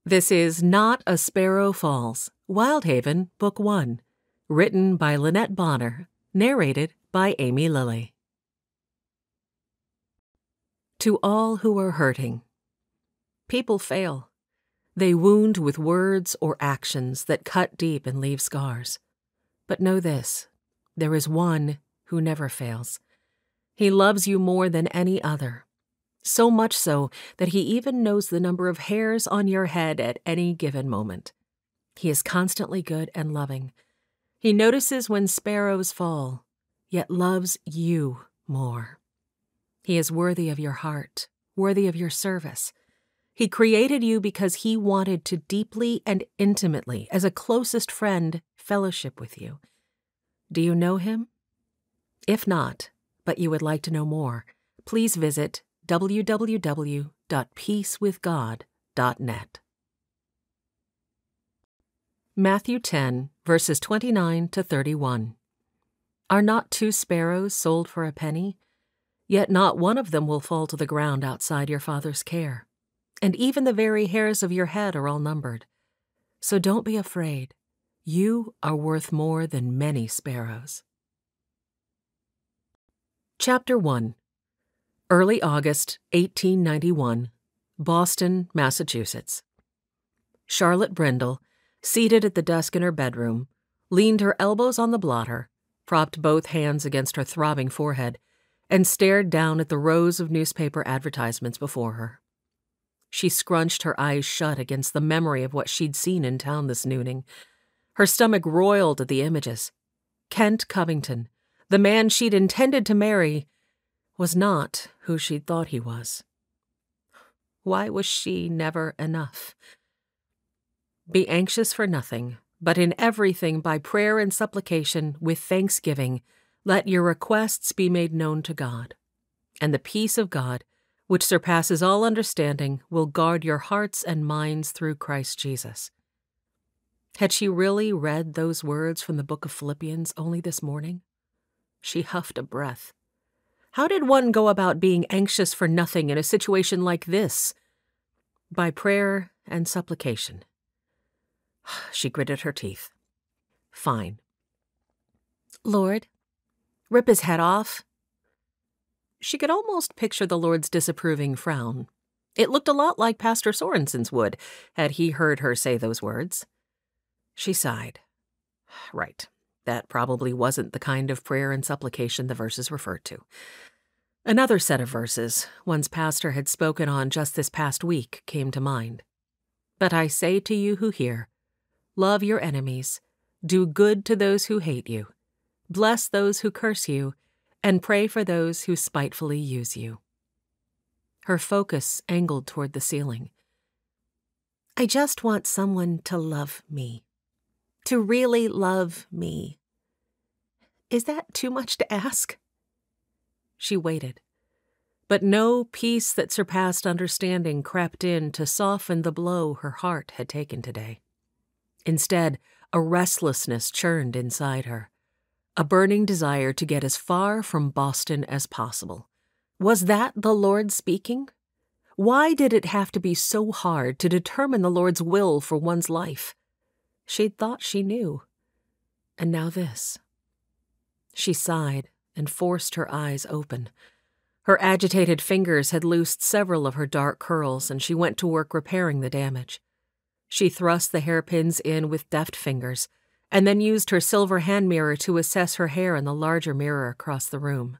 This is Not a Sparrow Falls, Wyldhaven, Book 1, written by Lynnette Bonner, narrated by Amy Lilly. To all who are hurting. People fail. They wound with words or actions that cut deep and leave scars. But know this, there is one who never fails. He loves you more than any other. So much so that he even knows the number of hairs on your head at any given moment. He is constantly good and loving. He notices when sparrows fall, yet loves you more. He is worthy of your heart, worthy of your service. He created you because he wanted to deeply and intimately, as a closest friend, fellowship with you. Do you know him? If not, but you would like to know more, please visit www.peacewithgod.net. Matthew 10, verses 29 to 31. Are not 2 sparrows sold for a penny? Yet not one of them will fall to the ground outside your Father's care. And even the very hairs of your head are all numbered. So don't be afraid. You are worth more than many sparrows. Chapter 1. Early August, 1891, Boston, Massachusetts. Charlotte Brindle, seated at the desk in her bedroom, leaned her elbows on the blotter, propped both hands against her throbbing forehead, and stared down at the rows of newspaper advertisements before her. She scrunched her eyes shut against the memory of what she'd seen in town this nooning. Her stomach roiled at the images. Kent Covington, the man she'd intended to marry, was not who she'd thought he was. Why was she never enough? Be anxious for nothing, but in everything by prayer and supplication with thanksgiving, let your requests be made known to God. And the peace of God, which surpasses all understanding, will guard your hearts and minds through Christ Jesus. Had she really read those words from the book of Philippians only this morning? She huffed a breath. How did one go about being anxious for nothing in a situation like this? By prayer and supplication. She gritted her teeth. Fine. Lord, rip his head off. She could almost picture the Lord's disapproving frown. It looked a lot like Pastor Sorensen's would, had he heard her say those words. She sighed. Right. That probably wasn't the kind of prayer and supplication the verses referred to. Another set of verses, one's pastor had spoken on just this past week, came to mind. But I say to you who hear, love your enemies, do good to those who hate you, bless those who curse you, and pray for those who spitefully use you. Her focus angled toward the ceiling. I just want someone to love me. To really love me. Is that too much to ask? She waited, but no peace that surpassed understanding crept in to soften the blow her heart had taken today. Instead, a restlessness churned inside her, a burning desire to get as far from Boston as possible. Was that the Lord speaking? Why did it have to be so hard to determine the Lord's will for one's life? She'd thought she knew. And now this. She sighed and forced her eyes open. Her agitated fingers had loosed several of her dark curls, and she went to work repairing the damage. She thrust the hairpins in with deft fingers, and then used her silver hand mirror to assess her hair in the larger mirror across the room.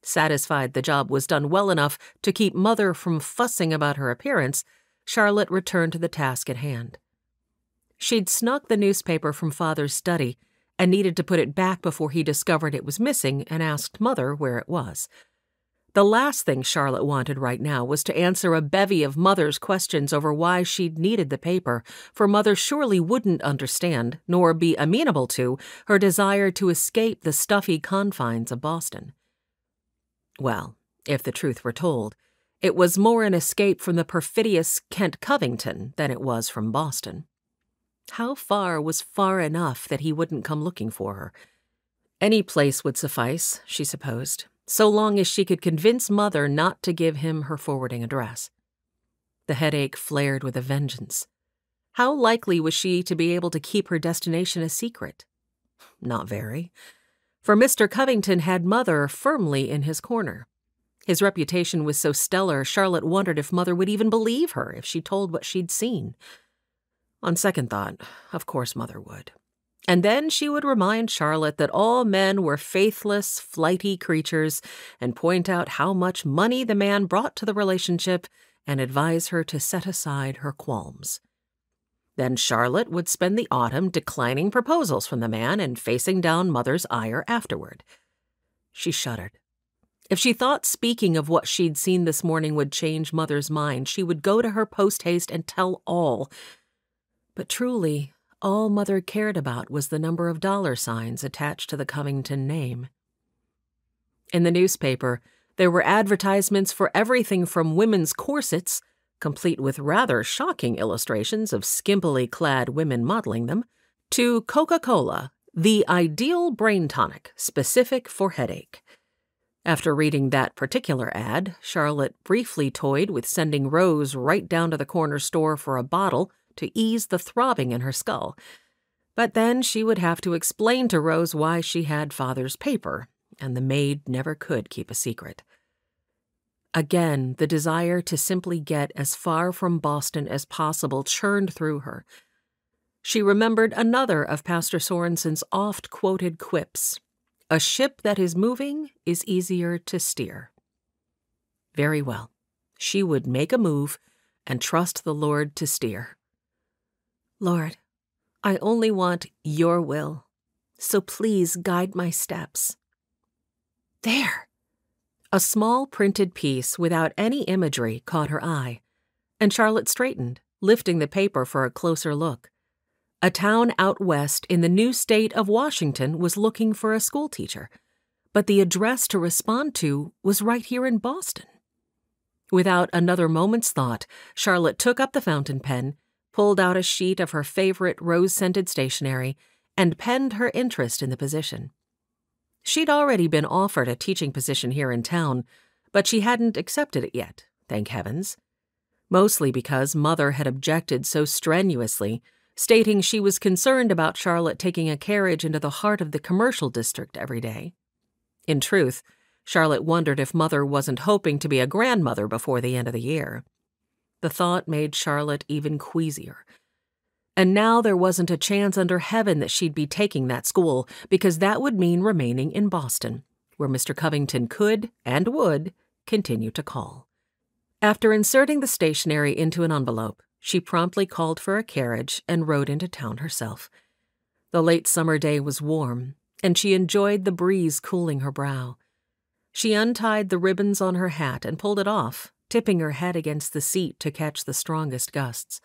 Satisfied the job was done well enough to keep Mother from fussing about her appearance, Charlotte returned to the task at hand. She'd snuck the newspaper from Father's study and needed to put it back before he discovered it was missing and asked Mother where it was. The last thing Charlotte wanted right now was to answer a bevy of Mother's questions over why she'd needed the paper, for Mother surely wouldn't understand, nor be amenable to, her desire to escape the stuffy confines of Boston. Well, if the truth were told, it was more an escape from the perfidious Kent Covington than it was from Boston. How far was far enough that he wouldn't come looking for her? Any place would suffice, she supposed, so long as she could convince Mother not to give him her forwarding address. The headache flared with a vengeance. How likely was she to be able to keep her destination a secret? Not very. For Mr. Covington had Mother firmly in his corner. His reputation was so stellar, Charlotte wondered if Mother would even believe her if she told what she'd seen. On second thought, of course Mother would. And then she would remind Charlotte that all men were faithless, flighty creatures and point out how much money the man brought to the relationship and advise her to set aside her qualms. Then Charlotte would spend the autumn declining proposals from the man and facing down Mother's ire afterward. She shuddered. If she thought speaking of what she'd seen this morning would change Mother's mind, she would go to her post-haste and tell all. But truly, all Mother cared about was the number of dollar signs attached to the Covington name. In the newspaper, there were advertisements for everything from women's corsets, complete with rather shocking illustrations of skimpily clad women modeling them, to Coca-Cola, the ideal brain tonic, specific for headache. After reading that particular ad, Charlotte briefly toyed with sending Rose right down to the corner store for a bottle to ease the throbbing in her skull. But then she would have to explain to Rose why she had Father's paper, and the maid never could keep a secret. Again, the desire to simply get as far from Boston as possible churned through her. She remembered another of Pastor Sorensen's oft-quoted quips: "A ship that is moving is easier to steer." Very well. She would make a move and trust the Lord to steer. "Lord, I only want your will, so please guide my steps." There! A small printed piece without any imagery caught her eye, and Charlotte straightened, lifting the paper for a closer look. A town out west in the new state of Washington was looking for a schoolteacher, but the address to respond to was right here in Boston. Without another moment's thought, Charlotte took up the fountain pen, pulled out a sheet of her favorite rose-scented stationery, and penned her interest in the position. She'd already been offered a teaching position here in town, but she hadn't accepted it yet, thank heavens. Mostly because Mother had objected so strenuously, stating she was concerned about Charlotte taking a carriage into the heart of the commercial district every day. In truth, Charlotte wondered if Mother wasn't hoping to be a grandmother before the end of the year. The thought made Charlotte even queasier. And now there wasn't a chance under heaven that she'd be taking that school, because that would mean remaining in Boston, where Mr. Covington could, and would, continue to call. After inserting the stationery into an envelope, she promptly called for a carriage and rode into town herself. The late summer day was warm, and she enjoyed the breeze cooling her brow. She untied the ribbons on her hat and pulled it off, tipping her head against the seat to catch the strongest gusts.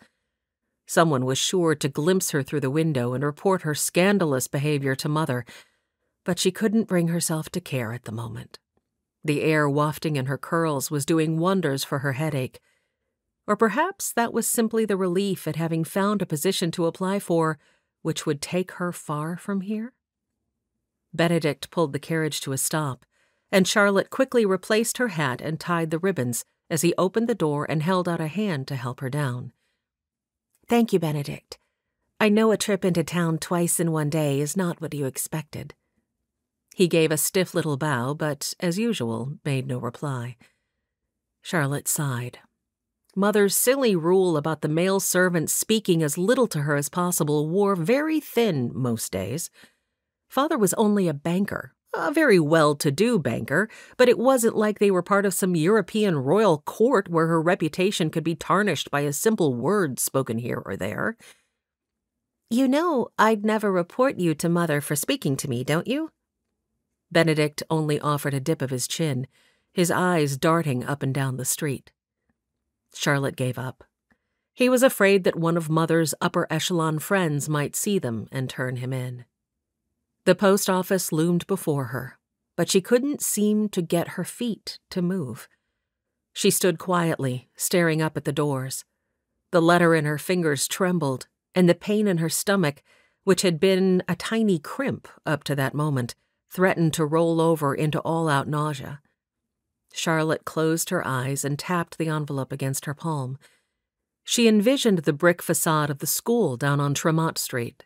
Someone was sure to glimpse her through the window and report her scandalous behavior to Mother, but she couldn't bring herself to care at the moment. The air wafting in her curls was doing wonders for her headache. Or perhaps that was simply the relief at having found a position to apply for which would take her far from here? Benedict pulled the carriage to a stop, and Charlotte quickly replaced her hat and tied the ribbons as he opened the door and held out a hand to help her down. "Thank you, Benedict. I know a trip into town twice in one day is not what you expected." He gave a stiff little bow, but, as usual, made no reply. Charlotte sighed. Mother's silly rule about the male servant speaking as little to her as possible wore very thin most days. Father was only a banker, a very well-to-do banker, but it wasn't like they were part of some European royal court where her reputation could be tarnished by a simple word spoken here or there. "You know I'd never report you to Mother for speaking to me, don't you?" Benedict only offered a dip of his chin, his eyes darting up and down the street. Charlotte gave up. He was afraid that one of Mother's upper-echelon friends might see them and turn him in. The post office loomed before her, but she couldn't seem to get her feet to move. She stood quietly, staring up at the doors. The letter in her fingers trembled, and the pain in her stomach, which had been a tiny crimp up to that moment, threatened to roll over into all-out nausea. Charlotte closed her eyes and tapped the envelope against her palm. She envisioned the brick facade of the school down on Tremont Street.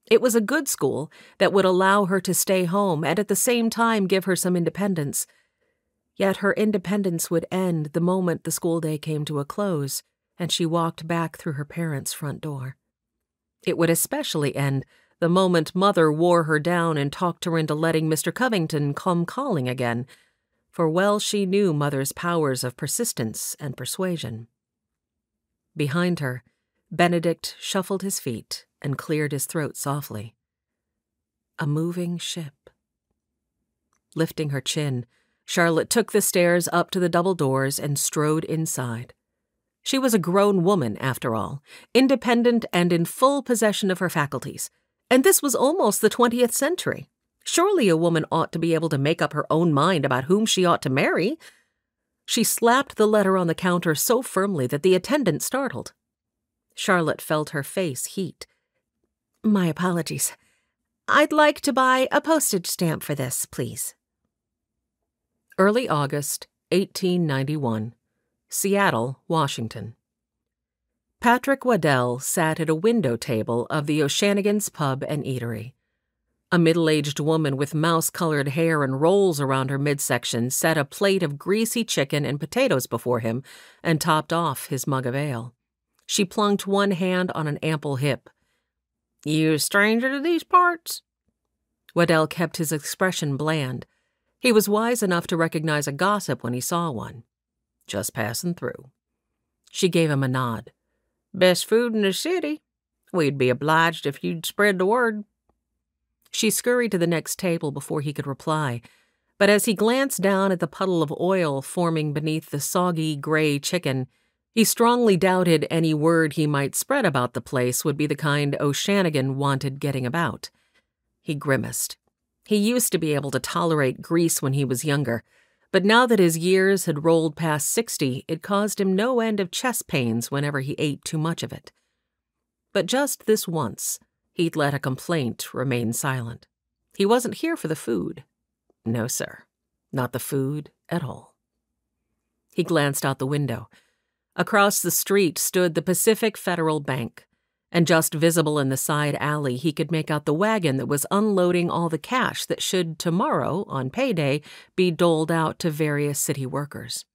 It was a good school that would allow her to stay home and at the same time give her some independence. Yet her independence would end the moment the school day came to a close and she walked back through her parents' front door. It would especially end the moment Mother wore her down and talked her into letting Mr. Covington come calling again, for well she knew Mother's powers of persistence and persuasion. Behind her, Benedict shuffled his feet and cleared his throat softly. A moving ship. Lifting her chin, Charlotte took the stairs up to the double doors and strode inside. She was a grown woman, after all, independent and in full possession of her faculties. And this was almost the 20th century. Surely a woman ought to be able to make up her own mind about whom she ought to marry. She slapped the letter on the counter so firmly that the attendant startled. Charlotte felt her face heat. "My apologies. I'd like to buy a postage stamp for this, please." Early August, 1891. Seattle, Washington. Patrick Waddell sat at a window table of the O'Shanagan's Pub and Eatery. A middle-aged woman with mouse-colored hair and rolls around her midsection set a plate of greasy chicken and potatoes before him and topped off his mug of ale. She plunked one hand on an ample hip. "You a stranger to these parts?" Waddell kept his expression bland. He was wise enough to recognize a gossip when he saw one. "Just passing through." She gave him a nod. "Best food in the city. We'd be obliged if you'd spread the word." She scurried to the next table before he could reply, but as he glanced down at the puddle of oil forming beneath the soggy gray chicken, he strongly doubted any word he might spread about the place would be the kind O'Shanagan wanted getting about. He grimaced. He used to be able to tolerate grease when he was younger, but now that his years had rolled past 60, it caused him no end of chest pains whenever he ate too much of it. But just this once, he'd let a complaint remain silent. He wasn't here for the food. No, sir. Not the food at all. He glanced out the window. Across the street stood the Pacific Federal Bank, and just visible in the side alley he could make out the wagon that was unloading all the cash that should tomorrow, on payday, be doled out to various city workers.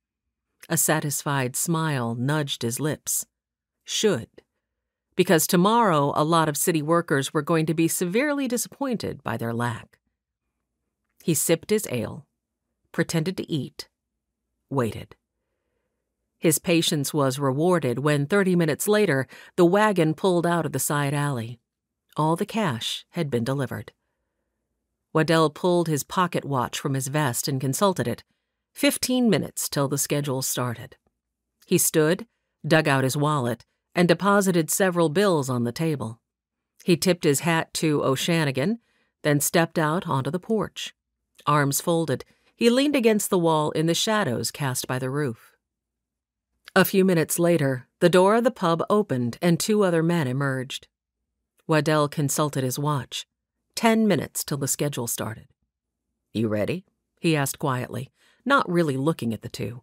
A satisfied smile nudged his lips. Should. Because tomorrow a lot of city workers were going to be severely disappointed by their lack. He sipped his ale, pretended to eat, waited. His patience was rewarded when 30 minutes later the wagon pulled out of the side alley. All the cash had been delivered. Waddell pulled his pocket watch from his vest and consulted it. 15 minutes till the schedule started. He stood, dug out his wallet, and deposited several bills on the table. He tipped his hat to O'Shanagan, then stepped out onto the porch. Arms folded, he leaned against the wall in the shadows cast by the roof. A few minutes later, the door of the pub opened and 2 other men emerged. Waddell consulted his watch. 10 minutes till the schedule started. "You ready?" he asked quietly, not really looking at the two.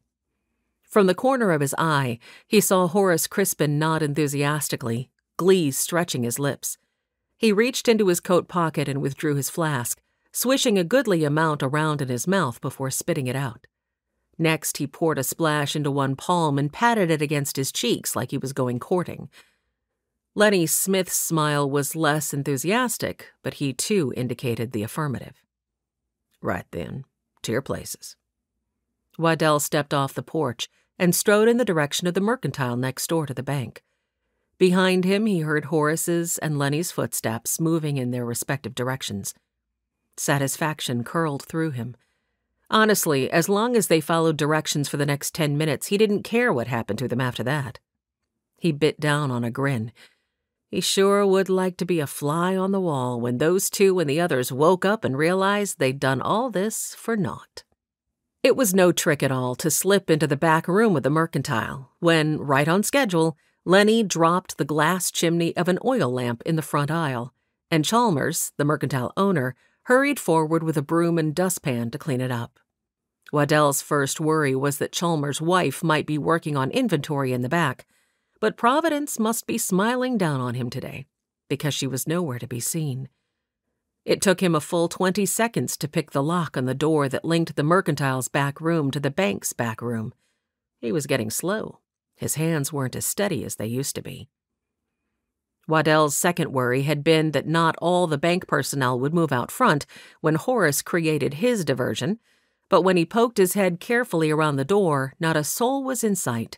From the corner of his eye, he saw Horace Crispin nod enthusiastically, glee stretching his lips. He reached into his coat pocket and withdrew his flask, swishing a goodly amount around in his mouth before spitting it out. Next, he poured a splash into one palm and patted it against his cheeks like he was going courting. Lenny Smith's smile was less enthusiastic, but he too indicated the affirmative. "Right then, to your places." Waddell stepped off the porch and strode in the direction of the mercantile next door to the bank. Behind him, he heard Horace's and Lenny's footsteps moving in their respective directions. Satisfaction curled through him. Honestly, as long as they followed directions for the next 10 minutes, he didn't care what happened to them after that. He bit down on a grin. He sure would like to be a fly on the wall when those two and the others woke up and realized they'd done all this for naught. It was no trick at all to slip into the back room of the mercantile when, right on schedule, Lenny dropped the glass chimney of an oil lamp in the front aisle, and Chalmers, the mercantile owner, hurried forward with a broom and dustpan to clean it up. Waddell's first worry was that Chalmers' wife might be working on inventory in the back, but Providence must be smiling down on him today, because she was nowhere to be seen. It took him a full 20 seconds to pick the lock on the door that linked the mercantile's back room to the bank's back room. He was getting slow. His hands weren't as steady as they used to be. Waddell's second worry had been that not all the bank personnel would move out front when Horace created his diversion, but when he poked his head carefully around the door, not a soul was in sight,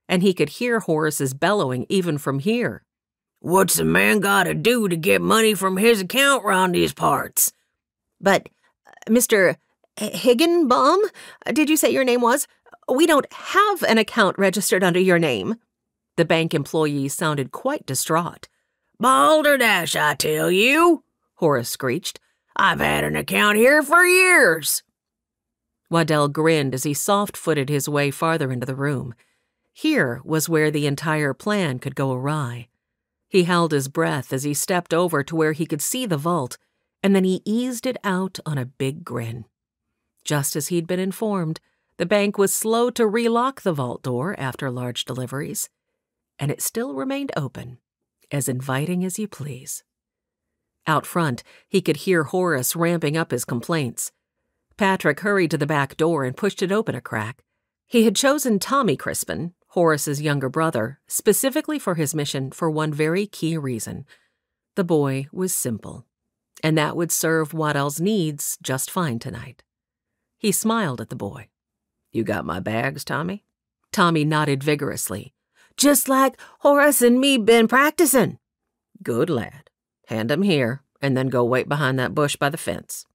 and he could hear Horace's bellowing even from here. "What's a man gotta do to get money from his account round these parts?" "But, Mr. Higginbom, did you say your name was? We don't have an account registered under your name." The bank employee sounded quite distraught. "Balderdash, I tell you," Horace screeched. "I've had an account here for years." Waddell grinned as he soft-footed his way farther into the room. Here was where the entire plan could go awry. He held his breath as he stepped over to where he could see the vault, and then he eased it out on a big grin. Just as he'd been informed, the bank was slow to relock the vault door after large deliveries, and it still remained open, as inviting as you please. Out front, he could hear Horace ramping up his complaints. Patrick hurried to the back door and pushed it open a crack. He had chosen Tommy Crispin, Horace's younger brother, specifically for his mission for one very key reason. The boy was simple, and that would serve Waddell's needs just fine tonight. He smiled at the boy. "You got my bags, Tommy?" Tommy nodded vigorously. "Just like Horace and me been practicing." "Good lad. Hand 'em here, and then go wait behind that bush by the fence."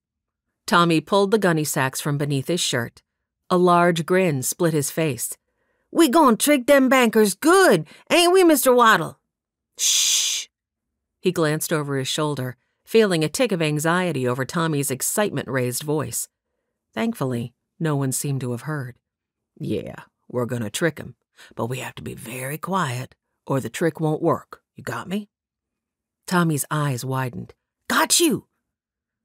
Tommy pulled the gunny sacks from beneath his shirt. A large grin split his face. "We gon' trick them bankers good, ain't we, Mr. Waddell?" "Shh!" He glanced over his shoulder, feeling a tick of anxiety over Tommy's excitement-raised voice. Thankfully, no one seemed to have heard. "Yeah, we're gonna trick 'em, but we have to be very quiet, or the trick won't work. You got me?" Tommy's eyes widened. "Got you!"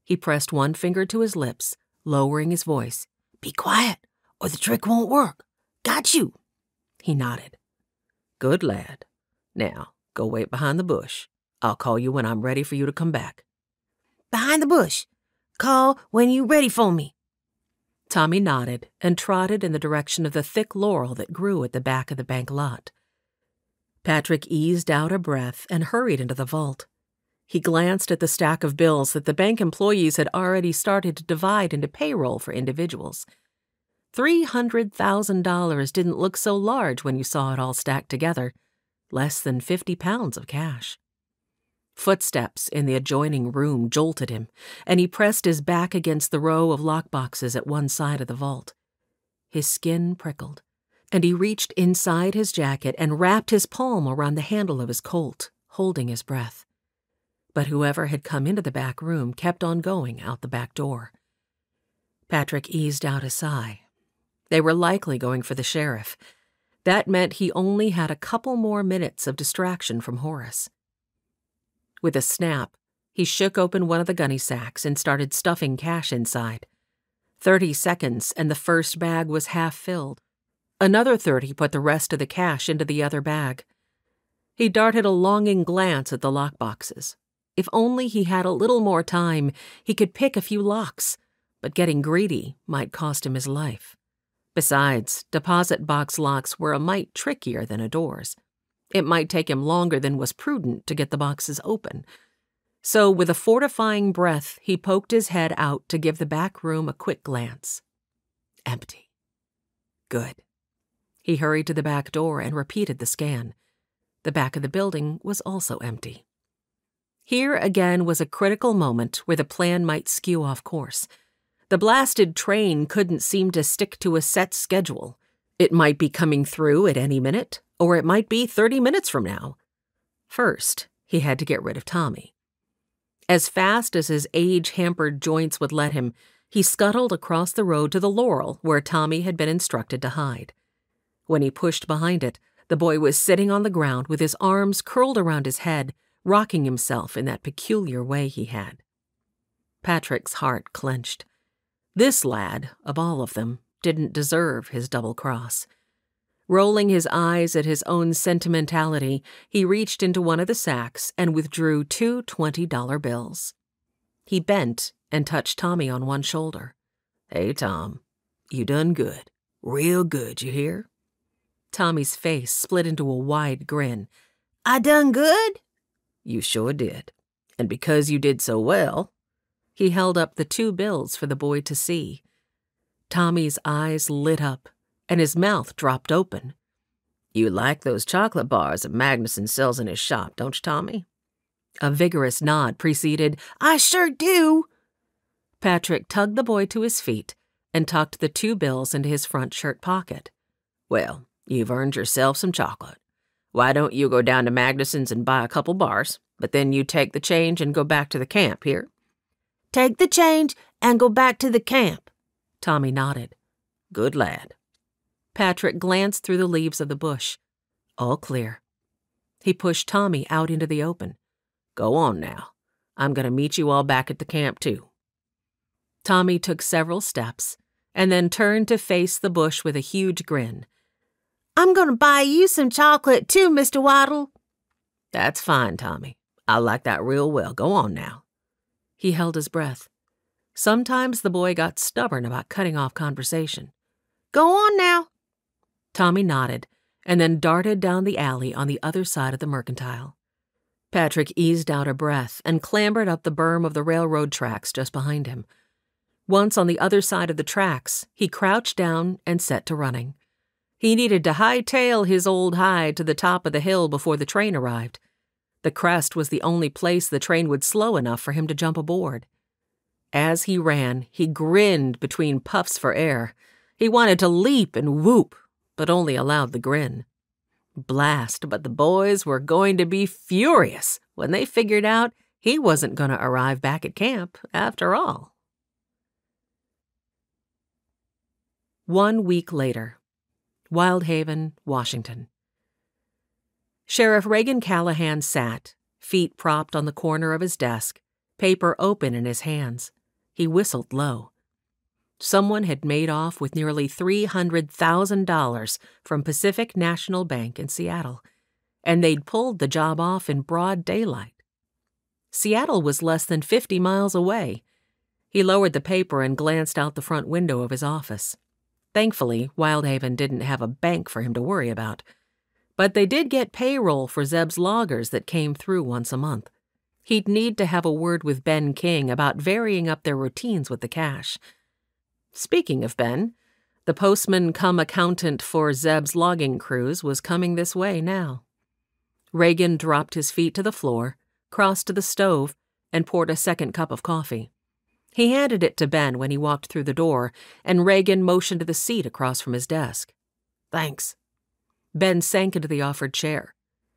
He pressed one finger to his lips, lowering his voice. "Be quiet, or the trick won't work. Got you!" He nodded. "Good lad. Now, go wait behind the bush. I'll call you when I'm ready for you to come back." "Behind the bush. Call when you ready for me." Tommy nodded and trotted in the direction of the thick laurel that grew at the back of the bank lot. Patrick eased out a breath and hurried into the vault. He glanced at the stack of bills that the bank employees had already started to divide into payroll for individuals. $300,000 didn't look so large when you saw it all stacked together, less than 50 pounds of cash. Footsteps in the adjoining room jolted him, and he pressed his back against the row of lockboxes at one side of the vault. His skin prickled, and he reached inside his jacket and wrapped his palm around the handle of his Colt, holding his breath. But whoever had come into the back room kept on going out the back door. Patrick eased out a sigh. They were likely going for the sheriff. That meant he only had a couple more minutes of distraction from Horace. With a snap, he shook open one of the gunny sacks and started stuffing cash inside. 30 seconds and the first bag was half filled. Another 30 put the rest of the cash into the other bag. He darted a longing glance at the lockboxes. If only he had a little more time, he could pick a few locks, but getting greedy might cost him his life. Besides, deposit box locks were a mite trickier than a door's. It might take him longer than was prudent to get the boxes open. So, with a fortifying breath, he poked his head out to give the back room a quick glance. Empty. Good. He hurried to the back door and repeated the scan. The back of the building was also empty. Here again was a critical moment where the plan might skew off course. The blasted train couldn't seem to stick to a set schedule. It might be coming through at any minute, or it might be 30 minutes from now. First, he had to get rid of Tommy. As fast as his age-hampered joints would let him, he scuttled across the road to the laurel where Tommy had been instructed to hide. When he pushed behind it, the boy was sitting on the ground with his arms curled around his head, rocking himself in that peculiar way he had. Patrick's heart clenched. This lad, of all of them, didn't deserve his double cross. Rolling his eyes at his own sentimentality, he reached into one of the sacks and withdrew 2 $20 bills. He bent and touched Tommy on one shoulder. "Hey, Tom, you done good. Real good, you hear?" Tommy's face split into a wide grin. "I done good?" "You sure did. And because you did so well," he held up the 2 bills for the boy to see. Tommy's eyes lit up, and his mouth dropped open. "You like those chocolate bars that Magnuson sells in his shop, don't you, Tommy?" A vigorous nod preceded, "I sure do." Patrick tugged the boy to his feet and tucked the 2 bills into his front shirt pocket. "Well, you've earned yourself some chocolate. Why don't you go down to Magnuson's and buy a couple bars, but then you take the change and go back to the camp here?" "Take the change and go back to the camp." Tommy nodded. "Good lad." Patrick glanced through the leaves of the bush. All clear. He pushed Tommy out into the open. "Go on now. I'm going to meet you all back at the camp, too." Tommy took several steps and then turned to face the bush with a huge grin. "I'm going to buy you some chocolate, too, Mr. Waddell." "That's fine, Tommy. I like that real well. Go on now." He held his breath. Sometimes the boy got stubborn about cutting off conversation. "Go on now." Tommy nodded and then darted down the alley on the other side of the mercantile. Patrick eased out a breath and clambered up the berm of the railroad tracks just behind him. Once on the other side of the tracks, he crouched down and set to running. He needed to hightail his old hide to the top of the hill before the train arrived. The crest was the only place the train would slow enough for him to jump aboard. As he ran, he grinned between puffs for air. He wanted to leap and whoop, but only allowed the grin. Blast, but the boys were going to be furious when they figured out he wasn't going to arrive back at camp after all. 1 week later, Wyldhaven, Washington. Sheriff Reagan Callahan sat, feet propped on the corner of his desk, paper open in his hands. He whistled low. Someone had made off with nearly $300,000 from Pacific National Bank in Seattle, and they'd pulled the job off in broad daylight. Seattle was less than 50 miles away. He lowered the paper and glanced out the front window of his office. Thankfully, Wyldhaven didn't have a bank for him to worry about. But they did get payroll for Zeb's loggers that came through once a month. He'd need to have a word with Ben King about varying up their routines with the cash. Speaking of Ben, the postman-cum-accountant for Zeb's logging crews was coming this way now. Reagan dropped his feet to the floor, crossed to the stove, and poured a second cup of coffee. He handed it to Ben when he walked through the door, and Reagan motioned to the seat across from his desk. "Thanks." Ben sank into the offered chair.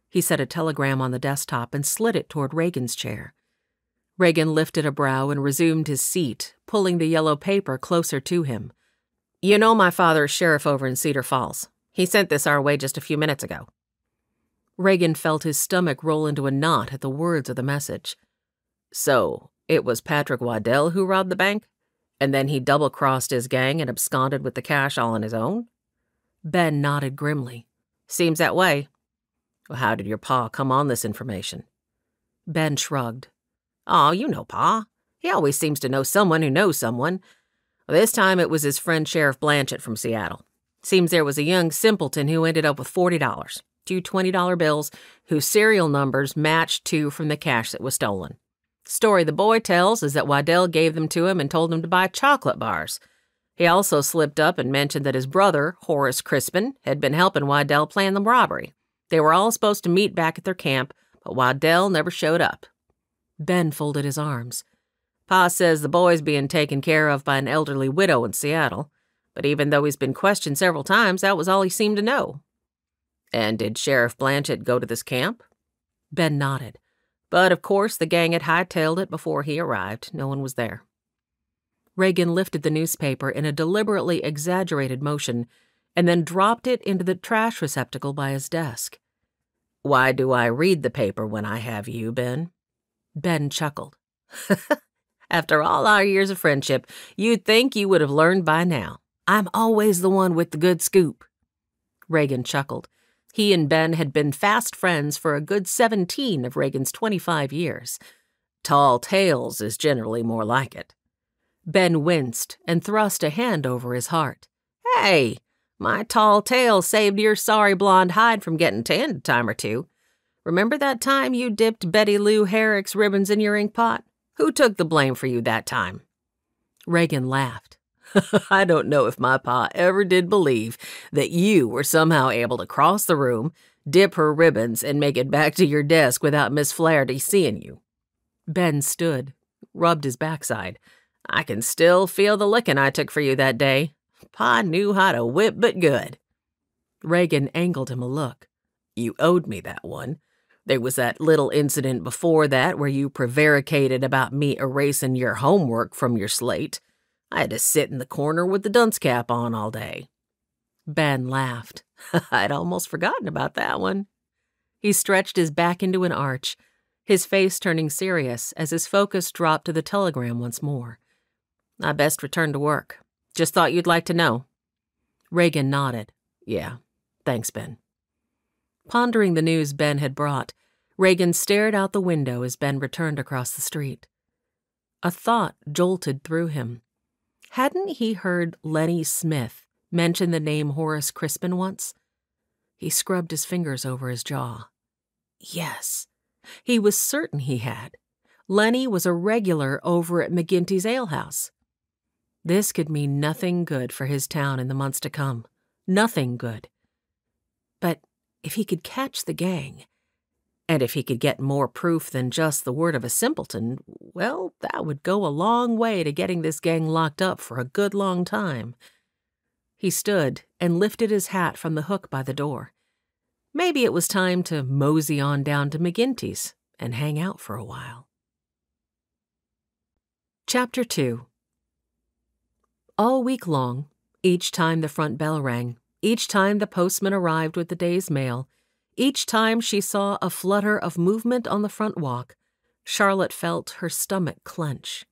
He set a telegram on the desktop and slid it toward Reagan's chair. Reagan lifted a brow and resumed his seat, pulling the yellow paper closer to him. "You know my father's sheriff over in Cedar Falls. He sent this our way just a few minutes ago." Reagan felt his stomach roll into a knot at the words of the message. "So, it was Patrick Waddell who robbed the bank? And then he double-crossed his gang and absconded with the cash all on his own?" Ben nodded grimly. "Seems that way." "Well, how did your pa come on this information?" Ben shrugged. "Oh, you know Pa. He always seems to know someone who knows someone. This time it was his friend Sheriff Blanchett from Seattle. Seems there was a young simpleton who ended up with $40, 2 $20 bills, whose serial numbers matched 2 from the cash that was stolen. Story the boy tells is that Waddell gave them to him and told him to buy chocolate bars. He also slipped up and mentioned that his brother, Horace Crispin, had been helping Waddell plan the robbery. They were all supposed to meet back at their camp, but Waddell never showed up." Ben folded his arms. "Pa says the boy's being taken care of by an elderly widow in Seattle, but even though he's been questioned several times, that was all he seemed to know." "And did Sheriff Blanchett go to this camp?" Ben nodded. But, of course, the gang had hightailed it before he arrived. No one was there. Reagan lifted the newspaper in a deliberately exaggerated motion and then dropped it into the trash receptacle by his desk. "Why do I read the paper when I have you, Ben?" Ben chuckled. "After all our years of friendship, you'd think you would have learned by now. I'm always the one with the good scoop." Reagan chuckled. He and Ben had been fast friends for a good 17 of Reagan's 25 years. Tall tales is generally more like it. Ben winced and thrust a hand over his heart. Hey, my tall tale saved your sorry blonde hide from getting tanned a time or two. Remember that time you dipped Betty Lou Herrick's ribbons in your ink pot? Who took the blame for you that time? Reagan laughed. I don't know if my pa ever did believe that you were somehow able to cross the room, dip her ribbons, and make it back to your desk without Miss Flaherty seeing you. Ben stood, rubbed his backside. I can still feel the licking I took for you that day. Pa knew how to whip but good. Reagan angled him a look. You owed me that one. There was that little incident before that where you prevaricated about me erasing your homework from your slate. I had to sit in the corner with the dunce cap on all day. Ben laughed. I'd almost forgotten about that one. He stretched his back into an arch, his face turning serious as his focus dropped to the telegram once more. I best return to work. Just thought you'd like to know. Reagan nodded. Yeah, thanks, Ben. Pondering the news Ben had brought, Reagan stared out the window as Ben returned across the street. A thought jolted through him. Hadn't he heard Lenny Smith mention the name Horace Crispin once? He scrubbed his fingers over his jaw. Yes, he was certain he had. Lenny was a regular over at McGinty's alehouse. This could mean nothing good for his town in the months to come. Nothing good. But if he could catch the gang, and if he could get more proof than just the word of a simpleton, well, that would go a long way to getting this gang locked up for a good long time. He stood and lifted his hat from the hook by the door. Maybe it was time to mosey on down to McGinty's and hang out for a while. Chapter 2. All week long, each time the front bell rang, each time the postman arrived with the day's mail, each time she saw a flutter of movement on the front walk, Charlotte felt her stomach clench.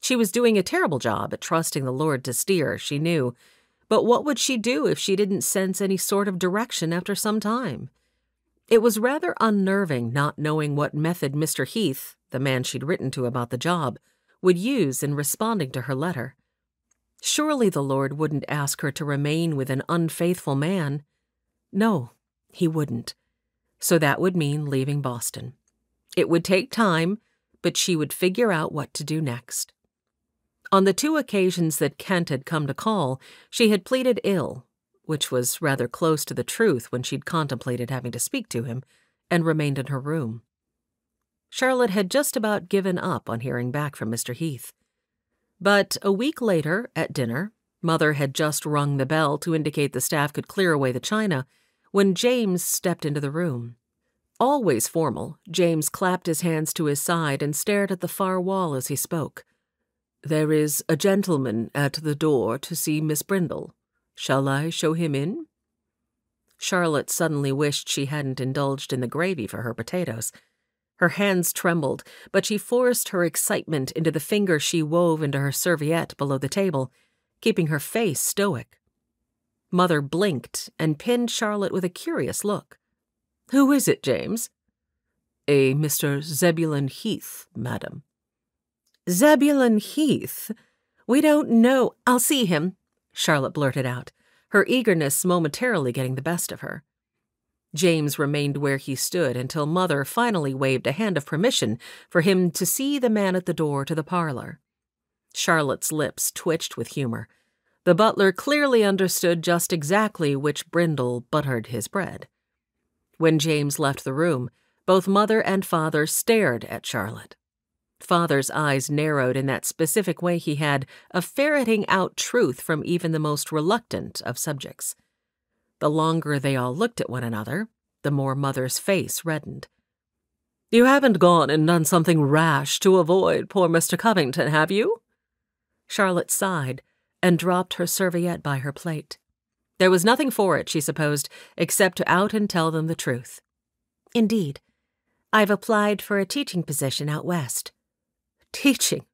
She was doing a terrible job at trusting the Lord to steer, she knew, but what would she do if she didn't sense any sort of direction after some time? It was rather unnerving not knowing what method Mr. Heath, the man she'd written to about the job, would use in responding to her letter. Surely the Lord wouldn't ask her to remain with an unfaithful man. No, he wouldn't. So that would mean leaving Boston. It would take time, but she would figure out what to do next. On the 2 occasions that Kent had come to call, she had pleaded ill, which was rather close to the truth when she'd contemplated having to speak to him, and remained in her room. Charlotte had just about given up on hearing back from Mr. Heath. But a week later, at dinner, Mother had just rung the bell to indicate the staff could clear away the china, when James stepped into the room. Always formal, James clapped his hands to his side and stared at the far wall as he spoke. There is a gentleman at the door to see Miss Brindle. Shall I show him in? Charlotte suddenly wished she hadn't indulged in the gravy for her potatoes. Her hands trembled, but she forced her excitement into the fingers she wove into her serviette below the table, keeping her face stoic. Mother blinked and pinned Charlotte with a curious look. Who is it, James? A Mr. Zebulon Heath, madam. Zebulon Heath? We don't know. I'll see him, Charlotte blurted out, her eagerness momentarily getting the best of her. James remained where he stood until Mother finally waved a hand of permission for him to see the man at the door to the parlor. Charlotte's lips twitched with humor. The butler clearly understood just exactly which Brindle buttered his bread. When James left the room, both Mother and Father stared at Charlotte. Father's eyes narrowed in that specific way he had of ferreting out truth from even the most reluctant of subjects. The longer they all looked at one another, the more Mother's face reddened. You haven't gone and done something rash to avoid poor Mr. Covington, have you? Charlotte sighed and dropped her serviette by her plate. There was nothing for it, she supposed, except to out and tell them the truth. Indeed. I've applied for a teaching position out west. Teaching?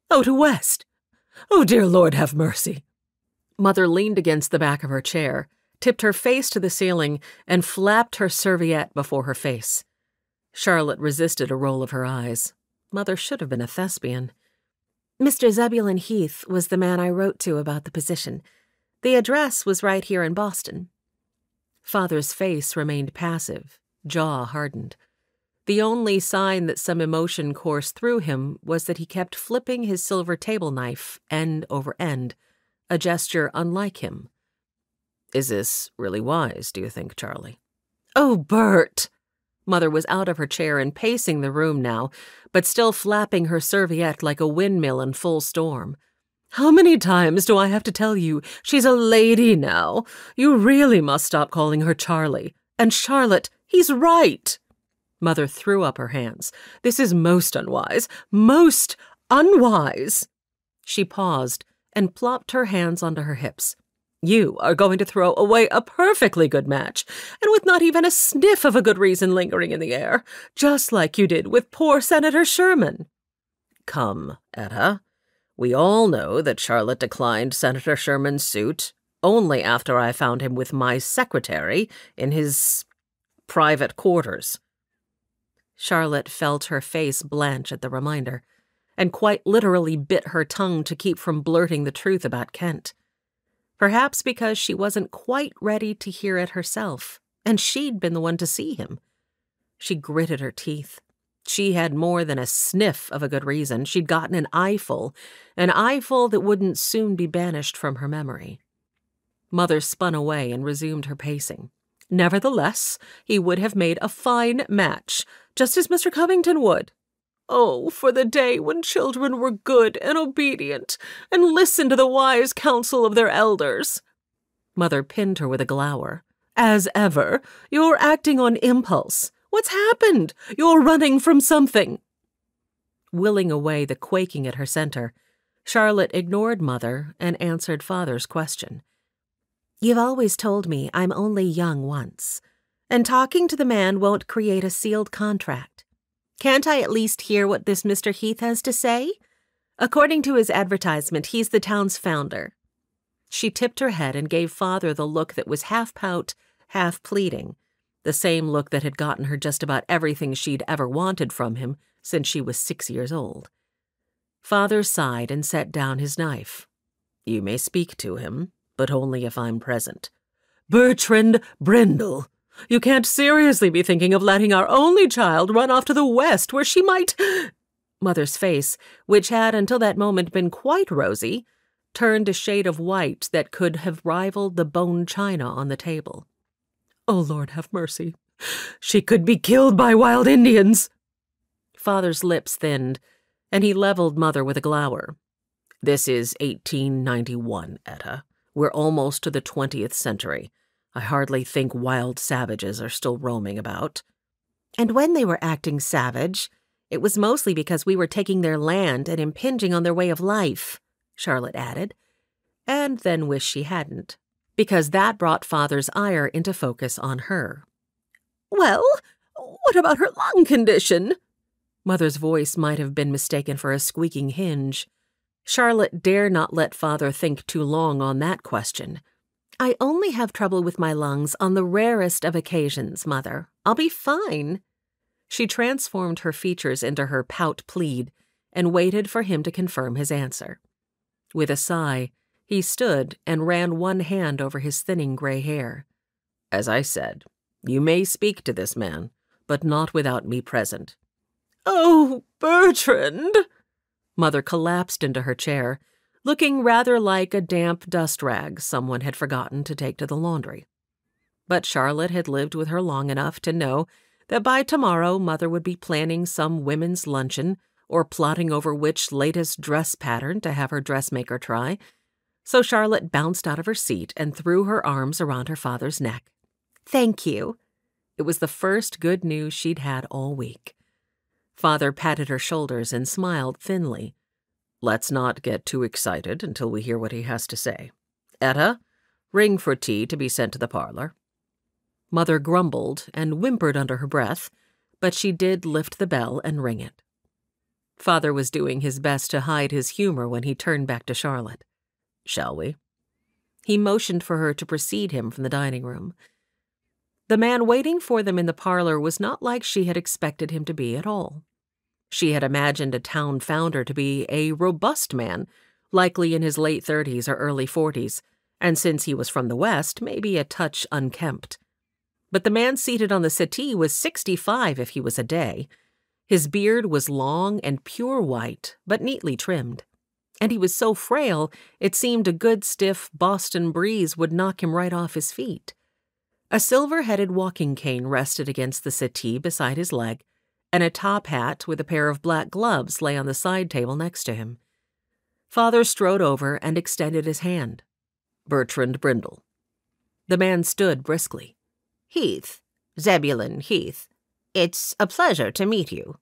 Out west? Oh, dear Lord, have mercy. Mother leaned against the back of her chair, tipped her face to the ceiling, and flapped her serviette before her face. Charlotte resisted a roll of her eyes. Mother should have been a thespian. Mr. Zebulon Heath was the man I wrote to about the position. The address was right here in Boston. Father's face remained passive, jaw hardened. The only sign that some emotion coursed through him was that he kept flipping his silver table knife end over end, a gesture unlike him. Is this really wise, do you think, Charlie? Oh, Bert! Mother was out of her chair and pacing the room now, but still flapping her serviette like a windmill in full storm. How many times do I have to tell you she's a lady now? You really must stop calling her Charlie. And Charlotte, he's right. Mother threw up her hands. This is most unwise. Most unwise. She paused and plopped her hands onto her hips. You are going to throw away a perfectly good match, and with not even a sniff of a good reason lingering in the air, just like you did with poor Senator Sherman. Come, Etta. We all know that Charlotte declined Senator Sherman's suit only after I found him with my secretary in his private quarters. Charlotte felt her face blanch at the reminder, and quite literally bit her tongue to keep from blurting the truth about Kent. Perhaps because she wasn't quite ready to hear it herself, and she'd been the one to see him. She gritted her teeth. She had more than a sniff of a good reason. She'd gotten an eyeful that wouldn't soon be banished from her memory. Mother spun away and resumed her pacing. Nevertheless, he would have made a fine match, just as Mr. Covington would. Oh, for the day when children were good and obedient, and listened to the wise counsel of their elders. Mother pinned her with a glower. As ever, you're acting on impulse. What's happened? You're running from something. Willing away the quaking at her center, Charlotte ignored Mother and answered Father's question. You've always told me I'm only young once, and talking to the man won't create a sealed contract. Can't I at least hear what this Mr. Heath has to say? According to his advertisement, he's the town's founder. She tipped her head and gave Father the look that was half pout, half pleading, the same look that had gotten her just about everything she'd ever wanted from him since she was 6 years old. Father sighed and set down his knife. You may speak to him, but only if I'm present. Bertrand Brindle! You can't seriously be thinking of letting our only child run off to the West where she might— Mother's face, which had until that moment been quite rosy, turned a shade of white that could have rivaled the bone china on the table. Oh, Lord have mercy. She could be killed by wild Indians. Father's lips thinned, and he leveled Mother with a glower. This is 1891, Etta. We're almost to the 20th century. I hardly think wild savages are still roaming about. And when they were acting savage, it was mostly because we were taking their land and impinging on their way of life, Charlotte added, and then wished she hadn't, because that brought Father's ire into focus on her. Well, what about her lung condition? Mother's voice might have been mistaken for a squeaking hinge. Charlotte dare not let Father think too long on that question. I only have trouble with my lungs on the rarest of occasions, Mother. I'll be fine. She transformed her features into her pout plead and waited for him to confirm his answer. With a sigh, he stood and ran one hand over his thinning gray hair. As I said, you may speak to this man, but not without me present. Oh, Bertrand! Mother collapsed into her chair, looking rather like a damp dust rag someone had forgotten to take to the laundry. But Charlotte had lived with her long enough to know that by tomorrow Mother would be planning some women's luncheon or plotting over which latest dress pattern to have her dressmaker try, so Charlotte bounced out of her seat and threw her arms around her father's neck. Thank you. It was the first good news she'd had all week. Father patted her shoulders and smiled thinly. Let's not get too excited until we hear what he has to say. Etta, ring for tea to be sent to the parlor. Mother grumbled and whimpered under her breath, but she did lift the bell and ring it. Father was doing his best to hide his humor when he turned back to Charlotte. Shall we? He motioned for her to precede him from the dining room. The man waiting for them in the parlor was not like she had expected him to be at all. She had imagined a town founder to be a robust man, likely in his late 30s or early 40s, and since he was from the West, maybe a touch unkempt. But the man seated on the settee was 65 if he was a day. His beard was long and pure white, but neatly trimmed. And he was so frail, it seemed a good stiff Boston breeze would knock him right off his feet. A silver-headed walking cane rested against the settee beside his leg, and a top hat with a pair of black gloves lay on the side table next to him. Father strode over and extended his hand. Bertrand Brindle. The man stood briskly. Heath, Zebulon Heath. It's a pleasure to meet you.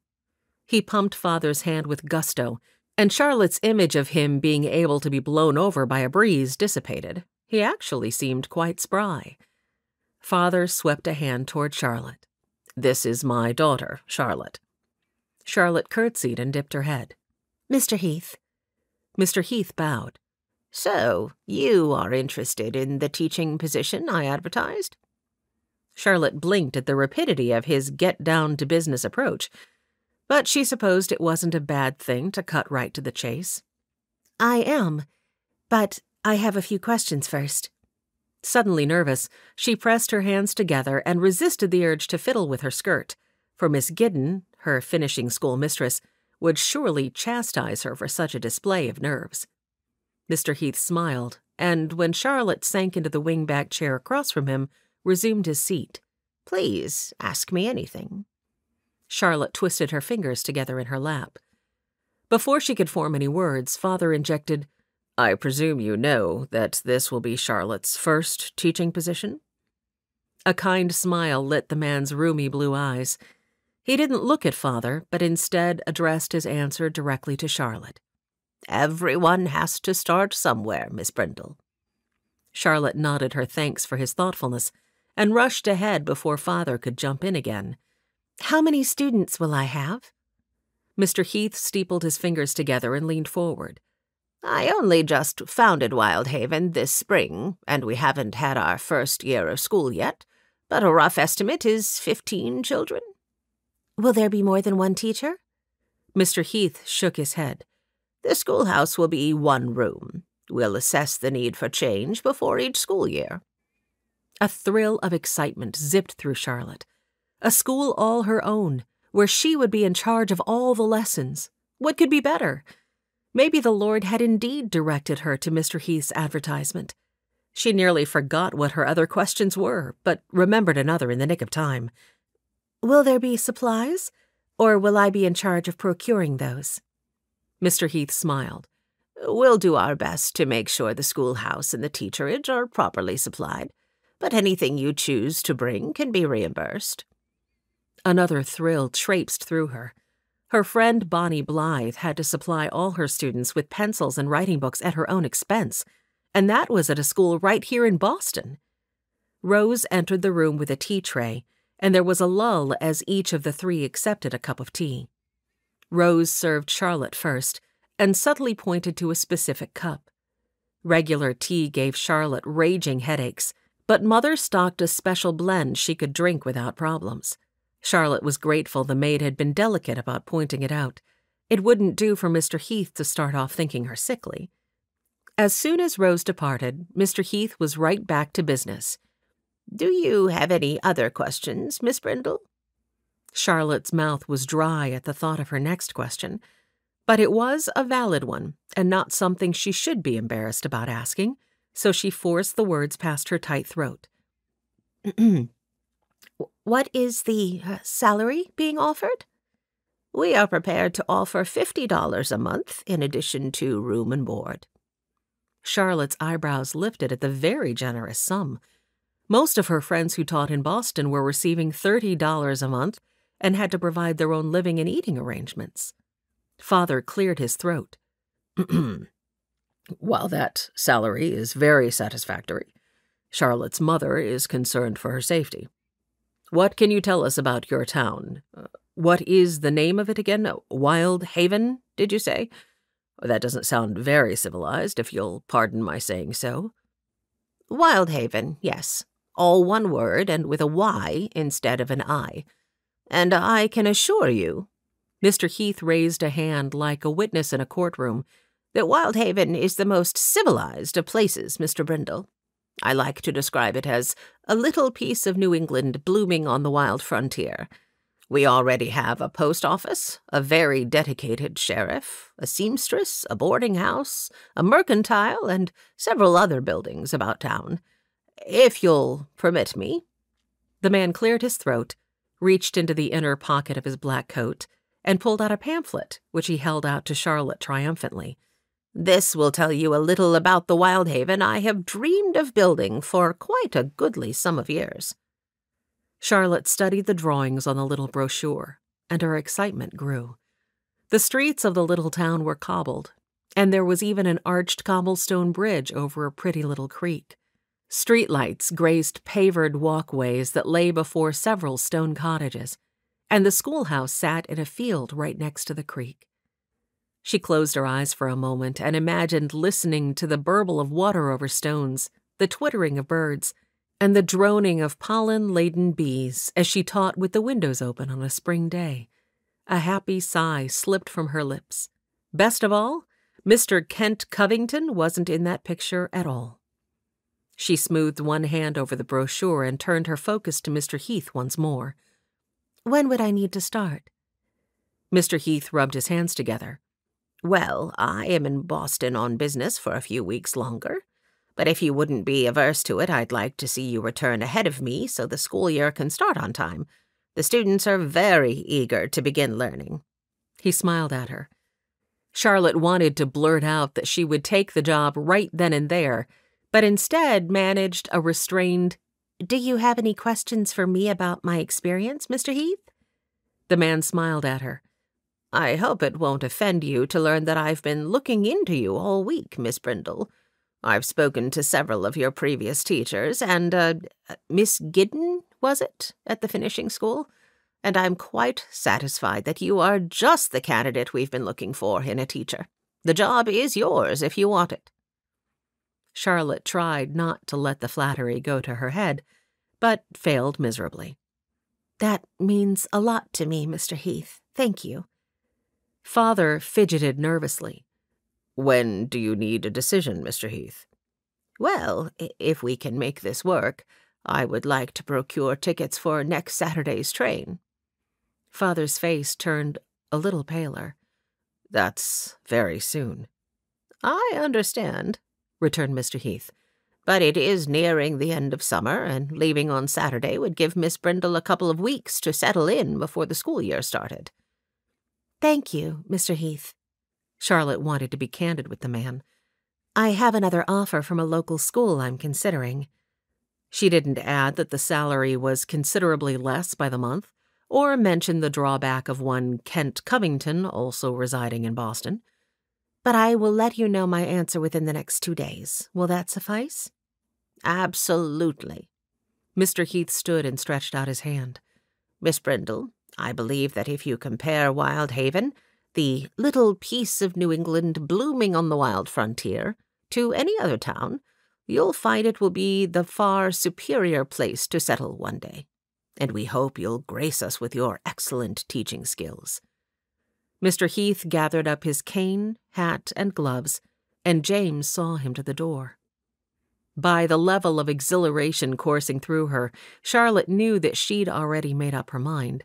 He pumped Father's hand with gusto, and Charlotte's image of him being able to be blown over by a breeze dissipated. He actually seemed quite spry. Father swept a hand toward Charlotte. This is my daughter, Charlotte. Charlotte curtsied and dipped her head. Mr. Heath. Mr. Heath bowed. So, you are interested in the teaching position I advertised? Charlotte blinked at the rapidity of his get-down-to-business approach, but she supposed it wasn't a bad thing to cut right to the chase. I am, but I have a few questions first. Suddenly nervous, she pressed her hands together and resisted the urge to fiddle with her skirt, for Miss Giddon, her finishing school mistress, would surely chastise her for such a display of nerves. Mr. Heath smiled, and when Charlotte sank into the wing-back chair across from him, resumed his seat. Please, ask me anything. Charlotte twisted her fingers together in her lap. Before she could form any words, Father injected, I presume you know that this will be Charlotte's first teaching position? A kind smile lit the man's roomy blue eyes. He didn't look at Father, but instead addressed his answer directly to Charlotte. Everyone has to start somewhere, Miss Brindle. Charlotte nodded her thanks for his thoughtfulness and rushed ahead before Father could jump in again. How many students will I have? Mr. Heath steepled his fingers together and leaned forward. I only just founded Wyldhaven this spring, and we haven't had our first year of school yet, but a rough estimate is 15 children. Will there be more than one teacher? Mr. Heath shook his head. The schoolhouse will be one room. We'll assess the need for change before each school year. A thrill of excitement zipped through Charlotte. A school all her own, where she would be in charge of all the lessons. What could be better? Maybe the Lord had indeed directed her to Mr. Heath's advertisement. She nearly forgot what her other questions were, but remembered another in the nick of time. Will there be supplies, or will I be in charge of procuring those? Mr. Heath smiled. We'll do our best to make sure the schoolhouse and the teacherage are properly supplied, but anything you choose to bring can be reimbursed. Another thrill traipsed through her. Her friend Bonnie Blythe had to supply all her students with pencils and writing books at her own expense, and that was at a school right here in Boston. Rose entered the room with a tea tray, and there was a lull as each of the three accepted a cup of tea. Rose served Charlotte first, and subtly pointed to a specific cup. Regular tea gave Charlotte raging headaches, but Mother stocked a special blend she could drink without problems. Charlotte was grateful the maid had been delicate about pointing it out. It wouldn't do for Mr. Heath to start off thinking her sickly. As soon as Rose departed, Mr. Heath was right back to business. Do you have any other questions, Miss Brindle? Charlotte's mouth was dry at the thought of her next question, but it was a valid one, and not something she should be embarrassed about asking, so she forced the words past her tight throat. What is the salary being offered? We are prepared to offer $50 a month in addition to room and board. Charlotte's eyebrows lifted at the very generous sum. Most of her friends who taught in Boston were receiving $30 a month and had to provide their own living and eating arrangements. Father cleared his throat. While that salary is very satisfactory, Charlotte's mother is concerned for her safety. What can you tell us about your town? What is the name of it again? Wyldhaven, did you say? That doesn't sound very civilized, if you'll pardon my saying so. Wyldhaven, yes. All one word and with a Y instead of an I. And I can assure you," Mr. Heath raised a hand like a witness in a courtroom, "that Wyldhaven is the most civilized of places, Mr. Brindle. I like to describe it as a little piece of New England blooming on the wild frontier. We already have a post office, a very dedicated sheriff, a seamstress, a boarding house, a mercantile, and several other buildings about town. If you'll permit me." The man cleared his throat, reached into the inner pocket of his black coat, and pulled out a pamphlet, which he held out to Charlotte triumphantly. "This will tell you a little about the Wyldhaven I have dreamed of building for quite a goodly sum of years." Charlotte studied the drawings on the little brochure, and her excitement grew. The streets of the little town were cobbled, and there was even an arched cobblestone bridge over a pretty little creek. Streetlights graced pavered walkways that lay before several stone cottages, and the schoolhouse sat in a field right next to the creek. She closed her eyes for a moment and imagined listening to the burble of water over stones, the twittering of birds, and the droning of pollen-laden bees as she taught with the windows open on a spring day. A happy sigh slipped from her lips. Best of all, Mr. Kent Covington wasn't in that picture at all. She smoothed one hand over the brochure and turned her focus to Mr. Heath once more. "When would I need to start?" Mr. Heath rubbed his hands together. "Well, I am in Boston on business for a few weeks longer, but if you wouldn't be averse to it, I'd like to see you return ahead of me so the school year can start on time. The students are very eager to begin learning." He smiled at her. Charlotte wanted to blurt out that she would take the job right then and there, but instead managed a restrained, "Do you have any questions for me about my experience, Mr. Heath?" The man smiled at her. "I hope it won't offend you to learn that I've been looking into you all week, Miss Brindle. I've spoken to several of your previous teachers, and, Miss Giddon, was it, at the finishing school? And I'm quite satisfied that you are just the candidate we've been looking for in a teacher. The job is yours if you want it." Charlotte tried not to let the flattery go to her head, but failed miserably. "That means a lot to me, Mr. Heath. Thank you." Father fidgeted nervously. "When do you need a decision, Mr. Heath?" "Well, if we can make this work, I would like to procure tickets for next Saturday's train." Father's face turned a little paler. "That's very soon." "I understand," returned Mr. Heath, "but it is nearing the end of summer, and leaving on Saturday would give Miss Brindle a couple of weeks to settle in before the school year started." "Thank you, Mr. Heath." Charlotte wanted to be candid with the man. "I have another offer from a local school I'm considering." She didn't add that the salary was considerably less by the month, or mention the drawback of one Kent Covington also residing in Boston. "But I will let you know my answer within the next 2 days. Will that suffice?" "Absolutely." Mr. Heath stood and stretched out his hand. "Miss Brindle, I believe that if you compare Wyldhaven, the little piece of New England blooming on the wild frontier, to any other town, you'll find it will be the far superior place to settle one day. And we hope you'll grace us with your excellent teaching skills." Mr. Heath gathered up his cane, hat, and gloves, and James saw him to the door. By the level of exhilaration coursing through her, Charlotte knew that she'd already made up her mind.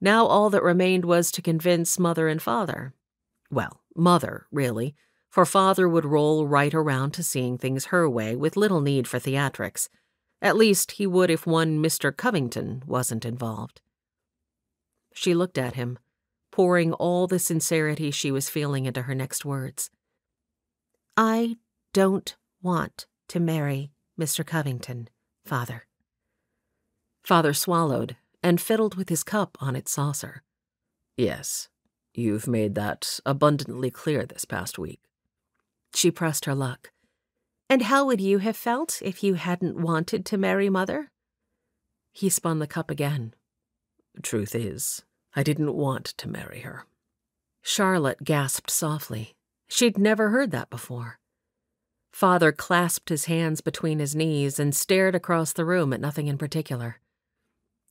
Now all that remained was to convince Mother and Father. Well, Mother, really, for Father would roll right around to seeing things her way with little need for theatrics. At least he would if one Mr. Covington wasn't involved. She looked at him, pouring all the sincerity she was feeling into her next words. "I don't want to marry Mr. Covington, Father." Father swallowed and fiddled with his cup on its saucer. "Yes, you've made that abundantly clear this past week." She pressed her luck. "And how would you have felt if you hadn't wanted to marry Mother?" He spun the cup again. "Truth is, I didn't want to marry her." Charlotte gasped softly. She'd never heard that before. Father clasped his hands between his knees and stared across the room at nothing in particular.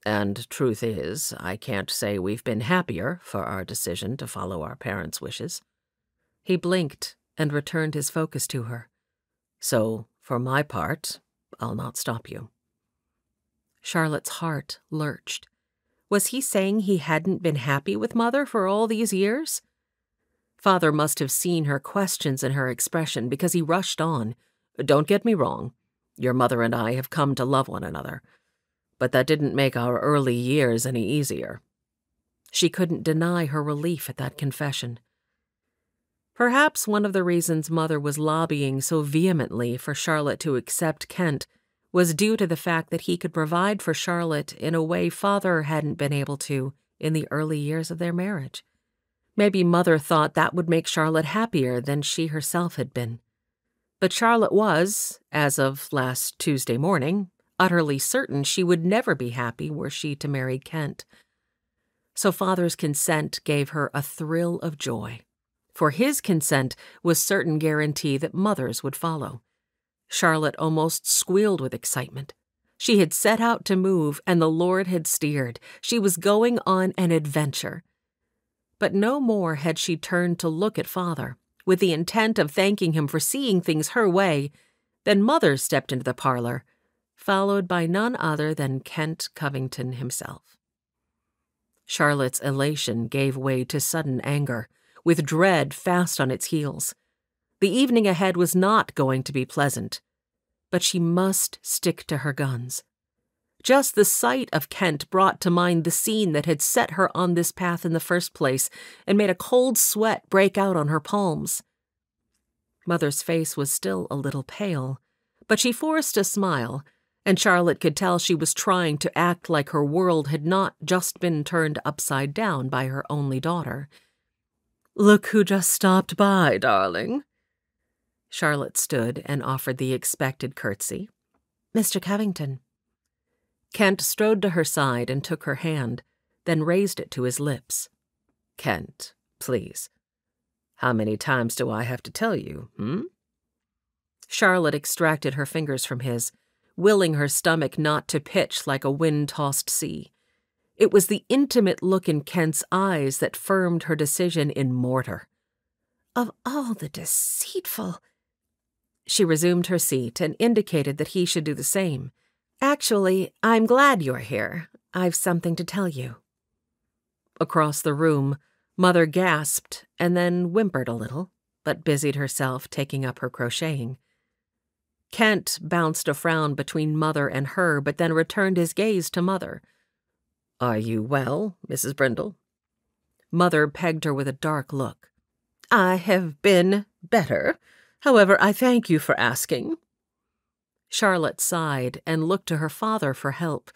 And truth is, I can't say we've been happier for our decision to follow our parents' wishes. He blinked and returned his focus to her. So, for my part, I'll not stop you. Charlotte's heart lurched. Was he saying he hadn't been happy with Mother for all these years? Father must have seen her questions in her expression because he rushed on. Don't get me wrong. Your mother and I have come to love one another. But that didn't make our early years any easier. She couldn't deny her relief at that confession. Perhaps one of the reasons Mother was lobbying so vehemently for Charlotte to accept Kent was due to the fact that he could provide for Charlotte in a way Father hadn't been able to in the early years of their marriage. Maybe Mother thought that would make Charlotte happier than she herself had been. But Charlotte was, as of last Tuesday morning, utterly certain she would never be happy were she to marry Kent. So Father's consent gave her a thrill of joy. For his consent was certain guarantee that Mother's would follow. Charlotte almost squealed with excitement. She had set out to move, and the Lord had steered. She was going on an adventure. But no more had she turned to look at Father, with the intent of thanking him for seeing things her way, than Mother stepped into the parlor, followed by none other than Kent Covington himself. Charlotte's elation gave way to sudden anger, with dread fast on its heels. The evening ahead was not going to be pleasant, but she must stick to her guns. Just the sight of Kent brought to mind the scene that had set her on this path in the first place and made a cold sweat break out on her palms. Mother's face was still a little pale, but she forced a smile, and Charlotte could tell she was trying to act like her world had not just been turned upside down by her only daughter. "Look who just stopped by, darling." Charlotte stood and offered the expected curtsy. "Mr. Covington." Kent strode to her side and took her hand, then raised it to his lips. "Kent, please. How many times do I have to tell you, Charlotte extracted her fingers from his, willing her stomach not to pitch like a wind-tossed sea. It was the intimate look in Kent's eyes that firmed her decision in mortar. "Of all the deceitful—" She resumed her seat and indicated that he should do the same. "Actually, I'm glad you're here. I've something to tell you." Across the room, Mother gasped and then whimpered a little, but busied herself taking up her crocheting. Kent bounced a frown between Mother and her, but then returned his gaze to Mother. "Are you well, Mrs. Brindle?" Mother pegged her with a dark look. "I have been better. However, I thank you for asking." Charlotte sighed and looked to her father for help,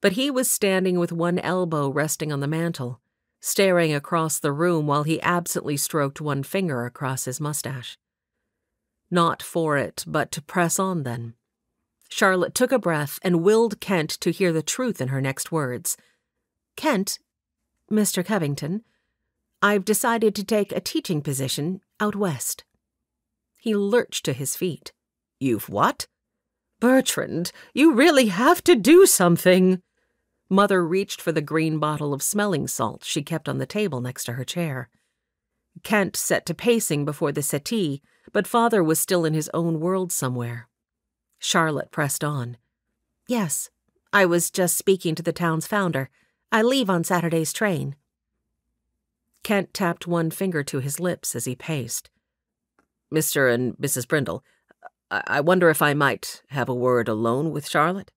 but he was standing with one elbow resting on the mantel, staring across the room while he absently stroked one finger across his mustache. Not for it, but to press on then. Charlotte took a breath and willed Kent to hear the truth in her next words. "Kent, Mr. Covington, I've decided to take a teaching position out west." He lurched to his feet. "You've what?" "Bertrand, you really have to do something." Mother reached for the green bottle of smelling salt she kept on the table next to her chair. Kent set to pacing before the settee, but Father was still in his own world somewhere. Charlotte pressed on. "Yes, I was just speaking to the town's founder. I leave on Saturday's train." Kent tapped one finger to his lips as he paced. "Mr. and Mrs. Brindle, I wonder if I might have a word alone with Charlotte?"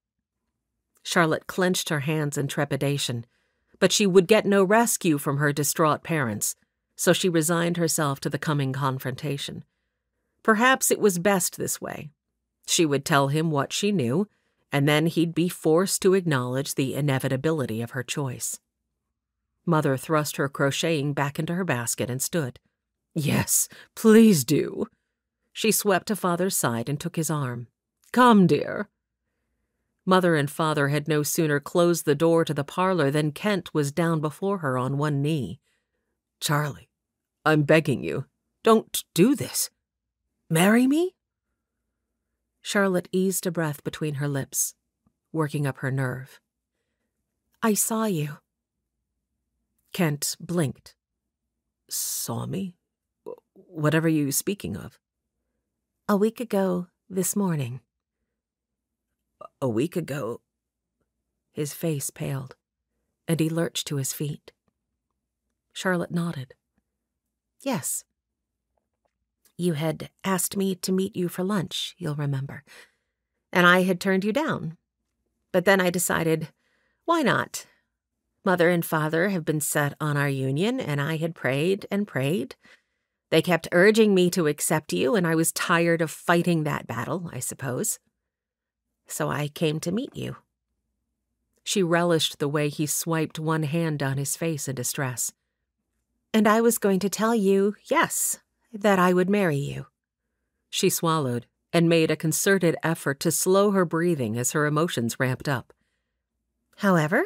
Charlotte clenched her hands in trepidation, but she would get no rescue from her distraught parents, so she resigned herself to the coming confrontation. Perhaps it was best this way. She would tell him what she knew, and then he'd be forced to acknowledge the inevitability of her choice. Mother thrust her crocheting back into her basket and stood. "Yes, please do." She swept to Father's side and took his arm. "Come, dear." Mother and Father had no sooner closed the door to the parlor than Kent was down before her on one knee. "Charlie, I'm begging you, don't do this. Marry me?" Charlotte eased a breath between her lips, working up her nerve. I saw you. Kent blinked. Saw me? Whatever you speaking of? A week ago this morning. A week ago? His face paled, and he lurched to his feet. Charlotte nodded. Yes. You had asked me to meet you for lunch, you'll remember, and I had turned you down. But then I decided, why not? Mother and Father have been set on our union, and I had prayed and prayed. They kept urging me to accept you, and I was tired of fighting that battle, I suppose. So I came to meet you. She relished the way he swiped one hand down his face in distress. And I was going to tell you, yes, that I would marry you. She swallowed and made a concerted effort to slow her breathing as her emotions ramped up. However,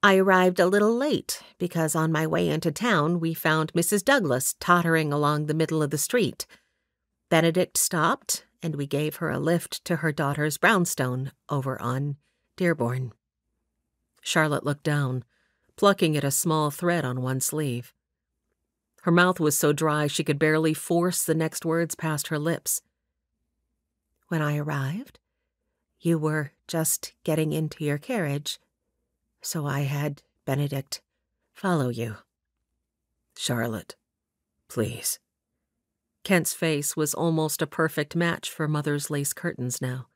I arrived a little late because on my way into town we found Mrs. Douglas tottering along the middle of the street. Benedict stopped, and we gave her a lift to her daughter's brownstone over on Dearborn. Charlotte looked down, plucking at a small thread on one sleeve. Her mouth was so dry she could barely force the next words past her lips. When I arrived, you were just getting into your carriage, so I had Benedict follow you. Charlotte, please. Kent's face was almost a perfect match for Mother's lace curtains now.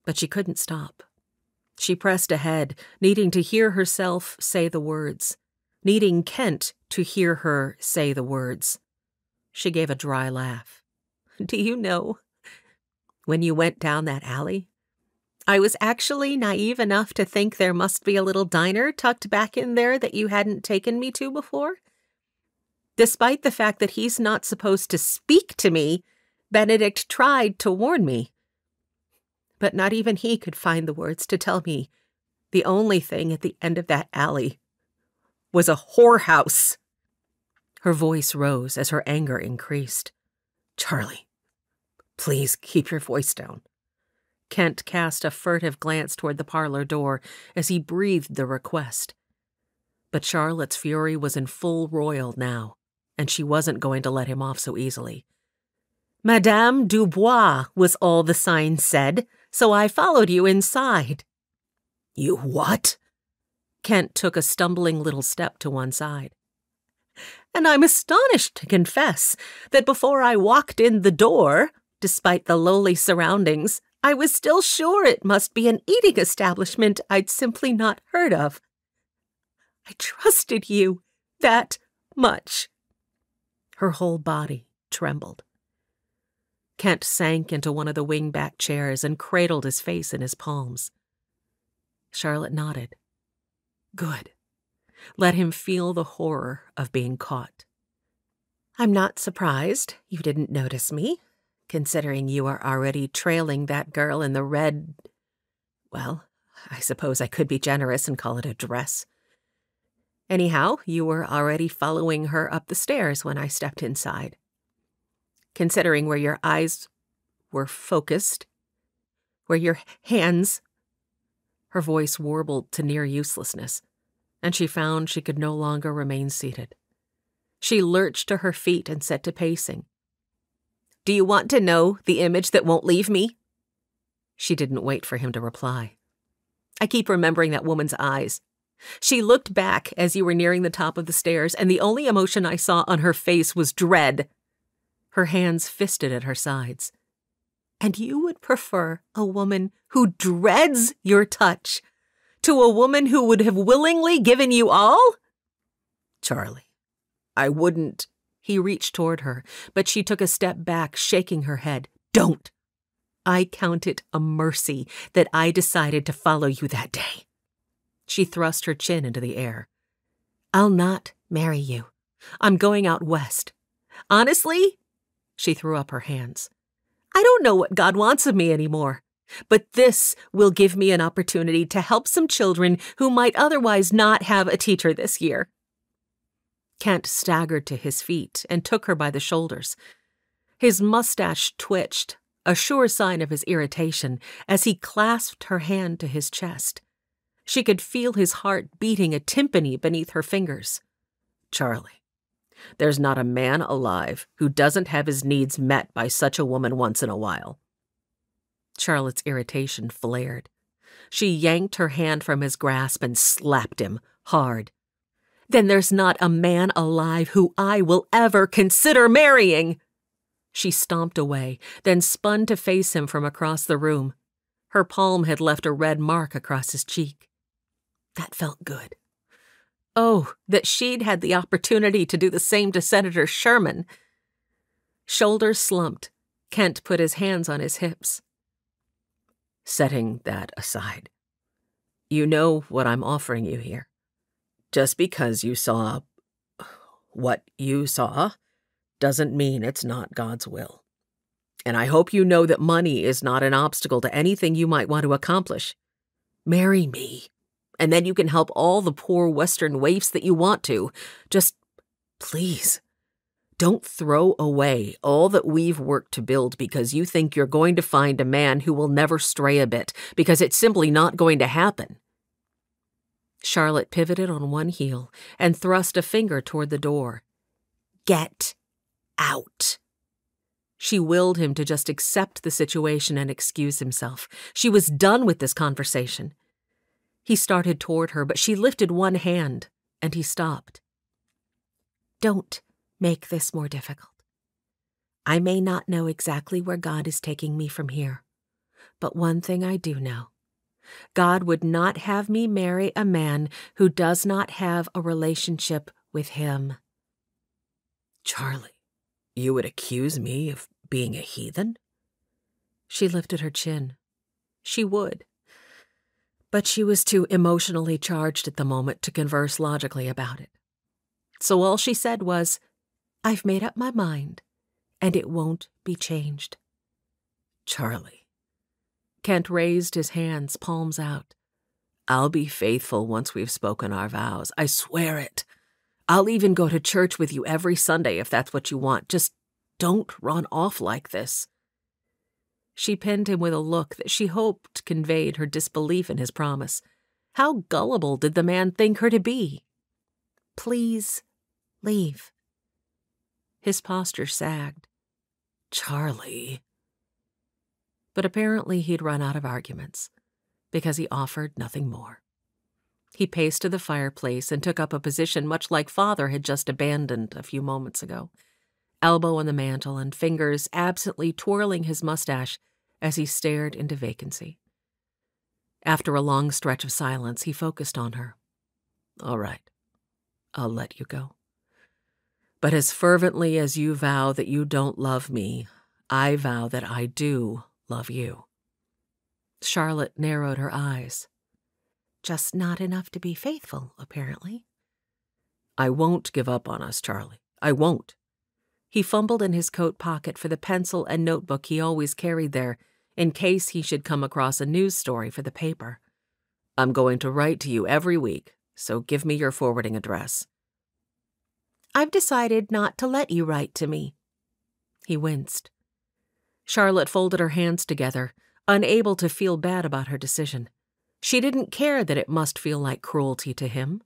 But she couldn't stop. She pressed ahead, needing to hear herself say the words, needing Kent to hear her say the words. She gave a dry laugh. Do you know, when you went down that alley, I was actually naive enough to think there must be a little diner tucked back in there that you hadn't taken me to before? Despite the fact that he's not supposed to speak to me, Benedict tried to warn me. But not even he could find the words to tell me the only thing at the end of that alley was a whorehouse. Her voice rose as her anger increased. Charlie, please keep your voice down. Kent cast a furtive glance toward the parlor door as he breathed the request. But Charlotte's fury was in full roil now, and she wasn't going to let him off so easily. Madame Dubois was all the sign said, so I followed you inside. You what? Kent took a stumbling little step to one side. And I'm astonished to confess that before I walked in the door, despite the lowly surroundings, I was still sure it must be an eating establishment I'd simply not heard of. I trusted you that much. Her whole body trembled. Kent sank into one of the wing-back chairs and cradled his face in his palms. Charlotte nodded. Good. Let him feel the horror of being caught. I'm not surprised you didn't notice me, considering you are already trailing that girl in the red... Well, I suppose I could be generous and call it a dress. Anyhow, you were already following her up the stairs when I stepped inside. Considering where your eyes were focused, where your hands... Her voice warbled to near uselessness, and she found she could no longer remain seated. She lurched to her feet and set to pacing. Do you want to know the image that won't leave me? She didn't wait for him to reply. I keep remembering that woman's eyes. She looked back as you were nearing the top of the stairs, and the only emotion I saw on her face was dread. Her hands fisted at her sides. And you would prefer a woman who dreads your touch to a woman who would have willingly given you all? Charlie, I wouldn't. He reached toward her, but she took a step back, shaking her head. Don't. I count it a mercy that I decided to follow you that day. She thrust her chin into the air. I'll not marry you. I'm going out west. Honestly, she threw up her hands. I don't know what God wants of me anymore, but this will give me an opportunity to help some children who might otherwise not have a teacher this year. Kent staggered to his feet and took her by the shoulders. His mustache twitched, a sure sign of his irritation as he clasped her hand to his chest. She could feel his heart beating a timpani beneath her fingers. "Charlie, there's not a man alive who doesn't have his needs met by such a woman once in a while." Charlotte's irritation flared. She yanked her hand from his grasp and slapped him hard. "Then there's not a man alive who I will ever consider marrying!" She stomped away, then spun to face him from across the room. Her palm had left a red mark across his cheek. That felt good. Oh, that she'd had the opportunity to do the same to Senator Sherman. Shoulders slumped, Kent put his hands on his hips. "Setting that aside, you know what I'm offering you here. Just because you saw what you saw doesn't mean it's not God's will. And I hope you know that money is not an obstacle to anything you might want to accomplish. Marry me, and then you can help all the poor Western waifs that you want to. Just, please, don't throw away all that we've worked to build because you think you're going to find a man who will never stray a bit, because it's simply not going to happen." Charlotte pivoted on one heel and thrust a finger toward the door. "Get out." She willed him to just accept the situation and excuse himself. She was done with this conversation. He started toward her, but she lifted one hand, and he stopped. "Don't make this more difficult. I may not know exactly where God is taking me from here, but one thing I do know. God would not have me marry a man who does not have a relationship with him." "Charlie, you would accuse me of being a heathen?" She lifted her chin. She would. But she was too emotionally charged at the moment to converse logically about it. So all she said was, "I've made up my mind, and it won't be changed." "Charlie." Kent raised his hands, palms out. "I'll be faithful once we've spoken our vows. I swear it. I'll even go to church with you every Sunday if that's what you want. Just don't run off like this." She pinned him with a look that she hoped conveyed her disbelief in his promise. How gullible did the man think her to be? "Please, leave." His posture sagged. "Charlie." But apparently he'd run out of arguments, because he offered nothing more. He paced to the fireplace and took up a position much like Father had just abandoned a few moments ago, elbow on the mantel and fingers absently twirling his mustache as he stared into vacancy. After a long stretch of silence, he focused on her. "All right, I'll let you go. But as fervently as you vow that you don't love me, I vow that I do love you." Charlotte narrowed her eyes. "Just not enough to be faithful, apparently." "I won't give up on us, Charlie. I won't." He fumbled in his coat pocket for the pencil and notebook he always carried there, in case he should come across a news story for the paper. "I'm going to write to you every week, so give me your forwarding address." "I've decided not to let you write to me." He winced. Charlotte folded her hands together, unable to feel bad about her decision. She didn't care that it must feel like cruelty to him.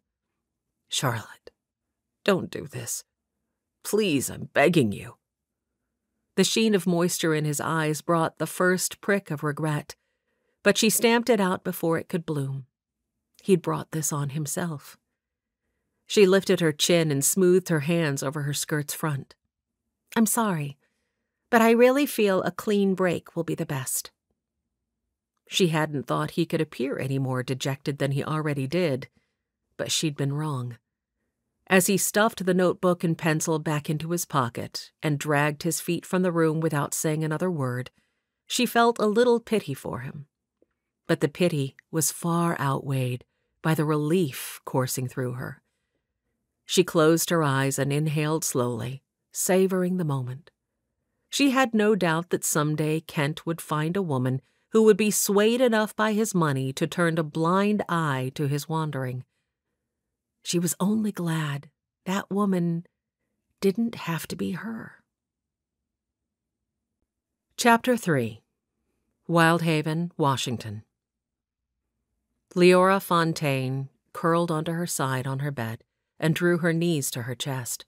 "Charlotte, don't do this. Please, I'm begging you." The sheen of moisture in his eyes brought the first prick of regret, but she stamped it out before it could bloom. He'd brought this on himself. She lifted her chin and smoothed her hands over her skirt's front. "I'm sorry, but I really feel a clean break will be the best." She hadn't thought he could appear any more dejected than he already did, but she'd been wrong. As he stuffed the notebook and pencil back into his pocket and dragged his feet from the room without saying another word, she felt a little pity for him. But the pity was far outweighed by the relief coursing through her. She closed her eyes and inhaled slowly, savoring the moment. She had no doubt that someday Kent would find a woman who would be swayed enough by his money to turn a blind eye to his wandering. She was only glad that woman didn't have to be her. Chapter 3. Wyldhaven, Washington. Leora Fontaine curled onto her side on her bed and drew her knees to her chest.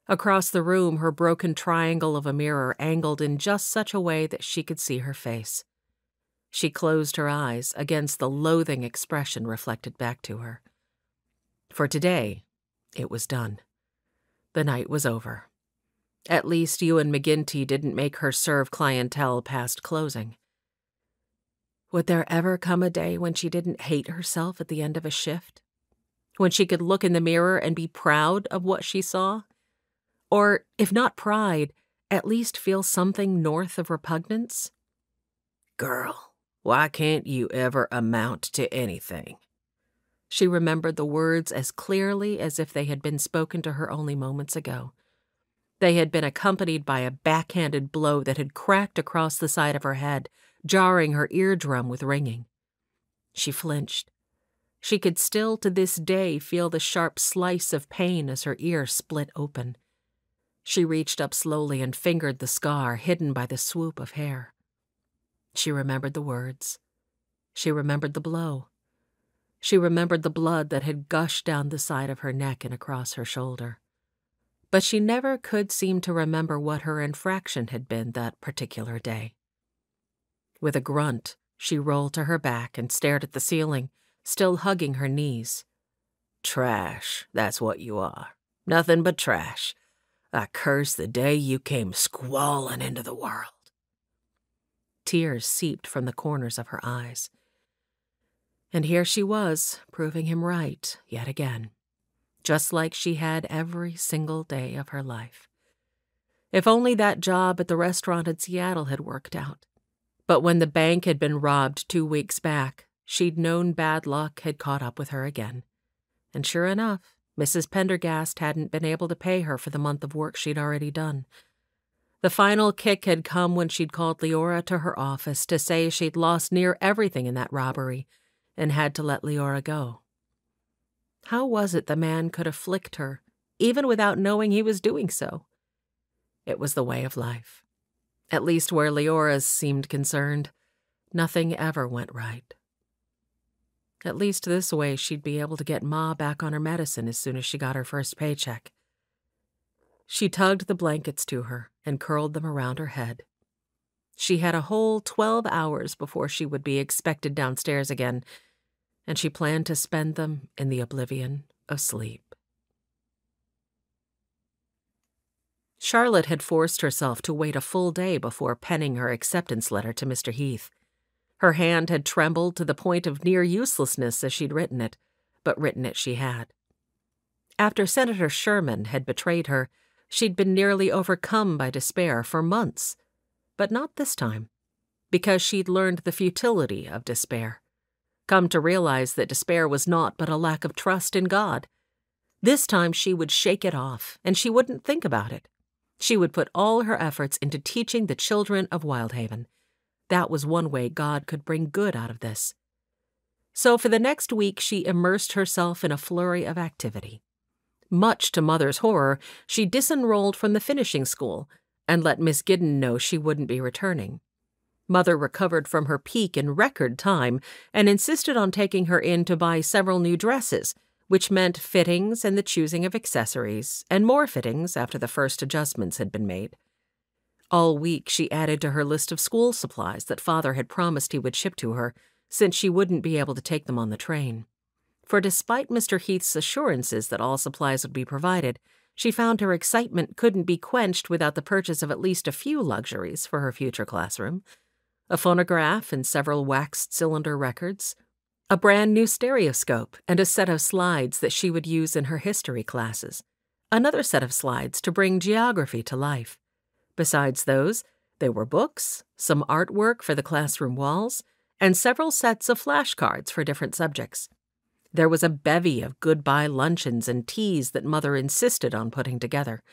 Across the room, her broken triangle of a mirror angled in just such a way that she could see her face. She closed her eyes against the loathing expression reflected back to her. For today, it was done. The night was over. At least Ewan McGinty didn't make her serve clientele past closing. Would there ever come a day when she didn't hate herself at the end of a shift? When she could look in the mirror and be proud of what she saw? Or, if not pride, at least feel something north of repugnance? Girl, why can't you ever amount to anything? She remembered the words as clearly as if they had been spoken to her only moments ago. They had been accompanied by a backhanded blow that had cracked across the side of her head, jarring her eardrum with ringing. She flinched. She could still to this day feel the sharp slice of pain as her ear split open. She reached up slowly and fingered the scar hidden by the swoop of hair. She remembered the words. She remembered the blow. She remembered the blood that had gushed down the side of her neck and across her shoulder. But she never could seem to remember what her infraction had been that particular day. With a grunt, she rolled to her back and stared at the ceiling, still hugging her knees. Trash, that's what you are. Nothing but trash. I curse the day you came squalling into the world. Tears seeped from the corners of her eyes. And here she was, proving him right yet again, just like she had every single day of her life. If only that job at the restaurant in Seattle had worked out. But when the bank had been robbed 2 weeks back, she'd known bad luck had caught up with her again. And sure enough, Mrs. Pendergast hadn't been able to pay her for the month of work she'd already done. The final kick had come when she'd called Leora to her office to say she'd lost near everything in that robbery and had to let Leora go. How was it the man could afflict her, even without knowing he was doing so? It was the way of life. At least where Leora's seemed concerned, nothing ever went right. At least this way she'd be able to get Ma back on her medicine as soon as she got her first paycheck. She tugged the blankets to her and curled them around her head. She had a whole 12 hours before she would be expected downstairs again, and she planned to spend them in the oblivion of sleep. Charlotte had forced herself to wait a full day before penning her acceptance letter to Mr. Heath. Her hand had trembled to the point of near uselessness as she'd written it, but written it she had. After Senator Sherman had betrayed her, she'd been nearly overcome by despair for months. But not this time, because she'd learned the futility of despair. Come to realize that despair was naught but a lack of trust in God. This time she would shake it off, and she wouldn't think about it. She would put all her efforts into teaching the children of Wyldhaven. That was one way God could bring good out of this. So for the next week she immersed herself in a flurry of activity. Much to Mother's horror, she disenrolled from the finishing school and let Miss Giddon know she wouldn't be returning. Mother recovered from her peak in record time and insisted on taking her in to buy several new dresses, which meant fittings and the choosing of accessories, and more fittings after the first adjustments had been made. All week she added to her list of school supplies that Father had promised he would ship to her, since she wouldn't be able to take them on the train. For despite Mr. Heath's assurances that all supplies would be provided, she found her excitement couldn't be quenched without the purchase of at least a few luxuries for her future classroom: a phonograph and several waxed cylinder records, a brand new stereoscope and a set of slides that she would use in her history classes, another set of slides to bring geography to life. Besides those, there were books, some artwork for the classroom walls, and several sets of flashcards for different subjects. There was a bevy of goodbye luncheons and teas that Mother insisted on putting together.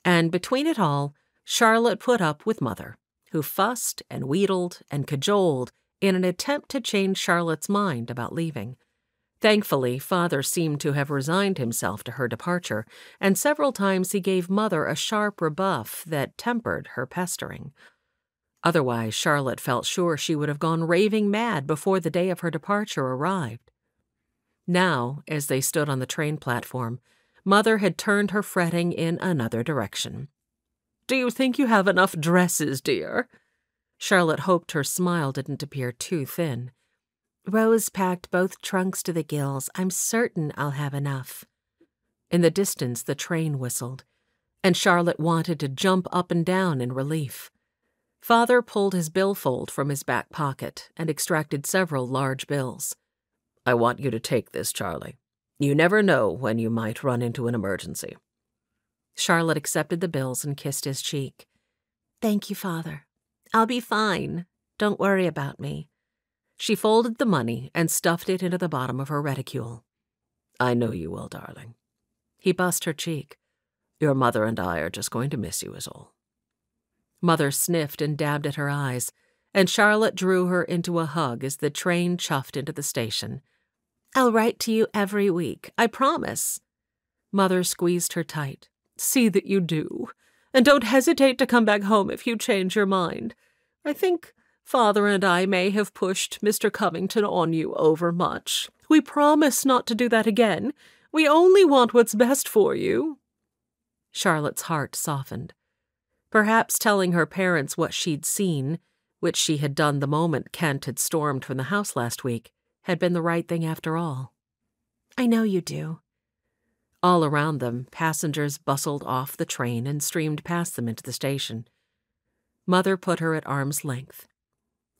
And between it all, Charlotte put up with Mother, who fussed and wheedled and cajoled in an attempt to change Charlotte's mind about leaving. Thankfully, Father seemed to have resigned himself to her departure, and several times he gave Mother a sharp rebuff that tempered her pestering. Otherwise, Charlotte felt sure she would have gone raving mad before the day of her departure arrived. Now, as they stood on the train platform, Mother had turned her fretting in another direction. "Do you think you have enough dresses, dear?" Charlotte hoped her smile didn't appear too thin. Rose packed both trunks to the gills. I'm certain I'll have enough. In the distance, the train whistled, and Charlotte wanted to jump up and down in relief. Father pulled his billfold from his back pocket and extracted several large bills. "I want you to take this, Charlie. You never know when you might run into an emergency." Charlotte accepted the bills and kissed his cheek. "Thank you, Father. I'll be fine. Don't worry about me." She folded the money and stuffed it into the bottom of her reticule. "I know you will, darling." He bussed her cheek. "Your mother and I are just going to miss you is all." Mother sniffed and dabbed at her eyes, and Charlotte drew her into a hug as the train chuffed into the station. "I'll write to you every week, I promise." Mother squeezed her tight. "See that you do, and don't hesitate to come back home if you change your mind. I think Father and I may have pushed Mr. Covington on you overmuch. We promise not to do that again. We only want what's best for you." Charlotte's heart softened. Perhaps telling her parents what she'd seen, which she had done the moment Kent had stormed from the house last week, had been the right thing after all. "I know you do." All around them, passengers bustled off the train and streamed past them into the station. Mother put her at arm's length.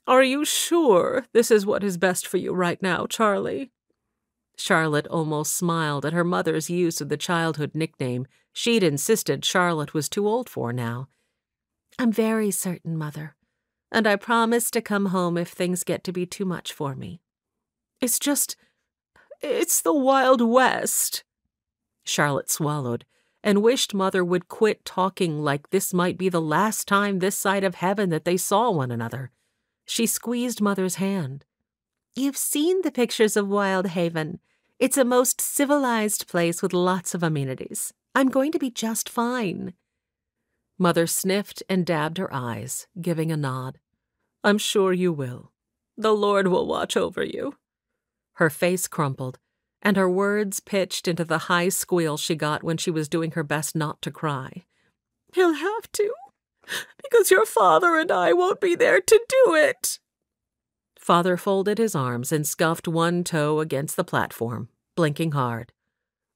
"Are you sure this is what is best for you right now, Charlie?" Charlotte almost smiled at her mother's use of the childhood nickname she'd insisted Charlotte was too old for now. "I'm very certain, Mother, and I promise to come home if things get to be too much for me." It's the Wild West." Charlotte swallowed and wished Mother would quit talking like this might be the last time this side of heaven that they saw one another. She squeezed Mother's hand. "You've seen the pictures of Wyldhaven. It's a most civilized place with lots of amenities. I'm going to be just fine." Mother sniffed and dabbed her eyes, giving a nod. "I'm sure you will. The Lord will watch over you." Her face crumpled, and her words pitched into the high squeal she got when she was doing her best not to cry. "He'll have to, because your father and I won't be there to do it." Father folded his arms and scuffed one toe against the platform, blinking hard.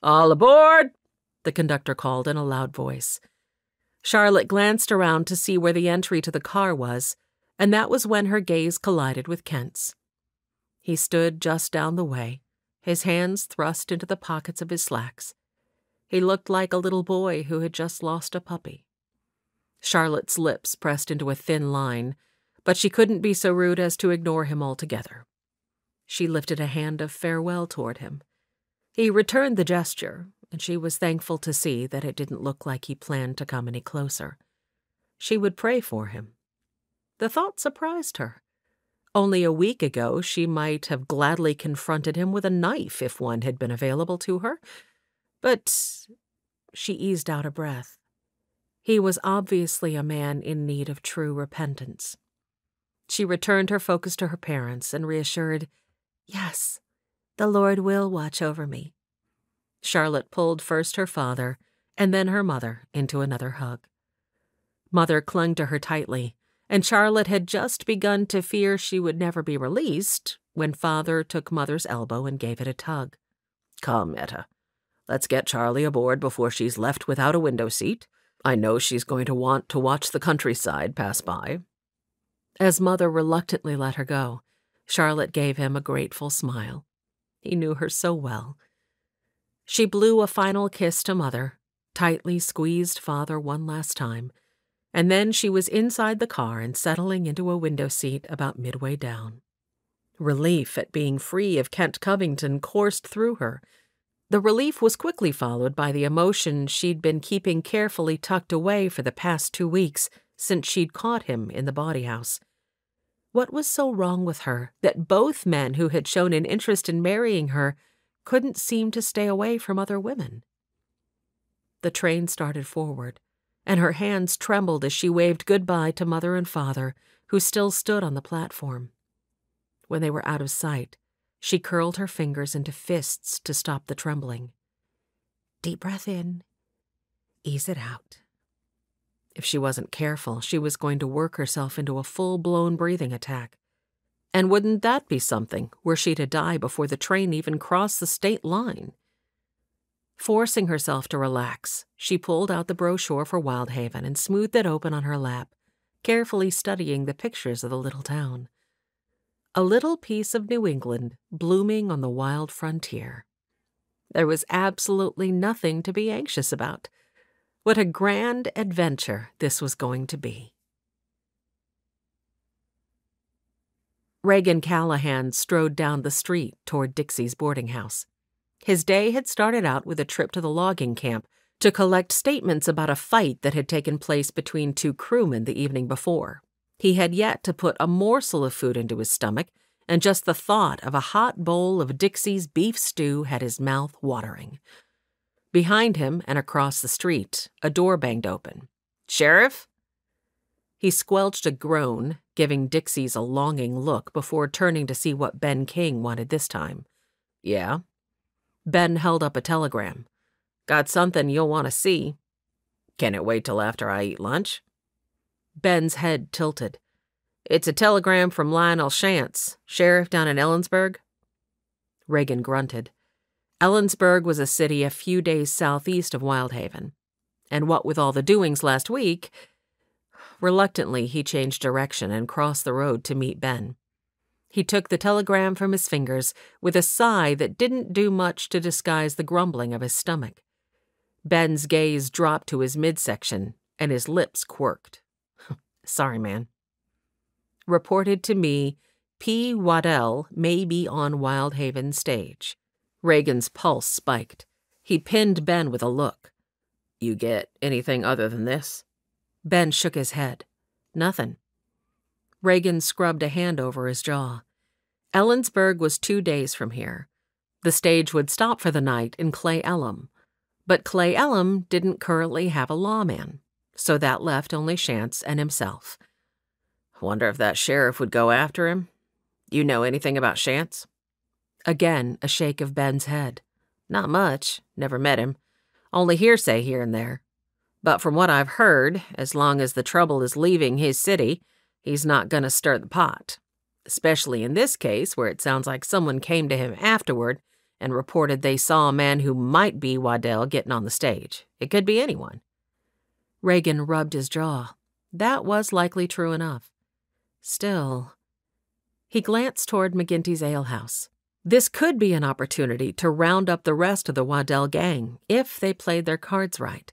"All aboard!" the conductor called in a loud voice. Charlotte glanced around to see where the entry to the car was, and that was when her gaze collided with Kent's. He stood just down the way, his hands thrust into the pockets of his slacks. He looked like a little boy who had just lost a puppy. Charlotte's lips pressed into a thin line, but she couldn't be so rude as to ignore him altogether. She lifted a hand of farewell toward him. He returned the gesture, and she was thankful to see that it didn't look like he planned to come any closer. She would pray for him. The thought surprised her. Only a week ago, she might have gladly confronted him with a knife if one had been available to her. But she eased out a breath. He was obviously a man in need of true repentance. She returned her focus to her parents and reassured, "Yes, the Lord will watch over me." Charlotte pulled first her father and then her mother into another hug. Mother clung to her tightly, and Charlotte had just begun to fear she would never be released when Father took Mother's elbow and gave it a tug. "Come, Etta. Let's get Charlie aboard before she's left without a window seat. I know she's going to want to watch the countryside pass by." As Mother reluctantly let her go, Charlotte gave him a grateful smile. He knew her so well. She blew a final kiss to Mother, tightly squeezed Father one last time, and then she was inside the car and settling into a window seat about midway down. Relief at being free of Kent Covington coursed through her. The relief was quickly followed by the emotion she'd been keeping carefully tucked away for the past 2 weeks since she'd caught him in the bawdy house. What was so wrong with her that both men who had shown an interest in marrying her couldn't seem to stay away from other women? The train started forward, and her hands trembled as she waved goodbye to Mother and Father who still stood on the platform. When they were out of sight, she curled her fingers into fists to stop the trembling. Deep breath in, ease it out. If she wasn't careful, she was going to work herself into a full-blown breathing attack. And wouldn't that be something, were she to die before the train even crossed the state line? Forcing herself to relax, she pulled out the brochure for Wyldhaven and smoothed it open on her lap, carefully studying the pictures of the little town. A little piece of New England blooming on the wild frontier. There was absolutely nothing to be anxious about. What a grand adventure this was going to be. Reagan Callahan strode down the street toward Dixie's boarding house. His day had started out with a trip to the logging camp to collect statements about a fight that had taken place between two crewmen the evening before. He had yet to put a morsel of food into his stomach, and just the thought of a hot bowl of Dixie's beef stew had his mouth watering. Behind him and across the street, a door banged open. "Sheriff?" He squelched a groan, giving Dixie's a longing look before turning to see what Ben King wanted this time. "Yeah?" Ben held up a telegram. "Got something you'll want to see." "Can it wait till after I eat lunch?" Ben's head tilted. "It's a telegram from Lionel Shantz, sheriff down in Ellensburg." Reagan grunted. Ellensburg was a city a few days southeast of Wyldhaven, and what with all the doings last week, reluctantly he changed direction and crossed the road to meet Ben. He took the telegram from his fingers with a sigh that didn't do much to disguise the grumbling of his stomach. Ben's gaze dropped to his midsection, and his lips quirked. "Sorry, man." Reported to me, P. Waddell may be on Wyldhaven stage. Reagan's pulse spiked. He pinned Ben with a look. "You get anything other than this?" Ben shook his head. "Nothing." Reagan scrubbed a hand over his jaw. Ellensburg was 2 days from here. The stage would stop for the night in Clay Ellum. But Clay Ellum didn't currently have a lawman, so that left only Shantz and himself. "Wonder if that sheriff would go after him? You know anything about Shantz?" Again, a shake of Ben's head. "Not much. Never met him. Only hearsay here and there. But from what I've heard, as long as the trouble is leaving his city, he's not going to stir the pot. Especially in this case, where it sounds like someone came to him afterward and reported they saw a man who might be Waddell getting on the stage. It could be anyone." Reagan rubbed his jaw. That was likely true enough. Still, he glanced toward McGinty's alehouse. This could be an opportunity to round up the rest of the Waddell gang, if they played their cards right.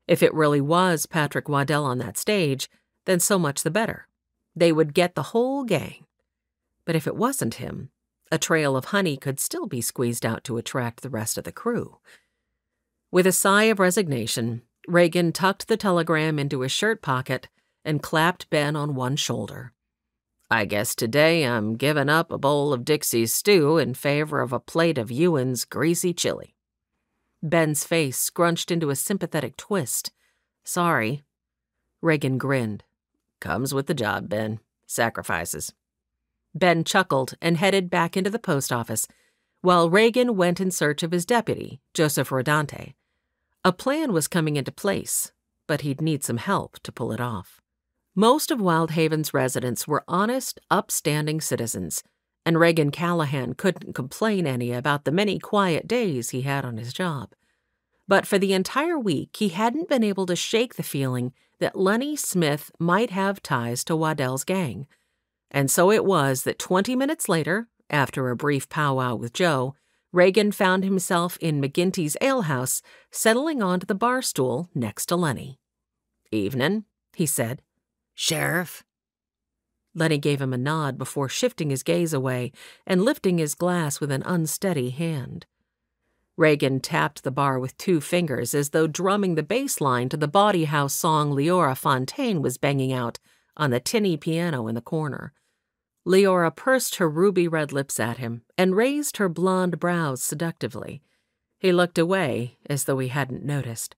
If it really was Patrick Waddell on that stage, then so much the better. They would get the whole gang. But if it wasn't him, a trail of honey could still be squeezed out to attract the rest of the crew. With a sigh of resignation, Reagan tucked the telegram into his shirt pocket and clapped Ben on one shoulder. "I guess today I'm giving up a bowl of Dixie's stew in favor of a plate of Ewan's greasy chili." Ben's face scrunched into a sympathetic twist. "Sorry." Reagan grinned. "Comes with the job, Ben. Sacrifices." Ben chuckled and headed back into the post office, while Reagan went in search of his deputy, Joseph Rodante. A plan was coming into place, but he'd need some help to pull it off. Most of Wyldhaven's residents were honest, upstanding citizens, and Reagan Callahan couldn't complain any about the many quiet days he had on his job. But for the entire week, he hadn't been able to shake the feeling that Lenny Smith might have ties to Waddell's gang. And so it was that 20 minutes later, after a brief powwow with Joe, Reagan found himself in McGinty's alehouse, settling onto the bar stool next to Lenny. "Evenin'," he said. "Sheriff?" Lenny gave him a nod before shifting his gaze away and lifting his glass with an unsteady hand. Reagan tapped the bar with 2 fingers as though drumming the bass line to the Bawdy House song Leora Fontaine was banging out on the tinny piano in the corner. Leora pursed her ruby-red lips at him and raised her blonde brows seductively. He looked away as though he hadn't noticed.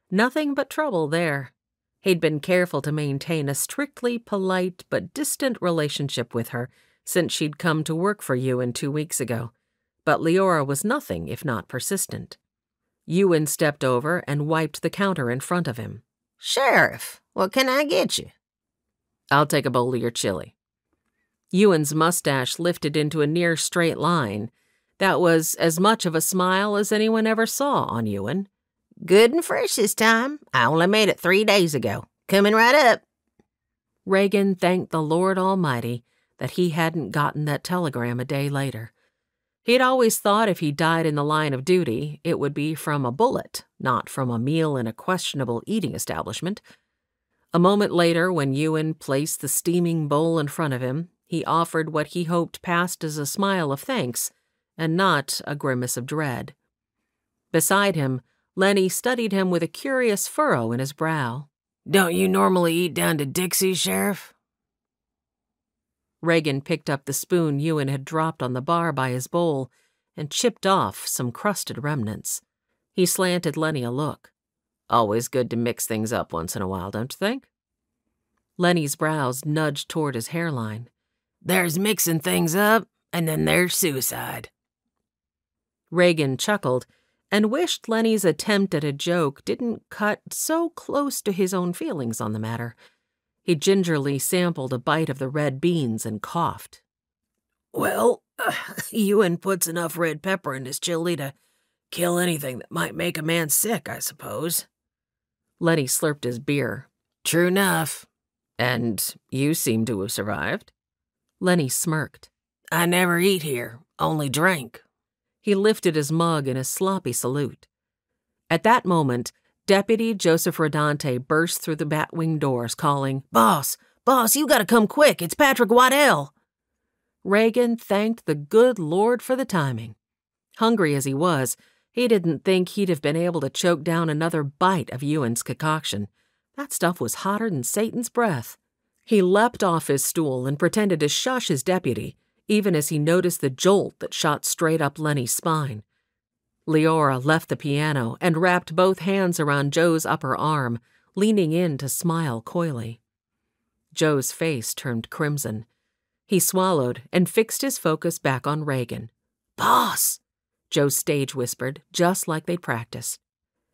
Nothing but trouble there. He'd been careful to maintain a strictly polite but distant relationship with her since she'd come to work for Ewan 2 weeks ago, but Leora was nothing if not persistent. Ewan stepped over and wiped the counter in front of him. "Sheriff, what can I get you?" "I'll take a bowl of your chili." Ewan's mustache lifted into a near straight line. That was as much of a smile as anyone ever saw on Ewan. "Good and fresh this time. I only made it 3 days ago. Coming right up." Reagan thanked the Lord Almighty that he hadn't gotten that telegram a day later. He'd always thought if he died in the line of duty, it would be from a bullet, not from a meal in a questionable eating establishment. A moment later, when Ewan placed the steaming bowl in front of him, he offered what he hoped passed as a smile of thanks and not a grimace of dread. Beside him, Lenny studied him with a curious furrow in his brow. "Don't you normally eat down to Dixie's, Sheriff?" Reagan picked up the spoon Ewan had dropped on the bar by his bowl and chipped off some crusted remnants. He slanted Lenny a look. "Always good to mix things up once in a while, don't you think?" Lenny's brows nudged toward his hairline. "There's mixing things up, and then there's suicide." Reagan chuckled and wished Lenny's attempt at a joke didn't cut so close to his own feelings on the matter. He gingerly sampled a bite of the red beans and coughed. "Well, Ewan puts enough red pepper in his chili to kill anything that might make a man sick, I suppose." Lenny slurped his beer. "True enough." "And you seem to have survived." Lenny smirked. "I never eat here, only drink." He lifted his mug in a sloppy salute. At that moment, Deputy Joseph Rodante burst through the bat-wing doors, calling, Boss, you gotta come quick, it's Patrick Waddell." Reagan thanked the good Lord for the timing. Hungry as he was, he didn't think he'd have been able to choke down another bite of Ewan's concoction. That stuff was hotter than Satan's breath. He leapt off his stool and pretended to shush his deputy, even as he noticed the jolt that shot straight up Lenny's spine. Leora left the piano and wrapped both hands around Joe's upper arm, leaning in to smile coyly. Joe's face turned crimson. He swallowed and fixed his focus back on Reagan. "Boss," Joe stage whispered, just like they'd practiced.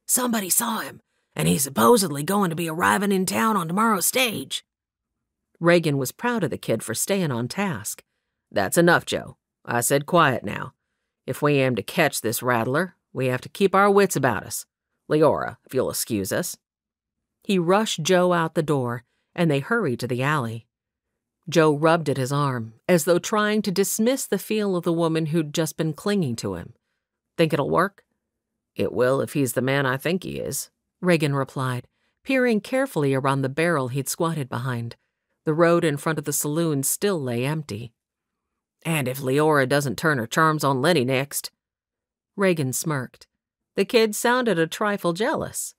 "Somebody saw him, and he's supposedly going to be arriving in town on tomorrow's stage." Reagan was proud of the kid for staying on task. "That's enough, Joe. I said quiet now. If we aim to catch this rattler, we have to keep our wits about us. Leora, if you'll excuse us." He rushed Joe out the door, and they hurried to the alley. Joe rubbed at his arm, as though trying to dismiss the feel of the woman who'd just been clinging to him. "Think it'll work?" "It will if he's the man I think he is," Reagan replied, peering carefully around the barrel he'd squatted behind. The road in front of the saloon still lay empty. "And if Leora doesn't turn her charms on Lenny next." Reagan smirked. The kid sounded a trifle jealous.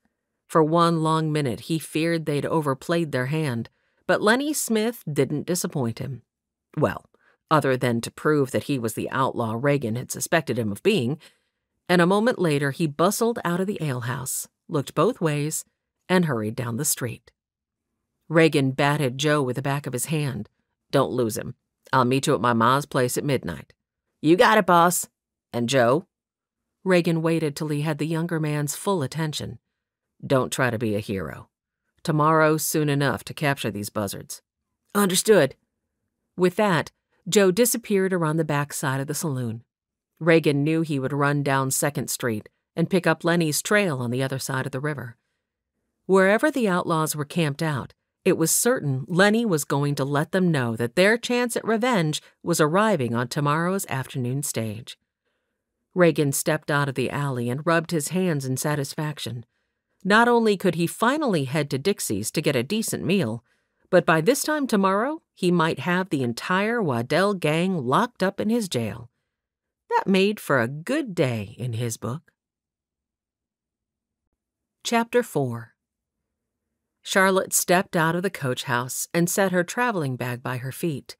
For one long minute he feared they'd overplayed their hand, but Lenny Smith didn't disappoint him. Well, other than to prove that he was the outlaw Reagan had suspected him of being, and a moment later he bustled out of the alehouse, looked both ways, and hurried down the street. Reagan batted Joe with the back of his hand. "Don't lose him. I'll meet you at my ma's place at midnight." "You got it, boss." "And Joe?" Reagan waited till he had the younger man's full attention. "Don't try to be a hero. Tomorrow's soon enough to capture these buzzards." "Understood." With that, Joe disappeared around the back side of the saloon. Reagan knew he would run down 2nd Street and pick up Lenny's trail on the other side of the river. Wherever the outlaws were camped out, it was certain Lenny was going to let them know that their chance at revenge was arriving on tomorrow's afternoon stage. Reagan stepped out of the alley and rubbed his hands in satisfaction. Not only could he finally head to Dixie's to get a decent meal, but by this time tomorrow he might have the entire Waddell gang locked up in his jail. That made for a good day in his book. Chapter 4. Charlotte stepped out of the coach house and set her traveling bag by her feet.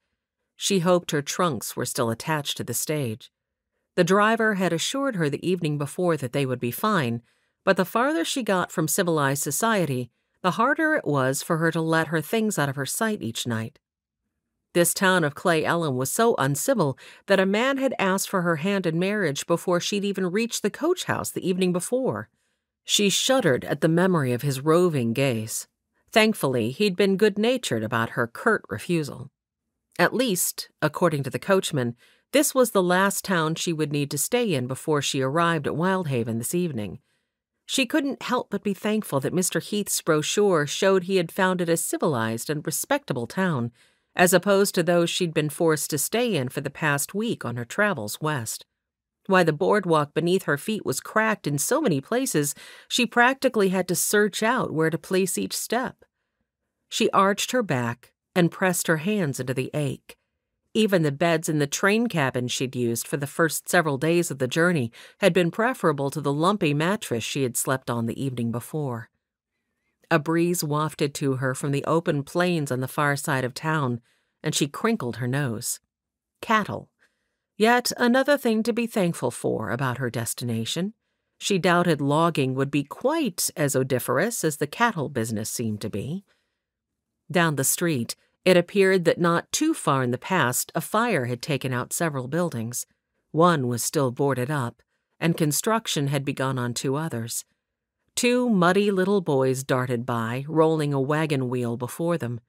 She hoped her trunks were still attached to the stage. The driver had assured her the evening before that they would be fine, but the farther she got from civilized society, the harder it was for her to let her things out of her sight each night. This town of Clay Ellum was so uncivil that a man had asked for her hand in marriage before she'd even reached the coach house the evening before. She shuddered at the memory of his roving gaze. Thankfully, he'd been good-natured about her curt refusal. At least, according to the coachman, this was the last town she would need to stay in before she arrived at Wyldhaven this evening. She couldn't help but be thankful that Mr. Heath's brochure showed he had founded a civilized and respectable town, as opposed to those she'd been forced to stay in for the past week on her travels west. Why, the boardwalk beneath her feet was cracked in so many places she practically had to search out where to place each step. She arched her back and pressed her hands into the ache. Even the beds in the train cabin she'd used for the first several days of the journey had been preferable to the lumpy mattress she had slept on the evening before. A breeze wafted to her from the open plains on the far side of town, and she crinkled her nose. Cattle. Yet another thing to be thankful for about her destination. She doubted logging would be quite as odoriferous as the cattle business seemed to be. Down the street, it appeared that not too far in the past a fire had taken out several buildings. One was still boarded up, and construction had begun on 2 others. 2 muddy little boys darted by, rolling a wagon wheel before them.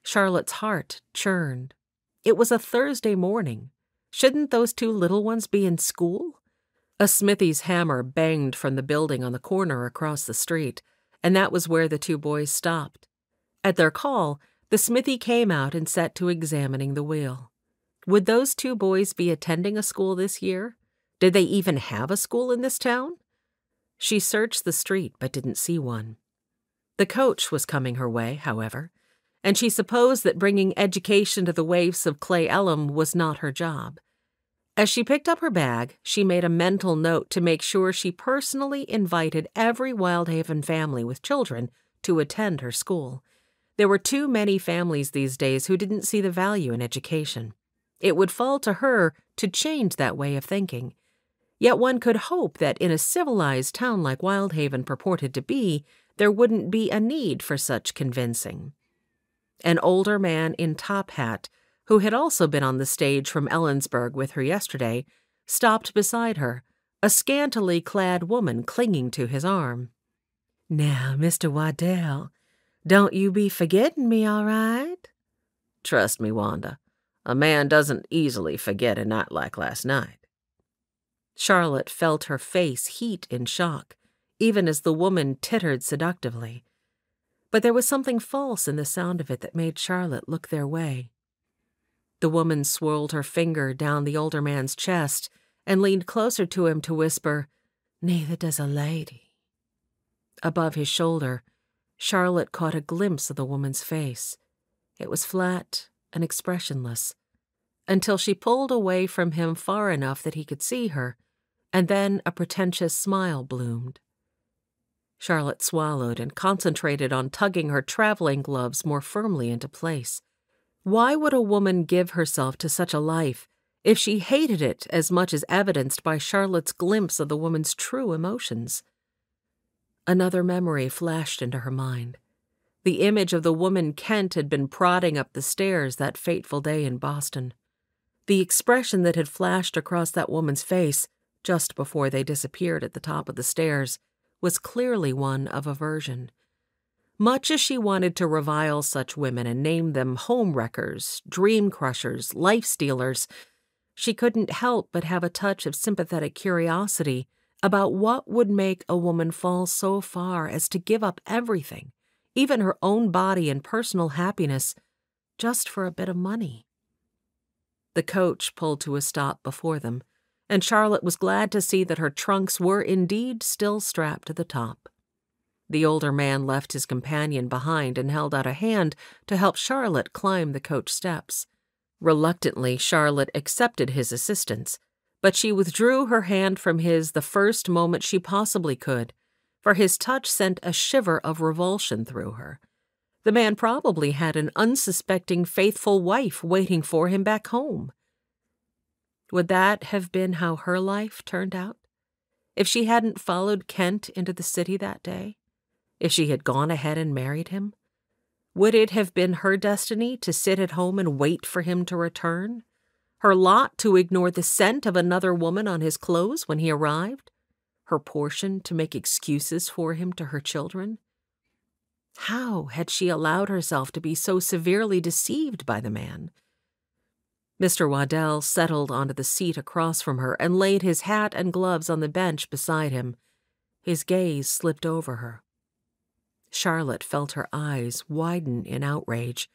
Charlotte's heart churned. It was a Thursday morning. Shouldn't those 2 little ones be in school? A smithy's hammer banged from the building on the corner across the street, and that was where the 2 boys stopped. At their call, the smithy came out and set to examining the wheel. Would those 2 boys be attending a school this year? Did they even have a school in this town? She searched the street but didn't see one. The coach was coming her way, however, and she supposed that bringing education to the waifs of Clay Ellum was not her job. As she picked up her bag, she made a mental note to make sure she personally invited every Wyldhaven family with children to attend her school. There were too many families these days who didn't see the value in education. It would fall to her to change that way of thinking. Yet one could hope that in a civilized town like Wyldhaven purported to be, there wouldn't be a need for such convincing. An older man in top hat, who had also been on the stage from Ellensburg with her yesterday, stopped beside her, a scantily clad woman clinging to his arm. "Now, Mr. Waddell, don't you be forgetting me, all right?" "Trust me, Wanda, a man doesn't easily forget a night like last night." Charlotte felt her face heat in shock, even as the woman tittered seductively. But there was something false in the sound of it that made Charlotte look their way. The woman swirled her finger down the older man's chest and leaned closer to him to whisper, "Neither does a lady." Above his shoulder, Charlotte caught a glimpse of the woman's face. It was flat and expressionless, until she pulled away from him far enough that he could see her, and then a pretentious smile bloomed. Charlotte swallowed and concentrated on tugging her traveling gloves more firmly into place. Why would a woman give herself to such a life if she hated it as much as evidenced by Charlotte's glimpse of the woman's true emotions? Another memory flashed into her mind. The image of the woman Kent had been prodding up the stairs that fateful day in Boston. The expression that had flashed across that woman's face just before they disappeared at the top of the stairs was clearly one of aversion. Much as she wanted to revile such women and name them home-wreckers, dream-crushers, life-stealers, she couldn't help but have a touch of sympathetic curiosity about what would make a woman fall so far as to give up everything, even her own body and personal happiness, just for a bit of money. The coach pulled to a stop before them, and Charlotte was glad to see that her trunks were indeed still strapped to the top. The older man left his companion behind and held out a hand to help Charlotte climb the coach steps. Reluctantly, Charlotte accepted his assistance, but she withdrew her hand from his the first moment she possibly could, for his touch sent a shiver of revulsion through her. The man probably had an unsuspecting, faithful wife waiting for him back home. Would that have been how her life turned out, if she hadn't followed Kent into the city that day? If she had gone ahead and married him? Would it have been her destiny to sit at home and wait for him to return? Her lot to ignore the scent of another woman on his clothes when he arrived? Her portion to make excuses for him to her children? How had she allowed herself to be so severely deceived by the man? Mr. Waddell settled onto the seat across from her and laid his hat and gloves on the bench beside him. His gaze slipped over her. Charlotte felt her eyes widen in outrage.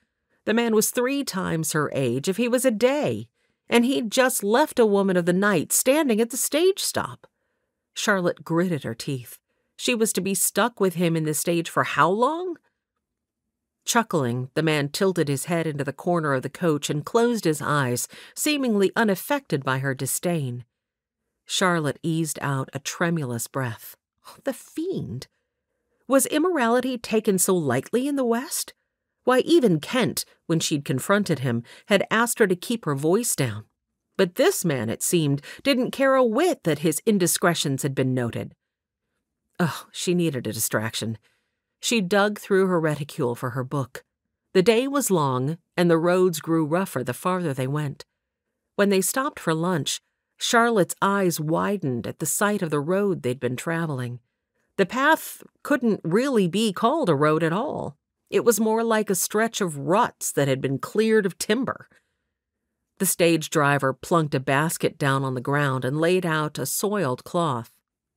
The man was 3 times her age if he was a day, and he'd just left a woman of the night standing at the stage stop. Charlotte gritted her teeth. She was to be stuck with him in the stage for how long? Chuckling, the man tilted his head into the corner of the coach and closed his eyes, seemingly unaffected by her disdain. Charlotte eased out a tremulous breath. Oh, the fiend! Was immorality taken so lightly in the West? Why, even Kent, when she'd confronted him, had asked her to keep her voice down. But this man, it seemed, didn't care a whit that his indiscretions had been noted. Oh, she needed a distraction. She dug through her reticule for her book. The day was long, and the roads grew rougher the farther they went. When they stopped for lunch, Charlotte's eyes widened at the sight of the road they'd been traveling. The path couldn't really be called a road at all. It was more like a stretch of ruts that had been cleared of timber. The stage driver plunked a basket down on the ground and laid out a soiled cloth.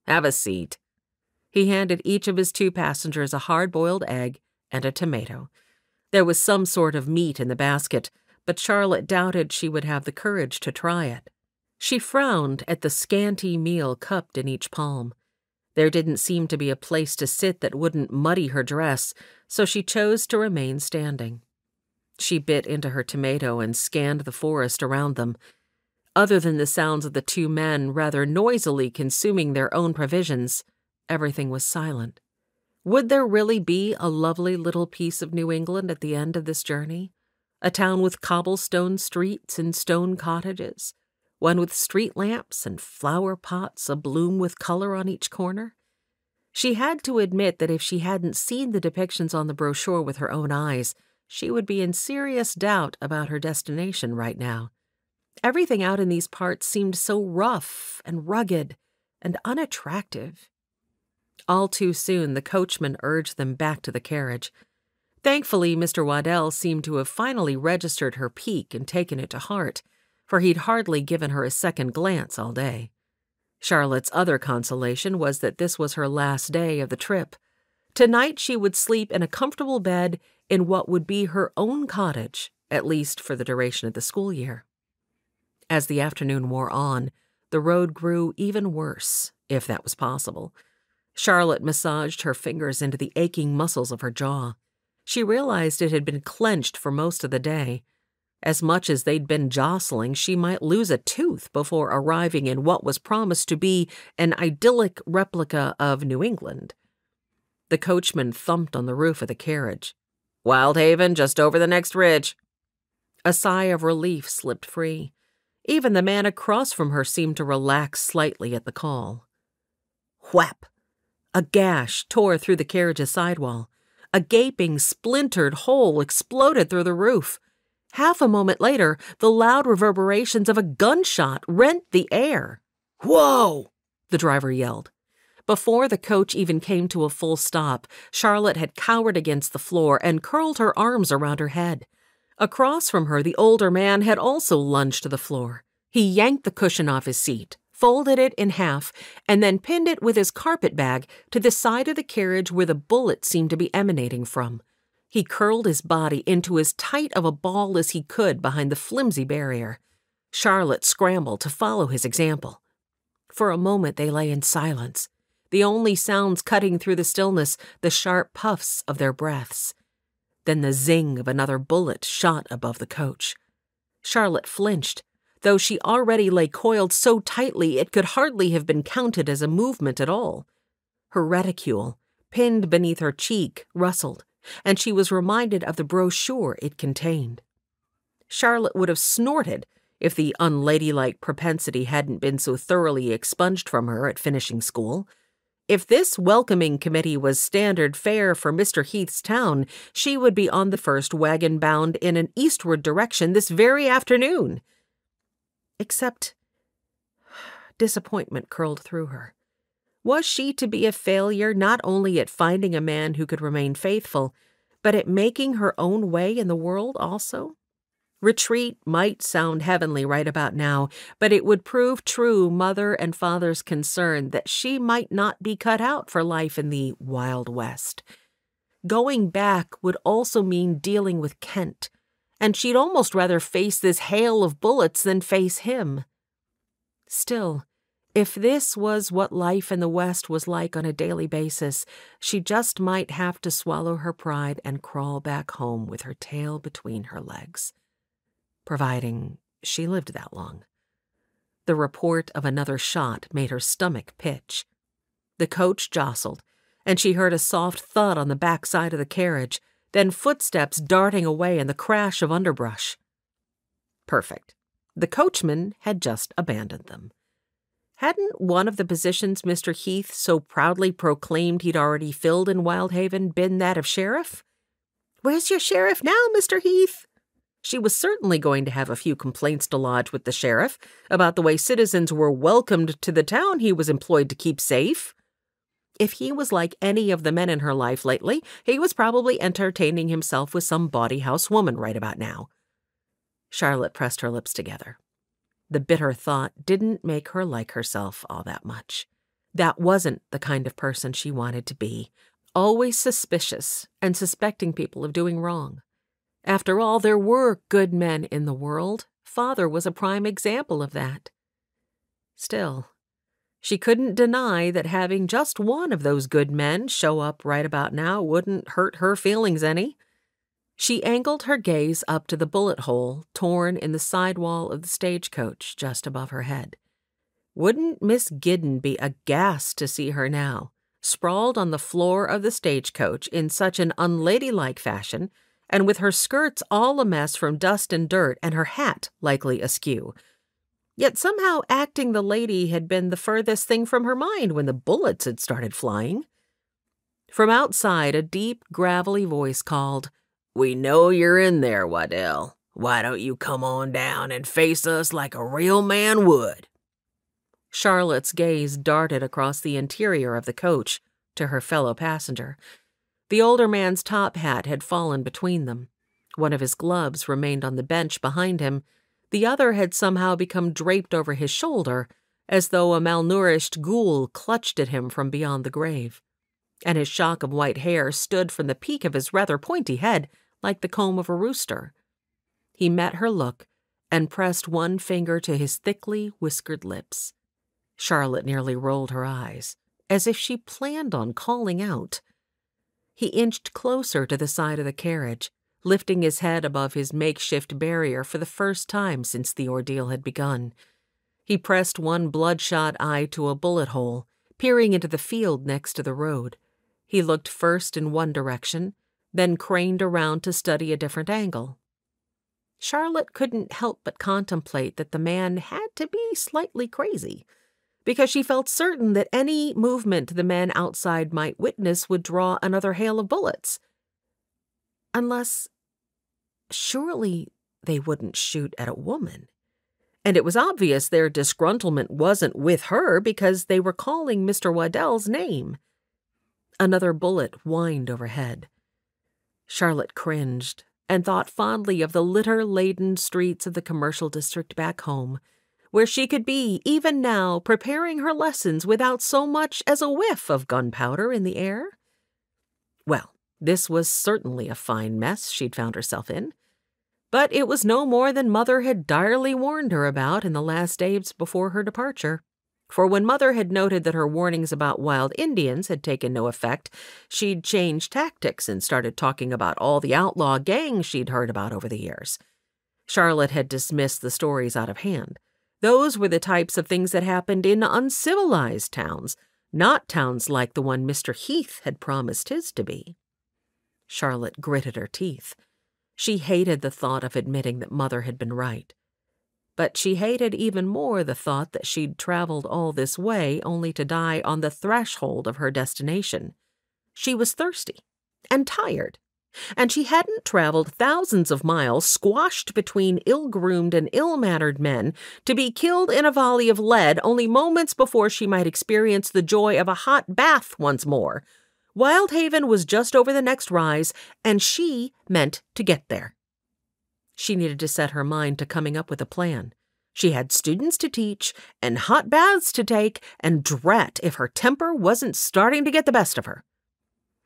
"Have a seat." He handed each of his 2 passengers a hard-boiled egg and a tomato. There was some sort of meat in the basket, but Charlotte doubted she would have the courage to try it. She frowned at the scanty meal cupped in each palm. There didn't seem to be a place to sit that wouldn't muddy her dress, so she chose to remain standing. She bit into her tomato and scanned the forest around them. Other than the sounds of the 2 men rather noisily consuming their own provisions, everything was silent. Would there really be a lovely little piece of New England at the end of this journey? A town with cobblestone streets and stone cottages? One with street lamps and flower pots abloom with color on each corner? She had to admit that if she hadn't seen the depictions on the brochure with her own eyes, she would be in serious doubt about her destination right now. Everything out in these parts seemed so rough and rugged and unattractive. All too soon, the coachman urged them back to the carriage. Thankfully, Mr. Waddell seemed to have finally registered her pique and taken it to heart, for he'd hardly given her a second glance all day. Charlotte's other consolation was that this was her last day of the trip. Tonight she would sleep in a comfortable bed in what would be her own cottage, at least for the duration of the school year. As the afternoon wore on, the road grew even worse, if that was possible. Charlotte massaged her fingers into the aching muscles of her jaw. She realized it had been clenched for most of the day. As much as they'd been jostling, she might lose a tooth before arriving in what was promised to be an idyllic replica of New England. The coachman thumped on the roof of the carriage. "Wyldhaven, just over the next ridge." A sigh of relief slipped free. Even the man across from her seemed to relax slightly at the call. Whap! A gash tore through the carriage's sidewall. A gaping, splintered hole exploded through the roof. Half a moment later, the loud reverberations of a gunshot rent the air. "Whoa!" the driver yelled. Before the coach even came to a full stop, Charlotte had cowered against the floor and curled her arms around her head. Across from her, the older man had also lunged to the floor. He yanked the cushion off his seat, folded it in half, and then pinned it with his carpet bag to the side of the carriage where the bullet seemed to be emanating from. He curled his body into as tight of a ball as he could behind the flimsy barrier. Charlotte scrambled to follow his example. For a moment they lay in silence, the only sounds cutting through the stillness the sharp puffs of their breaths. Then the zing of another bullet shot above the coach. Charlotte flinched, though she already lay coiled so tightly it could hardly have been counted as a movement at all. Her reticule, pinned beneath her cheek, rustled, and she was reminded of the brochure it contained. Charlotte would have snorted if the unladylike propensity hadn't been so thoroughly expunged from her at finishing school. If this welcoming committee was standard fare for Mr. Heath's town, she would be on the first wagon bound in an eastward direction this very afternoon. Except disappointment curled through her. Was she to be a failure not only at finding a man who could remain faithful, but at making her own way in the world also? Retreat might sound heavenly right about now, but it would prove true mother and father's concern that she might not be cut out for life in the Wild West. Going back would also mean dealing with Kent, and she'd almost rather face this hail of bullets than face him. Still, if this was what life in the West was like on a daily basis, she just might have to swallow her pride and crawl back home with her tail between her legs. Providing she lived that long. The report of another shot made her stomach pitch. The coach jostled, and she heard a soft thud on the back side of the carriage, then footsteps darting away and the crash of underbrush. Perfect. The coachman had just abandoned them. Hadn't one of the positions Mr. Heath so proudly proclaimed he'd already filled in Wyldhaven been that of sheriff? "Where's your sheriff now, Mr. Heath?" She was certainly going to have a few complaints to lodge with the sheriff about the way citizens were welcomed to the town he was employed to keep safe. If he was like any of the men in her life lately, he was probably entertaining himself with some bawdy house woman right about now. Charlotte pressed her lips together. The bitter thought didn't make her like herself all that much. That wasn't the kind of person she wanted to be, always suspicious and suspecting people of doing wrong. After all, there were good men in the world. Father was a prime example of that. Still, she couldn't deny that having just one of those good men show up right about now wouldn't hurt her feelings any. She angled her gaze up to the bullet hole torn in the sidewall of the stagecoach just above her head. Wouldn't Miss Giddon be aghast to see her now, sprawled on the floor of the stagecoach in such an unladylike fashion, and with her skirts all a mess from dust and dirt and her hat likely askew. Yet somehow acting the lady had been the furthest thing from her mind when the bullets had started flying. From outside, a deep, gravelly voice called, "We know you're in there, Waddell. Why don't you come on down and face us like a real man would?" Charlotte's gaze darted across the interior of the coach to her fellow passenger. The older man's top hat had fallen between them. One of his gloves remained on the bench behind him. The other had somehow become draped over his shoulder, as though a malnourished ghoul clutched at him from beyond the grave. And his shock of white hair stood from the peak of his rather pointy head like the comb of a rooster. He met her look and pressed one finger to his thickly whiskered lips. Charlotte nearly rolled her eyes, as if she planned on calling out. He inched closer to the side of the carriage, lifting his head above his makeshift barrier for the first time since the ordeal had begun. He pressed one bloodshot eye to a bullet hole, peering into the field next to the road. He looked first in one direction, then craned around to study a different angle. Charlotte couldn't help but contemplate that the man had to be slightly crazy, because she felt certain that any movement the men outside might witness would draw another hail of bullets. Unless, surely they wouldn't shoot at a woman. And it was obvious their disgruntlement wasn't with her because they were calling Mr. Waddell's name. Another bullet whined overhead. Charlotte cringed and thought fondly of the litter-laden streets of the commercial district back home, where she could be, even now, preparing her lessons without so much as a whiff of gunpowder in the air. Well, this was certainly a fine mess she'd found herself in. But it was no more than Mother had direly warned her about in the last days before her departure. For when Mother had noted that her warnings about wild Indians had taken no effect, she'd changed tactics and started talking about all the outlaw gangs she'd heard about over the years. Charlotte had dismissed the stories out of hand. Those were the types of things that happened in uncivilized towns, not towns like the one Mr. Heath had promised his to be. Charlotte gritted her teeth. She hated the thought of admitting that Mother had been right. But she hated even more the thought that she'd traveled all this way only to die on the threshold of her destination. She was thirsty and tired, and she hadn't traveled thousands of miles squashed between ill-groomed and ill-mannered men to be killed in a volley of lead only moments before she might experience the joy of a hot bath once more. Wyldhaven was just over the next rise, and she meant to get there. She needed to set her mind to coming up with a plan. She had students to teach and hot baths to take, and drat if her temper wasn't starting to get the best of her.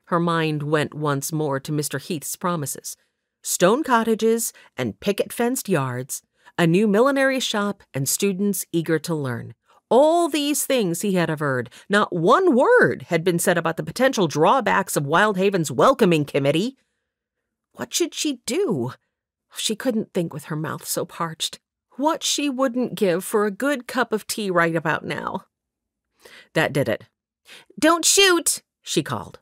Her mind went once more to Mr. Heath's promises. Stone cottages and picket-fenced yards, a new millinery shop, and students eager to learn. All these things he had averred. Not one word had been said about the potential drawbacks of Wyldhaven's welcoming committee. What should she do? She couldn't think with her mouth so parched. What she wouldn't give for a good cup of tea right about now. That did it. "Don't shoot!" she called.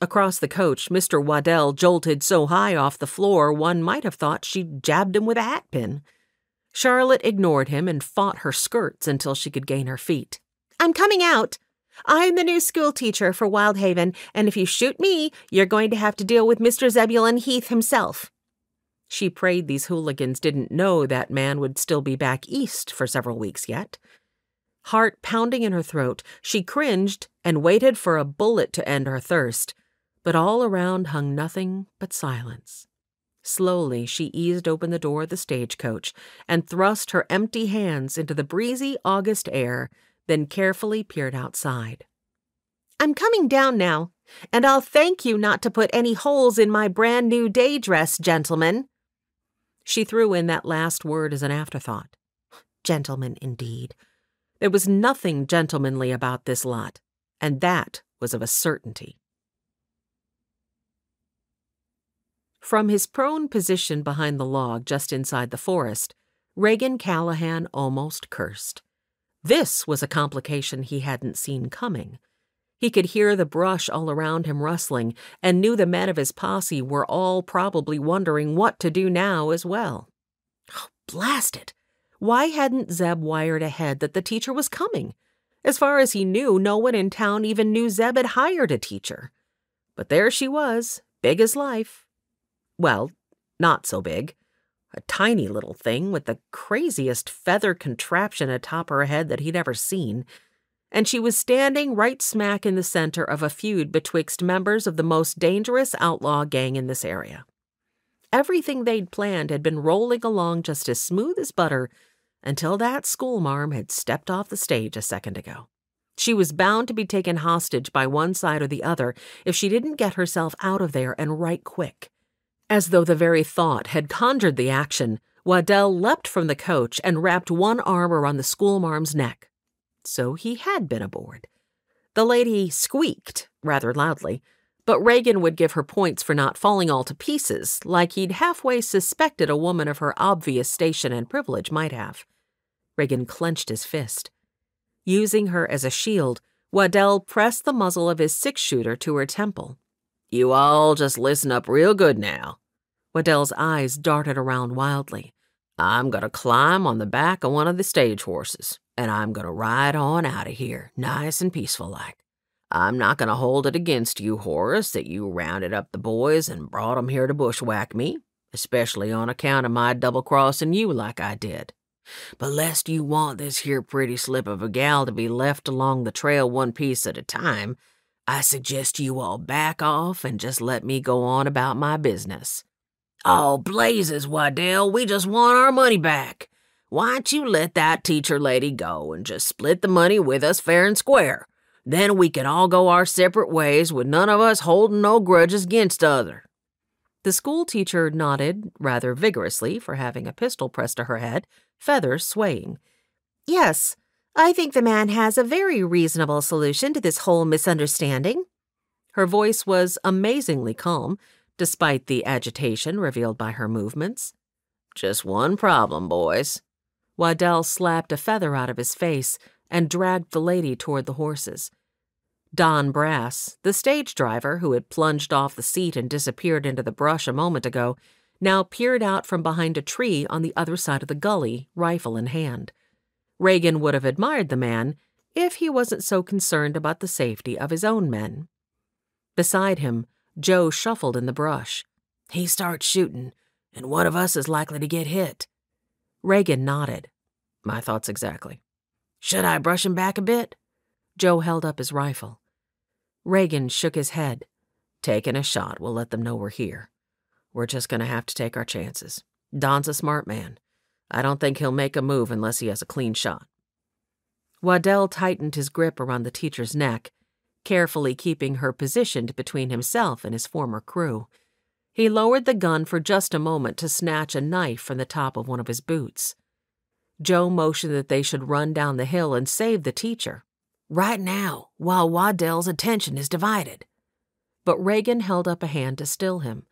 Across the coach, Mr. Waddell jolted so high off the floor one might have thought she'd jabbed him with a hatpin. Charlotte ignored him and fought her skirts until she could gain her feet. "I'm coming out. I'm the new schoolteacher for Wyldhaven, and if you shoot me, you're going to have to deal with Mr. Zebulon Heath himself." She prayed these hooligans didn't know that man would still be back east for several weeks yet. Heart pounding in her throat, she cringed and waited for a bullet to end her thirst, but all around hung nothing but silence. Slowly, she eased open the door of the stagecoach and thrust her empty hands into the breezy August air, then carefully peered outside. "I'm coming down now, and I'll thank you not to put any holes in my brand-new day dress, gentlemen." She threw in that last word as an afterthought. Gentlemen, indeed. There was nothing gentlemanly about this lot, and that was of a certainty. From his prone position behind the log just inside the forest, Reagan Callahan almost cursed. This was a complication he hadn't seen coming. He could hear the brush all around him rustling and knew the men of his posse were all probably wondering what to do now as well. Oh, blast it! Why hadn't Zeb wired ahead that the teacher was coming? As far as he knew, no one in town even knew Zeb had hired a teacher. But there she was, big as life. Well, not so big. A tiny little thing with the craziest feather contraption atop her head that he'd ever seen. And she was standing right smack in the center of a feud betwixt members of the most dangerous outlaw gang in this area. Everything they'd planned had been rolling along just as smooth as butter until that schoolmarm had stepped off the stage a second ago. She was bound to be taken hostage by one side or the other if she didn't get herself out of there and right quick. As though the very thought had conjured the action, Waddell leapt from the coach and wrapped one arm around the schoolmarm's neck. So he had been aboard. The lady squeaked rather loudly, but Reagan would give her points for not falling all to pieces, like he'd halfway suspected a woman of her obvious station and privilege might have. Reagan clenched his fist. Using her as a shield, Waddell pressed the muzzle of his six-shooter to her temple. "You all just listen up real good now." Waddell's eyes darted around wildly. "I'm going to climb on the back of one of the stage horses, and I'm going to ride on out of here, nice and peaceful-like. I'm not going to hold it against you, Horace, that you rounded up the boys and brought 'em here to bushwhack me, especially on account of my double-crossing you like I did. But lest you want this here pretty slip of a gal to be left along the trail one piece at a time, I suggest you all back off and just let me go on about my business." "Oh, blazes, Waddell, we just want our money back. Why'n't you let that teacher lady go and just split the money with us fair and square? Then we can all go our separate ways with none of us holding no grudges against other." The schoolteacher nodded rather vigorously for having a pistol pressed to her head, feathers swaying. "Yes, I think the man has a very reasonable solution to this whole misunderstanding." Her voice was amazingly calm, despite the agitation revealed by her movements. "Just one problem, boys." Waddell slapped a feather out of his face and dragged the lady toward the horses. Don Brass, the stage driver who had plunged off the seat and disappeared into the brush a moment ago, now peered out from behind a tree on the other side of the gully, rifle in hand. Reagan would have admired the man if he wasn't so concerned about the safety of his own men. Beside him, Joe shuffled in the brush. "He starts shooting, and one of us is likely to get hit." Reagan nodded. "My thoughts exactly. Should I brush him back a bit?" Joe held up his rifle. Reagan shook his head. "Taking a shot will let them know we're here. We're just going to have to take our chances. Don's a smart man. I don't think he'll make a move unless he has a clean shot." Waddell tightened his grip around the teacher's neck, carefully keeping her positioned between himself and his former crew. He lowered the gun for just a moment to snatch a knife from the top of one of his boots. Joe motioned that they should run down the hill and save the teacher. "Right now, while Waddell's attention is divided." But Reagan held up a hand to still him.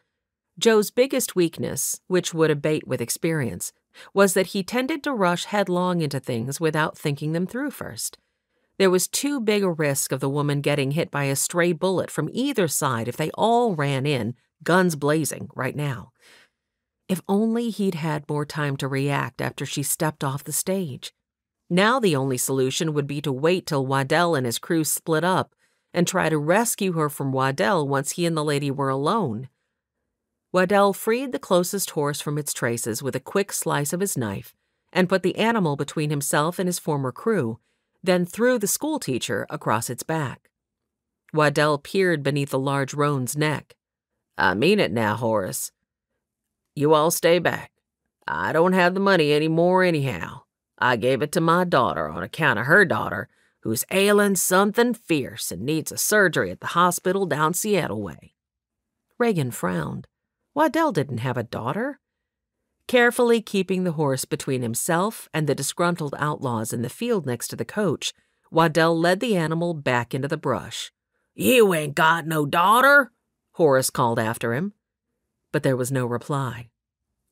Joe's biggest weakness, which would abate with experience, was that he tended to rush headlong into things without thinking them through first. There was too big a risk of the woman getting hit by a stray bullet from either side if they all ran in, guns blazing, right now. If only he'd had more time to react after she stepped off the stage. Now the only solution would be to wait till Waddell and his crew split up and try to rescue her from Waddell once he and the lady were alone. Waddell freed the closest horse from its traces with a quick slice of his knife and put the animal between himself and his former crew, then threw the schoolteacher across its back. Waddell peered beneath the large roan's neck. "I mean it now, Horace. You all stay back. I don't have the money anymore anyhow. I gave it to my daughter on account of her daughter, who's ailing something fierce and needs a surgery at the hospital down Seattle way." Reagan frowned. Waddell didn't have a daughter. Carefully keeping the horse between himself and the disgruntled outlaws in the field next to the coach, Waddell led the animal back into the brush. "You ain't got no daughter," Horace called after him. But there was no reply.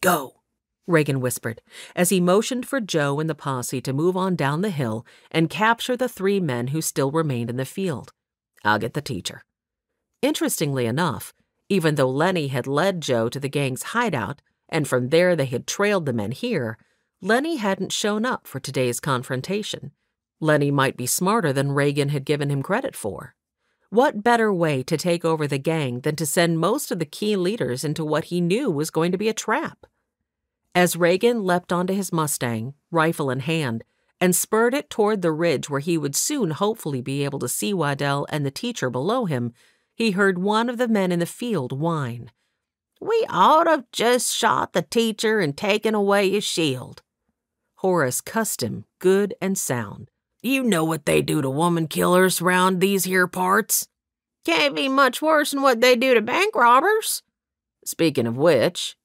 "Go," Reagan whispered, as he motioned for Joe and the posse to move on down the hill and capture the 3 men who still remained in the field. "I'll get the teacher." Interestingly enough, even though Lenny had led Joe to the gang's hideout, and from there they had trailed the men here, Lenny hadn't shown up for today's confrontation. Lenny might be smarter than Reagan had given him credit for. What better way to take over the gang than to send most of the key leaders into what he knew was going to be a trap? As Reagan leapt onto his Mustang, rifle in hand, and spurred it toward the ridge where he would soon hopefully be able to see Waddell and the teacher below him, he heard one of the men in the field whine. "We ought to have just shot the teacher and taken away his shield." Horace cussed him, good and sound. "You know what they do to woman killers round these here parts. Can't be much worse than what they do to bank robbers. Speaking of which..."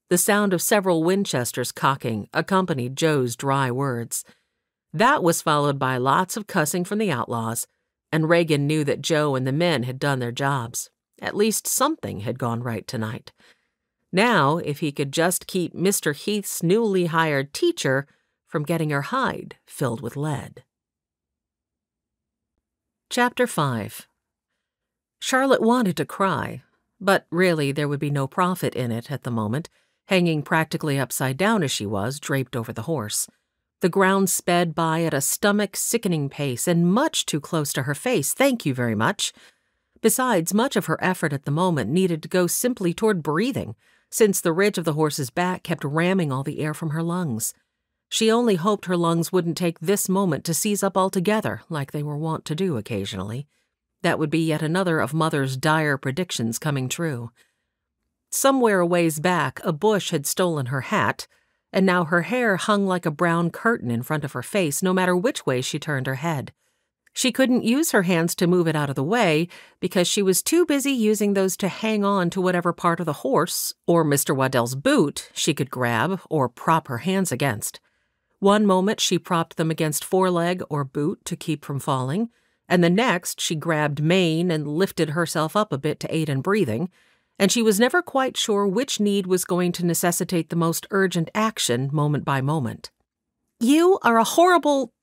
The sound of several Winchesters cocking accompanied Joe's dry words. That was followed by lots of cussing from the outlaws, and Reagan knew that Joe and the men had done their jobs. At least something had gone right tonight. Now, if he could just keep Mr. Heath's newly hired teacher from getting her hide filled with lead. Chapter 5. Charlotte wanted to cry, but really there would be no profit in it at the moment, hanging practically upside down as she was, draped over the horse. The ground sped by at a stomach-sickening pace and much too close to her face, thank you very much. Besides, much of her effort at the moment needed to go simply toward breathing, since the ridge of the horse's back kept ramming all the air from her lungs. She only hoped her lungs wouldn't take this moment to seize up altogether, like they were wont to do occasionally. That would be yet another of Mother's dire predictions coming true. Somewhere a ways back, a bush had stolen her hat, and now her hair hung like a brown curtain in front of her face no matter which way she turned her head. She couldn't use her hands to move it out of the way because she was too busy using those to hang on to whatever part of the horse or Mr. Waddell's boot she could grab or prop her hands against. One moment she propped them against foreleg or boot to keep from falling, and the next she grabbed mane and lifted herself up a bit to aid in breathing, and she was never quite sure which need was going to necessitate the most urgent action moment by moment. "You are a horrible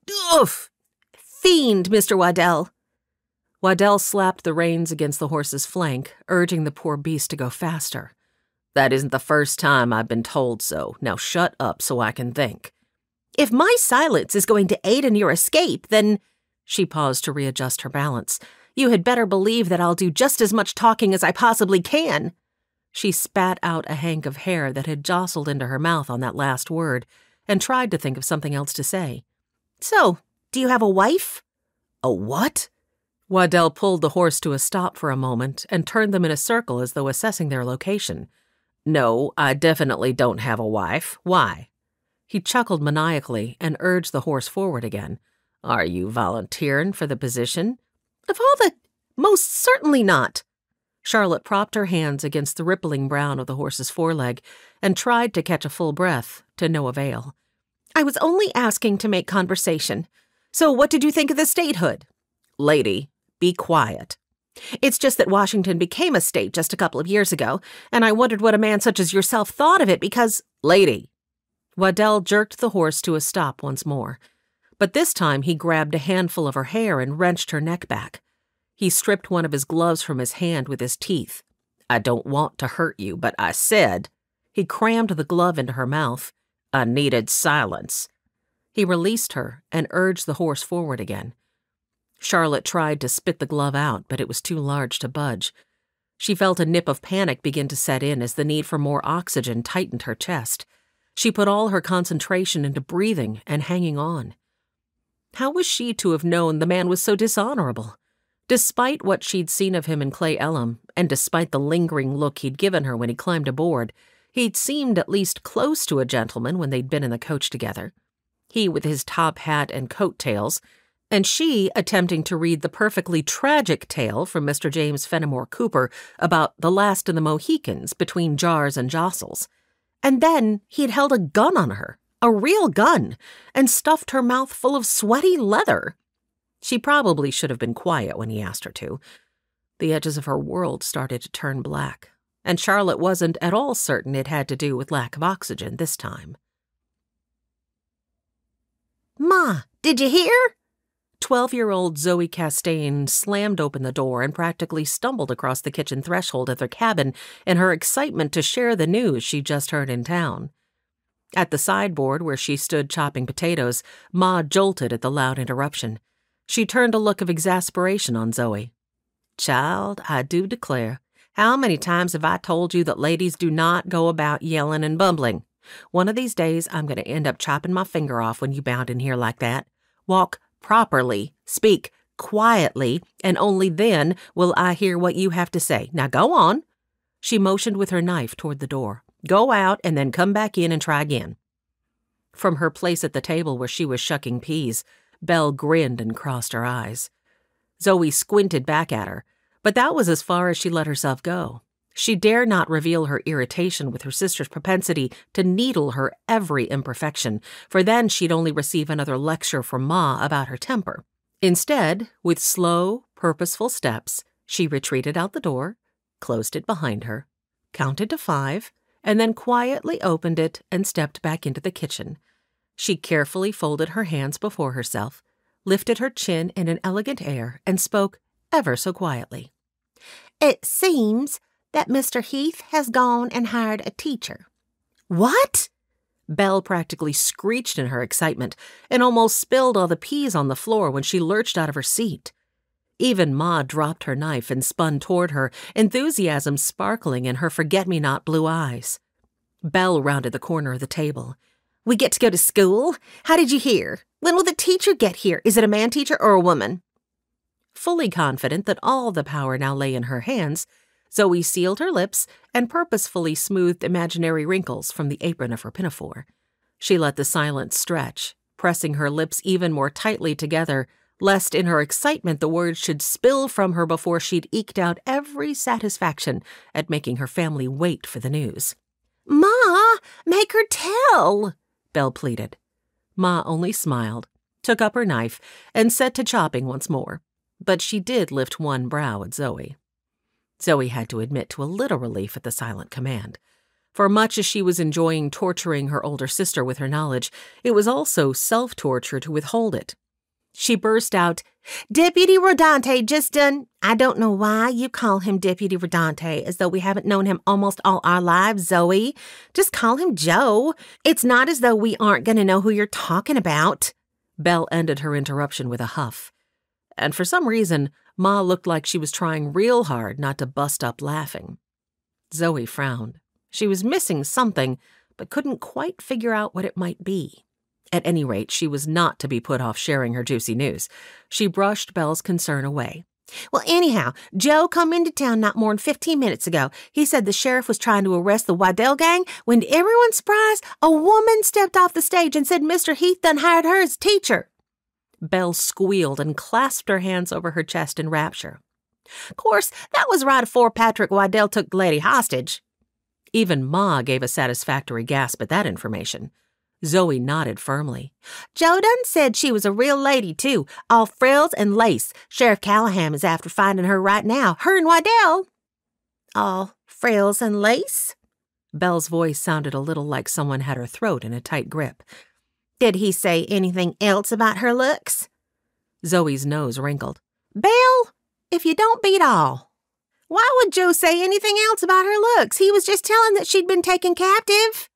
fiend, Mr. Waddell." Waddell slapped the reins against the horse's flank, urging the poor beast to go faster. That isn't the first time I've been told so. Now shut up so I can think. If my silence is going to aid in your escape, then—" She paused to readjust her balance. "You had better believe that I'll do just as much talking as I possibly can." She spat out a hank of hair that had jostled into her mouth on that last word and tried to think of something else to say. "So, do you have a wife?" "A what?" Waddell pulled the horse to a stop for a moment and turned them in a circle as though assessing their location. "No, I definitely don't have a wife. Why?" He chuckled maniacally and urged the horse forward again. "Are you volunteering for the position?" "Of all the— most certainly not." Charlotte propped her hands against the rippling brown of the horse's foreleg and tried to catch a full breath, to no avail. "I was only asking to make conversation. So what did you think of the statehood?" "Lady, be quiet." "It's just that Washington became a state just a couple of years ago, and I wondered what a man such as yourself thought of it because—" "Lady." Waddell jerked the horse to a stop once more, but this time he grabbed a handful of her hair and wrenched her neck back. He stripped one of his gloves from his hand with his teeth. "I don't want to hurt you, but I said—" He crammed the glove into her mouth. "I needed silence." He released her and urged the horse forward again. Charlotte tried to spit the glove out, but it was too large to budge. She felt a nip of panic begin to set in as the need for more oxygen tightened her chest. She put all her concentration into breathing and hanging on. How was she to have known the man was so dishonorable? Despite what she'd seen of him in Clay Elm, and despite the lingering look he'd given her when he climbed aboard, he'd seemed at least close to a gentleman when they'd been in the coach together. He with his top hat and coat tails, and she attempting to read the perfectly tragic tale from Mr. James Fenimore Cooper about the last of the Mohicans between jars and jostles. And then he'd held a gun on her, a real gun, and stuffed her mouth full of sweaty leather. She probably should have been quiet when he asked her to. The edges of her world started to turn black, and Charlotte wasn't at all certain it had to do with lack of oxygen this time. "Ma, did you hear?" 12-year-old Zoe Castaigne slammed open the door and practically stumbled across the kitchen threshold of their cabin in her excitement to share the news she'd just heard in town. At the sideboard where she stood chopping potatoes, Ma jolted at the loud interruption. She turned a look of exasperation on Zoe. "Child, I do declare, how many times have I told you that ladies do not go about yelling and bumbling? One of these days I'm going to end up chopping my finger off when you bound in here like that. Walk properly, speak quietly, and only then will I hear what you have to say. Now go on." She motioned with her knife toward the door. "Go out and then come back in and try again." From her place at the table where she was shucking peas, Belle grinned and crossed her eyes. Zoe squinted back at her, but that was as far as she let herself go. She dare not reveal her irritation with her sister's propensity to needle her every imperfection, for then she'd only receive another lecture from Ma about her temper. Instead, with slow, purposeful steps, she retreated out the door, closed it behind her, counted to 5, and then quietly opened it and stepped back into the kitchen. She carefully folded her hands before herself, lifted her chin in an elegant air, and spoke ever so quietly. "It seems that Mr. Heath has gone and hired a teacher." "What?" Belle practically screeched in her excitement and almost spilled all the peas on the floor when she lurched out of her seat. Even Ma dropped her knife and spun toward her, enthusiasm sparkling in her forget-me-not blue eyes. Belle rounded the corner of the table. "We get to go to school? How did you hear? When will the teacher get here? Is it a man teacher or a woman?" Fully confident that all the power now lay in her hands, Zoe sealed her lips and purposefully smoothed imaginary wrinkles from the apron of her pinafore. She let the silence stretch, pressing her lips even more tightly together, lest in her excitement the words should spill from her before she'd eked out every satisfaction at making her family wait for the news. "Ma, make her tell," Belle pleaded. Ma only smiled, took up her knife, and set to chopping once more, but she did lift one brow at Zoe. Zoe had to admit to a little relief at the silent command. For much as she was enjoying torturing her older sister with her knowledge, it was also self-torture to withhold it. She burst out, "Deputy Rodante just done—" "I don't know why you call him Deputy Rodante, as though we haven't known him almost all our lives, Zoe. Just call him Joe. It's not as though we aren't going to know who you're talking about." Belle ended her interruption with a huff. And for some reason, Ma looked like she was trying real hard not to bust up laughing. Zoe frowned. She was missing something, but couldn't quite figure out what it might be. At any rate, she was not to be put off sharing her juicy news. She brushed Belle's concern away. "Well, anyhow, Joe come into town not more'n 15 minutes ago. He said the sheriff was trying to arrest the Waddell gang when, to everyone's surprise, a woman stepped off the stage and said Mr. Heath done hired her as teacher." Belle squealed and clasped her hands over her chest in rapture. "'Course, that was right afore Patrick Waddell took the lady hostage." Even Ma gave a satisfactory gasp at that information. Zoe nodded firmly. "Joe done said she was a real lady, too, all frills and lace. Sheriff Callahan is after finding her right now, her and Waddell." "All frills and lace?" Belle's voice sounded a little like someone had her throat in a tight grip. "Did he say anything else about her looks?" Zoe's nose wrinkled. "Belle, if you don't beat all. Why would Joe say anything else about her looks? He was just telling that she'd been taken captive."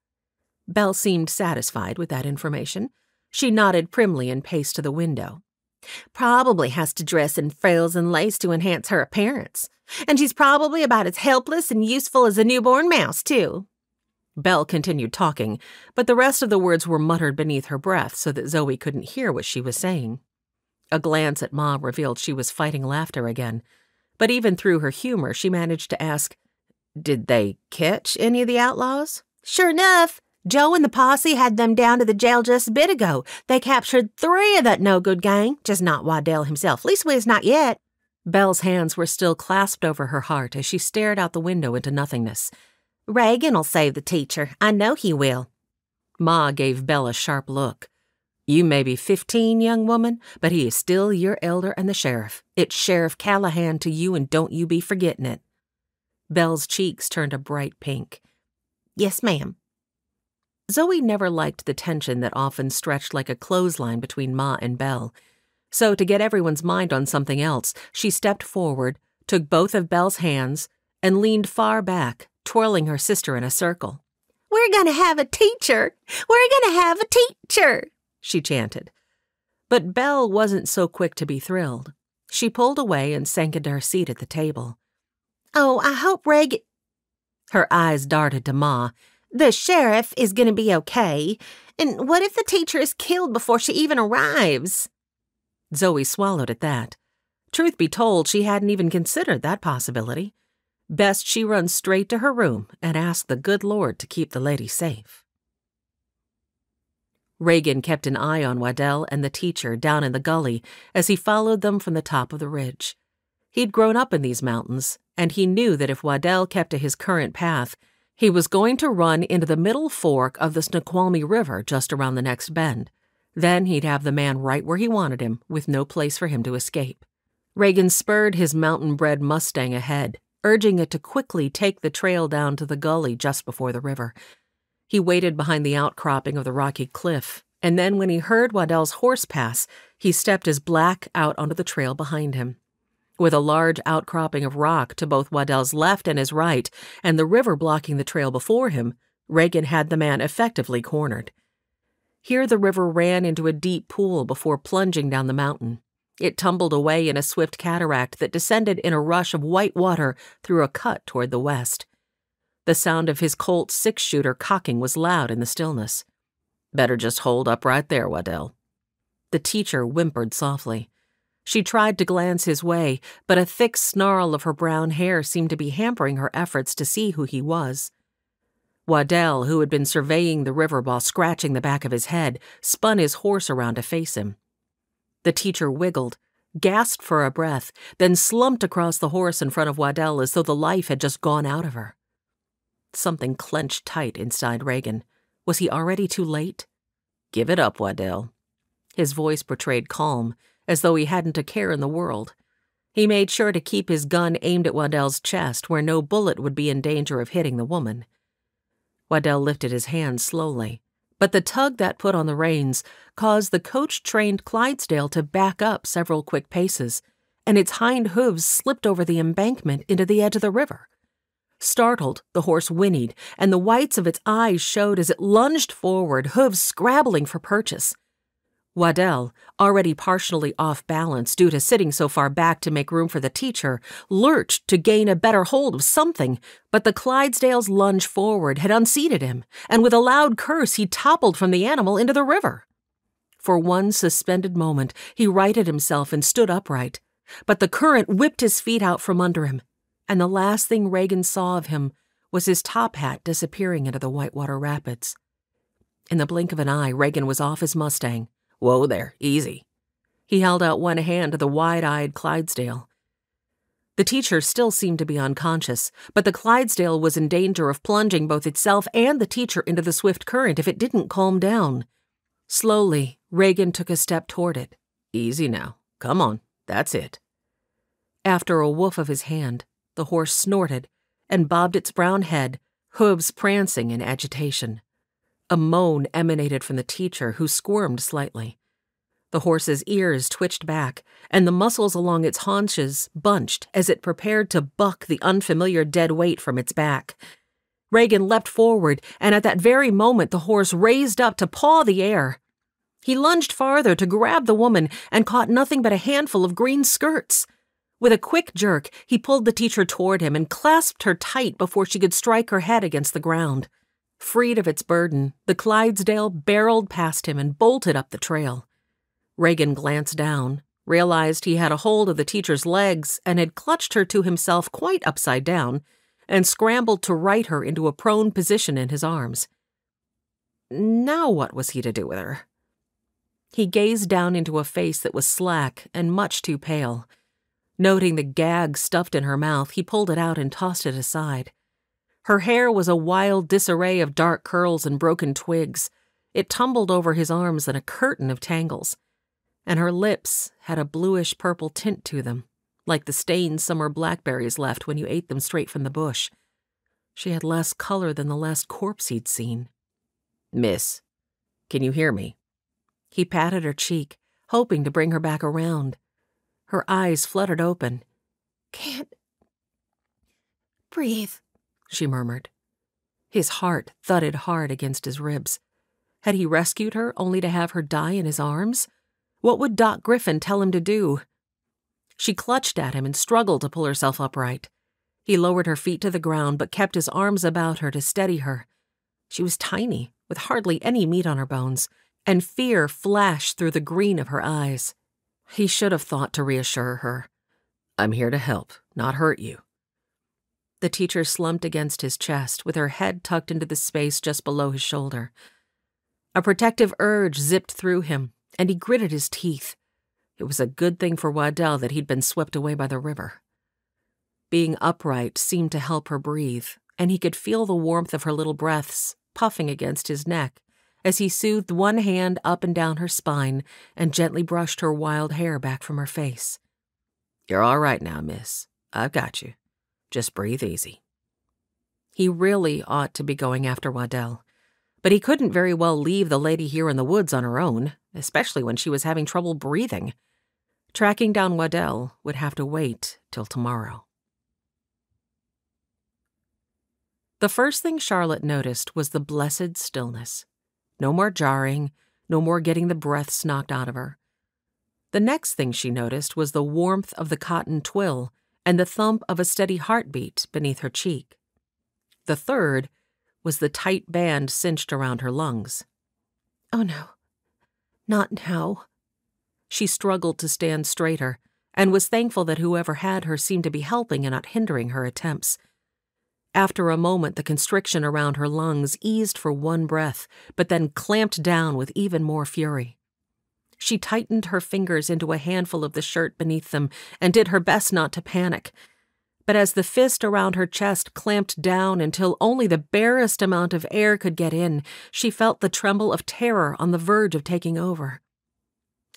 Belle seemed satisfied with that information. She nodded primly and paced to the window. "Probably has to dress in frills and lace to enhance her appearance. And she's probably about as helpless and useful as a newborn mouse, too." Belle continued talking, but the rest of the words were muttered beneath her breath so that Zoe couldn't hear what she was saying. A glance at Ma revealed she was fighting laughter again, but even through her humor, she managed to ask, "Did they catch any of the outlaws?" "Sure enough. Joe and the posse had them down to the jail just a bit ago. They captured 3 of that no-good gang, just not Waddell himself, leastways not yet." Belle's hands were still clasped over her heart as she stared out the window into nothingness. "Reagan'll save the teacher. I know he will." Ma gave Belle a sharp look. "You may be 15, young woman, but he is still your elder and the sheriff. It's Sheriff Callahan to you, and don't you be forgetting it." Belle's cheeks turned a bright pink. "Yes, ma'am." Zoe never liked the tension that often stretched like a clothesline between Ma and Belle. So to get everyone's mind on something else, she stepped forward, took both of Belle's hands, and leaned far back, twirling her sister in a circle. "We're going to have a teacher! We're going to have a teacher!" she chanted. But Belle wasn't so quick to be thrilled. She pulled away and sank into her seat at the table. "Oh, I hope Reagan—" Her eyes darted to Ma. "The sheriff is going to be okay. And what if the teacher is killed before she even arrives?" Zoe swallowed at that. Truth be told, she hadn't even considered that possibility. Best she run straight to her room and ask the good Lord to keep the lady safe. Reagan kept an eye on Waddell and the teacher down in the gully as he followed them from the top of the ridge. He'd grown up in these mountains, and he knew that if Waddell kept to his current path, he was going to run into the middle fork of the Snoqualmie River just around the next bend. Then he'd have the man right where he wanted him, with no place for him to escape. Reagan spurred his mountain-bred Mustang ahead, urging it to quickly take the trail down to the gully just before the river. He waited behind the outcropping of the rocky cliff, and then when he heard Waddell's horse pass, he stepped his black out onto the trail behind him. With a large outcropping of rock to both Waddell's left and his right, and the river blocking the trail before him, Reagan had the man effectively cornered. Here the river ran into a deep pool before plunging down the mountain. It tumbled away in a swift cataract that descended in a rush of white water through a cut toward the west. The sound of his Colt 6-shooter cocking was loud in the stillness. "Better just hold up right there, Waddell." The teacher whimpered softly. She tried to glance his way, but a thick snarl of her brown hair seemed to be hampering her efforts to see who he was. Waddell, who had been surveying the river while scratching the back of his head, spun his horse around to face him. The teacher wiggled, gasped for a breath, then slumped across the horse in front of Waddell as though the life had just gone out of her. Something clenched tight inside Reagan. Was he already too late? "Give it up, Waddell." His voice portrayed calm, as though he hadn't a care in the world. He made sure to keep his gun aimed at Waddell's chest where no bullet would be in danger of hitting the woman. Waddell lifted his hand slowly, but the tug that put on the reins caused the coach-trained Clydesdale to back up several quick paces, and its hind hooves slipped over the embankment into the edge of the river. Startled, the horse whinnied, and the whites of its eyes showed as it lunged forward, hooves scrabbling for purchase. Waddell, already partially off balance due to sitting so far back to make room for the teacher, lurched to gain a better hold of something, but the Clydesdale's lunge forward had unseated him, and with a loud curse he toppled from the animal into the river. For one suspended moment, he righted himself and stood upright, but the current whipped his feet out from under him, and the last thing Reagan saw of him was his top hat disappearing into the Whitewater Rapids. In the blink of an eye, Reagan was off his Mustang. "Whoa there, easy." He held out one hand to the wide-eyed Clydesdale. The teacher still seemed to be unconscious, but the Clydesdale was in danger of plunging both itself and the teacher into the swift current if it didn't calm down. Slowly, Reagan took a step toward it. "Easy now. Come on, that's it." After a woof of his hand, the horse snorted and bobbed its brown head, hooves prancing in agitation. A moan emanated from the teacher, who squirmed slightly. The horse's ears twitched back, and the muscles along its haunches bunched as it prepared to buck the unfamiliar dead weight from its back. Reagan leapt forward, and at that very moment the horse raised up to paw the air. He lunged farther to grab the woman and caught nothing but a handful of green skirts. With a quick jerk, he pulled the teacher toward him and clasped her tight before she could strike her head against the ground. Freed of its burden, the Clydesdale barreled past him and bolted up the trail. Reagan glanced down, realized he had a hold of the teacher's legs and had clutched her to himself quite upside down, and scrambled to right her into a prone position in his arms. Now what was he to do with her? He gazed down into a face that was slack and much too pale. Noting the gag stuffed in her mouth, he pulled it out and tossed it aside. Her hair was a wild disarray of dark curls and broken twigs. It tumbled over his arms in a curtain of tangles, and her lips had a bluish-purple tint to them, like the stains summer blackberries left when you ate them straight from the bush. She had less color than the last corpse he'd seen. "Miss, can you hear me?" He patted her cheek, hoping to bring her back around. Her eyes fluttered open. "Can't breathe," she murmured. His heart thudded hard against his ribs. Had he rescued her only to have her die in his arms? What would Doc Griffin tell him to do? She clutched at him and struggled to pull herself upright. He lowered her feet to the ground but kept his arms about her to steady her. She was tiny, with hardly any meat on her bones, and fear flashed through the green of her eyes. He should have thought to reassure her. "I'm here to help, not hurt you." The teacher slumped against his chest, with her head tucked into the space just below his shoulder. A protective urge zipped through him, and he gritted his teeth. It was a good thing for Waddell that he'd been swept away by the river. Being upright seemed to help her breathe, and he could feel the warmth of her little breaths puffing against his neck as he soothed one hand up and down her spine and gently brushed her wild hair back from her face. "You're all right now, miss. I've got you. Just breathe easy." He really ought to be going after Waddell, but he couldn't very well leave the lady here in the woods on her own, especially when she was having trouble breathing. Tracking down Waddell would have to wait till tomorrow. The first thing Charlotte noticed was the blessed stillness. No more jarring, no more getting the breaths knocked out of her. The next thing she noticed was the warmth of the cotton twill and the thump of a steady heartbeat beneath her cheek. The third was the tight band cinched around her lungs. "Oh no, not now." She struggled to stand straighter and was thankful that whoever had her seemed to be helping and not hindering her attempts. After a moment, the constriction around her lungs eased for one breath, but then clamped down with even more fury. She tightened her fingers into a handful of the shirt beneath them and did her best not to panic. But as the fist around her chest clamped down until only the barest amount of air could get in, she felt the tremble of terror on the verge of taking over.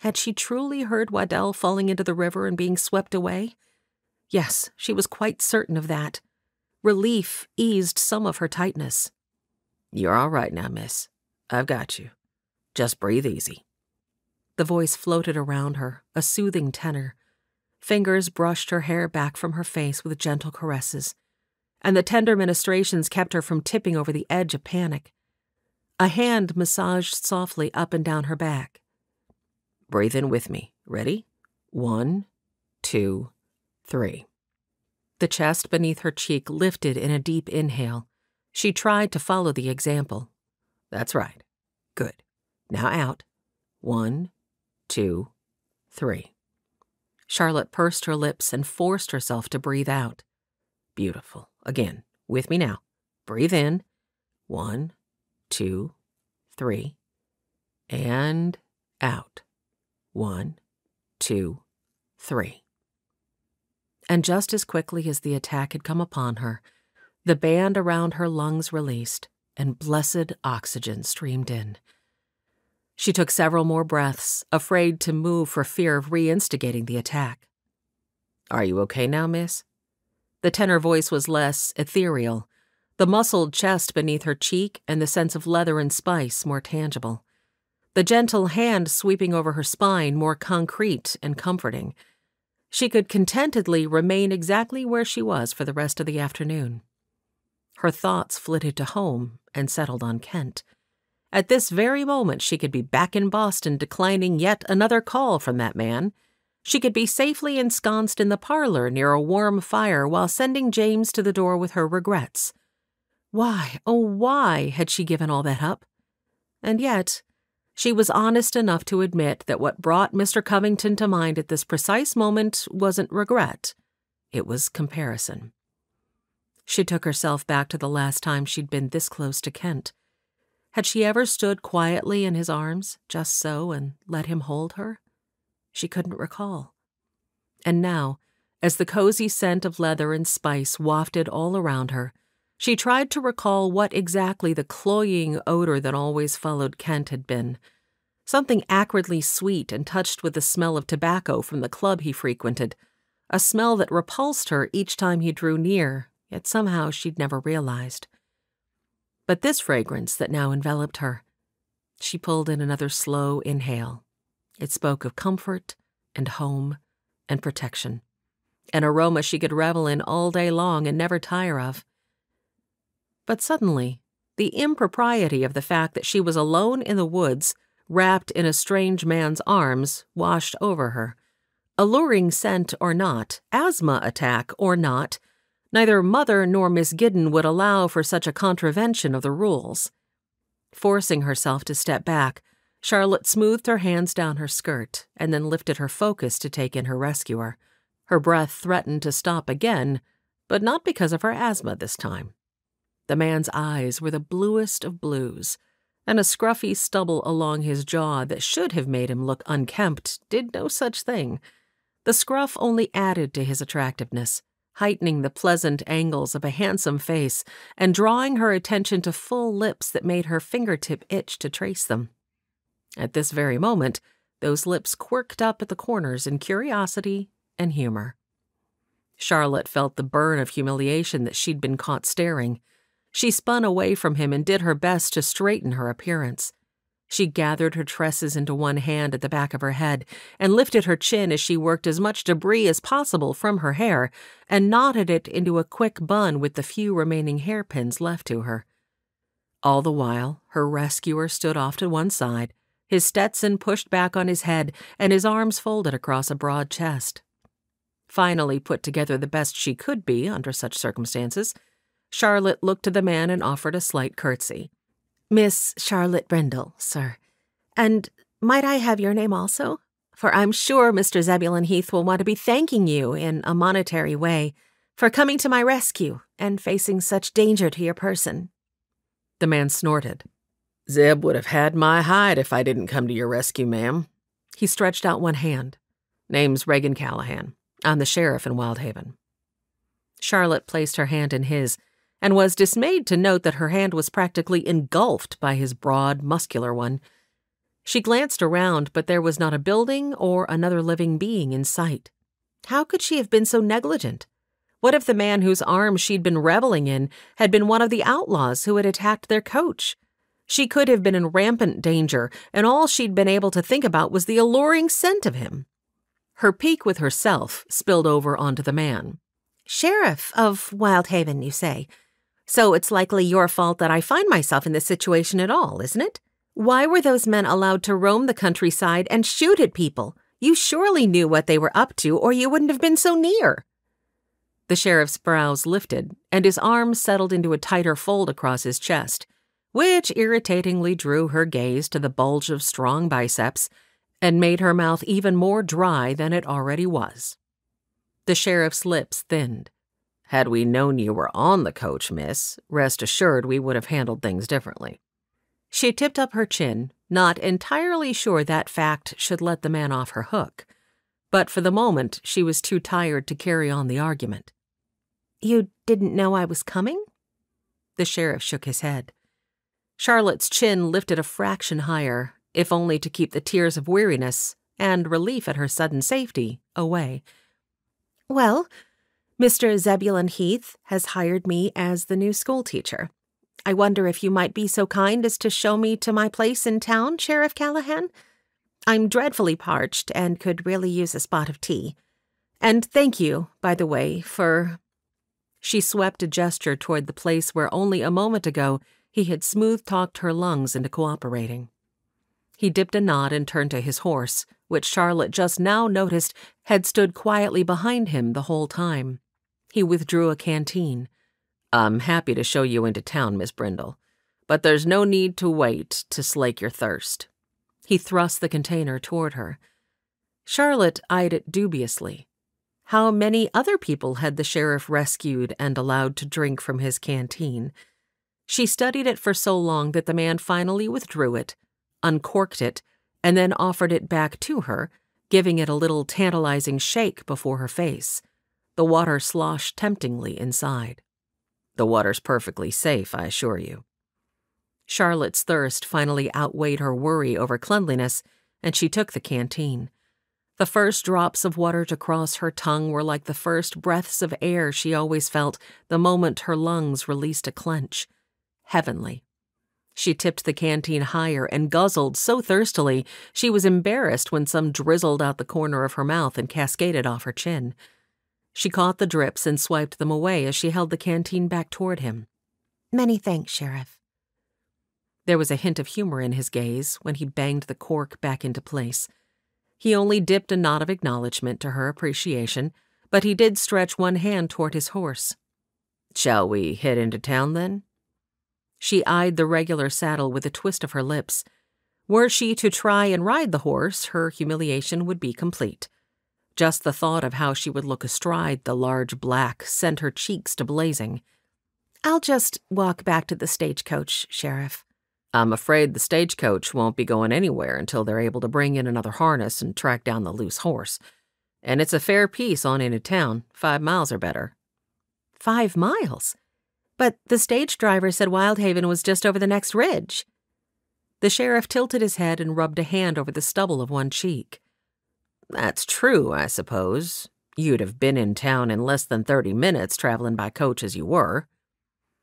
Had she truly heard Waddell falling into the river and being swept away? Yes, she was quite certain of that. Relief eased some of her tightness. "You're all right now, miss. I've got you. Just breathe easy." The voice floated around her, a soothing tenor. Fingers brushed her hair back from her face with gentle caresses, and the tender ministrations kept her from tipping over the edge of panic. A hand massaged softly up and down her back. "Breathe in with me. Ready? 1, 2, 3. The chest beneath her cheek lifted in a deep inhale. She tried to follow the example. That's right. Good. Now out. 1, 2, 3. Charlotte pursed her lips and forced herself to breathe out. Beautiful. Again, with me now. Breathe in. 1, 2, 3. And out. 1, 2, 3. And just as quickly as the attack had come upon her, the band around her lungs released, and blessed oxygen streamed in. She took several more breaths, afraid to move for fear of reinstigating the attack. "Are you okay now, miss?" The tenor voice was less ethereal, the muscled chest beneath her cheek and the sense of leather and spice more tangible, the gentle hand sweeping over her spine more concrete and comforting. She could contentedly remain exactly where she was for the rest of the afternoon. Her thoughts flitted to home and settled on Kent. At this very moment, she could be back in Boston declining yet another call from that man. She could be safely ensconced in the parlor near a warm fire while sending James to the door with her regrets. Why, oh why, had she given all that up? And yet, she was honest enough to admit that what brought Mr. Covington to mind at this precise moment wasn't regret. It was comparison. She took herself back to the last time she'd been this close to Kent. Had she ever stood quietly in his arms, just so, and let him hold her? She couldn't recall. And now, as the cozy scent of leather and spice wafted all around her, she tried to recall what exactly the cloying odor that always followed Kent had been. Something acridly sweet and touched with the smell of tobacco from the club he frequented, a smell that repulsed her each time he drew near, yet somehow she'd never realized. But this fragrance that now enveloped her, she pulled in another slow inhale. It spoke of comfort and home and protection, an aroma she could revel in all day long and never tire of. But suddenly, the impropriety of the fact that she was alone in the woods, wrapped in a strange man's arms, washed over her. Alluring scent or not, asthma attack or not, neither Mother nor Miss Giddon would allow for such a contravention of the rules. Forcing herself to step back, Charlotte smoothed her hands down her skirt and then lifted her focus to take in her rescuer. Her breath threatened to stop again, but not because of her asthma this time. The man's eyes were the bluest of blues, and a scruffy stubble along his jaw that should have made him look unkempt did no such thing. The scruff only added to his attractiveness, heightening the pleasant angles of a handsome face and drawing her attention to full lips that made her fingertip itch to trace them. At this very moment, those lips quirked up at the corners in curiosity and humor. Charlotte felt the burn of humiliation that she'd been caught staring. She spun away from him and did her best to straighten her appearance. She gathered her tresses into one hand at the back of her head and lifted her chin as she worked as much debris as possible from her hair and knotted it into a quick bun with the few remaining hairpins left to her. All the while, her rescuer stood off to one side, his Stetson pushed back on his head and his arms folded across a broad chest. Finally put together the best she could be under such circumstances, Charlotte looked to the man and offered a slight curtsy. "Miss Charlotte Brindle, sir. And might I have your name also? For I'm sure Mr. Zebulon Heath will want to be thanking you in a monetary way for coming to my rescue and facing such danger to your person." The man snorted. "Zeb would have had my hide if I didn't come to your rescue, ma'am." He stretched out one hand. "Name's Reagan Callahan. I'm the sheriff in Wyldhaven." Charlotte placed her hand in his, and was dismayed to note that her hand was practically engulfed by his broad, muscular one. She glanced around, but there was not a building or another living being in sight. How could she have been so negligent? What if the man whose arms she'd been reveling in had been one of the outlaws who had attacked their coach? She could have been in rampant danger, and all she'd been able to think about was the alluring scent of him. Her pique with herself spilled over onto the man. Sheriff of Wyldhaven, you say? So it's likely your fault that I find myself in this situation at all, isn't it? Why were those men allowed to roam the countryside and shoot at people? You surely knew what they were up to, or you wouldn't have been so near. The sheriff's brows lifted, and his arms settled into a tighter fold across his chest, which irritatingly drew her gaze to the bulge of strong biceps and made her mouth even more dry than it already was. The sheriff's lips thinned. Had we known you were on the coach, miss, rest assured we would have handled things differently. She tipped up her chin, not entirely sure that fact should let the man off her hook, but for the moment she was too tired to carry on the argument. You didn't know I was coming? The sheriff shook his head. Charlotte's chin lifted a fraction higher, if only to keep the tears of weariness and relief at her sudden safety away. Well, Mr. Zebulon Heath has hired me as the new schoolteacher. I wonder if you might be so kind as to show me to my place in town, Sheriff Callahan? I'm dreadfully parched and could really use a spot of tea. And thank you, by the way, for... She swept a gesture toward the place where only a moment ago he had smooth-talked her lungs into cooperating. He dipped a nod and turned to his horse, which Charlotte just now noticed had stood quietly behind him the whole time. He withdrew a canteen. I'm happy to show you into town, Miss Brindle, but there's no need to wait to slake your thirst. He thrust the container toward her. Charlotte eyed it dubiously. How many other people had the sheriff rescued and allowed to drink from his canteen? She studied it for so long that the man finally withdrew it, uncorked it, and then offered it back to her, giving it a little tantalizing shake before her face. The water sloshed temptingly inside. The water's perfectly safe, I assure you. Charlotte's thirst finally outweighed her worry over cleanliness, and she took the canteen. The first drops of water to cross her tongue were like the first breaths of air she always felt the moment her lungs released a clench. Heavenly. She tipped the canteen higher and guzzled so thirstily she was embarrassed when some drizzled out the corner of her mouth and cascaded off her chin. She caught the drips and swiped them away as she held the canteen back toward him. Many thanks, Sheriff. There was a hint of humor in his gaze when he banged the cork back into place. He only dipped a nod of acknowledgement to her appreciation, but he did stretch one hand toward his horse. Shall we head into town, then? She eyed the regular saddle with a twist of her lips. Were she to try and ride the horse, her humiliation would be complete. Just the thought of how she would look astride the large black sent her cheeks to blazing. I'll just walk back to the stagecoach, Sheriff. I'm afraid the stagecoach won't be going anywhere until they're able to bring in another harness and track down the loose horse. And it's a fair piece on into town, 5 miles or better. 5 miles? But the stage driver said Wyldhaven was just over the next ridge. The sheriff tilted his head and rubbed a hand over the stubble of one cheek. That's true, I suppose. You'd have been in town in less than 30 minutes traveling by coach as you were.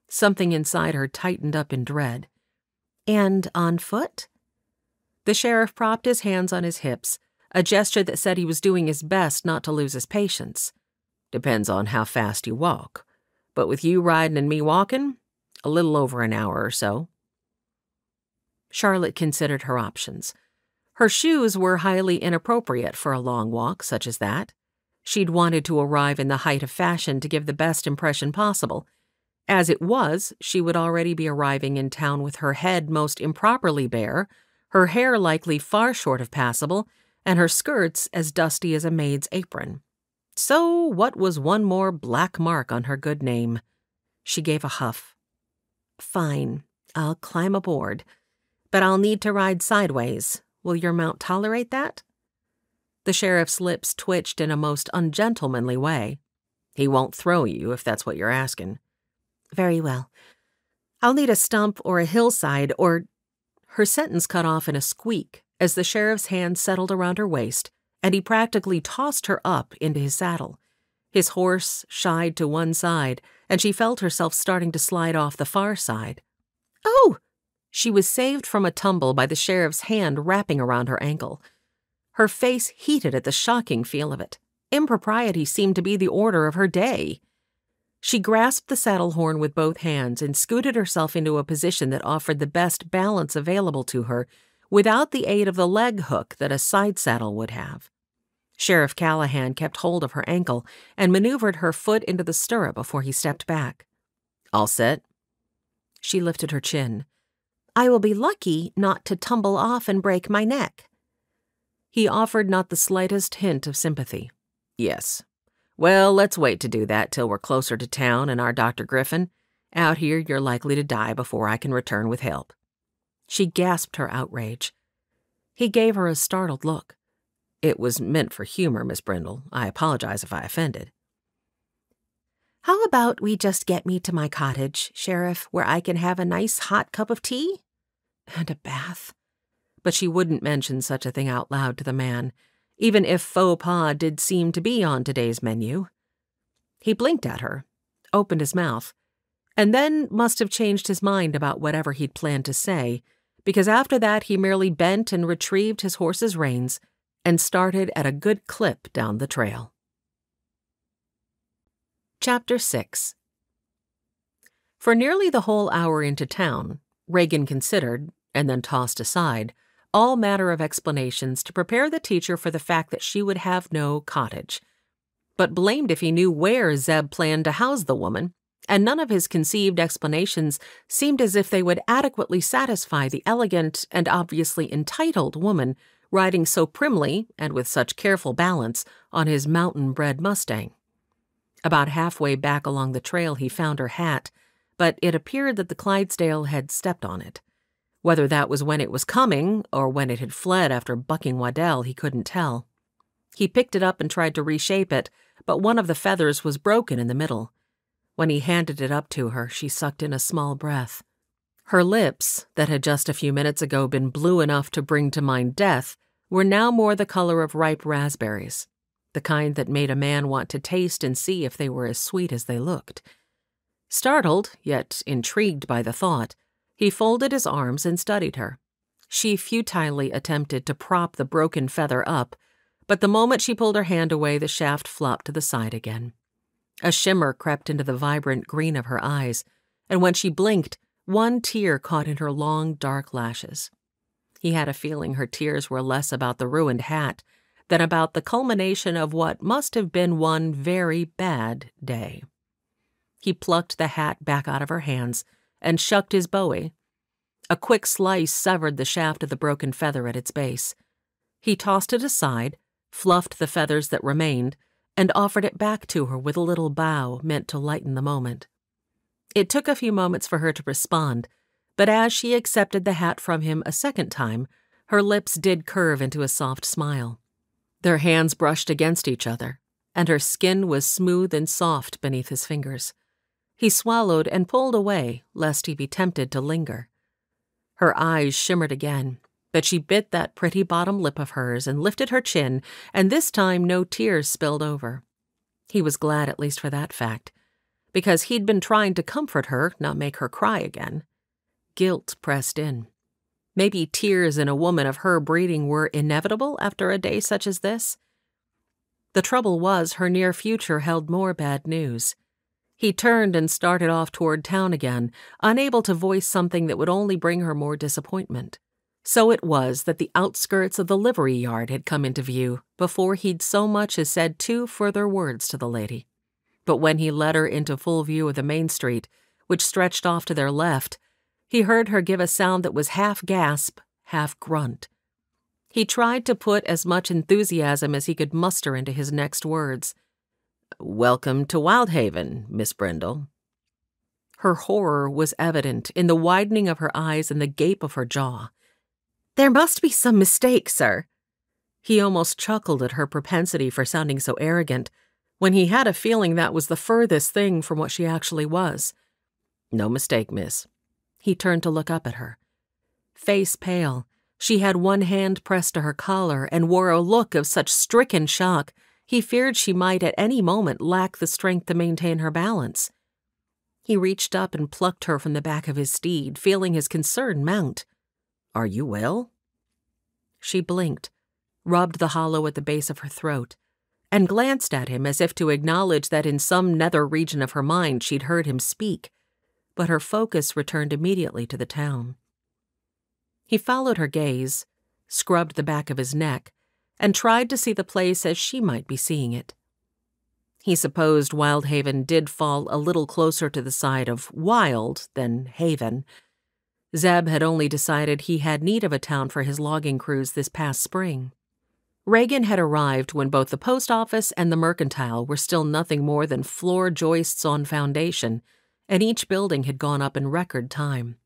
Something inside her tightened up in dread. And on foot? The sheriff propped his hands on his hips, a gesture that said he was doing his best not to lose his patience. Depends on how fast you walk. But with you riding and me walking, a little over an hour or so. Charlotte considered her options. Her shoes were highly inappropriate for a long walk such as that. She'd wanted to arrive in the height of fashion to give the best impression possible. As it was, she would already be arriving in town with her head most improperly bare, her hair likely far short of passable, and her skirts as dusty as a maid's apron. So what was one more black mark on her good name? She gave a huff. Fine, I'll climb aboard. But I'll need to ride sideways. Will your mount tolerate that? The sheriff's lips twitched in a most ungentlemanly way. He won't throw you if that's what you're asking. Very well. I'll need a stump or a hillside or... Her sentence cut off in a squeak as the sheriff's hand settled around her waist, and he practically tossed her up into his saddle. His horse shied to one side, and she felt herself starting to slide off the far side. Oh! She was saved from a tumble by the sheriff's hand wrapping around her ankle. Her face heated at the shocking feel of it. Impropriety seemed to be the order of her day. She grasped the saddle horn with both hands and scooted herself into a position that offered the best balance available to her without the aid of the leg hook that a side saddle would have. Sheriff Callahan kept hold of her ankle and maneuvered her foot into the stirrup before he stepped back. "All set?" She lifted her chin. "I will be lucky not to tumble off and break my neck." He offered not the slightest hint of sympathy. "Yes. Well, let's wait to do that till we're closer to town and our Dr. Griffin. Out here, you're likely to die before I can return with help." She gasped her outrage. He gave her a startled look. "It was meant for humor, Miss Brindle. I apologize if I offended." "How about we just get me to my cottage, Sheriff, where I can have a nice hot cup of tea?" And a bath. But she wouldn't mention such a thing out loud to the man, even if faux pas did seem to be on today's menu. He blinked at her, opened his mouth, and then must have changed his mind about whatever he'd planned to say, because after that he merely bent and retrieved his horse's reins and started at a good clip down the trail. Chapter 6. For nearly the whole hour into town, Reagan considered, and then tossed aside, all matter of explanations to prepare the teacher for the fact that she would have no cottage, but blamed if he knew where Zeb planned to house the woman, and none of his conceived explanations seemed as if they would adequately satisfy the elegant and obviously entitled woman riding so primly and with such careful balance on his mountain-bred Mustang. About halfway back along the trail he found her hat, but it appeared that the Clydesdale had stepped on it. Whether that was when it was coming or when it had fled after bucking Waddell, he couldn't tell. He picked it up and tried to reshape it, but one of the feathers was broken in the middle. When he handed it up to her, she sucked in a small breath. Her lips, that had just a few minutes ago been blue enough to bring to mind death, were now more the color of ripe raspberries, the kind that made a man want to taste and see if they were as sweet as they looked. Startled, yet intrigued by the thought, he folded his arms and studied her. She futilely attempted to prop the broken feather up, but the moment she pulled her hand away, the shaft flopped to the side again. A shimmer crept into the vibrant green of her eyes, and when she blinked, one tear caught in her long, dark lashes. He had a feeling her tears were less about the ruined hat than about the culmination of what must have been one very bad day. He plucked the hat back out of her hands and shucked his bowie. A quick slice severed the shaft of the broken feather at its base. He tossed it aside, fluffed the feathers that remained, and offered it back to her with a little bow meant to lighten the moment. It took a few moments for her to respond, but as she accepted the hat from him a second time, her lips did curve into a soft smile. Their hands brushed against each other, and her skin was smooth and soft beneath his fingers. He swallowed and pulled away, lest he be tempted to linger. Her eyes shimmered again, but she bit that pretty bottom lip of hers and lifted her chin, and this time no tears spilled over. He was glad at least for that fact, because he'd been trying to comfort her, not make her cry again. Guilt pressed in. Maybe tears in a woman of her breeding were inevitable after a day such as this. The trouble was her near future held more bad news. He turned and started off toward town again, unable to voice something that would only bring her more disappointment. So it was that the outskirts of the livery yard had come into view before he'd so much as said 2 further words to the lady. But when he led her into full view of the main street, which stretched off to their left, he heard her give a sound that was half gasp, half grunt. He tried to put as much enthusiasm as he could muster into his next words. "Welcome to Wyldhaven, Miss Brindle." Her horror was evident in the widening of her eyes and the gape of her jaw. "There must be some mistake, sir." He almost chuckled at her propensity for sounding so arrogant, when he had a feeling that was the furthest thing from what she actually was. "No mistake, miss." He turned to look up at her. Face pale, she had one hand pressed to her collar and wore a look of such stricken shock he feared she might at any moment lack the strength to maintain her balance. He reached up and plucked her from the back of his steed, feeling his concern mount. "Are you well?" She blinked, rubbed the hollow at the base of her throat, and glanced at him as if to acknowledge that in some nether region of her mind she'd heard him speak, but her focus returned immediately to the town. He followed her gaze, scrubbed the back of his neck, and tried to see the place as she might be seeing it. He supposed Wyldhaven did fall a little closer to the side of wild than haven. Zeb had only decided he had need of a town for his logging crews this past spring. Reagan had arrived when both the post office and the mercantile were still nothing more than floor joists on foundation, and each building had gone up in record time.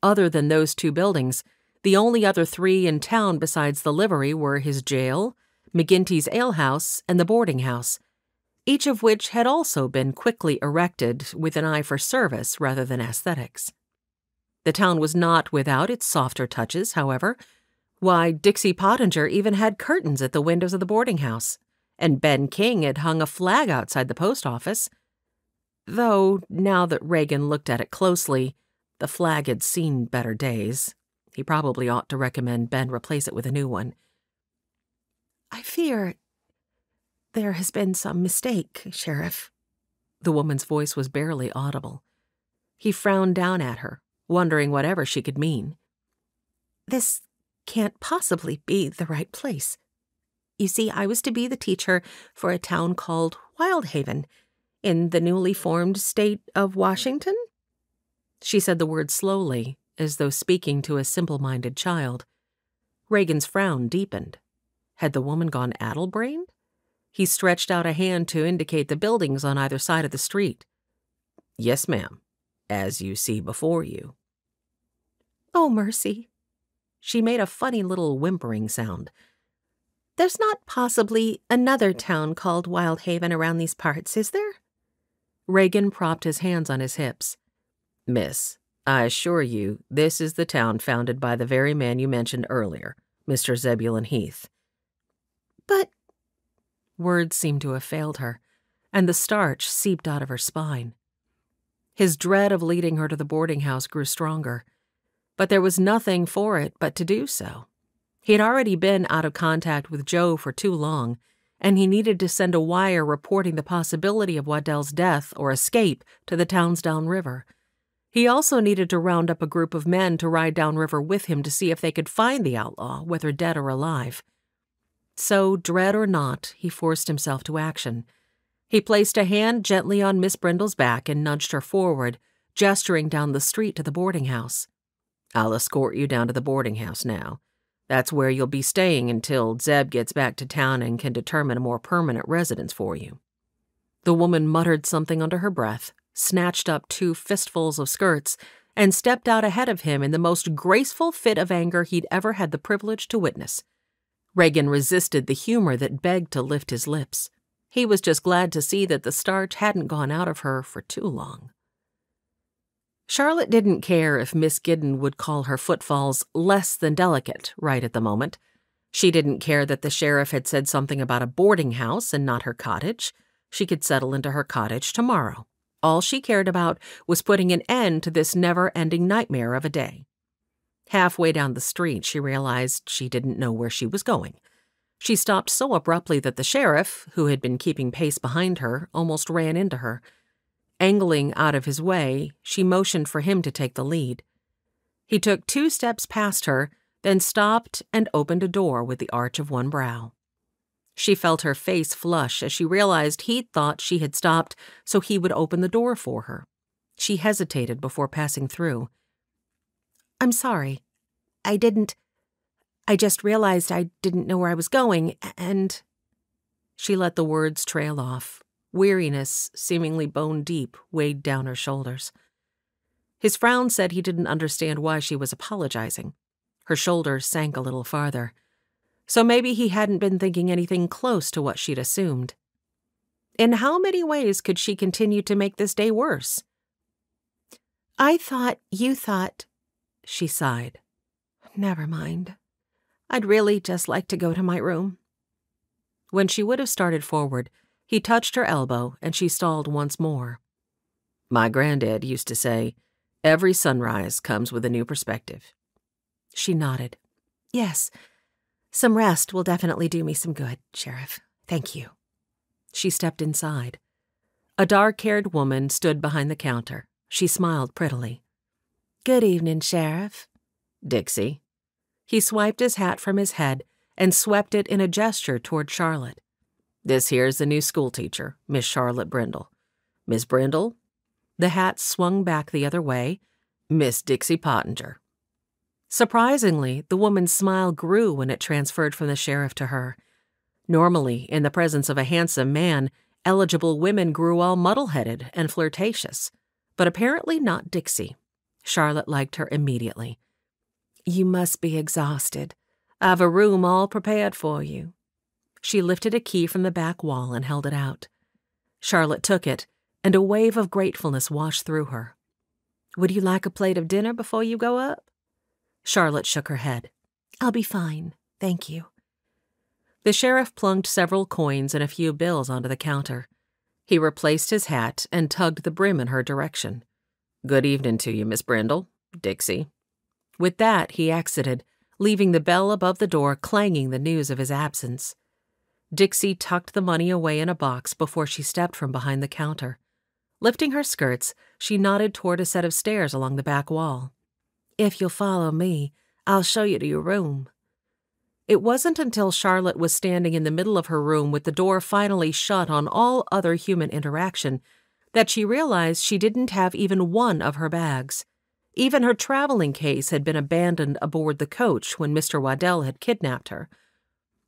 Other than those two buildings, the only other three in town besides the livery were his jail, McGinty's alehouse, and the boarding house, each of which had also been quickly erected with an eye for service rather than aesthetics. The town was not without its softer touches, however. Why, Dixie Pottinger even had curtains at the windows of the boarding house, and Ben King had hung a flag outside the post office. Though, now that Reagan looked at it closely, the flag had seen better days. He probably ought to recommend Ben replace it with a new one. "I fear there has been some mistake, Sheriff." The woman's voice was barely audible. He frowned down at her, wondering whatever she could mean. "This can't possibly be the right place. You see, I was to be the teacher for a town called Wyldhaven, in the newly formed state of Washington." She said the word slowly, as though speaking to a simple-minded child. Reagan's frown deepened. Had the woman gone addle-brained? He stretched out a hand to indicate the buildings on either side of the street. "Yes, ma'am, as you see before you." "Oh, mercy." She made a funny little whimpering sound. "There's not possibly another town called Wyldhaven around these parts, is there?" Reagan propped his hands on his hips. "Miss, I assure you this is the town founded by the very man you mentioned earlier, Mr. Zebulon Heath." "But—" Words seemed to have failed her, and the starch seeped out of her spine. His dread of leading her to the boarding house grew stronger, but there was nothing for it but to do so. He had already been out of contact with Joe for too long, and he needed to send a wire reporting the possibility of Waddell's death or escape to the towns downriver. He also needed to round up a group of men to ride downriver with him to see if they could find the outlaw, whether dead or alive. So, dread or not, he forced himself to action. He placed a hand gently on Miss Brindle's back and nudged her forward, gesturing down the street to the boarding house. "I'll escort you down to the boarding house now. That's where you'll be staying until Zeb gets back to town and can determine a more permanent residence for you." The woman muttered something under her breath, snatched up 2 fistfuls of skirts, and stepped out ahead of him in the most graceful fit of anger he'd ever had the privilege to witness. Reagan resisted the humor that begged to lift his lips. He was just glad to see that the starch hadn't gone out of her for too long. Charlotte didn't care if Miss Giddon would call her footfalls less than delicate right at the moment. She didn't care that the sheriff had said something about a boarding house and not her cottage. She could settle into her cottage tomorrow. All she cared about was putting an end to this never-ending nightmare of a day. Halfway down the street, she realized she didn't know where she was going. She stopped so abruptly that the sheriff, who had been keeping pace behind her, almost ran into her. Angling out of his way, she motioned for him to take the lead. He took 2 steps past her, then stopped and opened a door with the arch of one brow. She felt her face flush as she realized he'd thought she had stopped so he would open the door for her. She hesitated before passing through. "I'm sorry. I just realized I didn't know where I was going, and—" She let the words trail off. Weariness, seemingly bone-deep, weighed down her shoulders. His frown said he didn't understand why she was apologizing. Her shoulders sank a little farther. So maybe he hadn't been thinking anything close to what she'd assumed. In how many ways could she continue to make this day worse? "I thought you thought—" She sighed. "Never mind. I'd really just like to go to my room." When she would have started forward, he touched her elbow and she stalled once more. My granddad used to say, every sunrise comes with a new perspective. She nodded. Yes, some rest will definitely do me some good, Sheriff. Thank you. She stepped inside. A dark-haired woman stood behind the counter. She smiled prettily. Good evening, Sheriff. Dixie. He swiped his hat from his head and swept it in a gesture toward Charlotte. This here's the new schoolteacher, Miss Charlotte Brindle. Miss Brindle? The hat swung back the other way. Miss Dixie Pottinger. Surprisingly, the woman's smile grew when it transferred from the sheriff to her. Normally, in the presence of a handsome man, eligible women grew all muddle-headed and flirtatious. But apparently not Dixie. Charlotte liked her immediately. You must be exhausted. I've a room all prepared for you. She lifted a key from the back wall and held it out. Charlotte took it, and a wave of gratefulness washed through her. Would you like a plate of dinner before you go up? Charlotte shook her head. I'll be fine, thank you. The sheriff plunked several coins and a few bills onto the counter. He replaced his hat and tugged the brim in her direction. Good evening to you, Miss Brindle. Dixie. With that, he exited, leaving the bell above the door clanging the news of his absence. Dixie tucked the money away in a box before she stepped from behind the counter. Lifting her skirts, she nodded toward a set of stairs along the back wall. If you'll follow me, I'll show you to your room. It wasn't until Charlotte was standing in the middle of her room with the door finally shut on all other human interaction that she realized she didn't have even one of her bags. Even her traveling case had been abandoned aboard the coach when Mr. Waddell had kidnapped her.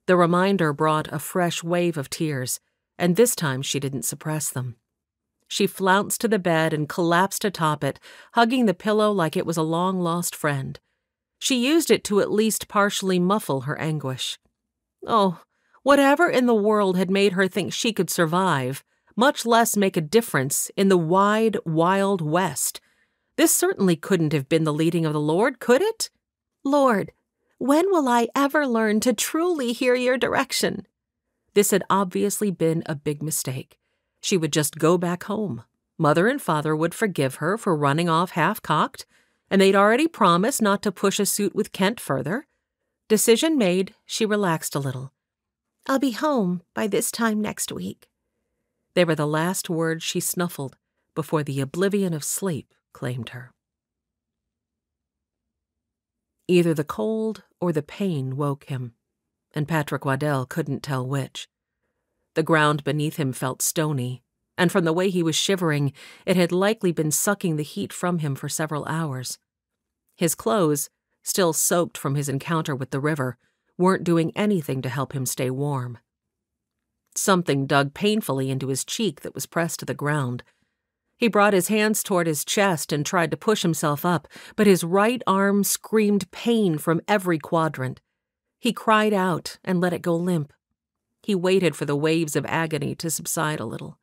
The reminder brought a fresh wave of tears, and this time she didn't suppress them. She flounced to the bed and collapsed atop it, hugging the pillow like it was a long-lost friend. She used it to at least partially muffle her anguish. Oh, whatever in the world had made her think she could survive, much less make a difference in the wide, wild West? This certainly couldn't have been the leading of the Lord, could it? Lord, when will I ever learn to truly hear your direction? This had obviously been a big mistake. She would just go back home. Mother and father would forgive her for running off half-cocked, and they'd already promised not to push a suit with Kent further. Decision made, she relaxed a little. I'll be home by this time next week. They were the last words she snuffled before the oblivion of sleep claimed her. Either the cold or the pain woke him, and Patrick Waddell couldn't tell which. The ground beneath him felt stony, and from the way he was shivering, it had likely been sucking the heat from him for several hours. His clothes, still soaked from his encounter with the river, weren't doing anything to help him stay warm. Something dug painfully into his cheek that was pressed to the ground. He brought his hands toward his chest and tried to push himself up, but his right arm screamed pain from every quadrant. He cried out and let it go limp. He waited for the waves of agony to subside a little.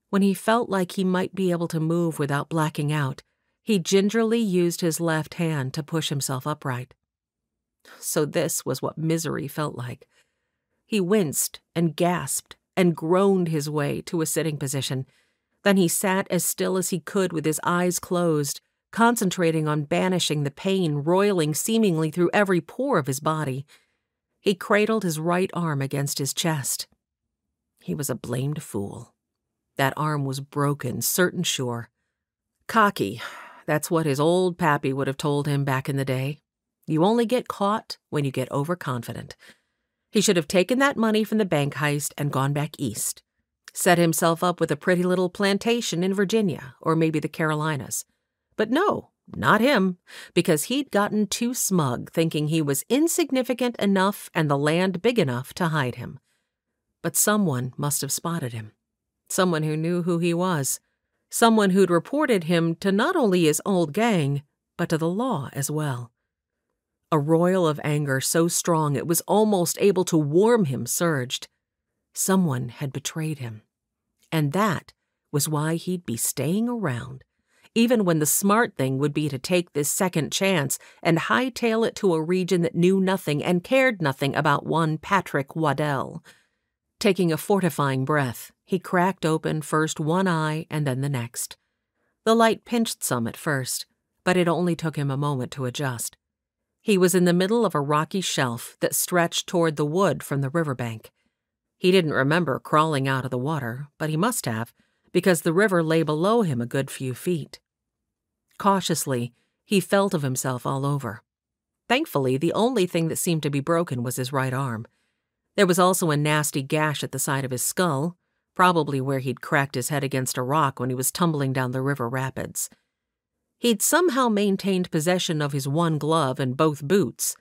When he felt like he might be able to move without blacking out, he gingerly used his left hand to push himself upright. So this was what misery felt like. He winced and gasped and groaned his way to a sitting position. Then he sat as still as he could with his eyes closed, concentrating on banishing the pain roiling seemingly through every pore of his body. He cradled his right arm against his chest. He was a blamed fool. That arm was broken, certain sure. Cocky, that's what his old pappy would have told him back in the day. You only get caught when you get overconfident. He should have taken that money from the bank heist and gone back east. Set himself up with a pretty little plantation in Virginia, or maybe the Carolinas. But no, not him, because he'd gotten too smug thinking he was insignificant enough and the land big enough to hide him. But someone must have spotted him. Someone who knew who he was. Someone who'd reported him to not only his old gang, but to the law as well. A roil of anger so strong it was almost able to warm him surged. Someone had betrayed him. And that was why he'd be staying around, even when the smart thing would be to take this second chance and hightail it to a region that knew nothing and cared nothing about one Patrick Waddell. Taking a fortifying breath, he cracked open first one eye and then the next. The light pinched some at first, but it only took him a moment to adjust. He was in the middle of a rocky shelf that stretched toward the wood from the riverbank. He didn't remember crawling out of the water, but he must have, because the river lay below him a good few feet. Cautiously, he felt of himself all over. Thankfully, the only thing that seemed to be broken was his right arm. There was also a nasty gash at the side of his skull, probably where he'd cracked his head against a rock when he was tumbling down the river rapids. He'd somehow maintained possession of his one glove and both boots,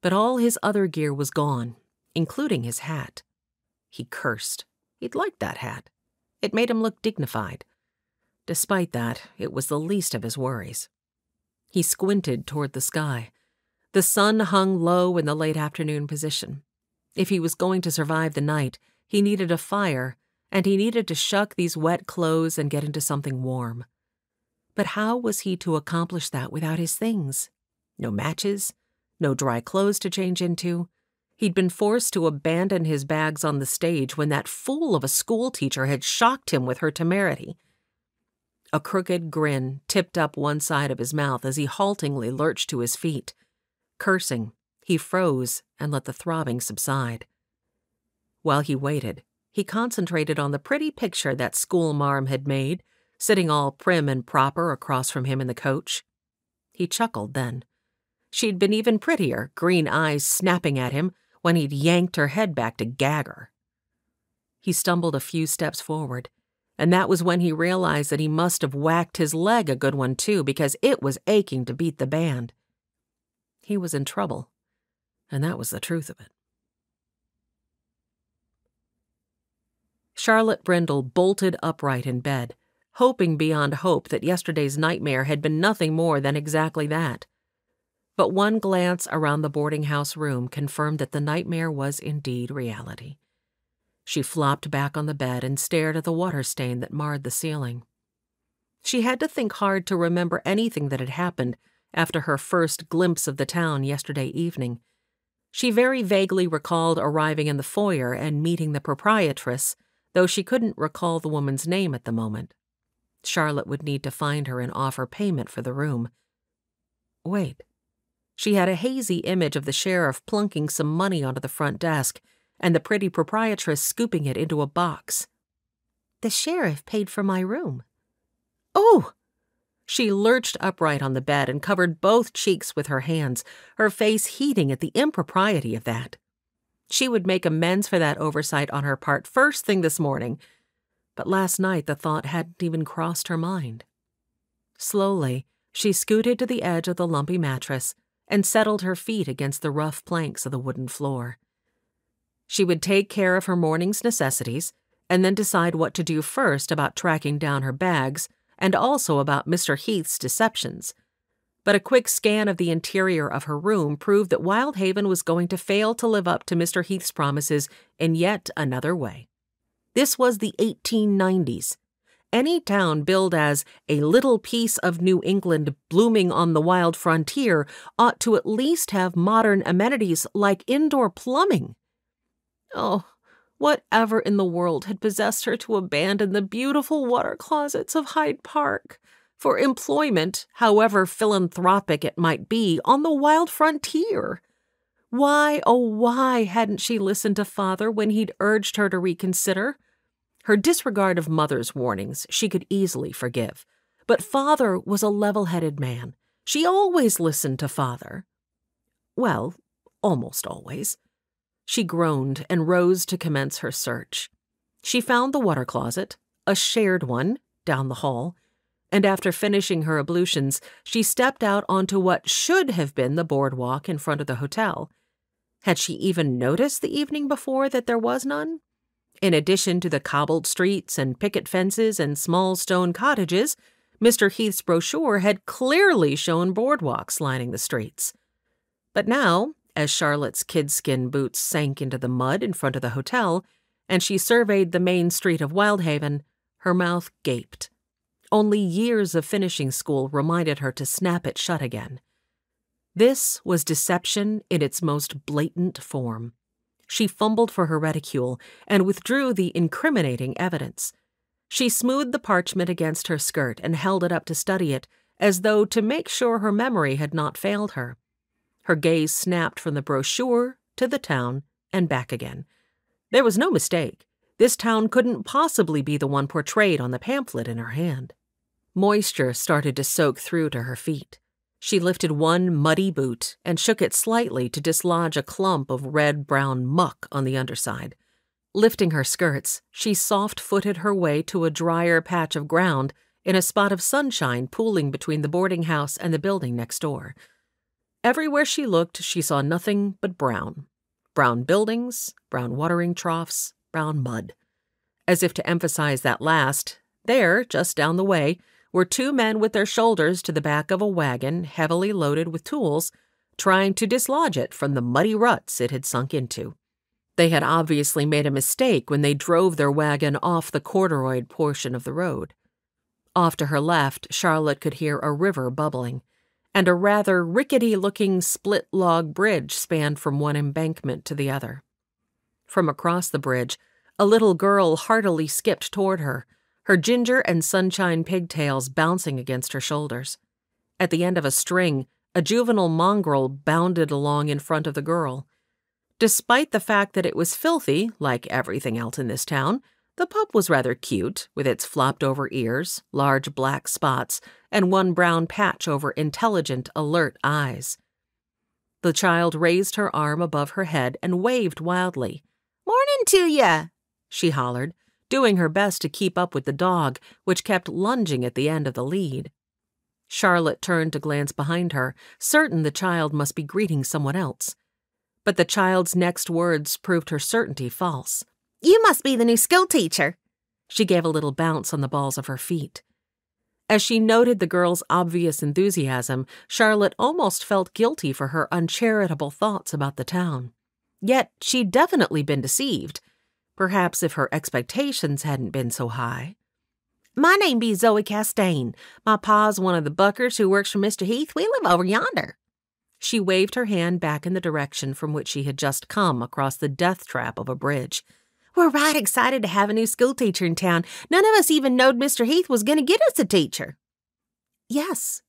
but all his other gear was gone, including his hat. He cursed. He'd liked that hat. It made him look dignified. Despite that, it was the least of his worries. He squinted toward the sky. The sun hung low in the late afternoon position. If he was going to survive the night, he needed a fire, and he needed to shuck these wet clothes and get into something warm. But how was he to accomplish that without his things? No matches, no dry clothes to change into. He'd been forced to abandon his bags on the stage when that fool of a schoolteacher had shocked him with her temerity. A crooked grin tipped up one side of his mouth as he haltingly lurched to his feet. Cursing, he froze and let the throbbing subside. While he waited, he concentrated on the pretty picture that schoolmarm had made, sitting all prim and proper across from him in the coach. He chuckled then. She'd been even prettier, green eyes snapping at him, when he'd yanked her head back to gag her. He stumbled a few steps forward, and that was when he realized that he must have whacked his leg a good one too, because it was aching to beat the band. He was in trouble, and that was the truth of it. Charlotte Brindle bolted upright in bed, hoping beyond hope that yesterday's nightmare had been nothing more than exactly that. But one glance around the boarding-house room confirmed that the nightmare was indeed reality. She flopped back on the bed and stared at the water stain that marred the ceiling. She had to think hard to remember anything that had happened after her first glimpse of the town yesterday evening. She very vaguely recalled arriving in the foyer and meeting the proprietress, though she couldn't recall the woman's name at the moment. Charlotte would need to find her and offer payment for the room. Wait. She had a hazy image of the sheriff plunking some money onto the front desk and the pretty proprietress scooping it into a box. The sheriff paid for my room. Oh! She lurched upright on the bed and covered both cheeks with her hands, her face heating at the impropriety of that. She would make amends for that oversight on her part first thing this morning, but last night the thought hadn't even crossed her mind. Slowly, she scooted to the edge of the lumpy mattress and settled her feet against the rough planks of the wooden floor. She would take care of her morning's necessities and then decide what to do first about tracking down her bags and also about Mr. Heath's deceptions. But a quick scan of the interior of her room proved that Wyldhaven was going to fail to live up to Mr. Heath's promises in yet another way. This was the 1890s. Any town billed as a little piece of New England blooming on the wild frontier ought to at least have modern amenities like indoor plumbing. Oh, whatever in the world had possessed her to abandon the beautiful water closets of Hyde Park for employment, however philanthropic it might be, on the wild frontier? Why, oh why hadn't she listened to Father when he'd urged her to reconsider? Her disregard of Mother's warnings she could easily forgive, but Father was a level-headed man. She always listened to Father. Well, almost always. She groaned and rose to commence her search. She found the water closet, a shared one, down the hall, and after finishing her ablutions, she stepped out onto what should have been the boardwalk in front of the hotel. Had she even noticed the evening before that there was none? In addition to the cobbled streets and picket fences and small stone cottages, Mr. Heath's brochure had clearly shown boardwalks lining the streets. But now, as Charlotte's kidskin boots sank into the mud in front of the hotel, and she surveyed the main street of Wyldhaven, her mouth gaped. Only years of finishing school reminded her to snap it shut again. This was deception in its most blatant form. She fumbled for her reticule and withdrew the incriminating evidence. She smoothed the parchment against her skirt and held it up to study it, as though to make sure her memory had not failed her. Her gaze snapped from the brochure to the town and back again. There was no mistake. This town couldn't possibly be the one portrayed on the pamphlet in her hand. Moisture started to soak through to her feet. She lifted one muddy boot and shook it slightly to dislodge a clump of red-brown muck on the underside. Lifting her skirts, she soft-footed her way to a drier patch of ground in a spot of sunshine pooling between the boarding house and the building next door. Everywhere she looked, she saw nothing but brown. Brown buildings, brown watering troughs, brown mud. As if to emphasize that last, there, just down the way, were two men with their shoulders to the back of a wagon heavily loaded with tools, trying to dislodge it from the muddy ruts it had sunk into. They had obviously made a mistake when they drove their wagon off the corduroyed portion of the road. Off to her left, Charlotte could hear a river bubbling, and a rather rickety-looking split-log bridge spanned from one embankment to the other. From across the bridge, a little girl heartily skipped toward her, her ginger and sunshine pigtails bouncing against her shoulders. At the end of a string, a juvenile mongrel bounded along in front of the girl. Despite the fact that it was filthy, like everything else in this town, the pup was rather cute, with its flopped-over ears, large black spots, and one brown patch over intelligent, alert eyes. The child raised her arm above her head and waved wildly. "Morning to ya!" she hollered, doing her best to keep up with the dog, which kept lunging at the end of the lead. Charlotte turned to glance behind her, certain the child must be greeting someone else. But the child's next words proved her certainty false. "You must be the new schoolteacher." She gave a little bounce on the balls of her feet. As she noted the girl's obvious enthusiasm, Charlotte almost felt guilty for her uncharitable thoughts about the town. Yet she'd definitely been deceived. Perhaps if her expectations hadn't been so high. "My name be Zoe Castaigne. My pa's one of the buckers who works for Mr. Heath. We live over yonder." She waved her hand back in the direction from which she had just come across the death trap of a bridge. "We're right excited to have a new schoolteacher in town. None of us even knowed Mr. Heath was going to get us a teacher." "Yes.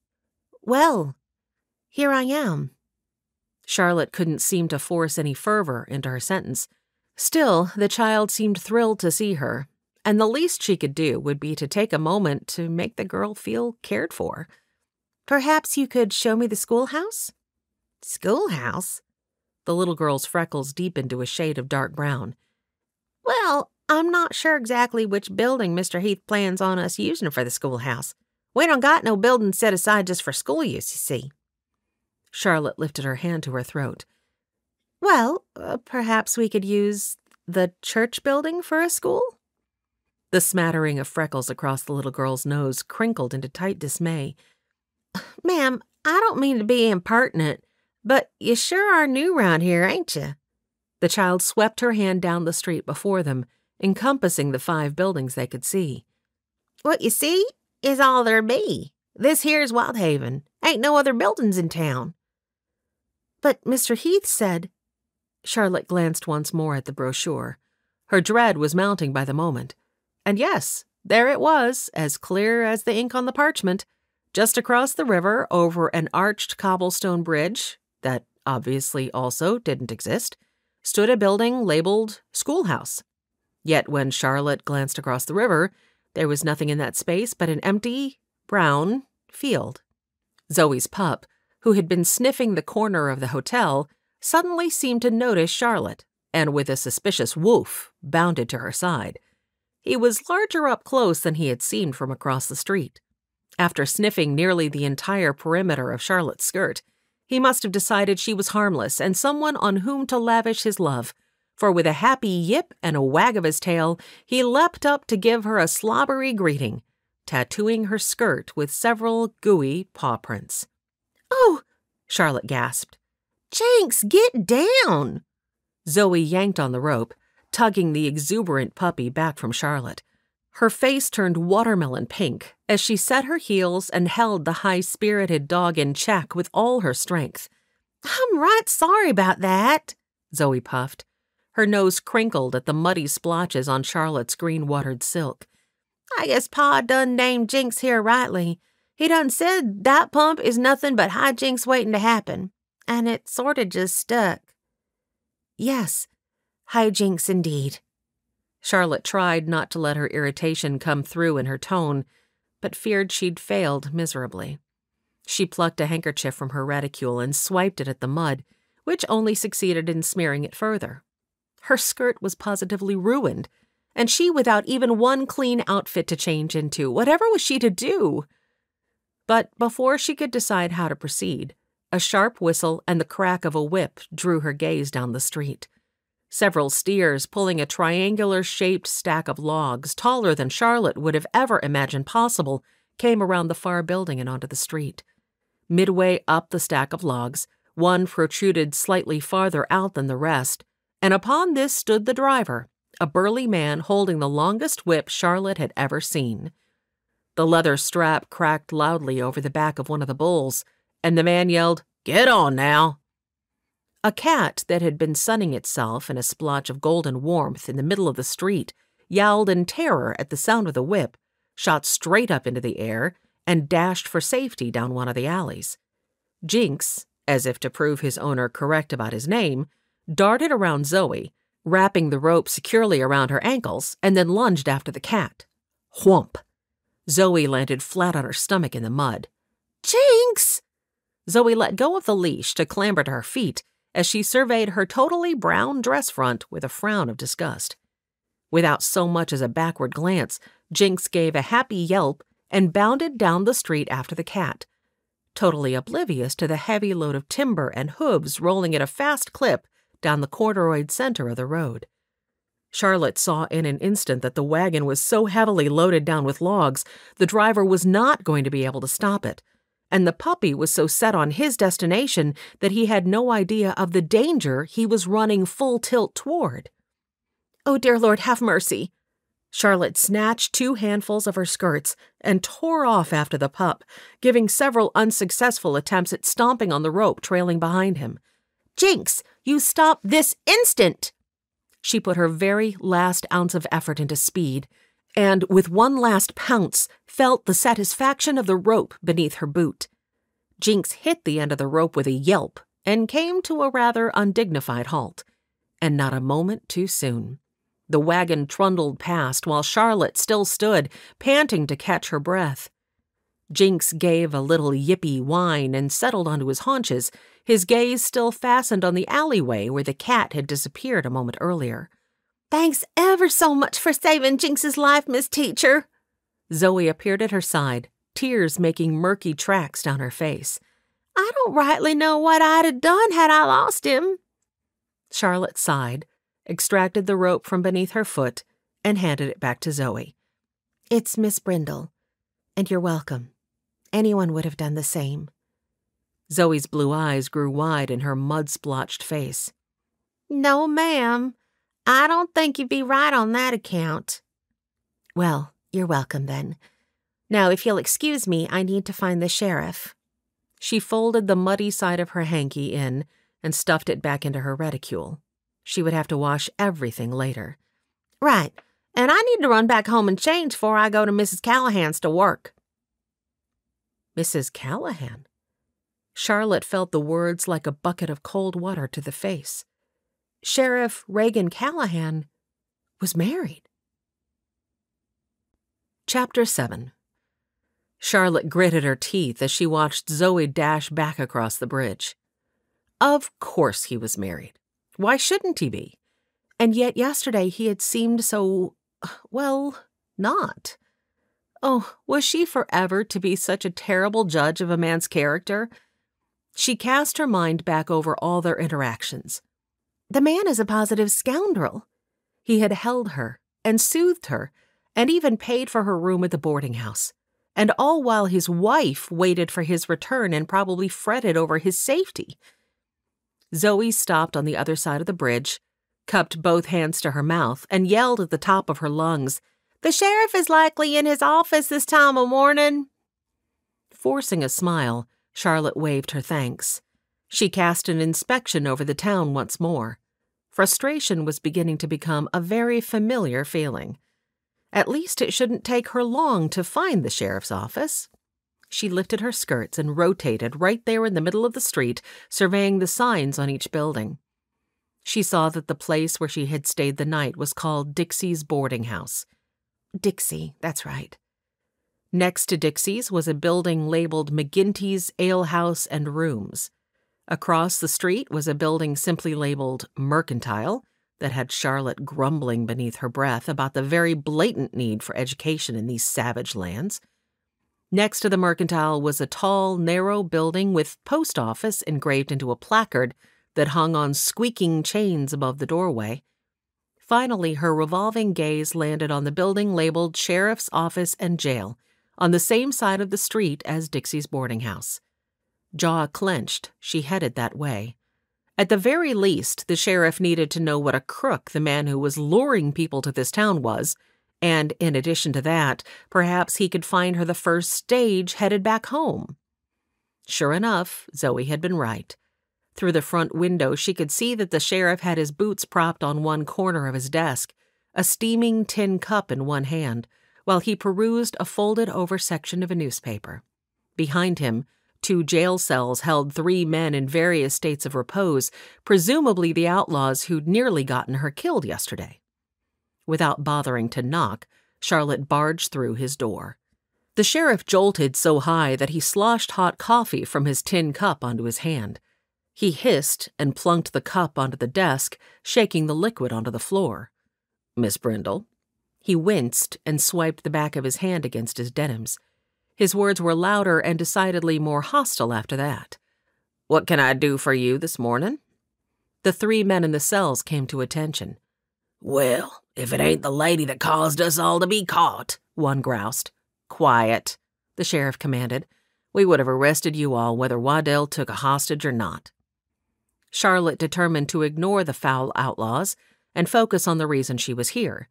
Well, here I am." Charlotte couldn't seem to force any fervor into her sentence. Still, the child seemed thrilled to see her, and the least she could do would be to take a moment to make the girl feel cared for. "Perhaps you could show me the schoolhouse?" "Schoolhouse?" The little girl's freckles deepened to a shade of dark brown. "Well, I'm not sure exactly which building Mr. Heath plans on us using for the schoolhouse. We don't got no building set aside just for school use, you see." Charlotte lifted her hand to her throat. "Well, perhaps we could use the church building for a school?" The smattering of freckles across the little girl's nose crinkled into tight dismay. "Ma'am, I don't mean to be impertinent, but you sure are new round here, ain't you?" The child swept her hand down the street before them, encompassing the 5 buildings they could see. "What you see is all there be. This here's Wyldhaven. Ain't no other buildings in town." "But Mr. Heath said—" Charlotte glanced once more at the brochure. Her dread was mounting by the moment. And yes, there it was, as clear as the ink on the parchment. Just across the river, over an arched cobblestone bridge, that obviously also didn't exist, stood a building labeled Schoolhouse. Yet when Charlotte glanced across the river, there was nothing in that space but an empty, brown field. Zoe's pup, who had been sniffing the corner of the hotel, suddenly seemed to notice Charlotte, and with a suspicious woof, bounded to her side. He was larger up close than he had seemed from across the street. After sniffing nearly the entire perimeter of Charlotte's skirt, he must have decided she was harmless and someone on whom to lavish his love, for with a happy yip and a wag of his tail, he leapt up to give her a slobbery greeting, tattooing her skirt with several gooey paw prints. "Oh!" Charlotte gasped. "Jenks, get down!" Zoe yanked on the rope, tugging the exuberant puppy back from Charlotte. Her face turned watermelon pink as she set her heels and held the high-spirited dog in check with all her strength. "I'm right sorry about that," Zoe puffed. Her nose crinkled at the muddy splotches on Charlotte's green-watered silk. I guess Pa done named Jinx here rightly. He done said that pump is nothing but hijinks waiting to happen, and it sorta just stuck. Yes, hijinks indeed. Charlotte tried not to let her irritation come through in her tone, but feared she'd failed miserably. She plucked a handkerchief from her reticule and swiped it at the mud, which only succeeded in smearing it further. Her skirt was positively ruined, and she without even one clean outfit to change into. Whatever was she to do? But before she could decide how to proceed, a sharp whistle and the crack of a whip drew her gaze down the street. Several steers pulling a triangular-shaped stack of logs, taller than Charlotte would have ever imagined possible, came around the far building and onto the street. Midway up the stack of logs, one protruded slightly farther out than the rest, and upon this stood the driver, a burly man holding the longest whip Charlotte had ever seen. The leather strap cracked loudly over the back of one of the bulls, and the man yelled, "Get on now!" A cat that had been sunning itself in a splotch of golden warmth in the middle of the street yowled in terror at the sound of the whip, shot straight up into the air, and dashed for safety down one of the alleys. Jinx, as if to prove his owner correct about his name, darted around Zoe, wrapping the rope securely around her ankles, and then lunged after the cat. Whomp! Zoe landed flat on her stomach in the mud. "Jinx!" Zoe let go of the leash to clamber to her feet as she surveyed her totally brown dress front with a frown of disgust. Without so much as a backward glance, Jinx gave a happy yelp and bounded down the street after the cat, totally oblivious to the heavy load of timber and hooves rolling at a fast clip down the corduroyed center of the road. Charlotte saw in an instant that the wagon was so heavily loaded down with logs, the driver was not going to be able to stop it, and the puppy was so set on his destination that he had no idea of the danger he was running full tilt toward. "Oh, dear Lord, have mercy!" Charlotte snatched 2 handfuls of her skirts and tore off after the pup, giving several unsuccessful attempts at stomping on the rope trailing behind him. "Jinx, you stop this instant!" She put her very last ounce of effort into speed, and with one last pounce, felt the satisfaction of the rope beneath her boot. Jinx hit the end of the rope with a yelp and came to a rather undignified halt, and not a moment too soon. The wagon trundled past while Charlotte still stood, panting to catch her breath. Jinx gave a little yippy whine and settled onto his haunches, his gaze still fastened on the alleyway where the cat had disappeared a moment earlier. "Thanks ever so much for saving Jinx's life, Miss Teacher." Zoe appeared at her side, tears making murky tracks down her face. "I don't rightly know what I'd have done had I lost him." Charlotte sighed, extracted the rope from beneath her foot, and handed it back to Zoe. "It's Miss Brindle, and you're welcome. Anyone would have done the same." Zoe's blue eyes grew wide in her mud-splotched face. "No, ma'am. I don't think you'd be right on that account." "Well, you're welcome then. Now, if you'll excuse me, I need to find the sheriff." She folded the muddy side of her hanky in and stuffed it back into her reticule. She would have to wash everything later. "Right, and I need to run back home and change before I go to Mrs. Callahan's to work." Mrs. Callahan? Charlotte felt the words like a bucket of cold water to the face. Sheriff Reagan Callahan was married. Chapter 7. Charlotte gritted her teeth as she watched Zoe dash back across the bridge. Of course he was married. Why shouldn't he be? And yet yesterday he had seemed so, well, not. Oh, was she forever to be such a terrible judge of a man's character? She cast her mind back over all their interactions. The man is a positive scoundrel. He had held her and soothed her and even paid for her room at the boarding house, and all while his wife waited for his return and probably fretted over his safety. Zoe stopped on the other side of the bridge, cupped both hands to her mouth, and yelled at the top of her lungs, "The sheriff is likely in his office this time of morning." Forcing a smile, Charlotte waved her thanks. She cast an inspection over the town once more. Frustration was beginning to become a very familiar feeling. At least it shouldn't take her long to find the sheriff's office. She lifted her skirts and rotated right there in the middle of the street, surveying the signs on each building. She saw that the place where she had stayed the night was called Dixie's Boarding House. Dixie, that's right. Next to Dixie's was a building labeled McGinty's Ale House and Rooms. Across the street was a building simply labeled Mercantile that had Charlotte grumbling beneath her breath about the very blatant need for education in these savage lands. Next to the Mercantile was a tall, narrow building with post office engraved into a placard that hung on squeaking chains above the doorway. Finally, her revolving gaze landed on the building labeled Sheriff's Office and Jail, on the same side of the street as Dixie's boarding house. Jaw clenched, she headed that way. At the very least, the sheriff needed to know what a crook the man who was luring people to this town was, and in addition to that, perhaps he could find her the first stage headed back home. Sure enough, Zoe had been right. Through the front window, she could see that the sheriff had his boots propped on one corner of his desk, a steaming tin cup in one hand, while he perused a folded-over section of a newspaper. Behind him, 2 jail cells held 3 men in various states of repose, presumably the outlaws who'd nearly gotten her killed yesterday. Without bothering to knock, Charlotte barged through his door. The sheriff jolted so high that he sloshed hot coffee from his tin cup onto his hand. He hissed and plunked the cup onto the desk, shaking the liquid onto the floor. "Miss Brindle?" He winced and swiped the back of his hand against his denims. His words were louder and decidedly more hostile after that. "What can I do for you this morning?" The 3 men in the cells came to attention. "Well, if it ain't the lady that caused us all to be caught," one groused. "Quiet," the sheriff commanded. "We would have arrested you all whether Waddell took a hostage or not." Charlotte determined to ignore the foul outlaws and focus on the reason she was here.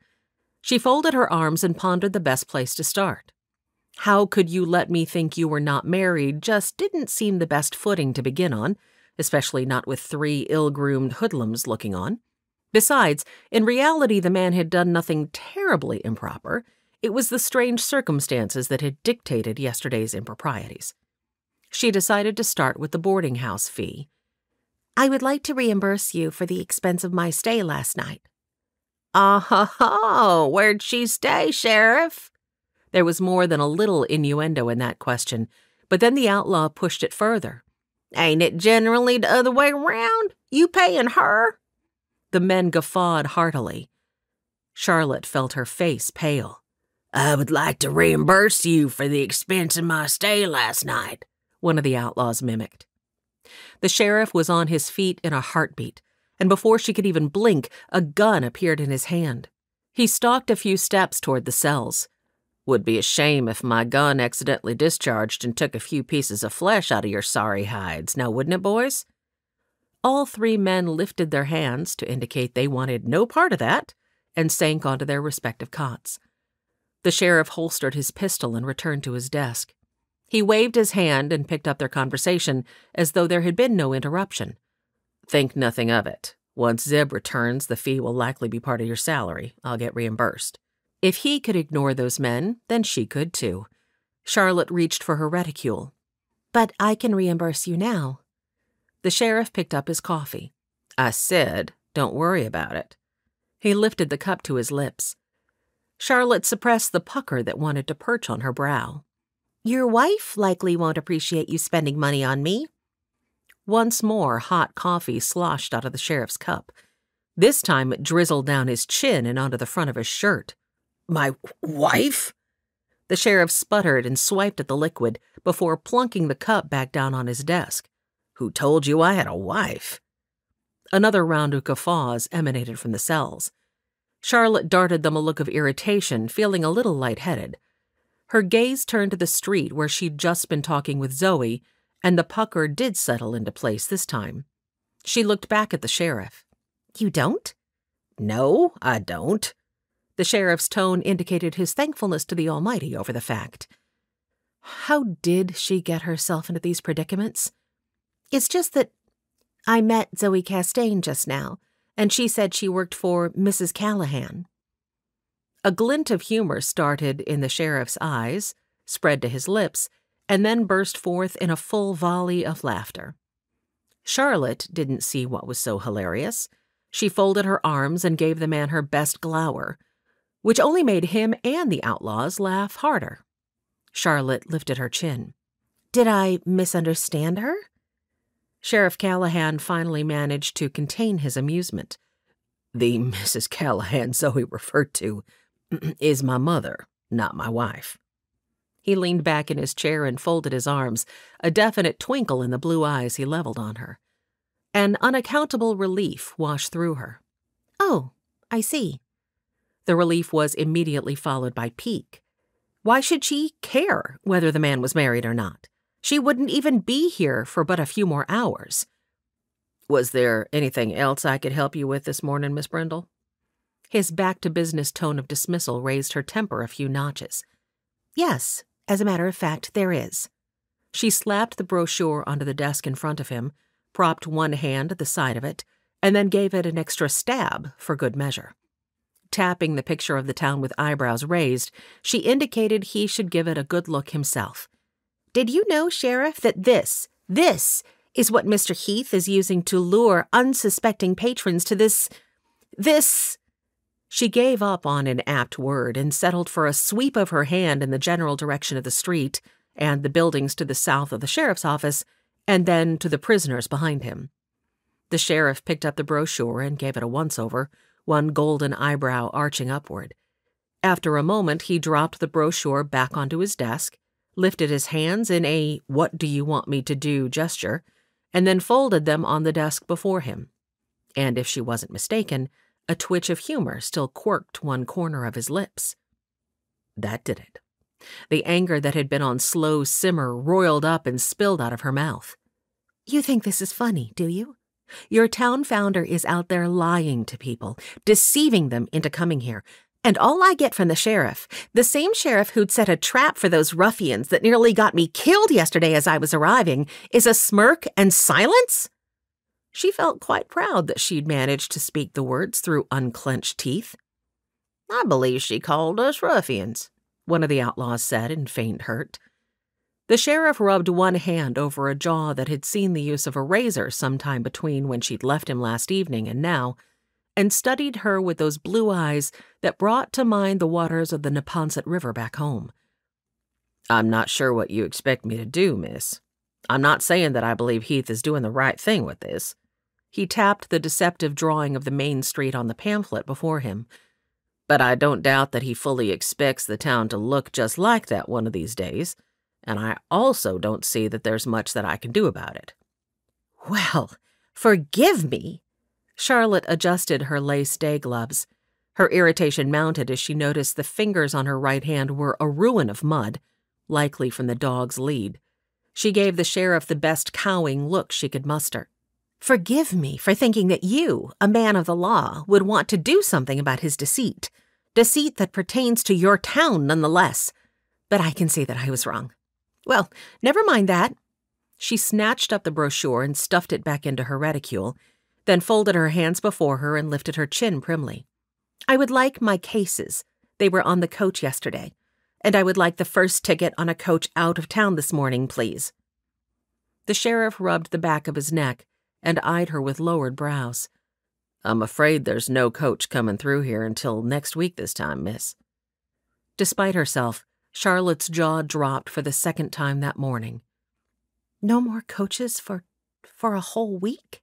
She folded her arms and pondered the best place to start. How could you let me think you were not married just didn't seem the best footing to begin on, especially not with 3 ill-groomed hoodlums looking on. Besides, in reality the man had done nothing terribly improper. It was the strange circumstances that had dictated yesterday's improprieties. She decided to start with the boarding house fee. "I would like to reimburse you for the expense of my stay last night." "Oh, where'd she stay, Sheriff?" There was more than a little innuendo in that question, but then the outlaw pushed it further. "Ain't it generally the other way around? You paying her?" The men guffawed heartily. Charlotte felt her face pale. "I would like to reimburse you for the expense of my stay last night," one of the outlaws mimicked. The sheriff was on his feet in a heartbeat, and before she could even blink, a gun appeared in his hand. He stalked a few steps toward the cells. "Would be a shame if my gun accidentally discharged and took a few pieces of flesh out of your sorry hides, now wouldn't it, boys?" All 3 men lifted their hands to indicate they wanted no part of that and sank onto their respective cots. The sheriff holstered his pistol and returned to his desk. He waved his hand and picked up their conversation as though there had been no interruption. "Think nothing of it. Once Zib returns, the fee will likely be part of your salary. I'll get reimbursed." If he could ignore those men, then she could too. Charlotte reached for her reticule. "But I can reimburse you now." The sheriff picked up his coffee. "I said, don't worry about it." He lifted the cup to his lips. Charlotte suppressed the pucker that wanted to perch on her brow. "Your wife likely won't appreciate you spending money on me." Once more, hot coffee sloshed out of the sheriff's cup. This time it drizzled down his chin and onto the front of his shirt. "My wife?" The sheriff sputtered and swiped at the liquid before plunking the cup back down on his desk. "Who told you I had a wife?" Another round of guffaws emanated from the cells. Charlotte darted them a look of irritation, feeling a little lightheaded. Her gaze turned to the street where she'd just been talking with Zoe, and the pucker did settle into place this time. She looked back at the sheriff. "You don't?" "No, I don't." The sheriff's tone indicated his thankfulness to the Almighty over the fact. How did she get herself into these predicaments? "It's just that I met Zoe Castaigne just now, and she said she worked for Mrs. Callahan." A glint of humor started in the sheriff's eyes, spread to his lips, and then burst forth in a full volley of laughter. Charlotte didn't see what was so hilarious. She folded her arms and gave the man her best glower, which only made him and the outlaws laugh harder. Charlotte lifted her chin. Did I misunderstand her? Sheriff Callahan finally managed to contain his amusement. The Mrs. Callahan Zoe referred to is my mother, not my wife. He leaned back in his chair and folded his arms, a definite twinkle in the blue eyes he leveled on her. An unaccountable relief washed through her. Oh, I see. The relief was immediately followed by pique. Why should she care whether the man was married or not? She wouldn't even be here for but a few more hours. Was there anything else I could help you with this morning, Miss Brindle? His back-to-business tone of dismissal raised her temper a few notches. Yes, as a matter of fact, there is. She slapped the brochure onto the desk in front of him, propped one hand at the side of it, and then gave it an extra stab for good measure. Tapping the picture of the town with eyebrows raised, she indicated he should give it a good look himself. Did you know, Sheriff, that this is what Mr. Heath is using to lure unsuspecting patrons to this... She gave up on an apt word and settled for a sweep of her hand in the general direction of the street and the buildings to the south of the sheriff's office, and then to the prisoners behind him. The sheriff picked up the brochure and gave it a once-over, one golden eyebrow arching upward. After a moment, he dropped the brochure back onto his desk, lifted his hands in a what-do-you-want-me-to-do gesture, and then folded them on the desk before him. And if she wasn't mistaken, a twitch of humor still quirked one corner of his lips. That did it. The anger that had been on slow simmer roiled up and spilled out of her mouth. You think this is funny, do you? Your town founder is out there lying to people, deceiving them into coming here. And all I get from the same sheriff who'd set a trap for those ruffians that nearly got me killed yesterday as I was arriving, is a smirk and silence? She felt quite proud that she'd managed to speak the words through unclenched teeth. I believe she called us ruffians, one of the outlaws said in faint hurt. The sheriff rubbed one hand over a jaw that had seen the use of a razor sometime between when she'd left him last evening and now, and studied her with those blue eyes that brought to mind the waters of the Neponset River back home. I'm not sure what you expect me to do, miss. I'm not saying that I believe Heath is doing the right thing with this. He tapped the deceptive drawing of the main street on the pamphlet before him. But I don't doubt that he fully expects the town to look just like that one of these days, and I also don't see that there's much that I can do about it. Well, forgive me. Charlotte adjusted her lace day gloves. Her irritation mounted as she noticed the fingers on her right hand were a ruin of mud, likely from the dog's lead. She gave the sheriff the best cowing look she could muster. Forgive me for thinking that you, a man of the law, would want to do something about his deceit. Deceit that pertains to your town nonetheless. But I can see that I was wrong. Well, never mind that. She snatched up the brochure and stuffed it back into her reticule, then folded her hands before her and lifted her chin primly. I would like my cases. They were on the coach yesterday. And I would like the first ticket on a coach out of town this morning, please. The sheriff rubbed the back of his neck and eyed her with lowered brows. I'm afraid there's no coach coming through here until next week this time, miss. Despite herself, Charlotte's jaw dropped for the second time that morning. No more coaches for a whole week?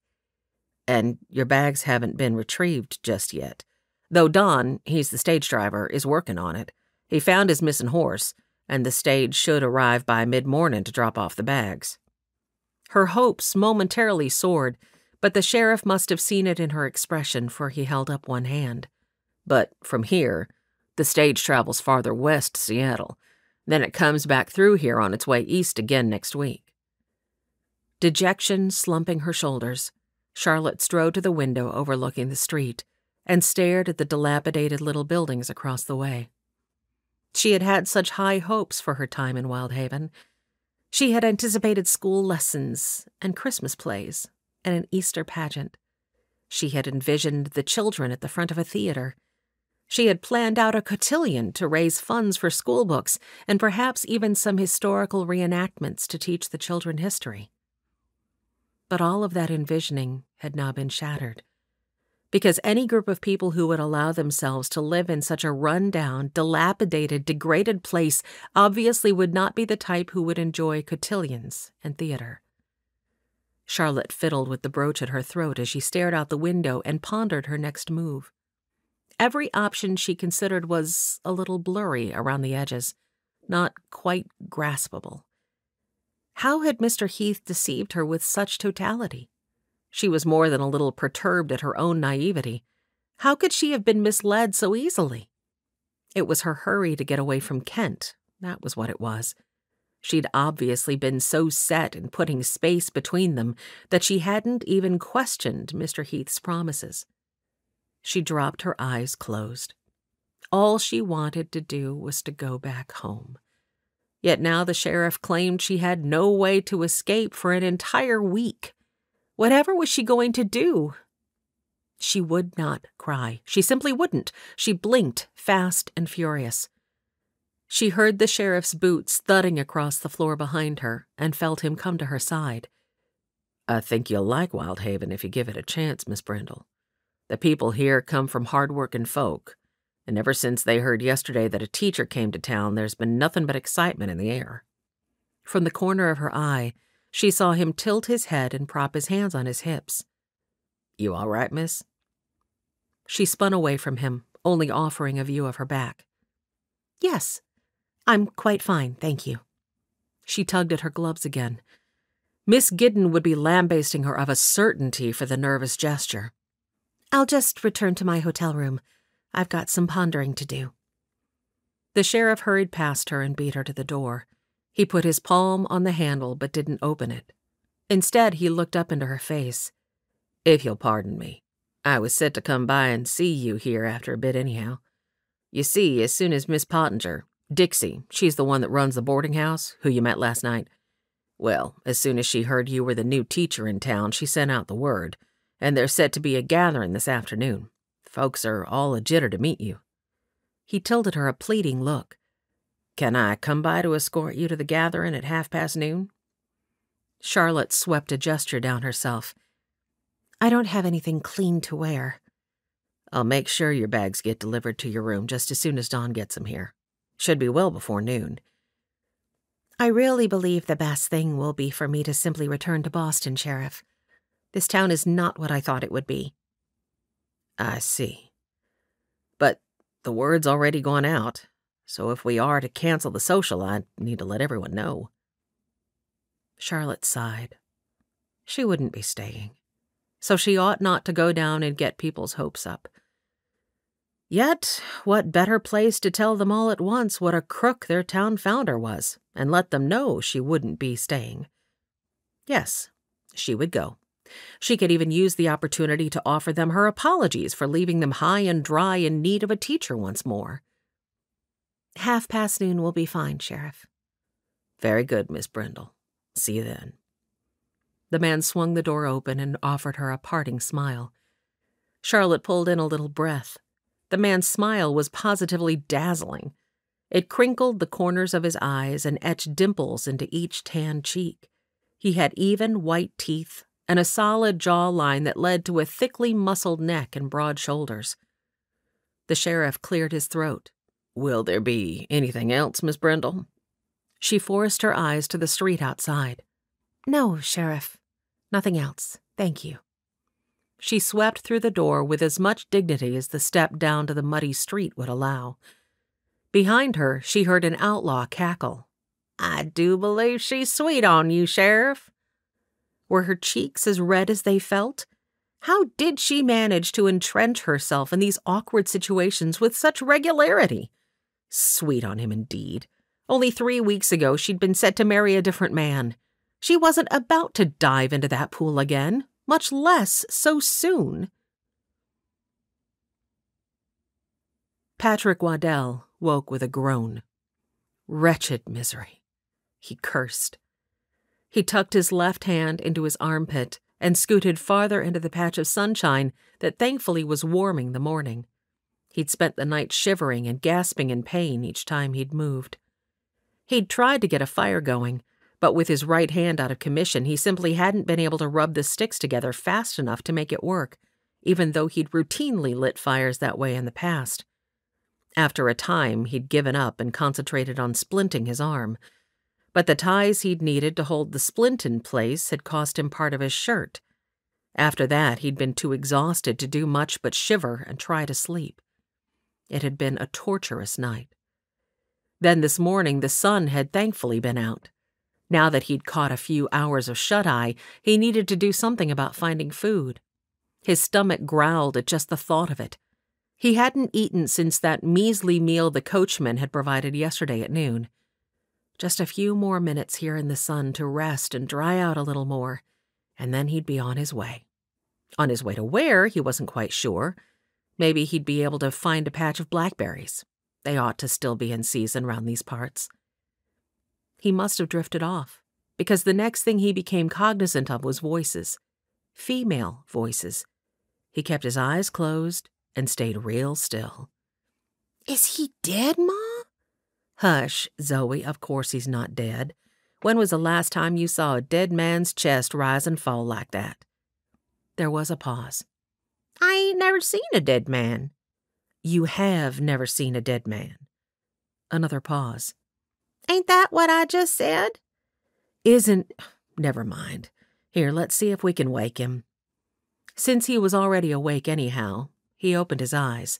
And your bags haven't been retrieved just yet. Though Don, he's the stage driver, is working on it. He found his missing horse, and the stage should arrive by mid-morning to drop off the bags. Her hopes momentarily soared, but the sheriff must have seen it in her expression, for he held up one hand. But from here, the stage travels farther west to Seattle. Then it comes back through here on its way east again next week. Dejection slumping her shoulders, Charlotte strode to the window overlooking the street and stared at the dilapidated little buildings across the way. She had had such high hopes for her time in Wyldhaven. She had anticipated school lessons and Christmas plays and an Easter pageant. She had envisioned the children at the front of a theater. She had planned out a cotillion to raise funds for school books and perhaps even some historical reenactments to teach the children history. But all of that envisioning had now been shattered, because any group of people who would allow themselves to live in such a run-down, dilapidated, degraded place obviously would not be the type who would enjoy cotillions and theater. Charlotte fiddled with the brooch at her throat as she stared out the window and pondered her next move. Every option she considered was a little blurry around the edges, not quite graspable. How had Mr. Heath deceived her with such totality? She was more than a little perturbed at her own naivety. How could she have been misled so easily? It was her hurry to get away from Kent. That was what it was. She'd obviously been so set in putting space between them that she hadn't even questioned Mr. Heath's promises. She dropped her eyes closed. All she wanted to do was to go back home. Yet now the sheriff claimed she had no way to escape for an entire week. Whatever was she going to do? She would not cry. She simply wouldn't. She blinked, fast and furious. She heard the sheriff's boots thudding across the floor behind her and felt him come to her side. "I think you'll like Wyldhaven if you give it a chance, Miss Brindle. The people here come from hard-working folk, and ever since they heard yesterday that a teacher came to town, there's been nothing but excitement in the air." From the corner of her eye, she saw him tilt his head and prop his hands on his hips. "You all right, miss?" She spun away from him, only offering a view of her back. "Yes, I'm quite fine, thank you." She tugged at her gloves again. Miss Giddon would be lambasting her of a certainty for the nervous gesture. "I'll just return to my hotel room. I've got some pondering to do." The sheriff hurried past her and beat her to the door. He put his palm on the handle but didn't open it. Instead, he looked up into her face. "If you'll pardon me, I was set to come by and see you here after a bit anyhow. You see, as soon as Miss Pottinger, Dixie, she's the one that runs the boarding house, who you met last night, well, as soon as she heard you were the new teacher in town, she sent out the word, and there's set to be a gathering this afternoon. Folks are all a jitter to meet you." He tilted her a pleading look. "Can I come by to escort you to the gathering at noon?" Charlotte swept a gesture down herself. "I don't have anything clean to wear." "I'll make sure your bags get delivered to your room just as soon as Dawn gets them here. Should be well before noon." "I really believe the best thing will be for me to simply return to Boston, Sheriff. This town is not what I thought it would be." "I see. But the word's already gone out. So if we are to cancel the social, I need to let everyone know." Charlotte sighed. She wouldn't be staying, so she ought not to go down and get people's hopes up. Yet, what better place to tell them all at once what a crook their town founder was, and let them know she wouldn't be staying. Yes, she would go. She could even use the opportunity to offer them her apologies for leaving them high and dry in need of a teacher once more. noon will be fine, Sheriff." "Very good, Miss Brindle. See you then." The man swung the door open and offered her a parting smile. Charlotte pulled in a little breath. The man's smile was positively dazzling. It crinkled the corners of his eyes and etched dimples into each tan cheek. He had even, white teeth and a solid jawline that led to a thickly muscled neck and broad shoulders. The sheriff cleared his throat. "Will there be anything else, Miss Brindle?" She forced her eyes to the street outside. "No, Sheriff. Nothing else. Thank you." She swept through the door with as much dignity as the step down to the muddy street would allow. Behind her, she heard an outlaw cackle. "I do believe she's sweet on you, Sheriff." Were her cheeks as red as they felt? How did she manage to entrench herself in these awkward situations with such regularity? Sweet on him, indeed. Only 3 weeks ago, she'd been set to marry a different man. She wasn't about to dive into that pool again, much less so soon. Patrick Waddell woke with a groan. Wretched misery, he cursed. He tucked his left hand into his armpit and scooted farther into the patch of sunshine that thankfully was warming the morning. He'd spent the night shivering and gasping in pain each time he'd moved. He'd tried to get a fire going, but with his right hand out of commission, he simply hadn't been able to rub the sticks together fast enough to make it work, even though he'd routinely lit fires that way in the past. After a time, he'd given up and concentrated on splinting his arm. But the ties he'd needed to hold the splint in place had cost him part of his shirt. After that, he'd been too exhausted to do much but shiver and try to sleep. It had been a torturous night. Then this morning, the sun had thankfully been out. Now that he'd caught a few hours of shut-eye, he needed to do something about finding food. His stomach growled at just the thought of it. He hadn't eaten since that measly meal the coachman had provided yesterday at noon. Just a few more minutes here in the sun to rest and dry out a little more, and then he'd be on his way. On his way to where, he wasn't quite sure. Maybe he'd be able to find a patch of blackberries. They ought to still be in season round these parts. He must have drifted off, because the next thing he became cognizant of was voices. Female voices. He kept his eyes closed and stayed real still. "Is he dead, Ma?" "Hush, Zoe, of course he's not dead. When was the last time you saw a dead man's chest rise and fall like that?" There was a pause. "I ain't never seen a dead man." "You have never seen a dead man." Another pause. "Ain't that what I just said?" "Isn't... Never mind. Here, let's see if we can wake him." Since he was already awake anyhow, he opened his eyes.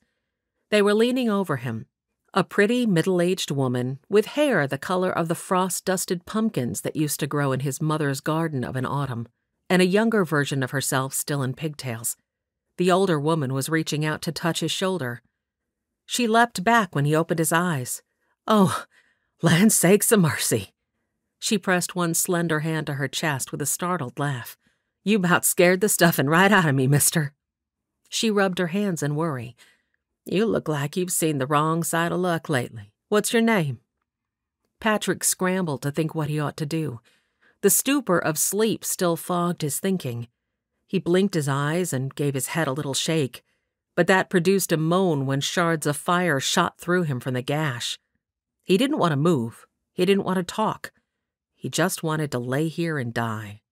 They were leaning over him, a pretty middle-aged woman with hair the color of the frost-dusted pumpkins that used to grow in his mother's garden of an autumn, and a younger version of herself still in pigtails. The older woman was reaching out to touch his shoulder. She leapt back when he opened his eyes. "Oh, land sakes a mercy." She pressed one slender hand to her chest with a startled laugh. "You 'bout scared the stuffing right out of me, mister." She rubbed her hands in worry. "You look like you've seen the wrong side of luck lately. What's your name?" Patrick scrambled to think what he ought to do. The stupor of sleep still fogged his thinking. He blinked his eyes and gave his head a little shake, but that produced a moan when shards of fire shot through him from the gash. He didn't want to move. He didn't want to talk. He just wanted to lay here and die.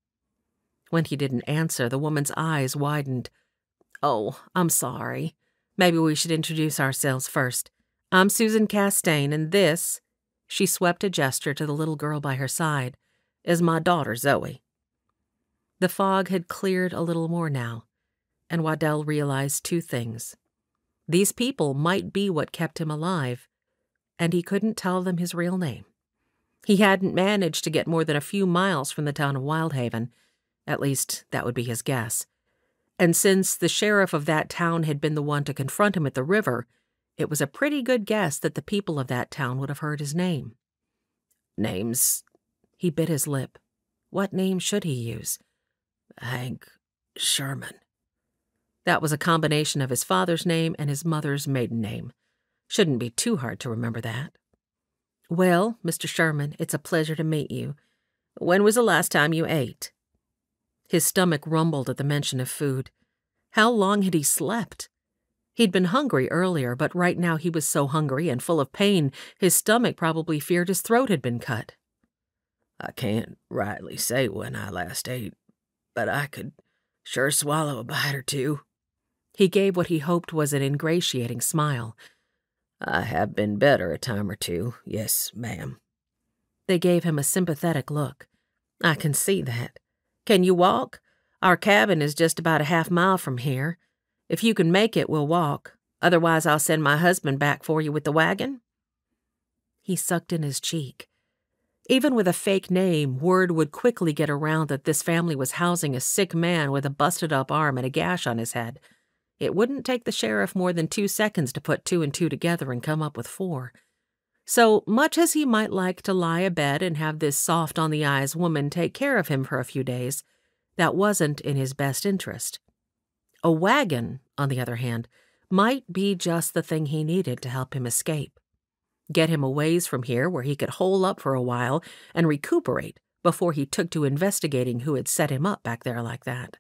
When he didn't answer, the woman's eyes widened. "Oh, I'm sorry. Maybe we should introduce ourselves first. I'm Susan Castaigne, and this," she swept a gesture to the little girl by her side, "is my daughter, Zoe." The fog had cleared a little more now, and Waddell realized two things. These people might be what kept him alive, and he couldn't tell them his real name. He hadn't managed to get more than a few miles from the town of Wyldhaven. At least, that would be his guess. And since the sheriff of that town had been the one to confront him at the river, it was a pretty good guess that the people of that town would have heard his name. "Name's..." He bit his lip. What name should he use? "Hank Sherman." That was a combination of his father's name and his mother's maiden name. Shouldn't be too hard to remember that. "Well, Mr. Sherman, it's a pleasure to meet you. When was the last time you ate?" His stomach rumbled at the mention of food. How long had he slept? He'd been hungry earlier, but right now he was so hungry and full of pain, his stomach probably feared his throat had been cut. "I can't rightly say when I last ate, but I could sure swallow a bite or two." He gave what he hoped was an ingratiating smile. "I have been better a time or two, yes, ma'am." They gave him a sympathetic look. "I can see that. Can you walk? Our cabin is just about a half-mile from here. If you can make it, we'll walk. Otherwise, I'll send my husband back for you with the wagon." He sucked in his cheek. Even with a fake name, word would quickly get around that this family was housing a sick man with a busted-up arm and a gash on his head. It wouldn't take the sheriff more than 2 seconds to put 2 and 2 together and come up with 4. So, much as he might like to lie abed and have this soft-on-the-eyes woman take care of him for a few days, that wasn't in his best interest. A wagon, on the other hand, might be just the thing he needed to help him escape. Get him a ways from here where he could hole up for a while and recuperate before he took to investigating who had set him up back there like that.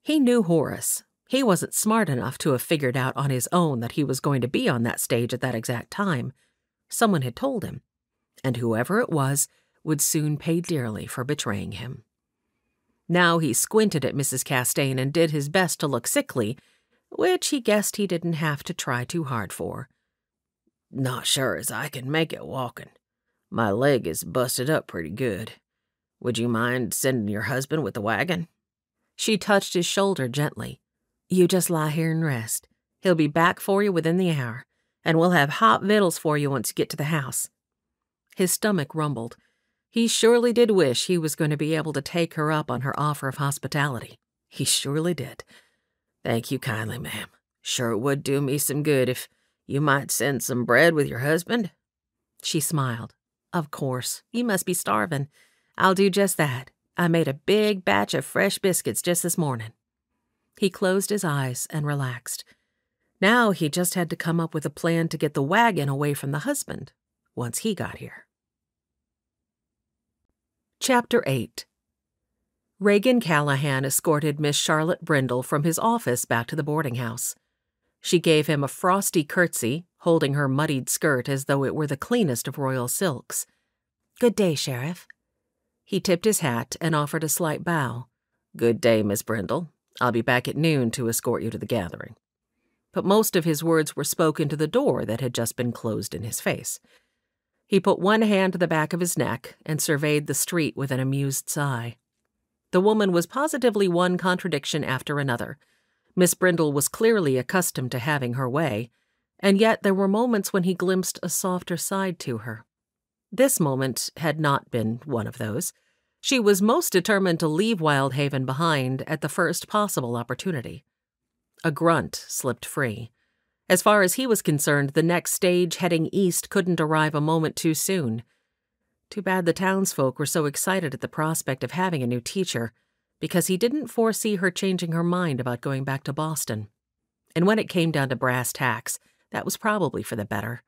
He knew Horace. He wasn't smart enough to have figured out on his own that he was going to be on that stage at that exact time. Someone had told him, and whoever it was would soon pay dearly for betraying him. Now he squinted at Mrs. Castaigne and did his best to look sickly, which he guessed he didn't have to try too hard for. "Not sure as I can make it walking. My leg is busted up pretty good. Would you mind sending your husband with the wagon?" She touched his shoulder gently. "You just lie here and rest. He'll be back for you within the hour, and we'll have hot victuals for you once you get to the house." His stomach rumbled. He surely did wish he was going to be able to take her up on her offer of hospitality. He surely did. "Thank you kindly, ma'am. Sure would do me some good if you might send some bread with your husband." She smiled. "Of course. You must be starving. I'll do just that. I made a big batch of fresh biscuits just this morning." He closed his eyes and relaxed. Now he just had to come up with a plan to get the wagon away from the husband once he got here. Chapter 8. Reagan Callahan escorted Miss Charlotte Brindle from his office back to the boarding house. She gave him a frosty curtsy, holding her muddied skirt as though it were the cleanest of royal silks. "Good day, Sheriff." He tipped his hat and offered a slight bow. "Good day, Miss Brindle. I'll be back at noon to escort you to the gathering." But most of his words were spoken to the door that had just been closed in his face. He put one hand to the back of his neck and surveyed the street with an amused sigh. The woman was positively one contradiction after another. Miss Brindle was clearly accustomed to having her way, and yet there were moments when he glimpsed a softer side to her. This moment had not been one of those. She was most determined to leave Wyldhaven behind at the first possible opportunity. A grunt slipped free. As far as he was concerned, the next stage heading east couldn't arrive a moment too soon. Too bad the townsfolk were so excited at the prospect of having a new teacher, because he didn't foresee her changing her mind about going back to Boston. And when it came down to brass tacks, that was probably for the better.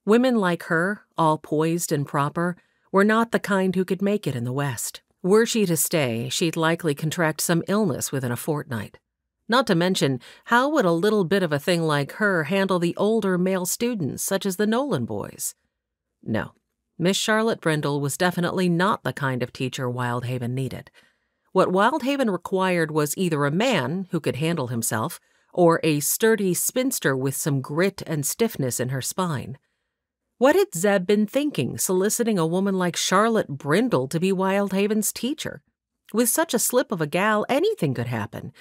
Women like her, all poised and proper, were not the kind who could make it in the West. Were she to stay, she'd likely contract some illness within a fortnight. Not to mention, how would a little bit of a thing like her handle the older male students, such as the Nolan boys? No, Miss Charlotte Brindle was definitely not the kind of teacher Wyldhaven needed. What Wyldhaven required was either a man who could handle himself, or a sturdy spinster with some grit and stiffness in her spine. What had Zeb been thinking, soliciting a woman like Charlotte Brindle to be Wyldhaven's teacher? With such a slip of a gal, anything could happen.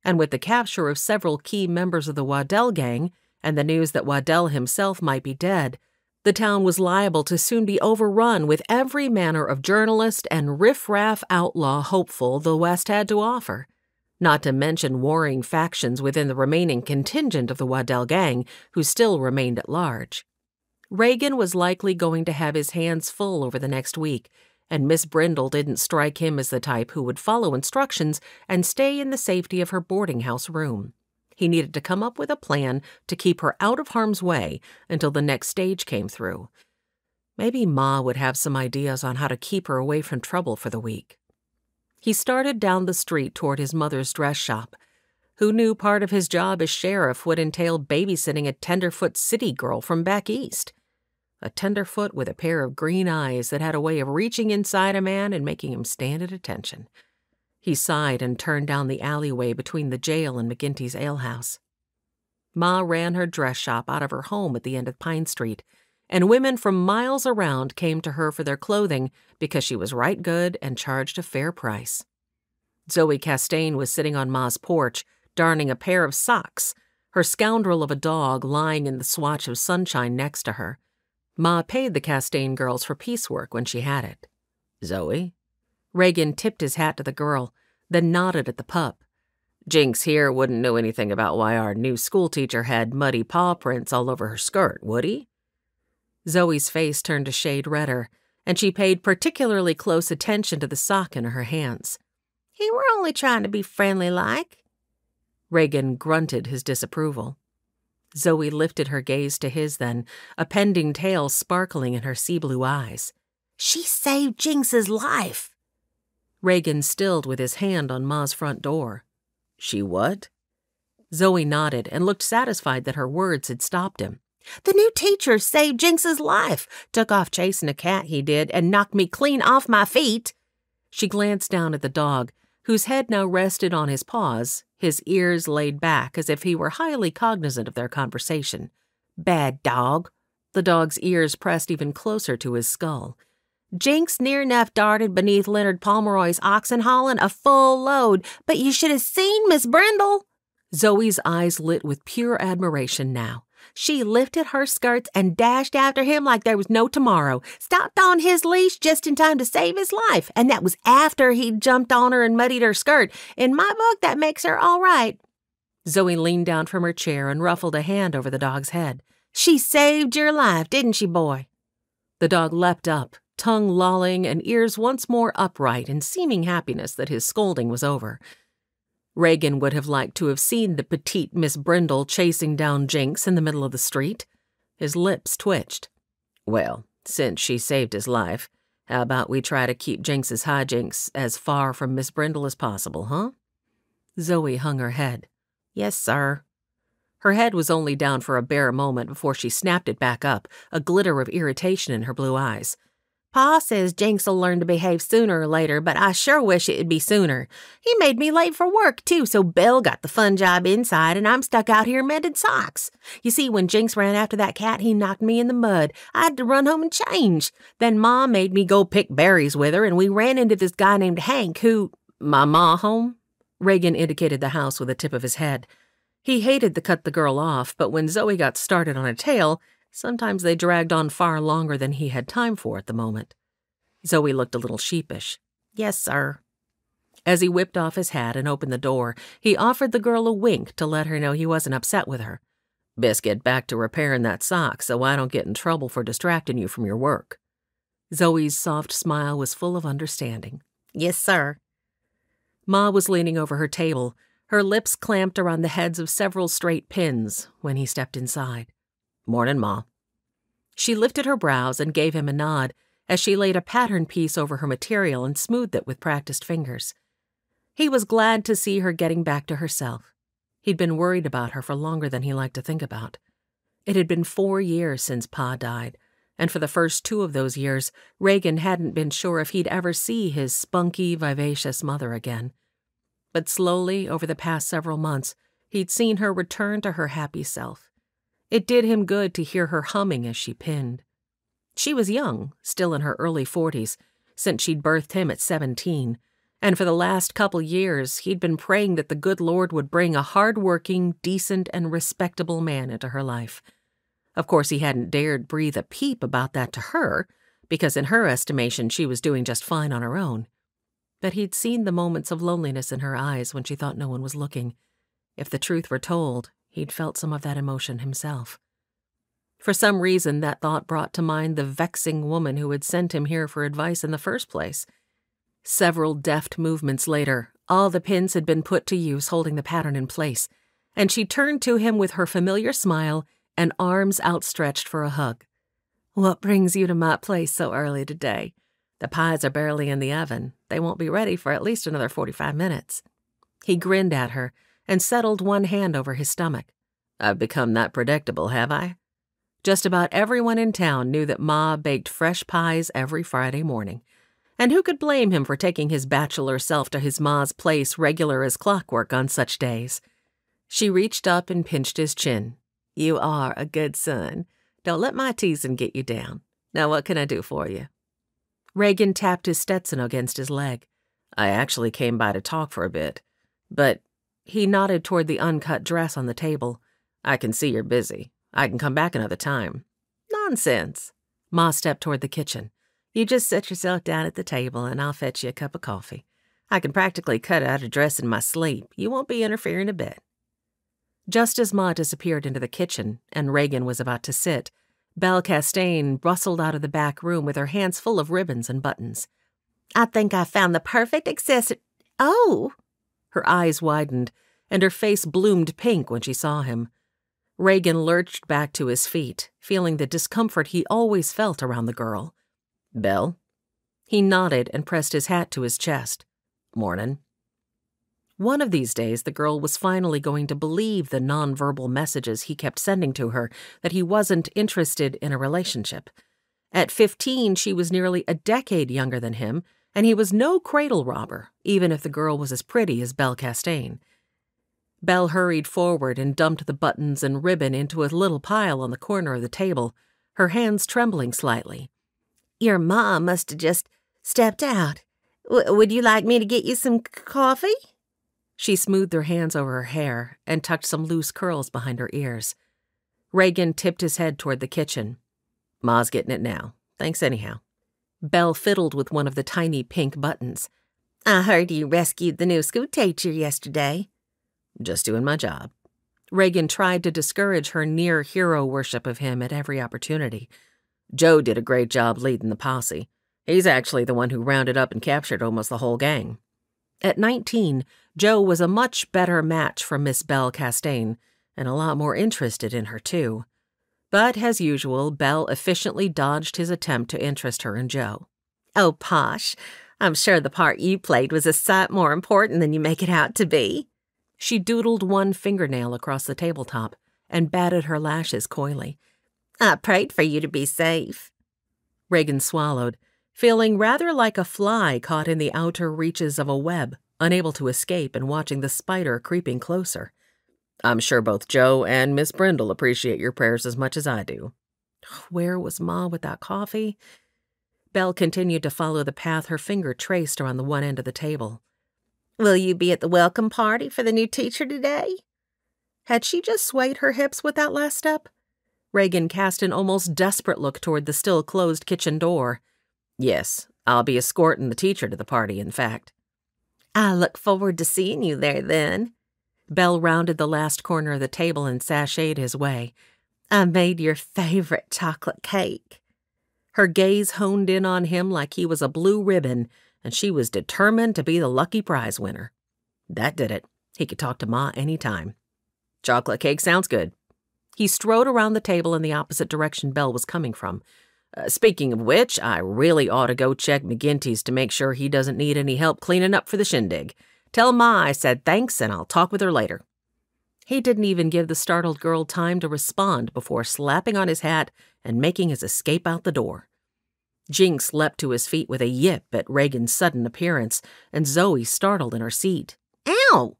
And with the capture of several key members of the Waddell gang, and the news that Waddell himself might be dead, the town was liable to soon be overrun with every manner of journalist and riff-raff outlaw hopeful the West had to offer, not to mention warring factions within the remaining contingent of the Waddell gang who still remained at large. Reagan was likely going to have his hands full over the next week, and Miss Brindle didn't strike him as the type who would follow instructions and stay in the safety of her boarding house room. He needed to come up with a plan to keep her out of harm's way until the next stage came through. Maybe Ma would have some ideas on how to keep her away from trouble for the week. He started down the street toward his mother's dress shop. Who knew part of his job as sheriff would entail babysitting a tenderfoot city girl from back east? A tenderfoot with a pair of green eyes that had a way of reaching inside a man and making him stand at attention. He sighed and turned down the alleyway between the jail and McGinty's alehouse. Ma ran her dress shop out of her home at the end of Pine Street, and women from miles around came to her for their clothing because she was right good and charged a fair price. Zoe Castaigne was sitting on Ma's porch, darning a pair of socks, her scoundrel of a dog lying in the swatch of sunshine next to her. Ma paid the Castaigne girls for piecework when she had it. "Zoe?" Reagan tipped his hat to the girl, then nodded at the pup. "Jinx here wouldn't know anything about why our new schoolteacher had muddy paw prints all over her skirt, would he?" Zoe's face turned a shade redder, and she paid particularly close attention to the sock in her hands. "He were only trying to be friendly-like." Reagan grunted his disapproval. Zoe lifted her gaze to his then, a pending tail sparkling in her sea-blue eyes. "She saved Jinx's life." Reagan stilled with his hand on Ma's front door. "She what?" Zoe nodded and looked satisfied that her words had stopped him. The new teacher saved Jinx's life. Took off chasing a cat, he did, and knocked me clean off my feet. She glanced down at the dog, whose head now rested on his paws, his ears laid back as if he were highly cognizant of their conversation. Bad dog. The dog's ears pressed even closer to his skull. Jinx near enough darted beneath Leonard Pomeroy's oxen hauling a full load, but you should have seen Miss Brindle. Zoe's eyes lit with pure admiration now. She lifted her skirts and dashed after him like there was no tomorrow, stopped on his leash just in time to save his life, and that was after he'd jumped on her and muddied her skirt. In my book, that makes her all right. Zoe leaned down from her chair and ruffled a hand over the dog's head. She saved your life, didn't she, boy? The dog leapt up, tongue lolling and ears once more upright in seeming happiness that his scolding was over. Reagan would have liked to have seen the petite Miss Brindle chasing down Jinx in the middle of the street. His lips twitched. Well, since she saved his life, how about we try to keep Jinx's hijinks as far from Miss Brindle as possible, huh? Zoe hung her head. Yes, sir. Her head was only down for a bare moment before she snapped it back up, a glitter of irritation in her blue eyes. Pa says Jinx'll learn to behave sooner or later, but I sure wish it'd be sooner. He made me late for work, too, so Bill got the fun job inside, and I'm stuck out here mending socks. You see, when Jinx ran after that cat, he knocked me in the mud. I had to run home and change. Then Ma made me go pick berries with her, and we ran into this guy named Hank, who— My ma home? Reagan indicated the house with a tip of his head. He hated to cut the girl off, but when Zoe got started on a tale, sometimes they dragged on far longer than he had time for at the moment. Zoe looked a little sheepish. Yes, sir. As he whipped off his hat and opened the door, he offered the girl a wink to let her know he wasn't upset with her. Best get back to repairing that sock so I don't get in trouble for distracting you from your work. Zoe's soft smile was full of understanding. Yes, sir. Ma was leaning over her table, her lips clamped around the heads of several straight pins when he stepped inside. Morning, Ma. She lifted her brows and gave him a nod as she laid a pattern piece over her material and smoothed it with practiced fingers. He was glad to see her getting back to herself. He'd been worried about her for longer than he liked to think about. It had been 4 years since Pa died, and for the first 2 of those years, Reagan hadn't been sure if he'd ever see his spunky, vivacious mother again. But slowly, over the past several months, he'd seen her return to her happy self. It did him good to hear her humming as she pinned. She was young, still in her early 40s, since she'd birthed him at 17, and for the last couple years he'd been praying that the good Lord would bring a hard-working, decent, and respectable man into her life. Of course, he hadn't dared breathe a peep about that to her, because in her estimation she was doing just fine on her own. But he'd seen the moments of loneliness in her eyes when she thought no one was looking. If the truth were told, he'd felt some of that emotion himself. For some reason, that thought brought to mind the vexing woman who had sent him here for advice in the first place. Several deft movements later, all the pins had been put to use holding the pattern in place, and she turned to him with her familiar smile and arms outstretched for a hug. What brings you to my place so early today? The pies are barely in the oven. They won't be ready for at least another 45 minutes. He grinned at her and settled one hand over his stomach. I've become that predictable, have I? Just about everyone in town knew that Ma baked fresh pies every Friday morning. And who could blame him for taking his bachelor self to his Ma's place regular as clockwork on such days? She reached up and pinched his chin. You are a good son. Don't let my teasing get you down. Now what can I do for you? Reagan tapped his Stetson against his leg. I actually came by to talk for a bit. But he nodded toward the uncut dress on the table. I can see you're busy. I can come back another time. Nonsense. Ma stepped toward the kitchen. You just sit yourself down at the table and I'll fetch you a cup of coffee. I can practically cut out a dress in my sleep. You won't be interfering a bit. Just as Ma disappeared into the kitchen and Reagan was about to sit, Belle Castaigne bustled out of the back room with her hands full of ribbons and buttons. I think I found the perfect accessory. Oh! Her eyes widened, and her face bloomed pink when she saw him. Reagan lurched back to his feet, feeling the discomfort he always felt around the girl. Belle? He nodded and pressed his hat to his chest. Mornin'. One of these days, the girl was finally going to believe the nonverbal messages he kept sending to her that he wasn't interested in a relationship. At 15, she was nearly a decade younger than him, and he was no cradle robber, even if the girl was as pretty as Belle Castaigne. Belle hurried forward and dumped the buttons and ribbon into a little pile on the corner of the table, her hands trembling slightly. Your mom must have just stepped out. Would you like me to get you some coffee? She smoothed her hands over her hair and tucked some loose curls behind her ears. Reagan tipped his head toward the kitchen. "Ma's getting it now. Thanks anyhow." Belle fiddled with one of the tiny pink buttons. I heard you rescued the new schoolteacher yesterday. "Just doing my job." Reagan tried to discourage her near-hero worship of him at every opportunity. "Joe did a great job leading the posse. He's actually the one who rounded up and captured almost the whole gang." At 19, Joe was a much better match for Miss Belle Castaigne, and a lot more interested in her, too. But, as usual, Belle efficiently dodged his attempt to interest her in Joe. Oh, Posh, I'm sure the part you played was a sight more important than you make it out to be. She doodled one fingernail across the tabletop and batted her lashes coyly. I prayed for you to be safe. Reagan swallowed, feeling rather like a fly caught in the outer reaches of a web, unable to escape and watching the spider creeping closer. "I'm sure both Joe and Miss Brindle appreciate your prayers as much as I do." Where was Ma with that coffee? Belle continued to follow the path her finger traced around the one end of the table. Will you be at the welcome party for the new teacher today? Had she just swayed her hips with that last step? Reagan cast an almost desperate look toward the still-closed kitchen door. "Yes, I'll be escorting the teacher to the party, in fact." I look forward to seeing you there, then. Belle rounded the last corner of the table and sashayed his way. I made your favorite chocolate cake. Her gaze honed in on him like he was a blue ribbon, and she was determined to be the lucky prize winner. That did it. He could talk to Ma any time. "Chocolate cake sounds good." He strode around the table in the opposite direction Belle was coming from. Speaking of which, I really ought to go check McGinty's to make sure he doesn't need any help cleaning up for the shindig. Tell Ma I said thanks and I'll talk with her later." He didn't even give the startled girl time to respond before slapping on his hat and making his escape out the door. Jinx leapt to his feet with a yip at Reagan's sudden appearance, and Zoe startled in her seat. Ow!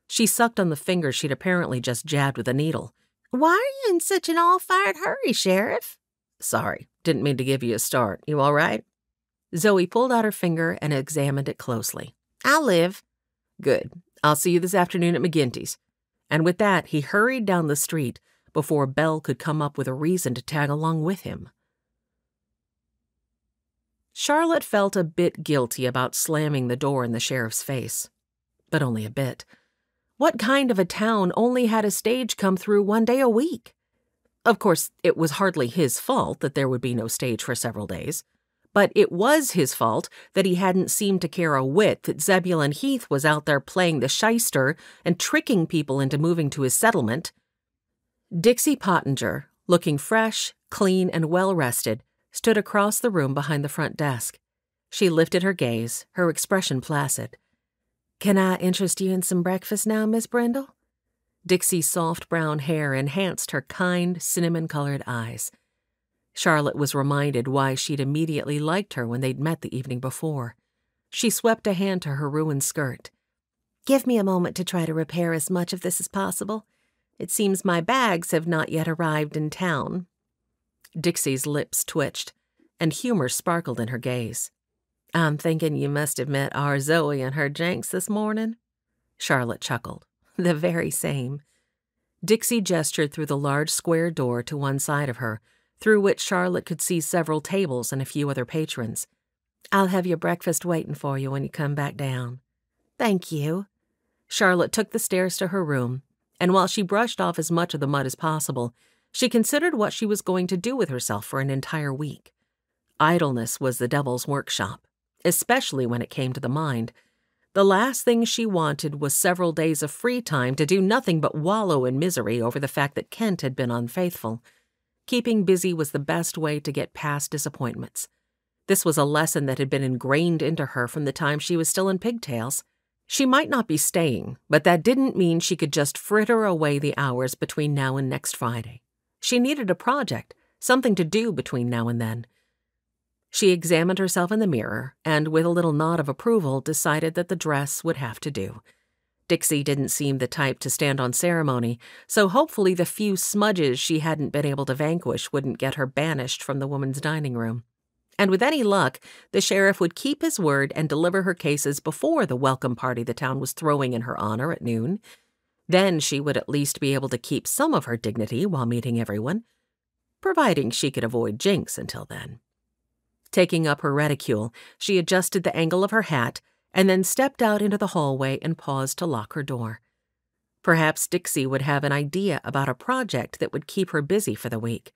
She sucked on the finger she'd apparently just jabbed with a needle. Why are you in such an all-fired hurry, Sheriff? "Sorry, didn't mean to give you a start. You all right?" Zoe pulled out her finger and examined it closely. I'll live. "Good. I'll see you this afternoon at McGinty's." And with that, he hurried down the street before Belle could come up with a reason to tag along with him. Charlotte felt a bit guilty about slamming the door in the sheriff's face. But only a bit. What kind of a town only had a stage come through one day a week? Of course, it was hardly his fault that there would be no stage for several days. But it was his fault that he hadn't seemed to care a whit that Zebulon Heath was out there playing the shyster and tricking people into moving to his settlement. Dixie Pottinger, looking fresh, clean, and well-rested, stood across the room behind the front desk. She lifted her gaze, her expression placid. "Can I interest you in some breakfast now, Miss Brindle?" Dixie's soft brown hair enhanced her kind, cinnamon-colored eyes. Charlotte was reminded why she'd immediately liked her when they'd met the evening before. She swept a hand to her ruined skirt. "Give me a moment to try to repair as much of this as possible. It seems my bags have not yet arrived in town." Dixie's lips twitched, and humor sparkled in her gaze. "I'm thinking you must have met our Zoe and her Jenks this morning." Charlotte chuckled. "The very same." Dixie gestured through the large square door to one side of her, through which Charlotte could see several tables and a few other patrons. "I'll have your breakfast waiting for you when you come back down." "Thank you." Charlotte took the stairs to her room, and while she brushed off as much of the mud as possible, she considered what she was going to do with herself for an entire week. Idleness was the devil's workshop, especially when it came to the mind. The last thing she wanted was several days of free time to do nothing but wallow in misery over the fact that Kent had been unfaithful. Keeping busy was the best way to get past disappointments. This was a lesson that had been ingrained into her from the time she was still in pigtails. She might not be staying, but that didn't mean she could just fritter away the hours between now and next Friday. She needed a project, something to do between now and then. She examined herself in the mirror and, with a little nod of approval, decided that the dress would have to do. Dixie didn't seem the type to stand on ceremony, so hopefully the few smudges she hadn't been able to vanquish wouldn't get her banished from the woman's dining room. And with any luck, the sheriff would keep his word and deliver her cases before the welcome party the town was throwing in her honor at noon. Then she would at least be able to keep some of her dignity while meeting everyone, providing she could avoid jinx until then. Taking up her reticule, she adjusted the angle of her hat and then stepped out into the hallway and paused to lock her door. Perhaps Dixie would have an idea about a project that would keep her busy for the week.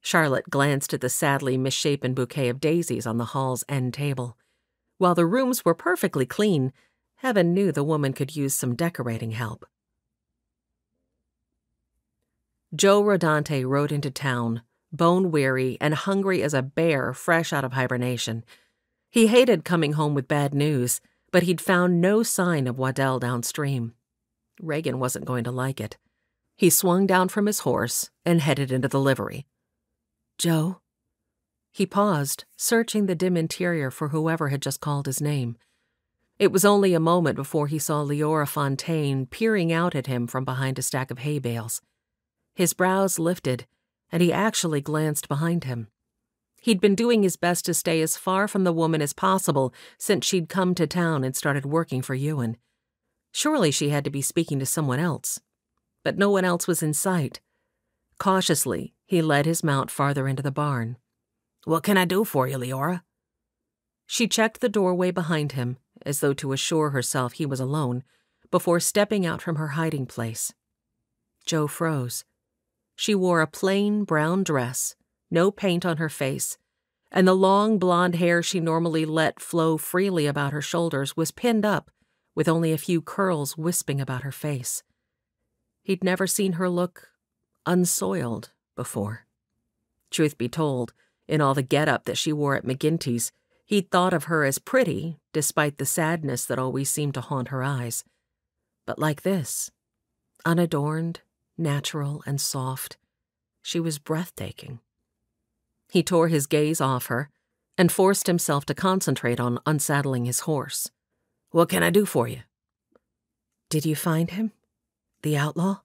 Charlotte glanced at the sadly misshapen bouquet of daisies on the hall's end table. While the rooms were perfectly clean, heaven knew the woman could use some decorating help. Joe Rodante rode into town, bone-weary and hungry as a bear fresh out of hibernation. He hated coming home with bad news, but he'd found no sign of Waddell downstream. Reagan wasn't going to like it. He swung down from his horse and headed into the livery. "Joe?" He paused, searching the dim interior for whoever had just called his name. It was only a moment before he saw Leora Fontaine peering out at him from behind a stack of hay bales. His brows lifted, and he actually glanced behind him. He'd been doing his best to stay as far from the woman as possible since she'd come to town and started working for Ewan. Surely she had to be speaking to someone else. But no one else was in sight. Cautiously, he led his mount farther into the barn. "What can I do for you, Leora?" She checked the doorway behind him, as though to assure herself he was alone, before stepping out from her hiding place. Joe froze. She wore a plain brown dress, no paint on her face, and the long blonde hair she normally let flow freely about her shoulders was pinned up, with only a few curls wisping about her face. He'd never seen her look unsoiled before. Truth be told, in all the get-up that she wore at McGinty's, he'd thought of her as pretty, despite the sadness that always seemed to haunt her eyes. But like this, unadorned, natural, and soft, she was breathtaking. He tore his gaze off her and forced himself to concentrate on unsaddling his horse. "What can I do for you?" "Did you find him? The outlaw?"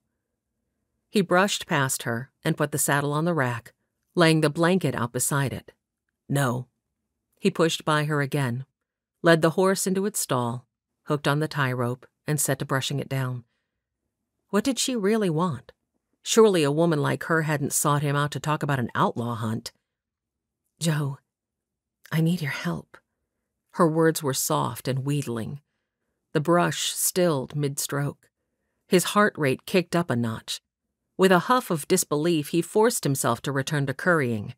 He brushed past her and put the saddle on the rack, laying the blanket out beside it. "No." He pushed by her again, led the horse into its stall, hooked on the tie rope, and set to brushing it down. What did she really want? Surely a woman like her hadn't sought him out to talk about an outlaw hunt. "Joe, I need your help." Her words were soft and wheedling. The brush stilled mid-stroke. His heart rate kicked up a notch. With a huff of disbelief, he forced himself to return to currying.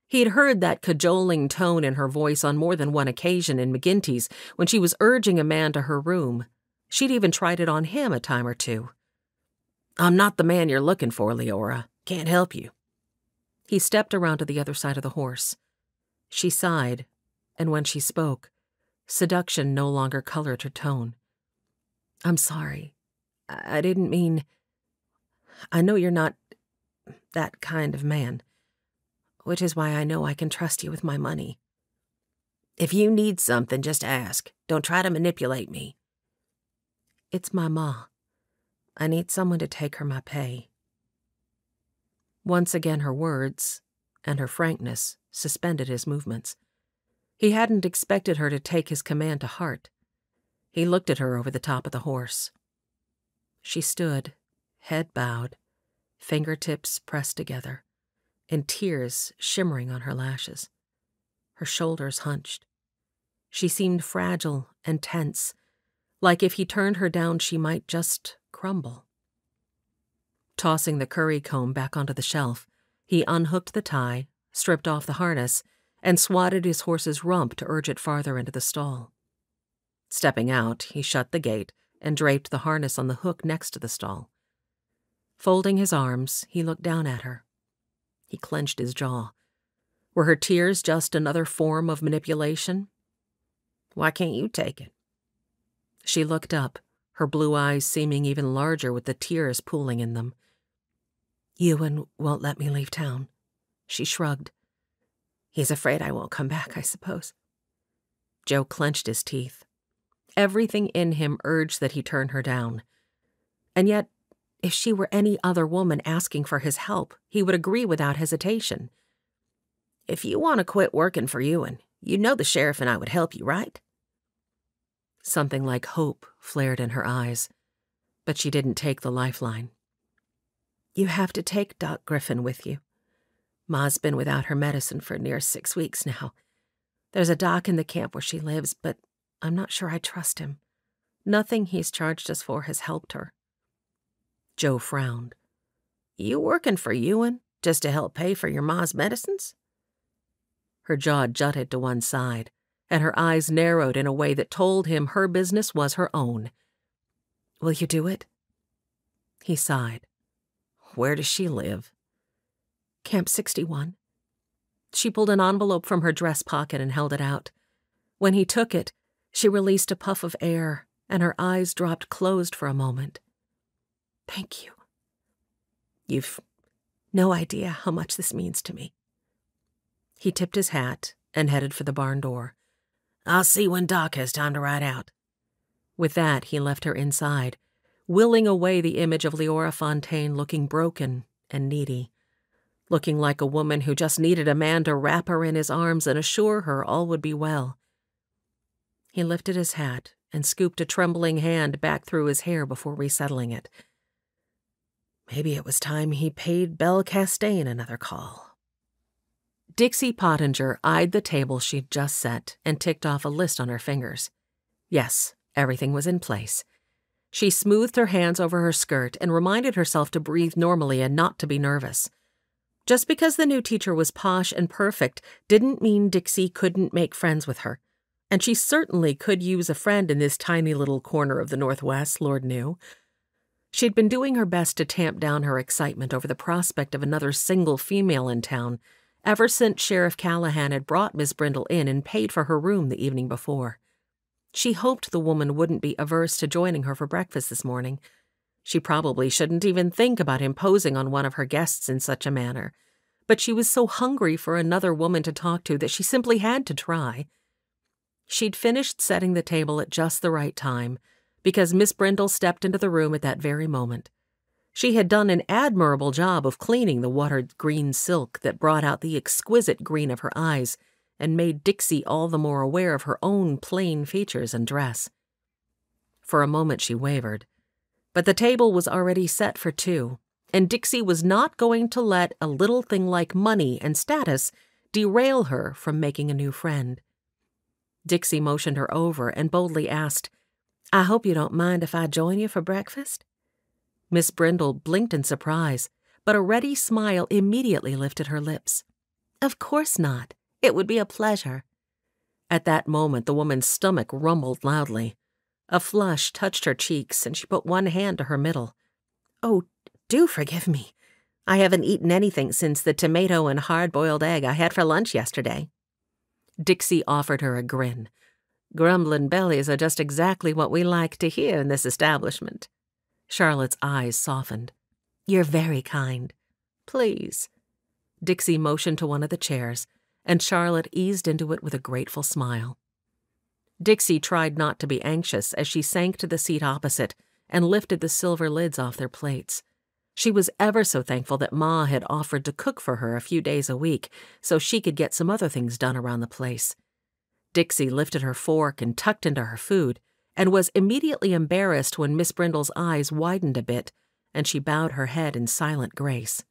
He'd heard that cajoling tone in her voice on more than one occasion in McGinty's when she was urging a man to her room. She'd even tried it on him a time or two. "I'm not the man you're looking for, Leora. Can't help you." He stepped around to the other side of the horse. She sighed, and when she spoke, seduction no longer colored her tone. "I'm sorry. I didn't mean... I know you're not that kind of man, which is why I know I can trust you with my money." "If you need something, just ask. Don't try to manipulate me." "It's my ma. I need someone to take her my pay." Once again her words, and her frankness, suspended his movements. He hadn't expected her to take his command to heart. He looked at her over the top of the horse. She stood, head bowed, fingertips pressed together, and tears shimmering on her lashes. Her shoulders hunched. She seemed fragile and tense, like if he turned her down she might just crumble. Tossing the curry comb back onto the shelf, he unhooked the tie, stripped off the harness, and swatted his horse's rump to urge it farther into the stall. Stepping out, he shut the gate and draped the harness on the hook next to the stall. Folding his arms, he looked down at her. He clenched his jaw. Were her tears just another form of manipulation? "Why can't you take it?" She looked up, her blue eyes seeming even larger with the tears pooling in them. Ewan won't let me leave town. She shrugged. He's afraid I won't come back, I suppose. Joe clenched his teeth. Everything in him urged that he turn her down. And yet, if she were any other woman asking for his help, he would agree without hesitation. If you want to quit working for Ewan, you know the sheriff and I would help you, right? Something like hope flared in her eyes, but she didn't take the lifeline. You have to take Doc Griffin with you. Ma's been without her medicine for near 6 weeks now. There's a doc in the camp where she lives, but I'm not sure I trust him. Nothing he's charged us for has helped her. Joe frowned. You working for Ewan just to help pay for your ma's medicines? Her jaw jutted to one side, and her eyes narrowed in a way that told him her business was her own. Will you do it? He sighed. Where does she live? Camp 61. She pulled an envelope from her dress pocket and held it out. When he took it, she released a puff of air, and her eyes dropped closed for a moment. Thank you. You've no idea how much this means to me. He tipped his hat and headed for the barn door. I'll see when Doc has time to ride out. With that, he left her inside, willing away the image of Leora Fontaine looking broken and needy, looking like a woman who just needed a man to wrap her in his arms and assure her all would be well. He lifted his hat and scooped a trembling hand back through his hair before resettling it. Maybe it was time he paid Belle Castaigne another call. Dixie Pottinger eyed the table she'd just set and ticked off a list on her fingers. Yes, everything was in place. She smoothed her hands over her skirt and reminded herself to breathe normally and not to be nervous. Just because the new teacher was posh and perfect didn't mean Dixie couldn't make friends with her. And she certainly could use a friend in this tiny little corner of the Northwest, Lord knew. She'd been doing her best to tamp down her excitement over the prospect of another single female in town ever since Sheriff Callahan had brought Miss Brindle in and paid for her room the evening before. She hoped the woman wouldn't be averse to joining her for breakfast this morning. She probably shouldn't even think about imposing on one of her guests in such a manner, but she was so hungry for another woman to talk to that she simply had to try. She'd finished setting the table at just the right time, because Miss Brindle stepped into the room at that very moment. She had done an admirable job of cleaning the watered green silk that brought out the exquisite green of her eyes and made Dixie all the more aware of her own plain features and dress. For a moment she wavered, but the table was already set for two, and Dixie was not going to let a little thing like money and status derail her from making a new friend. Dixie motioned her over and boldly asked, "I hope you don't mind if I join you for breakfast?" Miss Brindle blinked in surprise, but a ready smile immediately lifted her lips. "Of course not. It would be a pleasure." At that moment, the woman's stomach rumbled loudly. A flush touched her cheeks, and she put one hand to her middle. "Oh, do forgive me. I haven't eaten anything since the tomato and hard-boiled egg I had for lunch yesterday." Dixie offered her a grin. "Grumbling bellies are just exactly what we like to hear in this establishment." Charlotte's eyes softened. "You're very kind." "Please." Dixie motioned to one of the chairs, and Charlotte eased into it with a grateful smile. Dixie tried not to be anxious as she sank to the seat opposite and lifted the silver lids off their plates. She was ever so thankful that Ma had offered to cook for her a few days a week so she could get some other things done around the place. Dixie lifted her fork and tucked into her food, and was immediately embarrassed when Miss Brindle's eyes widened a bit, and she bowed her head in silent grace.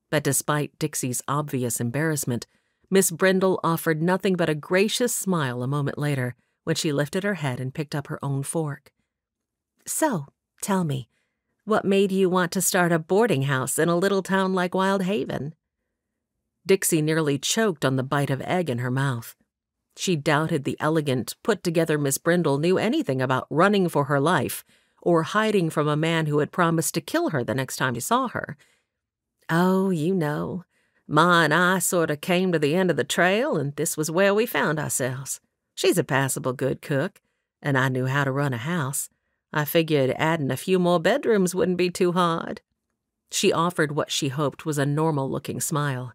But despite Dixie's obvious embarrassment, Miss Brindle offered nothing but a gracious smile a moment later when she lifted her head and picked up her own fork. "So, tell me, what made you want to start a boarding house in a little town like Wyldhaven?" Dixie nearly choked on the bite of egg in her mouth. She doubted the elegant, put-together Miss Brindle knew anything about running for her life or hiding from a man who had promised to kill her the next time he saw her. "Oh, you know, Ma and I sort of came to the end of the trail, and this was where we found ourselves. She's a passable good cook, and I knew how to run a house. I figured adding a few more bedrooms wouldn't be too hard." She offered what she hoped was a normal-looking smile.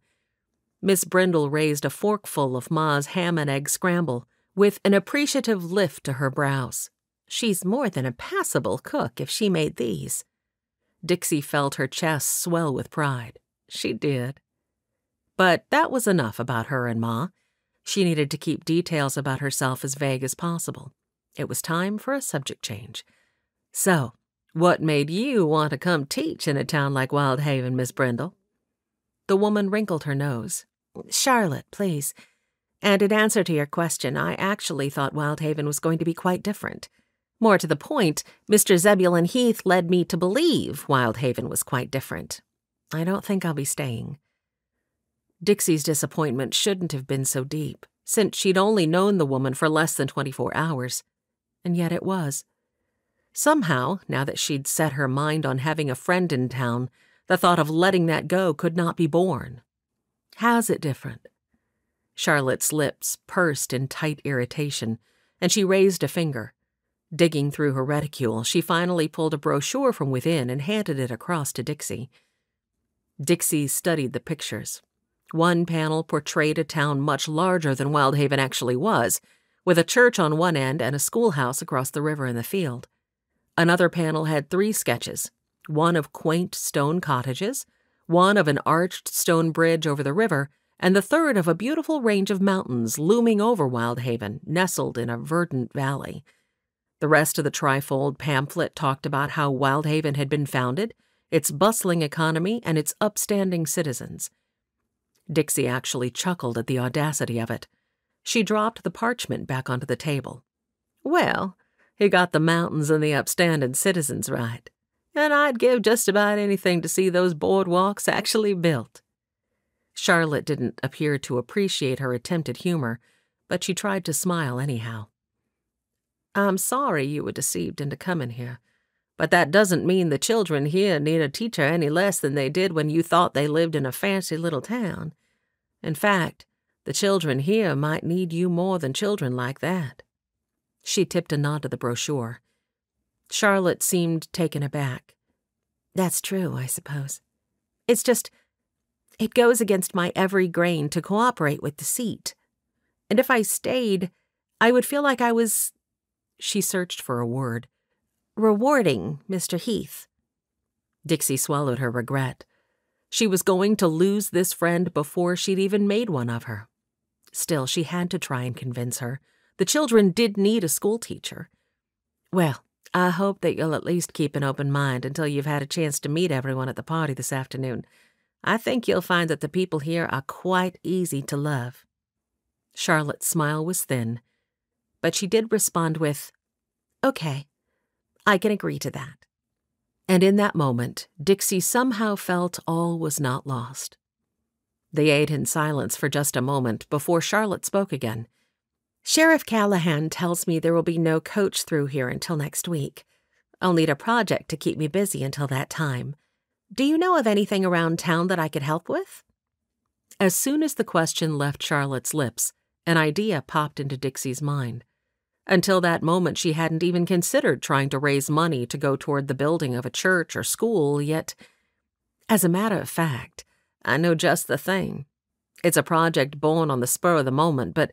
Miss Brindle raised a forkful of Ma's ham and egg scramble, with an appreciative lift to her brows. "She's more than a passable cook if she made these." Dixie felt her chest swell with pride. She did. But that was enough about her and Ma. She needed to keep details about herself as vague as possible. It was time for a subject change. "So, what made you want to come teach in a town like Wyldhaven, Miss Brindle?" The woman wrinkled her nose. "Charlotte, please. And in answer to your question, I actually thought Wyldhaven was going to be quite different. More to the point, Mr. Zebulon Heath led me to believe Wyldhaven was quite different. I don't think I'll be staying." Dixie's disappointment shouldn't have been so deep, since she'd only known the woman for less than 24 hours. And yet it was. Somehow, now that she'd set her mind on having a friend in town, the thought of letting that go could not be borne. "How's it different?" Charlotte's lips pursed in tight irritation, and she raised a finger. Digging through her reticule, she finally pulled a brochure from within and handed it across to Dixie. Dixie studied the pictures. One panel portrayed a town much larger than Wyldhaven actually was, with a church on one end and a schoolhouse across the river in the field. Another panel had 3 sketches, one of quaint stone cottages, one of an arched stone bridge over the river, and the third of a beautiful range of mountains looming over Wyldhaven, nestled in a verdant valley. The rest of the trifold pamphlet talked about how Wyldhaven had been founded, its bustling economy, and its upstanding citizens. Dixie actually chuckled at the audacity of it. She dropped the parchment back onto the table. "Well, he got the mountains and the upstanding citizens right, and I'd give just about anything to see those boardwalks actually built." Charlotte didn't appear to appreciate her attempted humor, but she tried to smile anyhow. "I'm sorry you were deceived into coming here, but that doesn't mean the children here need a teacher any less than they did when you thought they lived in a fancy little town. In fact, the children here might need you more than children like that." She tipped a nod to the brochure. Charlotte seemed taken aback. "That's true, I suppose. It's just, it goes against my every grain to cooperate with deceit. And if I stayed, I would feel like I was," she searched for a word, "rewarding Mr. Heath." Dixie swallowed her regret. She was going to lose this friend before she'd even made one of her. Still, she had to try and convince her. The children did need a schoolteacher. "Well, I hope that you'll at least keep an open mind until you've had a chance to meet everyone at the party this afternoon. I think you'll find that the people here are quite easy to love." Charlotte's smile was thin, but she did respond with, "Okay, I can agree to that." And in that moment, Dixie somehow felt all was not lost. They ate in silence for just a moment before Charlotte spoke again. "Sheriff Callahan tells me there will be no coach through here until next week. I'll need a project to keep me busy until that time. Do you know of anything around town that I could help with?" As soon as the question left Charlotte's lips, an idea popped into Dixie's mind. Until that moment, she hadn't even considered trying to raise money to go toward the building of a church or school, yet, "As a matter of fact, I know just the thing. It's a project born on the spur of the moment, but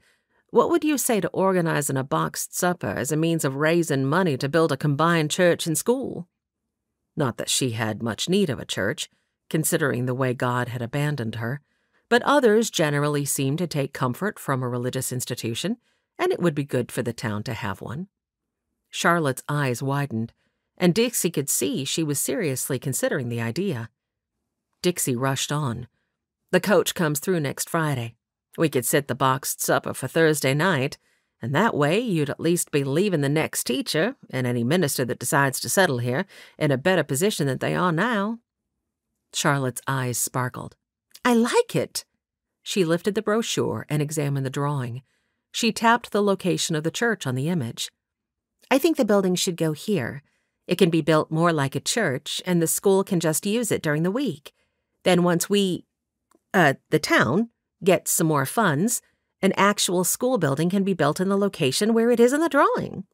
what would you say to organizing a boxed supper as a means of raising money to build a combined church and school?" Not that she had much need of a church, considering the way God had abandoned her, but others generally seemed to take comfort from a religious institution, and it would be good for the town to have one. Charlotte's eyes widened, and Dixie could see she was seriously considering the idea. Dixie rushed on. "The coach comes through next Friday. We could sit the boxed supper for Thursday night, and that way you'd at least be leaving the next teacher, and any minister that decides to settle here, in a better position than they are now." Charlotte's eyes sparkled. "I like it." She lifted the brochure and examined the drawing. She tapped the location of the church on the image. "I think the building should go here. It can be built more like a church, and the school can just use it during the week. Then once the town, gets some more funds, an actual school building can be built in the location where it is in the drawing."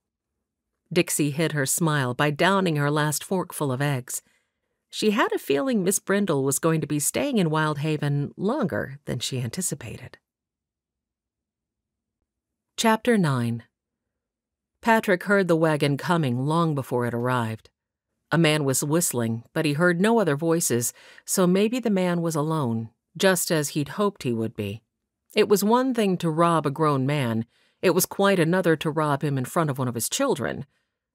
Dixie hid her smile by downing her last forkful of eggs. She had a feeling Miss Brindle was going to be staying in Wyldhaven longer than she anticipated. Chapter 9. Patrick heard the wagon coming long before it arrived. A man was whistling, but he heard no other voices, so maybe the man was alone, just as he'd hoped he would be. It was one thing to rob a grown man. It was quite another to rob him in front of one of his children.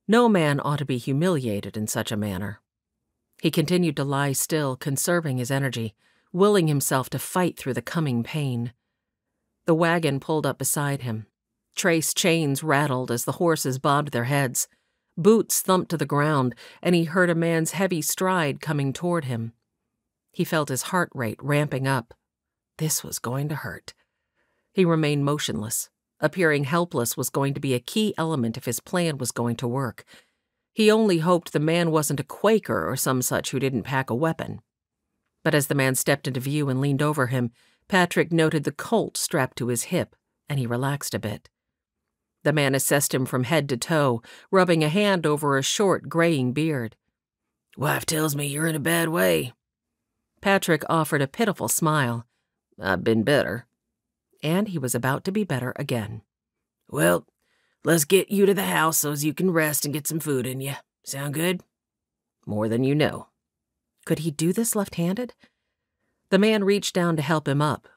No man ought to be humiliated in such a manner. He continued to lie still, conserving his energy, willing himself to fight through the coming pain. The wagon pulled up beside him. Trace chains rattled as the horses bobbed their heads. Boots thumped to the ground, and he heard a man's heavy stride coming toward him. He felt his heart rate ramping up. This was going to hurt. He remained motionless. Appearing helpless was going to be a key element if his plan was going to work. He only hoped the man wasn't a Quaker or some such who didn't pack a weapon. But as the man stepped into view and leaned over him, Patrick noted the Colt strapped to his hip, and he relaxed a bit. The man assessed him from head to toe, rubbing a hand over a short, graying beard. "Wife tells me you're in a bad way." Patrick offered a pitiful smile. "I've been better." And he was about to be better again. "Well, let's get you to the house so's you can rest and get some food in you. Sound good?" "More than you know." Could he do this left-handed? The man reached down to help him up.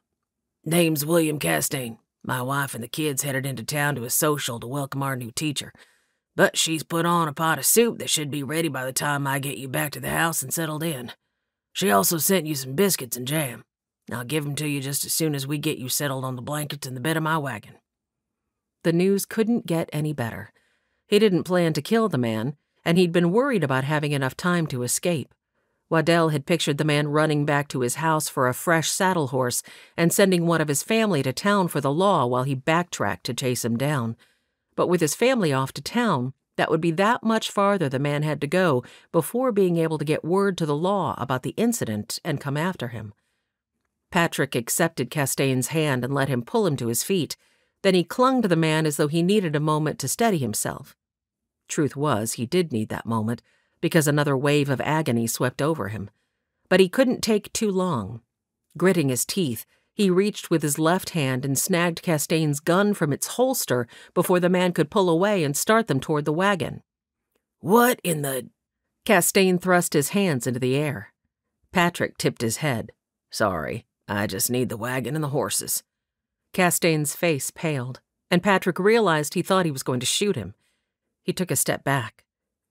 "Name's William Castaigne. My wife and the kids headed into town to a social to welcome our new teacher. But she's put on a pot of soup that should be ready by the time I get you back to the house and settled in. She also sent you some biscuits and jam. I'll give them to you just as soon as we get you settled on the blankets in the bed of my wagon." The news couldn't get any better. He didn't plan to kill the man, and he'd been worried about having enough time to escape. Waddell had pictured the man running back to his house for a fresh saddle horse and sending one of his family to town for the law while he backtracked to chase him down. But with his family off to town, that would be that much farther the man had to go before being able to get word to the law about the incident and come after him. Patrick accepted Castaigne's hand and let him pull him to his feet. Then he clung to the man as though he needed a moment to steady himself. Truth was, he did need that moment, because another wave of agony swept over him. But he couldn't take too long. Gritting his teeth, he reached with his left hand and snagged Castaigne's gun from its holster before the man could pull away and start them toward the wagon. "What in the—" Castaigne thrust his hands into the air. Patrick tipped his head. "Sorry, I just need the wagon and the horses." Castaigne's face paled, and Patrick realized he thought he was going to shoot him. He took a step back.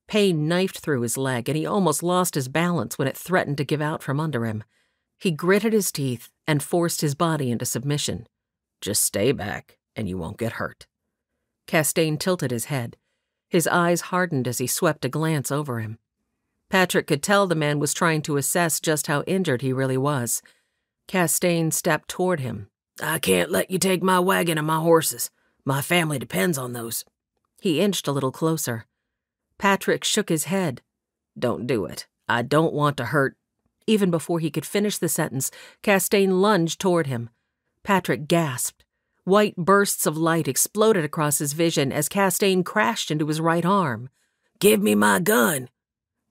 Pain knifed through his leg, and he almost lost his balance when it threatened to give out from under him. He gritted his teeth and forced his body into submission. "Just stay back, and you won't get hurt." Castaigne tilted his head. His eyes hardened as he swept a glance over him. Patrick could tell the man was trying to assess just how injured he really was. Castaigne stepped toward him. "I can't let you take my wagon and my horses. My family depends on those." He inched a little closer. Patrick shook his head. "Don't do it. I don't want to hurt—" Even before he could finish the sentence, Castaigne lunged toward him. Patrick gasped. White bursts of light exploded across his vision as Castaigne crashed into his right arm. "Give me my gun!"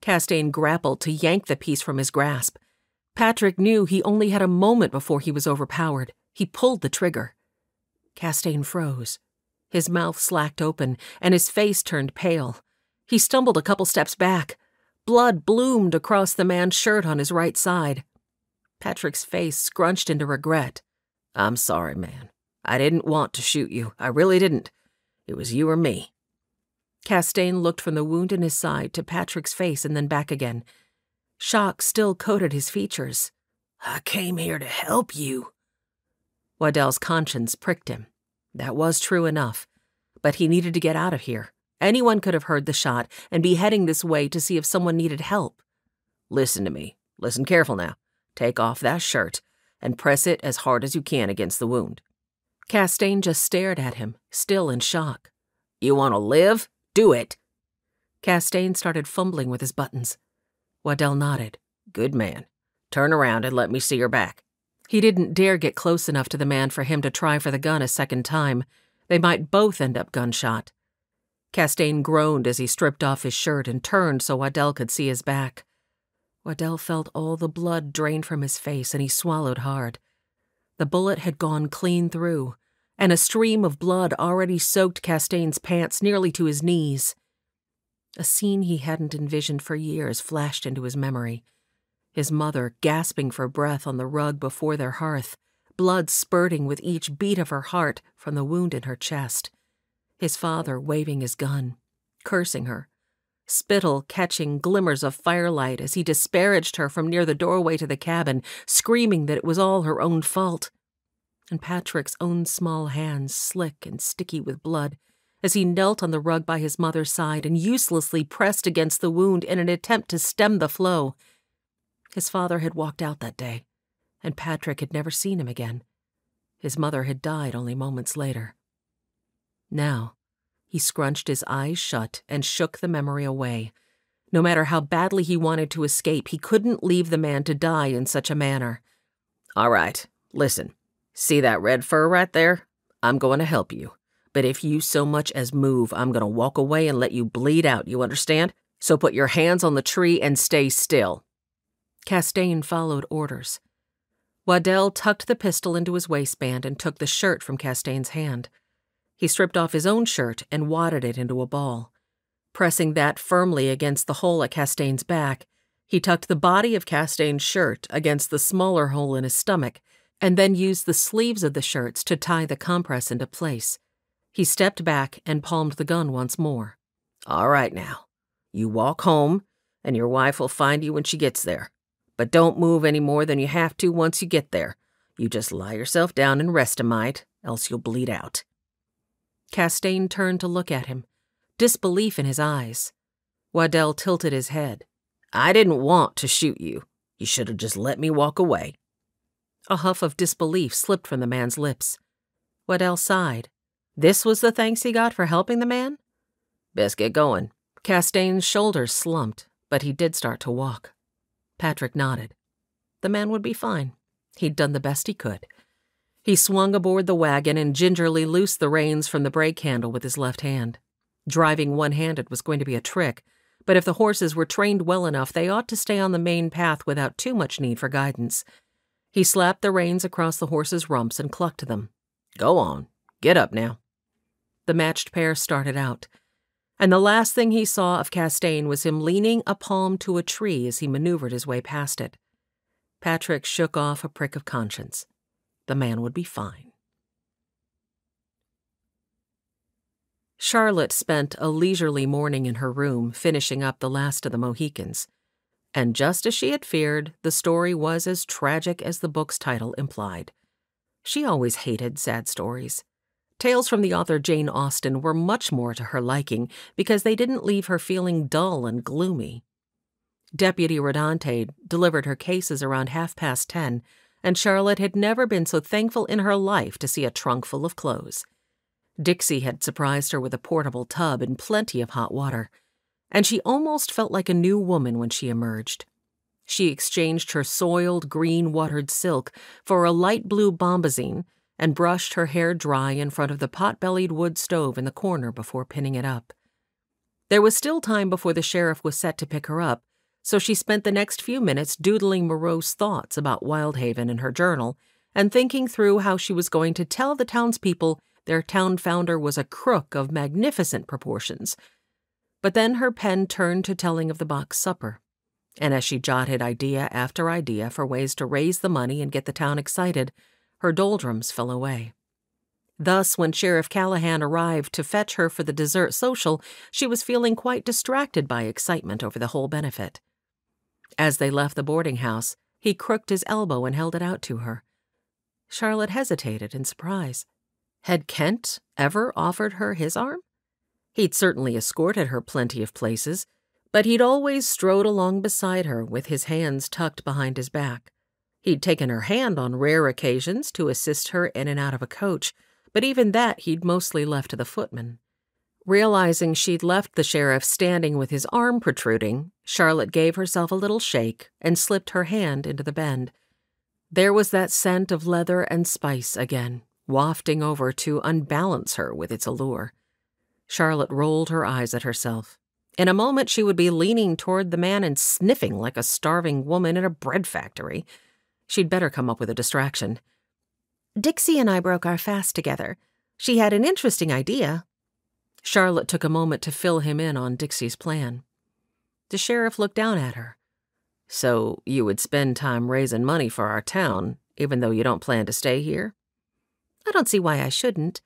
Castaigne grappled to yank the piece from his grasp. Patrick knew he only had a moment before he was overpowered. He pulled the trigger. Castaigne froze. His mouth slacked open, and his face turned pale. He stumbled a couple steps back. Blood bloomed across the man's shirt on his right side. Patrick's face scrunched into regret. "I'm sorry, man. I didn't want to shoot you. I really didn't. It was you or me." Castaigne looked from the wound in his side to Patrick's face and then back again. Shock still coated his features. "I came here to help you." Waddell's conscience pricked him. That was true enough. But he needed to get out of here. Anyone could have heard the shot and be heading this way to see if someone needed help. "Listen to me. Listen careful now. Take off that shirt and press it as hard as you can against the wound." Castaigne just stared at him, still in shock. "You want to live? Do it." Castaigne started fumbling with his buttons. Waddell nodded. "Good man. Turn around and let me see your back." He didn't dare get close enough to the man for him to try for the gun a second time. They might both end up gunshot. Castaigne groaned as he stripped off his shirt and turned so Waddell could see his back. Waddell felt all the blood drained from his face, and he swallowed hard. The bullet had gone clean through, and a stream of blood already soaked Castaigne's pants nearly to his knees. A scene he hadn't envisioned for years flashed into his memory. His mother gasping for breath on the rug before their hearth, blood spurting with each beat of her heart from the wound in her chest. His father waving his gun, cursing her, spittle catching glimmers of firelight as he disparaged her from near the doorway to the cabin, screaming that it was all her own fault. And Patrick's own small hands slick and sticky with blood as he knelt on the rug by his mother's side and uselessly pressed against the wound in an attempt to stem the flow. His father had walked out that day, and Patrick had never seen him again. His mother had died only moments later. Now, he scrunched his eyes shut and shook the memory away. No matter how badly he wanted to escape, he couldn't leave the man to die in such a manner. All right, listen. See that red fur right there? I'm going to help you. But if you so much as move, I'm going to walk away and let you bleed out, you understand? So put your hands on the tree and stay still. Castaigne followed orders. Waddell tucked the pistol into his waistband and took the shirt from Castaigne's hand. He stripped off his own shirt and wadded it into a ball. Pressing that firmly against the hole at Castaigne's back, he tucked the body of Castaigne's shirt against the smaller hole in his stomach, and then used the sleeves of the shirts to tie the compress into place. He stepped back and palmed the gun once more. All right now. You walk home, and your wife will find you when she gets there. But don't move any more than you have to once you get there. You just lie yourself down and rest a mite, else you'll bleed out. Castaigne turned to look at him, disbelief in his eyes. Waddell tilted his head. I didn't want to shoot you. You should have just let me walk away. A huff of disbelief slipped from the man's lips. Waddell sighed. This was the thanks he got for helping the man? Best get going. Castaigne's shoulders slumped, but he did start to walk. Patrick nodded. The man would be fine. He'd done the best he could. He swung aboard the wagon and gingerly loosed the reins from the brake handle with his left hand. Driving one-handed was going to be a trick, but if the horses were trained well enough, they ought to stay on the main path without too much need for guidance. He slapped the reins across the horses' rumps and clucked them. Go on. Get up now. The matched pair started out, and the last thing he saw of Castaigne was him leaning a palm to a tree as he maneuvered his way past it. Patrick shook off a prick of conscience. The man would be fine. Charlotte spent a leisurely morning in her room finishing up the last of the Mohicans, and just as she had feared, the story was as tragic as the book's title implied. She always hated sad stories. Tales from the author Jane Austen were much more to her liking because they didn't leave her feeling dull and gloomy. Deputy Rodante delivered her cases around 10:30, and Charlotte had never been so thankful in her life to see a trunk full of clothes. Dixie had surprised her with a portable tub and plenty of hot water, and she almost felt like a new woman when she emerged. She exchanged her soiled, green-watered silk for a light blue bombazine and brushed her hair dry in front of the pot-bellied wood stove in the corner before pinning it up. There was still time before the sheriff was set to pick her up, so she spent the next few minutes doodling morose thoughts about Wyldhaven in her journal and thinking through how she was going to tell the townspeople their town founder was a crook of magnificent proportions. But then her pen turned to telling of the box supper, and as she jotted idea after idea for ways to raise the money and get the town excited, her doldrums fell away. Thus, when Sheriff Callahan arrived to fetch her for the dessert social, she was feeling quite distracted by excitement over the whole benefit. As they left the boarding house, he crooked his elbow and held it out to her. Charlotte hesitated in surprise. Had Kent ever offered her his arm? He'd certainly escorted her plenty of places, but he'd always strode along beside her with his hands tucked behind his back. He'd taken her hand on rare occasions to assist her in and out of a coach, but even that he'd mostly left to the footman. Realizing she'd left the sheriff standing with his arm protruding, Charlotte gave herself a little shake and slipped her hand into the bend. There was that scent of leather and spice again, wafting over to unbalance her with its allure. Charlotte rolled her eyes at herself. In a moment, she would be leaning toward the man and sniffing like a starving woman in a bread factory. She'd better come up with a distraction. Dixie and I broke our fast together. She had an interesting idea. Charlotte took a moment to fill him in on Dixie's plan. The sheriff looked down at her. So you would spend time raising money for our town, even though you don't plan to stay here? I don't see why I shouldn't.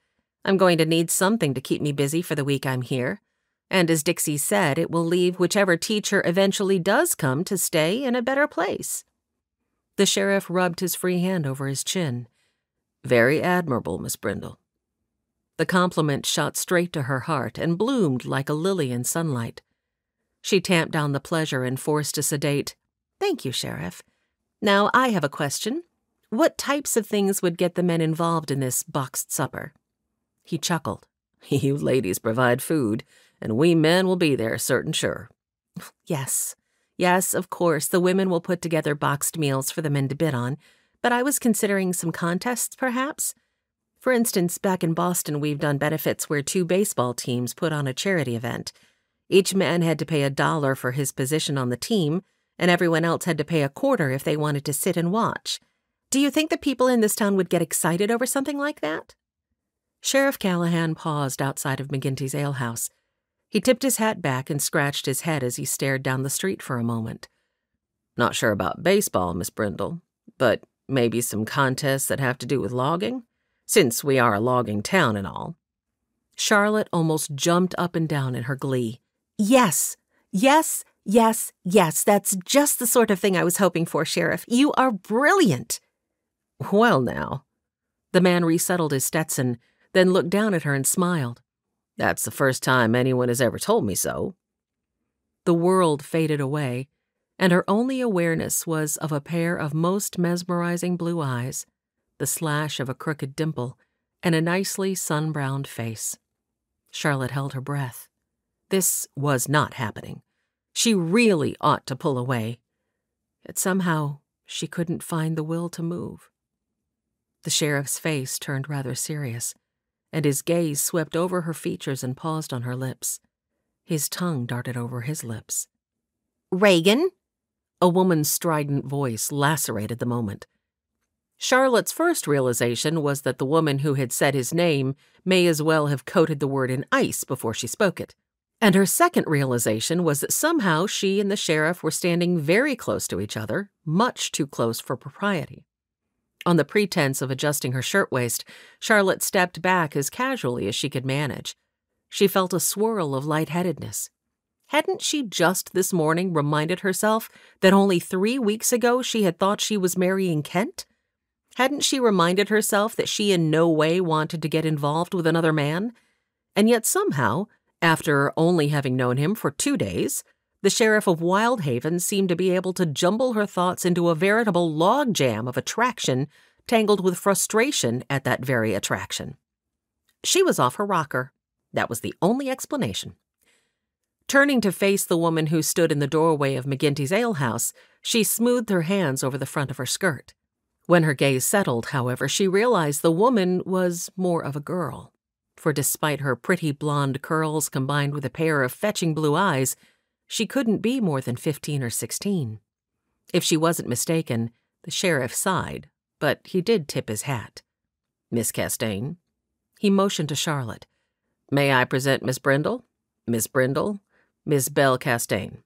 I'm going to need something to keep me busy for the week I'm here. And as Dixie said, it will leave whichever teacher eventually does come to stay in a better place. The sheriff rubbed his free hand over his chin. Very admirable, Miss Brindle. The compliment shot straight to her heart and bloomed like a lily in sunlight. She tamped down the pleasure and forced a sedate, "Thank you, Sheriff. Now I have a question. What types of things would get the men involved in this boxed supper?" He chuckled. "You ladies provide food, and we men will be there, certain sure." Yes, of course, the women will put together boxed meals for the men to bid on, but I was considering some contests, perhaps. For instance, back in Boston, we've done benefits where 2 baseball teams put on a charity event. Each man had to pay $1 for his position on the team, and everyone else had to pay a quarter if they wanted to sit and watch. Do you think the people in this town would get excited over something like that? Sheriff Callahan paused outside of McGinty's alehouse. He tipped his hat back and scratched his head as he stared down the street for a moment. "Not sure about baseball, Miss Brindle, but maybe some contests that have to do with logging, since we are a logging town and all." Charlotte almost jumped up and down in her glee. Yes, that's just the sort of thing I was hoping for, Sheriff. You are brilliant. Well, now. The man resettled his Stetson, then looked down at her and smiled. "That's the first time anyone has ever told me so." The world faded away, and her only awareness was of a pair of most mesmerizing blue eyes, the slash of a crooked dimple, and a nicely sun-browned face. Charlotte held her breath. This was not happening. She really ought to pull away. Yet somehow she couldn't find the will to move. The sheriff's face turned rather serious, and his gaze swept over her features and paused on her lips. His tongue darted over his lips. "Reagan?" A woman's strident voice lacerated the moment. Charlotte's first realization was that the woman who had said his name may as well have coated the word in ice before she spoke it. And her second realization was that somehow she and the sheriff were standing very close to each other, much too close for propriety. On the pretense of adjusting her shirtwaist, Charlotte stepped back as casually as she could manage. She felt a swirl of lightheadedness. Hadn't she just this morning reminded herself that only 3 weeks ago she had thought she was marrying Kent? Hadn't she reminded herself that she in no way wanted to get involved with another man? And yet somehow, after only having known him for 2 days, the sheriff of Wyldhaven seemed to be able to jumble her thoughts into a veritable logjam of attraction, tangled with frustration at that very attraction. She was off her rocker. That was the only explanation. Turning to face the woman who stood in the doorway of McGinty's alehouse, she smoothed her hands over the front of her skirt. When her gaze settled, however, she realized the woman was more of a girl. For despite her pretty blonde curls combined with a pair of fetching blue eyes, she couldn't be more than 15 or 16. If she wasn't mistaken, the sheriff sighed, but he did tip his hat. "Miss Castaigne." He motioned to Charlotte. "May I present Miss Brindle? Miss Brindle, Miss Belle Castaigne."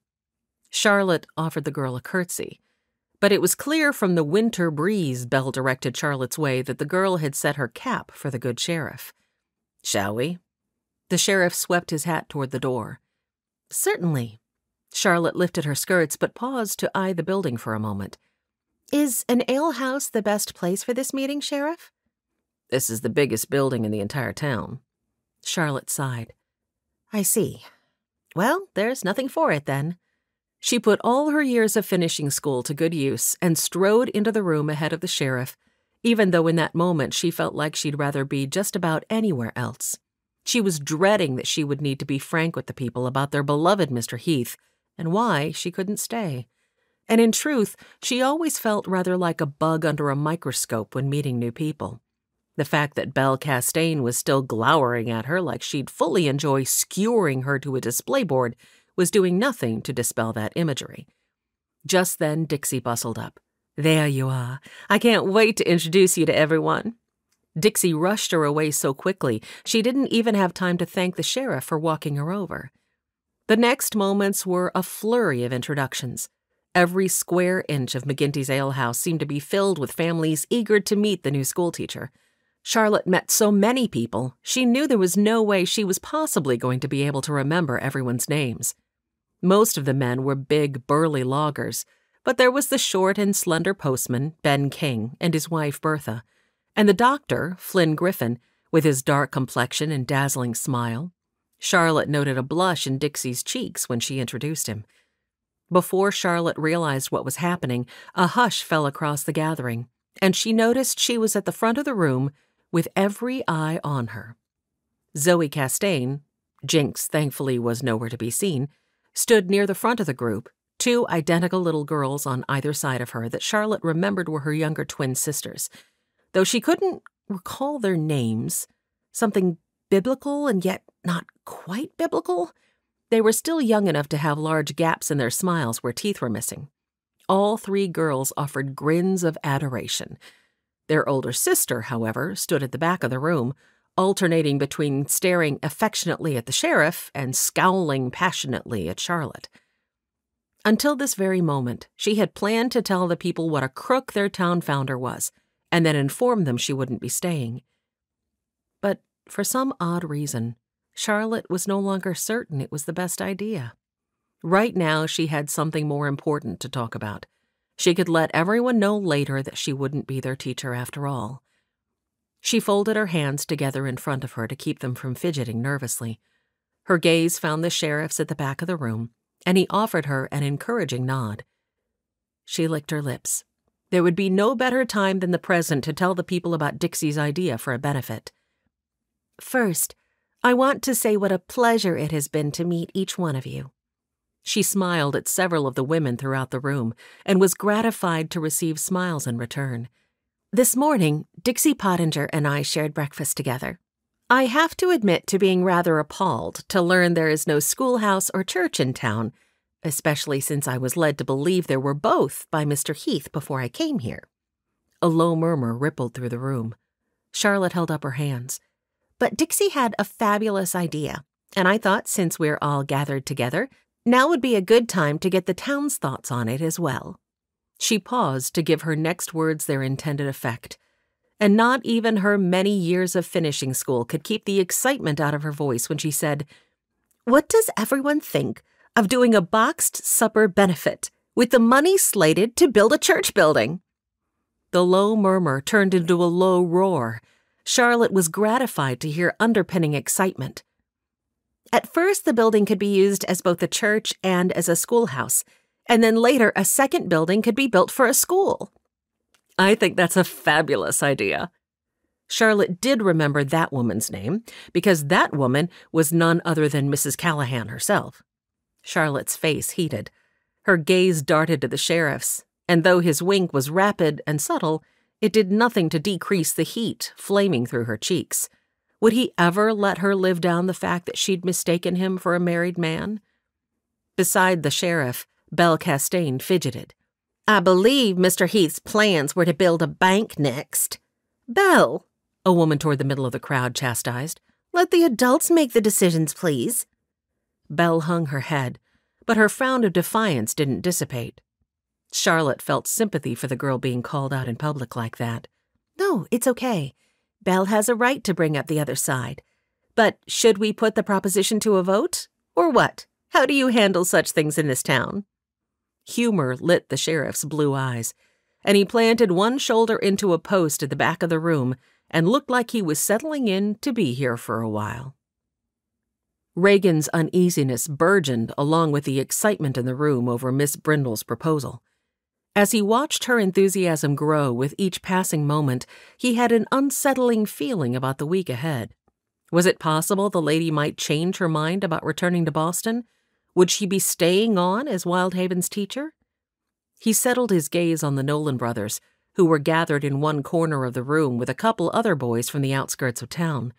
Charlotte offered the girl a curtsy, but it was clear from the winter breeze Belle directed Charlotte's way that the girl had set her cap for the good sheriff. "Shall we?" The sheriff swept his hat toward the door. "Certainly." Charlotte lifted her skirts but paused to eye the building for a moment. "Is an alehouse the best place for this meeting, Sheriff?" "This is the biggest building in the entire town." Charlotte sighed. "I see. Well, there's nothing for it then." She put all her years of finishing school to good use and strode into the room ahead of the sheriff, even though in that moment she felt like she'd rather be just about anywhere else. She was dreading that she would need to be frank with the people about their beloved Mr. Heath and why she couldn't stay. And in truth, she always felt rather like a bug under a microscope when meeting new people. The fact that Belle Castaigne was still glowering at her like she'd fully enjoy skewering her to a display board was doing nothing to dispel that imagery. Just then, Dixie bustled up. "There you are. I can't wait to introduce you to everyone." Dixie rushed her away so quickly she didn't even have time to thank the sheriff for walking her over. The next moments were a flurry of introductions. Every square inch of McGinty's alehouse seemed to be filled with families eager to meet the new schoolteacher. Charlotte met so many people, she knew there was no way she was possibly going to be able to remember everyone's names. Most of the men were big, burly loggers, but there was the short and slender postman, Ben King, and his wife, Bertha, and the doctor, Flynn Griffin, with his dark complexion and dazzling smile. Charlotte noted a blush in Dixie's cheeks when she introduced him. Before Charlotte realized what was happening, a hush fell across the gathering, and she noticed she was at the front of the room with every eye on her. Zoe Castaigne, Jinx thankfully was nowhere to be seen, stood near the front of the group, two identical little girls on either side of her that Charlotte remembered were her younger twin sisters. Though she couldn't recall their names, something biblical and yet not quite biblical, they were still young enough to have large gaps in their smiles where teeth were missing. All three girls offered grins of adoration. Their older sister, however, stood at the back of the room, alternating between staring affectionately at the sheriff and scowling passionately at Charlotte. Until this very moment, she had planned to tell the people what a crook their town founder was, and then inform them she wouldn't be staying. But for some odd reason, Charlotte was no longer certain it was the best idea. Right now, she had something more important to talk about. She could let everyone know later that she wouldn't be their teacher after all. She folded her hands together in front of her to keep them from fidgeting nervously. Her gaze found the sheriff's at the back of the room, and he offered her an encouraging nod. She licked her lips. There would be no better time than the present to tell the people about Dixie's idea for a benefit. "First, I want to say what a pleasure it has been to meet each one of you." She smiled at several of the women throughout the room and was gratified to receive smiles in return. "This morning, Dixie Pottinger and I shared breakfast together. I have to admit to being rather appalled to learn there is no schoolhouse or church in town, especially since I was led to believe there were both by Mr. Heath before I came here." A low murmur rippled through the room. Charlotte held up her hands. "But Dixie had a fabulous idea, and I thought since we're all gathered together, now would be a good time to get the town's thoughts on it as well." She paused to give her next words their intended effect, and not even her many years of finishing school could keep the excitement out of her voice when she said, "What does everyone think of doing a boxed supper benefit with the money slated to build a church building?" The low murmur turned into a low roar. Charlotte was gratified to hear underpinning excitement. "At first, the building could be used as both a church and as a schoolhouse, and then later a second building could be built for a school." "I think that's a fabulous idea." Charlotte did remember that woman's name, because that woman was none other than Mrs. Callahan herself. Charlotte's face heated. Her gaze darted to the sheriff's, and though his wink was rapid and subtle, it did nothing to decrease the heat flaming through her cheeks. Would he ever let her live down the fact that she'd mistaken him for a married man? Beside the sheriff, Belle Castaigne fidgeted. "I believe Mr. Heath's plans were to build a bank next." "Belle," a woman toward the middle of the crowd chastised, "let the adults make the decisions, please." Belle hung her head, but her frown of defiance didn't dissipate. Charlotte felt sympathy for the girl being called out in public like that. "No, it's okay. Belle has a right to bring up the other side. But should we put the proposition to a vote? Or what? How do you handle such things in this town?" Humor lit the sheriff's blue eyes, and he planted one shoulder into a post at the back of the room and looked like he was settling in to be here for a while. Reagan's uneasiness burgeoned along with the excitement in the room over Miss Brindle's proposal. As he watched her enthusiasm grow with each passing moment, he had an unsettling feeling about the week ahead. Was it possible the lady might change her mind about returning to Boston? Would she be staying on as Wyldhaven's teacher? He settled his gaze on the Nolan brothers, who were gathered in one corner of the room with a couple other boys from the outskirts of town.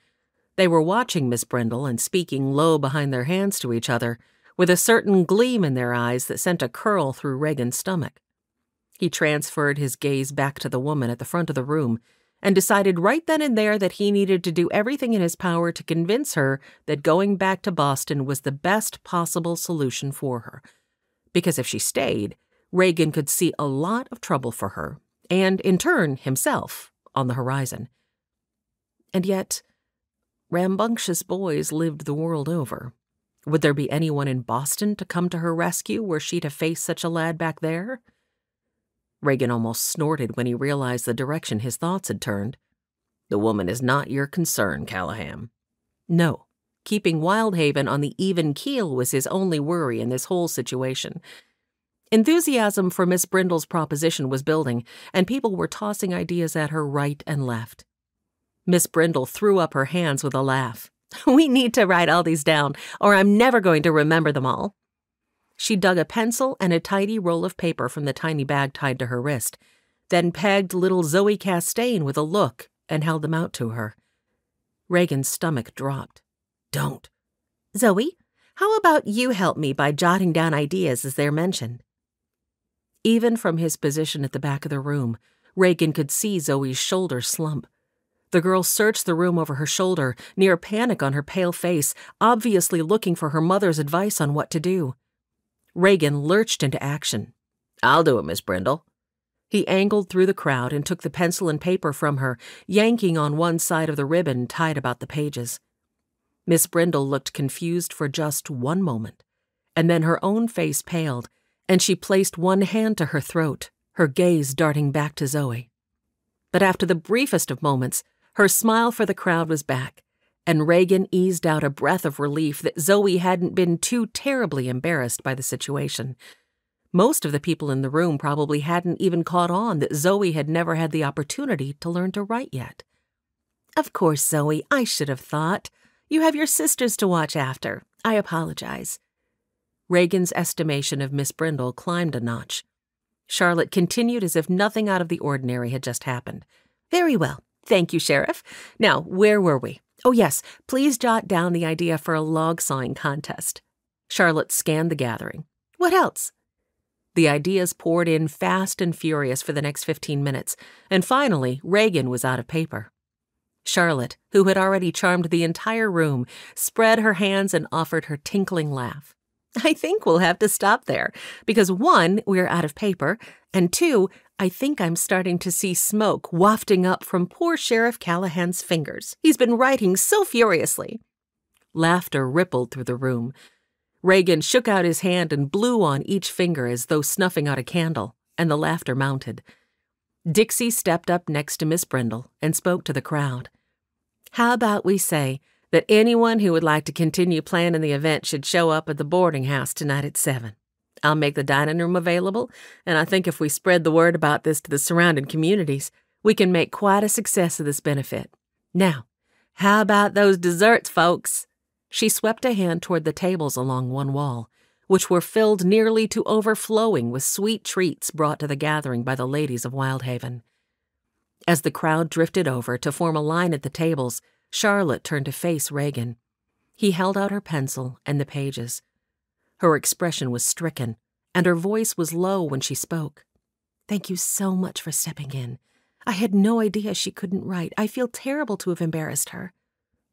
They were watching Miss Brindle and speaking low behind their hands to each other, with a certain gleam in their eyes that sent a curl through Reagan's stomach. He transferred his gaze back to the woman at the front of the room and decided right then and there that he needed to do everything in his power to convince her that going back to Boston was the best possible solution for her. Because if she stayed, Reagan could see a lot of trouble for her, and, in turn, himself, on the horizon. And yet, rambunctious boys lived the world over. Would there be anyone in Boston to come to her rescue were she to face such a lad back there? Reagan almost snorted when he realized the direction his thoughts had turned. The woman is not your concern, Callahan. No, keeping Wyldhaven on the even keel was his only worry in this whole situation. Enthusiasm for Miss Brindle's proposition was building, and people were tossing ideas at her right and left. Miss Brindle threw up her hands with a laugh. We need to write all these down, or I'm never going to remember them all. She dug a pencil and a tidy roll of paper from the tiny bag tied to her wrist, then pegged little Zoe Castaigne with a look and held them out to her. Reagan's stomach dropped. Don't. Zoe, how about you help me by jotting down ideas as they're mentioned? Even from his position at the back of the room, Reagan could see Zoe's shoulders slump. The girl searched the room over her shoulder, near panic on her pale face, obviously looking for her mother's advice on what to do. Reagan lurched into action. I'll do it, Miss Brindle. He angled through the crowd and took the pencil and paper from her, yanking on one side of the ribbon tied about the pages. Miss Brindle looked confused for just one moment, and then her own face paled, and she placed one hand to her throat, her gaze darting back to Zoe. But after the briefest of moments, her smile for the crowd was back, and Reagan eased out a breath of relief that Zoe hadn't been too terribly embarrassed by the situation. Most of the people in the room probably hadn't even caught on that Zoe had never had the opportunity to learn to write yet. Of course, Zoe, I should have thought. You have your sisters to watch after. I apologize. Reagan's estimation of Miss Brindle climbed a notch. Charlotte continued as if nothing out of the ordinary had just happened. Very well. Thank you, Sheriff. Now, where were we? Oh, yes, please jot down the idea for a log sawing contest. Charlotte scanned the gathering. What else? The ideas poured in fast and furious for the next 15 minutes, and finally, Reagan was out of paper. Charlotte, who had already charmed the entire room, spread her hands and offered her tinkling laugh. I think we'll have to stop there, because 1, we're out of paper, and 2, I think I'm starting to see smoke wafting up from poor Sheriff Callahan's fingers. He's been writing so furiously. Laughter rippled through the room. Reagan shook out his hand and blew on each finger as though snuffing out a candle, and the laughter mounted. Dixie stepped up next to Miss Brindle and spoke to the crowd. How about we say that anyone who would like to continue planning the event should show up at the boarding house tonight at 7. I'll make the dining room available, and I think if we spread the word about this to the surrounding communities, we can make quite a success of this benefit. Now, how about those desserts, folks? She swept a hand toward the tables along one wall, which were filled nearly to overflowing with sweet treats brought to the gathering by the ladies of Wyldhaven. As the crowd drifted over to form a line at the tables, Charlotte turned to face Reagan. He held out her pencil and the pages. Her expression was stricken, and her voice was low when she spoke. Thank you so much for stepping in. I had no idea she couldn't write. I feel terrible to have embarrassed her.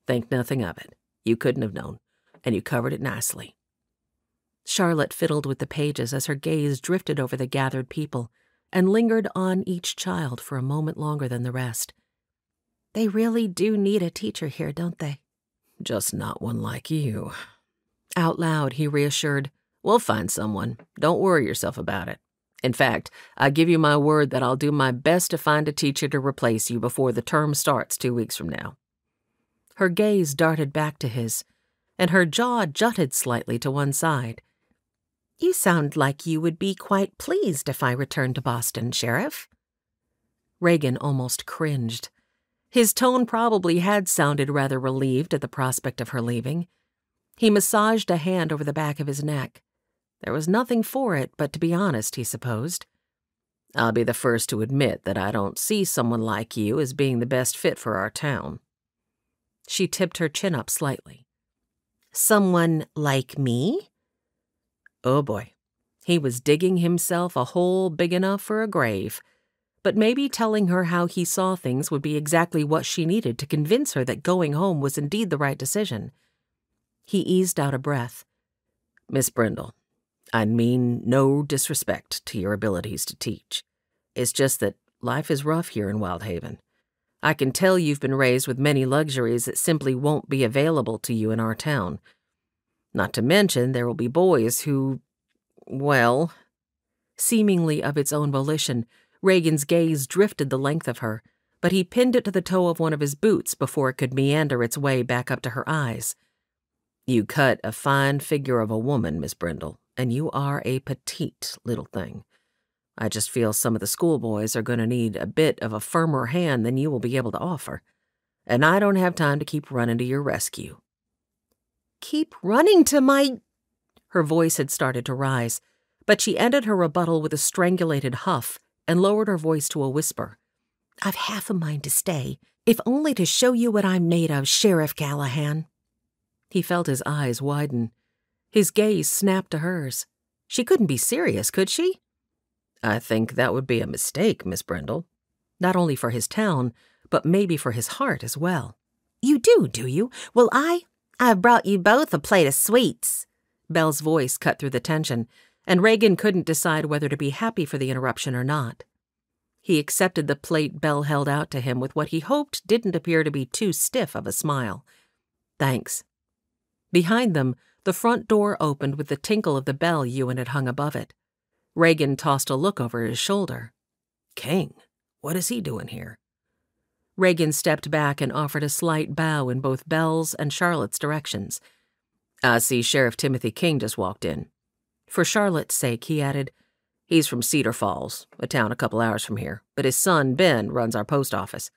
Think nothing of it. You couldn't have known, and you covered it nicely. Charlotte fiddled with the pages as her gaze drifted over the gathered people and lingered on each child for a moment longer than the rest. They really do need a teacher here, don't they? Just not one like you. Out loud, he reassured, We'll find someone. Don't worry yourself about it. In fact, I give you my word that I'll do my best to find a teacher to replace you before the term starts 2 weeks from now. Her gaze darted back to his, and her jaw jutted slightly to one side. You sound like you would be quite pleased if I returned to Boston, Sheriff. Reagan almost cringed. His tone probably had sounded rather relieved at the prospect of her leaving. He massaged a hand over the back of his neck. There was nothing for it but to be honest, he supposed. I'll be the first to admit that I don't see someone like you as being the best fit for our town." She tipped her chin up slightly. "Someone like me?" Oh boy, he was digging himself a hole big enough for a grave. But maybe telling her how he saw things would be exactly what she needed to convince her that going home was indeed the right decision. He eased out a breath. "Miss Brindle, I mean no disrespect to your abilities to teach. It's just that life is rough here in Wyldhaven. I can tell you've been raised with many luxuries that simply won't be available to you in our town. Not to mention there will be boys who, well..." Seemingly of its own volition, Reagan's gaze drifted the length of her, but he pinned it to the toe of one of his boots before it could meander its way back up to her eyes. "You cut a fine figure of a woman, Miss Brindle, and you are a petite little thing. I just feel some of the schoolboys are going to need a bit of a firmer hand than you will be able to offer, and I don't have time to keep running to your rescue." "Keep running to my—" Her voice had started to rise, but she ended her rebuttal with a strangulated huff and lowered her voice to a whisper. "I've half a mind to stay, if only to show you what I'm made of, Sheriff Callahan." He felt his eyes widen. His gaze snapped to hers. She couldn't be serious, could she? "I think that would be a mistake, Miss Brindle. Not only for his town, but maybe for his heart as well." "You do you? Well, I've brought you both a plate of sweets." Belle's voice cut through the tension, and Reagan couldn't decide whether to be happy for the interruption or not. He accepted the plate Belle held out to him with what he hoped didn't appear to be too stiff of a smile. "Thanks." Behind them, the front door opened with the tinkle of the bell Ewan had hung above it. Reagan tossed a look over his shoulder. "King, what is he doing here?" Reagan stepped back and offered a slight bow in both Belle's and Charlotte's directions. "I see Sheriff Timothy King just walked in." For Charlotte's sake, he added, "He's from Cedar Falls, a town a couple hours from here, but his son, Ben, runs our post office.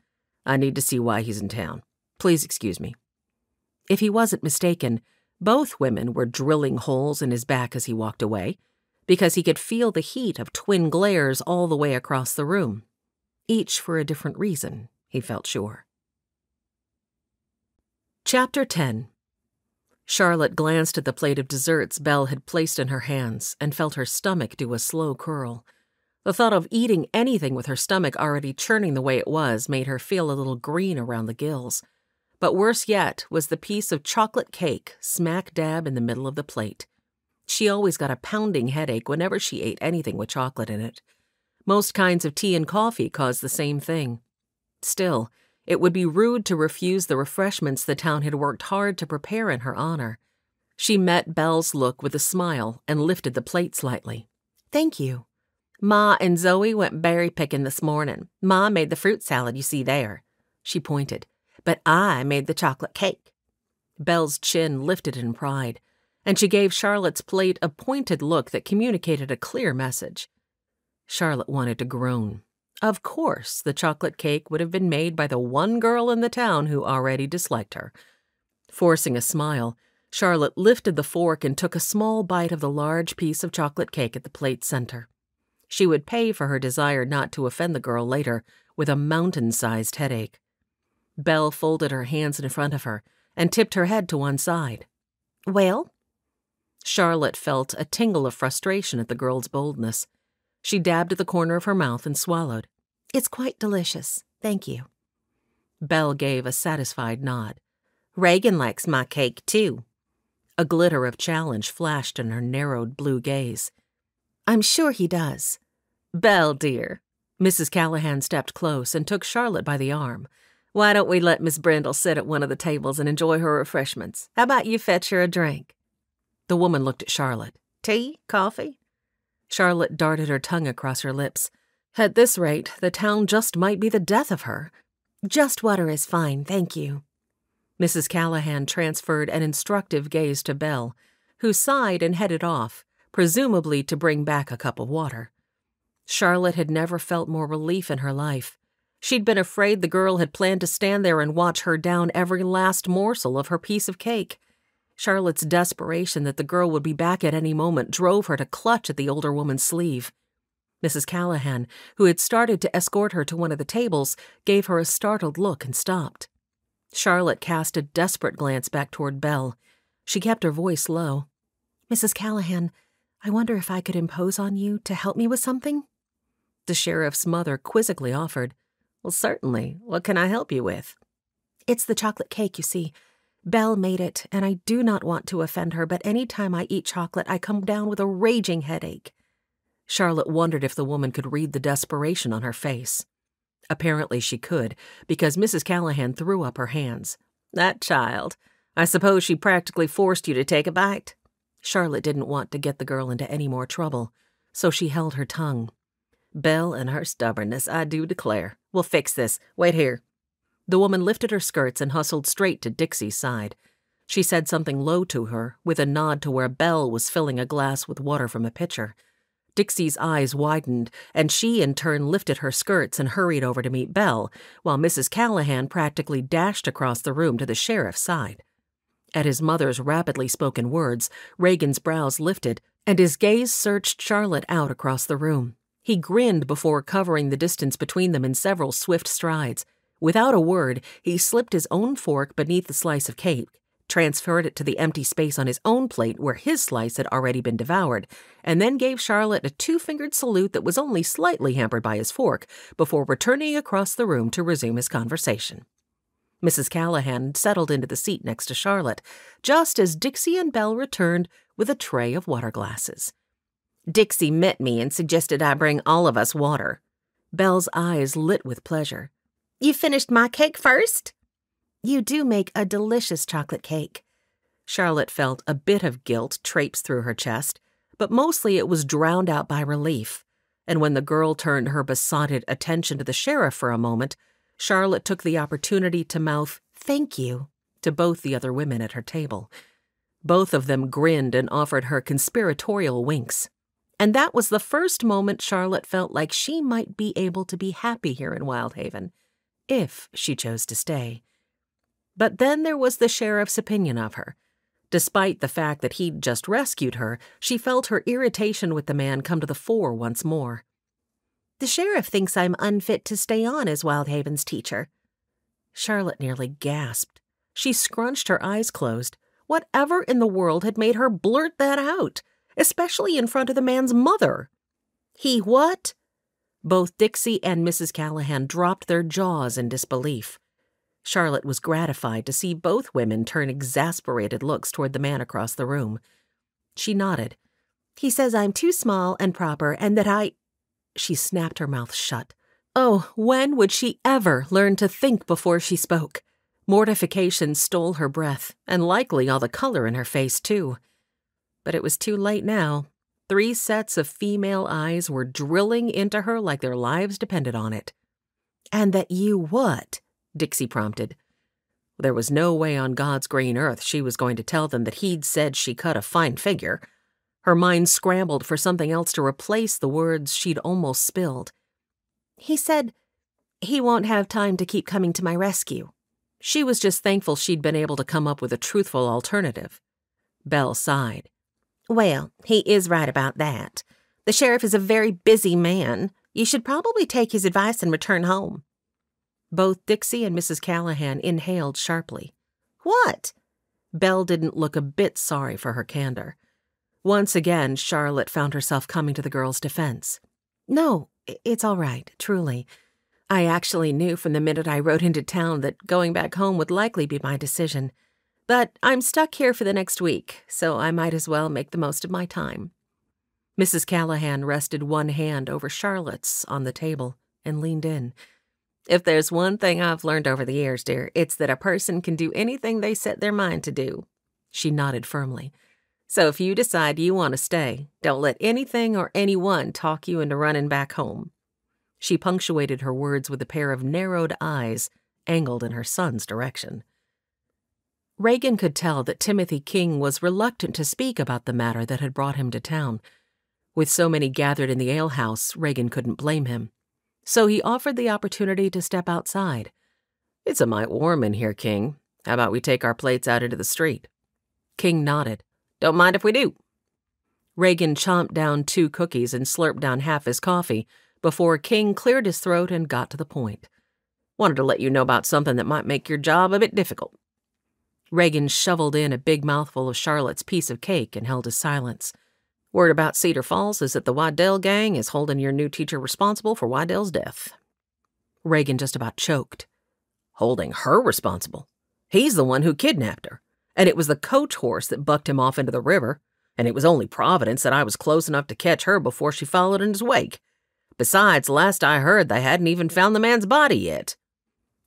I need to see why he's in town. Please excuse me." If he wasn't mistaken, both women were drilling holes in his back as he walked away, because he could feel the heat of twin glares all the way across the room. Each for a different reason, he felt sure. Chapter 10. Charlotte glanced at the plate of desserts Belle had placed in her hands and felt her stomach do a slow curl. The thought of eating anything with her stomach already churning the way it was made her feel a little green around the gills. But worse yet was the piece of chocolate cake smack dab in the middle of the plate. She always got a pounding headache whenever she ate anything with chocolate in it. Most kinds of tea and coffee caused the same thing. Still, it would be rude to refuse the refreshments the town had worked hard to prepare in her honor. She met Belle's look with a smile and lifted the plate slightly. "Thank you." "Ma and Zoe went berry picking this morning. Ma made the fruit salad you see there." She pointed. "But I made the chocolate cake." Belle's chin lifted in pride, and she gave Charlotte's plate a pointed look that communicated a clear message. Charlotte wanted to groan. Of course, the chocolate cake would have been made by the one girl in the town who already disliked her. Forcing a smile, Charlotte lifted the fork and took a small bite of the large piece of chocolate cake at the plate's center. She would pay for her desire not to offend the girl later with a mountain-sized headache. Belle folded her hands in front of her and tipped her head to one side. "Well?" Charlotte felt a tingle of frustration at the girl's boldness. She dabbed at the corner of her mouth and swallowed. "It's quite delicious, thank you." Belle gave a satisfied nod. "Reagan likes my cake, too." A glitter of challenge flashed in her narrowed blue gaze. "I'm sure he does." "Belle, dear." Mrs. Callahan stepped close and took Charlotte by the arm. "Why don't we let Miss Brindle sit at one of the tables and enjoy her refreshments? How about you fetch her a drink?" The woman looked at Charlotte. "Tea? Coffee?" Charlotte darted her tongue across her lips. At this rate, the town just might be the death of her. "Just water is fine, thank you." Mrs. Callahan transferred an instructive gaze to Belle, who sighed and headed off, presumably to bring back a cup of water. Charlotte had never felt more relief in her life. She'd been afraid the girl had planned to stand there and watch her down every last morsel of her piece of cake. Charlotte's desperation that the girl would be back at any moment drove her to clutch at the older woman's sleeve. Mrs. Callahan, who had started to escort her to one of the tables, gave her a startled look and stopped. Charlotte cast a desperate glance back toward Belle. She kept her voice low. "Mrs. Callahan, I wonder if I could impose on you to help me with something?" The sheriff's mother quizzically offered. "Well, certainly. What can I help you with?" "It's the chocolate cake, you see. Belle made it, and I do not want to offend her, but any time I eat chocolate, I come down with a raging headache." Charlotte wondered if the woman could read the desperation on her face. Apparently she could, because Mrs. Callahan threw up her hands. "That child. I suppose she practically forced you to take a bite?" Charlotte didn't want to get the girl into any more trouble, so she held her tongue. "Belle and her stubbornness, I do declare. We'll fix this. Wait here." The woman lifted her skirts and hustled straight to Dixie's side. She said something low to her, with a nod to where Belle was filling a glass with water from a pitcher. Dixie's eyes widened, and she in turn lifted her skirts and hurried over to meet Belle, while Mrs. Callahan practically dashed across the room to the sheriff's side. At his mother's rapidly spoken words, Reagan's brows lifted, and his gaze searched Charlotte out across the room. He grinned before covering the distance between them in several swift strides. Without a word, he slipped his own fork beneath the slice of cake, transferred it to the empty space on his own plate where his slice had already been devoured, and then gave Charlotte a two-fingered salute that was only slightly hampered by his fork before returning across the room to resume his conversation. Mrs. Callahan settled into the seat next to Charlotte, just as Dixie and Belle returned with a tray of water glasses. "Dixie met me and suggested I bring all of us water." Belle's eyes lit with pleasure. "You finished my cake first?" "You do make a delicious chocolate cake." Charlotte felt a bit of guilt traipse through her chest, but mostly it was drowned out by relief. And when the girl turned her besotted attention to the sheriff for a moment, Charlotte took the opportunity to mouth, "Thank you," to both the other women at her table. Both of them grinned and offered her conspiratorial winks. And that was the first moment Charlotte felt like she might be able to be happy here in Wyldhaven, if she chose to stay. But then there was the sheriff's opinion of her. Despite the fact that he'd just rescued her, she felt her irritation with the man come to the fore once more. "The sheriff thinks I'm unfit to stay on as Wyldhaven's teacher." Charlotte nearly gasped. She scrunched her eyes closed. Whatever in the world had made her blurt that out, especially in front of the man's mother? "He what?" Both Dixie and Mrs. Callahan dropped their jaws in disbelief. Charlotte was gratified to see both women turn exasperated looks toward the man across the room. She nodded. "He says I'm too small and proper and that I—" She snapped her mouth shut. Oh, when would she ever learn to think before she spoke? Mortification stole her breath, and likely all the color in her face, too. But it was too late now. 3 sets of female eyes were drilling into her like their lives depended on it. "And that you what?" Dixie prompted. There was no way on God's green earth she was going to tell them that he'd said she cut a fine figure. Her mind scrambled for something else to replace the words she'd almost spilled. "He said he won't have time to keep coming to my rescue." She was just thankful she'd been able to come up with a truthful alternative. Belle sighed. "Well, he is right about that. The sheriff is a very busy man. You should probably take his advice and return home." Both Dixie and Mrs. Callahan inhaled sharply. "What?" Belle didn't look a bit sorry for her candor. Once again, Charlotte found herself coming to the girl's defense. "No, it's all right, truly. I actually knew from the minute I rode into town that going back home would likely be my decision. But I'm stuck here for the next week, so I might as well make the most of my time." Mrs. Callahan rested one hand over Charlotte's on the table and leaned in. "If there's one thing I've learned over the years, dear, it's that a person can do anything they set their mind to do." She nodded firmly. "So if you decide you want to stay, don't let anything or anyone talk you into running back home." She punctuated her words with a pair of narrowed eyes angled in her son's direction. Reagan could tell that Timothy King was reluctant to speak about the matter that had brought him to town. With so many gathered in the alehouse, Reagan couldn't blame him. So he offered the opportunity to step outside. "It's a mite warm in here, King. How about we take our plates out into the street?" King nodded. "Don't mind if we do." Reagan chomped down 2 cookies and slurped down half his coffee before King cleared his throat and got to the point. Wanted to let you know about something that might make your job a bit difficult. Reagan shoveled in a big mouthful of Charlotte's piece of cake and held his silence. Word about Cedar Falls is that the Waddell gang is holding your new teacher responsible for Waddell's death. Reagan just about choked. Holding her responsible? He's the one who kidnapped her, and it was the coach horse that bucked him off into the river, and it was only Providence that I was close enough to catch her before she followed in his wake. Besides, last I heard, they hadn't even found the man's body yet.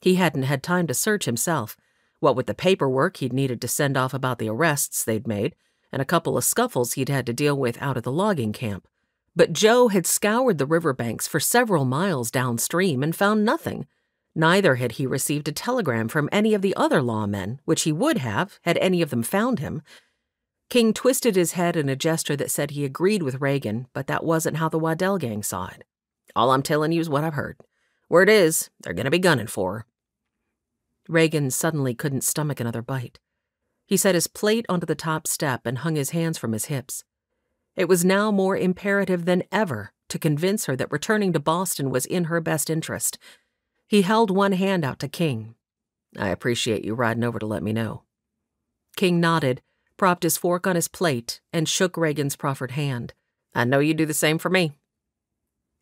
He hadn't had time to search himself, what with the paperwork he'd needed to send off about the arrests they'd made, and a couple of scuffles he'd had to deal with out at the logging camp. But Joe had scoured the riverbanks for several miles downstream and found nothing. Neither had he received a telegram from any of the other lawmen, which he would have, had any of them found him. King twisted his head in a gesture that said he agreed with Reagan, but that wasn't how the Waddell gang saw it. All I'm telling you is what I've heard. Word is, they're going to be gunning for her. Reagan suddenly couldn't stomach another bite. He set his plate onto the top step and hung his hands from his hips. It was now more imperative than ever to convince her that returning to Boston was in her best interest. He held one hand out to King. I appreciate you riding over to let me know. King nodded, propped his fork on his plate, and shook Reagan's proffered hand. I know you do the same for me.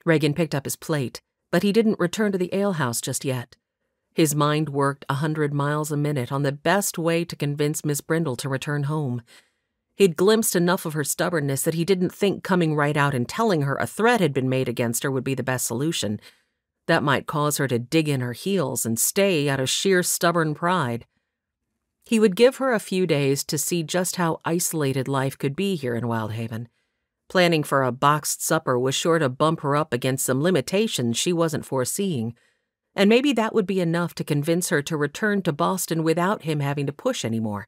Reagan picked up his plate, but he didn't return to the alehouse just yet. His mind worked 100 miles a minute on the best way to convince Miss Brindle to return home. He'd glimpsed enough of her stubbornness that he didn't think coming right out and telling her a threat had been made against her would be the best solution. That might cause her to dig in her heels and stay out of sheer stubborn pride. He would give her a few days to see just how isolated life could be here in Wyldhaven. Planning for a boxed supper was sure to bump her up against some limitations she wasn't foreseeing, and maybe that would be enough to convince her to return to Boston without him having to push anymore.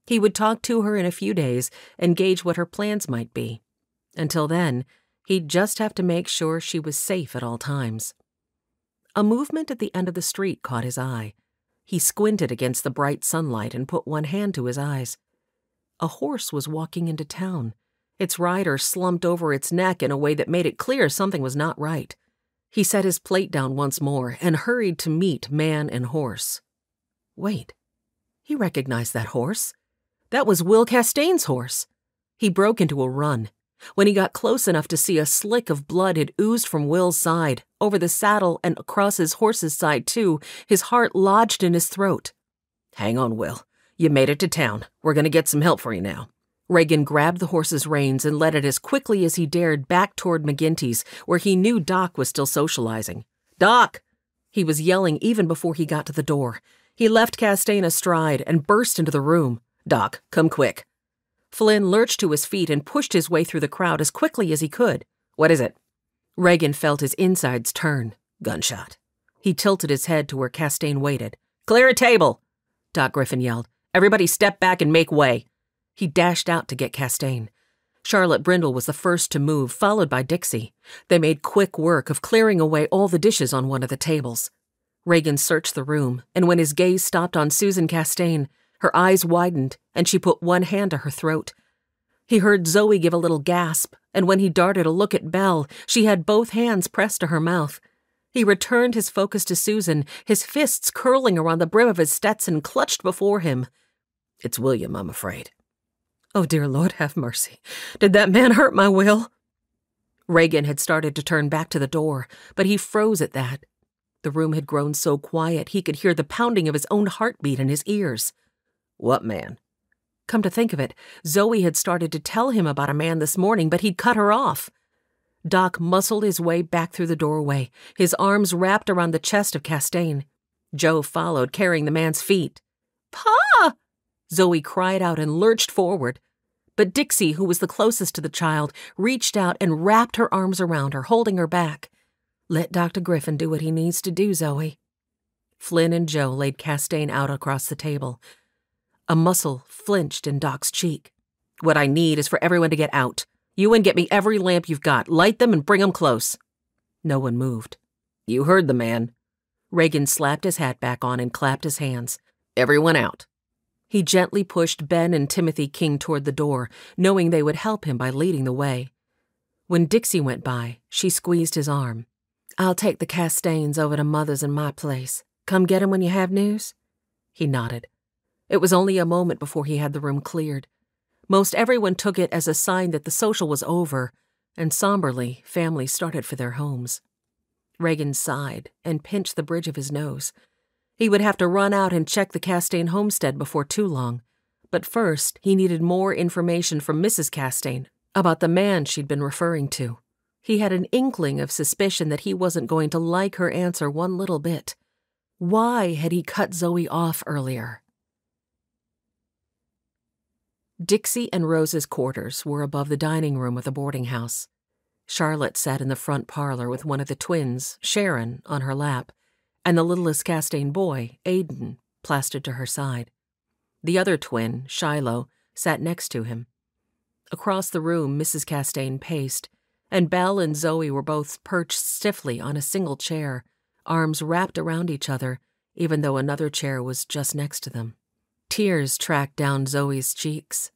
He would talk to her in a few days and gauge what her plans might be. Until then, he'd just have to make sure she was safe at all times. A movement at the end of the street caught his eye. He squinted against the bright sunlight and put one hand to his eyes. A horse was walking into town. Its rider slumped over its neck in a way that made it clear something was not right. He set his plate down once more and hurried to meet man and horse. Wait, he recognized that horse. That was Will Castaigne's horse. He broke into a run. When he got close enough to see a slick of blood had oozed from Will's side, over the saddle and across his horse's side too, his heart lodged in his throat. Hang on, Will. You made it to town. We're going to get some help for you now. Reagan grabbed the horse's reins and led it as quickly as he dared back toward McGinty's, where he knew Doc was still socializing. Doc! He was yelling even before he got to the door. He left Castaigne astride and burst into the room. Doc, come quick. Flynn lurched to his feet and pushed his way through the crowd as quickly as he could. What is it? Reagan felt his insides turn. Gunshot. He tilted his head to where Castaigne waited. Clear a table! Doc Griffin yelled. Everybody step back and make way. He dashed out to get Castaigne. Charlotte Brindle was the first to move, followed by Dixie. They made quick work of clearing away all the dishes on one of the tables. Reagan searched the room, and when his gaze stopped on Susan Castaigne, her eyes widened, and she put one hand to her throat. He heard Zoe give a little gasp, and when he darted a look at Belle, she had both hands pressed to her mouth. He returned his focus to Susan, his fists curling around the brim of his Stetson clutched before him. It's William, I'm afraid. Oh, dear Lord, have mercy. Did that man hurt my Will? Reagan had started to turn back to the door, but he froze at that. The room had grown so quiet he could hear the pounding of his own heartbeat in his ears. What man? Come to think of it, Zoe had started to tell him about a man this morning, but he'd cut her off. Doc muscled his way back through the doorway, his arms wrapped around the chest of Castaigne. Joe followed, carrying the man's feet. Pa! Zoe cried out and lurched forward. But Dixie, who was the closest to the child, reached out and wrapped her arms around her, holding her back. Let Dr. Griffin do what he needs to do, Zoe. Flynn and Joe laid Castaigne out across the table. A muscle flinched in Doc's cheek. What I need is for everyone to get out. You and get me every lamp you've got. Light them and bring them close. No one moved. You heard the man. Reagan slapped his hat back on and clapped his hands. Everyone out. He gently pushed Ben and Timothy King toward the door, knowing they would help him by leading the way. When Dixie went by, she squeezed his arm. "I'll take the Castains over to Mother's in my place. Come get 'em when you have news?" He nodded. It was only a moment before he had the room cleared. Most everyone took it as a sign that the social was over, and somberly, families started for their homes. Reagan sighed and pinched the bridge of his nose. He would have to run out and check the Castain homestead before too long, but first he needed more information from Mrs. Castain about the man she'd been referring to. He had an inkling of suspicion that he wasn't going to like her answer one little bit. Why had he cut Zoe off earlier? Dixie and Rose's quarters were above the dining room of the boarding house. Charlotte sat in the front parlor with one of the twins, Sharon, on her lap, and the littlest Castain boy, Aiden, plastered to her side. The other twin, Shiloh, sat next to him. Across the room, Mrs. Castain paced, and Belle and Zoe were both perched stiffly on a single chair, arms wrapped around each other, even though another chair was just next to them. Tears tracked down Zoe's cheeks.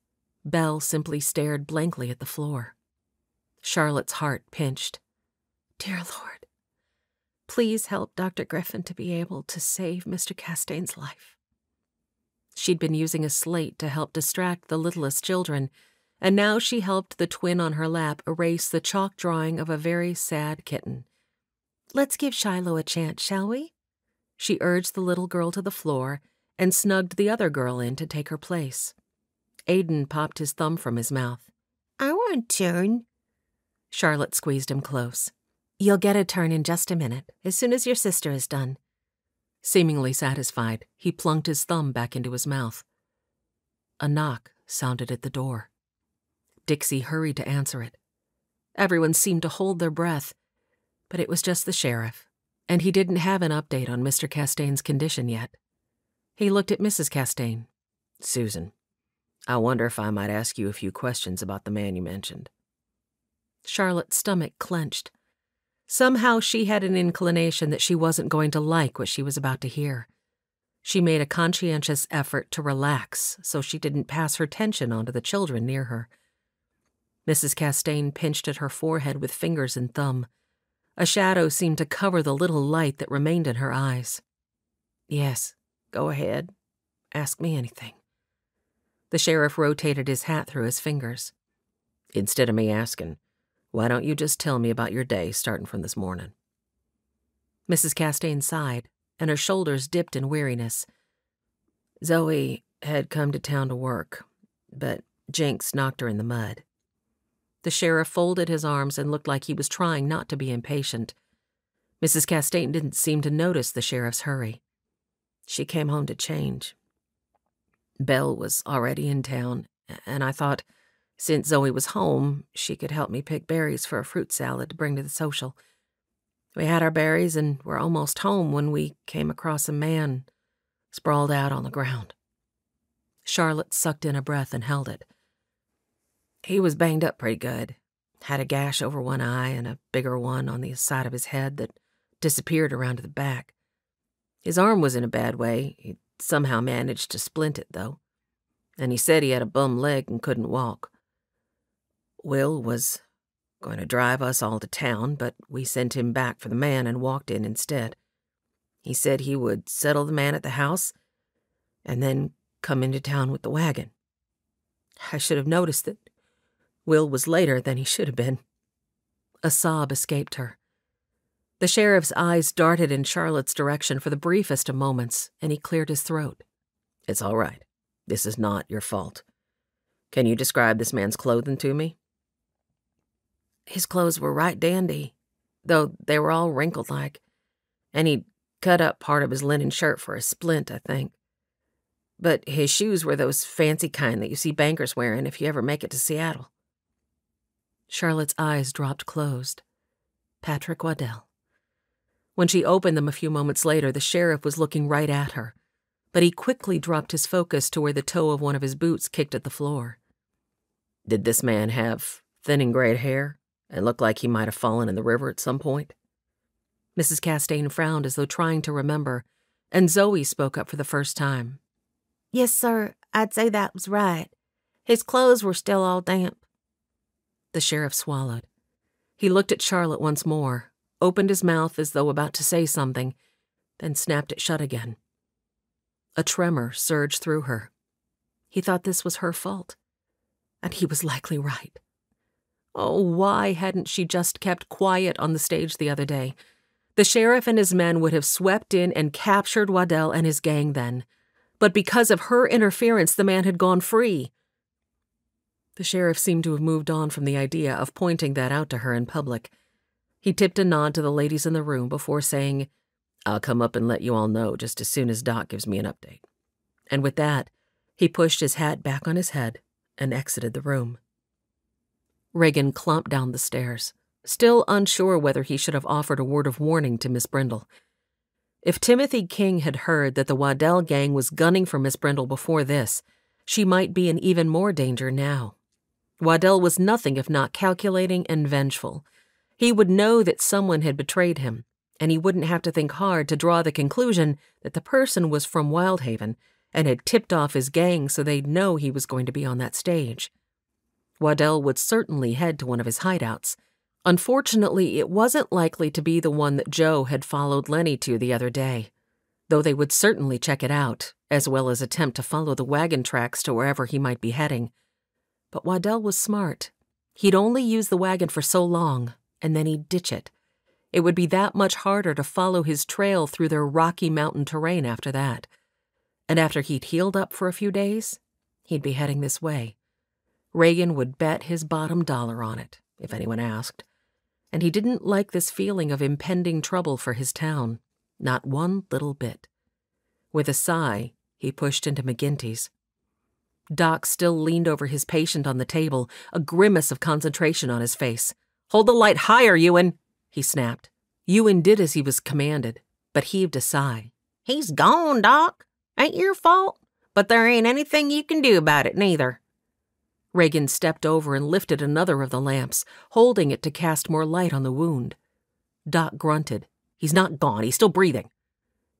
Belle simply stared blankly at the floor. Charlotte's heart pinched. "Dear Lord, please help Dr. Griffin to be able to save Mr. Castain's life." She'd been using a slate to help distract the littlest children, and now she helped the twin on her lap erase the chalk drawing of a very sad kitten. "Let's give Shiloh a chance, shall we?" She urged the little girl to the floor and snugged the other girl in to take her place. Aiden popped his thumb from his mouth. "I want a turn." Charlotte squeezed him close. "You'll get a turn in just a minute, as soon as your sister is done." Seemingly satisfied, he plunked his thumb back into his mouth. A knock sounded at the door. Dixie hurried to answer it. Everyone seemed to hold their breath, but it was just the sheriff, and he didn't have an update on Mr. Castain's condition yet. He looked at Mrs. Castain. "Susan, I wonder if I might ask you a few questions about the man you mentioned." Charlotte's stomach clenched. Somehow she had an inclination that she wasn't going to like what she was about to hear. She made a conscientious effort to relax so she didn't pass her tension on to the children near her. Mrs. Castain pinched at her forehead with fingers and thumb. A shadow seemed to cover the little light that remained in her eyes. "Yes, go ahead. Ask me anything." The sheriff rotated his hat through his fingers. "Instead of me asking, why don't you just tell me about your day starting from this morning?" Mrs. Castain sighed, and her shoulders dipped in weariness. "Zoe had come to town to work, but Jinx knocked her in the mud." The sheriff folded his arms and looked like he was trying not to be impatient. Mrs. Castain didn't seem to notice the sheriff's hurry. "She came home to change. Belle was already in town, and I thought, since Zoe was home, she could help me pick berries for a fruit salad to bring to the social. We had our berries and were almost home when we came across a man sprawled out on the ground." Charlotte sucked in a breath and held it. "He was banged up pretty good. Had a gash over one eye and a bigger one on the side of his head that disappeared around to the back. His arm was in a bad way. He somehow managed to splint it, though. And he said he had a bum leg and couldn't walk. Will was going to drive us all to town, but we sent him back for the man and walked in instead. He said he would settle the man at the house and then come into town with the wagon. I should have noticed that Will was later than he should have been." A sob escaped her. The sheriff's eyes darted in Charlotte's direction for the briefest of moments, and he cleared his throat. "It's all right. This is not your fault. Can you describe this man's clothing to me?" "His clothes were right dandy, though they were all wrinkled-like, and he'd cut up part of his linen shirt for a splint, I think. But his shoes were those fancy kind that you see bankers wearing if you ever make it to Seattle." Charlotte's eyes dropped closed. Patrick Waddell. When she opened them a few moments later, the sheriff was looking right at her, but he quickly dropped his focus to where the toe of one of his boots kicked at the floor. "Did this man have thinning gray hair and look like he might have fallen in the river at some point?" Mrs. Castain frowned as though trying to remember, and Zoe spoke up for the first time. Yes, sir, I'd say that was right. His clothes were still all damp. The sheriff swallowed. He looked at Charlotte once more, opened his mouth as though about to say something, then snapped it shut again. A tremor surged through her. He thought this was her fault, and he was likely right. Oh, why hadn't she just kept quiet on the stage the other day? The sheriff and his men would have swept in and captured Waddell and his gang then. But because of her interference, the man had gone free. The sheriff seemed to have moved on from the idea of pointing that out to her in public. He tipped a nod to the ladies in the room before saying, "I'll come up and let you all know just as soon as Doc gives me an update." And with that, he pushed his hat back on his head and exited the room. Reagan clumped down the stairs, still unsure whether he should have offered a word of warning to Miss Brindle. If Timothy King had heard that the Waddell gang was gunning for Miss Brindle before this, she might be in even more danger now. Waddell was nothing if not calculating and vengeful. He would know that someone had betrayed him, and he wouldn't have to think hard to draw the conclusion that the person was from Wyldhaven and had tipped off his gang so they'd know he was going to be on that stage. Waddell would certainly head to one of his hideouts. Unfortunately, it wasn't likely to be the one that Joe had followed Lenny to the other day, though they would certainly check it out, as well as attempt to follow the wagon tracks to wherever he might be heading. But Waddell was smart. He'd only use the wagon for so long, and then he'd ditch it. It would be that much harder to follow his trail through their rocky mountain terrain after that. And after he'd healed up for a few days, he'd be heading this way. Reagan would bet his bottom dollar on it, if anyone asked. And he didn't like this feeling of impending trouble for his town, not one little bit. With a sigh, he pushed into McGinty's. Doc still leaned over his patient on the table, a grimace of concentration on his face. "Hold the light higher, Ewan," he snapped. Ewan did as he was commanded, but heaved a sigh. "He's gone, Doc. Ain't your fault, but there ain't anything you can do about it, neither." Reagan stepped over and lifted another of the lamps, holding it to cast more light on the wound. Doc grunted. "He's not gone. He's still breathing."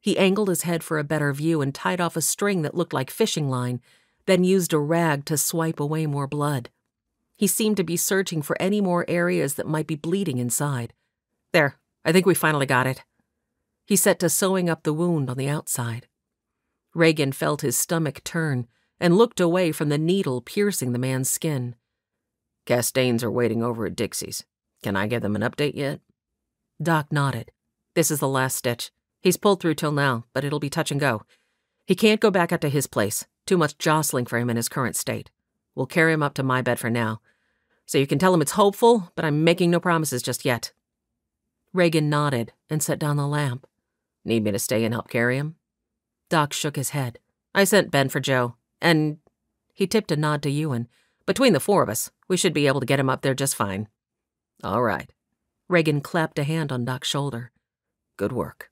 He angled his head for a better view and tied off a string that looked like fishing line, then used a rag to swipe away more blood. He seemed to be searching for any more areas that might be bleeding inside. "There, I think we finally got it." He set to sewing up the wound on the outside. Reagan felt his stomach turn and looked away from the needle piercing the man's skin. "Castains are waiting over at Dixie's. Can I give them an update yet?" Doc nodded. "This is the last stitch. He's pulled through till now, but it'll be touch and go. He can't go back up to his place. Too much jostling for him in his current state. We'll carry him up to my bed for now. So you can tell him it's hopeful, but I'm making no promises just yet." Reagan nodded and set down the lamp. "Need me to stay and help carry him?" Doc shook his head. "I sent Ben for Joe, and—" he tipped a nod to Ewan. "Between the four of us, we should be able to get him up there just fine." "All right." Reagan clapped a hand on Doc's shoulder. "Good work."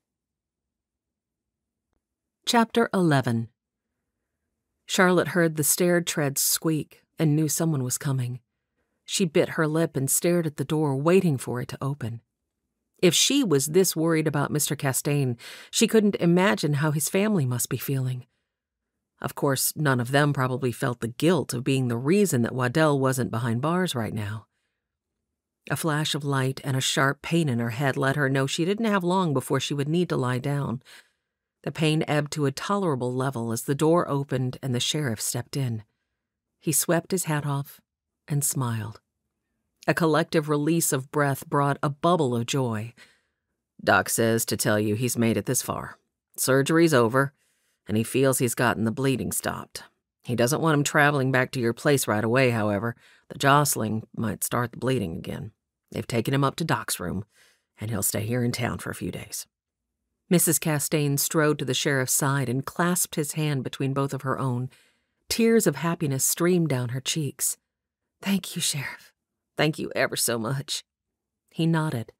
Chapter 11. Charlotte heard the stair treads squeak and knew someone was coming. She bit her lip and stared at the door, waiting for it to open. If she was this worried about Mr. Castaigne, she couldn't imagine how his family must be feeling. Of course, none of them probably felt the guilt of being the reason that Waddell wasn't behind bars right now. A flash of light and a sharp pain in her head let her know she didn't have long before she would need to lie down. The pain ebbed to a tolerable level as the door opened and the sheriff stepped in. He swept his hat off and smiled. A collective release of breath brought a bubble of joy. "Doc says to tell you he's made it this far. Surgery's over, and he feels he's gotten the bleeding stopped. He doesn't want him traveling back to your place right away, however. The jostling might start the bleeding again. They've taken him up to Doc's room, and he'll stay here in town for a few days." Mrs. Castaigne strode to the sheriff's side and clasped his hand between both of her own. Tears of happiness streamed down her cheeks. "Thank you, Sheriff. Thank you ever so much." He nodded.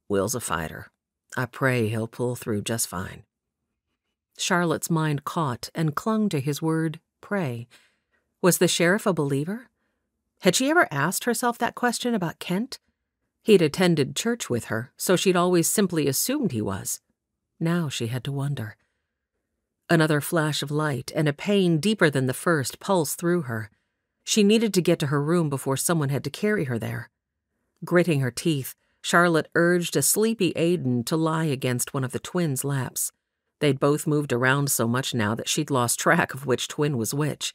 "Will's a fighter. I pray he'll pull through just fine." Charlotte's mind caught and clung to his word, pray. Was the sheriff a believer? Had she ever asked herself that question about Kent? He'd attended church with her, so she'd always simply assumed he was. Now she had to wonder. Another flash of light and a pain deeper than the first pulsed through her. She needed to get to her room before someone had to carry her there. Gritting her teeth, Charlotte urged a sleepy Aiden to lie against one of the twins' laps. They'd both moved around so much now that she'd lost track of which twin was which.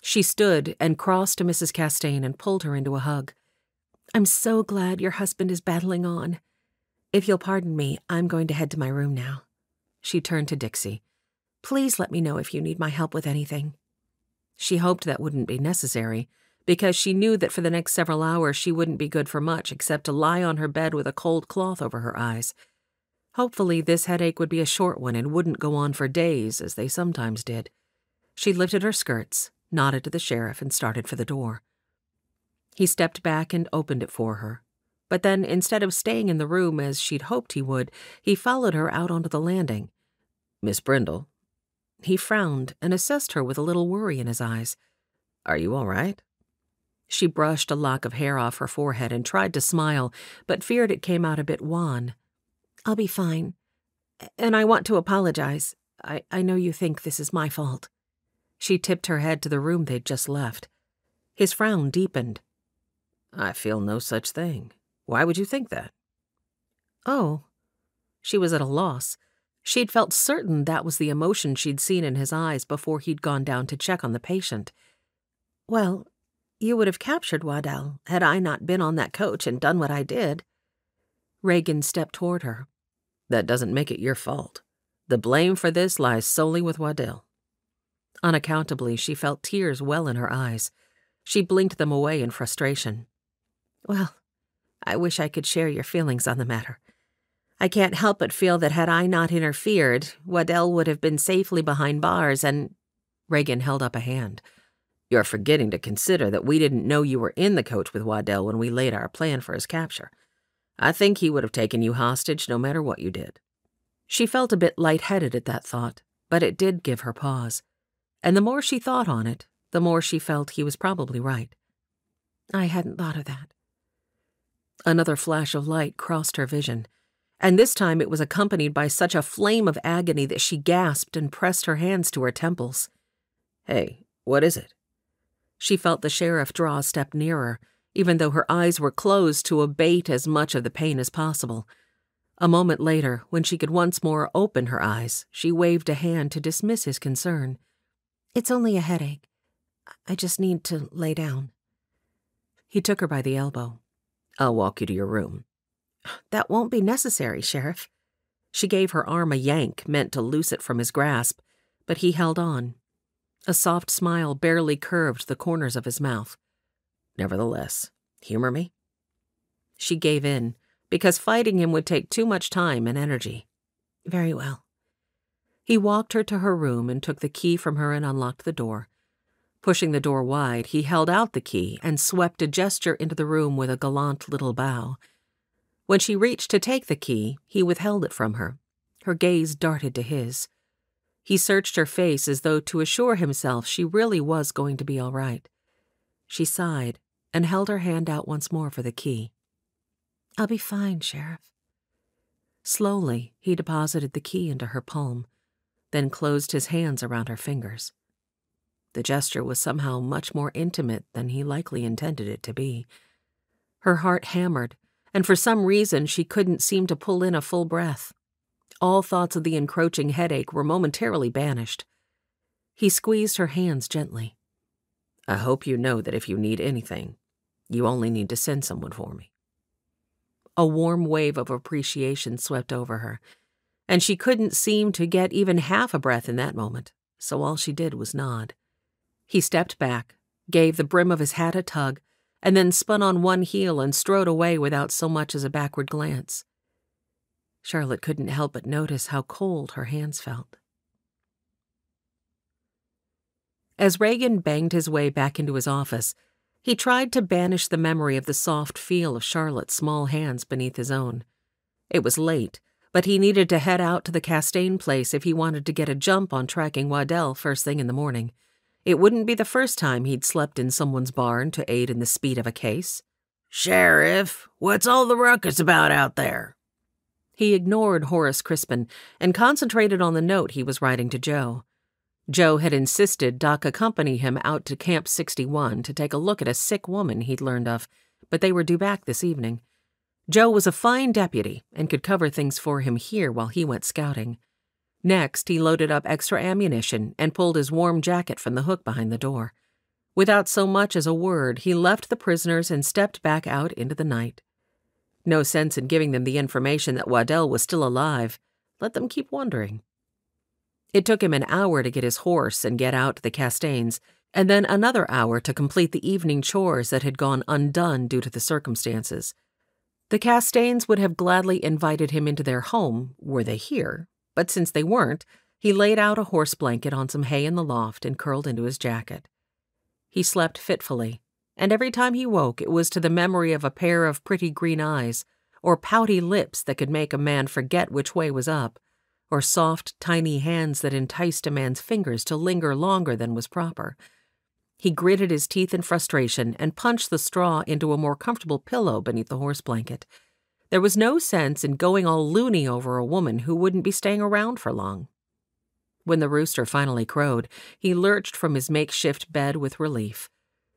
She stood and crossed to Mrs. Castaigne and pulled her into a hug. "I'm so glad your husband is battling on. If you'll pardon me, I'm going to head to my room now." She turned to Dixie. "Please let me know if you need my help with anything." She hoped that wouldn't be necessary, because she knew that for the next several hours she wouldn't be good for much except to lie on her bed with a cold cloth over her eyes. Hopefully this headache would be a short one and wouldn't go on for days, as they sometimes did. She lifted her skirts, nodded to the sheriff, and started for the door. He stepped back and opened it for her. But then, instead of staying in the room as she'd hoped he would, he followed her out onto the landing. "Miss Brindle." He frowned and assessed her with a little worry in his eyes. "Are you all right?" She brushed a lock of hair off her forehead and tried to smile, but feared it came out a bit wan. "I'll be fine. And I want to apologize. I know you think this is my fault." She tipped her head to the room they'd just left. His frown deepened. "I feel no such thing. Why would you think that?" "Oh." She was at a loss. She'd felt certain that was the emotion she'd seen in his eyes before he'd gone down to check on the patient. "Well, you would have captured Waddell had I not been on that coach and done what I did." Reagan stepped toward her. "That doesn't make it your fault. The blame for this lies solely with Waddell." Unaccountably, she felt tears well in her eyes. She blinked them away in frustration. "Well, I wish I could share your feelings on the matter. I can't help but feel that had I not interfered, Waddell would have been safely behind bars and—" Reagan held up a hand. "You're forgetting to consider that we didn't know you were in the coach with Waddell when we laid our plan for his capture. I think he would have taken you hostage no matter what you did." She felt a bit lightheaded at that thought, but it did give her pause. And the more she thought on it, the more she felt he was probably right. "I hadn't thought of that." Another flash of light crossed her vision, and this time it was accompanied by such a flame of agony that she gasped and pressed her hands to her temples. "Hey, what is it?" She felt the sheriff draw a step nearer, even though her eyes were closed to abate as much of the pain as possible. A moment later, when she could once more open her eyes, she waved a hand to dismiss his concern. "It's only a headache. I just need to lay down." He took her by the elbow. "I'll walk you to your room." "That won't be necessary, Sheriff." She gave her arm a yank meant to loose it from his grasp, but he held on. A soft smile barely curved the corners of his mouth. "Nevertheless, humor me?" She gave in, because fighting him would take too much time and energy. "Very well." He walked her to her room and took the key from her and unlocked the door. Pushing the door wide, he held out the key and swept a gesture into the room with a gallant little bow. When she reached to take the key, he withheld it from her. Her gaze darted to his. He searched her face as though to assure himself she really was going to be all right. She sighed and held her hand out once more for the key. "I'll be fine, Sheriff." Slowly, he deposited the key into her palm, then closed his hands around her fingers. The gesture was somehow much more intimate than he likely intended it to be. Her heart hammered, and for some reason she couldn't seem to pull in a full breath. All thoughts of the encroaching headache were momentarily banished. He squeezed her hands gently. "I hope you know that if you need anything, you only need to send someone for me." A warm wave of appreciation swept over her, and she couldn't seem to get even half a breath in that moment, so all she did was nod. He stepped back, gave the brim of his hat a tug, and then spun on one heel and strode away without so much as a backward glance. Charlotte couldn't help but notice how cold her hands felt. As Reagan banged his way back into his office, he tried to banish the memory of the soft feel of Charlotte's small hands beneath his own. It was late, but he needed to head out to the Castaigne place if he wanted to get a jump on tracking Waddell first thing in the morning. It wouldn't be the first time he'd slept in someone's barn to aid in the speed of a case. "Sheriff, what's all the ruckus about out there?" He ignored Horace Crispin and concentrated on the note he was writing to Joe. Joe had insisted Doc accompany him out to Camp 61 to take a look at a sick woman he'd learned of, but they were due back this evening. Joe was a fine deputy and could cover things for him here while he went scouting. Next, he loaded up extra ammunition and pulled his warm jacket from the hook behind the door. Without so much as a word, he left the prisoners and stepped back out into the night. No sense in giving them the information that Waddell was still alive. Let them keep wondering. It took him an hour to get his horse and get out to the Castaigns, and then another hour to complete the evening chores that had gone undone due to the circumstances. The Castaigns would have gladly invited him into their home, were they here, but since they weren't, he laid out a horse blanket on some hay in the loft and curled into his jacket. He slept fitfully, and every time he woke it was to the memory of a pair of pretty green eyes, or pouty lips that could make a man forget which way was up, or soft, tiny hands that enticed a man's fingers to linger longer than was proper. He gritted his teeth in frustration and punched the straw into a more comfortable pillow beneath the horse blanket. There was no sense in going all loony over a woman who wouldn't be staying around for long. When the rooster finally crowed, he lurched from his makeshift bed with relief.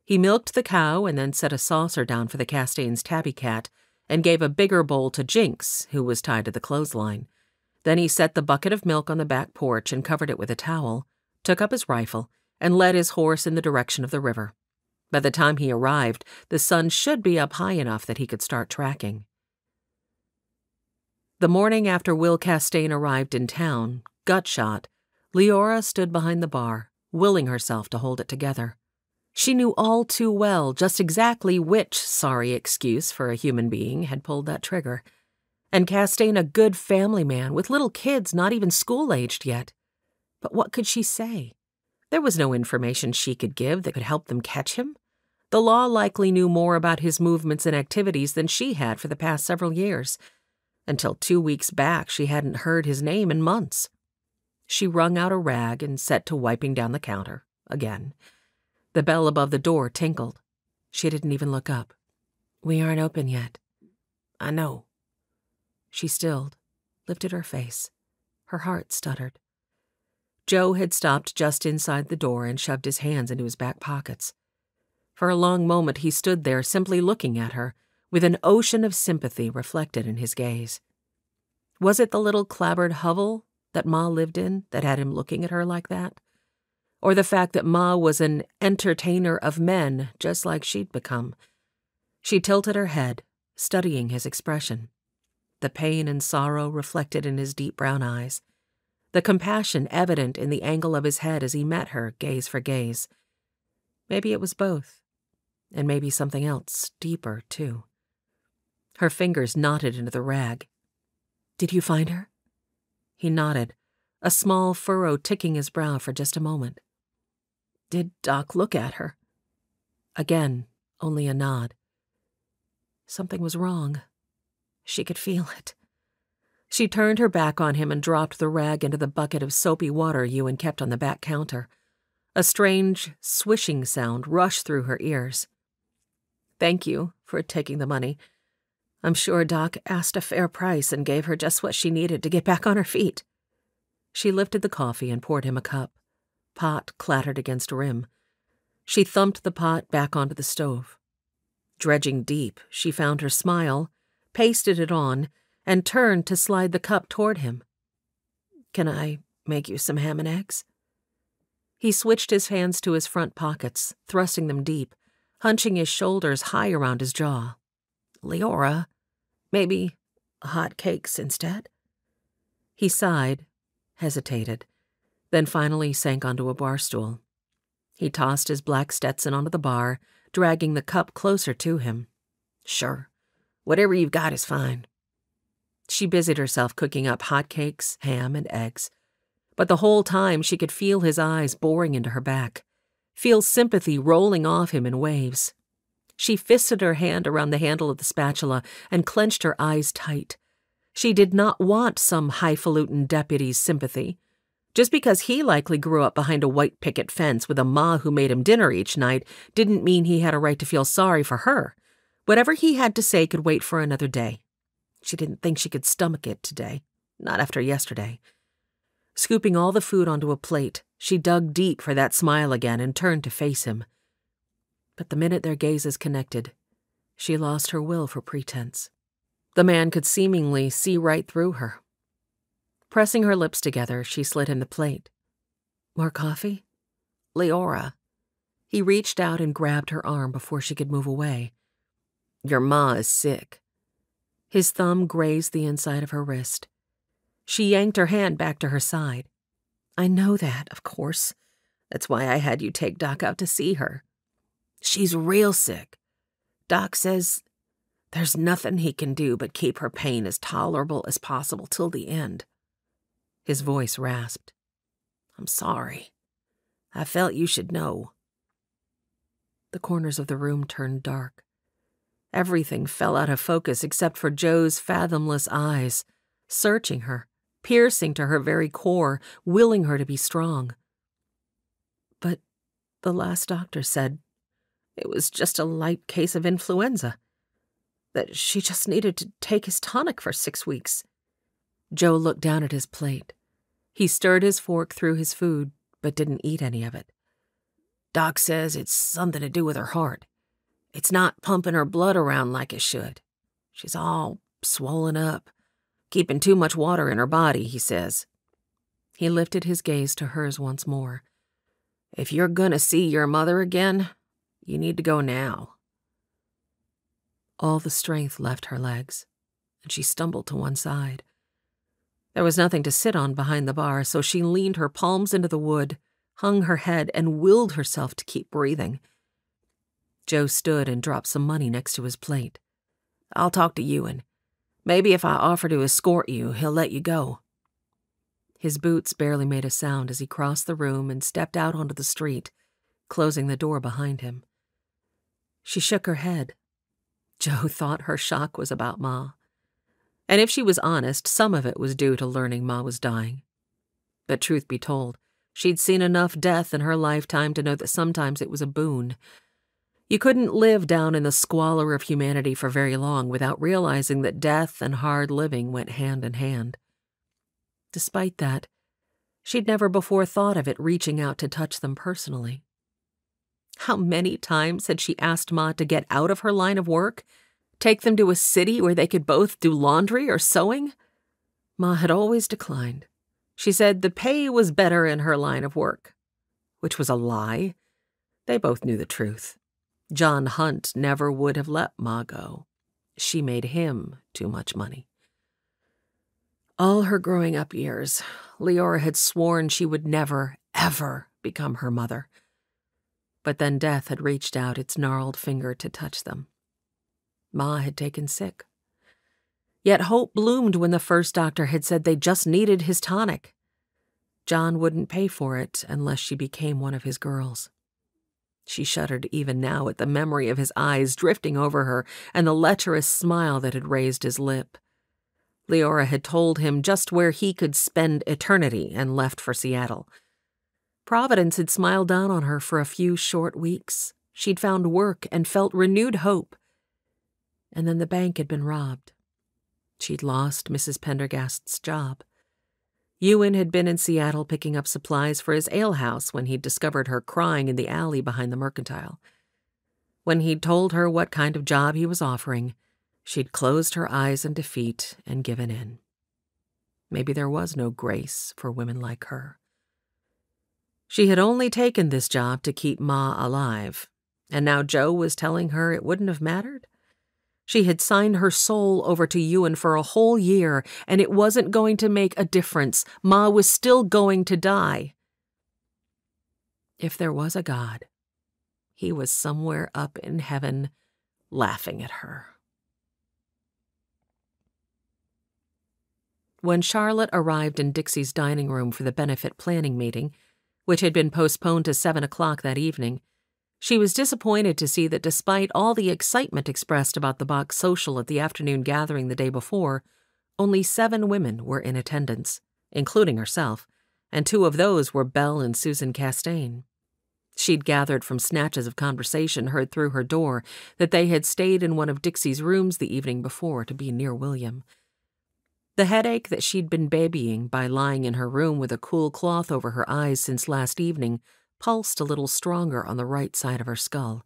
He milked the cow and then set a saucer down for the Castaigns' tabby cat and gave a bigger bowl to Jinx, who was tied to the clothesline. Then he set the bucket of milk on the back porch and covered it with a towel, took up his rifle, and led his horse in the direction of the river. By the time he arrived, the sun should be up high enough that he could start tracking. The morning after Will Castaigne arrived in town, gut-shot, Leora stood behind the bar, willing herself to hold it together. She knew all too well just exactly which sorry excuse for a human being had pulled that trigger. And Castaigne a good family man with little kids not even school-aged yet. But what could she say? There was no information she could give that could help them catch him. The law likely knew more about his movements and activities than she had for the past several years. Until 2 weeks back, she hadn't heard his name in months. She wrung out a rag and set to wiping down the counter, again. The bell above the door tinkled. She didn't even look up. "We aren't open yet." "I know." She stilled, lifted her face. Her heart stuttered. Joe had stopped just inside the door and shoved his hands into his back pockets. For a long moment he stood there simply looking at her, with an ocean of sympathy reflected in his gaze. Was it the little clapboard hovel that Ma lived in that had him looking at her like that? Or the fact that Ma was an entertainer of men just like she'd become? She tilted her head, studying his expression. The pain and sorrow reflected in his deep brown eyes. The compassion evident in the angle of his head as he met her, gaze for gaze. Maybe it was both, and maybe something else, deeper, too. Her fingers knotted into the rag. "Did you find her?" He nodded, a small furrow ticking his brow for just a moment. "Did Doc look at her?" Again, only a nod. Something was wrong. She could feel it. She turned her back on him and dropped the rag into the bucket of soapy water Ewan kept on the back counter. A strange, swishing sound rushed through her ears. "Thank you for taking the money. I'm sure Doc asked a fair price and gave her just what she needed to get back on her feet." She lifted the coffee and poured him a cup. Pot clattered against a rim. She thumped the pot back onto the stove. Dredging deep, she found her smile, pasted it on, and turned to slide the cup toward him. "Can I make you some ham and eggs?" He switched his hands to his front pockets, thrusting them deep, hunching his shoulders high around his jaw. "Leora, maybe hot cakes instead?" He sighed, hesitated, then finally sank onto a bar stool. He tossed his black Stetson onto the bar, dragging the cup closer to him. "Sure, whatever you've got is fine." She busied herself cooking up hot cakes, ham, and eggs. But the whole time she could feel his eyes boring into her back, feel sympathy rolling off him in waves. She fisted her hand around the handle of the spatula and clenched her eyes tight. She did not want some highfalutin deputy's sympathy. Just because he likely grew up behind a white picket fence with a ma who made him dinner each night didn't mean he had a right to feel sorry for her. Whatever he had to say could wait for another day. She didn't think she could stomach it today, not after yesterday. Scooping all the food onto a plate, she dug deep for that smile again and turned to face him. But the minute their gazes connected, she lost her will for pretense. The man could seemingly see right through her. Pressing her lips together, she slid him the plate. More coffee? Leora. He reached out and grabbed her arm before she could move away. Your ma is sick. His thumb grazed the inside of her wrist. She yanked her hand back to her side. I know that, of course. That's why I had you take Doc out to see her. She's real sick. Doc says there's nothing he can do but keep her pain as tolerable as possible till the end. His voice rasped. I'm sorry. I felt you should know. The corners of the room turned dark. Everything fell out of focus except for Joe's fathomless eyes, searching her, piercing to her very core, willing her to be strong. But the last doctor said it was just a light case of influenza, that she just needed to take his tonic for 6 weeks. Joe looked down at his plate. He stirred his fork through his food, but didn't eat any of it. Doc says it's something to do with her heart. It's not pumping her blood around like it should. She's all swollen up, keeping too much water in her body, he says. He lifted his gaze to hers once more. If you're gonna see your mother again, you need to go now. All the strength left her legs, and she stumbled to one side. There was nothing to sit on behind the bar, so she leaned her palms into the wood, hung her head, and willed herself to keep breathing. Joe stood and dropped some money next to his plate. I'll talk to Ewan. Maybe if I offer to escort you, he'll let you go. His boots barely made a sound as he crossed the room and stepped out onto the street, closing the door behind him. She shook her head. Joe thought her shock was about Ma. And if she was honest, some of it was due to learning Ma was dying. But truth be told, she'd seen enough death in her lifetime to know that sometimes it was a boon. You couldn't live down in the squalor of humanity for very long without realizing that death and hard living went hand in hand. Despite that, she'd never before thought of it reaching out to touch them personally. How many times had she asked Ma to get out of her line of work, take them to a city where they could both do laundry or sewing? Ma had always declined. She said the pay was better in her line of work, which was a lie. They both knew the truth. John Hunt never would have let Ma go. She made him too much money. All her growing up years, Leora had sworn she would never, ever become her mother. But then death had reached out its gnarled finger to touch them. Ma had taken sick. Yet hope bloomed when the first doctor had said they just needed his tonic. John wouldn't pay for it unless she became one of his girls. She shuddered even now at the memory of his eyes drifting over her and the lecherous smile that had raised his lip. Leora had told him just where he could spend eternity and left for Seattle. Providence had smiled down on her for a few short weeks. She'd found work and felt renewed hope. And then the bank had been robbed. She'd lost Mrs. Pendergast's job. Ewan had been in Seattle picking up supplies for his alehouse when he'd discovered her crying in the alley behind the Mercantile. When he'd told her what kind of job he was offering, she'd closed her eyes in defeat and given in. Maybe there was no grace for women like her. She had only taken this job to keep Ma alive, and now Joe was telling her it wouldn't have mattered? She had signed her soul over to Ewan for a whole year, and it wasn't going to make a difference. Ma was still going to die. If there was a God, he was somewhere up in heaven laughing at her. When Charlotte arrived in Dixie's dining room for the benefit planning meeting, which had been postponed to 7 o'clock that evening, she was disappointed to see that despite all the excitement expressed about the Bach social at the afternoon gathering the day before, only 7 women were in attendance, including herself, and 2 of those were Belle and Susan Castaigne. She'd gathered from snatches of conversation heard through her door that they had stayed in one of Dixie's rooms the evening before to be near William. The headache that she'd been babying by lying in her room with a cool cloth over her eyes since last evening pulsed a little stronger on the right side of her skull.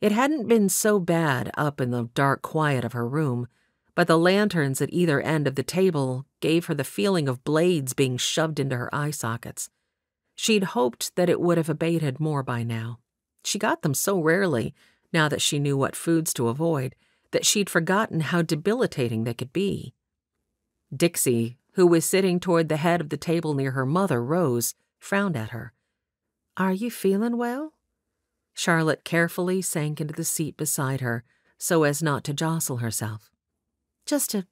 It hadn't been so bad up in the dark quiet of her room, but the lanterns at either end of the table gave her the feeling of blades being shoved into her eye sockets. She'd hoped that it would have abated more by now. She got them so rarely, now that she knew what foods to avoid, that she'd forgotten how debilitating they could be. Dixie, who was sitting toward the head of the table near her mother, Rose, frowned at her. "Are you feeling well?" Charlotte carefully sank into the seat beside her so as not to jostle herself. "Just a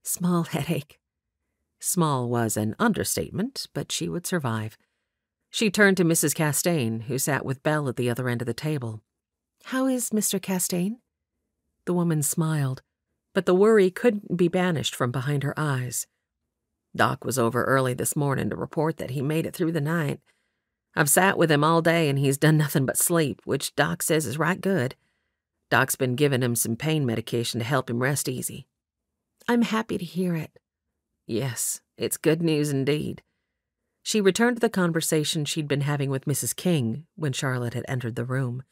small headache." Small was an understatement, but she would survive. She turned to Mrs. Castaigne, who sat with Belle at the other end of the table. "How is Mr. Castaigne?" The woman smiled, but the worry couldn't be banished from behind her eyes. "Doc was over early this morning to report that he made it through the night. I've sat with him all day and he's done nothing but sleep, which Doc says is right good. Doc's been giving him some pain medication to help him rest easy." "I'm happy to hear it." "Yes, it's good news indeed." She returned to the conversation she'd been having with Mrs. King when Charlotte had entered the room.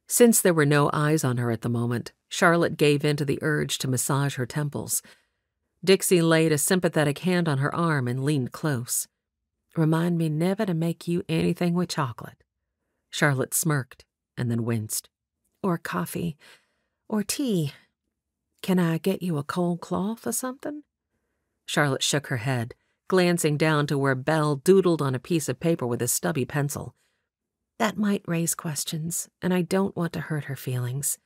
Since there were no eyes on her at the moment, Charlotte gave in to the urge to massage her temples. Dixie laid a sympathetic hand on her arm and leaned close. "Remind me never to make you anything with chocolate." Charlotte smirked and then winced. "Or coffee. Or tea. Can I get you a cold cloth or something?" Charlotte shook her head, glancing down to where Belle doodled on a piece of paper with a stubby pencil. "That might raise questions, and I don't want to hurt her feelings."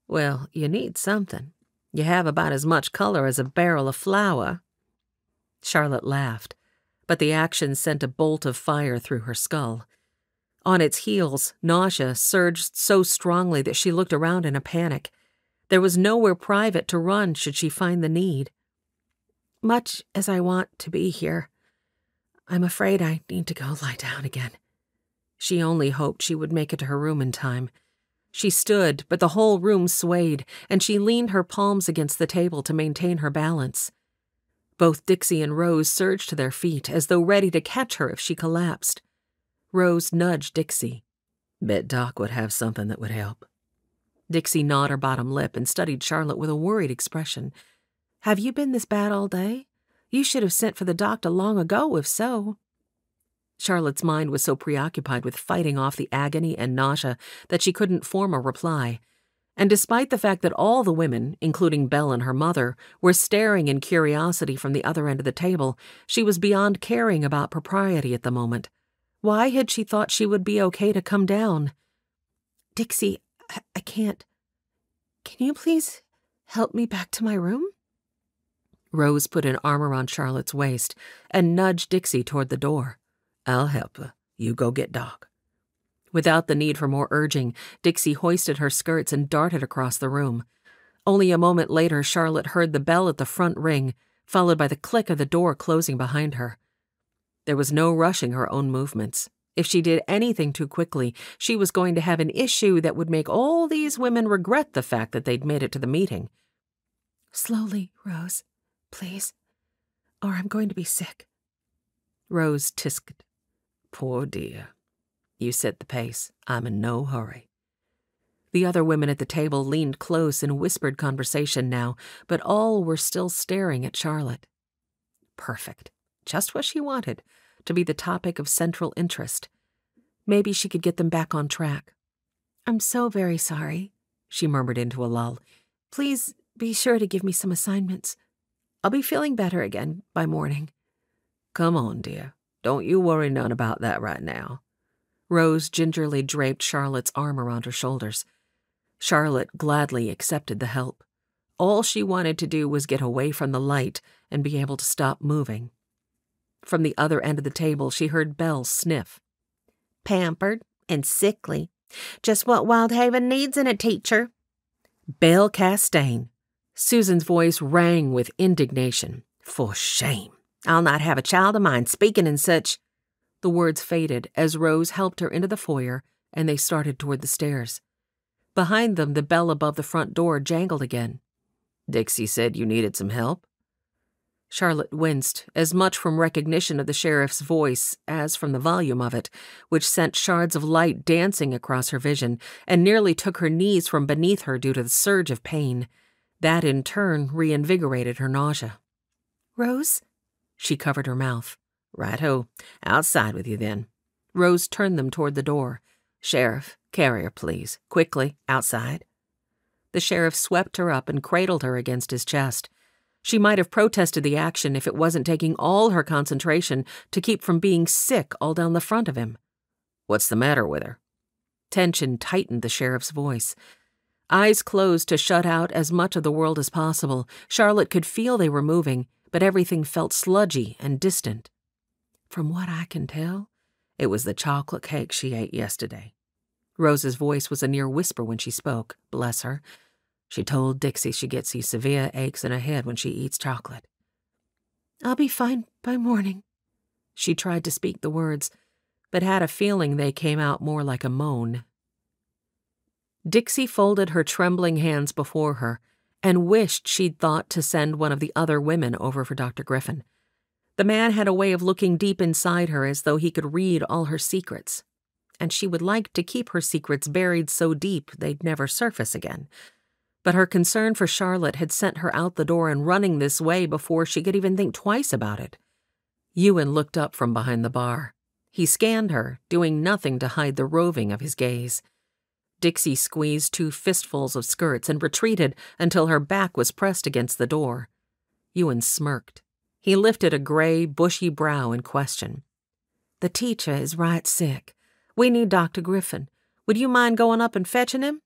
"Well, you need something. You have about as much color as a barrel of flour." Charlotte laughed, but the action sent a bolt of fire through her skull. On its heels, nausea surged so strongly that she looked around in a panic. There was nowhere private to run should she find the need. "Much as I want to be here, I'm afraid I need to go lie down again." She only hoped she would make it to her room in time. She stood, but the whole room swayed, and she leaned her palms against the table to maintain her balance. Both Dixie and Rose surged to their feet, as though ready to catch her if she collapsed. Rose nudged Dixie. "Bet Doc would have something that would help." Dixie gnawed her bottom lip and studied Charlotte with a worried expression. "Have you been this bad all day? You should have sent for the doctor long ago, if so." Charlotte's mind was so preoccupied with fighting off the agony and nausea that she couldn't form a reply. And despite the fact that all the women, including Belle and her mother, were staring in curiosity from the other end of the table, she was beyond caring about propriety at the moment. Why had she thought she would be okay to come down? "Dixie, I can't. Can you please help me back to my room?" Rose put an arm around Charlotte's waist and nudged Dixie toward the door. "I'll help her. You go get Doc." Without the need for more urging, Dixie hoisted her skirts and darted across the room. Only a moment later, Charlotte heard the bell at the front ring, followed by the click of the door closing behind her. There was no rushing her own movements. If she did anything too quickly, she was going to have an issue that would make all these women regret the fact that they'd made it to the meeting. "Slowly, Rose, please, or I'm going to be sick." Rose tisked. "Poor dear. You set the pace. I'm in no hurry." The other women at the table leaned close in whispered conversation now, but all were still staring at Charlotte. Perfect. Just what she wanted, to be the topic of central interest. Maybe she could get them back on track. "I'm so very sorry," she murmured into a lull. "Please be sure to give me some assignments. I'll be feeling better again by morning." "Come on, dear. Don't you worry none about that right now." Rose gingerly draped Charlotte's arm around her shoulders. Charlotte gladly accepted the help. All she wanted to do was get away from the light and be able to stop moving. From the other end of the table, she heard Belle sniff. "Pampered and sickly. Just what Wyldhaven needs in a teacher." "Belle Castaigne." Susan's voice rang with indignation. "For shame. I'll not have a child of mine speaking in such—" The words faded as Rose helped her into the foyer and they started toward the stairs. Behind them, the bell above the front door jangled again. "Dixie said you needed some help?" Charlotte winced, as much from recognition of the sheriff's voice as from the volume of it, which sent shards of light dancing across her vision and nearly took her knees from beneath her due to the surge of pain. That, in turn, reinvigorated her nausea. "Rose?" She covered her mouth. "Right-ho. Outside with you, then." Rose turned them toward the door. "Sheriff, carry her, please. Quickly, outside." The sheriff swept her up and cradled her against his chest. She might have protested the action if it wasn't taking all her concentration to keep from being sick all down the front of him. "What's the matter with her?" Tension tightened the sheriff's voice. Eyes closed to shut out as much of the world as possible, Charlotte could feel they were moving, but everything felt sludgy and distant. "From what I can tell, it was the chocolate cake she ate yesterday." Rose's voice was a near whisper when she spoke, bless her. "She told Dixie she gets these severe aches in her head when she eats chocolate." "I'll be fine by morning." She tried to speak the words, but had a feeling they came out more like a moan. Dixie folded her trembling hands before her and wished she'd thought to send one of the other women over for Dr. Griffin. The man had a way of looking deep inside her as though he could read all her secrets, and she would like to keep her secrets buried so deep they'd never surface again. But her concern for Charlotte had sent her out the door and running this way before she could even think twice about it. Ewan looked up from behind the bar. He scanned her, doing nothing to hide the roving of his gaze. Dixie squeezed 2 fistfuls of skirts and retreated until her back was pressed against the door. Ewan smirked. He lifted a gray, bushy brow in question. "The teacher is right sick. We need Dr. Griffin. Would you mind going up and fetching him?"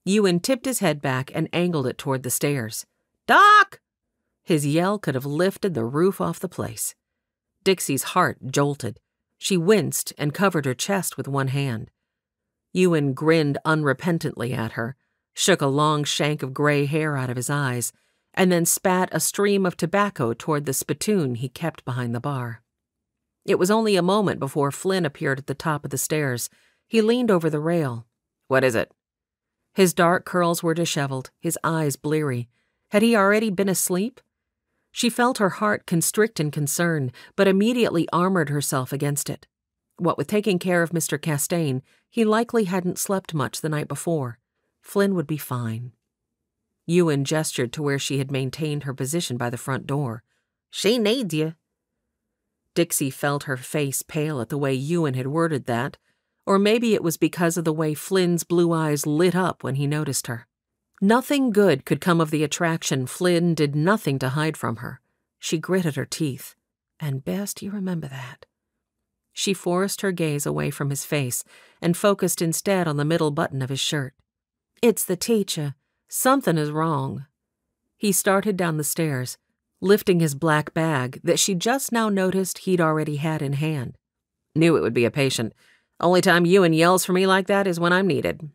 Ewan tipped his head back and angled it toward the stairs. "Doc!" His yell could have lifted the roof off the place. Dixie's heart jolted. She winced and covered her chest with one hand. Ewan grinned unrepentantly at her, shook a long shank of gray hair out of his eyes, and then spat a stream of tobacco toward the spittoon he kept behind the bar. It was only a moment before Flynn appeared at the top of the stairs. He leaned over the rail. "What is it?" His dark curls were disheveled, his eyes bleary. Had he already been asleep? She felt her heart constrict in concern, but immediately armored herself against it. What with taking care of Mr. Castaigne, he likely hadn't slept much the night before. Flynn would be fine. Ewan gestured to where she had maintained her position by the front door. "She needs you." Dixie felt her face pale at the way Ewan had worded that, or maybe it was because of the way Flynn's blue eyes lit up when he noticed her. Nothing good could come of the attraction. Flynn did nothing to hide from her. She gritted her teeth. "And best you remember that." She forced her gaze away from his face and focused instead on the middle button of his shirt. "It's the teacher. Something is wrong." He started down the stairs, lifting his black bag that she just now noticed he'd already had in hand. "Knew it would be a patient. Only time Ewan yells for me like that is when I'm needed."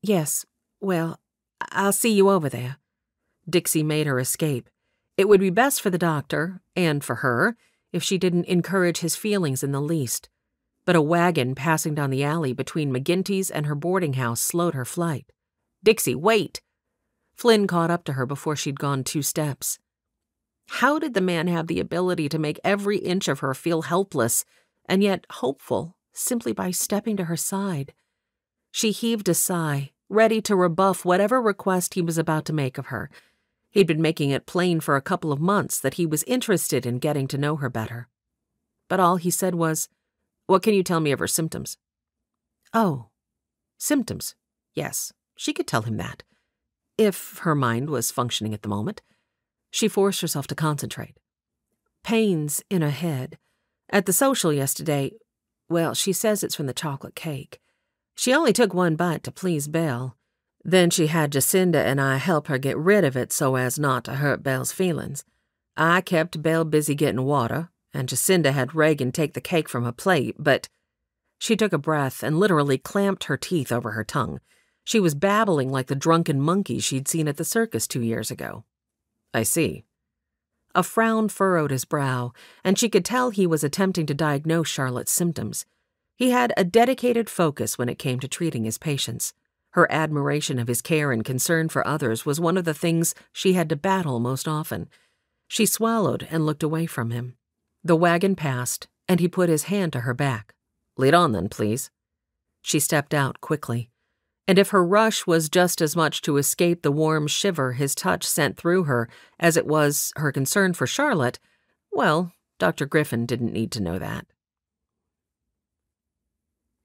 "Yes, well, I'll see you over there." Dixie made her escape. It would be best for the doctor, and for her, if she didn't encourage his feelings in the least. But a wagon passing down the alley between McGinty's and her boarding house slowed her flight. "Dixie, wait!" Flynn caught up to her before she'd gone 2 steps. How did the man have the ability to make every inch of her feel helpless, and yet hopeful, simply by stepping to her side? She heaved a sigh, ready to rebuff whatever request he was about to make of her. He'd been making it plain for a couple of months that he was interested in getting to know her better. But all he said was, "What can you tell me of her symptoms?" Oh, symptoms. Yes, she could tell him that, if her mind was functioning at the moment. She forced herself to concentrate. Pains in her head. At the social yesterday, well, she says it's from the chocolate cake. She only took 1 bite to please Belle. Then she had Jacinda and I help her get rid of it so as not to hurt Belle's feelings. I kept Belle busy getting water, and Jacinda had Reagan take the cake from her plate, but... She took a breath and literally clamped her teeth over her tongue. She was babbling like the drunken monkey she'd seen at the circus 2 years ago. "I see." A frown furrowed his brow, and she could tell he was attempting to diagnose Charlotte's symptoms. He had a dedicated focus when it came to treating his patients. Her admiration of his care and concern for others was one of the things she had to battle most often. She swallowed and looked away from him. The wagon passed, and he put his hand to her back. "Lead on then, please." She stepped out quickly. And if her rush was just as much to escape the warm shiver his touch sent through her as it was her concern for Charlotte, well, Dr. Griffin didn't need to know that.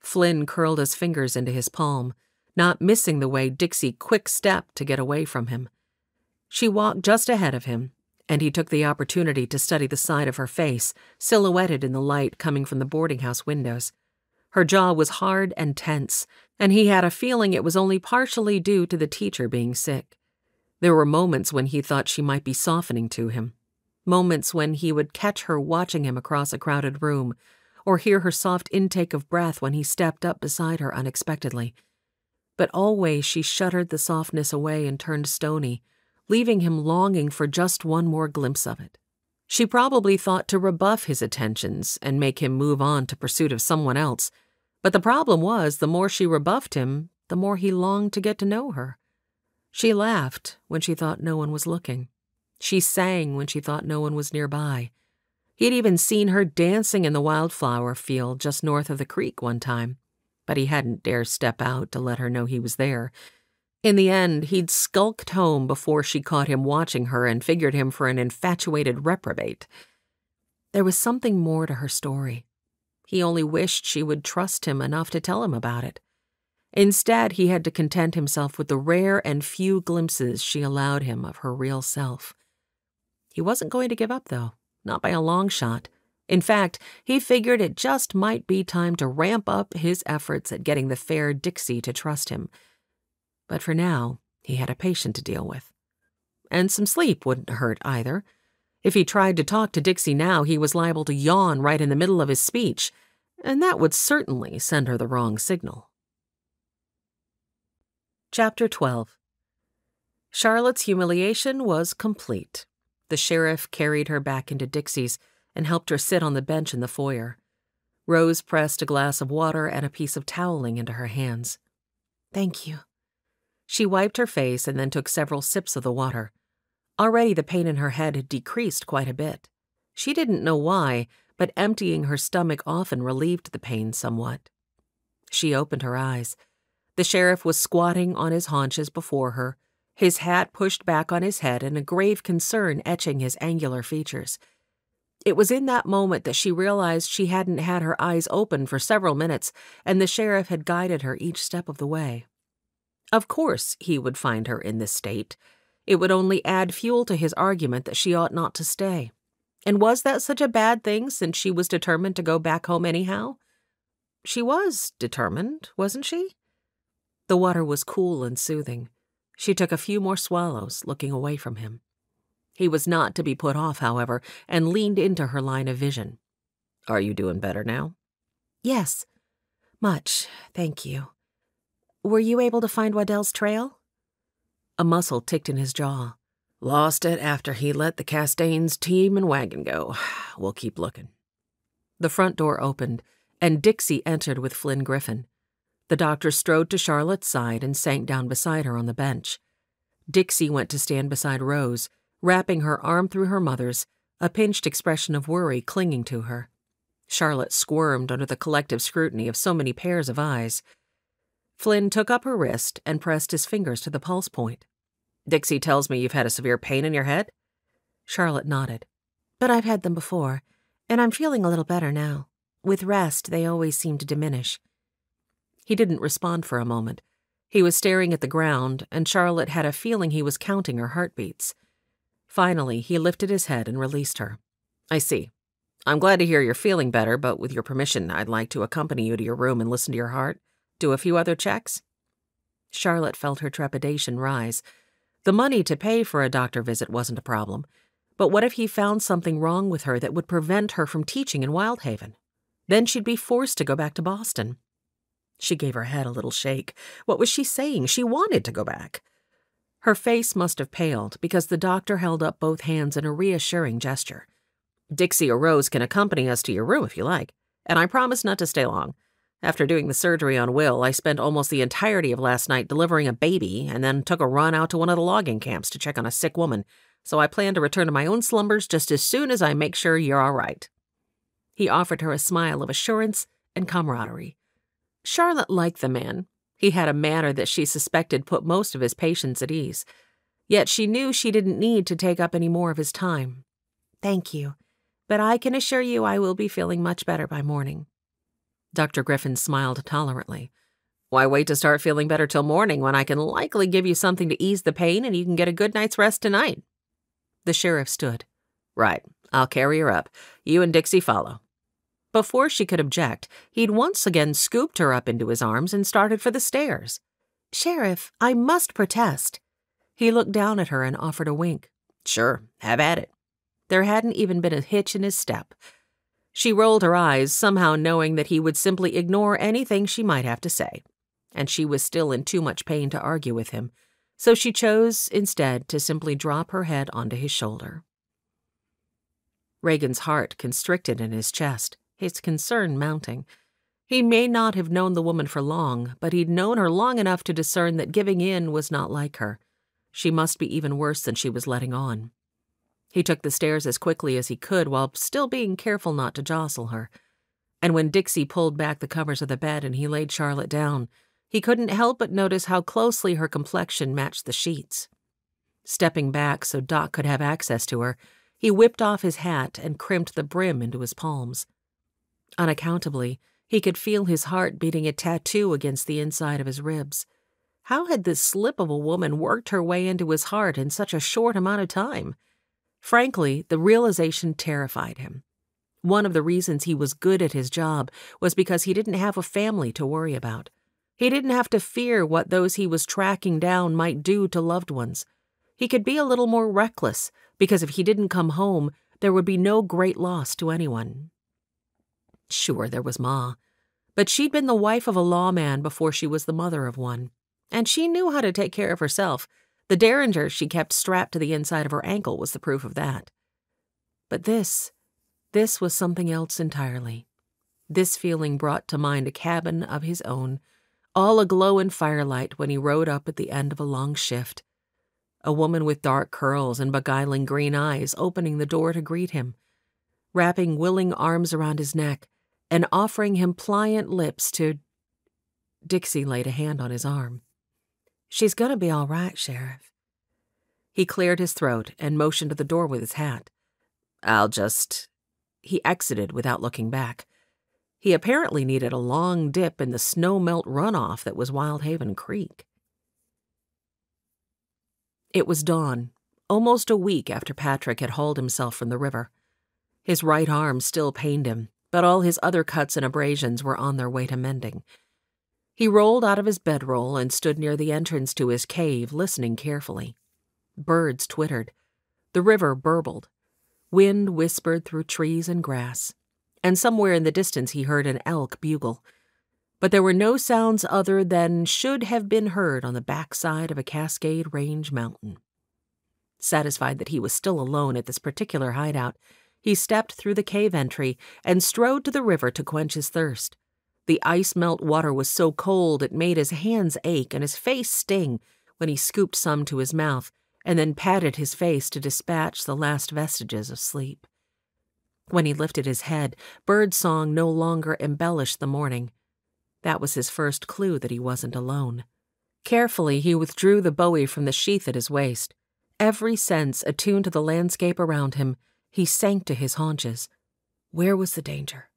Flynn curled his fingers into his palm, not missing the way Dixie quick-stepped to get away from him. She walked just ahead of him, and he took the opportunity to study the side of her face, silhouetted in the light coming from the boarding house windows. Her jaw was hard and tense, and he had a feeling it was only partially due to the teacher being sick. There were moments when he thought she might be softening to him, moments when he would catch her watching him across a crowded room, or hear her soft intake of breath when he stepped up beside her unexpectedly. But always she shuddered the softness away and turned stony, leaving him longing for just one more glimpse of it. She probably thought to rebuff his attentions and make him move on to pursuit of someone else, but the problem was the more she rebuffed him, the more he longed to get to know her. She laughed when she thought no one was looking. She sang when she thought no one was nearby. He'd even seen her dancing in the wildflower field just north of the creek one time, but he hadn't dared step out to let her know he was there. In the end, he'd skulked home before she caught him watching her and figured him for an infatuated reprobate. There was something more to her story. He only wished she would trust him enough to tell him about it. Instead, he had to content himself with the rare and few glimpses she allowed him of her real self. He wasn't going to give up, though, not by a long shot. In fact, he figured it just might be time to ramp up his efforts at getting the fair Dixie to trust him. But for now, he had a patient to deal with. And some sleep wouldn't hurt either. If he tried to talk to Dixie now, he was liable to yawn right in the middle of his speech, and that would certainly send her the wrong signal. Chapter 12. Charlotte's humiliation was complete. The sheriff carried her back into Dixie's and helped her sit on the bench in the foyer. Rose pressed a glass of water and a piece of toweling into her hands. "Thank you." She wiped her face and then took several sips of the water. Already the pain in her head had decreased quite a bit. She didn't know why, but emptying her stomach often relieved the pain somewhat. She opened her eyes. The sheriff was squatting on his haunches before her, his hat pushed back on his head and a grave concern etching his angular features. It was in that moment that she realized she hadn't had her eyes open for several minutes, and the sheriff had guided her each step of the way. Of course he would find her in this state. It would only add fuel to his argument that she ought not to stay. And was that such a bad thing since she was determined to go back home anyhow? She was determined, wasn't she? The water was cool and soothing. She took a few more swallows, looking away from him. He was not to be put off, however, and leaned into her line of vision. "Are you doing better now?" "Yes, much, thank you. Were you able to find Waddell's trail?" A muscle ticked in his jaw. "Lost it after he let the Castaigns team and wagon go. We'll keep looking." The front door opened, and Dixie entered with Flynn Griffin. The doctor strode to Charlotte's side and sank down beside her on the bench. Dixie went to stand beside Rose, wrapping her arm through her mother's, a pinched expression of worry clinging to her. Charlotte squirmed under the collective scrutiny of so many pairs of eyes. Flynn took up her wrist and pressed his fingers to the pulse point. "Dixie tells me you've had a severe pain in your head?" Charlotte nodded. "But I've had them before, and I'm feeling a little better now. With rest, they always seem to diminish." He didn't respond for a moment. He was staring at the ground, and Charlotte had a feeling he was counting her heartbeats. Finally, he lifted his head and released her. "I see. I'm glad to hear you're feeling better, but with your permission, I'd like to accompany you to your room and listen to your heart. Do a few other checks?" Charlotte felt her trepidation rise. The money to pay for a doctor visit wasn't a problem, but what if he found something wrong with her that would prevent her from teaching in Wyldhaven? Then she'd be forced to go back to Boston. She gave her head a little shake. What was she saying? She wanted to go back. Her face must have paled because the doctor held up both hands in a reassuring gesture. "Dixie or Rose can accompany us to your room if you like, and I promise not to stay long. After doing the surgery on Will, I spent almost the entirety of last night delivering a baby and then took a run out to one of the logging camps to check on a sick woman, so I plan to return to my own slumbers just as soon as I make sure you're all right." He offered her a smile of assurance and camaraderie. Charlotte liked the man. He had a manner that she suspected put most of his patients at ease. Yet she knew she didn't need to take up any more of his time. "Thank you, but I can assure you I will be feeling much better by morning." Dr. Griffin smiled tolerantly. "Why wait to start feeling better till morning when I can likely give you something to ease the pain and you can get a good night's rest tonight?" The sheriff stood. "Right, I'll carry her up. You and Dixie follow." Before she could object, he'd once again scooped her up into his arms and started for the stairs. "Sheriff, I must protest." He looked down at her and offered a wink. "Sure, have at it." There hadn't even been a hitch in his step. She rolled her eyes, somehow knowing that he would simply ignore anything she might have to say, and she was still in too much pain to argue with him, so she chose, instead, to simply drop her head onto his shoulder. Reagan's heart constricted in his chest, his concern mounting. He may not have known the woman for long, but he'd known her long enough to discern that giving in was not like her. She must be even worse than she was letting on. He took the stairs as quickly as he could while still being careful not to jostle her. And when Dixie pulled back the covers of the bed and he laid Charlotte down, he couldn't help but notice how closely her complexion matched the sheets. Stepping back so Doc could have access to her, he whipped off his hat and crimped the brim into his palms. Unaccountably, he could feel his heart beating a tattoo against the inside of his ribs. How had this slip of a woman worked her way into his heart in such a short amount of time? Frankly, the realization terrified him. One of the reasons he was good at his job was because he didn't have a family to worry about. He didn't have to fear what those he was tracking down might do to loved ones. He could be a little more reckless because if he didn't come home, there would be no great loss to anyone. Sure, there was Ma, but she'd been the wife of a lawman before she was the mother of one, and she knew how to take care of herself. The derringer she kept strapped to the inside of her ankle was the proof of that. But this was something else entirely. This feeling brought to mind a cabin of his own, all aglow in firelight when he rode up at the end of a long shift. A woman with dark curls and beguiling green eyes opening the door to greet him, wrapping willing arms around his neck, and offering him pliant lips to— Dixie laid a hand on his arm. "She's gonna be all right, Sheriff." He cleared his throat and motioned to the door with his hat. He exited without looking back. He apparently needed a long dip in the snow-melt runoff that was Wyldhaven Creek. It was dawn, almost a week after Patrick had hauled himself from the river. His right arm still pained him, but all his other cuts and abrasions were on their way to mending. He rolled out of his bedroll and stood near the entrance to his cave, listening carefully. Birds twittered. The river burbled. Wind whispered through trees and grass. And somewhere in the distance he heard an elk bugle. But there were no sounds other than should have been heard on the backside of a Cascade Range mountain. Satisfied that he was still alone at this particular hideout, he stepped through the cave entry and strode to the river to quench his thirst. The ice-melt water was so cold it made his hands ache and his face sting when he scooped some to his mouth and then patted his face to dispatch the last vestiges of sleep. When he lifted his head, birdsong no longer embellished the morning. That was his first clue that he wasn't alone. Carefully, he withdrew the bowie from the sheath at his waist. Every sense attuned to the landscape around him, he sank to his haunches. Where was the danger?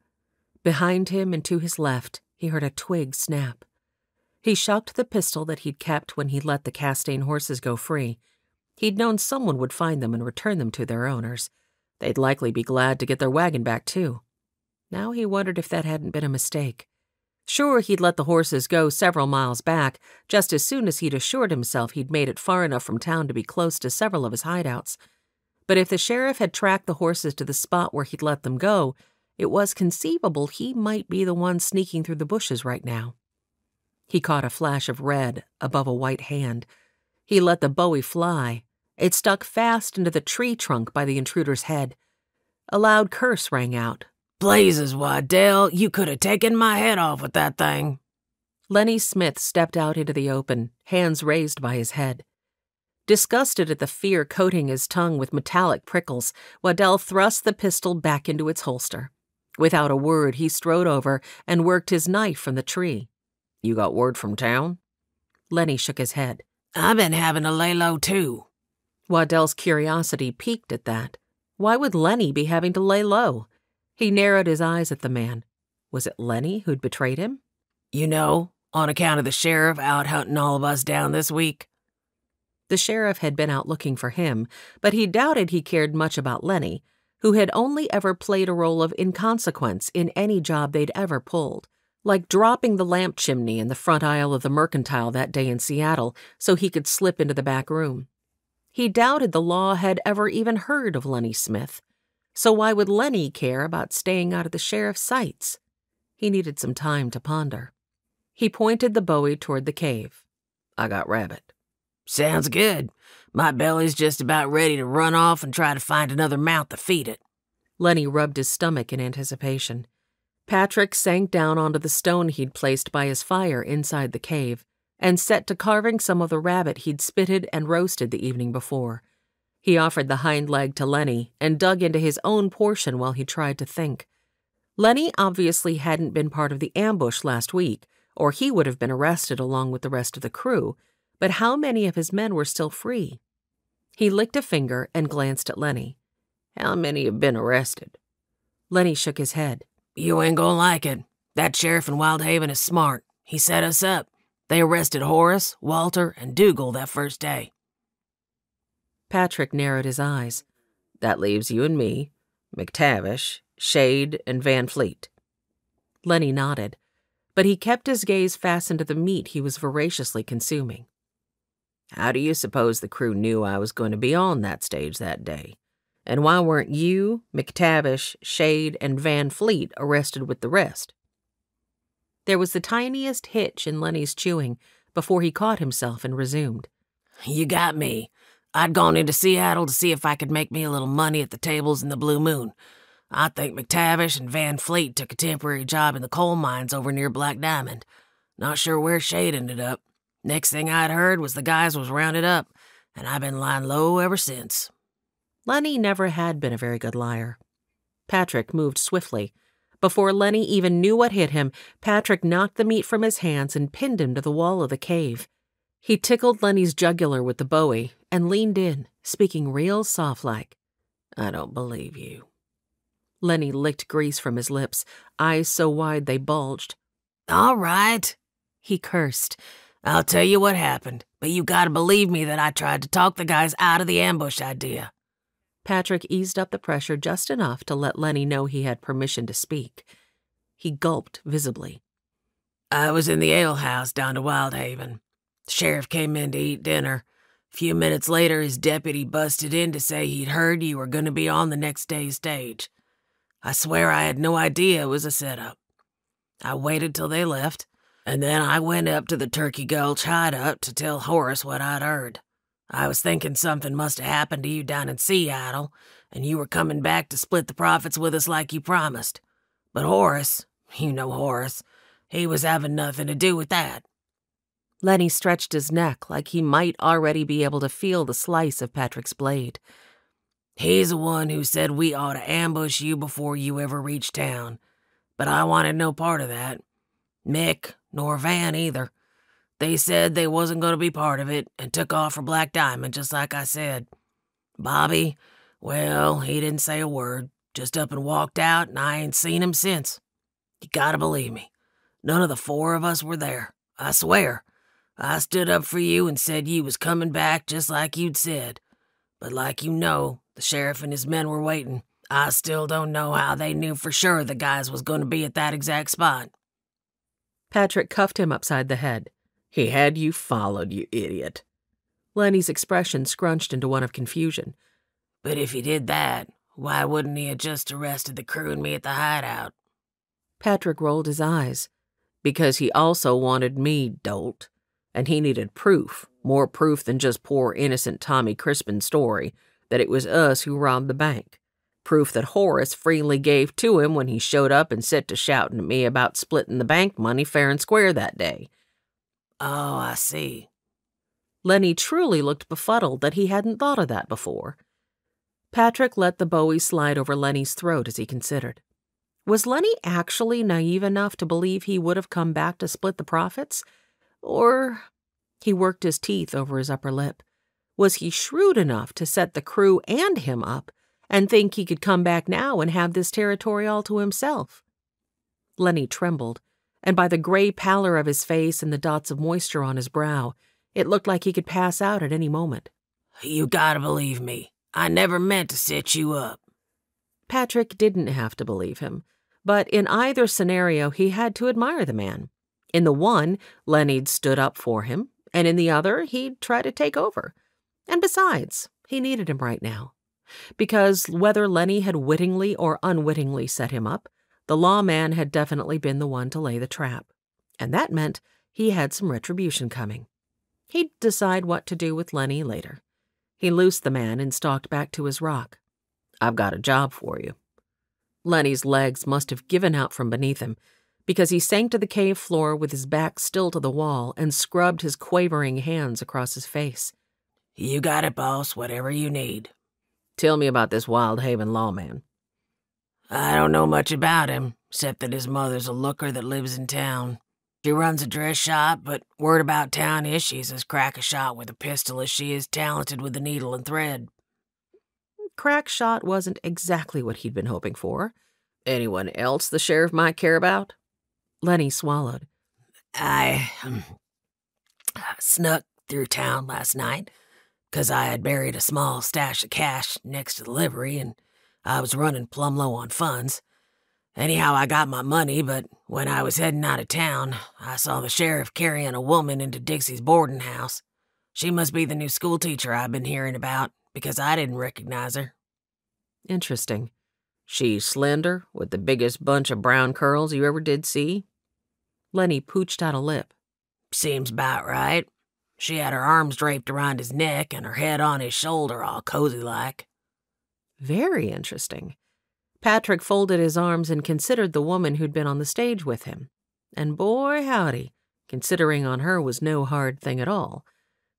Behind him and to his left, he heard a twig snap. He shucked the pistol that he'd kept when he let the Castaigne horses go free. He'd known someone would find them and return them to their owners. They'd likely be glad to get their wagon back, too. Now he wondered if that hadn't been a mistake. Sure, he'd let the horses go several miles back, just as soon as he'd assured himself he'd made it far enough from town to be close to several of his hideouts. But if the sheriff had tracked the horses to the spot where he'd let them go, it was conceivable he might be the one sneaking through the bushes right now. He caught a flash of red above a white hand. He let the bowie fly. It stuck fast into the tree trunk by the intruder's head. A loud curse rang out. "Blazes, Waddell, you could have taken my head off with that thing." Lenny Smith stepped out into the open, hands raised by his head. Disgusted at the fear coating his tongue with metallic prickles, Waddell thrust the pistol back into its holster. Without a word, he strode over and worked his knife from the tree. "You got word from town?" Lenny shook his head. "I've been having to lay low, too." Waddell's curiosity piqued at that. Why would Lenny be having to lay low? He narrowed his eyes at the man. Was it Lenny who'd betrayed him? "You know, on account of the sheriff out hunting all of us down this week." The sheriff had been out looking for him, but he doubted he cared much about Lenny, who had only ever played a role of inconsequence in any job they'd ever pulled, like dropping the lamp chimney in the front aisle of the Mercantile that day in Seattle so he could slip into the back room. He doubted the law had ever even heard of Lenny Smith, so why would Lenny care about staying out of the sheriff's sights? He needed some time to ponder. He pointed the bowie toward the cave. "I got rabbit." "Sounds good. My belly's just about ready to run off and try to find another mouth to feed it." Lenny rubbed his stomach in anticipation. Patrick sank down onto the stone he'd placed by his fire inside the cave and set to carving some of the rabbit he'd spitted and roasted the evening before. He offered the hind leg to Lenny and dug into his own portion while he tried to think. Lenny obviously hadn't been part of the ambush last week, or he would have been arrested along with the rest of the crew, but how many of his men were still free? He licked a finger and glanced at Lenny. "How many have been arrested?" Lenny shook his head. "You ain't gonna like it. That sheriff in Wyldhaven is smart. He set us up. They arrested Horace, Walter, and Dougal that first day." Patrick narrowed his eyes. "That leaves you and me, McTavish, Shade, and Van Fleet." Lenny nodded, but he kept his gaze fastened to the meat he was voraciously consuming. "How do you suppose the crew knew I was going to be on that stage that day? And why weren't you, McTavish, Shade, and Van Fleet arrested with the rest?" There was the tiniest hitch in Lenny's chewing before he caught himself and resumed. "You got me. I'd gone into Seattle to see if I could make me a little money at the tables in the Blue Moon. I think McTavish and Van Fleet took a temporary job in the coal mines over near Black Diamond. Not sure where Shade ended up. Next thing I'd heard was the guys was rounded up, and I've been lying low ever since." Lenny never had been a very good liar. Patrick moved swiftly. Before Lenny even knew what hit him, Patrick knocked the meat from his hands and pinned him to the wall of the cave. He tickled Lenny's jugular with the bowie and leaned in, speaking real soft-like. "I don't believe you." Lenny licked grease from his lips, eyes so wide they bulged. "All right," he cursed. "I'll tell you what happened, but you gotta believe me that I tried to talk the guys out of the ambush idea." Patrick eased up the pressure just enough to let Lenny know he had permission to speak. He gulped visibly. "I was in the alehouse down to Wyldhaven. The sheriff came in to eat dinner. A few minutes later, his deputy busted in to say he'd heard you were going to be on the next day's stage. I swear I had no idea it was a setup. I waited till they left, and then I went up to the Turkey Gulch hideout to tell Horace what I'd heard. I was thinking something must have happened to you down in Seattle, and you were coming back to split the profits with us like you promised. But Horace, you know Horace, he was having nothing to do with that." Lenny stretched his neck like he might already be able to feel the slice of Patrick's blade. "He's the one who said we ought to ambush you before you ever reach town. But I wanted no part of that. Mick, nor Van either. They said they wasn't going to be part of it and took off for Black Diamond just like I said. Bobby, well, he didn't say a word, just up and walked out, and I ain't seen him since. You gotta believe me. None of the four of us were there. I swear. I stood up for you and said you was coming back just like you'd said. But like you know, the sheriff and his men were waiting. I still don't know how they knew for sure the guys was going to be at that exact spot." Patrick cuffed him upside the head. "He had you followed, you idiot." Lenny's expression scrunched into one of confusion. "But if he did that, why wouldn't he have just arrested the crew and me at the hideout?" Patrick rolled his eyes. "Because he also wanted me, dolt. and he needed proof, more proof than just poor innocent Tommy Crispin's story, that it was us who robbed the bank. Proof that Horace freely gave to him when he showed up and set to shouting at me about splitting the bank money fair and square that day. Oh, I see. Lenny truly looked befuddled that he hadn't thought of that before. Patrick let the bowie slide over Lenny's throat as he considered. Was Lenny actually naive enough to believe he would have come back to split the profits? Or, he worked his teeth over his upper lip, was he shrewd enough to set the crew and him up and think he could come back now and have this territory all to himself? Lenny trembled, and by the gray pallor of his face and the dots of moisture on his brow, it looked like he could pass out at any moment. You gotta believe me. I never meant to set you up. Patrick didn't have to believe him, but in either scenario he had to admire the man. In the one, Lenny'd stood up for him, and in the other, he'd try to take over. And besides, he needed him right now. Because whether Lenny had wittingly or unwittingly set him up, the lawman had definitely been the one to lay the trap. And that meant he had some retribution coming. He'd decide what to do with Lenny later. He loosed the man and stalked back to his rock. I've got a job for you. Lenny's legs must have given out from beneath him, because he sank to the cave floor with his back still to the wall and scrubbed his quavering hands across his face. You got it, boss, whatever you need. Tell me about this Wyldhaven lawman. I don't know much about him, except that his mother's a looker that lives in town. She runs a dress shop, but word about town is she's as crack a shot with a pistol as she is talented with the needle and thread. Crack shot wasn't exactly what he'd been hoping for. Anyone else the sheriff might care about? Lenny swallowed. I snuck through town last night, 'cause I had buried a small stash of cash next to the livery, and I was running plumb low on funds. Anyhow, I got my money, but when I was heading out of town, I saw the sheriff carrying a woman into Dixie's boarding house. She must be the new schoolteacher I've been hearing about, because I didn't recognize her. Interesting. She's slender, with the biggest bunch of brown curls you ever did see? Lenny pooched out a lip. Seems about right. She had her arms draped around his neck and her head on his shoulder, all cozy-like. Very interesting. Patrick folded his arms and considered the woman who'd been on the stage with him. And boy, howdy, considering on her was no hard thing at all.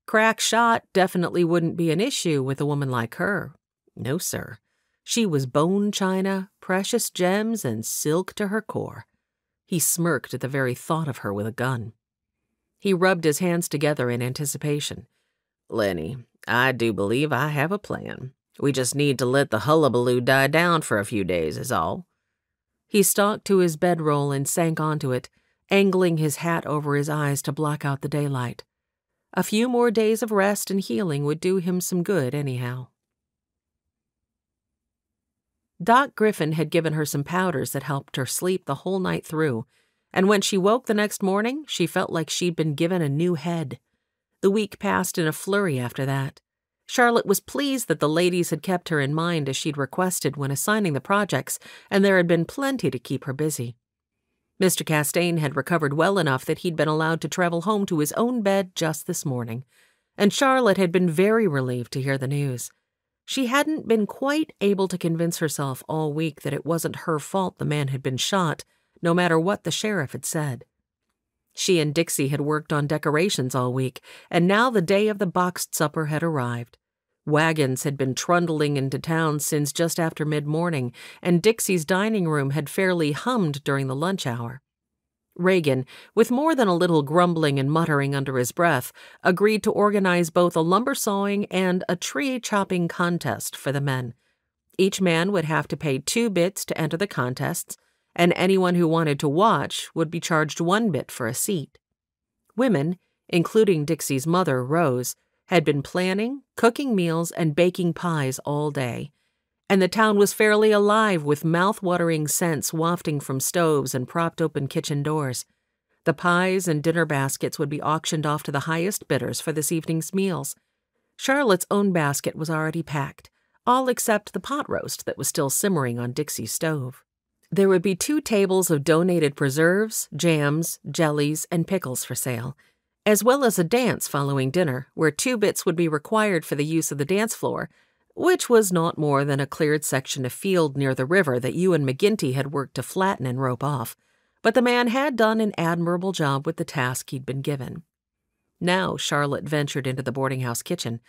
Crack shot definitely wouldn't be an issue with a woman like her. No, sir. She was bone china, precious gems, and silk to her core. He smirked at the very thought of her with a gun. He rubbed his hands together in anticipation. Lenny, I do believe I have a plan. We just need to let the hullabaloo die down for a few days, is all. He stalked to his bedroll and sank onto it, angling his hat over his eyes to block out the daylight. A few more days of rest and healing would do him some good anyhow. Doc Griffin had given her some powders that helped her sleep the whole night through, and when she woke the next morning, she felt like she'd been given a new head. The week passed in a flurry after that. Charlotte was pleased that the ladies had kept her in mind as she'd requested when assigning the projects, and there had been plenty to keep her busy. Mr. Castaigne had recovered well enough that he'd been allowed to travel home to his own bed just this morning, and Charlotte had been very relieved to hear the news. She hadn't been quite able to convince herself all week that it wasn't her fault the man had been shot, no matter what the sheriff had said. She and Dixie had worked on decorations all week, and now the day of the boxed supper had arrived. Wagons had been trundling into town since just after mid-morning, and Dixie's dining room had fairly hummed during the lunch hour. Reagan, with more than a little grumbling and muttering under his breath, agreed to organize both a lumber sawing and a tree chopping contest for the men. Each man would have to pay 2 bits to enter the contests, and anyone who wanted to watch would be charged 1 bit for a seat. Women, including Dixie's mother, Rose, had been planning, cooking meals, and baking pies all day, and the town was fairly alive with mouth-watering scents wafting from stoves and propped-open kitchen doors. The pies and dinner baskets would be auctioned off to the highest bidders for this evening's meals. Charlotte's own basket was already packed, all except the pot roast that was still simmering on Dixie's stove. There would be 2 tables of donated preserves, jams, jellies, and pickles for sale, as well as a dance following dinner, where 2 bits would be required for the use of the dance floor, which was not more than a cleared section of field near the river that you and McGinty had worked to flatten and rope off. But the man had done an admirable job with the task he'd been given. Now Charlotte ventured into the boarding-house kitchen.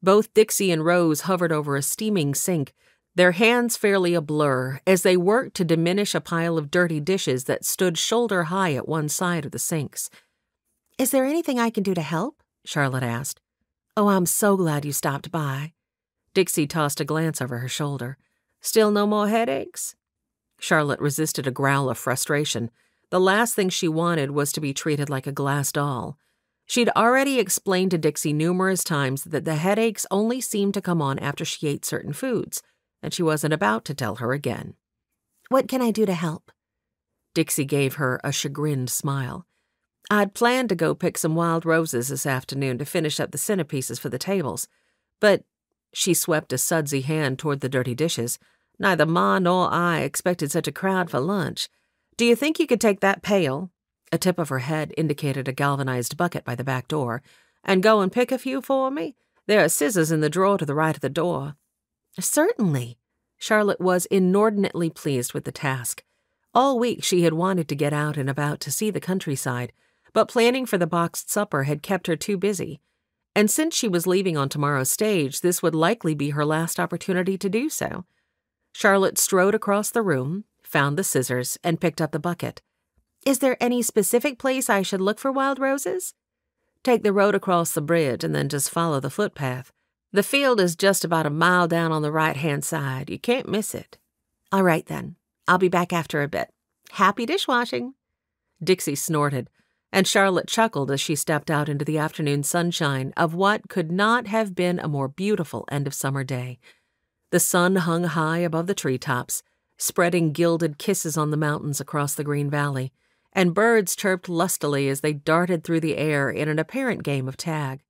Both Dixie and Rose hovered over a steaming sink, their hands fairly a blur as they worked to diminish a pile of dirty dishes that stood shoulder-high at one side of the sinks. "Is there anything I can do to help?" Charlotte asked. "Oh, I'm so glad you stopped by." Dixie tossed a glance over her shoulder. "Still no more headaches?" Charlotte resisted a growl of frustration. The last thing she wanted was to be treated like a glass doll. She'd already explained to Dixie numerous times that the headaches only seemed to come on after she ate certain foods, and she wasn't about to tell her again. "What can I do to help?" Dixie gave her a chagrined smile. "I'd planned to go pick some wild roses this afternoon to finish up the centerpieces for the tables, but," she swept a sudsy hand toward the dirty dishes, "neither Ma nor I expected such a crowd for lunch. Do you think you could take that pail," a tip of her head indicated a galvanized bucket by the back door, "and go and pick a few for me? There are scissors in the drawer to the right of the door." "Certainly." Charlotte was inordinately pleased with the task. All week she had wanted to get out and about to see the countryside, but planning for the boxed supper had kept her too busy. And since she was leaving on tomorrow's stage, this would likely be her last opportunity to do so. Charlotte strode across the room, found the scissors, and picked up the bucket. "Is there any specific place I should look for wild roses?" "Take the road across the bridge and then just follow the footpath. The field is just about a mile down on the right-hand side. You can't miss it." "All right, then. I'll be back after a bit. Happy dishwashing." Dixie snorted, and Charlotte chuckled as she stepped out into the afternoon sunshine of what could not have been a more beautiful end-of-summer day. The sun hung high above the treetops, spreading gilded kisses on the mountains across the green valley, and birds chirped lustily as they darted through the air in an apparent game of tag.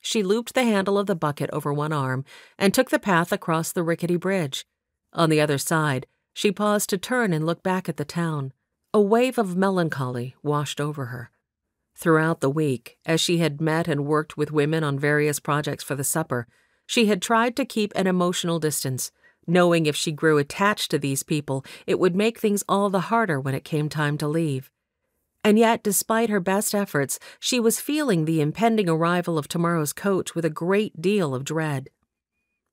She looped the handle of the bucket over one arm and took the path across the rickety bridge. On the other side, she paused to turn and look back at the town. A wave of melancholy washed over her. Throughout the week, as she had met and worked with women on various projects for the supper, she had tried to keep an emotional distance, knowing if she grew attached to these people, it would make things all the harder when it came time to leave. And yet, despite her best efforts, she was feeling the impending arrival of tomorrow's coach with a great deal of dread.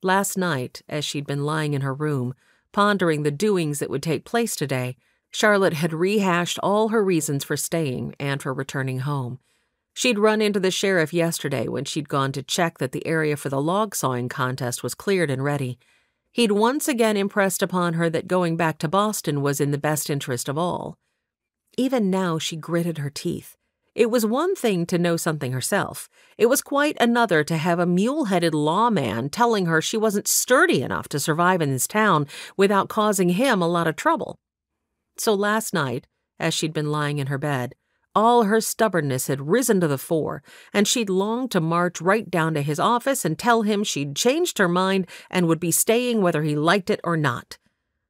Last night, as she'd been lying in her room, pondering the doings that would take place today, Charlotte had rehashed all her reasons for staying and for returning home. She'd run into the sheriff yesterday when she'd gone to check that the area for the log sawing contest was cleared and ready. He'd once again impressed upon her that going back to Boston was in the best interest of all. Even now she gritted her teeth. It was one thing to know something herself. It was quite another to have a mule-headed lawman telling her she wasn't sturdy enough to survive in this town without causing him a lot of trouble. So last night, as she'd been lying in her bed, all her stubbornness had risen to the fore, and she'd longed to march right down to his office and tell him she'd changed her mind and would be staying whether he liked it or not.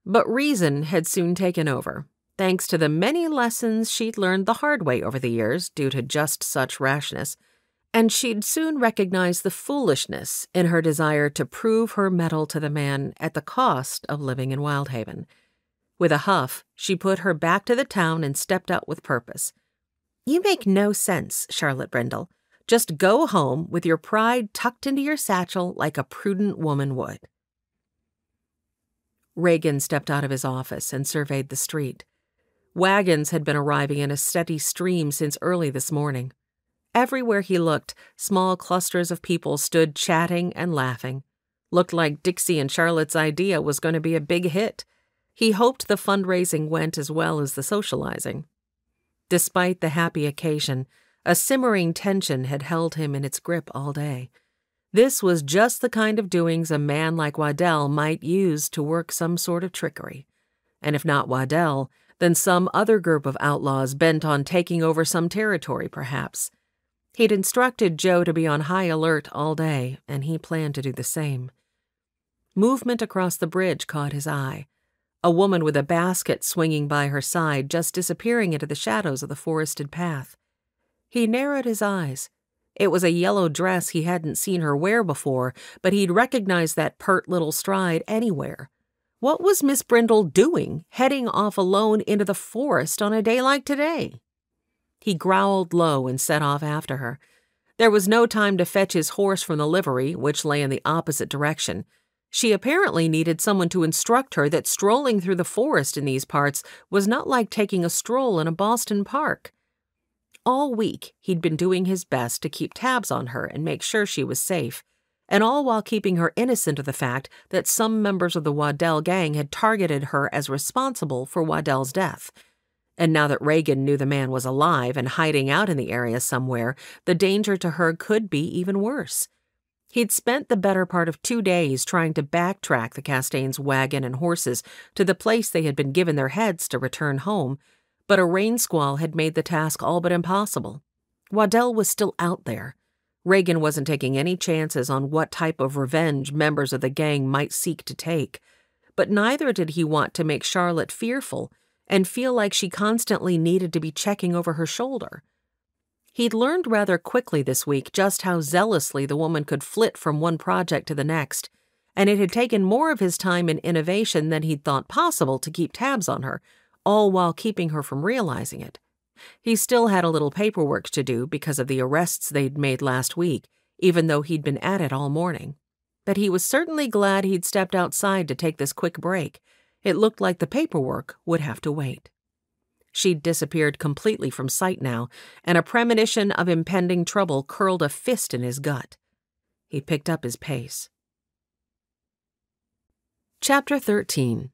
But reason had soon taken over, thanks to the many lessons she'd learned the hard way over the years due to just such rashness, and she'd soon recognized the foolishness in her desire to prove her mettle to the man at the cost of living in Wyldhaven. With a huff, she put her back to the town and stepped out with purpose. "You make no sense, Charlotte Brindle. Just go home with your pride tucked into your satchel like a prudent woman would." Reagan stepped out of his office and surveyed the street. Wagons had been arriving in a steady stream since early this morning. Everywhere he looked, small clusters of people stood chatting and laughing. Looked like Dixie and Charlotte's idea was going to be a big hit. He hoped the fundraising went as well as the socializing. Despite the happy occasion, a simmering tension had held him in its grip all day. This was just the kind of doings a man like Waddell might use to work some sort of trickery. And if not Waddell, then some other group of outlaws bent on taking over some territory, perhaps. He'd instructed Joe to be on high alert all day, and he planned to do the same. Movement across the bridge caught his eye. A woman with a basket swinging by her side, just disappearing into the shadows of the forested path. He narrowed his eyes. It was a yellow dress he hadn't seen her wear before, but he'd recognized that pert little stride anywhere. What was Miss Brindle doing, heading off alone into the forest on a day like today? He growled low and set off after her. There was no time to fetch his horse from the livery, which lay in the opposite direction. She apparently needed someone to instruct her that strolling through the forest in these parts was not like taking a stroll in a Boston park. All week, he'd been doing his best to keep tabs on her and make sure she was safe, and all while keeping her innocent of the fact that some members of the Waddell gang had targeted her as responsible for Waddell's death. And now that Reagan knew the man was alive and hiding out in the area somewhere, the danger to her could be even worse. He'd spent the better part of 2 days trying to backtrack the Castaigns' wagon and horses to the place they had been given their heads to return home, but a rain squall had made the task all but impossible. Waddell was still out there. Reagan wasn't taking any chances on what type of revenge members of the gang might seek to take, but neither did he want to make Charlotte fearful and feel like she constantly needed to be checking over her shoulder. He'd learned rather quickly this week just how zealously the woman could flit from one project to the next, and it had taken more of his time and innovation than he'd thought possible to keep tabs on her, all while keeping her from realizing it. He still had a little paperwork to do because of the arrests they'd made last week, even though he'd been at it all morning. But he was certainly glad he'd stepped outside to take this quick break. It looked like the paperwork would have to wait. She'd disappeared completely from sight now, and a premonition of impending trouble curled a fist in his gut. He picked up his pace. Chapter 13.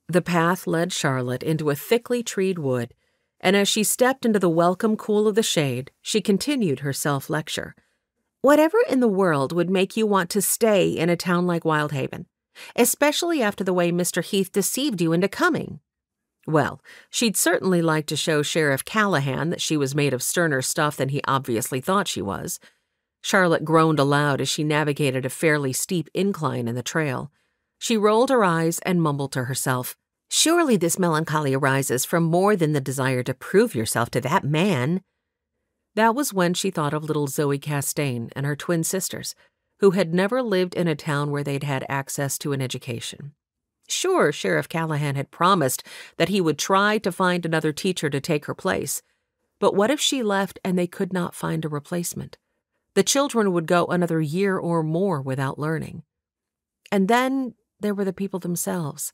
The path led Charlotte into a thickly treed wood, and as she stepped into the welcome cool of the shade, she continued her self-lecture. Whatever in the world would make you want to stay in a town like Wyldhaven, especially after the way Mr. Heath deceived you into coming? Well, she'd certainly like to show Sheriff Callahan that she was made of sterner stuff than he obviously thought she was. Charlotte groaned aloud as she navigated a fairly steep incline in the trail. She rolled her eyes and mumbled to herself, "Surely this melancholy arises from more than the desire to prove yourself to that man." That was when she thought of little Zoe Castaigne and her twin sisters, who had never lived in a town where they'd had access to an education. Sure, Sheriff Callahan had promised that he would try to find another teacher to take her place, but what if she left and they could not find a replacement? The children would go another year or more without learning. And then there were the people themselves.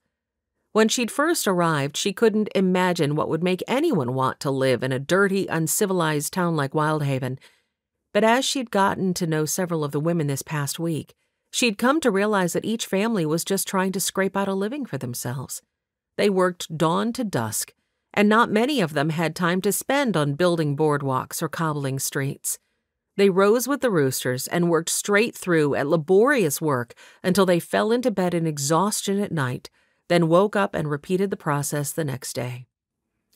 When she'd first arrived, she couldn't imagine what would make anyone want to live in a dirty, uncivilized town like Wyldhaven. But as she'd gotten to know several of the women this past week, she'd come to realize that each family was just trying to scrape out a living for themselves. They worked dawn to dusk, and not many of them had time to spend on building boardwalks or cobbling streets. They rose with the roosters and worked straight through at laborious work until they fell into bed in exhaustion at night, then woke up and repeated the process the next day.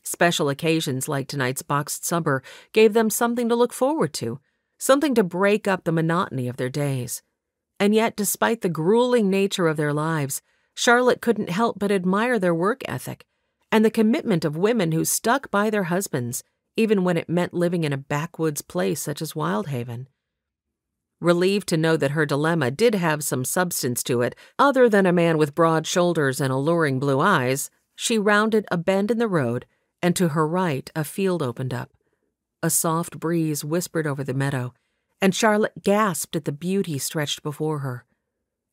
Special occasions like tonight's boxed supper gave them something to look forward to, something to break up the monotony of their days. And yet, despite the grueling nature of their lives, Charlotte couldn't help but admire their work ethic and the commitment of women who stuck by their husbands, even when it meant living in a backwoods place such as Wyldhaven. Relieved to know that her dilemma did have some substance to it, other than a man with broad shoulders and alluring blue eyes, she rounded a bend in the road, and to her right a field opened up. A soft breeze whispered over the meadow, and Charlotte gasped at the beauty stretched before her.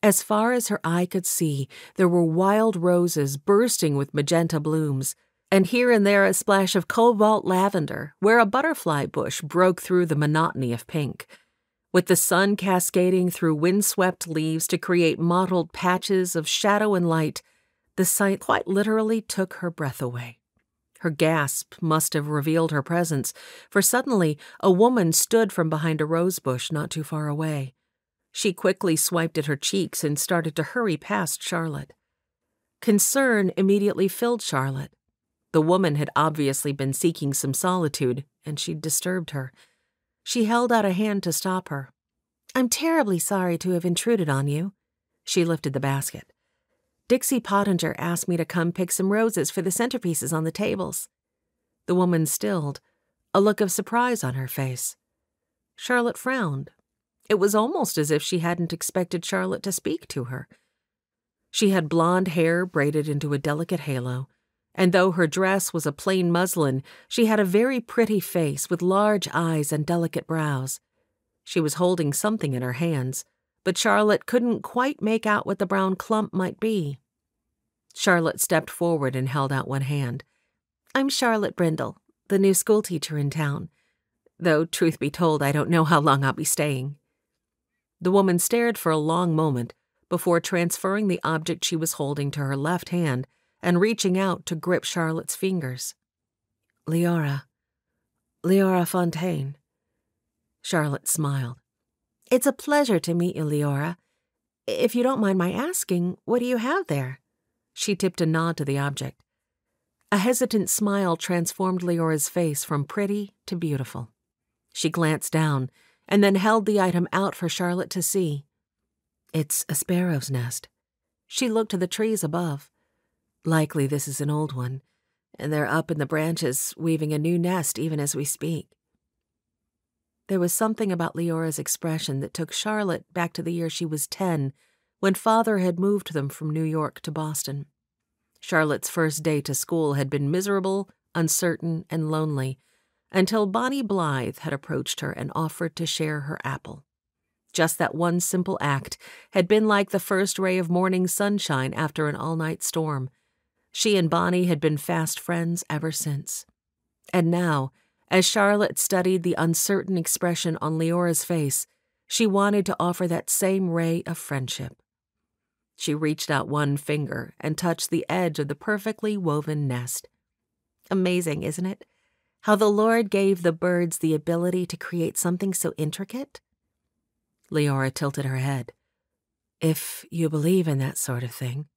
As far as her eye could see, there were wild roses bursting with magenta blooms, and here and there a splash of cobalt lavender, where a butterfly bush broke through the monotony of pink. With the sun cascading through windswept leaves to create mottled patches of shadow and light, the sight quite literally took her breath away. Her gasp must have revealed her presence, for suddenly a woman stood from behind a rose bush not too far away. She quickly swiped at her cheeks and started to hurry past Charlotte. Concern immediately filled Charlotte. The woman had obviously been seeking some solitude, and she'd disturbed her. She held out a hand to stop her. "I'm terribly sorry to have intruded on you." She lifted the basket. "Dixie Pottinger asked me to come pick some roses for the centerpieces on the tables." The woman stilled, a look of surprise on her face. Charlotte frowned. It was almost as if she hadn't expected Charlotte to speak to her. She had blonde hair braided into a delicate halo, and though her dress was a plain muslin, she had a very pretty face with large eyes and delicate brows. She was holding something in her hands, but Charlotte couldn't quite make out what the brown clump might be. Charlotte stepped forward and held out one hand. "I'm Charlotte Brindle, the new schoolteacher in town. Though, truth be told, I don't know how long I'll be staying." The woman stared for a long moment before transferring the object she was holding to her left hand and reaching out to grip Charlotte's fingers. Leora Fontaine." Charlotte smiled. "It's a pleasure to meet you, Leora. If you don't mind my asking, what do you have there?" She tipped a nod to the object. A hesitant smile transformed Leora's face from pretty to beautiful. She glanced down and then held the item out for Charlotte to see. "It's a sparrow's nest." She looked to the trees above. "Likely this is an old one, and they're up in the branches weaving a new nest even as we speak." There was something about Leora's expression that took Charlotte back to the year she was 10, when Father had moved them from New York to Boston. Charlotte's first day to school had been miserable, uncertain, and lonely, until Bonnie Blythe had approached her and offered to share her apple. Just that one simple act had been like the first ray of morning sunshine after an all-night storm. She and Bonnie had been fast friends ever since. And now, as Charlotte studied the uncertain expression on Leora's face, she wanted to offer that same ray of friendship. She reached out one finger and touched the edge of the perfectly woven nest. Amazing, isn't it? How the Lord gave the birds the ability to create something so intricate? Leora tilted her head. "If you believe in that sort of thing."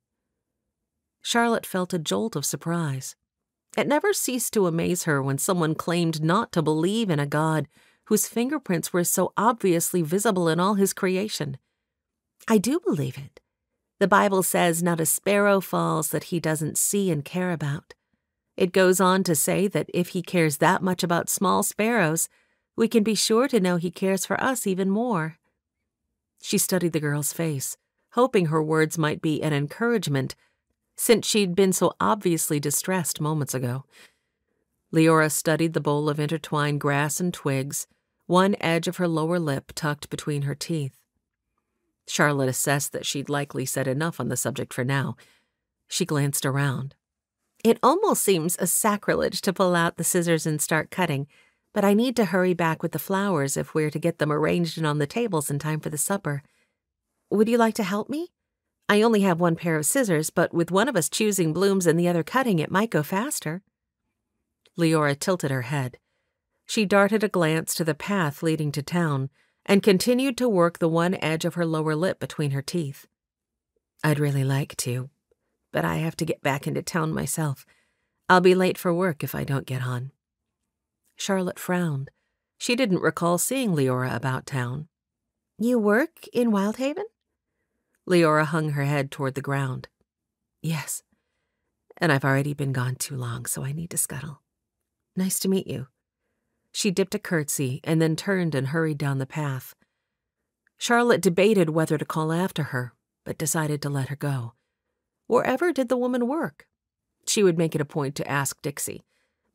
Charlotte felt a jolt of surprise. It never ceased to amaze her when someone claimed not to believe in a God whose fingerprints were so obviously visible in all his creation. "I do believe it. The Bible says not a sparrow falls that he doesn't see and care about. It goes on to say that if he cares that much about small sparrows, we can be sure to know he cares for us even more." She studied the girl's face, hoping her words might be an encouragement, since she'd been so obviously distressed moments ago. Leora studied the bowl of intertwined grass and twigs, one edge of her lower lip tucked between her teeth. Charlotte assessed that she'd likely said enough on the subject for now. She glanced around. "It almost seems a sacrilege to pull out the scissors and start cutting, but I need to hurry back with the flowers if we're to get them arranged and on the tables in time for the supper. Would you like to help me? I only have one pair of scissors, but with one of us choosing blooms and the other cutting, it might go faster." Leora tilted her head. She darted a glance to the path leading to town and continued to work the one edge of her lower lip between her teeth. "I'd really like to, but I have to get back into town myself. I'll be late for work if I don't get on." Charlotte frowned. She didn't recall seeing Leora about town. "You work in Wyldhaven?" Leora hung her head toward the ground. "Yes, and I've already been gone too long, so I need to scuttle. Nice to meet you." She dipped a curtsy and then turned and hurried down the path. Charlotte debated whether to call after her, but decided to let her go. Wherever did the woman work? She would make it a point to ask Dixie,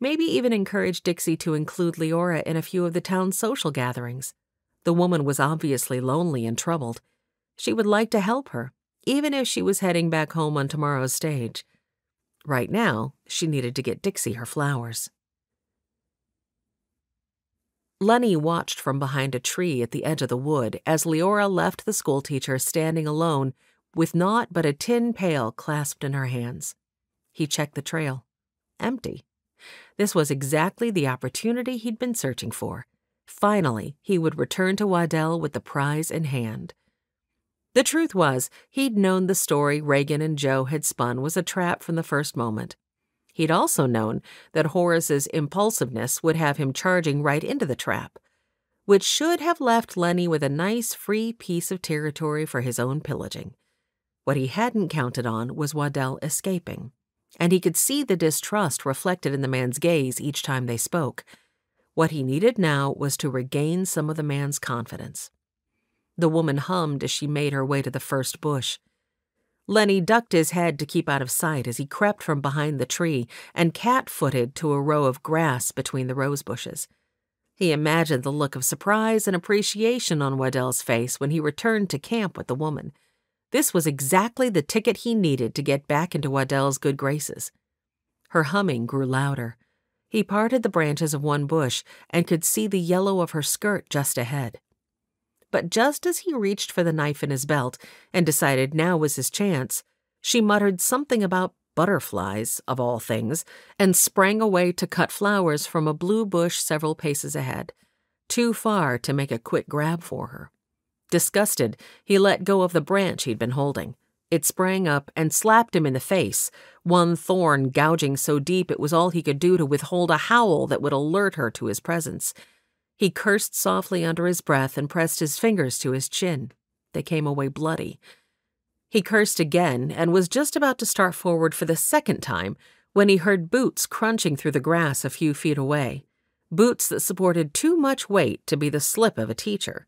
maybe even encourage Dixie to include Leora in a few of the town's social gatherings. The woman was obviously lonely and troubled. She would like to help her, even if she was heading back home on tomorrow's stage. Right now, she needed to get Dixie her flowers. Lenny watched from behind a tree at the edge of the wood as Leora left the schoolteacher standing alone with naught but a tin pail clasped in her hands. He checked the trail. Empty. This was exactly the opportunity he'd been searching for. Finally, he would return to Waddell with the prize in hand. The truth was, he'd known the story Reagan and Joe had spun was a trap from the first moment. He'd also known that Horace's impulsiveness would have him charging right into the trap, which should have left Lenny with a nice free piece of territory for his own pillaging. What he hadn't counted on was Waddell escaping, and he could see the distrust reflected in the man's gaze each time they spoke. What he needed now was to regain some of the man's confidence. The woman hummed as she made her way to the first bush. Lenny ducked his head to keep out of sight as he crept from behind the tree and cat-footed to a row of grass between the rose bushes. He imagined the look of surprise and appreciation on Waddell's face when he returned to camp with the woman. This was exactly the ticket he needed to get back into Waddell's good graces. Her humming grew louder. He parted the branches of one bush and could see the yellow of her skirt just ahead. But just as he reached for the knife in his belt and decided now was his chance, she muttered something about butterflies, of all things, and sprang away to cut flowers from a blue bush several paces ahead, too far to make a quick grab for her. Disgusted, he let go of the branch he'd been holding. It sprang up and slapped him in the face, one thorn gouging so deep it was all he could do to withhold a howl that would alert her to his presence. He cursed softly under his breath and pressed his fingers to his chin. They came away bloody. He cursed again and was just about to start forward for the second time when he heard boots crunching through the grass a few feet away, boots that supported too much weight to be the slip of a teacher.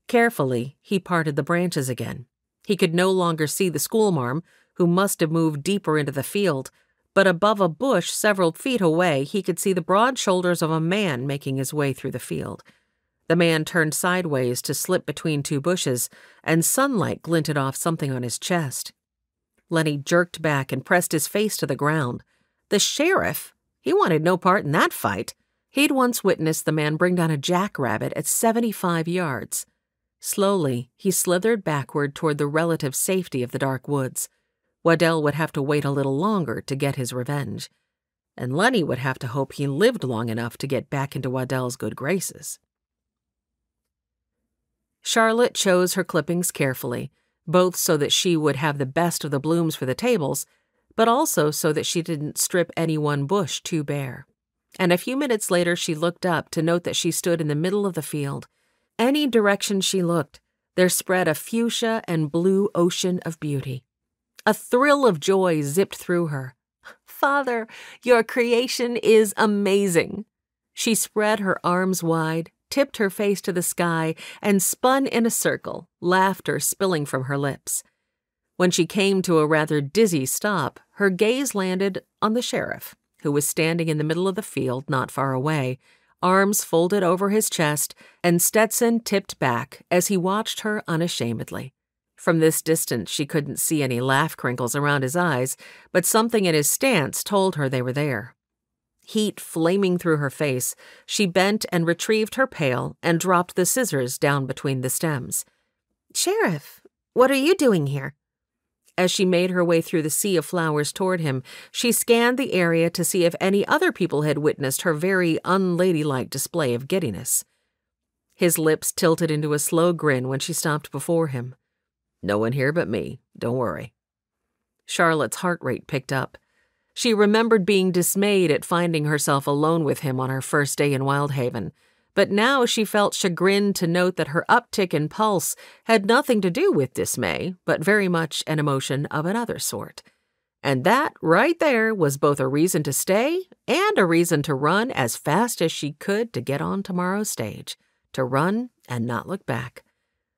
Carefully, he parted the branches again. He could no longer see the schoolmarm, who must have moved deeper into the field, but above a bush several feet away he could see the broad shoulders of a man making his way through the field. The man turned sideways to slip between two bushes, and sunlight glinted off something on his chest. Lenny jerked back and pressed his face to the ground. The sheriff? He wanted no part in that fight. He'd once witnessed the man bring down a jackrabbit at 75 yards. Slowly, he slithered backward toward the relative safety of the dark woods. Waddell would have to wait a little longer to get his revenge, and Lenny would have to hope he lived long enough to get back into Waddell's good graces. Charlotte chose her clippings carefully, both so that she would have the best of the blooms for the tables, but also so that she didn't strip any one bush too bare. And a few minutes later she looked up to note that she stood in the middle of the field. Any direction she looked, there spread a fuchsia and blue ocean of beauty. A thrill of joy zipped through her. "Father, your creation is amazing." She spread her arms wide, tipped her face to the sky, and spun in a circle, laughter spilling from her lips. When she came to a rather dizzy stop, her gaze landed on the sheriff, who was standing in the middle of the field not far away, arms folded over his chest and Stetson tipped back as he watched her unashamedly. From this distance, she couldn't see any laugh crinkles around his eyes, but something in his stance told her they were there. Heat flaming through her face, she bent and retrieved her pail and dropped the scissors down between the stems. "Sheriff, what are you doing here?" As she made her way through the sea of flowers toward him, she scanned the area to see if any other people had witnessed her very unladylike display of giddiness. His lips tilted into a slow grin when she stopped before him. "No one here but me. Don't worry." Charlotte's heart rate picked up. She remembered being dismayed at finding herself alone with him on her first day in Wyldhaven, but now she felt chagrined to note that her uptick in pulse had nothing to do with dismay, but very much an emotion of another sort. And that, right there, was both a reason to stay and a reason to run as fast as she could to get on tomorrow's stage, to run and not look back.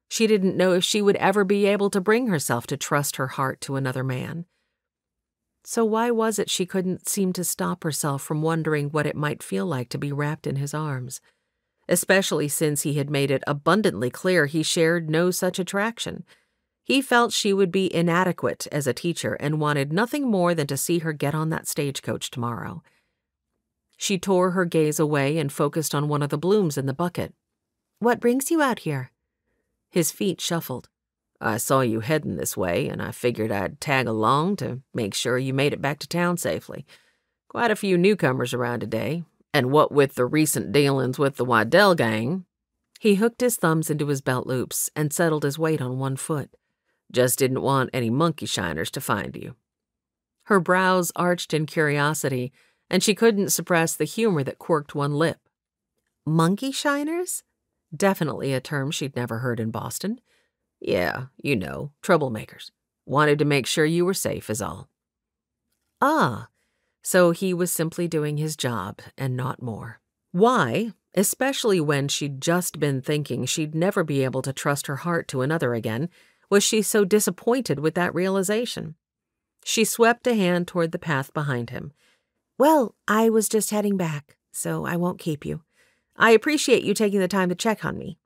She didn't know if she would ever be able to bring herself to trust her heart to another man. So why was it she couldn't seem to stop herself from wondering what it might feel like to be wrapped in his arms, especially since he had made it abundantly clear he shared no such attraction? He felt she would be inadequate as a teacher and wanted nothing more than to see her get on that stagecoach tomorrow. She tore her gaze away and focused on one of the blooms in the bucket. "What brings you out here?" His feet shuffled. "I saw you heading this way, and I figured I'd tag along to make sure you made it back to town safely. Quite a few newcomers around today, and what with the recent dealings with the Waddell gang." He hooked his thumbs into his belt loops and settled his weight on one foot. "Just didn't want any monkey shiners to find you." Her brows arched in curiosity, and she couldn't suppress the humor that quirked one lip. "Monkey shiners?" Definitely a term she'd never heard in Boston. "Yeah, you know, troublemakers. Wanted to make sure you were safe is all." "Ah, so he was simply doing his job and not more. Why, especially when she'd just been thinking she'd never be able to trust her heart to another again, was she so disappointed with that realization? She swept a hand toward the path behind him. Well, I was just heading back, so I won't keep you. I appreciate you taking the time to check on me.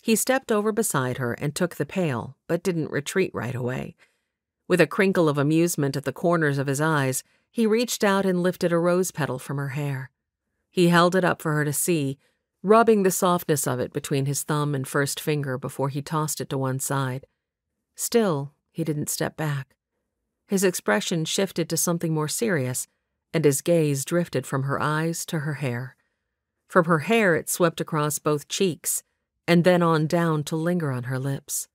He stepped over beside her and took the pail, but didn't retreat right away. With a crinkle of amusement at the corners of his eyes, he reached out and lifted a rose petal from her hair. He held it up for her to see, rubbing the softness of it between his thumb and first finger before he tossed it to one side. Still, he didn't step back. His expression shifted to something more serious, and his gaze drifted from her eyes to her hair. From her hair it swept across both cheeks, and then on down to linger on her lips.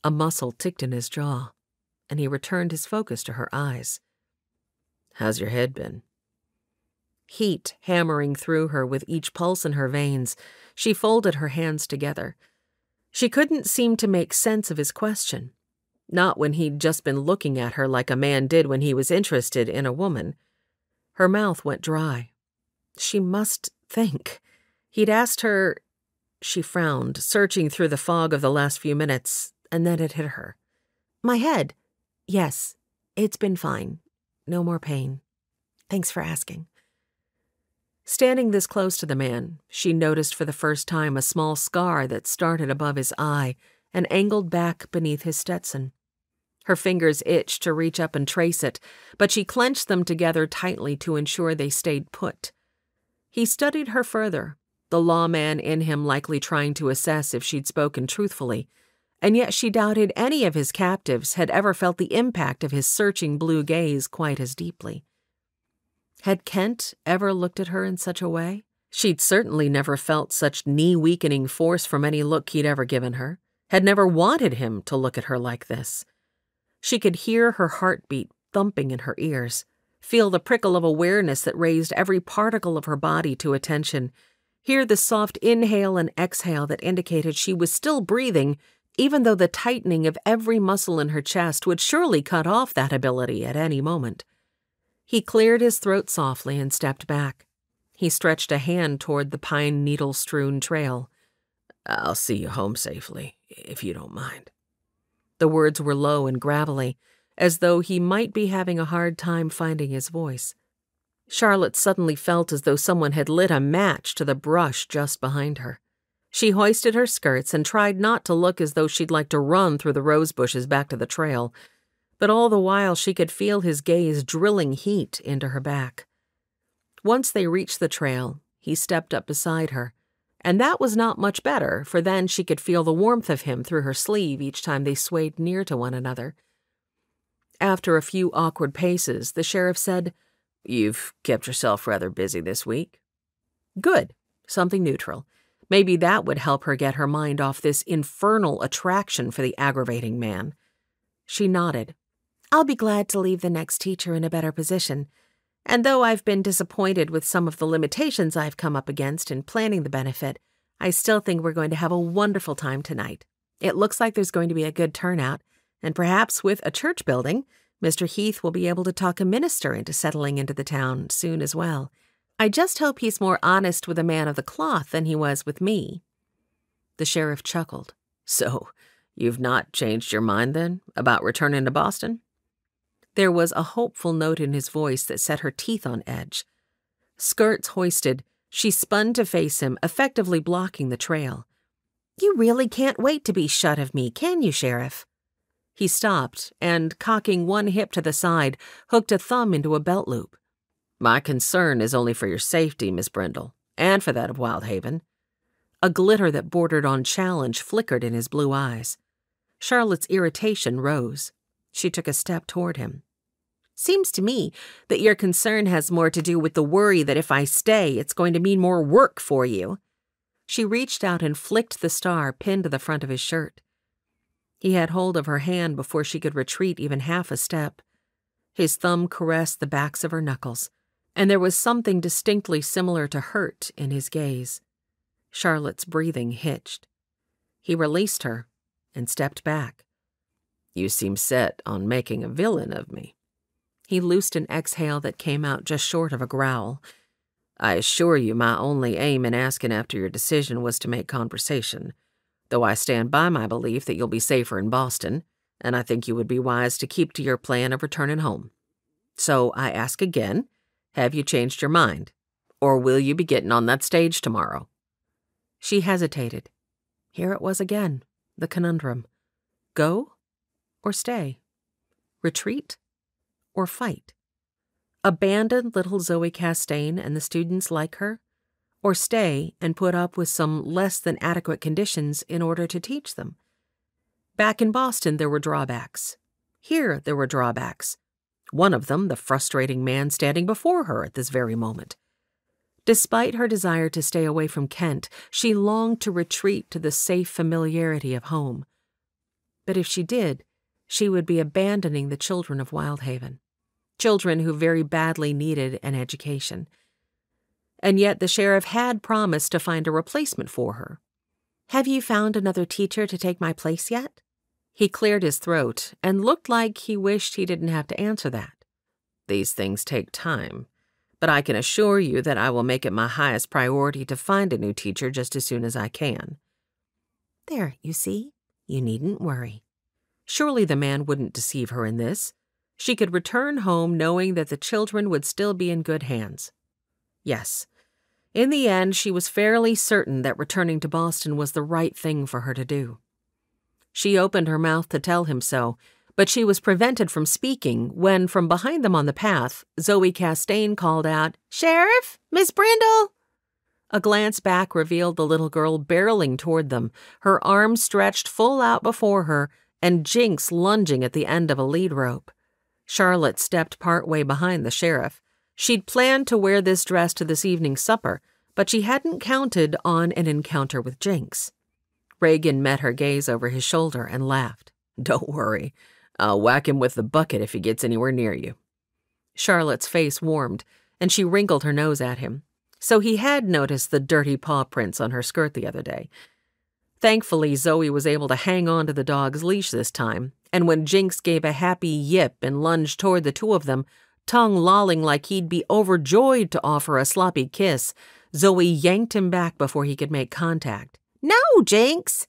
A muscle ticked in his jaw, and he returned his focus to her eyes. "How's your head been?" Heat hammering through her with each pulse in her veins, she folded her hands together. She couldn't seem to make sense of his question, not when he'd just been looking at her like a man did when he was interested in a woman. Her mouth went dry. She must think. He'd asked her. She frowned, searching through the fog of the last few minutes, and then it hit her. My head. Yes, it's been fine. No more pain. Thanks for asking. Standing this close to the man, she noticed for the first time a small scar that started above his eye and angled back beneath his Stetson. Her fingers itched to reach up and trace it, but she clenched them together tightly to ensure they stayed put. He studied her further, the lawman in him likely trying to assess if she'd spoken truthfully, and yet she doubted any of his captives had ever felt the impact of his searching blue gaze quite as deeply. Had Kent ever looked at her in such a way? She'd certainly never felt such knee-weakening force from any look he'd ever given her, had never wanted him to look at her like this. She could hear her heartbeat thumping in her ears, feel the prickle of awareness that raised every particle of her body to attention, hear the soft inhale and exhale that indicated she was still breathing, even though the tightening of every muscle in her chest would surely cut off that ability at any moment. He cleared his throat softly and stepped back. He stretched a hand toward the pine needle-strewn trail. "I'll see you home safely, if you don't mind." The words were low and gravelly, as though he might be having a hard time finding his voice. Charlotte suddenly felt as though someone had lit a match to the brush just behind her. She hoisted her skirts and tried not to look as though she'd like to run through the rose bushes back to the trail, but all the while she could feel his gaze drilling heat into her back. Once they reached the trail, he stepped up beside her, and that was not much better, for then she could feel the warmth of him through her sleeve each time they swayed near to one another. After a few awkward paces, the sheriff said, "You've kept yourself rather busy this week." "Good. Something neutral. Maybe that would help her get her mind off this infernal attraction for the aggravating man." She nodded. "I'll be glad to leave the next teacher in a better position. And though I've been disappointed with some of the limitations I've come up against in planning the benefit, I still think we're going to have a wonderful time tonight. It looks like there's going to be a good turnout, and perhaps with a church building, Mr. Heath will be able to talk a minister into settling into the town soon as well. I just hope he's more honest with a man of the cloth than he was with me." The sheriff chuckled. "So, you've not changed your mind, then, about returning to Boston?" There was a hopeful note in his voice that set her teeth on edge. Skirts hoisted, she spun to face him, effectively blocking the trail. "You really can't wait to be shut of me, can you, Sheriff?" He stopped and, cocking one hip to the side, hooked a thumb into a belt loop. "My concern is only for your safety, Miss Brindle, and for that of Wyldhaven." A glitter that bordered on challenge flickered in his blue eyes. Charlotte's irritation rose. She took a step toward him. "Seems to me that your concern has more to do with the worry that if I stay, it's going to mean more work for you." She reached out and flicked the star pinned to the front of his shirt. He had hold of her hand before she could retreat even half a step. His thumb caressed the backs of her knuckles, and there was something distinctly similar to hurt in his gaze. Charlotte's breathing hitched. He released her and stepped back. "You seem set on making a villain of me." He loosed an exhale that came out just short of a growl. I assure you my only aim in asking after your decision was to make conversation, though I stand by my belief that you'll be safer in Boston, and I think you would be wise to keep to your plan of returning home. So I ask again, have you changed your mind? Or will you be getting on that stage tomorrow?" She hesitated. Here it was again, the conundrum. Go or stay? Retreat or fight? Abandon little Zoe Castaigne and the students like her? Or stay and put up with some less than adequate conditions in order to teach them? Back in Boston, there were drawbacks. Here, there were drawbacks. One of them, the frustrating man standing before her at this very moment. Despite her desire to stay away from Kent, she longed to retreat to the safe familiarity of home. But if she did, she would be abandoning the children of Wyldhaven, children who very badly needed an education. And yet the sheriff had promised to find a replacement for her. "Have you found another teacher to take my place yet?" He cleared his throat and looked like he wished he didn't have to answer that. "These things take time, but I can assure you that I will make it my highest priority to find a new teacher just as soon as I can." "There, you see, you needn't worry." Surely the man wouldn't deceive her in this. She could return home knowing that the children would still be in good hands. Yes, in the end, she was fairly certain that returning to Boston was the right thing for her to do. She opened her mouth to tell him so, but she was prevented from speaking when, from behind them on the path, Zoe Castaigne called out, "Sheriff! Miss Brindle!" A glance back revealed the little girl barreling toward them, her arms stretched full out before her, and Jinx lunging at the end of a lead rope. Charlotte stepped part way behind the sheriff. She'd planned to wear this dress to this evening's supper, but she hadn't counted on an encounter with Jinx. Reagan met her gaze over his shoulder and laughed. "Don't worry. I'll whack him with the bucket if he gets anywhere near you." Charlotte's face warmed, and she wrinkled her nose at him. So he had noticed the dirty paw prints on her skirt the other day. Thankfully, Zoe was able to hang on to the dog's leash this time, and when Jinx gave a happy yip and lunged toward the two of them, tongue lolling like he'd be overjoyed to offer a sloppy kiss, Zoe yanked him back before he could make contact. "No, Jinx!"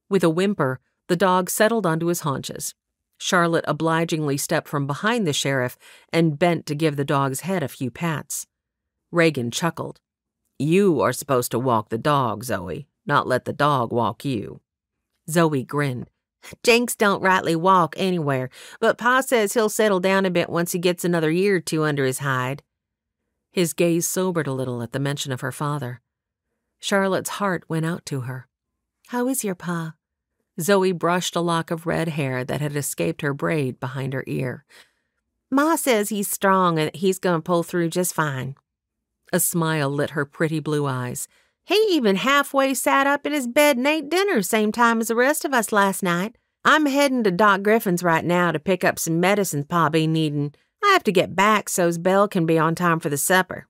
With a whimper, the dog settled onto his haunches. Charlotte obligingly stepped from behind the sheriff and bent to give the dog's head a few pats. Reagan chuckled. "You are supposed to walk the dog, Zoe, not let the dog walk you." Zoe grinned. "Jinx don't rightly walk anywhere, but Pa says he'll settle down a bit once he gets another year or two under his hide." His gaze sobered a little at the mention of her father. Charlotte's heart went out to her. "How is your Pa?" Zoe brushed a lock of red hair that had escaped her braid behind her ear. "Ma says he's strong and he's going to pull through just fine." A smile lit her pretty blue eyes. "He even halfway sat up in his bed and ate dinner same time as the rest of us last night. I'm heading to Doc Griffin's right now to pick up some medicines Pa be needing. I have to get back so's Belle can be on time for the supper."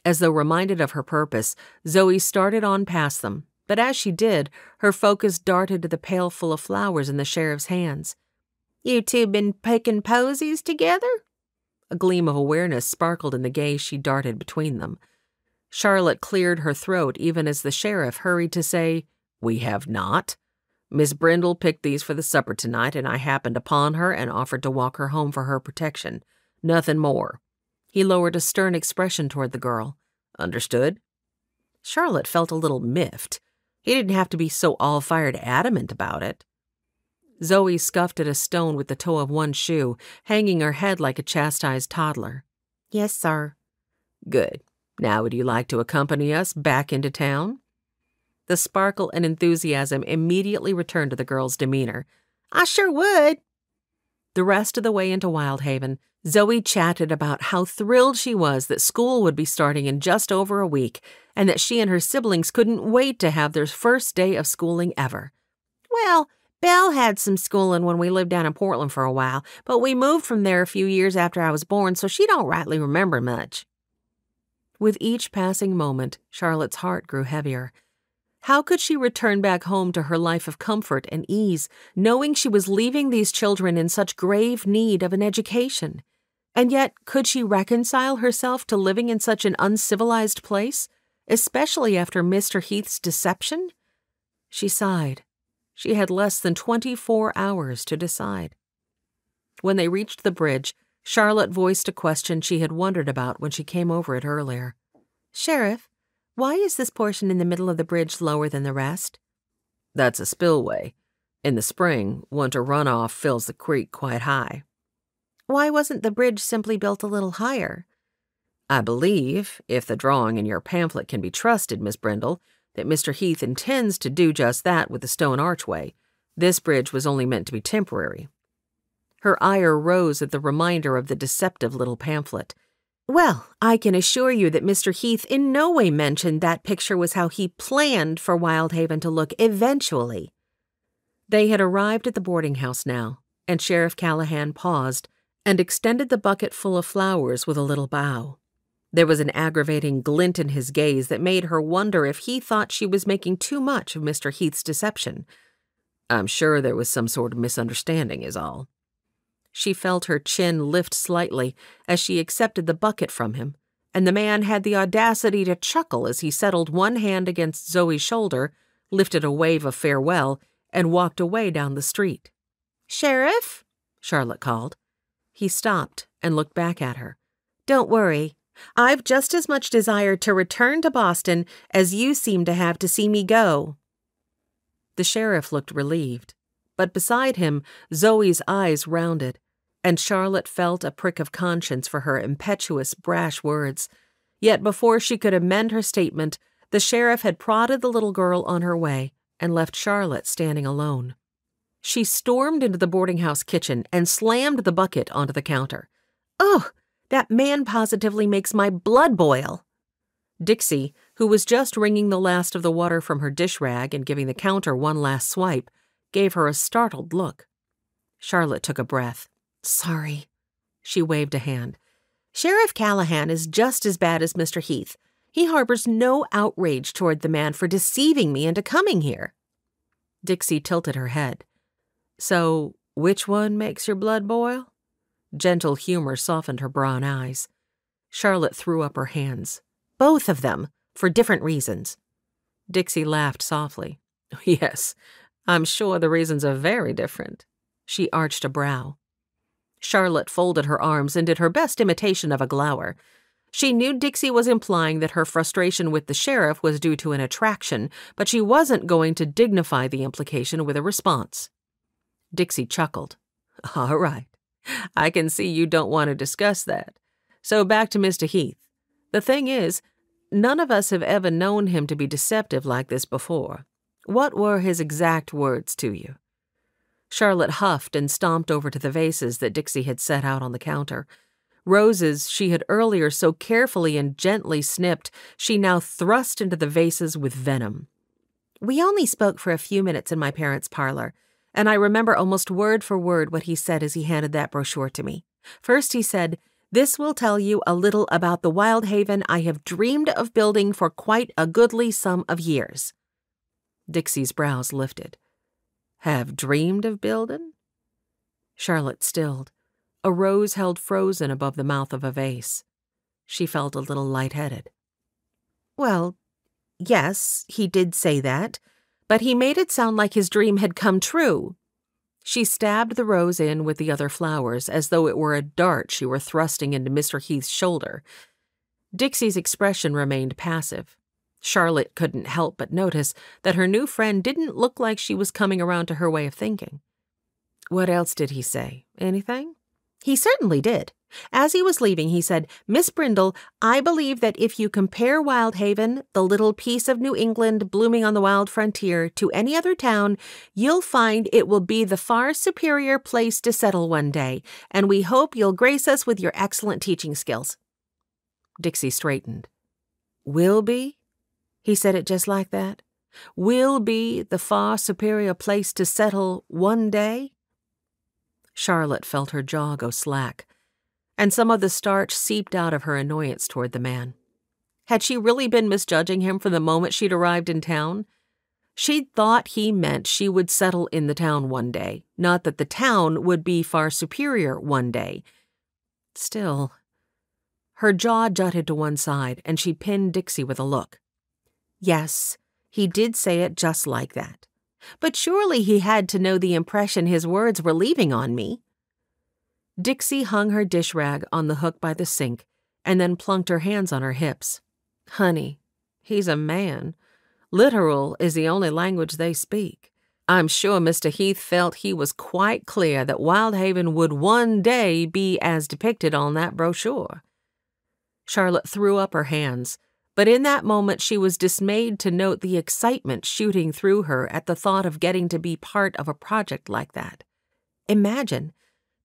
As though reminded of her purpose, Zoe started on past them, but as she did, her focus darted to the pail full of flowers in the sheriff's hands. "You two been picking posies together?" A gleam of awareness sparkled in the gaze she darted between them. Charlotte cleared her throat even as the sheriff hurried to say, "We have not. Miss Brindle picked these for the supper tonight, and I happened upon her and offered to walk her home for her protection. Nothing more." He lowered a stern expression toward the girl. "Understood?" Charlotte felt a little miffed. He didn't have to be so all-fired adamant about it. Zoe scuffed at a stone with the toe of one shoe, hanging her head like a chastised toddler. "Yes, sir." "Good. Now would you like to accompany us back into town?" The sparkle and enthusiasm immediately returned to the girl's demeanor. "I sure would." The rest of the way into Wyldhaven, Zoe chatted about how thrilled she was that school would be starting in just over a week, and that she and her siblings couldn't wait to have their first day of schooling ever. "Well, Belle had some schooling when we lived down in Portland for a while, but we moved from there a few years after I was born, so she don't rightly remember much." With each passing moment, Charlotte's heart grew heavier. How could she return back home to her life of comfort and ease, knowing she was leaving these children in such grave need of an education? And yet, could she reconcile herself to living in such an uncivilized place, especially after Mr. Heath's deception? She sighed. She had less than 24 hours to decide. When they reached the bridge, Charlotte voiced a question she had wondered about when she came over it earlier. "Sheriff, why is this portion in the middle of the bridge lower than the rest?" "That's a spillway. In the spring, winter runoff fills the creek quite high." "Why wasn't the bridge simply built a little higher?" "I believe, if the drawing in your pamphlet can be trusted, Miss Brindle, that Mr. Heath intends to do just that with the stone archway. This bridge was only meant to be temporary." Her ire rose at the reminder of the deceptive little pamphlet. "Well, I can assure you that Mr. Heath in no way mentioned that picture was how he planned for Wyldhaven to look eventually." They had arrived at the boarding house now, and Sheriff Callahan paused and extended the bucket full of flowers with a little bow. There was an aggravating glint in his gaze that made her wonder if he thought she was making too much of Mr. Heath's deception. "I'm sure there was some sort of misunderstanding is all." She felt her chin lift slightly as she accepted the bucket from him, and the man had the audacity to chuckle as he settled one hand against Zoe's shoulder, lifted a wave of farewell, and walked away down the street. "Sheriff?" Charlotte called. He stopped and looked back at her. "Don't worry. I've just as much desire to return to Boston as you seem to have to see me go." The sheriff looked relieved, but beside him, Zoe's eyes rounded, and Charlotte felt a prick of conscience for her impetuous, brash words. Yet before she could amend her statement, the sheriff had prodded the little girl on her way and left Charlotte standing alone. She stormed into the boarding house kitchen and slammed the bucket onto the counter. "Oh, that man positively makes my blood boil." Dixie, who was just wringing the last of the water from her dish rag and giving the counter one last swipe, gave her a startled look. Charlotte took a breath. "Sorry." She waved a hand. "Sheriff Callahan is just as bad as Mr. Heath. He harbors no outrage toward the man for deceiving me into coming here." Dixie tilted her head. "So, which one makes your blood boil?" Gentle humor softened her brown eyes. Charlotte threw up her hands. "Both of them, for different reasons." Dixie laughed softly. "Yes, I'm sure the reasons are very different." She arched a brow. Charlotte folded her arms and did her best imitation of a glower. She knew Dixie was implying that her frustration with the sheriff was due to an attraction, but she wasn't going to dignify the implication with a response. Dixie chuckled. "All right. I can see you don't want to discuss that. So back to Mr. Heath. The thing is, none of us have ever known him to be deceptive like this before. What were his exact words to you?" Charlotte huffed and stomped over to the vases that Dixie had set out on the counter. Roses she had earlier so carefully and gently snipped, she now thrust into the vases with venom. "We only spoke for a few minutes in my parents' parlor, and I remember almost word for word what he said as he handed that brochure to me. First he said, 'This will tell you a little about the Wyldhaven I have dreamed of building for quite a goodly sum of years.'" Dixie's brows lifted. "Have dreamed of building?" Charlotte stilled, a rose held frozen above the mouth of a vase. She felt a little lightheaded. "Well, yes, he did say that, but he made it sound like his dream had come true." She stabbed the rose in with the other flowers as though it were a dart she were thrusting into Mr. Heath's shoulder. Dixie's expression remained passive. Charlotte couldn't help but notice that her new friend didn't look like she was coming around to her way of thinking. "What else did he say? Anything?" "He certainly did. As he was leaving, he said, 'Miss Brindle, I believe that if you compare Wyldhaven, the little piece of New England blooming on the wild frontier, to any other town, you'll find it will be the far superior place to settle one day, and we hope you'll grace us with your excellent teaching skills.'" Dixie straightened. "Will be?" He said it just like that. "Will be the far superior place to settle one day?" Charlotte felt her jaw go slack, and some of the starch seeped out of her annoyance toward the man. Had she really been misjudging him from the moment she'd arrived in town? She'd thought he meant she would settle in the town one day, not that the town would be far superior one day. Still. Her jaw jutted to one side, and she pinned Dixie with a look. Yes, he did say it just like that. But surely he had to know the impression his words were leaving on me. Dixie hung her dish rag on the hook by the sink and then plunked her hands on her hips. Honey, he's a man. Literal is the only language they speak. I'm sure Mr. Heath felt he was quite clear that Wyldhaven would one day be as depicted on that brochure. Charlotte threw up her hands, but in that moment she was dismayed to note the excitement shooting through her at the thought of getting to be part of a project like that. Imagine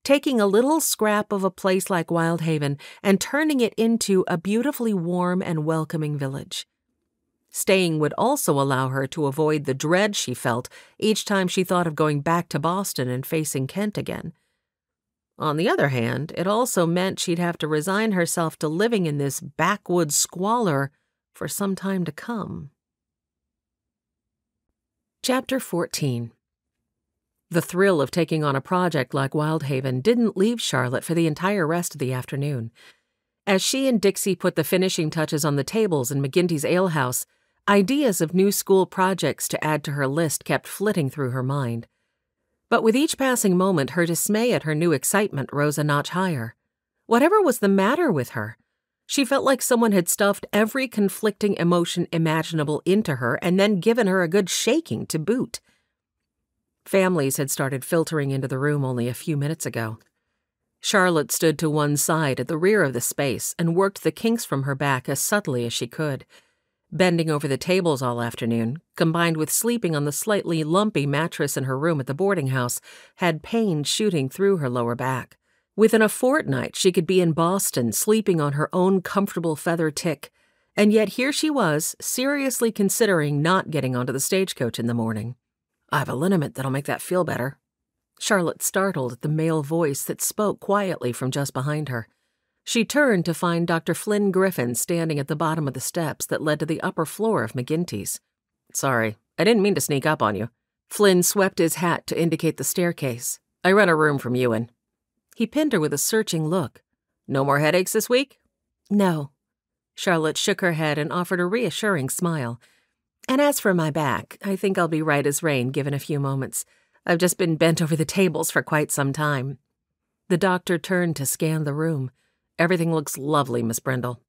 taking a little scrap of a place like Wyldhaven and turning it into a beautifully warm and welcoming village. Staying would also allow her to avoid the dread she felt each time she thought of going back to Boston and facing Kent again. On the other hand, it also meant she'd have to resign herself to living in this backwoods squalor for some time to come. Chapter 14. The thrill of taking on a project like Wyldhaven didn't leave Charlotte for the entire rest of the afternoon. As she and Dixie put the finishing touches on the tables in McGinty's alehouse, ideas of new school projects to add to her list kept flitting through her mind. But with each passing moment, her dismay at her new excitement rose a notch higher. Whatever was the matter with her? She felt like someone had stuffed every conflicting emotion imaginable into her and then given her a good shaking to boot. Families had started filtering into the room only a few minutes ago. Charlotte stood to one side at the rear of the space and worked the kinks from her back as subtly as she could. Bending over the tables all afternoon, combined with sleeping on the slightly lumpy mattress in her room at the boarding house, had pain shooting through her lower back. Within a fortnight, she could be in Boston, sleeping on her own comfortable feather tick, and yet here she was, seriously considering not getting onto the stagecoach in the morning. I have a liniment that'll make that feel better. Charlotte startled at the male voice that spoke quietly from just behind her. She turned to find Dr. Flynn Griffin standing at the bottom of the steps that led to the upper floor of McGinty's. Sorry, I didn't mean to sneak up on you. Flynn swept his hat to indicate the staircase. I rent a room from you in. He pinned her with a searching look. No more headaches this week? No. Charlotte shook her head and offered a reassuring smile. And as for my back, I think I'll be right as rain given a few moments. I've just been bent over the tables for quite some time. The doctor turned to scan the room. Everything looks lovely, Miss Brindle.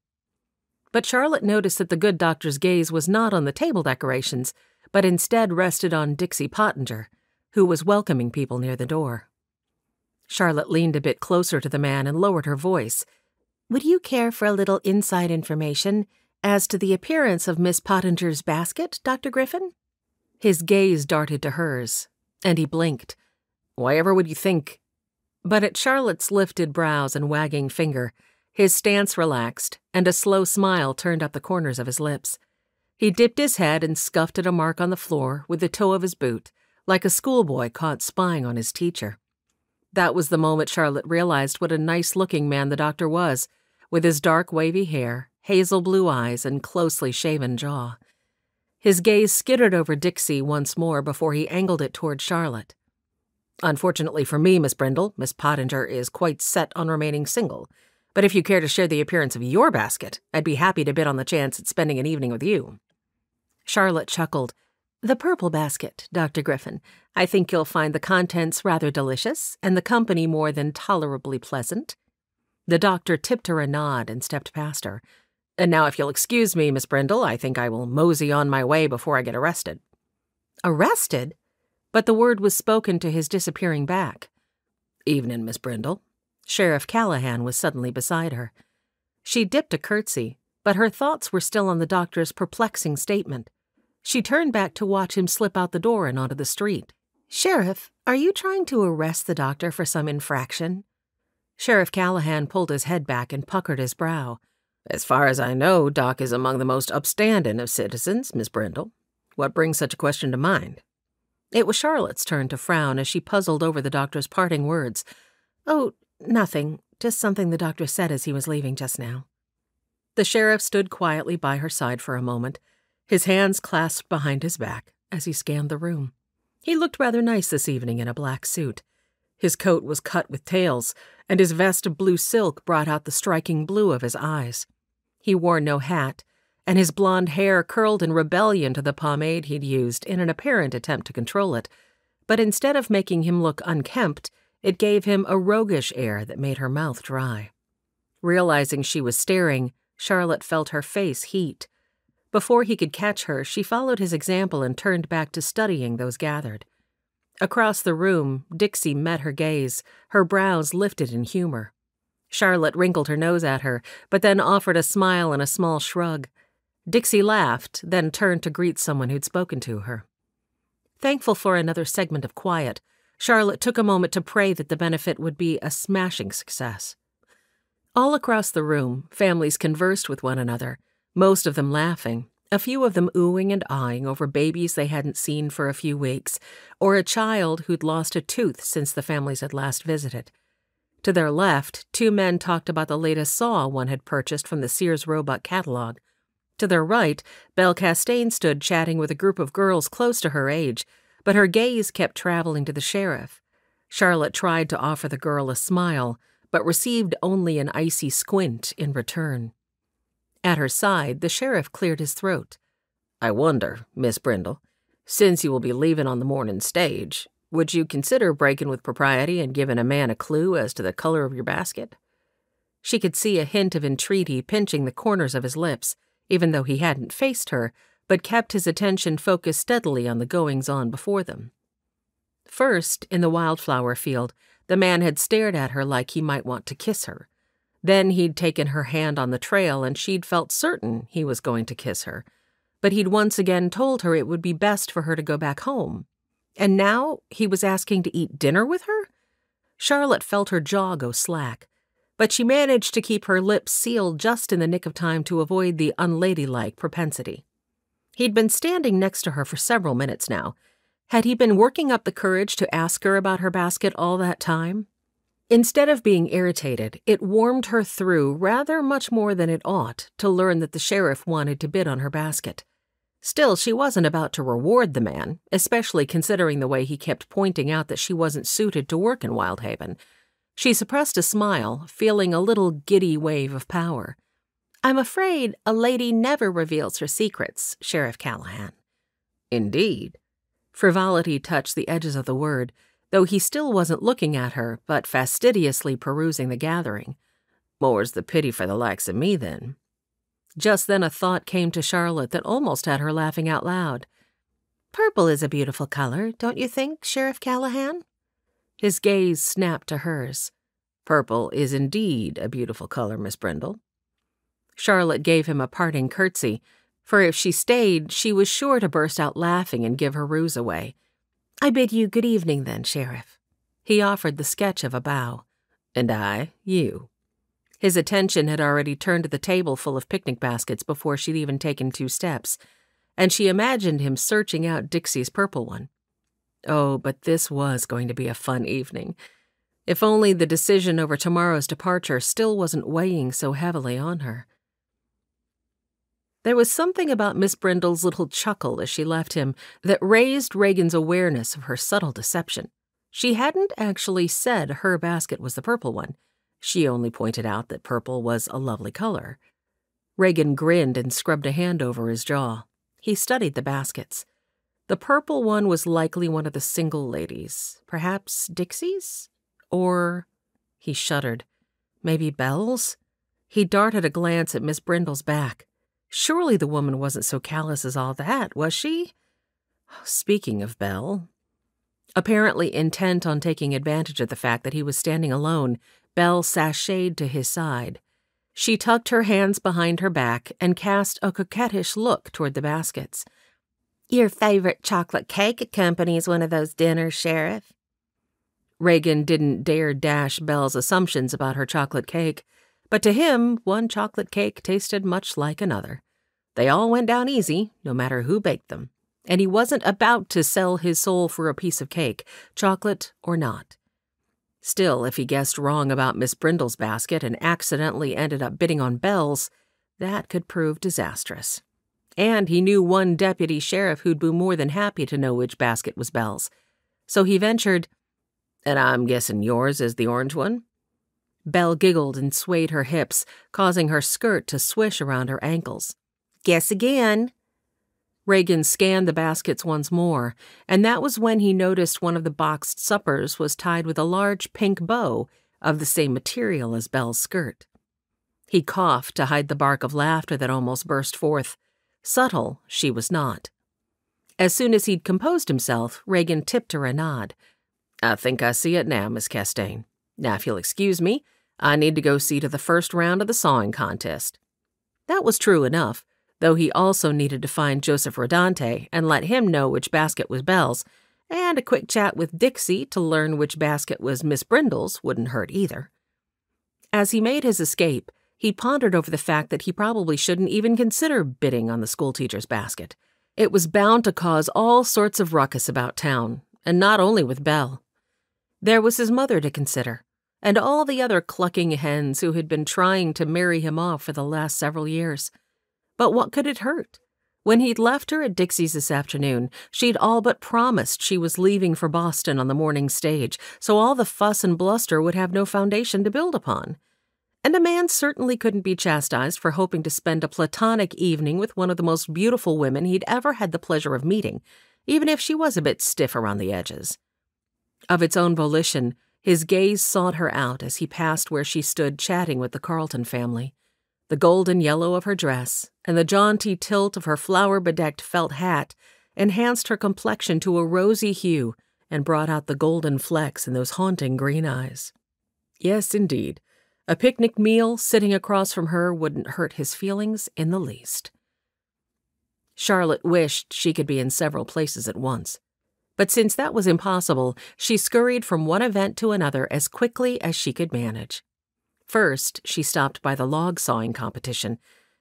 But Charlotte noticed that the good doctor's gaze was not on the table decorations, but instead rested on Dixie Pottinger, who was welcoming people near the door. Charlotte leaned a bit closer to the man and lowered her voice. Would you care for a little inside information as to the appearance of Miss Pottinger's basket, Dr. Griffin? His gaze darted to hers, and he blinked. Why ever would you think? But at Charlotte's lifted brows and wagging finger, his stance relaxed, and a slow smile turned up the corners of his lips. He dipped his head and scuffed at a mark on the floor with the toe of his boot, like a schoolboy caught spying on his teacher. That was the moment Charlotte realized what a nice-looking man the doctor was, with his dark wavy hair, hazel blue eyes, and closely shaven jaw. His gaze skittered over Dixie once more before he angled it toward Charlotte. Unfortunately for me, Miss Brindle, Miss Pottinger is quite set on remaining single. But if you care to share the appearance of your basket, I'd be happy to bid on the chance at spending an evening with you. Charlotte chuckled. The purple basket, Dr. Griffin. I think you'll find the contents rather delicious, and the company more than tolerably pleasant. The doctor tipped her a nod and stepped past her. And now, if you'll excuse me, Miss Brindle, I think I will mosey on my way before I get arrested. Arrested? But the word was spoken to his disappearing back. Evening, Miss Brindle. Sheriff Callahan was suddenly beside her. She dipped a curtsy, but her thoughts were still on the doctor's perplexing statement. She turned back to watch him slip out the door and onto the street. Sheriff, are you trying to arrest the doctor for some infraction? Sheriff Callahan pulled his head back and puckered his brow. As far as I know, Doc is among the most upstanding of citizens, Miss Brindle. What brings such a question to mind? It was Charlotte's turn to frown as she puzzled over the doctor's parting words. Oh, nothing. Just something the doctor said as he was leaving just now. The sheriff stood quietly by her side for a moment, his hands clasped behind his back as he scanned the room. He looked rather nice this evening in a black suit. His coat was cut with tails, and his vest of blue silk brought out the striking blue of his eyes. He wore no hat, and his blonde hair curled in rebellion to the pomade he'd used in an apparent attempt to control it, but instead of making him look unkempt, it gave him a roguish air that made her mouth dry. Realizing she was staring, Charlotte felt her face heat. Before he could catch her, she followed his example and turned back to studying those gathered. Across the room, Dixie met her gaze, her brows lifted in humor. Charlotte wrinkled her nose at her, but then offered a smile and a small shrug. Dixie laughed, then turned to greet someone who'd spoken to her. Thankful for another segment of quiet, Charlotte took a moment to pray that the benefit would be a smashing success. All across the room, families conversed with one another, most of them laughing, a few of them oohing and aahing over babies they hadn't seen for a few weeks, or a child who'd lost a tooth since the families had last visited. To their left, two men talked about the latest saw one had purchased from the Sears Roebuck catalog. To their right, Belle Castaigne stood chatting with a group of girls close to her age, but her gaze kept traveling to the sheriff. Charlotte tried to offer the girl a smile, but received only an icy squint in return. At her side, the sheriff cleared his throat. "I wonder, Miss Brindle, since you will be leaving on the morning stage, would you consider breaking with propriety and giving a man a clue as to the color of your basket?" She could see a hint of entreaty pinching the corners of his lips, even though he hadn't faced her, but kept his attention focused steadily on the goings-on before them. First, in the wildflower field, the man had stared at her like he might want to kiss her. Then he'd taken her hand on the trail and she'd felt certain he was going to kiss her. But he'd once again told her it would be best for her to go back home. And now he was asking to eat dinner with her? Charlotte felt her jaw go slack, but she managed to keep her lips sealed just in the nick of time to avoid the unladylike propensity. He'd been standing next to her for several minutes now. Had he been working up the courage to ask her about her basket all that time? Instead of being irritated, it warmed her through rather much more than it ought to learn that the sheriff wanted to bid on her basket. Still, she wasn't about to reward the man, especially considering the way he kept pointing out that she wasn't suited to work in Wyldhaven. She suppressed a smile, feeling a little giddy wave of power. "I'm afraid a lady never reveals her secrets, Sheriff Callahan." "Indeed." Frivolity touched the edges of the word, though he still wasn't looking at her, but fastidiously perusing the gathering. "More's the pity for the likes of me, then." Just then a thought came to Charlotte that almost had her laughing out loud. "Purple is a beautiful color, don't you think, Sheriff Callahan?" His gaze snapped to hers. "Purple is indeed a beautiful color, Miss Brindle." Charlotte gave him a parting curtsy, for if she stayed, she was sure to burst out laughing and give her ruse away. "I bid you good evening, then, Sheriff." He offered the sketch of a bow. "And I, you." His attention had already turned to the table full of picnic baskets before she'd even taken 2 steps, and she imagined him searching out Dixie's purple one. Oh, but this was going to be a fun evening. If only the decision over tomorrow's departure still wasn't weighing so heavily on her. There was something about Miss Brindle's little chuckle as she left him that raised Reagan's awareness of her subtle deception. She hadn't actually said her basket was the purple one. She only pointed out that purple was a lovely color. Reagan grinned and scrubbed a hand over his jaw. He studied the baskets. The purple one was likely one of the single ladies. Perhaps Dixie's? Or, he shuddered, maybe Belle's? He darted a glance at Miss Brindle's back. Surely the woman wasn't so callous as all that, was she? Speaking of Belle. Apparently intent on taking advantage of the fact that he was standing alone, Belle sashayed to his side. She tucked her hands behind her back and cast a coquettish look toward the baskets. "Your favorite chocolate cake accompanies one of those dinners, Sheriff." Reagan didn't dare dash Belle's assumptions about her chocolate cake, but to him, one chocolate cake tasted much like another. They all went down easy, no matter who baked them, and he wasn't about to sell his soul for a piece of cake, chocolate or not. Still, if he guessed wrong about Miss Brindle's basket and accidentally ended up bidding on Belle's, that could prove disastrous. And he knew one deputy sheriff who'd be more than happy to know which basket was Belle's. So he ventured, And I'm guessing yours is the orange one? Belle giggled and swayed her hips, causing her skirt to swish around her ankles. Guess again. Reagan scanned the baskets once more, and that was when he noticed one of the boxed suppers was tied with a large pink bow of the same material as Belle's skirt. He coughed to hide the bark of laughter that almost burst forth. Subtle, she was not. As soon as he'd composed himself, Reagan tipped her a nod. I think I see it now, Miss Castaigne. Now, if you'll excuse me, I need to go see to the first round of the sawing contest. That was true enough, though he also needed to find Joseph Rodante and let him know which basket was Belle's, and a quick chat with Dixie to learn which basket was Miss Brindle's wouldn't hurt either. As he made his escape, he pondered over the fact that he probably shouldn't even consider bidding on the schoolteacher's basket. It was bound to cause all sorts of ruckus about town, and not only with Belle. There was his mother to consider, and all the other clucking hens who had been trying to marry him off for the last several years. But what could it hurt? When he'd left her at Dixie's this afternoon, she'd all but promised she was leaving for Boston on the morning stage, so all the fuss and bluster would have no foundation to build upon. And a man certainly couldn't be chastised for hoping to spend a platonic evening with one of the most beautiful women he'd ever had the pleasure of meeting, even if she was a bit stiff around the edges. Of its own volition, his gaze sought her out as he passed where she stood chatting with the Carleton family. The golden yellow of her dress and the jaunty tilt of her flower-bedecked felt hat enhanced her complexion to a rosy hue and brought out the golden flecks in those haunting green eyes. Yes, indeed, a picnic meal sitting across from her wouldn't hurt his feelings in the least. Charlotte wished she could be in several places at once. But since that was impossible, she scurried from one event to another as quickly as she could manage. First, she stopped by the log sawing competition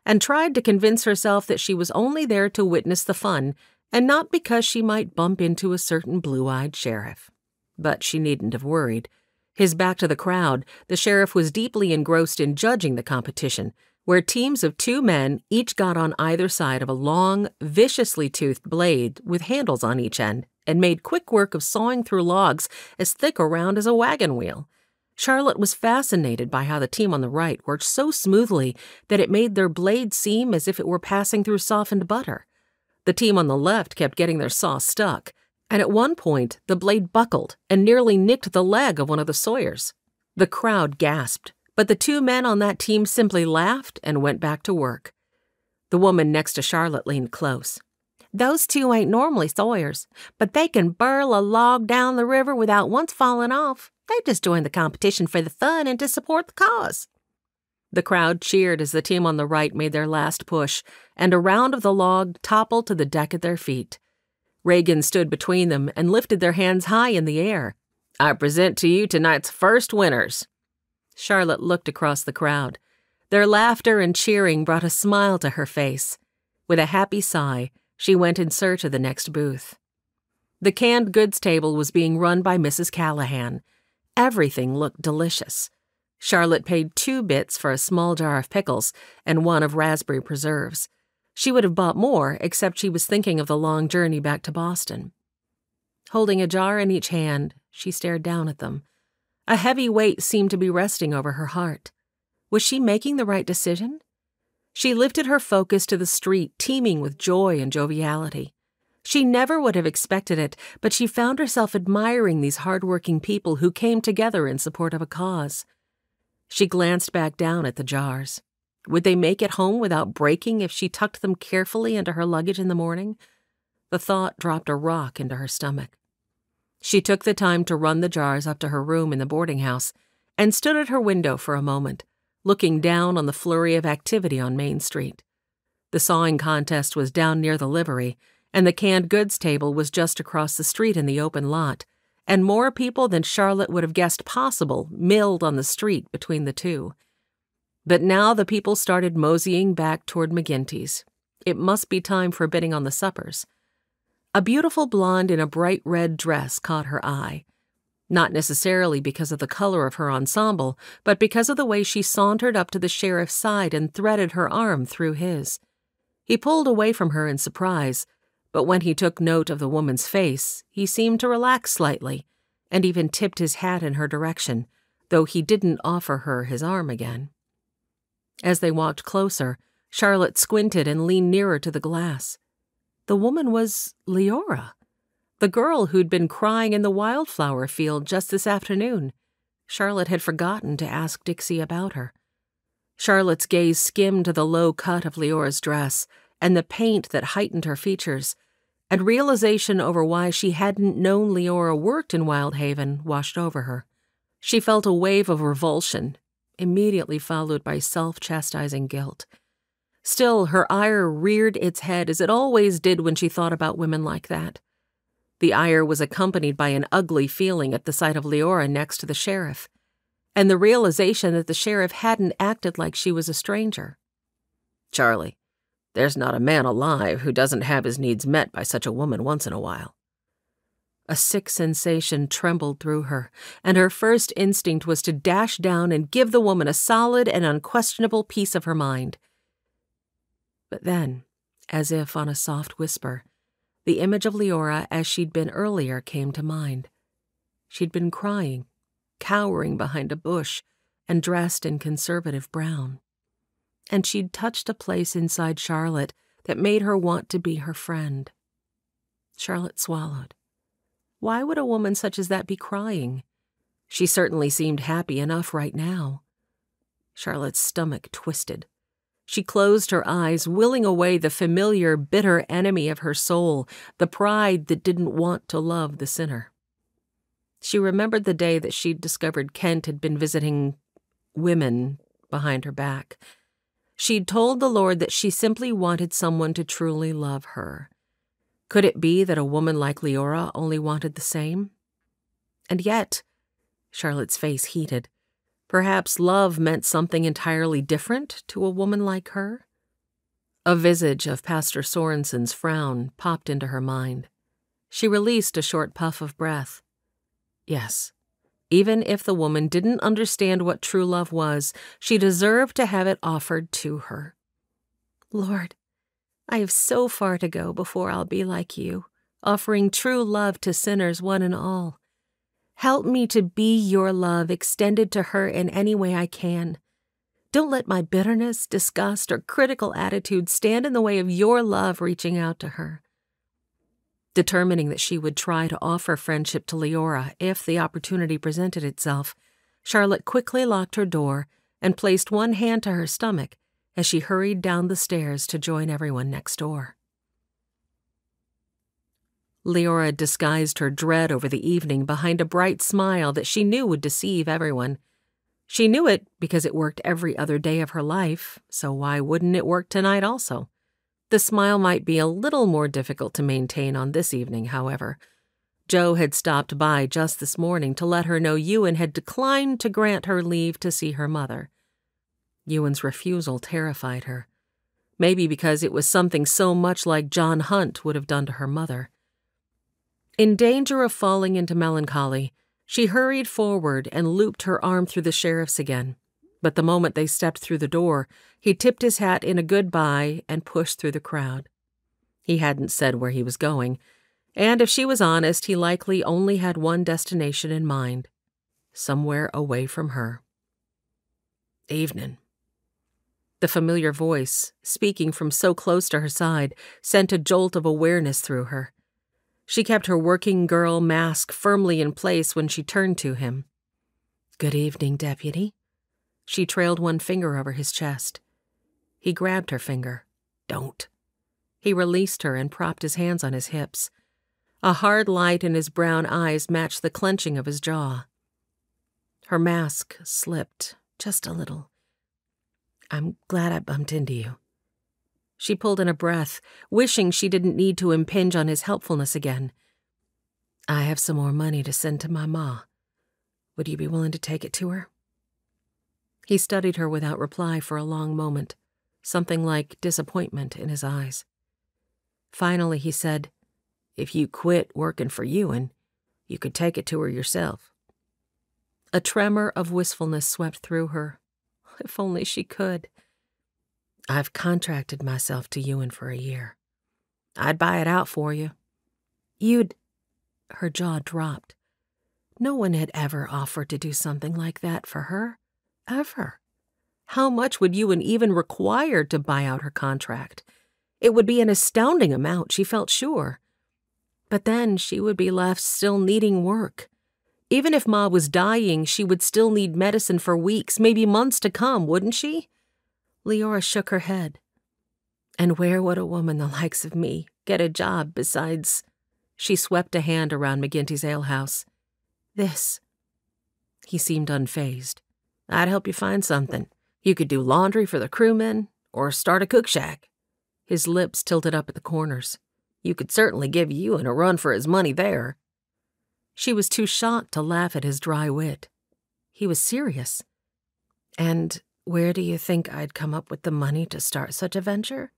and tried to convince herself that she was only there to witness the fun and not because she might bump into a certain blue-eyed sheriff. But she needn't have worried. His back to the crowd, the sheriff was deeply engrossed in judging the competition, where teams of 2 men each got on either side of a long, viciously toothed blade with handles on each end and made quick work of sawing through logs as thick around as a wagon wheel. Charlotte was fascinated by how the team on the right worked so smoothly that it made their blade seem as if it were passing through softened butter. The team on the left kept getting their saw stuck, and at one point the blade buckled and nearly nicked the leg of one of the sawyers. The crowd gasped, but the 2 men on that team simply laughed and went back to work. The woman next to Charlotte leaned close. Those 2 ain't normally sawyers, but they can burl a log down the river without once falling off. They just joined the competition for the fun and to support the cause. The crowd cheered as the team on the right made their last push, and a round of the log toppled to the deck at their feet. Reagan stood between them and lifted their hands high in the air. I present to you tonight's first winners. Charlotte looked across the crowd. Their laughter and cheering brought a smile to her face. With a happy sigh, she went in search of the next booth. The canned goods table was being run by Mrs. Callahan. Everything looked delicious. Charlotte paid 2 bits for a small jar of pickles and 1 of raspberry preserves. She would have bought more, except she was thinking of the long journey back to Boston. Holding a jar in each hand, she stared down at them. A heavy weight seemed to be resting over her heart. Was she making the right decision? She lifted her focus to the street teeming with joy and joviality. She never would have expected it, but she found herself admiring these hard-working people who came together in support of a cause. She glanced back down at the jars. Would they make it home without breaking if she tucked them carefully into her luggage in the morning? The thought dropped a rock into her stomach. She took the time to run the jars up to her room in the boarding house and stood at her window for a moment, looking down on the flurry of activity on Main Street. The sawing contest was down near the livery, and the canned goods table was just across the street in the open lot, and more people than Charlotte would have guessed possible milled on the street between the 2. But now the people started moseying back toward McGinty's. It must be time for bidding on the suppers. A beautiful blonde in a bright red dress caught her eye. Not necessarily because of the color of her ensemble, but because of the way she sauntered up to the sheriff's side and threaded her arm through his. He pulled away from her in surprise, but when he took note of the woman's face, he seemed to relax slightly, and even tipped his hat in her direction, though he didn't offer her his arm again. As they walked closer, Charlotte squinted and leaned nearer to the glass. The woman was Leora, the girl who'd been crying in the wildflower field just this afternoon. Charlotte had forgotten to ask Dixie about her. Charlotte's gaze skimmed the low cut of Leora's dress and the paint that heightened her features, and realization over why she hadn't known Leora worked in Wyldhaven washed over her. She felt a wave of revulsion, immediately followed by self-chastising guilt. Still, her ire reared its head as it always did when she thought about women like that. The ire was accompanied by an ugly feeling at the sight of Leora next to the sheriff, and the realization that the sheriff hadn't acted like she was a stranger. Charlie, there's not a man alive who doesn't have his needs met by such a woman once in a while. A sick sensation trembled through her, and her first instinct was to dash down and give the woman a solid and unquestionable piece of her mind. But then, as if on a soft whisper, the image of Leora as she'd been earlier came to mind. She'd been crying, cowering behind a bush, and dressed in conservative brown. And she'd touched a place inside Charlotte that made her want to be her friend. Charlotte swallowed. Why would a woman such as that be crying? She certainly seemed happy enough right now. Charlotte's stomach twisted. She closed her eyes, willing away the familiar, bitter enemy of her soul, the pride that didn't want to love the sinner. She remembered the day that she'd discovered Kent had been visiting women behind her back. She'd told the Lord that she simply wanted someone to truly love her. Could it be that a woman like Leora only wanted the same? And yet, Charlotte's face heated. Perhaps love meant something entirely different to a woman like her? A visage of Pastor Sorensen's frown popped into her mind. She released a short puff of breath. Yes, even if the woman didn't understand what true love was, she deserved to have it offered to her. Lord, I have so far to go before I'll be like you, offering true love to sinners one and all. Help me to be your love extended to her in any way I can. Don't let my bitterness, disgust, or critical attitude stand in the way of your love reaching out to her. Determining that she would try to offer friendship to Leora if the opportunity presented itself, Charlotte quickly locked her door and placed one hand to her stomach as she hurried down the stairs to join everyone next door. Leora disguised her dread over the evening behind a bright smile that she knew would deceive everyone. She knew it because it worked every other day of her life, so why wouldn't it work tonight also? The smile might be a little more difficult to maintain on this evening, however. Joe had stopped by just this morning to let her know Ewan had declined to grant her leave to see her mother. Ewan's refusal terrified her, maybe because it was something so much like John Hunt would have done to her mother. In danger of falling into melancholy, she hurried forward and looped her arm through the sheriff's again. But the moment they stepped through the door, he tipped his hat in a goodbye and pushed through the crowd. He hadn't said where he was going, and if she was honest, he likely only had one destination in mind, somewhere away from her. Evening. The familiar voice, speaking from so close to her side, sent a jolt of awareness through her. She kept her working girl mask firmly in place when she turned to him. "Good evening, Deputy." She trailed one finger over his chest. He grabbed her finger. "Don't." He released her and propped his hands on his hips. A hard light in his brown eyes matched the clenching of his jaw. Her mask slipped just a little. "I'm glad I bumped into you." She pulled in a breath, wishing she didn't need to impinge on his helpfulness again. "I have some more money to send to my ma. Would you be willing to take it to her?" He studied her without reply for a long moment, something like disappointment in his eyes. Finally, he said, "If you quit working for Ewan, you could take it to her yourself." A tremor of wistfulness swept through her. If only she could. "I've contracted myself to Ewan for a year. I'd buy it out for you." "You'd—" Her jaw dropped. No one had ever offered to do something like that for her. Ever. How much would Ewan even require to buy out her contract? It would be an astounding amount, she felt sure. But then she would be left still needing work. Even if Ma was dying, she would still need medicine for weeks, maybe months to come, wouldn't she? Leora shook her head. And where would a woman the likes of me get a job besides... She swept a hand around McGinty's alehouse. This. He seemed unfazed. I'd help you find something. You could do laundry for the crewmen, or start a cook shack. His lips tilted up at the corners. You could certainly give Ewan a run for his money there. She was too shocked to laugh at his dry wit. He was serious. And where do you think I'd come up with the money to start such a venture?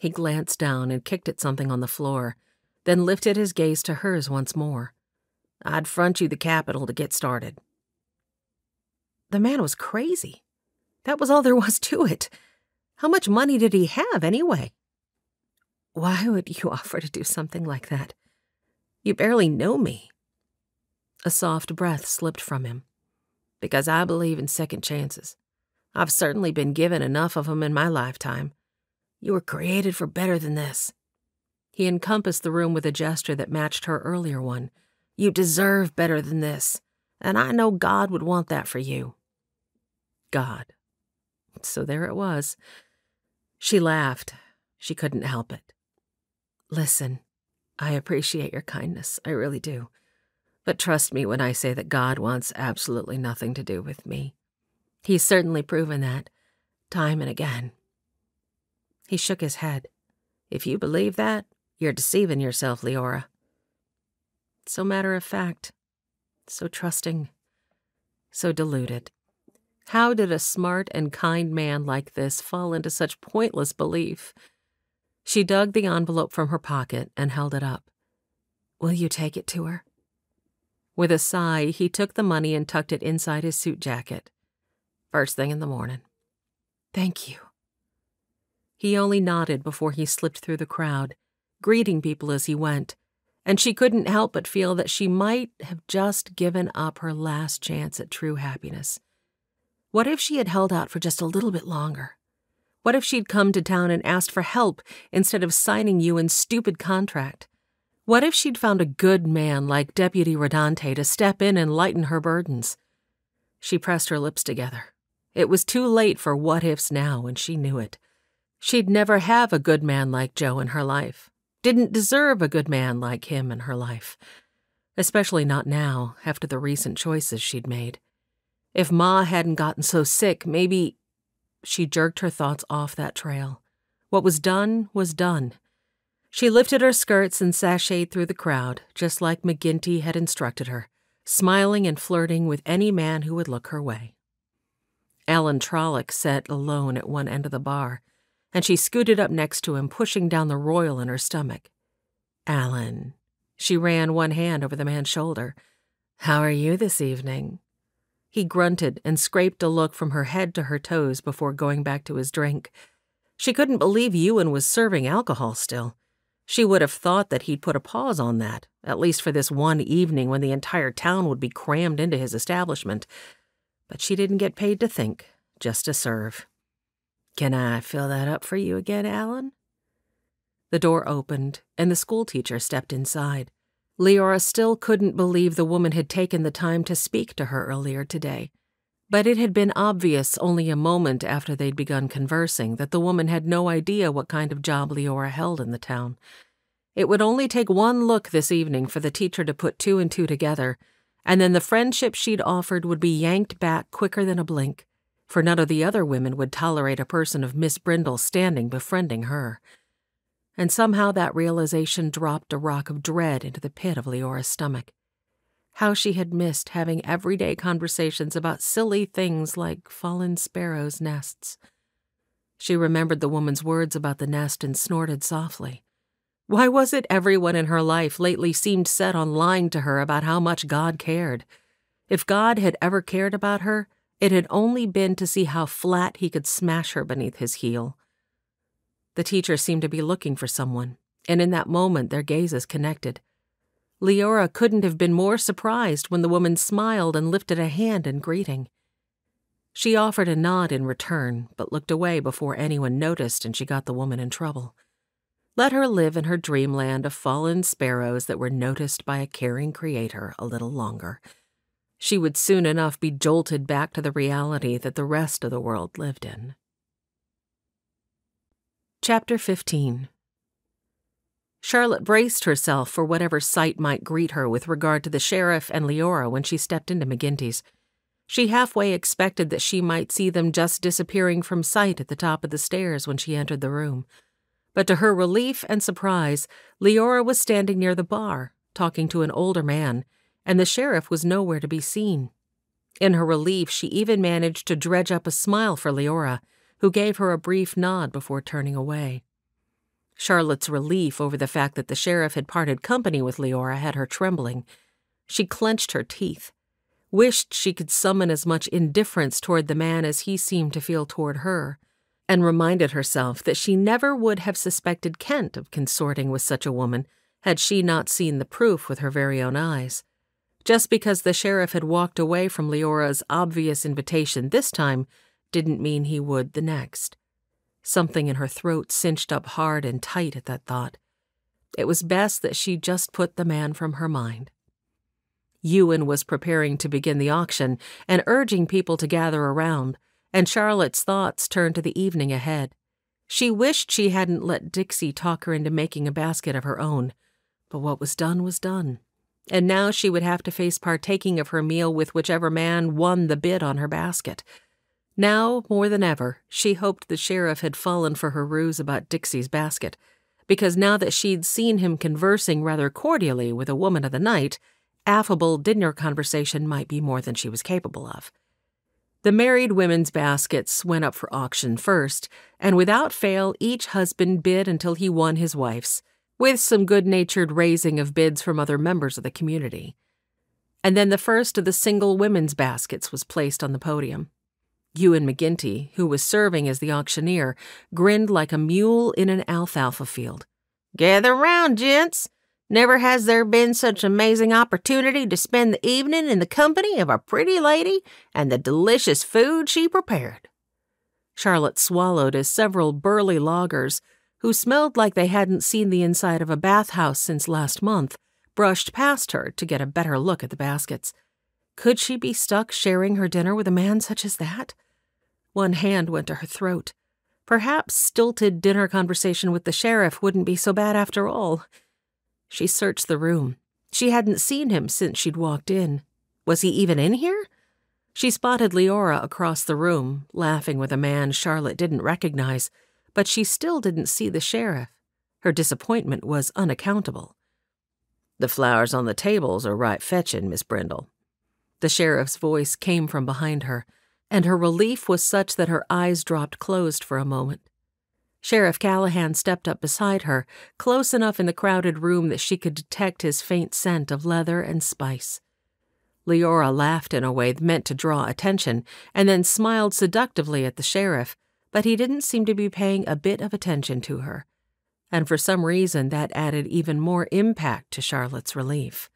He glanced down and kicked at something on the floor, then lifted his gaze to hers once more. I'd front you the capital to get started. The man was crazy. That was all there was to it. How much money did he have, anyway? Why would you offer to do something like that? You barely know me. A soft breath slipped from him. Because I believe in second chances. I've certainly been given enough of them in my lifetime. You were created for better than this. He encompassed the room with a gesture that matched her earlier one. You deserve better than this, and I know God would want that for you. God. So there it was. She laughed. She couldn't help it. Listen, I appreciate your kindness, I really do. But trust me when I say that God wants absolutely nothing to do with me. He's certainly proven that, time and again. He shook his head. If you believe that, you're deceiving yourself, Leora. So matter of fact, so trusting, so deluded. How did a smart and kind man like this fall into such pointless belief? She dug the envelope from her pocket and held it up. Will you take it to her? With a sigh, he took the money and tucked it inside his suit jacket. First thing in the morning. Thank you. He only nodded before he slipped through the crowd, greeting people as he went, and she couldn't help but feel that she might have just given up her last chance at true happiness. What if she had held out for just a little bit longer? What if she'd come to town and asked for help instead of signing Ewan's stupid contract? What if she'd found a good man like Deputy Rodante to step in and lighten her burdens? She pressed her lips together. It was too late for what-ifs now, and she knew it. She'd never have a good man like Joe in her life. Didn't deserve a good man like him in her life. Especially not now, after the recent choices she'd made. If Ma hadn't gotten so sick, maybe... She jerked her thoughts off that trail. What was done was done. She lifted her skirts and sashayed through the crowd, just like McGinty had instructed her, smiling and flirting with any man who would look her way. Alan Trollope sat alone at one end of the bar, and she scooted up next to him, pushing down the royal in her stomach. Alan. She ran one hand over the man's shoulder. How are you this evening? He grunted and scraped a look from her head to her toes before going back to his drink. She couldn't believe Ewan was serving alcohol still. She would have thought that he'd put a pause on that, at least for this one evening when the entire town would be crammed into his establishment. But she didn't get paid to think, just to serve. Can I fill that up for you again, Alan? The door opened, and the schoolteacher stepped inside. Leora still couldn't believe the woman had taken the time to speak to her earlier today. But it had been obvious only a moment after they'd begun conversing that the woman had no idea what kind of job Leora held in the town. It would only take one look this evening for the teacher to put two and two together, and then the friendship she'd offered would be yanked back quicker than a blink, for none of the other women would tolerate a person of Miss Brindle's standing befriending her. And somehow that realization dropped a rock of dread into the pit of Leora's stomach. How she had missed having everyday conversations about silly things like fallen sparrows' nests. She remembered the woman's words about the nest and snorted softly. Why was it everyone in her life lately seemed set on lying to her about how much God cared? If God had ever cared about her, it had only been to see how flat he could smash her beneath his heel. The teacher seemed to be looking for someone, and in that moment their gazes connected. Leora couldn't have been more surprised when the woman smiled and lifted a hand in greeting. She offered a nod in return, but looked away before anyone noticed and she got the woman in trouble. Let her live in her dreamland of fallen sparrows that were noticed by a caring creator a little longer. She would soon enough be jolted back to the reality that the rest of the world lived in. Chapter 15. Charlotte braced herself for whatever sight might greet her with regard to the sheriff and Leora when she stepped into McGinty's. She halfway expected that she might see them just disappearing from sight at the top of the stairs when she entered the room. But to her relief and surprise, Leora was standing near the bar, talking to an older man, and the sheriff was nowhere to be seen. In her relief, she even managed to dredge up a smile for Leora, who gave her a brief nod before turning away. Charlotte's relief over the fact that the sheriff had parted company with Leora had her trembling. She clenched her teeth, wished she could summon as much indifference toward the man as he seemed to feel toward her, and reminded herself that she never would have suspected Kent of consorting with such a woman had she not seen the proof with her very own eyes. Just because the sheriff had walked away from Leora's obvious invitation this time didn't mean he would the next. Something in her throat cinched up hard and tight at that thought. It was best that she just put the man from her mind. Ewan was preparing to begin the auction and urging people to gather around, and Charlotte's thoughts turned to the evening ahead. She wished she hadn't let Dixie talk her into making a basket of her own, but what was done, and now she would have to face partaking of her meal with whichever man won the bid on her basket. Now, more than ever, she hoped the sheriff had fallen for her ruse about Dixie's basket, because now that she'd seen him conversing rather cordially with a woman of the night, affable dinner conversation might be more than she was capable of. The married women's baskets went up for auction first, and without fail each husband bid until he won his wife's, with some good-natured raising of bids from other members of the community. And then the first of the single women's baskets was placed on the podium. Ewan McGinty, who was serving as the auctioneer, grinned like a mule in an alfalfa field. "Gather round, gents. Never has there been such amazing opportunity to spend the evening in the company of a pretty lady and the delicious food she prepared." Charlotte swallowed as several burly loggers, who smelled like they hadn't seen the inside of a bathhouse since last month, brushed past her to get a better look at the baskets. Could she be stuck sharing her dinner with a man such as that? One hand went to her throat. Perhaps stilted dinner conversation with the sheriff wouldn't be so bad after all. She searched the room. She hadn't seen him since she'd walked in. Was he even in here? She spotted Leora across the room, laughing with a man Charlotte didn't recognize, but she still didn't see the sheriff. Her disappointment was unaccountable. "The flowers on the tables are right fetchin', Miss Brindle." The sheriff's voice came from behind her, and her relief was such that her eyes dropped closed for a moment. Sheriff Callahan stepped up beside her, close enough in the crowded room that she could detect his faint scent of leather and spice. Leora laughed in a way meant to draw attention, and then smiled seductively at the sheriff, but he didn't seem to be paying a bit of attention to her. And for some reason that added even more impact to Charlotte's relief.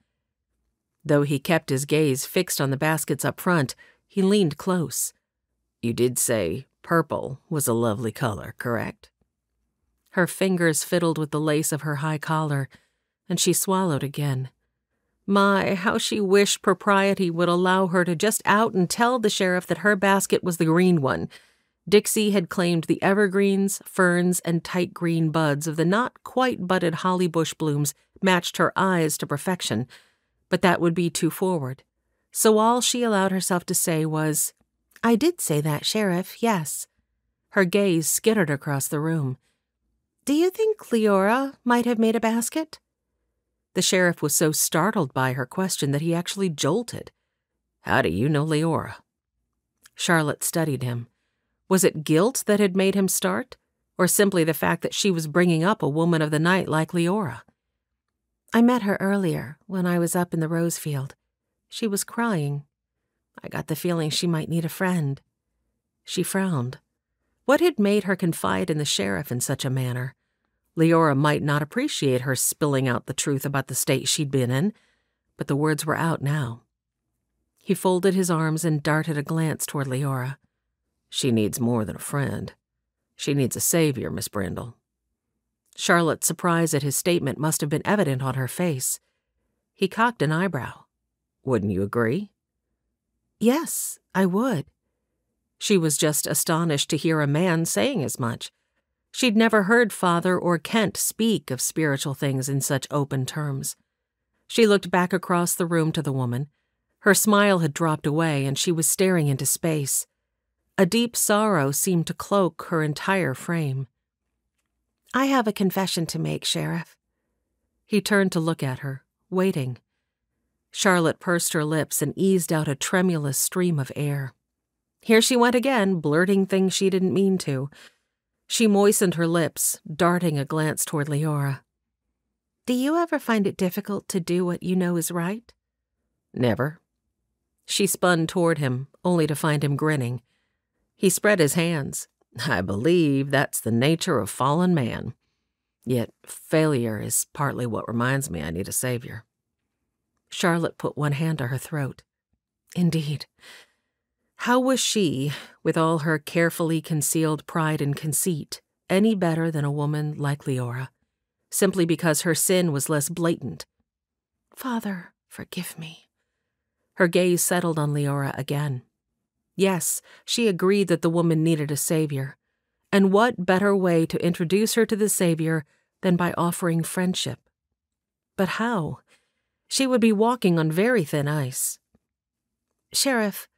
Though he kept his gaze fixed on the baskets up front, he leaned close. "You did say purple was a lovely color, correct?" Her fingers fiddled with the lace of her high collar, and she swallowed again. My, how she wished propriety would allow her to just out and tell the sheriff that her basket was the green one. Dixie had claimed the evergreens, ferns, and tight green buds of the not-quite-budded holly bush blooms matched her eyes to perfection, but that would be too forward. So all she allowed herself to say was, "I did say that, Sheriff, yes." Her gaze skittered across the room. "Do you think Leora might have made a basket?" The sheriff was so startled by her question that he actually jolted. "How do you know Leora?" Charlotte studied him. Was it guilt that had made him start, or simply the fact that she was bringing up a woman of the night like Leora? "I met her earlier when I was up in the rose field. She was crying. I got the feeling she might need a friend." She frowned. What had made her confide in the sheriff in such a manner? Leora might not appreciate her spilling out the truth about the state she'd been in, but the words were out now. He folded his arms and darted a glance toward Leora. She needs more than a friend. She needs a savior, Miss Brindle. Charlotte's surprise at his statement must have been evident on her face. He cocked an eyebrow. Wouldn't you agree? Yes, I would. She was just astonished to hear a man saying as much. She'd never heard Father or Kent speak of spiritual things in such open terms. She looked back across the room to the woman. Her smile had dropped away, and she was staring into space. A deep sorrow seemed to cloak her entire frame. I have a confession to make, Sheriff. He turned to look at her, waiting. Charlotte pursed her lips and eased out a tremulous stream of air. Here she went again, blurting things she didn't mean to. She moistened her lips, darting a glance toward Leora. Do you ever find it difficult to do what you know is right? Never. She spun toward him, only to find him grinning. He spread his hands. I believe that's the nature of fallen man. Yet failure is partly what reminds me I need a savior. Charlotte put one hand to her throat. Indeed. How was she, with all her carefully concealed pride and conceit, any better than a woman like Leora, simply because her sin was less blatant? Father, forgive me. Her gaze settled on Leora again. Yes, she agreed that the woman needed a savior. And what better way to introduce her to the savior than by offering friendship? But how? She would be walking on very thin ice. Sheriff,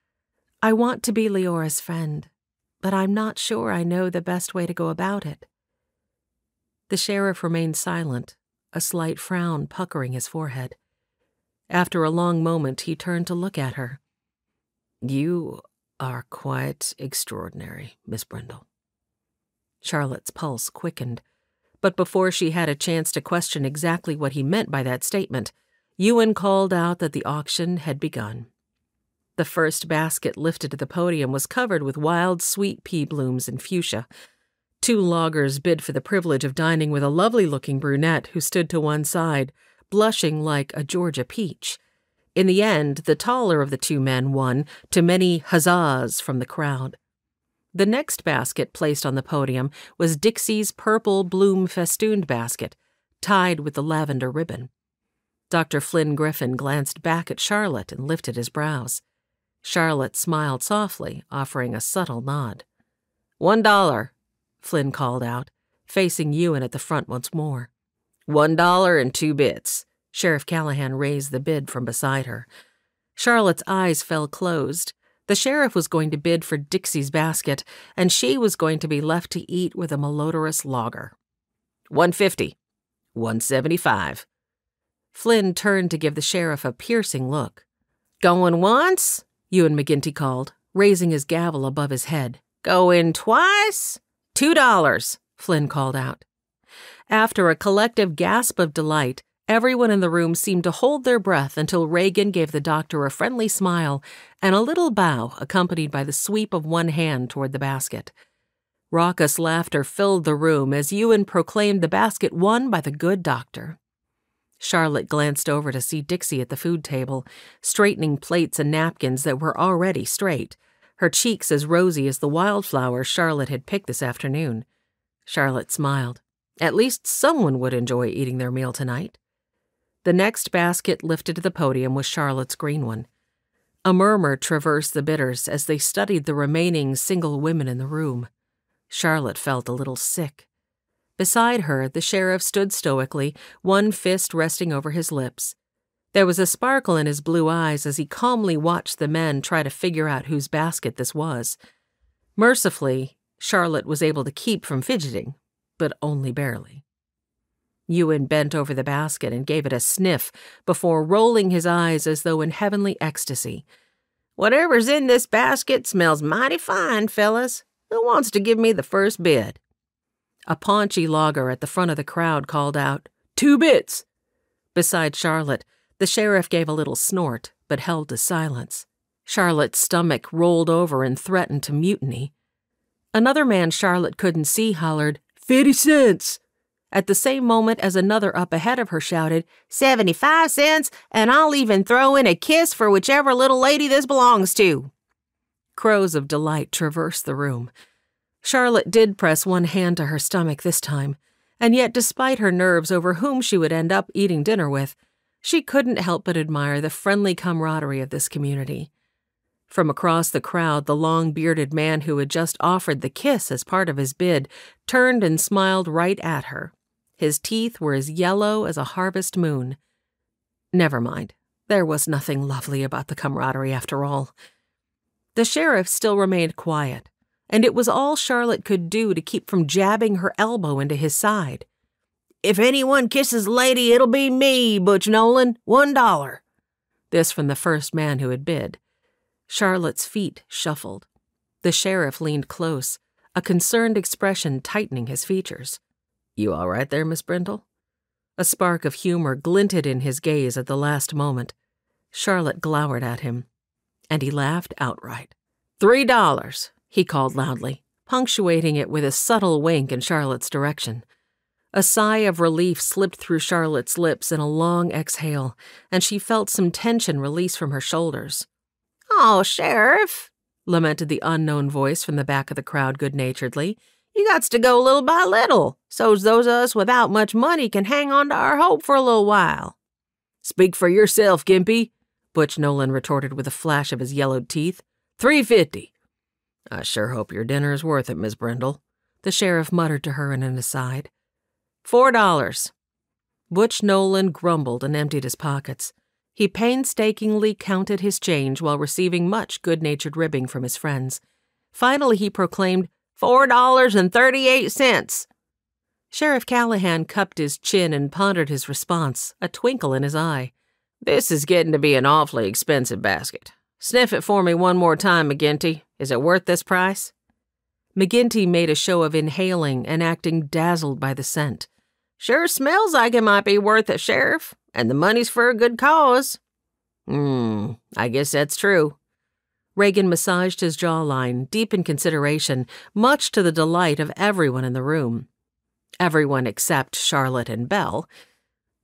I want to be Leora's friend, but I'm not sure I know the best way to go about it. The sheriff remained silent, a slight frown puckering his forehead. After a long moment, he turned to look at her. You are quite extraordinary, Miss Brindle. Charlotte's pulse quickened, but before she had a chance to question exactly what he meant by that statement, Ewan called out that the auction had begun. The first basket lifted to the podium was covered with wild sweet pea blooms and fuchsia. 2 loggers bid for the privilege of dining with a lovely-looking brunette who stood to one side, blushing like a Georgia peach. In the end, the taller of the 2 men won, to many huzzas from the crowd. The next basket placed on the podium was Dixie's purple bloom-festooned basket, tied with the lavender ribbon. Dr. Flynn Griffin glanced back at Charlotte and lifted his brows. Charlotte smiled softly, offering a subtle nod. $1, Flynn called out, facing Ewan at the front once more. $1 and 2 bits. Sheriff Callahan raised the bid from beside her. Charlotte's eyes fell closed. The sheriff was going to bid for Dixie's basket, and she was going to be left to eat with a malodorous logger. $1.50. $1.75. Flynn turned to give the sheriff a piercing look. Going once? Ewan McGinty called, raising his gavel above his head. Going twice? $2, Flynn called out. After a collective gasp of delight, everyone in the room seemed to hold their breath until Reagan gave the doctor a friendly smile and a little bow accompanied by the sweep of one hand toward the basket. Raucous laughter filled the room as Ewan proclaimed the basket won by the good doctor. Charlotte glanced over to see Dixie at the food table, straightening plates and napkins that were already straight, her cheeks as rosy as the wildflowers Charlotte had picked this afternoon. Charlotte smiled. At least someone would enjoy eating their meal tonight. The next basket lifted to the podium was Charlotte's green one. A murmur traversed the bidders as they studied the remaining single women in the room. Charlotte felt a little sick. Beside her, the sheriff stood stoically, one fist resting over his lips. There was a sparkle in his blue eyes as he calmly watched the men try to figure out whose basket this was. Mercifully, Charlotte was able to keep from fidgeting, but only barely. Ewan bent over the basket and gave it a sniff before rolling his eyes as though in heavenly ecstasy. Whatever's in this basket smells mighty fine, fellas. Who wants to give me the first bid? A paunchy logger at the front of the crowd called out, 2 bits! Beside Charlotte, the sheriff gave a little snort, but held to silence. Charlotte's stomach rolled over and threatened to mutiny. Another man Charlotte couldn't see hollered, 50 cents! at the same moment as another up ahead of her shouted, 75 cents, and I'll even throw in a kiss for whichever little lady this belongs to. Crows of delight traversed the room. Charlotte did press one hand to her stomach this time, and yet despite her nerves over whom she would end up eating dinner with, she couldn't help but admire the friendly camaraderie of this community. From across the crowd, the long-bearded man who had just offered the kiss as part of his bid turned and smiled right at her. His teeth were as yellow as a harvest moon. Never mind. There was nothing lovely about the camaraderie after all. The sheriff still remained quiet, and it was all Charlotte could do to keep from jabbing her elbow into his side. "If anyone kisses a lady, it'll be me, Butch Nolan, $1. This from the first man who had bid. Charlotte's feet shuffled. The sheriff leaned close, a concerned expression tightening his features. "You all right there, Miss Brindle?" A spark of humor glinted in his gaze at the last moment. Charlotte glowered at him, and he laughed outright. $3, he called loudly, punctuating it with a subtle wink in Charlotte's direction. A sigh of relief slipped through Charlotte's lips in a long exhale, and she felt some tension release from her shoulders. "Oh, Sheriff," lamented the unknown voice from the back of the crowd good-naturedly, "you gots to go little by little, so's those of us without much money can hang on to our hope for a little while." "Speak for yourself, Gimpy," Butch Nolan retorted with a flash of his yellowed teeth. $3.50. "I sure hope your dinner is worth it, Miss Brindle," the sheriff muttered to her in an aside. $4. Butch Nolan grumbled and emptied his pockets. He painstakingly counted his change while receiving much good-natured ribbing from his friends. Finally, he proclaimed, $4.38. Sheriff Callahan cupped his chin and pondered his response, a twinkle in his eye. "This is getting to be an awfully expensive basket. Sniff it for me one more time, McGinty. Is it worth this price?" McGinty made a show of inhaling and acting dazzled by the scent. "Sure smells like it might be worth it, Sheriff. And the money's for a good cause." I guess that's true." Reagan massaged his jawline, deep in consideration, much to the delight of everyone in the room. Everyone except Charlotte and Belle.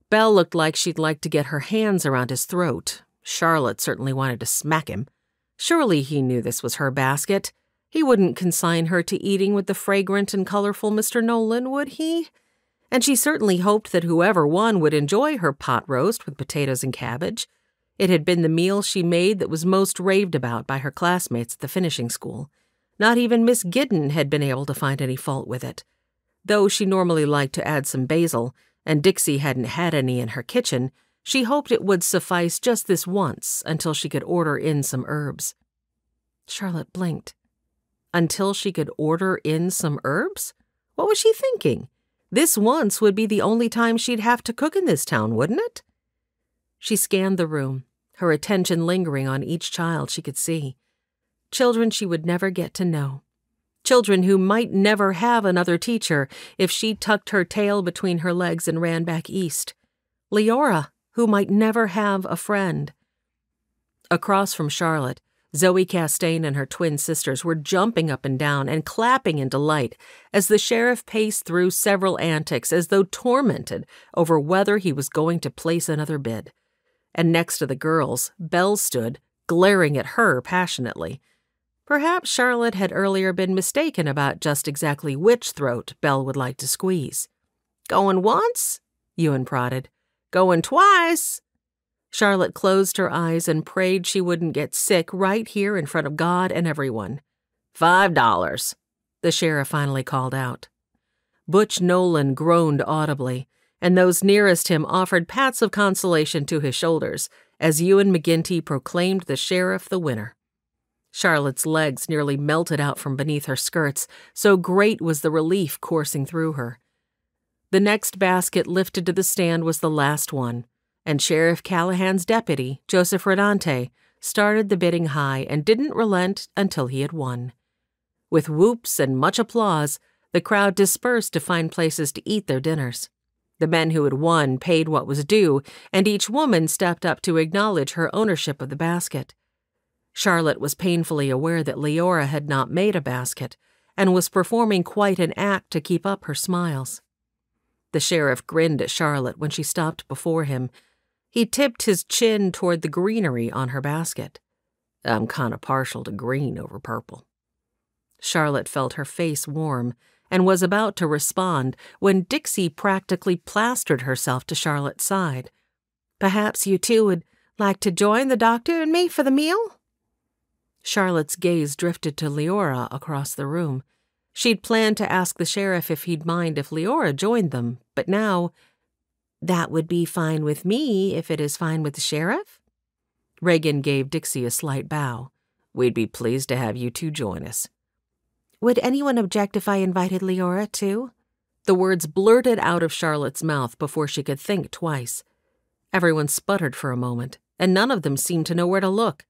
Belle looked like she'd like to get her hands around his throat. Charlotte certainly wanted to smack him. Surely he knew this was her basket. He wouldn't consign her to eating with the fragrant and colorful Mr. Nolan, would he? And she certainly hoped that whoever won would enjoy her pot roast with potatoes and cabbage. It had been the meal she made that was most raved about by her classmates at the finishing school. Not even Miss Giddon had been able to find any fault with it. Though she normally liked to add some basil, and Dixie hadn't had any in her kitchen, she hoped it would suffice just this once until she could order in some herbs. Charlotte blinked. Until she could order in some herbs? What was she thinking? This once would be the only time she'd have to cook in this town, wouldn't it? She scanned the room, her attention lingering on each child she could see. Children she would never get to know. Children who might never have another teacher if she tucked her tail between her legs and ran back east. Leora, who might never have a friend. Across from Charlotte, Zoe Castaigne and her twin sisters were jumping up and down and clapping in delight as the sheriff paced through several antics as though tormented over whether he was going to place another bid. And next to the girls, Belle stood, glaring at her passionately. Perhaps Charlotte had earlier been mistaken about just exactly which throat Belle would like to squeeze. "Going once?" Ewan prodded. "Going twice?" Charlotte closed her eyes and prayed she wouldn't get sick right here in front of God and everyone. $5, the sheriff finally called out. Butch Nolan groaned audibly, and those nearest him offered pats of consolation to his shoulders as Ewan McGinty proclaimed the sheriff the winner. Charlotte's legs nearly melted out from beneath her skirts, so great was the relief coursing through her. The next basket lifted to the stand was the last one, and Sheriff Callahan's deputy, Joseph Rodante, started the bidding high and didn't relent until he had won. With whoops and much applause, the crowd dispersed to find places to eat their dinners. The men who had won paid what was due, and each woman stepped up to acknowledge her ownership of the basket. Charlotte was painfully aware that Leora had not made a basket, and was performing quite an act to keep up her smiles. The sheriff grinned at Charlotte when she stopped before him. He tipped his chin toward the greenery on her basket. I'm kinda partial to green over purple. Charlotte felt her face warm and was about to respond when Dixie practically plastered herself to Charlotte's side. Perhaps you two would like to join the doctor and me for the meal? Charlotte's gaze drifted to Leora across the room. She'd planned to ask the sheriff if he'd mind if Leora joined them, but now, that would be fine with me if it is fine with the sheriff? Reagan gave Dixie a slight bow. We'd be pleased to have you two join us. Would anyone object if I invited Leora, too? The words blurted out of Charlotte's mouth before she could think twice. Everyone sputtered for a moment, and none of them seemed to know where to look.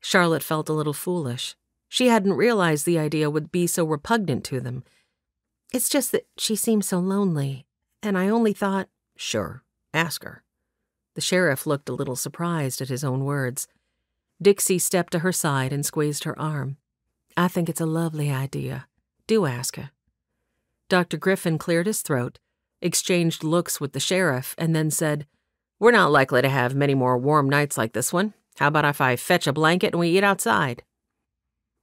Charlotte felt a little foolish. She hadn't realized the idea would be so repugnant to them. It's just that she seems so lonely, and I only thought— Sure, ask her. The sheriff looked a little surprised at his own words. Dixie stepped to her side and squeezed her arm. I think it's a lovely idea. Do ask her. Dr. Griffin cleared his throat, exchanged looks with the sheriff, and then said, We're not likely to have many more warm nights like this one. How about if I fetch a blanket and we eat outside?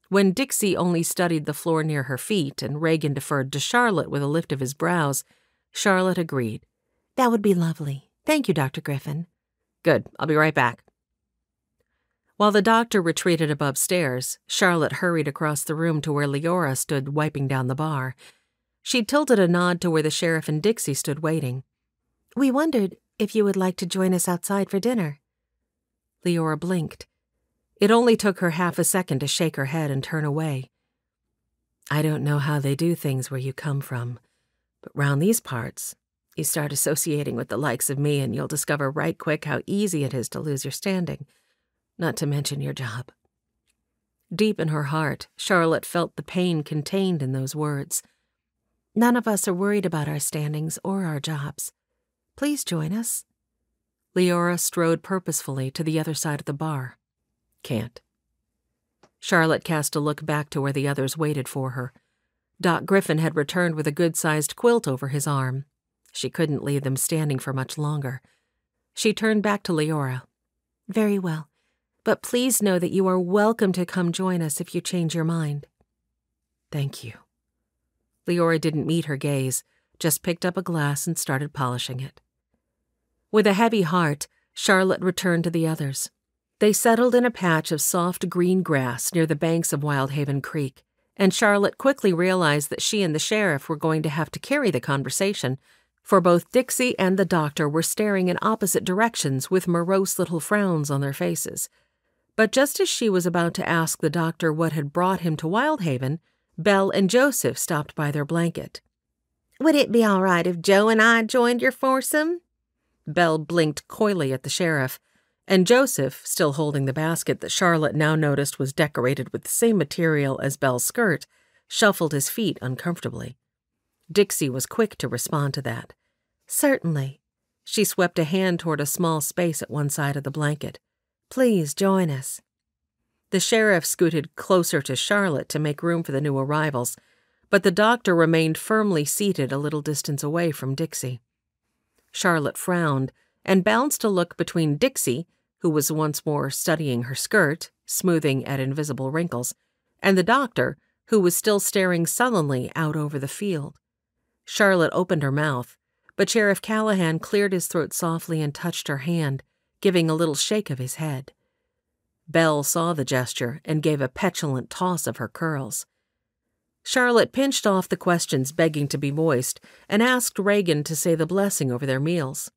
When Dixie only studied the floor near her feet and Reagan deferred to Charlotte with a lift of his brows, Charlotte agreed. That would be lovely. Thank you, Dr. Griffin. Good. I'll be right back. While the doctor retreated above stairs, Charlotte hurried across the room to where Leora stood wiping down the bar. She tilted a nod to where the sheriff and Dixie stood waiting. We wondered if you would like to join us outside for dinner. Leora blinked. It only took her half a second to shake her head and turn away. I don't know how they do things where you come from, but round these parts, you start associating with the likes of me and you'll discover right quick how easy it is to lose your standing, not to mention your job. Deep in her heart, Charlotte felt the pain contained in those words. None of us are worried about our standings or our jobs. Please join us. Leora strode purposefully to the other side of the bar. Can't. Charlotte cast a look back to where the others waited for her. Doc Griffin had returned with a good-sized quilt over his arm. She couldn't leave them standing for much longer. She turned back to Leora. Very well, but please know that you are welcome to come join us if you change your mind. Thank you. Leora didn't meet her gaze, just picked up a glass and started polishing it. With a heavy heart, Charlotte returned to the others. They settled in a patch of soft green grass near the banks of Wyldhaven Creek, and Charlotte quickly realized that she and the sheriff were going to have to carry the conversation, for both Dixie and the doctor were staring in opposite directions with morose little frowns on their faces. But just as she was about to ask the doctor what had brought him to Wyldhaven, Belle and Joseph stopped by their blanket. Would it be all right if Joe and I joined your foursome? Belle blinked coyly at the sheriff, and Joseph, still holding the basket that Charlotte now noticed was decorated with the same material as Belle's skirt, shuffled his feet uncomfortably. Dixie was quick to respond to that. Certainly. She swept a hand toward a small space at one side of the blanket. Please join us. The sheriff scooted closer to Charlotte to make room for the new arrivals, but the doctor remained firmly seated a little distance away from Dixie. Charlotte frowned and bounced a look between Dixie, who was once more studying her skirt, smoothing at invisible wrinkles, and the doctor, who was still staring sullenly out over the field. Charlotte opened her mouth, but Sheriff Callahan cleared his throat softly and touched her hand, giving a little shake of his head. Belle saw the gesture and gave a petulant toss of her curls. Charlotte pinched off the questions begging to be moist and asked Reagan to say the blessing over their meals.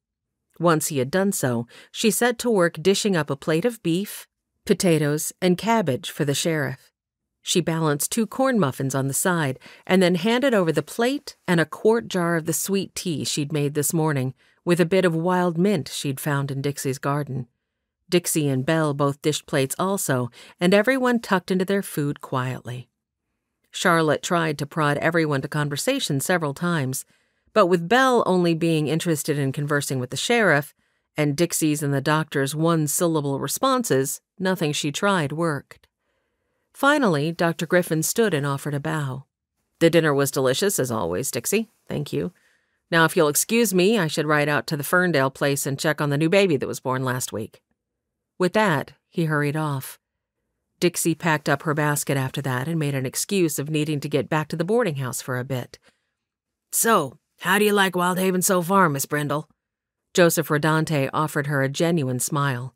Once he had done so, she set to work dishing up a plate of beef, potatoes, and cabbage for the sheriff. She balanced 2 corn muffins on the side and then handed over the plate and a quart jar of the sweet tea she'd made this morning with a bit of wild mint she'd found in Dixie's garden. Dixie and Belle both dished plates also, and everyone tucked into their food quietly. Charlotte tried to prod everyone to conversation several times, but with Belle only being interested in conversing with the sheriff, and Dixie's and the doctor's one-syllable responses, nothing she tried worked. Finally, Dr. Griffin stood and offered a bow. The dinner was delicious, as always, Dixie. Thank you. Now, if you'll excuse me, I should ride out to the Ferndale place and check on the new baby that was born last week." With that, he hurried off. Dixie packed up her basket after that and made an excuse of needing to get back to the boarding house for a bit. "So, how do you like Wyldhaven so far, Miss Brindle?" Joseph Rodante offered her a genuine smile.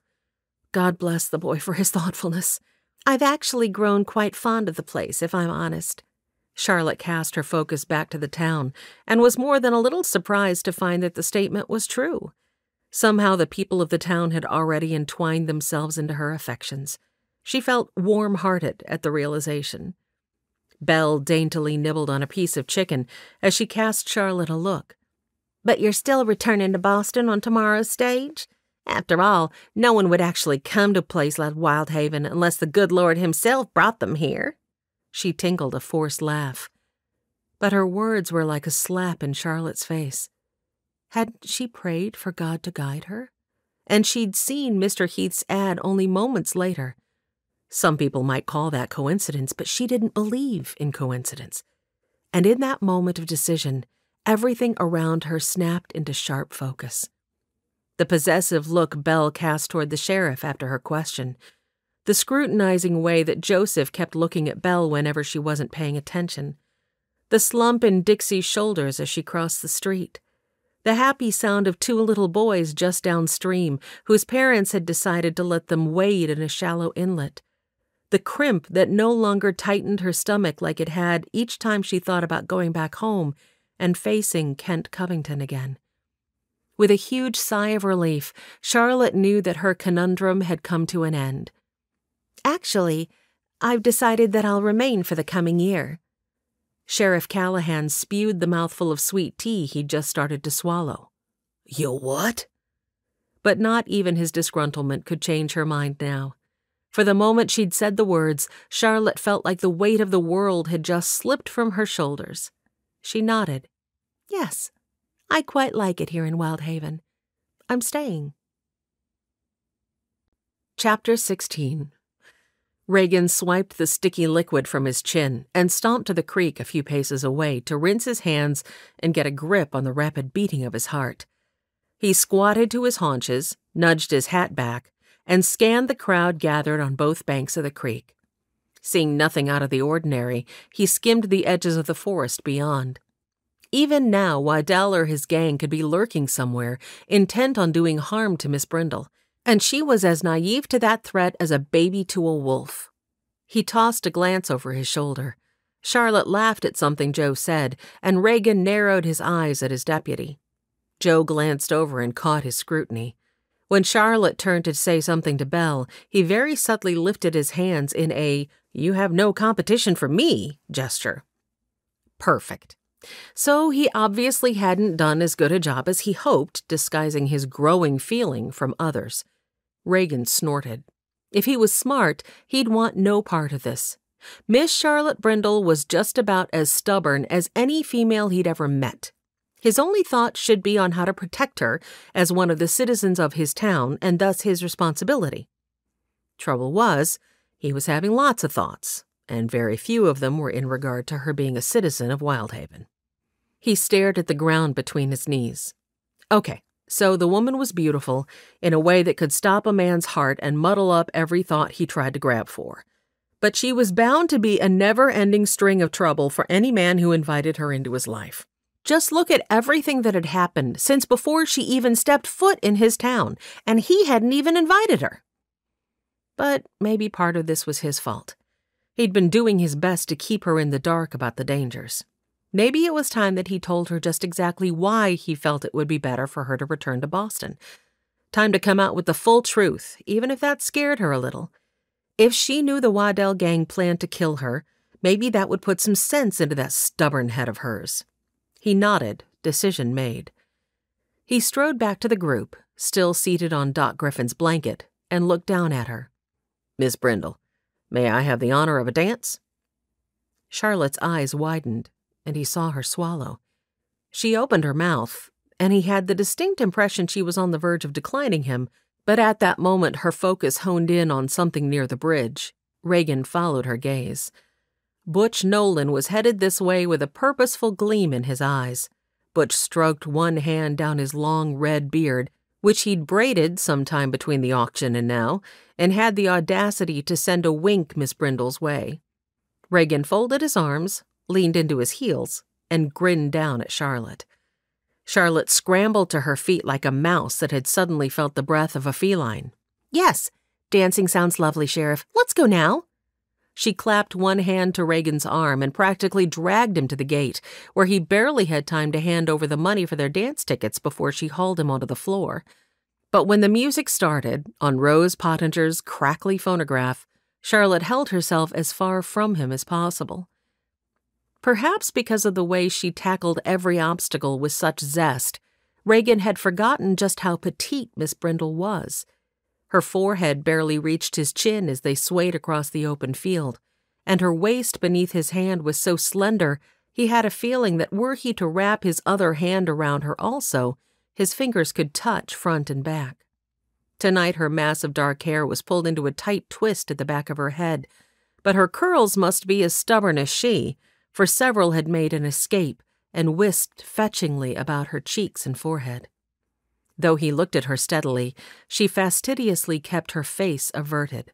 God bless the boy for his thoughtfulness. I've actually grown quite fond of the place, if I'm honest. Charlotte cast her focus back to the town and was more than a little surprised to find that the statement was true. Somehow the people of the town had already entwined themselves into her affections. She felt warm-hearted at the realization. Belle daintily nibbled on a piece of chicken as she cast Charlotte a look. "But you're still returning to Boston on tomorrow's stage? After all, no one would actually come to a place like Wyldhaven unless the good Lord himself brought them here." She tinkled a forced laugh. But her words were like a slap in Charlotte's face. Hadn't she prayed for God to guide her? And she'd seen Mr. Heath's ad only moments later. Some people might call that coincidence, but she didn't believe in coincidence. And in that moment of decision, everything around her snapped into sharp focus. The possessive look Belle cast toward the sheriff after her question, the scrutinizing way that Joseph kept looking at Belle whenever she wasn't paying attention, the slump in Dixie's shoulders as she crossed the street, the happy sound of two little boys just downstream whose parents had decided to let them wade in a shallow inlet, the crimp that no longer tightened her stomach like it had each time she thought about going back home and facing Kent Covington again. With a huge sigh of relief, Charlotte knew that her conundrum had come to an end. "Actually, I've decided that I'll remain for the coming year." Sheriff Callahan spewed the mouthful of sweet tea he'd just started to swallow. "You what?" But not even his disgruntlement could change her mind now. For the moment she'd said the words, Charlotte felt like the weight of the world had just slipped from her shoulders. She nodded. "Yes, I quite like it here in Wyldhaven. I'm staying." Chapter 16. Reagan swiped the sticky liquid from his chin and stomped to the creek a few paces away to rinse his hands and get a grip on the rapid beating of his heart. He squatted to his haunches, nudged his hat back, and scanned the crowd gathered on both banks of the creek. Seeing nothing out of the ordinary, he skimmed the edges of the forest beyond. Even now, Waddell or his gang could be lurking somewhere, intent on doing harm to Miss Brindle, and she was as naive to that threat as a baby to a wolf. He tossed a glance over his shoulder. Charlotte laughed at something Joe said, and Reagan narrowed his eyes at his deputy. Joe glanced over and caught his scrutiny. When Charlotte turned to say something to Belle, he very subtly lifted his hands in a "you have no competition for me" gesture. Perfect. So he obviously hadn't done as good a job as he hoped disguising his growing feeling from others. Reagan snorted. If he was smart, he'd want no part of this. Miss Charlotte Brindle was just about as stubborn as any female he'd ever met. His only thought should be on how to protect her as one of the citizens of his town and thus his responsibility. Trouble was, he was having lots of thoughts, and very few of them were in regard to her being a citizen of Wyldhaven. He stared at the ground between his knees. Okay, so the woman was beautiful in a way that could stop a man's heart and muddle up every thought he tried to grab for. But she was bound to be a never-ending string of trouble for any man who invited her into his life. Just look at everything that had happened since before she even stepped foot in his town, and he hadn't even invited her. But maybe part of this was his fault. He'd been doing his best to keep her in the dark about the dangers. Maybe it was time that he told her just exactly why he felt it would be better for her to return to Boston. Time to come out with the full truth, even if that scared her a little. If she knew the Waddell gang planned to kill her, maybe that would put some sense into that stubborn head of hers. He nodded, decision made. He strode back to the group, still seated on Doc Griffin's blanket, and looked down at her. "Miss Brindle, may I have the honor of a dance?" Charlotte's eyes widened, and he saw her swallow. She opened her mouth, and he had the distinct impression she was on the verge of declining him, but at that moment her focus honed in on something near the bridge. Reagan followed her gaze. Butch Nolan was headed this way with a purposeful gleam in his eyes. Butch stroked one hand down his long red beard, which he'd braided sometime between the auction and now, and had the audacity to send a wink Miss Brindle's way. Reagan folded his arms, leaned into his heels, and grinned down at Charlotte. Charlotte scrambled to her feet like a mouse that had suddenly felt the breath of a feline. Yes, dancing sounds lovely, Sheriff. Let's go now. She clapped one hand to Reagan's arm and practically dragged him to the gate, where he barely had time to hand over the money for their dance tickets before she hauled him onto the floor. But when the music started, on Rose Pottinger's crackly phonograph, Charlotte held herself as far from him as possible. Perhaps because of the way she tackled every obstacle with such zest, Reagan had forgotten just how petite Miss Brindle was. Her forehead barely reached his chin as they swayed across the open field, and her waist beneath his hand was so slender he had a feeling that were he to wrap his other hand around her also, his fingers could touch front and back. Tonight her mass of dark hair was pulled into a tight twist at the back of her head, but her curls must be as stubborn as she, for several had made an escape and whisked fetchingly about her cheeks and forehead. Though he looked at her steadily, she fastidiously kept her face averted.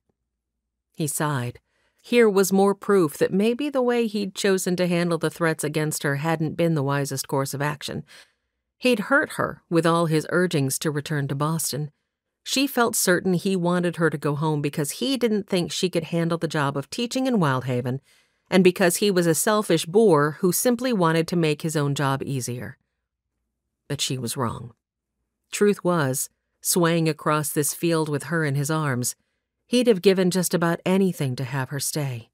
He sighed. Here was more proof that maybe the way he'd chosen to handle the threats against her hadn't been the wisest course of action. He'd hurt her with all his urgings to return to Boston. She felt certain he wanted her to go home because he didn't think she could handle the job of teaching in Wyldhaven, and because he was a selfish boor who simply wanted to make his own job easier. But she was wrong. Truth was, swaying across this field with her in his arms, he'd have given just about anything to have her stay.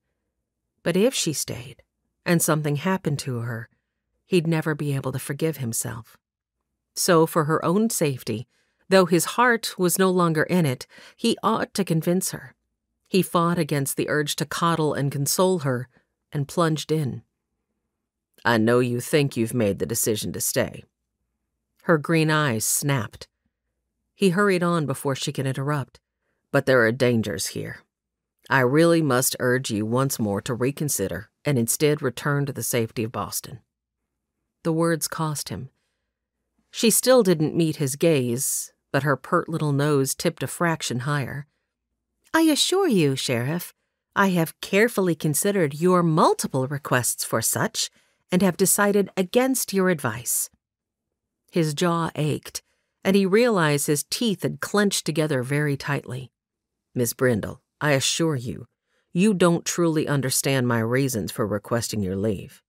But if she stayed, and something happened to her, he'd never be able to forgive himself. So for her own safety, though his heart was no longer in it, he ought to convince her. He fought against the urge to coddle and console her, and plunged in. I know you think you've made the decision to stay. Her green eyes snapped. He hurried on before she could interrupt. But there are dangers here. I really must urge you once more to reconsider and instead return to the safety of Boston. The words cost him. She still didn't meet his gaze, but her pert little nose tipped a fraction higher. I assure you, Sheriff, I have carefully considered your multiple requests for such, and have decided against your advice. His jaw ached, and he realized his teeth had clenched together very tightly. Miss Brindle, I assure you, you don't truly understand my reasons for requesting your leave.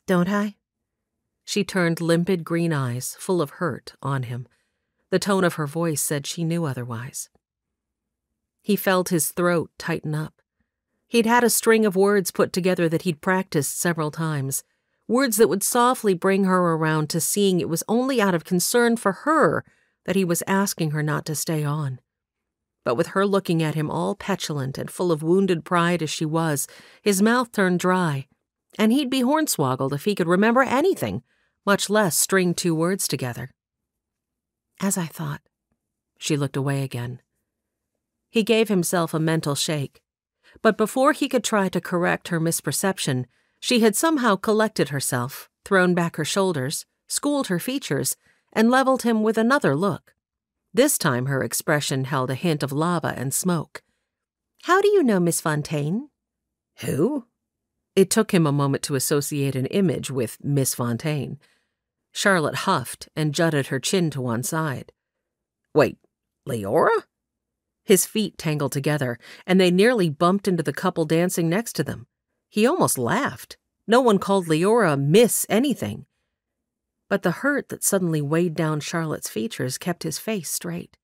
Don't I? She turned limpid green eyes, full of hurt, on him. The tone of her voice said she knew otherwise. He felt his throat tighten up. He'd had a string of words put together that he'd practiced several times, words that would softly bring her around to seeing it was only out of concern for her that he was asking her not to stay on. But with her looking at him all petulant and full of wounded pride as she was, his mouth turned dry, and he'd be hornswoggled if he could remember anything, much less string two words together. As I thought. She looked away again. He gave himself a mental shake, but before he could try to correct her misperception, she had somehow collected herself, thrown back her shoulders, schooled her features, and leveled him with another look. This time her expression held a hint of lava and smoke. How do you know Miss Fontaine? Who? It took him a moment to associate an image with Miss Fontaine. Charlotte huffed and jutted her chin to one side. Wait, Leora? His feet tangled together, and they nearly bumped into the couple dancing next to them. He almost laughed. No one called Leora Miss anything. But the hurt that suddenly weighed down Charlotte's features kept his face straight.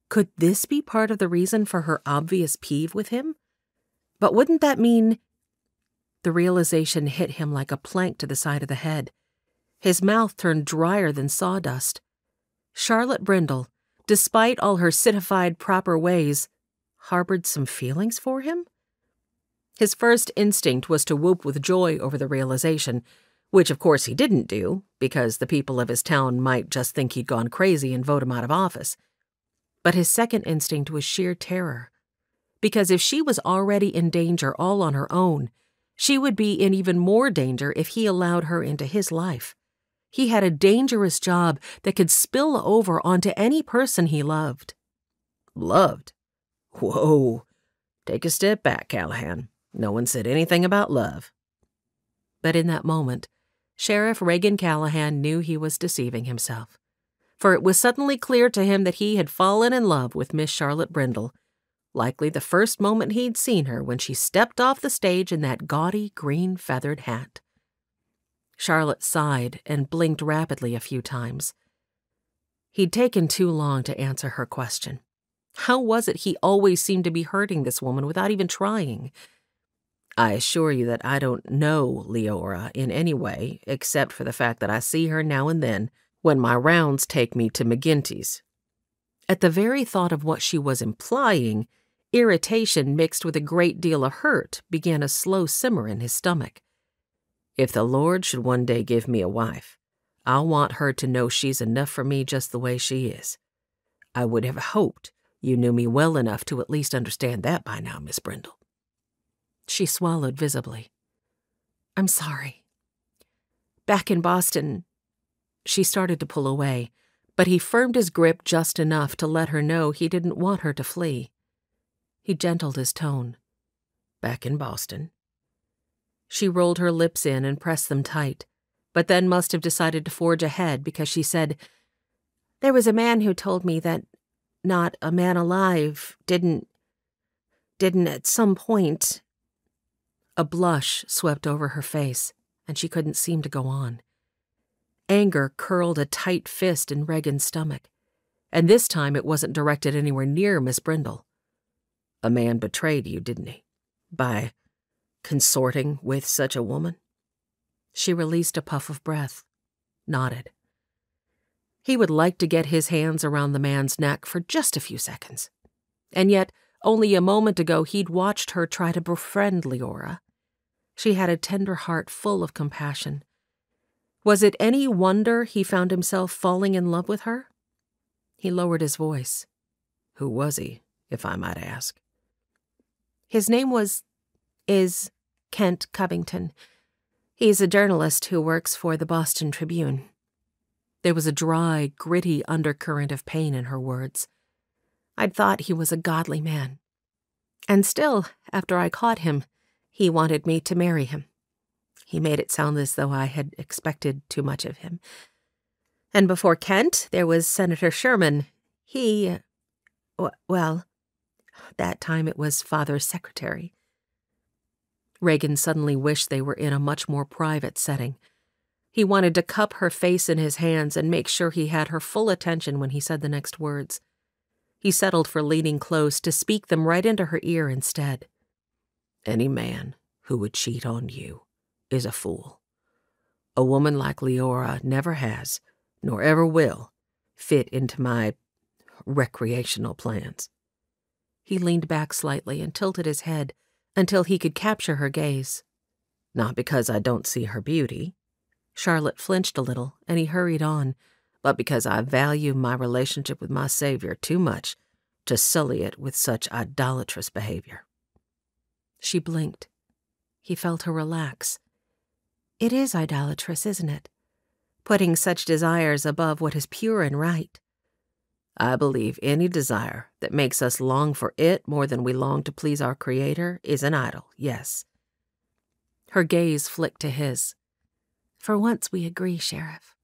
Could this be part of the reason for her obvious peeve with him? But wouldn't that mean... The realization hit him like a plank to the side of the head. His mouth turned drier than sawdust. Charlotte Brindle, despite all her citified proper ways, harbored some feelings for him? His first instinct was to whoop with joy over the realization, which of course he didn't do, because the people of his town might just think he'd gone crazy and vote him out of office. But his second instinct was sheer terror, because if she was already in danger all on her own, she would be in even more danger if he allowed her into his life. He had a dangerous job that could spill over onto any person he loved. Loved? Whoa. Take a step back, Callahan. No one said anything about love. But in that moment, Sheriff Reagan Callahan knew he was deceiving himself, for it was suddenly clear to him that he had fallen in love with Miss Charlotte Brindle, likely the first moment he'd seen her when she stepped off the stage in that gaudy green feathered hat. Charlotte sighed and blinked rapidly a few times. He'd taken too long to answer her question. How was it he always seemed to be hurting this woman without even trying? I assure you that I don't know Leora in any way, except for the fact that I see her now and then when my rounds take me to McGinty's. At the very thought of what she was implying, irritation mixed with a great deal of hurt began a slow simmer in his stomach. If the Lord should one day give me a wife, I'll want her to know she's enough for me just the way she is. I would have hoped you knew me well enough to at least understand that by now, Miss Brindle. She swallowed visibly. I'm sorry. Back in Boston, she started to pull away, but he firmed his grip just enough to let her know he didn't want her to flee. He gentled his tone. Back in Boston. She rolled her lips in and pressed them tight, but then must have decided to forge ahead because she said, There was a man who told me that not a man alive didn't at some point. A blush swept over her face, and she couldn't seem to go on. Anger curled a tight fist in Reagan's stomach, and this time it wasn't directed anywhere near Miss Brindle. A man betrayed you, didn't he? By consorting with such a woman? She released a puff of breath, nodded. He would like to get his hands around the man's neck for just a few seconds. And yet, only a moment ago he'd watched her try to befriend Leora. She had a tender heart full of compassion. Was it any wonder he found himself falling in love with her? He lowered his voice. Who was he, if I might ask? His name is Kent Covington. He's a journalist who works for the Boston Tribune. There was a dry, gritty undercurrent of pain in her words. I'd thought he was a godly man. And still, after I caught him, he wanted me to marry him. He made it sound as though I had expected too much of him. And before Kent, there was Senator Sherman. Well, that time it was Father's secretary. Reagan suddenly wished they were in a much more private setting. He wanted to cup her face in his hands and make sure he had her full attention when he said the next words. He settled for leaning close to speak them right into her ear instead. Any man who would cheat on you is a fool. A woman like Leora never has, nor ever will, fit into my recreational plans. He leaned back slightly and tilted his head until he could capture her gaze. Not because I don't see her beauty. Charlotte flinched a little, and he hurried on, but because I value my relationship with my Savior too much to sully it with such idolatrous behavior. She blinked. He felt her relax. It is idolatrous, isn't it? Putting such desires above what is pure and right. I believe any desire that makes us long for it more than we long to please our Creator is an idol, yes. Her gaze flicked to his. For once we agree, Sheriff.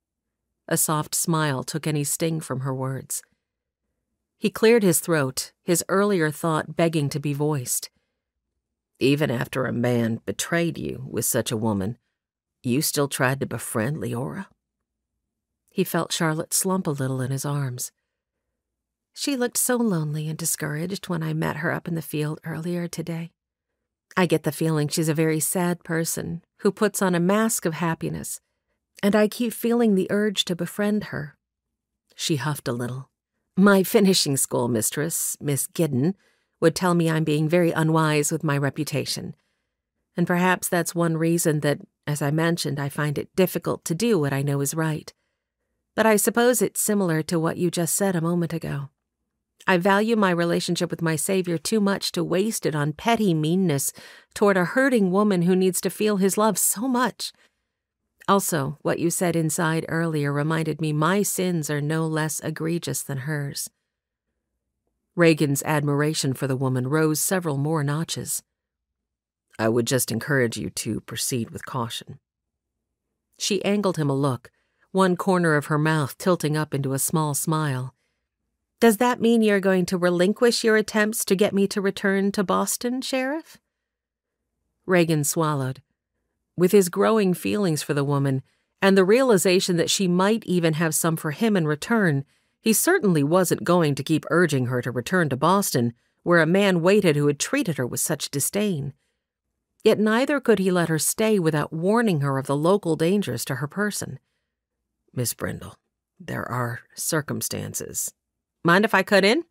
A soft smile took any sting from her words. He cleared his throat, his earlier thought begging to be voiced. Even after a man betrayed you with such a woman, you still tried to befriend Leora? He felt Charlotte slump a little in his arms. She looked so lonely and discouraged when I met her up in the field earlier today. I get the feeling she's a very sad person who puts on a mask of happiness, and I keep feeling the urge to befriend her. She huffed a little. My finishing school mistress, Miss Giddon, would tell me I'm being very unwise with my reputation. And perhaps that's one reason that, as I mentioned, I find it difficult to do what I know is right. But I suppose it's similar to what you just said a moment ago. I value my relationship with my Savior too much to waste it on petty meanness toward a hurting woman who needs to feel his love so much. Also, what you said inside earlier reminded me my sins are no less egregious than hers. Reagan's admiration for the woman rose several more notches. I would just encourage you to proceed with caution. She angled him a look, one corner of her mouth tilting up into a small smile. Does that mean you're going to relinquish your attempts to get me to return to Boston, Sheriff? Reagan swallowed. With his growing feelings for the woman, and the realization that she might even have some for him in return, he certainly wasn't going to keep urging her to return to Boston, where a man waited who had treated her with such disdain. Yet neither could he let her stay without warning her of the local dangers to her person. Miss Brindle, there are circumstances. Mind if I cut in?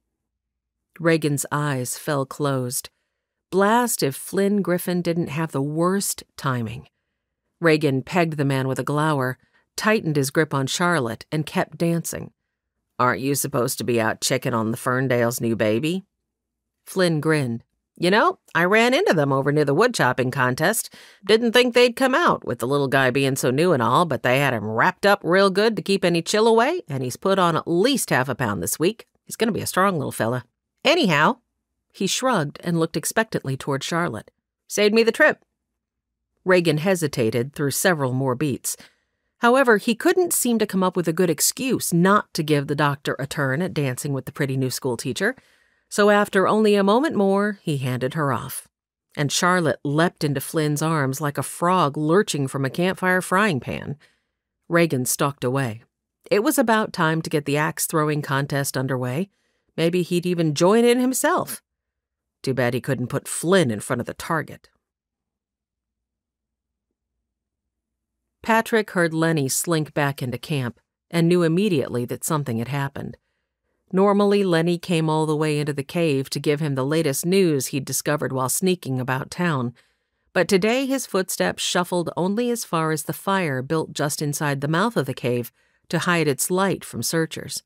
Reagan's eyes fell closed. Blast if Flynn Griffin didn't have the worst timing. Reagan pegged the man with a glower, tightened his grip on Charlotte, and kept dancing. Aren't you supposed to be out checking on the Ferndale's new baby? Flynn grinned. You know, I ran into them over near the wood chopping contest. Didn't think they'd come out, with the little guy being so new and all, but they had him wrapped up real good to keep any chill away, and he's put on at least half a pound this week. He's going to be a strong little fella. Anyhow, he shrugged and looked expectantly toward Charlotte. Saved me the trip. Reagan hesitated through several more beats. However, he couldn't seem to come up with a good excuse not to give the doctor a turn at dancing with the pretty new schoolteacher. So after only a moment more, he handed her off. And Charlotte leapt into Flynn's arms like a frog lurching from a campfire frying pan. Reagan stalked away. It was about time to get the axe-throwing contest underway. Maybe he'd even join in himself. Too bad he couldn't put Flynn in front of the target. Patrick heard Lenny slink back into camp and knew immediately that something had happened. Normally, Lenny came all the way into the cave to give him the latest news he'd discovered while sneaking about town, but today his footsteps shuffled only as far as the fire built just inside the mouth of the cave to hide its light from searchers.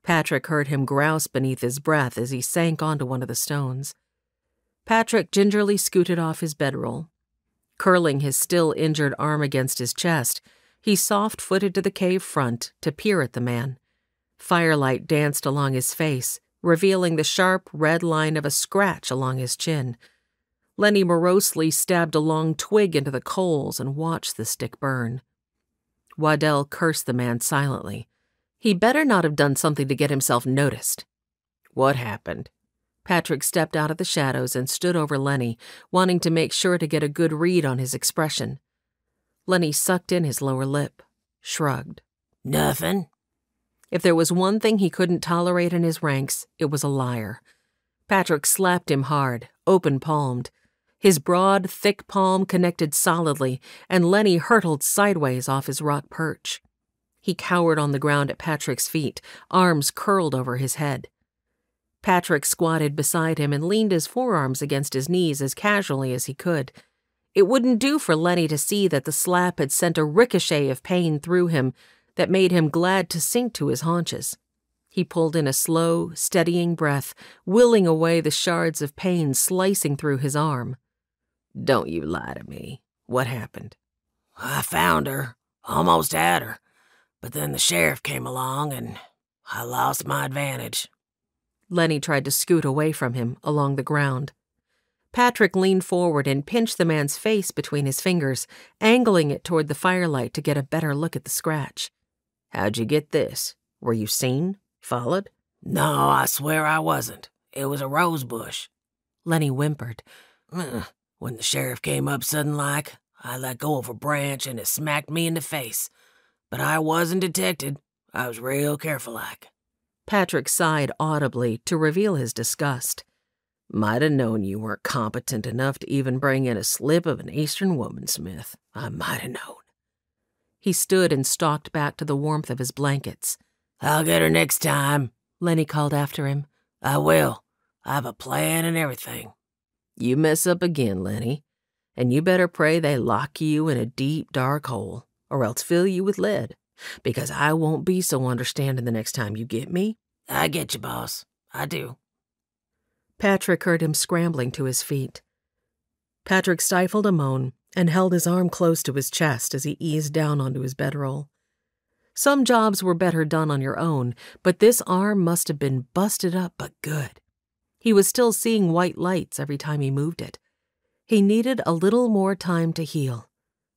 Patrick heard him grouse beneath his breath as he sank onto one of the stones. Patrick gingerly scooted off his bedroll. Curling his still injured arm against his chest, he soft-footed to the cave front to peer at the man. Firelight danced along his face, revealing the sharp red line of a scratch along his chin. Lenny morosely stabbed a long twig into the coals and watched the stick burn. Waddell cursed the man silently. He better not have done something to get himself noticed. What happened? Patrick stepped out of the shadows and stood over Lenny, wanting to make sure to get a good read on his expression. Lenny sucked in his lower lip, shrugged. Nothing. If there was one thing he couldn't tolerate in his ranks, it was a liar. Patrick slapped him hard, open-palmed. His broad, thick palm connected solidly, and Lenny hurtled sideways off his rock perch. He cowered on the ground at Patrick's feet, arms curled over his head. Patrick squatted beside him and leaned his forearms against his knees as casually as he could. It wouldn't do for Lenny to see that the slap had sent a ricochet of pain through him that made him glad to sink to his haunches. He pulled in a slow, steadying breath, willing away the shards of pain slicing through his arm. Don't you lie to me. What happened? I found her, almost had her, but then the sheriff came along and I lost my advantage. Lenny tried to scoot away from him along the ground. Patrick leaned forward and pinched the man's face between his fingers, angling it toward the firelight to get a better look at the scratch. How'd you get this? Were you seen? Followed? No, I swear I wasn't. It was a rose bush. Lenny whimpered. When the sheriff came up sudden-like, I let go of a branch and it smacked me in the face. But I wasn't detected. I was real careful-like. Patrick sighed audibly to reveal his disgust. Might have known you weren't competent enough to even bring in a slip of an Eastern woman, Smith. I might have known. He stood and stalked back to the warmth of his blankets. I'll get her next time, Lenny called after him. I will. I have a plan and everything. You mess up again, Lenny, and you better pray they lock you in a deep, dark hole, or else fill you with lead, because I won't be so understanding the next time you get me. I get you, boss. I do. Patrick heard him scrambling to his feet. Patrick stifled a moan and held his arm close to his chest as he eased down onto his bedroll. Some jobs were better done on your own, but this arm must have been busted up but good. He was still seeing white lights every time he moved it. He needed a little more time to heal.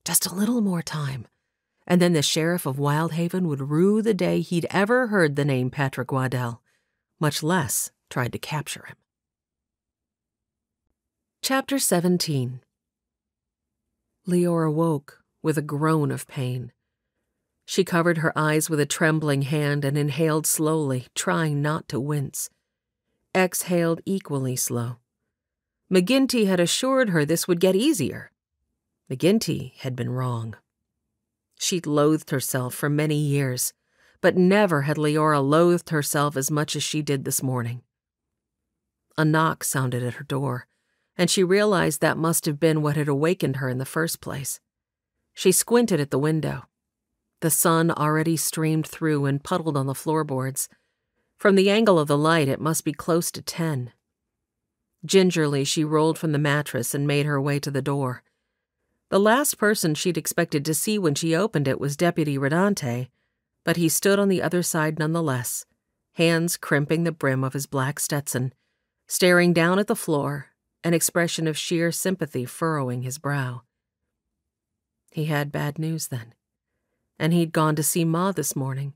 Just a little more time. And then the sheriff of Wyldhaven would rue the day he'd ever heard the name Patrick Waddell, much less tried to capture him. Chapter 17. Leora woke with a groan of pain. She covered her eyes with a trembling hand and inhaled slowly, trying not to wince. Exhaled equally slow. McGinty had assured her this would get easier. McGinty had been wrong. She'd loathed herself for many years, but never had Leora loathed herself as much as she did this morning. A knock sounded at her door, and she realized that must have been what had awakened her in the first place. She squinted at the window. The sun already streamed through and puddled on the floorboards. From the angle of the light, it must be close to 10. Gingerly, she rolled from the mattress and made her way to the door. The last person she'd expected to see when she opened it was Deputy Redante, but he stood on the other side nonetheless, hands crimping the brim of his black Stetson, staring down at the floor, an expression of sheer sympathy furrowing his brow. He had bad news then, and he'd gone to see Ma this morning.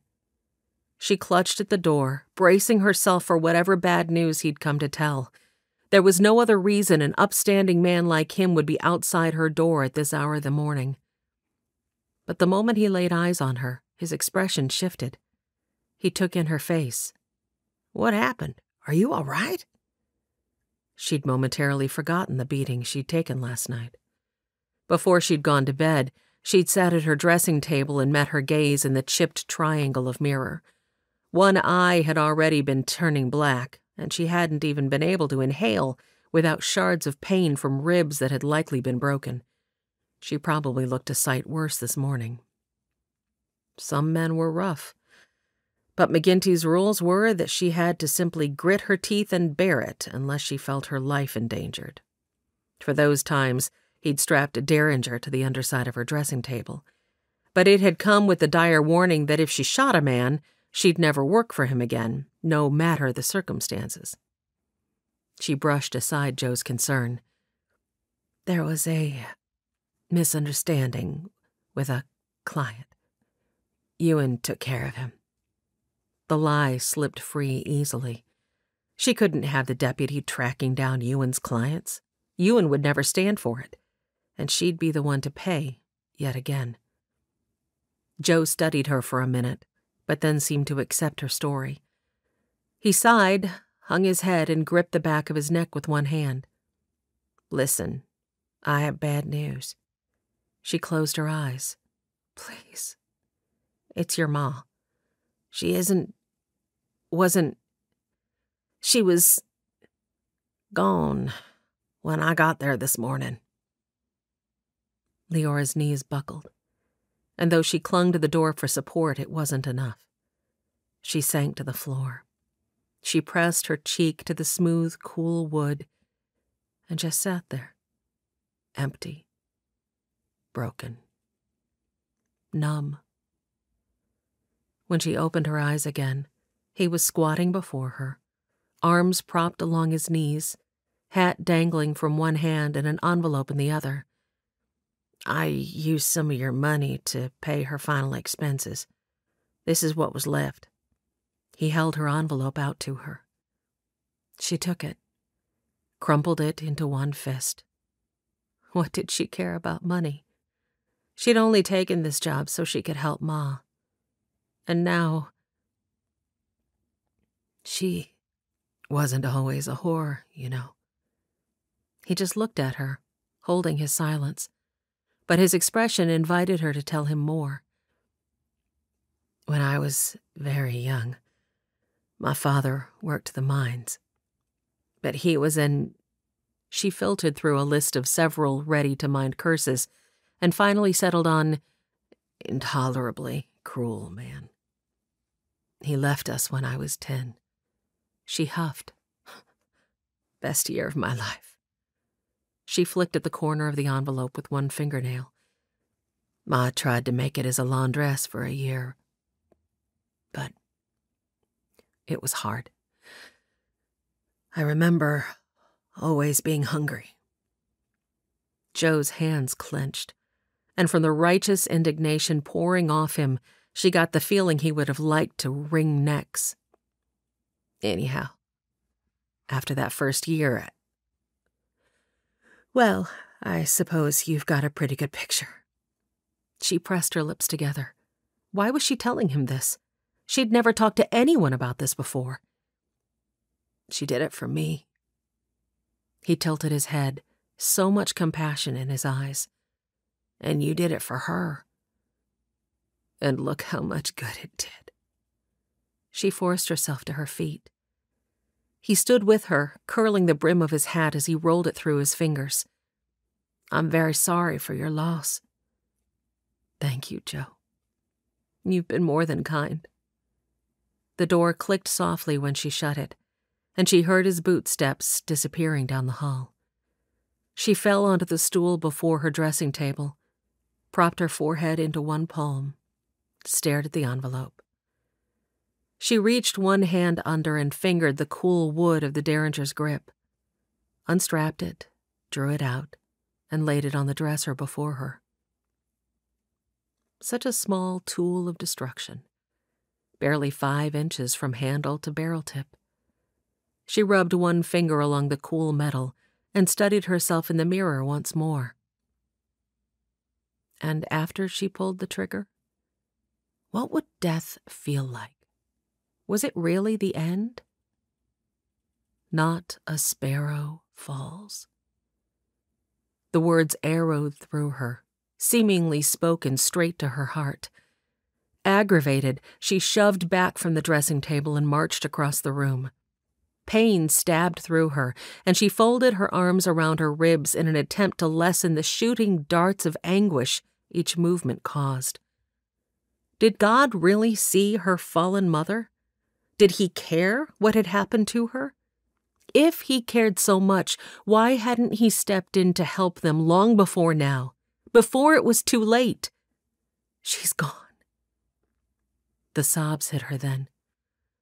She clutched at the door, bracing herself for whatever bad news he'd come to tell. There was no other reason an upstanding man like him would be outside her door at this hour of the morning. But the moment he laid eyes on her, his expression shifted. He took in her face. "What happened? Are you all right?" She'd momentarily forgotten the beating she'd taken last night. Before she'd gone to bed, she'd sat at her dressing table and met her gaze in the chipped triangle of mirror. One eye had already been turning black, and she hadn't even been able to inhale without shards of pain from ribs that had likely been broken. She probably looked a sight worse this morning. Some men were rough, but McGinty's rules were that she had to simply grit her teeth and bear it unless she felt her life endangered. For those times, he'd strapped a derringer to the underside of her dressing table, but it had come with the dire warning that if she shot a man, she'd never work for him again, no matter the circumstances. She brushed aside Joe's concern. "There was a misunderstanding with a client. Ewan took care of him." The lie slipped free easily. She couldn't have the deputy tracking down Ewan's clients. Ewan would never stand for it, and she'd be the one to pay, yet again. Joe studied her for a minute, but then seemed to accept her story. He sighed, hung his head, and gripped the back of his neck with one hand. "Listen, I have bad news." She closed her eyes. "Please. It's your ma. She she was gone when I got there this morning." Leora's knees buckled, and though she clung to the door for support, it wasn't enough. She sank to the floor. She pressed her cheek to the smooth, cool wood and just sat there, empty, broken, numb. When she opened her eyes again, he was squatting before her, arms propped along his knees, hat dangling from one hand and an envelope in the other. "I used some of your money to pay her final expenses. This is what was left." He held her envelope out to her. She took it, crumpled it into one fist. What did she care about money? She'd only taken this job so she could help Ma. And now, she wasn't always a whore, you know. He just looked at her, holding his silence, but his expression invited her to tell him more. "When I was very young, my father worked the mines, but he was an..." She filtered through a list of several ready-to-mind curses and finally settled on intolerably cruel man. "He left us when I was 10. She huffed. "Best year of my life." She flicked at the corner of the envelope with one fingernail. I tried to make it as a laundress for a year, but it was hard. I remember always being hungry. Joe's hands clenched, and from the righteous indignation pouring off him, she got the feeling he would have liked to wring necks. Anyhow, after that first year, well, I suppose you've got a pretty good picture. She pressed her lips together. Why was she telling him this? She'd never talked to anyone about this before. She did it for me. He tilted his head, so much compassion in his eyes. And you did it for her. And look how much good it did. She forced herself to her feet. He stood with her, curling the brim of his hat as he rolled it through his fingers. I'm very sorry for your loss. Thank you, Joe. You've been more than kind. The door clicked softly when she shut it, and she heard his boot steps disappearing down the hall. She fell onto the stool before her dressing table, propped her forehead into one palm, stared at the envelope. She reached one hand under and fingered the cool wood of the Derringer's grip, unstrapped it, drew it out, and laid it on the dresser before her. Such a small tool of destruction, barely 5 inches from handle to barrel tip. She rubbed one finger along the cool metal and studied herself in the mirror once more. And after she pulled the trigger, what would death feel like? Was it really the end? Not a sparrow falls. The words arrowed through her, seemingly spoken straight to her heart. Aggravated, she shoved back from the dressing table and marched across the room. Pain stabbed through her, and she folded her arms around her ribs in an attempt to lessen the shooting darts of anguish each movement caused. Did God really see her fallen mother? Did he care what had happened to her? If he cared so much, why hadn't he stepped in to help them long before now, before it was too late? She's gone. The sobs hit her then.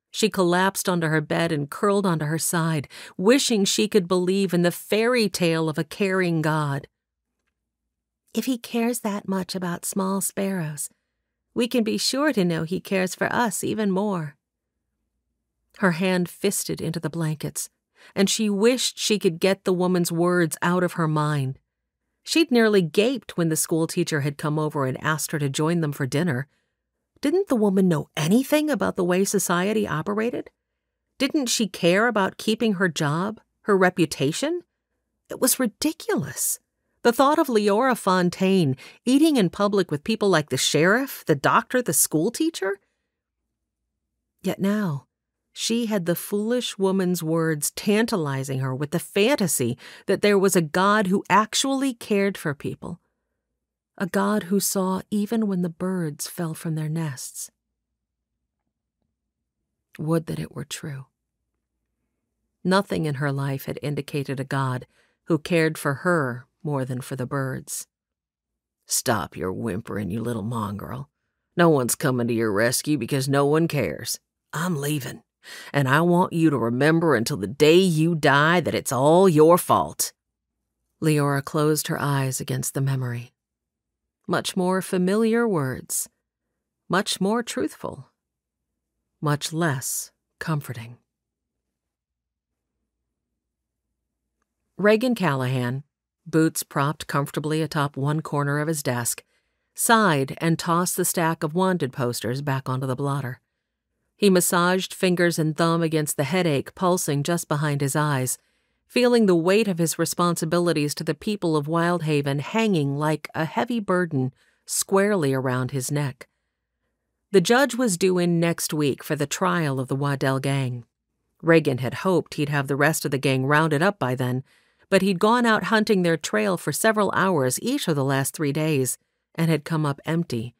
She collapsed onto her bed and curled onto her side, wishing she could believe in the fairy tale of a caring God. If he cares that much about small sparrows, we can be sure to know he cares for us even more. Her hand fisted into the blankets, and she wished she could get the woman's words out of her mind. She'd nearly gaped when the schoolteacher had come over and asked her to join them for dinner. Didn't the woman know anything about the way society operated? Didn't she care about keeping her job, her reputation? It was ridiculous. The thought of Leora Fontaine eating in public with people like the sheriff, the doctor, the schoolteacher. Yet now, she had the foolish woman's words tantalizing her with the fantasy that there was a God who actually cared for people. A God who saw even when the birds fell from their nests. Would that it were true. Nothing in her life had indicated a God who cared for her more than for the birds. Stop your whimpering, you little mongrel. No one's coming to your rescue because no one cares. I'm leaving, and I want you to remember until the day you die that it's all your fault. Leora closed her eyes against the memory. Much more familiar words, much more truthful, much less comforting. Reagan Callahan, boots propped comfortably atop one corner of his desk, sighed and tossed the stack of wanted posters back onto the blotter. He massaged fingers and thumb against the headache pulsing just behind his eyes, feeling the weight of his responsibilities to the people of Wyldhaven hanging like a heavy burden squarely around his neck. The judge was due in next week for the trial of the Waddell gang. Reagan had hoped he'd have the rest of the gang rounded up by then, but he'd gone out hunting their trail for several hours each of the last 3 days and had come up empty.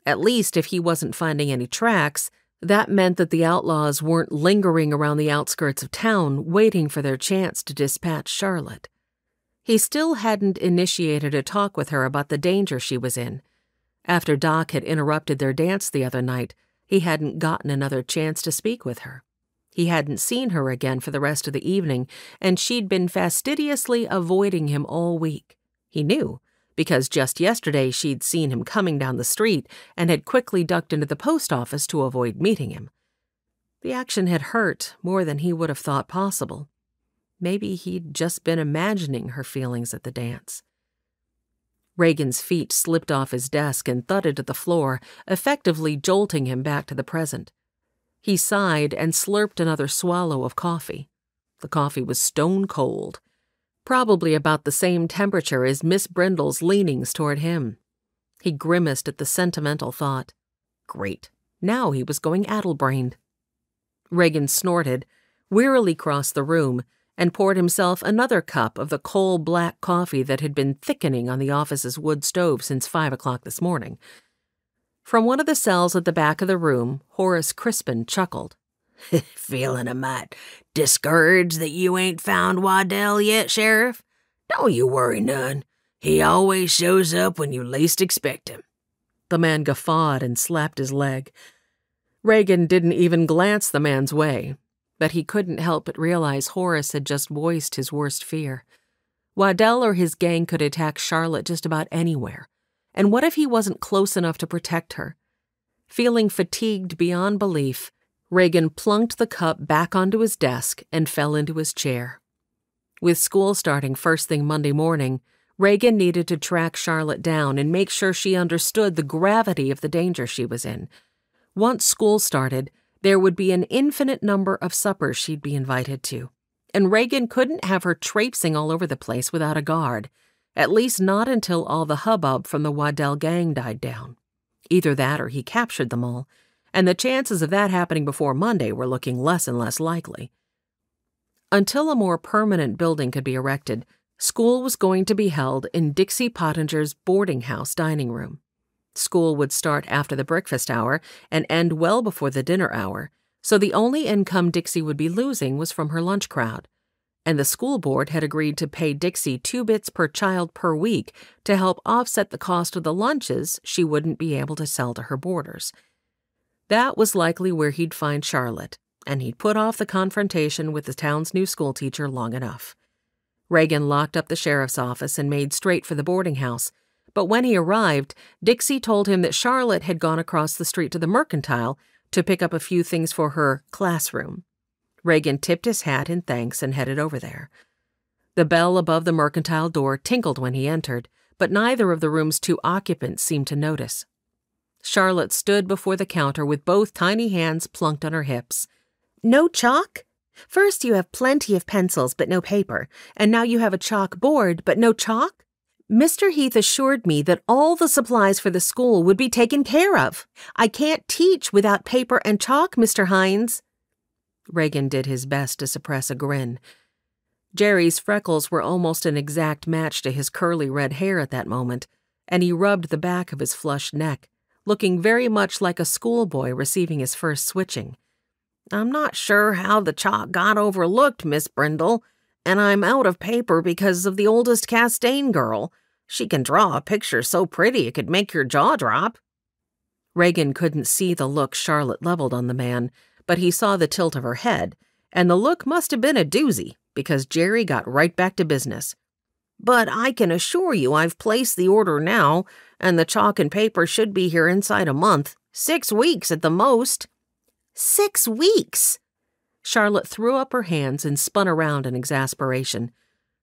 At least if he wasn't finding any tracks, that meant that the outlaws weren't lingering around the outskirts of town waiting for their chance to dispatch Charlotte. He still hadn't initiated a talk with her about the danger she was in. After Doc had interrupted their dance the other night, he hadn't gotten another chance to speak with her. He hadn't seen her again for the rest of the evening, and she'd been fastidiously avoiding him all week. He knew, because just yesterday she'd seen him coming down the street and had quickly ducked into the post office to avoid meeting him. The action had hurt more than he would have thought possible. Maybe he'd just been imagining her feelings at the dance. Reagan's feet slipped off his desk and thudded to the floor, effectively jolting him back to the present. He sighed and slurped another swallow of coffee. The coffee was stone cold, probably about the same temperature as Miss Brindle's leanings toward him. He grimaced at the sentimental thought. Great, now he was going addle-brained. Reagan snorted, wearily crossed the room, and poured himself another cup of the coal-black coffee that had been thickening on the office's wood stove since 5 o'clock this morning. From one of the cells at the back of the room, Horace Crispin chuckled. Feeling a mite discouraged that you ain't found Waddell yet, Sheriff? Don't you worry none. He always shows up when you least expect him. The man guffawed and slapped his leg. Reagan didn't even glance the man's way, but he couldn't help but realize Horace had just voiced his worst fear. Waddell or his gang could attack Charlotte just about anywhere, and what if he wasn't close enough to protect her? Feeling fatigued beyond belief, Reagan plunked the cup back onto his desk and fell into his chair. With school starting first thing Monday morning, Reagan needed to track Charlotte down and make sure she understood the gravity of the danger she was in. Once school started, there would be an infinite number of suppers she'd be invited to, and Reagan couldn't have her traipsing all over the place without a guard, at least not until all the hubbub from the Waddell gang died down. Either that or he captured them all, and the chances of that happening before Monday were looking less and less likely. Until a more permanent building could be erected, school was going to be held in Dixie Pottinger's boarding house dining room. School would start after the breakfast hour and end well before the dinner hour, so the only income Dixie would be losing was from her lunch crowd, and the school board had agreed to pay Dixie 2 bits per child per week to help offset the cost of the lunches she wouldn't be able to sell to her boarders. That was likely where he'd find Charlotte, and he'd put off the confrontation with the town's new schoolteacher long enough. Reagan locked up the sheriff's office and made straight for the boarding house, but when he arrived, Dixie told him that Charlotte had gone across the street to the Mercantile to pick up a few things for her classroom. Reagan tipped his hat in thanks and headed over there. The bell above the Mercantile door tinkled when he entered, but neither of the room's 2 occupants seemed to notice. Charlotte stood before the counter with both tiny hands plunked on her hips. No chalk? First you have plenty of pencils but no paper, and now you have a chalk board but no chalk? Mr. Heath assured me that all the supplies for the school would be taken care of. I can't teach without paper and chalk, Mr. Hines. Reagan did his best to suppress a grin. Jerry's freckles were almost an exact match to his curly red hair at that moment, and he rubbed the back of his flushed neck, looking very much like a schoolboy receiving his first switching. I'm not sure how the chalk got overlooked, Miss Brindle, and I'm out of paper because of the oldest Castaigne girl. She can draw a picture so pretty it could make your jaw drop. Reagan couldn't see the look Charlotte leveled on the man, but he saw the tilt of her head, and the look must have been a doozy, because Jerry got right back to business. But I can assure you I've placed the order now, and the chalk and paper should be here inside a month, 6 weeks at the most. 6 weeks? Charlotte threw up her hands and spun around in exasperation.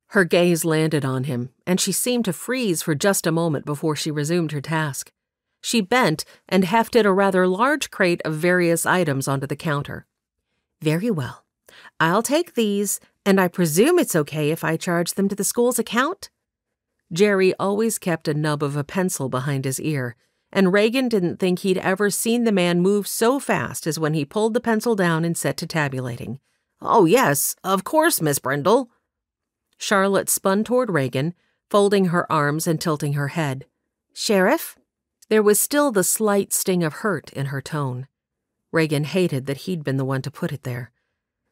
Her gaze landed on him, and she seemed to freeze for just a moment before she resumed her task. She bent and hefted a rather large crate of various items onto the counter. Very well. I'll take these, and I presume it's okay if I charge them to the school's account? Jerry always kept a nub of a pencil behind his ear, and Reagan didn't think he'd ever seen the man move so fast as when he pulled the pencil down and set to tabulating. Oh, yes, of course, Miss Brindle. Charlotte spun toward Reagan, folding her arms and tilting her head. Sheriff? There was still the slight sting of hurt in her tone. Reagan hated that he'd been the one to put it there.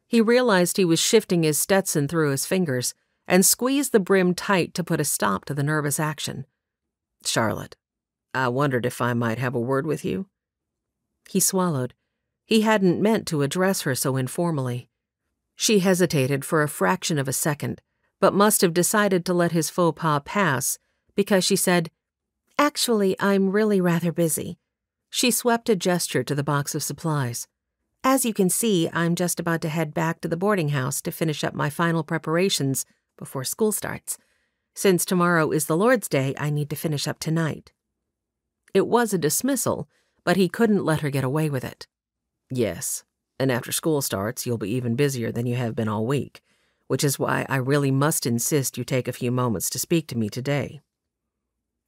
He realized he was shifting his Stetson through his fingers, and squeezed the brim tight to put a stop to the nervous action. "Charlotte, I wondered if I might have a word with you." He swallowed. He hadn't meant to address her so informally. She hesitated for a fraction of a second, but must have decided to let his faux pas pass because she said, "Actually, I'm really rather busy." She swept a gesture to the box of supplies. "As you can see, I'm just about to head back to the boarding house to finish up my final preparations before school starts. Since tomorrow is the Lord's Day, I need to finish up tonight." It was a dismissal, but he couldn't let her get away with it. "Yes, and after school starts, you'll be even busier than you have been all week, which is why I really must insist you take a few moments to speak to me today."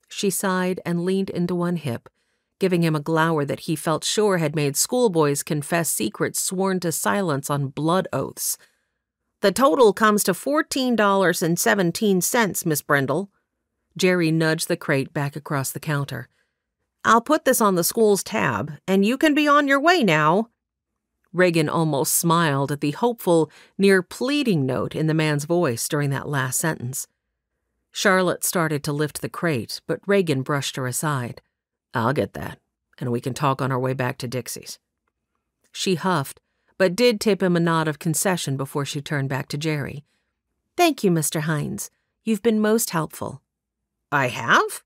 She sighed and leaned into one hip, giving him a glower that he felt sure had made schoolboys confess secrets sworn to silence on blood oaths. "The total comes to $14.17, Miss Brindle." Jerry nudged the crate back across the counter. "I'll put this on the school's tab, and you can be on your way now." Reagan almost smiled at the hopeful, near-pleading note in the man's voice during that last sentence. Charlotte started to lift the crate, but Reagan brushed her aside. "I'll get that, and we can talk on our way back to Dixie's." She huffed, but did tip him a nod of concession before she turned back to Jerry. "Thank you, Mr. Hines. You've been most helpful." "I have?"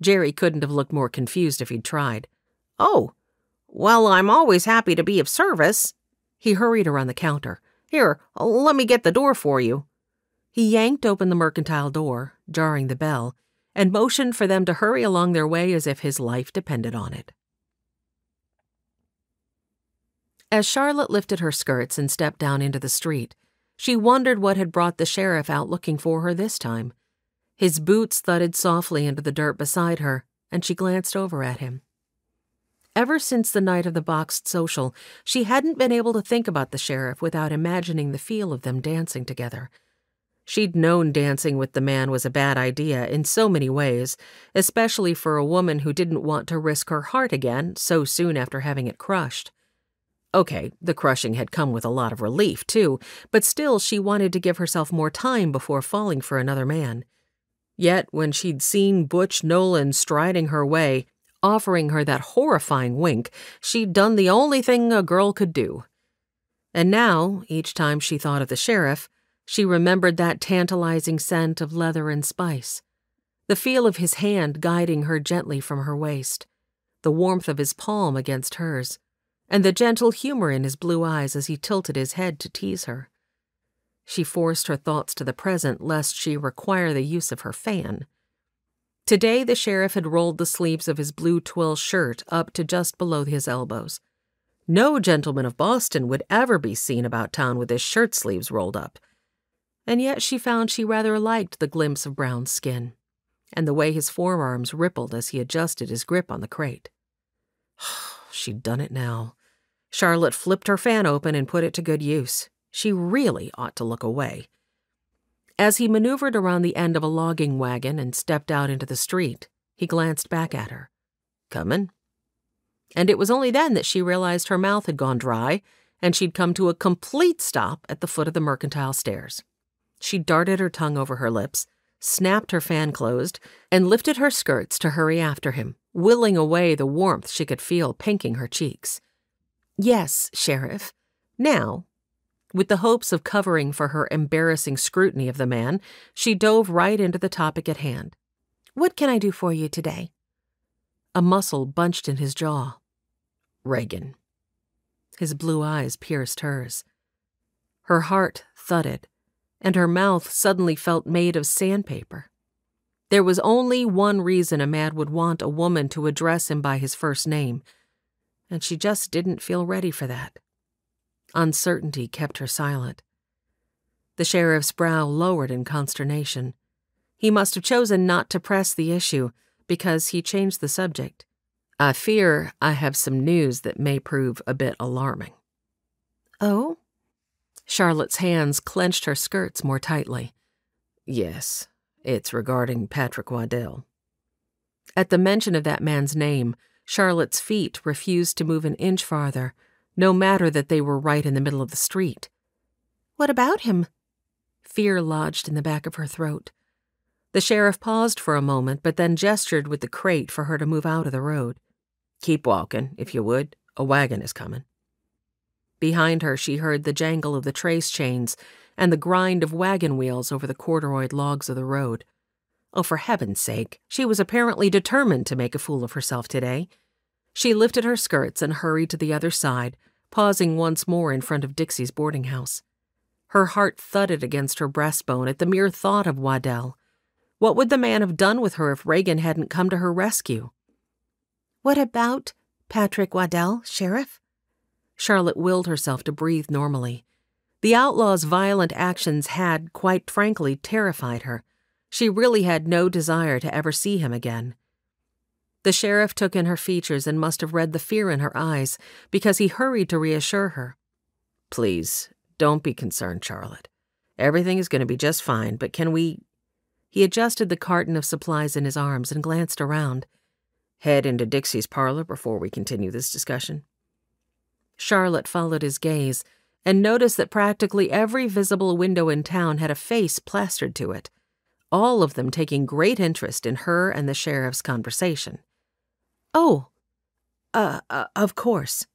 Jerry couldn't have looked more confused if he'd tried. "Oh, well, I'm always happy to be of service." He hurried around the counter. "Here, let me get the door for you." He yanked open the mercantile door, jarring the bell, and motioned for them to hurry along their way as if his life depended on it. As Charlotte lifted her skirts and stepped down into the street, she wondered what had brought the sheriff out looking for her this time. His boots thudded softly into the dirt beside her, and she glanced over at him. Ever since the night of the boxed social, she hadn't been able to think about the sheriff without imagining the feel of them dancing together. She'd known dancing with the man was a bad idea in so many ways, especially for a woman who didn't want to risk her heart again so soon after having it crushed. Okay, the crushing had come with a lot of relief, too, but still she wanted to give herself more time before falling for another man. Yet, when she'd seen Butch Nolan striding her way, offering her that horrifying wink, she'd done the only thing a girl could do. And now, each time she thought of the sheriff, she remembered that tantalizing scent of leather and spice, the feel of his hand guiding her gently from her waist, the warmth of his palm against hers, and the gentle humor in his blue eyes as he tilted his head to tease her. She forced her thoughts to the present lest she require the use of her fan. Today the sheriff had rolled the sleeves of his blue twill shirt up to just below his elbows. No gentleman of Boston would ever be seen about town with his shirt sleeves rolled up. And yet she found she rather liked the glimpse of brown skin, and the way his forearms rippled as he adjusted his grip on the crate. She'd done it now. Charlotte flipped her fan open and put it to good use. She really ought to look away. As he maneuvered around the end of a logging wagon and stepped out into the street, he glanced back at her. "Comin'?" And it was only then that she realized her mouth had gone dry, and she'd come to a complete stop at the foot of the mercantile stairs. She darted her tongue over her lips, snapped her fan closed, and lifted her skirts to hurry after him, willing away the warmth she could feel pinking her cheeks. "Yes, Sheriff. Now." With the hopes of covering for her embarrassing scrutiny of the man, she dove right into the topic at hand. "What can I do for you today?" A muscle bunched in his jaw. "Reagan." His blue eyes pierced hers. Her heart thudded, and her mouth suddenly felt made of sandpaper. There was only one reason a man would want a woman to address him by his first name, and she just didn't feel ready for that. Uncertainty kept her silent. The sheriff's brow lowered in consternation. He must have chosen not to press the issue, because he changed the subject. "I fear I have some news that may prove a bit alarming." "Oh?" Charlotte's hands clenched her skirts more tightly. "Yes, it's regarding Patrick Waddell." At the mention of that man's name, Charlotte's feet refused to move an inch farther, no matter that they were right in the middle of the street. "What about him?" Fear lodged in the back of her throat. The sheriff paused for a moment, but then gestured with the crate for her to move out of the road. "Keep walking, if you would. A wagon is coming." Behind her, she heard the jangle of the trace chains and the grind of wagon wheels over the corduroyed logs of the road. Oh, for heaven's sake, she was apparently determined to make a fool of herself today. She lifted her skirts and hurried to the other side, pausing once more in front of Dixie's boarding house. Her heart thudded against her breastbone at the mere thought of Waddell. What would the man have done with her if Reagan hadn't come to her rescue? "What about Patrick Waddell, Sheriff?" Charlotte willed herself to breathe normally. The outlaw's violent actions had, quite frankly, terrified her. She really had no desire to ever see him again. The sheriff took in her features and must have read the fear in her eyes, because he hurried to reassure her. "Please, don't be concerned, Charlotte. Everything is going to be just fine, but can we—" He adjusted the carton of supplies in his arms and glanced around. "Head into Dixie's parlor before we continue this discussion." Charlotte followed his gaze and noticed that practically every visible window in town had a face plastered to it, all of them taking great interest in her and the sheriff's conversation. "Oh, of course."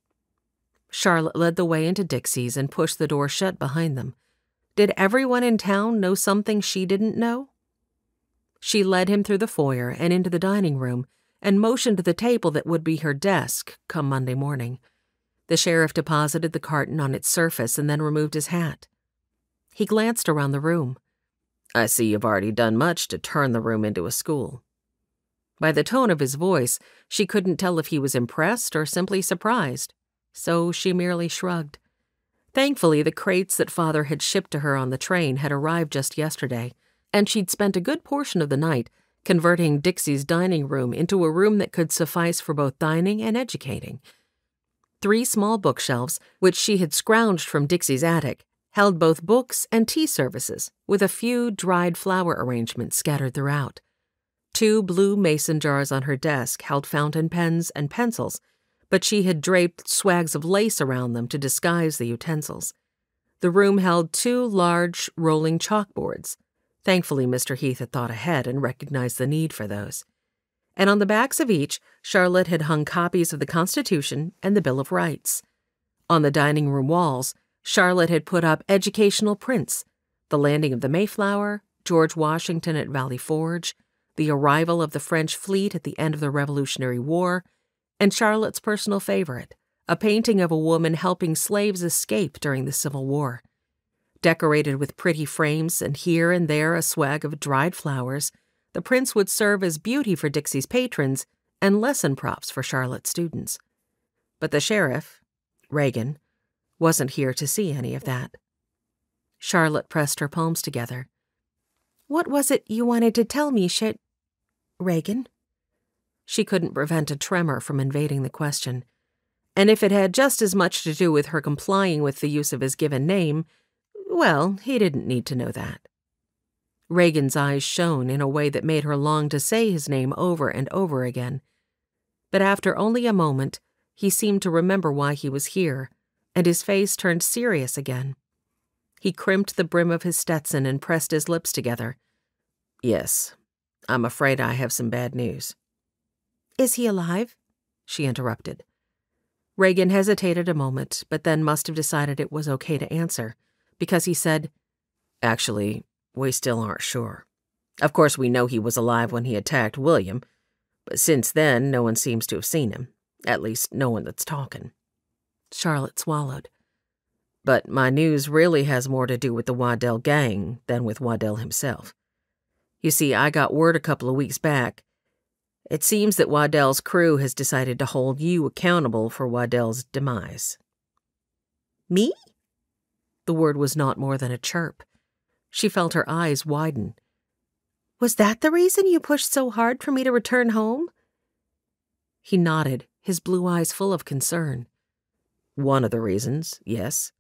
Charlotte led the way into Dixie's and pushed the door shut behind them. Did everyone in town know something she didn't know? She led him through the foyer and into the dining room and motioned to the table that would be her desk come Monday morning. The sheriff deposited the carton on its surface and then removed his hat. He glanced around the room. "I see you've already done much to turn the room into a school." By the tone of his voice, she couldn't tell if he was impressed or simply surprised, so she merely shrugged. Thankfully, the crates that Father had shipped to her on the train had arrived just yesterday, and she'd spent a good portion of the night converting Dixie's dining room into a room that could suffice for both dining and educating. 3 small bookshelves, which she had scrounged from Dixie's attic, held both books and tea services, with a few dried flower arrangements scattered throughout. 2 blue mason jars on her desk held fountain pens and pencils, but she had draped swags of lace around them to disguise the utensils. The room held 2 large, rolling chalkboards. Thankfully, Mr. Heath had thought ahead and recognized the need for those. And on the backs of each, Charlotte had hung copies of the Constitution and the Bill of Rights. On the dining room walls, Charlotte had put up educational prints: the landing of the Mayflower, George Washington at Valley Forge, the arrival of the French fleet at the end of the Revolutionary War, and Charlotte's personal favorite, a painting of a woman helping slaves escape during the Civil War. Decorated with pretty frames and here and there a swag of dried flowers, the prints would serve as beauty for Dixie's patrons and lesson props for Charlotte's students. But the sheriff, Reagan, wasn't here to see any of that. Charlotte pressed her palms together. "What was it you wanted to tell me, Reagan?" She couldn't prevent a tremor from invading the question. And if it had just as much to do with her complying with the use of his given name, well, he didn't need to know that. Reagan's eyes shone in a way that made her long to say his name over and over again. But after only a moment, he seemed to remember why he was here, and his face turned serious again. He crimped the brim of his Stetson and pressed his lips together. "Yes, I'm afraid I have some bad news." "Is he alive?" she interrupted. Reagan hesitated a moment, but then must have decided it was okay to answer, because he said, "Actually, we still aren't sure. Of course, we know he was alive when he attacked William, but since then, no one seems to have seen him. At least, no one that's talking." Charlotte swallowed. "But my news really has more to do with the Waddell gang than with Waddell himself. You see, I got word a couple of weeks back. It seems that Waddell's crew has decided to hold you accountable for Waddell's demise." "Me?" The word was not more than a chirp. She felt her eyes widen. "Was that the reason you pushed so hard for me to return home?" He nodded, his blue eyes full of concern. "One of the reasons, yes.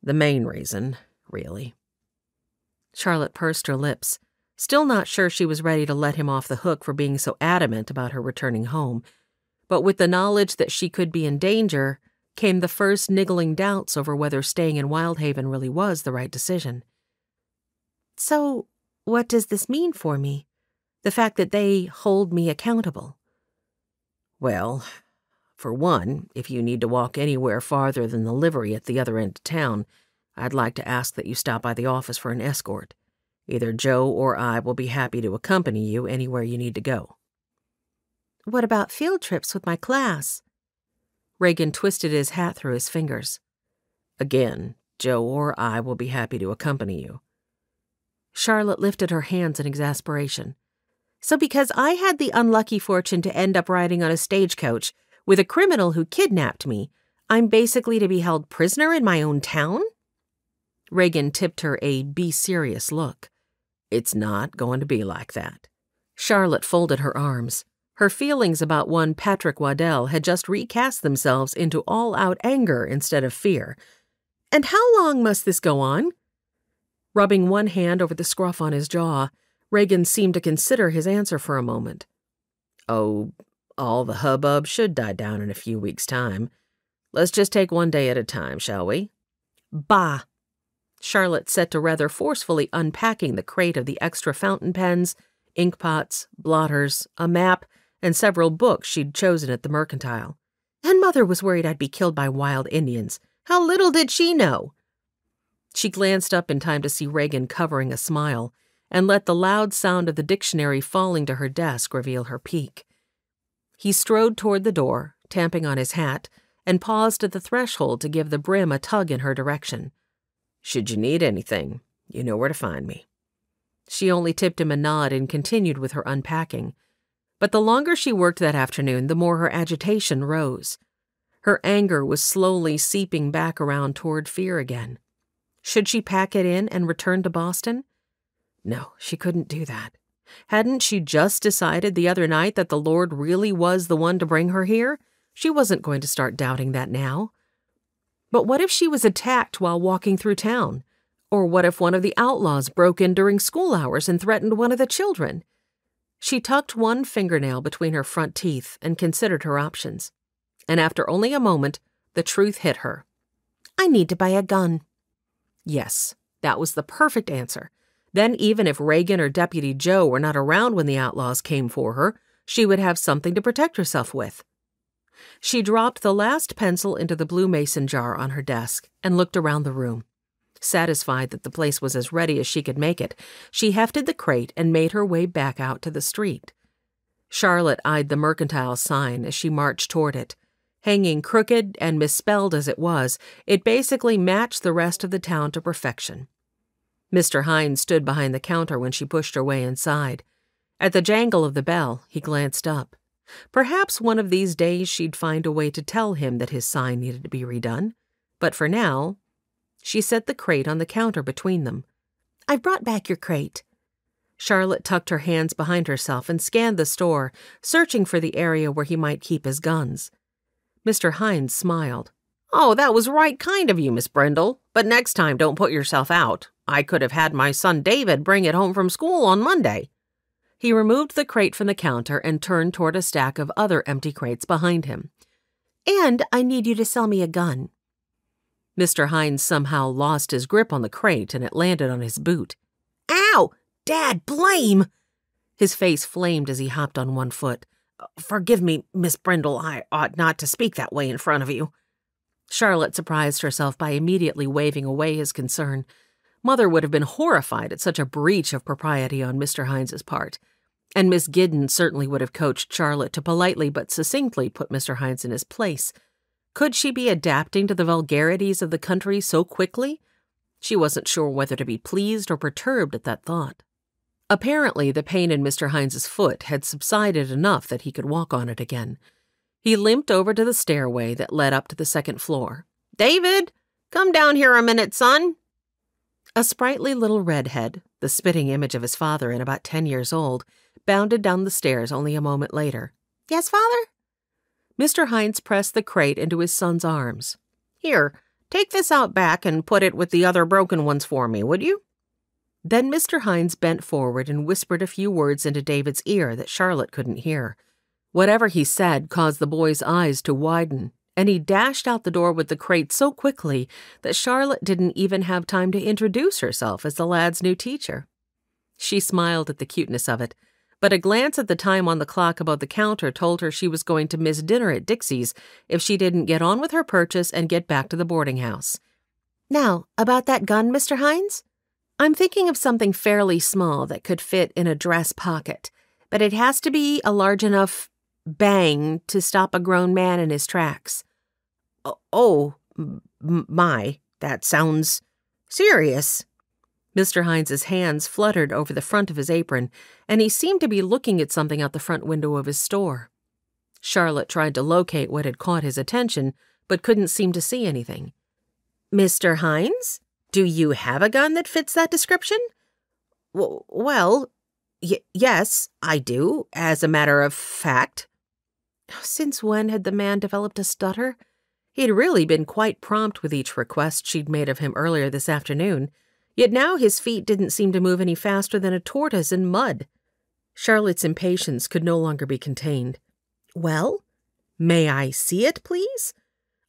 The main reason, really." Charlotte pursed her lips, still not sure she was ready to let him off the hook for being so adamant about her returning home, but with the knowledge that she could be in danger came the first niggling doubts over whether staying in Wyldhaven really was the right decision. So, what does this mean for me? The fact that they hold me accountable? Well, for one, if you need to walk anywhere farther than the livery at the other end of town, I'd like to ask that you stop by the office for an escort. Either Joe or I will be happy to accompany you anywhere you need to go. What about field trips with my class? Reagan twisted his hat through his fingers. Again, Joe or I will be happy to accompany you. Charlotte lifted her hands in exasperation. So because I had the unlucky fortune to end up riding on a stagecoach with a criminal who kidnapped me, I'm basically to be held prisoner in my own town? Reagan tipped her a be-serious look. It's not going to be like that. Charlotte folded her arms. Her feelings about one Patrick Waddell had just recast themselves into all-out anger instead of fear. And how long must this go on? Rubbing one hand over the scruff on his jaw, Reagan seemed to consider his answer for a moment. Oh, all the hubbub should die down in a few weeks' time. Let's just take one day at a time, shall we? Bah! Charlotte set to rather forcefully unpacking the crate of the extra fountain pens, ink pots, blotters, a map, and several books she'd chosen at the mercantile. And Mother was worried I'd be killed by wild Indians. How little did she know? She glanced up in time to see Reagan covering a smile, and let the loud sound of the dictionary falling to her desk reveal her pique. He strode toward the door, tamping on his hat, and paused at the threshold to give the brim a tug in her direction. Should you need anything, you know where to find me. She only tipped him a nod and continued with her unpacking. But the longer she worked that afternoon, the more her agitation rose. Her anger was slowly seeping back around toward fear again. Should she pack it in and return to Boston? No, she couldn't do that. Hadn't she just decided the other night that the Lord really was the one to bring her here? She wasn't going to start doubting that now. But what if she was attacked while walking through town? Or what if one of the outlaws broke in during school hours and threatened one of the children? She tucked one fingernail between her front teeth and considered her options. And after only a moment, the truth hit her. I need to buy a gun. Yes, that was the perfect answer. Then even if Reagan or Deputy Joe were not around when the outlaws came for her, she would have something to protect herself with. She dropped the last pencil into the blue mason jar on her desk and looked around the room. Satisfied that the place was as ready as she could make it, she hefted the crate and made her way back out to the street. Charlotte eyed the mercantile sign as she marched toward it. Hanging crooked and misspelled as it was, it basically matched the rest of the town to perfection. Mr. Hines stood behind the counter when she pushed her way inside. At the jangle of the bell, he glanced up. Perhaps one of these days she'd find a way to tell him that his sign needed to be redone. But for now, she set the crate on the counter between them. I've brought back your crate. Charlotte tucked her hands behind herself and scanned the store, searching for the area where he might keep his guns. Mr. Hines smiled. Oh, that was right kind of you, Miss Brindle. But next time, don't put yourself out. I could have had my son David bring it home from school on Monday. He removed the crate from the counter and turned toward a stack of other empty crates behind him. And I need you to sell me a gun. Mr. Hines somehow lost his grip on the crate and it landed on his boot. Ow! Dad, blame! His face flamed as he hopped on one foot. Forgive me, Miss Brindle, I ought not to speak that way in front of you. Charlotte surprised herself by immediately waving away his concern. Mother would have been horrified at such a breach of propriety on Mr. Hines's part, and Miss Giddens certainly would have coached Charlotte to politely but succinctly put Mr. Hines in his place. Could she be adapting to the vulgarities of the country so quickly? She wasn't sure whether to be pleased or perturbed at that thought. Apparently, the pain in Mr. Hines's foot had subsided enough that he could walk on it again. He limped over to the stairway that led up to the second floor. David, come down here a minute, son. A sprightly little redhead, the spitting image of his father and about 10 years old, bounded down the stairs only a moment later. Yes, Father? Mr. Hines pressed the crate into his son's arms. Here, take this out back and put it with the other broken ones for me, would you? Then Mr. Hines bent forward and whispered a few words into David's ear that Charlotte couldn't hear. Whatever he said caused the boy's eyes to widen, and he dashed out the door with the crate so quickly that Charlotte didn't even have time to introduce herself as the lad's new teacher. She smiled at the cuteness of it, but a glance at the time on the clock above the counter told her she was going to miss dinner at Dixie's if she didn't get on with her purchase and get back to the boarding house. Now, about that gun, Mr. Hines? I'm thinking of something fairly small that could fit in a dress pocket, but it has to be a large enough bang to stop a grown man in his tracks. My, that sounds serious. Mr. Hines's hands fluttered over the front of his apron, and he seemed to be looking at something out the front window of his store. Charlotte tried to locate what had caught his attention, but couldn't seem to see anything. Mr. Hines, do you have a gun that fits that description? Yes, I do, as a matter of fact. Since when had the man developed a stutter? He'd really been quite prompt with each request she'd made of him earlier this afternoon, yet now his feet didn't seem to move any faster than a tortoise in mud. Charlotte's impatience could no longer be contained. Well, may I see it, please?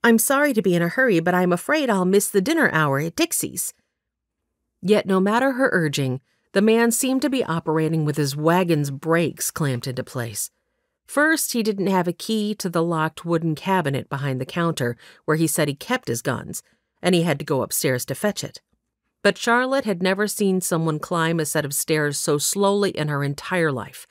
I'm sorry to be in a hurry, but I'm afraid I'll miss the dinner hour at Dixie's. Yet no matter her urging, the man seemed to be operating with his wagon's brakes clamped into place. First, he didn't have a key to the locked wooden cabinet behind the counter where he said he kept his guns, and he had to go upstairs to fetch it. But Charlotte had never seen someone climb a set of stairs so slowly in her entire life.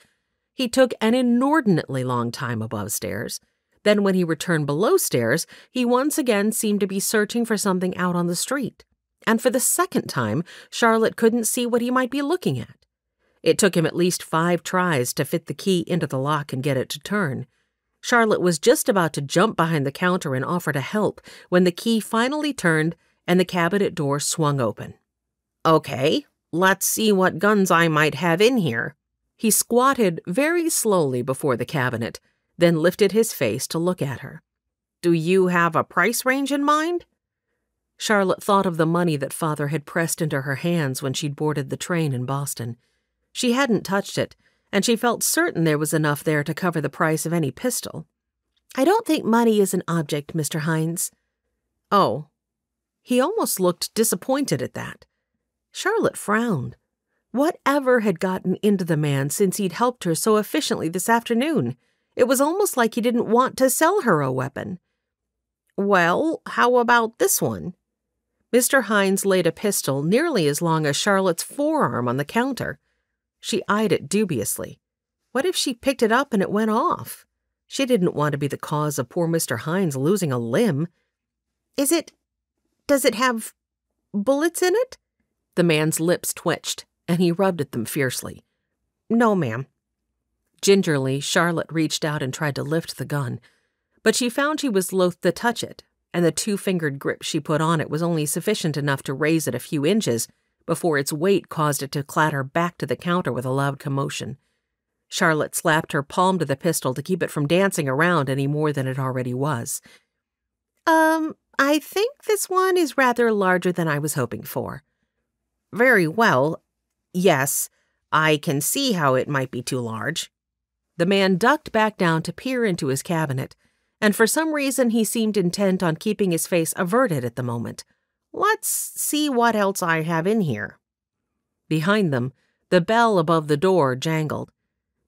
He took an inordinately long time above stairs. Then when he returned below stairs, he once again seemed to be searching for something out on the street. And for the second time, Charlotte couldn't see what he might be looking at. It took him at least 5 tries to fit the key into the lock and get it to turn. Charlotte was just about to jump behind the counter and offer to help when the key finally turned and the cabinet door swung open. Okay, let's see what guns I might have in here. He squatted very slowly before the cabinet, then lifted his face to look at her. Do you have a price range in mind? Charlotte thought of the money that Father had pressed into her hands when she'd boarded the train in Boston. She hadn't touched it, and she felt certain there was enough there to cover the price of any pistol. I don't think money is an object, Mr. Hines. Oh. He almost looked disappointed at that. Charlotte frowned. Whatever had gotten into the man since he'd helped her so efficiently this afternoon? It was almost like he didn't want to sell her a weapon. Well, how about this one? Mr. Hines laid a pistol nearly as long as Charlotte's forearm on the counter. She eyed it dubiously. What if she picked it up and it went off? She didn't want to be the cause of poor Mr. Hines losing a limb. Does it have bullets in it? The man's lips twitched, and he rubbed at them fiercely. No, ma'am. Gingerly, Charlotte reached out and tried to lift the gun, but she found she was loath to touch it, and the 2-fingered grip she put on it was only sufficient enough to raise it a few inches before its weight caused it to clatter back to the counter with a loud commotion. Charlotte slapped her palm to the pistol to keep it from dancing around any more than it already was. I think this one is rather larger than I was hoping for. Very well. Yes, I can see how it might be too large. The man ducked back down to peer into his cabinet, and for some reason he seemed intent on keeping his face averted at the moment. Let's see what else I have in here. Behind them, the bell above the door jangled.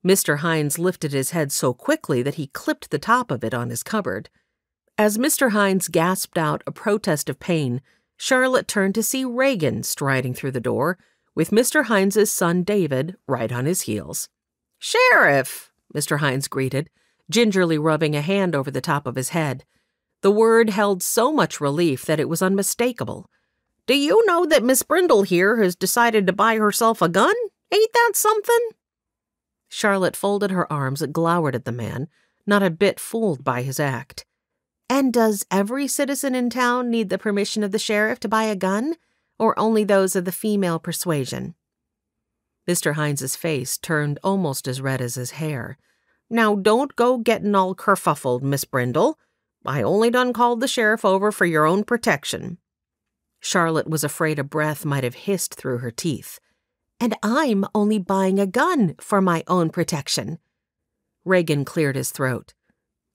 Mr. Hines lifted his head so quickly that he clipped the top of it on his cupboard. As Mr. Hines gasped out a protest of pain, Charlotte turned to see Reagan striding through the door, with Mr. Hines's son David right on his heels. "Sheriff," Mr. Hines greeted, gingerly rubbing a hand over the top of his head. The word held so much relief that it was unmistakable. "Do you know that Miss Brindle here has decided to buy herself a gun? Ain't that something?" Charlotte folded her arms and glowered at the man, not a bit fooled by his act. And does every citizen in town need the permission of the sheriff to buy a gun, or only those of the female persuasion? Mr. Hines's face turned almost as red as his hair. "Now don't go getting all kerfuffled, Miss Brindle. I only done called the sheriff over for your own protection." Charlotte was afraid a breath might have hissed through her teeth. "And I'm only buying a gun for my own protection." Reagan cleared his throat.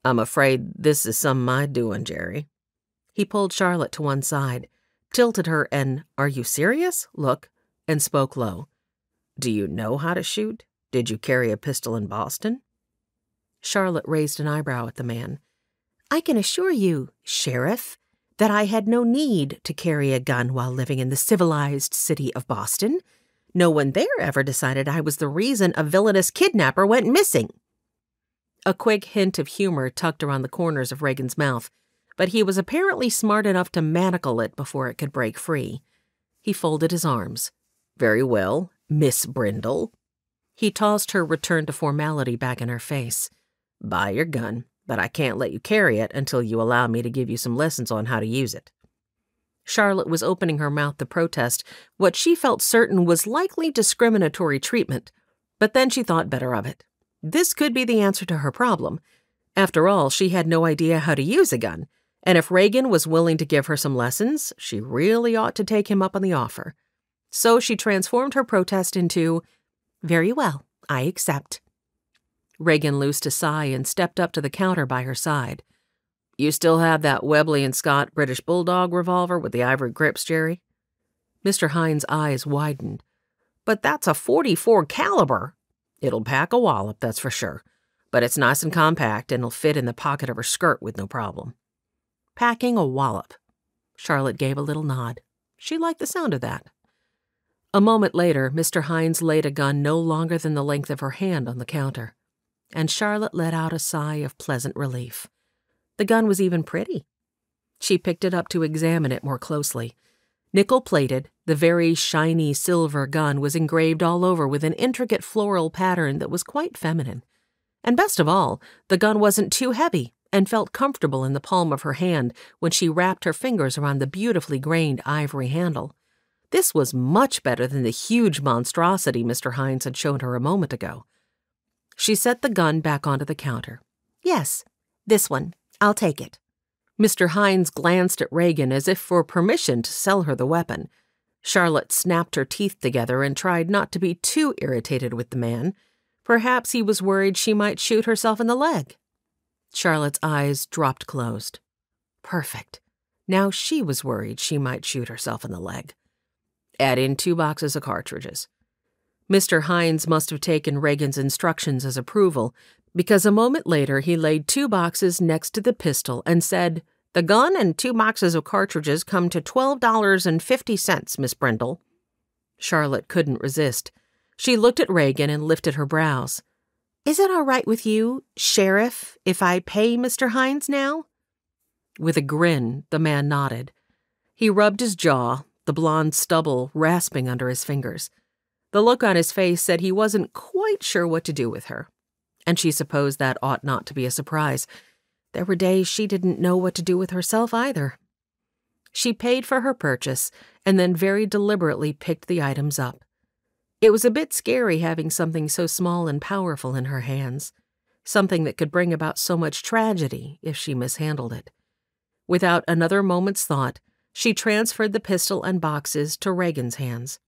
I'm afraid this is some of my doing, Jerry. He pulled Charlotte to one side, tilted her an "Are you serious?" look, and spoke low. Do you know how to shoot? Did you carry a pistol in Boston? Charlotte raised an eyebrow at the man. I can assure you, Sheriff, that I had no need to carry a gun while living in the civilized city of Boston. No one there ever decided I was the reason a villainous kidnapper went missing. A quick hint of humor tucked around the corners of Reagan's mouth, but he was apparently smart enough to manacle it before it could break free. He folded his arms. Very well, Miss Brindle. He tossed her return to formality back in her face. Buy your gun, but I can't let you carry it until you allow me to give you some lessons on how to use it. Charlotte was opening her mouth to protest what she felt certain was likely discriminatory treatment, but then she thought better of it. This could be the answer to her problem. After all, she had no idea how to use a gun, and if Reagan was willing to give her some lessons, she really ought to take him up on the offer. So she transformed her protest into, "Very well, I accept." Reagan loosed a sigh and stepped up to the counter by her side. You still have that Webley & Scott British Bulldog revolver with the ivory grips, Jerry? Mr. Hines' eyes widened. But that's a .44 caliber. It'll pack a wallop, that's for sure. But it's nice and compact and it'll fit in the pocket of her skirt with no problem. Packing a wallop. Charlotte gave a little nod. She liked the sound of that. A moment later, Mr. Hines laid a gun no longer than the length of her hand on the counter, and Charlotte let out a sigh of pleasant relief. The gun was even pretty. She picked it up to examine it more closely. Nickel-plated, the very shiny silver gun was engraved all over with an intricate floral pattern that was quite feminine. And best of all, the gun wasn't too heavy and felt comfortable in the palm of her hand when she wrapped her fingers around the beautifully grained ivory handle. This was much better than the huge monstrosity Mr. Hines had shown her a moment ago. She set the gun back onto the counter. Yes, this one. I'll take it. Mr. Hines glanced at Reagan as if for permission to sell her the weapon. Charlotte snapped her teeth together and tried not to be too irritated with the man. Perhaps he was worried she might shoot herself in the leg. Charlotte's eyes dropped closed. Perfect. Now she was worried she might shoot herself in the leg. Add in 2 boxes of cartridges. Mr. Hines must have taken Reagan's instructions as approval, because a moment later he laid 2 boxes next to the pistol and said, "The gun and 2 boxes of cartridges come to $12.50, Miss Brindle." Charlotte couldn't resist. She looked at Reagan and lifted her brows. Is it all right with you, Sheriff, if I pay Mr. Hines now? With a grin, the man nodded. He rubbed his jaw, the blonde stubble rasping under his fingers. The look on his face said he wasn't quite sure what to do with her. And she supposed that ought not to be a surprise. There were days she didn't know what to do with herself either. She paid for her purchase and then very deliberately picked the items up. It was a bit scary having something so small and powerful in her hands, something that could bring about so much tragedy if she mishandled it. Without another moment's thought, she transferred the pistol and boxes to Reagan's hands.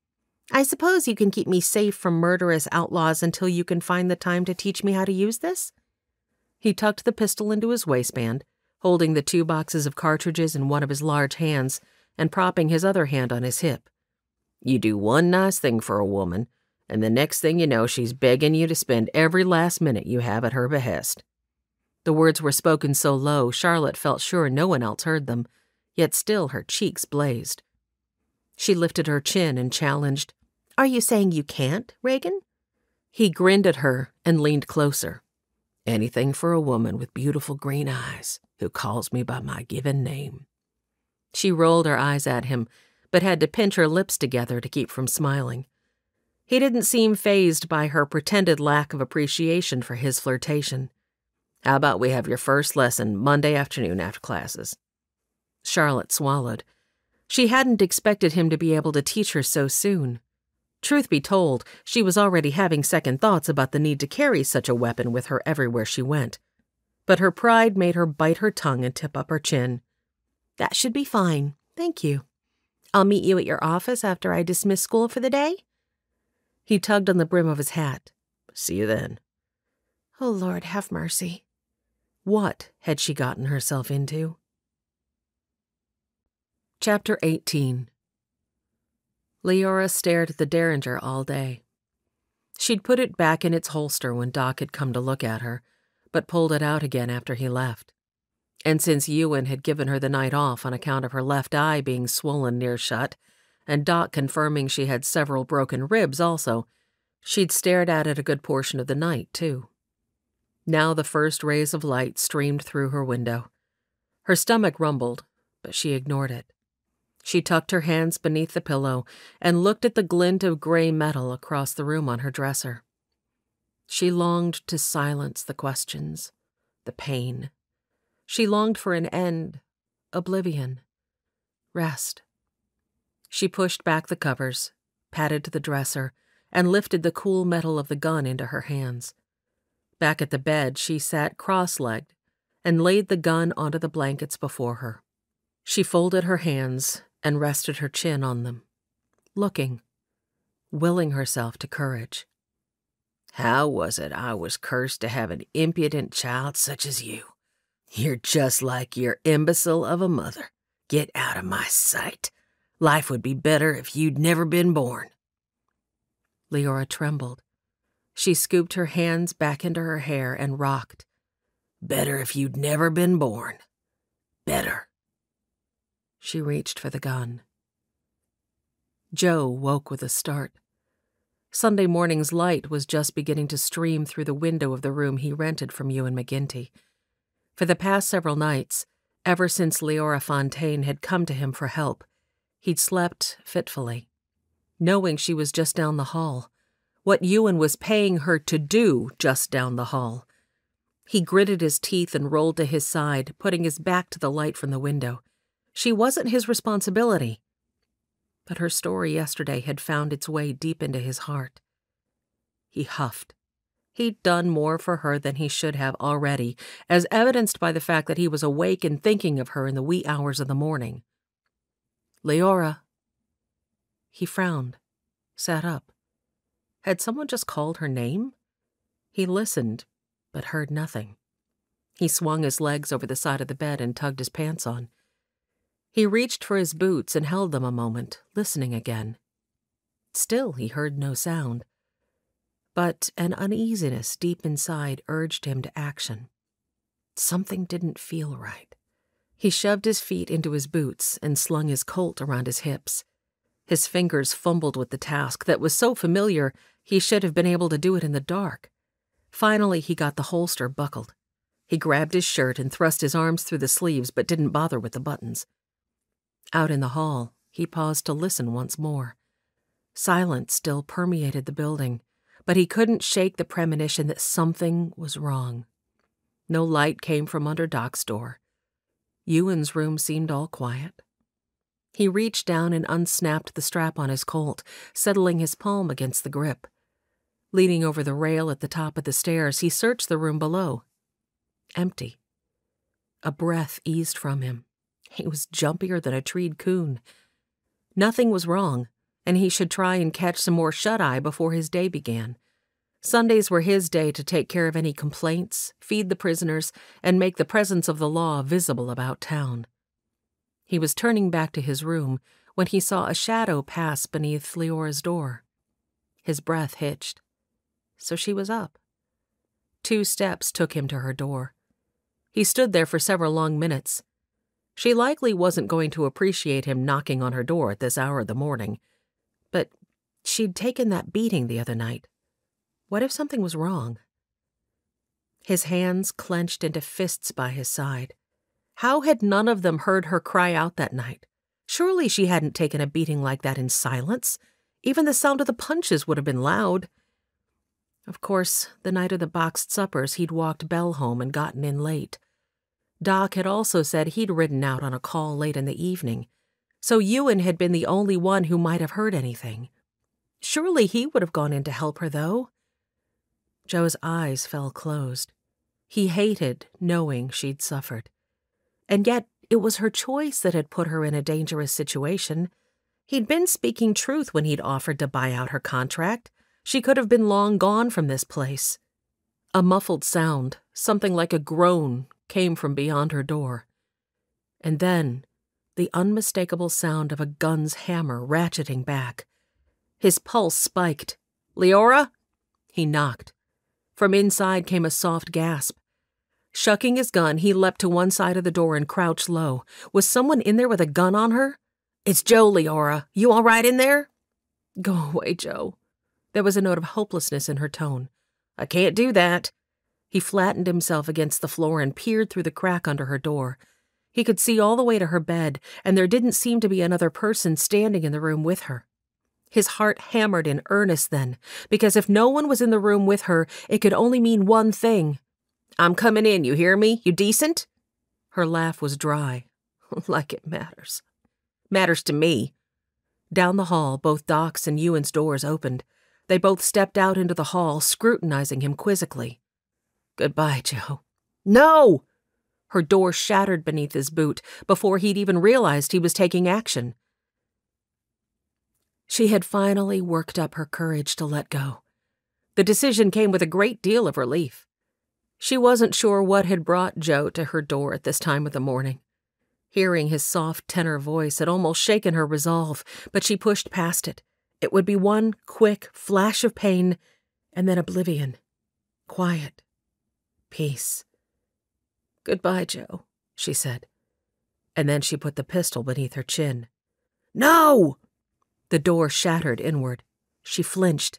I suppose you can keep me safe from murderous outlaws until you can find the time to teach me how to use this? He tucked the pistol into his waistband, holding the 2 boxes of cartridges in one of his large hands and propping his other hand on his hip. You do one nice thing for a woman, and the next thing you know, she's begging you to spend every last minute you have at her behest. The words were spoken so low, Charlotte felt sure no one else heard them, yet still her cheeks blazed. She lifted her chin and challenged, Are you saying you can't, Reagan? He grinned at her and leaned closer. Anything for a woman with beautiful green eyes who calls me by my given name. She rolled her eyes at him, but had to pinch her lips together to keep from smiling. He didn't seem fazed by her pretended lack of appreciation for his flirtation. How about we have your first lesson Monday afternoon after classes? Charlotte swallowed. She hadn't expected him to be able to teach her so soon. Truth be told, she was already having second thoughts about the need to carry such a weapon with her everywhere she went. But her pride made her bite her tongue and tip up her chin. That should be fine, thank you. I'll meet you at your office after I dismiss school for the day? He tugged on the brim of his hat. See you then. Oh, Lord, have mercy. What had she gotten herself into? Chapter 18. Leora stared at the Derringer all day. She'd put it back in its holster when Doc had come to look at her, but pulled it out again after he left. And since Ewan had given her the night off on account of her left eye being swollen near shut, and Doc confirming she had several broken ribs also, she'd stared at it a good portion of the night, too. Now the first rays of light streamed through her window. Her stomach rumbled, but she ignored it. She tucked her hands beneath the pillow and looked at the glint of gray metal across the room on her dresser. She longed to silence the questions, the pain. She longed for an end, oblivion, rest. She pushed back the covers, padded to the dresser, and lifted the cool metal of the gun into her hands. Back at the bed, she sat cross-legged and laid the gun onto the blankets before her. She folded her hands and rested her chin on them, looking, willing herself to courage. How was it I was cursed to have an impudent child such as you? You're just like your imbecile of a mother. Get out of my sight. Life would be better if you'd never been born. Leora trembled. She scooped her hands back into her hair and rocked. Better if you'd never been born. Better. She reached for the gun. Joe woke with a start. Sunday morning's light was just beginning to stream through the window of the room he rented from Ewan McGinty. For the past several nights, ever since Leora Fontaine had come to him for help, he'd slept fitfully, knowing she was just down the hall, what Ewan was paying her to do just down the hall. He gritted his teeth and rolled to his side, putting his back to the light from the window. She wasn't his responsibility. But her story yesterday had found its way deep into his heart. He huffed. He'd done more for her than he should have already, as evidenced by the fact that he was awake and thinking of her in the wee hours of the morning. Leora. He frowned, sat up. Had someone just called her name? He listened, but heard nothing. He swung his legs over the side of the bed and tugged his pants on. He reached for his boots and held them a moment, listening again. Still he heard no sound. But an uneasiness deep inside urged him to action. Something didn't feel right. He shoved his feet into his boots and slung his Colt around his hips. His fingers fumbled with the task that was so familiar he should have been able to do it in the dark. Finally, he got the holster buckled. He grabbed his shirt and thrust his arms through the sleeves but didn't bother with the buttons. Out in the hall, he paused to listen once more. Silence still permeated the building, but he couldn't shake the premonition that something was wrong. No light came from under Doc's door. Ewan's room seemed all quiet. He reached down and unsnapped the strap on his Colt, settling his palm against the grip. Leaning over the rail at the top of the stairs, he searched the room below. Empty. A breath eased from him. He was jumpier than a treed coon. Nothing was wrong, and he should try and catch some more shut-eye before his day began. Sundays were his day to take care of any complaints, feed the prisoners, and make the presence of the law visible about town. He was turning back to his room when he saw a shadow pass beneath Leora's door. His breath hitched. So she was up. 2 steps took him to her door. He stood there for several long minutes. She likely wasn't going to appreciate him knocking on her door at this hour of the morning. But she'd taken that beating the other night. What if something was wrong? His hands clenched into fists by his side. How had none of them heard her cry out that night? Surely she hadn't taken a beating like that in silence. Even the sound of the punches would have been loud. Of course, the night of the boxed suppers, he'd walked Belle home and gotten in late. Doc had also said he'd ridden out on a call late in the evening, so Ewan had been the only one who might have heard anything. Surely he would have gone in to help her, though. Joe's eyes fell closed. He hated knowing she'd suffered. And yet it was her choice that had put her in a dangerous situation. He'd been speaking truth when he'd offered to buy out her contract. She could have been long gone from this place. A muffled sound, something like a groan, came from beyond her door. And then the unmistakable sound of a gun's hammer ratcheting back. His pulse spiked. "Leora?" He knocked. From inside came a soft gasp. Shucking his gun, he leapt to one side of the door and crouched low. Was someone in there with a gun on her? "It's Joe, Leora. You all right in there?" "Go away, Joe." There was a note of hopelessness in her tone. "I can't do that." He flattened himself against the floor and peered through the crack under her door. He could see all the way to her bed, and there didn't seem to be another person standing in the room with her. His heart hammered in earnest then, because if no one was in the room with her, it could only mean one thing. "I'm coming in, you hear me? You decent?" Her laugh was dry. "Like it matters." "Matters to me." Down the hall, both Doc's and Ewan's doors opened. They both stepped out into the hall, scrutinizing him quizzically. "Goodbye, Joe." "No!" Her door shattered beneath his boot before he'd even realized he was taking action. She had finally worked up her courage to let go. The decision came with a great deal of relief. She wasn't sure what had brought Joe to her door at this time of the morning. Hearing his soft tenor voice had almost shaken her resolve, but she pushed past it. It would be one quick flash of pain, and then oblivion. Quiet. Peace. "Goodbye, Joe," she said. And then she put the pistol beneath her chin. "No!" The door shattered inward. She flinched,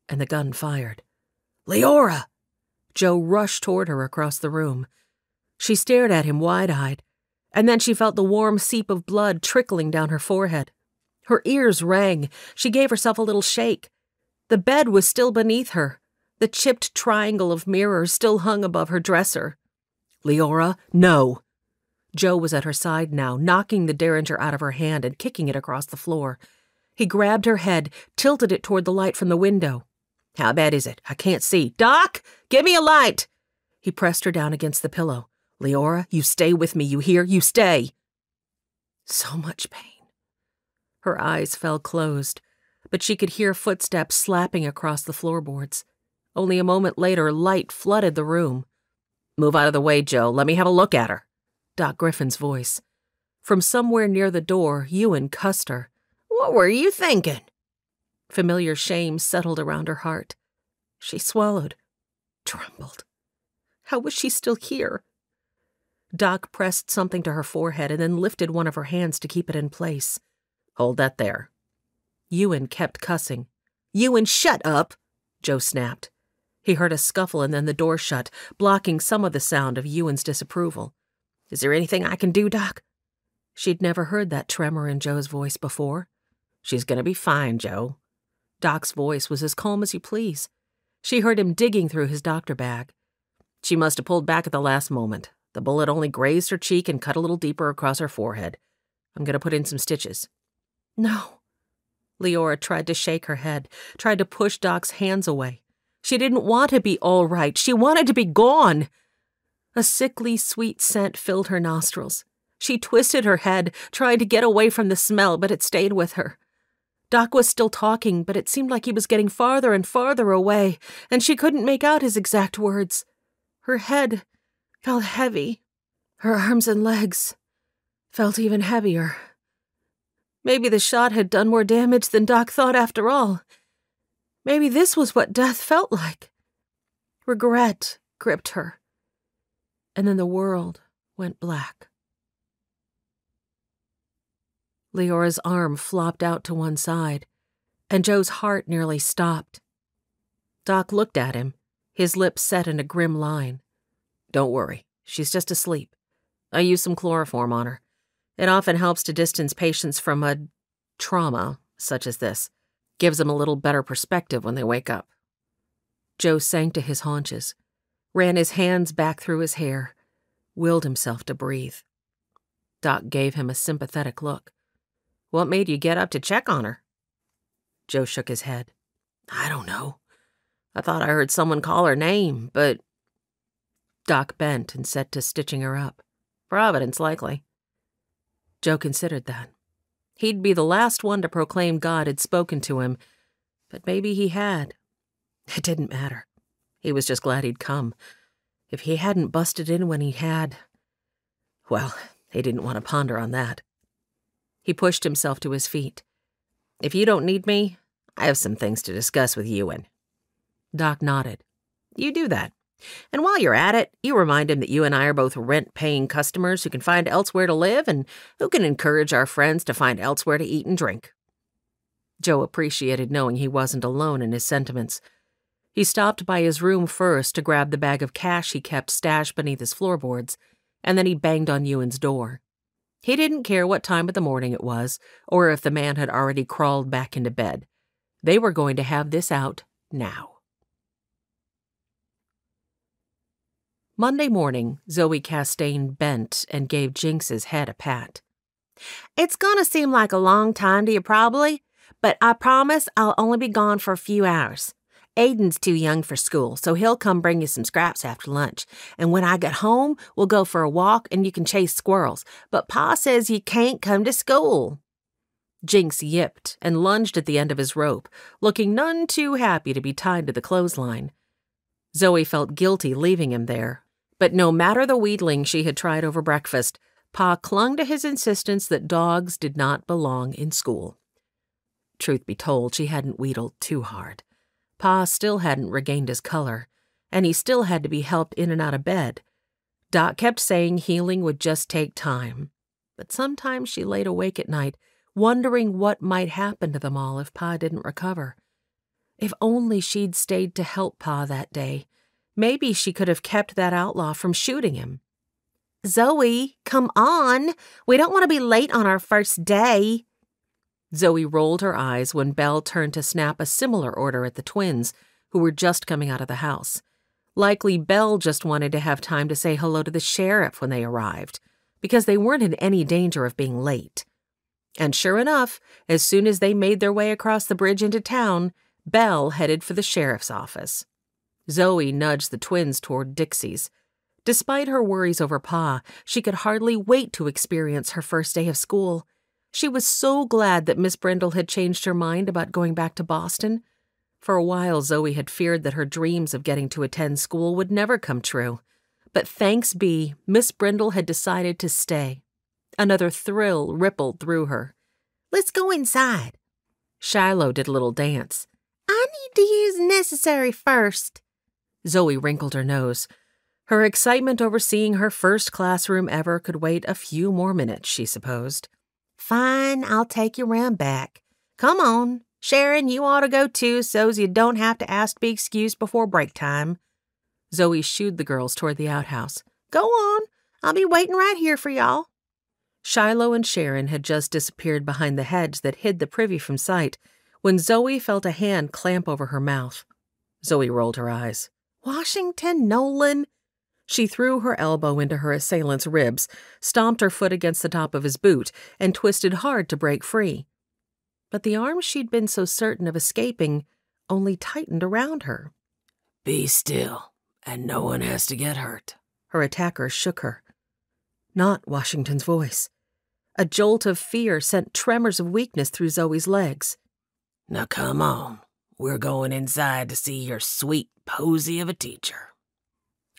and the gun fired. "Leora!" Joe rushed toward her across the room. She stared at him wide-eyed, and then she felt the warm seep of blood trickling down her forehead. Her ears rang. She gave herself a little shake. The bed was still beneath her. The chipped triangle of mirrors still hung above her dresser. "Leora, no!" Joe was at her side now, knocking the derringer out of her hand and kicking it across the floor. He grabbed her head, tilted it toward the light from the window. "How bad is it? I can't see. Doc, give me a light!" He pressed her down against the pillow. "Leora, you stay with me, you hear? You stay!" So much pain. Her eyes fell closed, but she could hear footsteps slapping across the floorboards. Only a moment later, light flooded the room. "Move out of the way, Joe. Let me have a look at her." Doc Griffin's voice. From somewhere near the door, Ewan cussed her. "What were you thinking?" Familiar shame settled around her heart. She swallowed, trembled. How was she still here? Doc pressed something to her forehead and then lifted one of her hands to keep it in place. "Hold that there." Ewan kept cussing. "Ewan, shut up!" Joe snapped. He heard a scuffle and then the door shut, blocking some of the sound of Ewan's disapproval. "Is there anything I can do, Doc?" She'd never heard that tremor in Joe's voice before. "She's gonna be fine, Joe." Doc's voice was as calm as you please. She heard him digging through his doctor bag. "She must have pulled back at the last moment. The bullet only grazed her cheek and cut a little deeper across her forehead. I'm gonna put in some stitches." "No." Leora tried to shake her head, tried to push Doc's hands away. She didn't want to be all right. She wanted to be gone. A sickly, sweet scent filled her nostrils. She twisted her head, tried to get away from the smell, but it stayed with her. Doc was still talking, but it seemed like he was getting farther and farther away, and she couldn't make out his exact words. Her head felt heavy. Her arms and legs felt even heavier. Maybe the shot had done more damage than Doc thought after all. Maybe this was what death felt like. Regret gripped her. And then the world went black. Leora's arm flopped out to one side, and Joe's heart nearly stopped. Doc looked at him, his lips set in a grim line. "Don't worry, she's just asleep. I used some chloroform on her. It often helps to distance patients from a trauma such as this. Gives them a little better perspective when they wake up." Joe sank to his haunches, ran his hands back through his hair, willed himself to breathe. Doc gave him a sympathetic look. "What made you get up to check on her?" Joe shook his head. "I don't know. I thought I heard someone call her name, but—" Doc bent and set to stitching her up. "Providence, likely." Joe considered that. He'd be the last one to proclaim God had spoken to him, but maybe he had. It didn't matter. He was just glad he'd come. If he hadn't busted in when he had... Well, he didn't want to ponder on that. He pushed himself to his feet. If you don't need me, I have some things to discuss with Ewan. Doc nodded. You do that. And while you're at it, you remind him that you and I are both rent-paying customers who can find elsewhere to live and who can encourage our friends to find elsewhere to eat and drink. Joe appreciated knowing he wasn't alone in his sentiments. He stopped by his room first to grab the bag of cash he kept stashed beneath his floorboards, and then he banged on Ewan's door. He didn't care what time of the morning it was, or if the man had already crawled back into bed. They were going to have this out now. Monday morning, Zoe Castaigne bent and gave Jinx's head a pat. It's gonna seem like a long time to you probably, but I promise I'll only be gone for a few hours. Aiden's too young for school, so he'll come bring you some scraps after lunch. And when I get home, we'll go for a walk and you can chase squirrels. But Pa says you can't come to school. Jinx yipped and lunged at the end of his rope, looking none too happy to be tied to the clothesline. Zoe felt guilty leaving him there. But no matter the wheedling she had tried over breakfast, Pa clung to his insistence that dogs did not belong in school. Truth be told, she hadn't wheedled too hard. Pa still hadn't regained his color, and he still had to be helped in and out of bed. Doc kept saying healing would just take time, but sometimes she laid awake at night, wondering what might happen to them all if Pa didn't recover. If only she'd stayed to help Pa that day. Maybe she could have kept that outlaw from shooting him. Zoe, come on. We don't want to be late on our first day. Zoe rolled her eyes when Belle turned to snap a similar order at the twins, who were just coming out of the house. Likely Belle just wanted to have time to say hello to the sheriff when they arrived, because they weren't in any danger of being late. And sure enough, as soon as they made their way across the bridge into town, Belle headed for the sheriff's office. Zoe nudged the twins toward Dixie's. Despite her worries over Pa, she could hardly wait to experience her first day of school. She was so glad that Miss Brindle had changed her mind about going back to Boston. For a while, Zoe had feared that her dreams of getting to attend school would never come true. But thanks be, Miss Brindle had decided to stay. Another thrill rippled through her. Let's go inside. Shiloh did a little dance. I need to use necessary first. Zoe wrinkled her nose. Her excitement over seeing her first classroom ever could wait a few more minutes, she supposed. Fine, I'll take you round back. Come on. Sharon, you ought to go too, so's you don't have to ask to be excused before break time. Zoe shooed the girls toward the outhouse. Go on. I'll be waiting right here for y'all. Shiloh and Sharon had just disappeared behind the hedge that hid the privy from sight when Zoe felt a hand clamp over her mouth. Zoe rolled her eyes. Washington Nolan? She threw her elbow into her assailant's ribs, stomped her foot against the top of his boot, and twisted hard to break free. But the arms she'd been so certain of escaping only tightened around her. Be still, and no one has to get hurt. Her attacker shook her. Not Washington's voice. A jolt of fear sent tremors of weakness through Zoe's legs. Now come on. We're going inside to see your sweet posy of a teacher.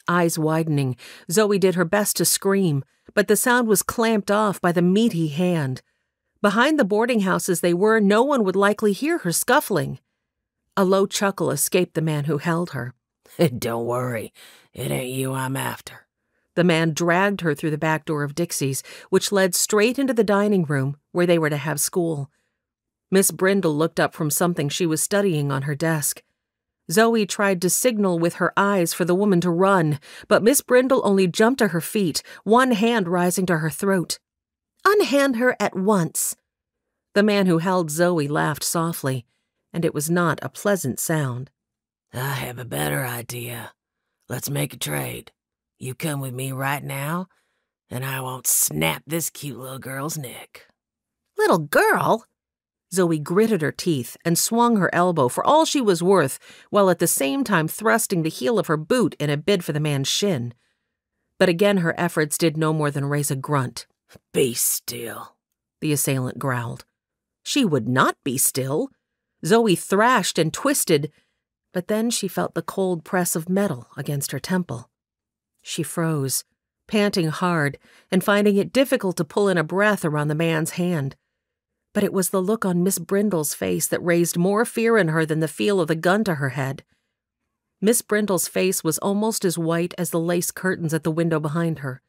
Eyes widening, Zoe did her best to scream, but the sound was clamped off by the meaty hand. Behind the boarding house as they were, no one would likely hear her scuffling. A low chuckle escaped the man who held her. Don't worry, it ain't you I'm after. The man dragged her through the back door of Dixie's, which led straight into the dining room where they were to have school. Miss Brindle looked up from something she was studying on her desk. Zoe tried to signal with her eyes for the woman to run, but Miss Brindle only jumped to her feet, one hand rising to her throat. Unhand her at once. The man who held Zoe laughed softly, and it was not a pleasant sound. I have a better idea. Let's make a trade. You come with me right now, and I won't snap this cute little girl's neck. Little girl? Zoe gritted her teeth and swung her elbow for all she was worth, while at the same time thrusting the heel of her boot in a bid for the man's shin. But again her efforts did no more than raise a grunt. Be still, the assailant growled. She would not be still. Zoe thrashed and twisted, but then she felt the cold press of metal against her temple. She froze, panting hard and finding it difficult to pull in a breath around the man's hand. But it was the look on Miss Brindle's face that raised more fear in her than the feel of the gun to her head. Miss Brindle's face was almost as white as the lace curtains at the window behind her.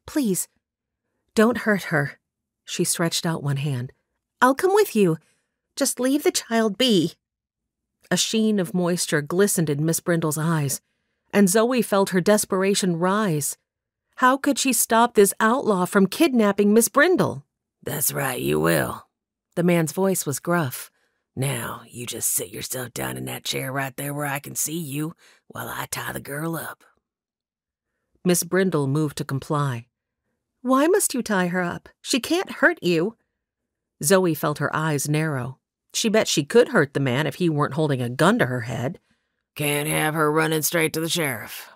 "Please, don't hurt her." She stretched out one hand. "I'll come with you. Just leave the child be." A sheen of moisture glistened in Miss Brindle's eyes, and Zoe felt her desperation rise. How could she stop this outlaw from kidnapping Miss Brindle? "That's right, you will." The man's voice was gruff. "Now, you just sit yourself down in that chair right there where I can see you while I tie the girl up." Miss Brindle moved to comply. "Why must you tie her up? She can't hurt you." Zoe felt her eyes narrow. She bet she could hurt the man if he weren't holding a gun to her head. "Can't have her running straight to the sheriff."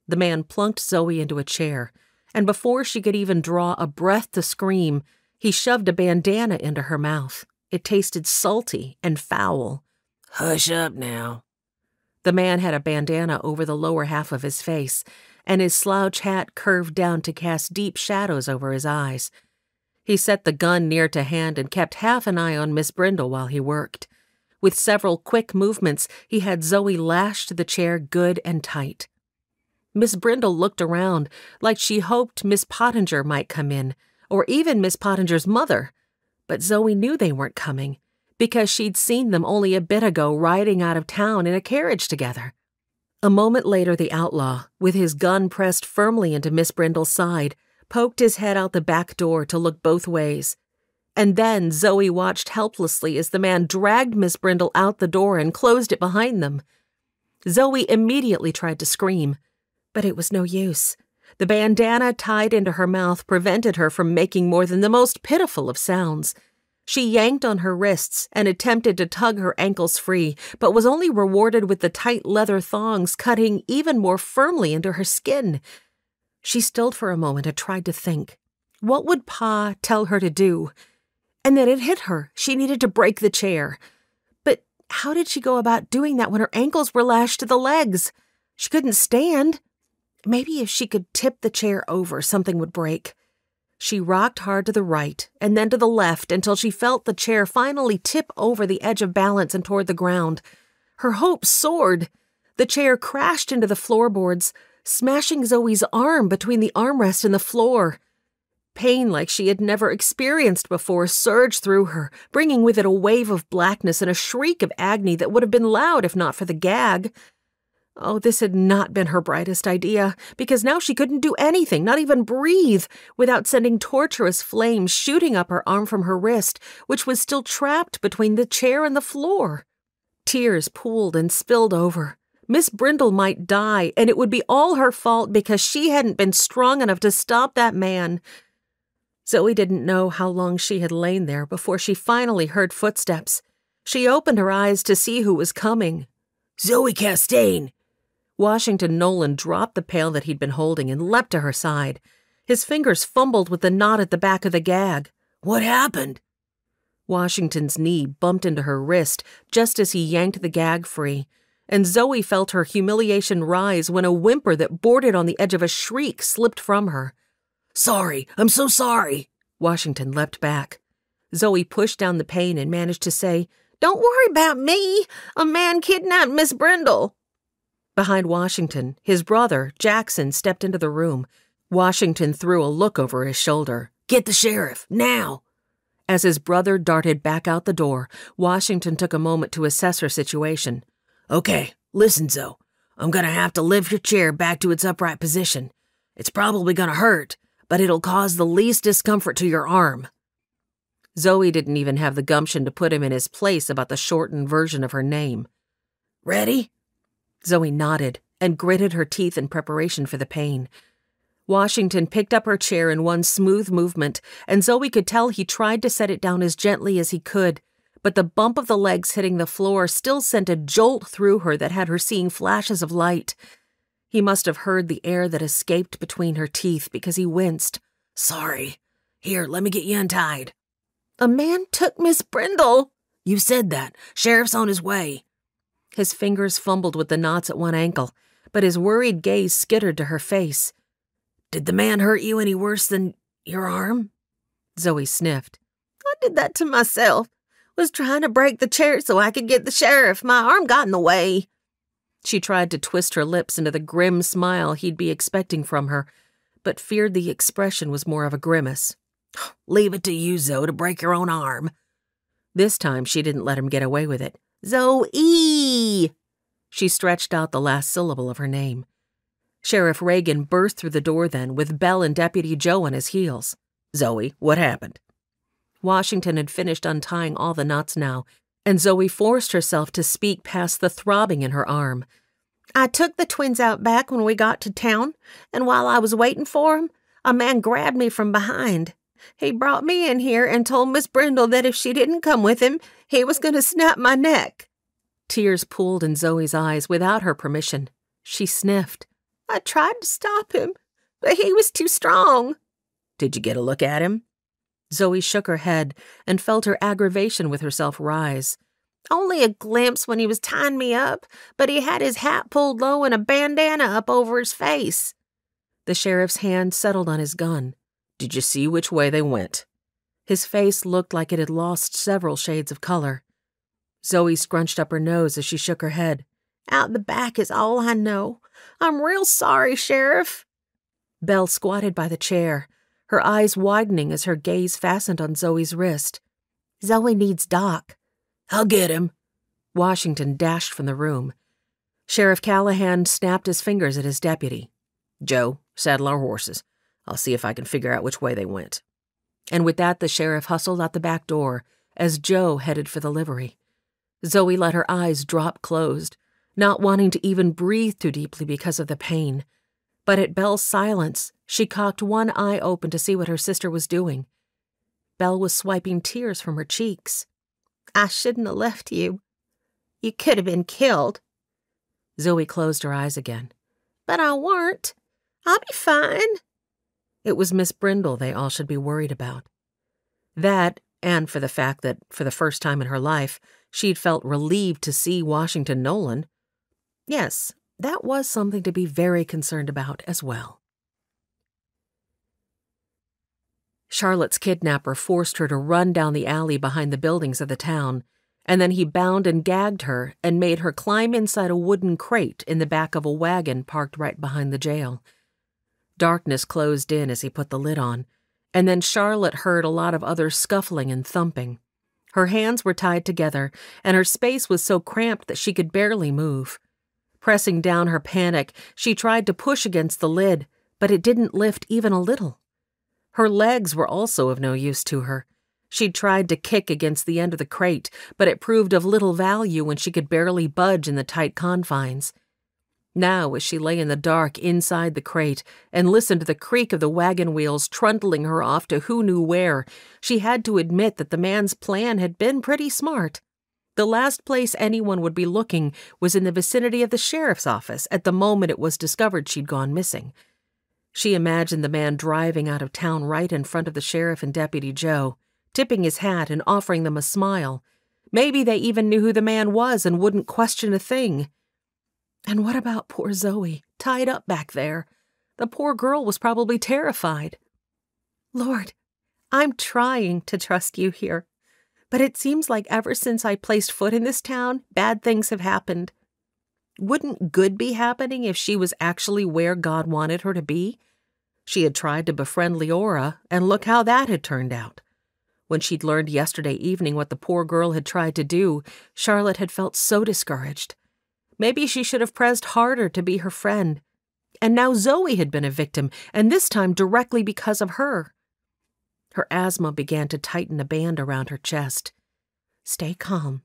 The man plunked Zoe into a chair, and before she could even draw a breath to scream, he shoved a bandana into her mouth. It tasted salty and foul. "Hush up now." The man had a bandana over the lower half of his face, and his slouch hat curved down to cast deep shadows over his eyes. He set the gun near to hand and kept half an eye on Miss Brindle while he worked. With several quick movements, he had Zoe lashed to the chair good and tight. Miss Brindle looked around like she hoped Miss Pottinger might come in, or even Miss Pottinger's mother. But Zoe knew they weren't coming, because she'd seen them only a bit ago riding out of town in a carriage together. A moment later, the outlaw, with his gun pressed firmly into Miss Brindle's side, poked his head out the back door to look both ways. And then Zoe watched helplessly as the man dragged Miss Brindle out the door and closed it behind them. Zoe immediately tried to scream, but it was no use. The bandana tied into her mouth prevented her from making more than the most pitiful of sounds. She yanked on her wrists and attempted to tug her ankles free, but was only rewarded with the tight leather thongs cutting even more firmly into her skin. She stilled for a moment and tried to think. What would Pa tell her to do? And then it hit her. She needed to break the chair. But how did she go about doing that when her ankles were lashed to the legs? She couldn't stand. Maybe if she could tip the chair over, something would break. She rocked hard to the right and then to the left until she felt the chair finally tip over the edge of balance and toward the ground. Her hope soared. The chair crashed into the floorboards, smashing Zoe's arm between the armrest and the floor. Pain like she had never experienced before surged through her, bringing with it a wave of blackness and a shriek of agony that would have been loud if not for the gag. Oh, this had not been her brightest idea, because now she couldn't do anything, not even breathe, without sending torturous flames shooting up her arm from her wrist, which was still trapped between the chair and the floor. Tears pooled and spilled over. Miss Brindle might die, and it would be all her fault because she hadn't been strong enough to stop that man. Zoe didn't know how long she had lain there before she finally heard footsteps. She opened her eyes to see who was coming. "Zoe Castaigne!" Washington Nolan dropped the pail that he'd been holding and leapt to her side. His fingers fumbled with the knot at the back of the gag. "What happened?" Washington's knee bumped into her wrist just as he yanked the gag free, and Zoe felt her humiliation rise when a whimper that bordered on the edge of a shriek slipped from her. "Sorry, I'm so sorry." Washington leapt back. Zoe pushed down the pain and managed to say, "Don't worry about me. A man kidnapped Miss Brindle." Behind Washington, his brother, Jackson, stepped into the room. Washington threw a look over his shoulder. "Get the sheriff, now!" As his brother darted back out the door, Washington took a moment to assess her situation. "Okay, listen, Zoe. I'm gonna have to lift your chair back to its upright position. It's probably gonna hurt, but it'll cause the least discomfort to your arm." Zoe didn't even have the gumption to put him in his place about the shortened version of her name. "Ready?" Zoe nodded and gritted her teeth in preparation for the pain. Washington picked up her chair in one smooth movement, and Zoe could tell he tried to set it down as gently as he could, but the bump of the legs hitting the floor still sent a jolt through her that had her seeing flashes of light. He must have heard the air that escaped between her teeth because he winced. "Sorry. Here, let me get you untied." "A man took Miss Brindle." "You said that. Sheriff's on his way." His fingers fumbled with the knots at one ankle, but his worried gaze skittered to her face. "Did the man hurt you any worse than your arm?" Zoe sniffed. "I did that to myself. Was trying to break the chair so I could get the sheriff. My arm got in the way." She tried to twist her lips into the grim smile he'd be expecting from her, but feared the expression was more of a grimace. "Leave it to you, Zoe, to break your own arm." This time she didn't let him get away with it. "Zoe!" She stretched out the last syllable of her name. Sheriff Reagan burst through the door then, with Belle and Deputy Joe on his heels. "Zoe, what happened?" Washington had finished untying all the knots now, and Zoe forced herself to speak past the throbbing in her arm. "I took the twins out back when we got to town, and while I was waiting for 'em, a man grabbed me from behind. He brought me in here and told Miss Brindle that if she didn't come with him, he was going to snap my neck." Tears pooled in Zoe's eyes without her permission. She sniffed. "I tried to stop him, but he was too strong." "Did you get a look at him?" Zoe shook her head and felt her aggravation with herself rise. "Only a glimpse when he was tying me up, but he had his hat pulled low and a bandana up over his face." The sheriff's hand settled on his gun. "Did you see which way they went?" His face looked like it had lost several shades of color. Zoe scrunched up her nose as she shook her head. "Out the back is all I know. I'm real sorry, Sheriff." Belle squatted by the chair, her eyes widening as her gaze fastened on Zoe's wrist. "Zoe needs Doc." "I'll get him." Washington dashed from the room. Sheriff Callahan snapped his fingers at his deputy. "Joe, saddle our horses. I'll see if I can figure out which way they went." And with that, the sheriff hustled out the back door as Joe headed for the livery. Zoe let her eyes drop closed, not wanting to even breathe too deeply because of the pain. But at Belle's silence, she cocked one eye open to see what her sister was doing. Belle was swiping tears from her cheeks. "I shouldn't have left you. You could have been killed." Zoe closed her eyes again. "But I weren't. I'll be fine." It was Miss Brindle they all should be worried about. That, and for the fact that, for the first time in her life, she'd felt relieved to see Washington Nolan. Yes, that was something to be very concerned about as well. Charlotte's kidnapper forced her to run down the alley behind the buildings of the town, and then he bound and gagged her and made her climb inside a wooden crate in the back of a wagon parked right behind the jail. Darkness closed in as he put the lid on, and then Charlotte heard a lot of other scuffling and thumping. Her hands were tied together, and her space was so cramped that she could barely move. Pressing down her panic, she tried to push against the lid, but it didn't lift even a little. Her legs were also of no use to her. She'd tried to kick against the end of the crate, but it proved of little value when she could barely budge in the tight confines. Now, as she lay in the dark inside the crate and listened to the creak of the wagon wheels trundling her off to who knew where, she had to admit that the man's plan had been pretty smart. The last place anyone would be looking was in the vicinity of the sheriff's office at the moment it was discovered she'd gone missing. She imagined the man driving out of town right in front of the sheriff and Deputy Joe, tipping his hat and offering them a smile. Maybe they even knew who the man was and wouldn't question a thing. And what about poor Zoe, tied up back there? The poor girl was probably terrified. Lord, I'm trying to trust you here, but it seems like ever since I placed foot in this town, bad things have happened. Wouldn't good be happening if she was actually where God wanted her to be? She had tried to befriend Leora, and look how that had turned out. When she'd learned yesterday evening what the poor girl had tried to do, Charlotte had felt so discouraged. Maybe she should have pressed harder to be her friend. And now Zoe had been a victim, and this time directly because of her. Her asthma began to tighten a band around her chest. Stay calm.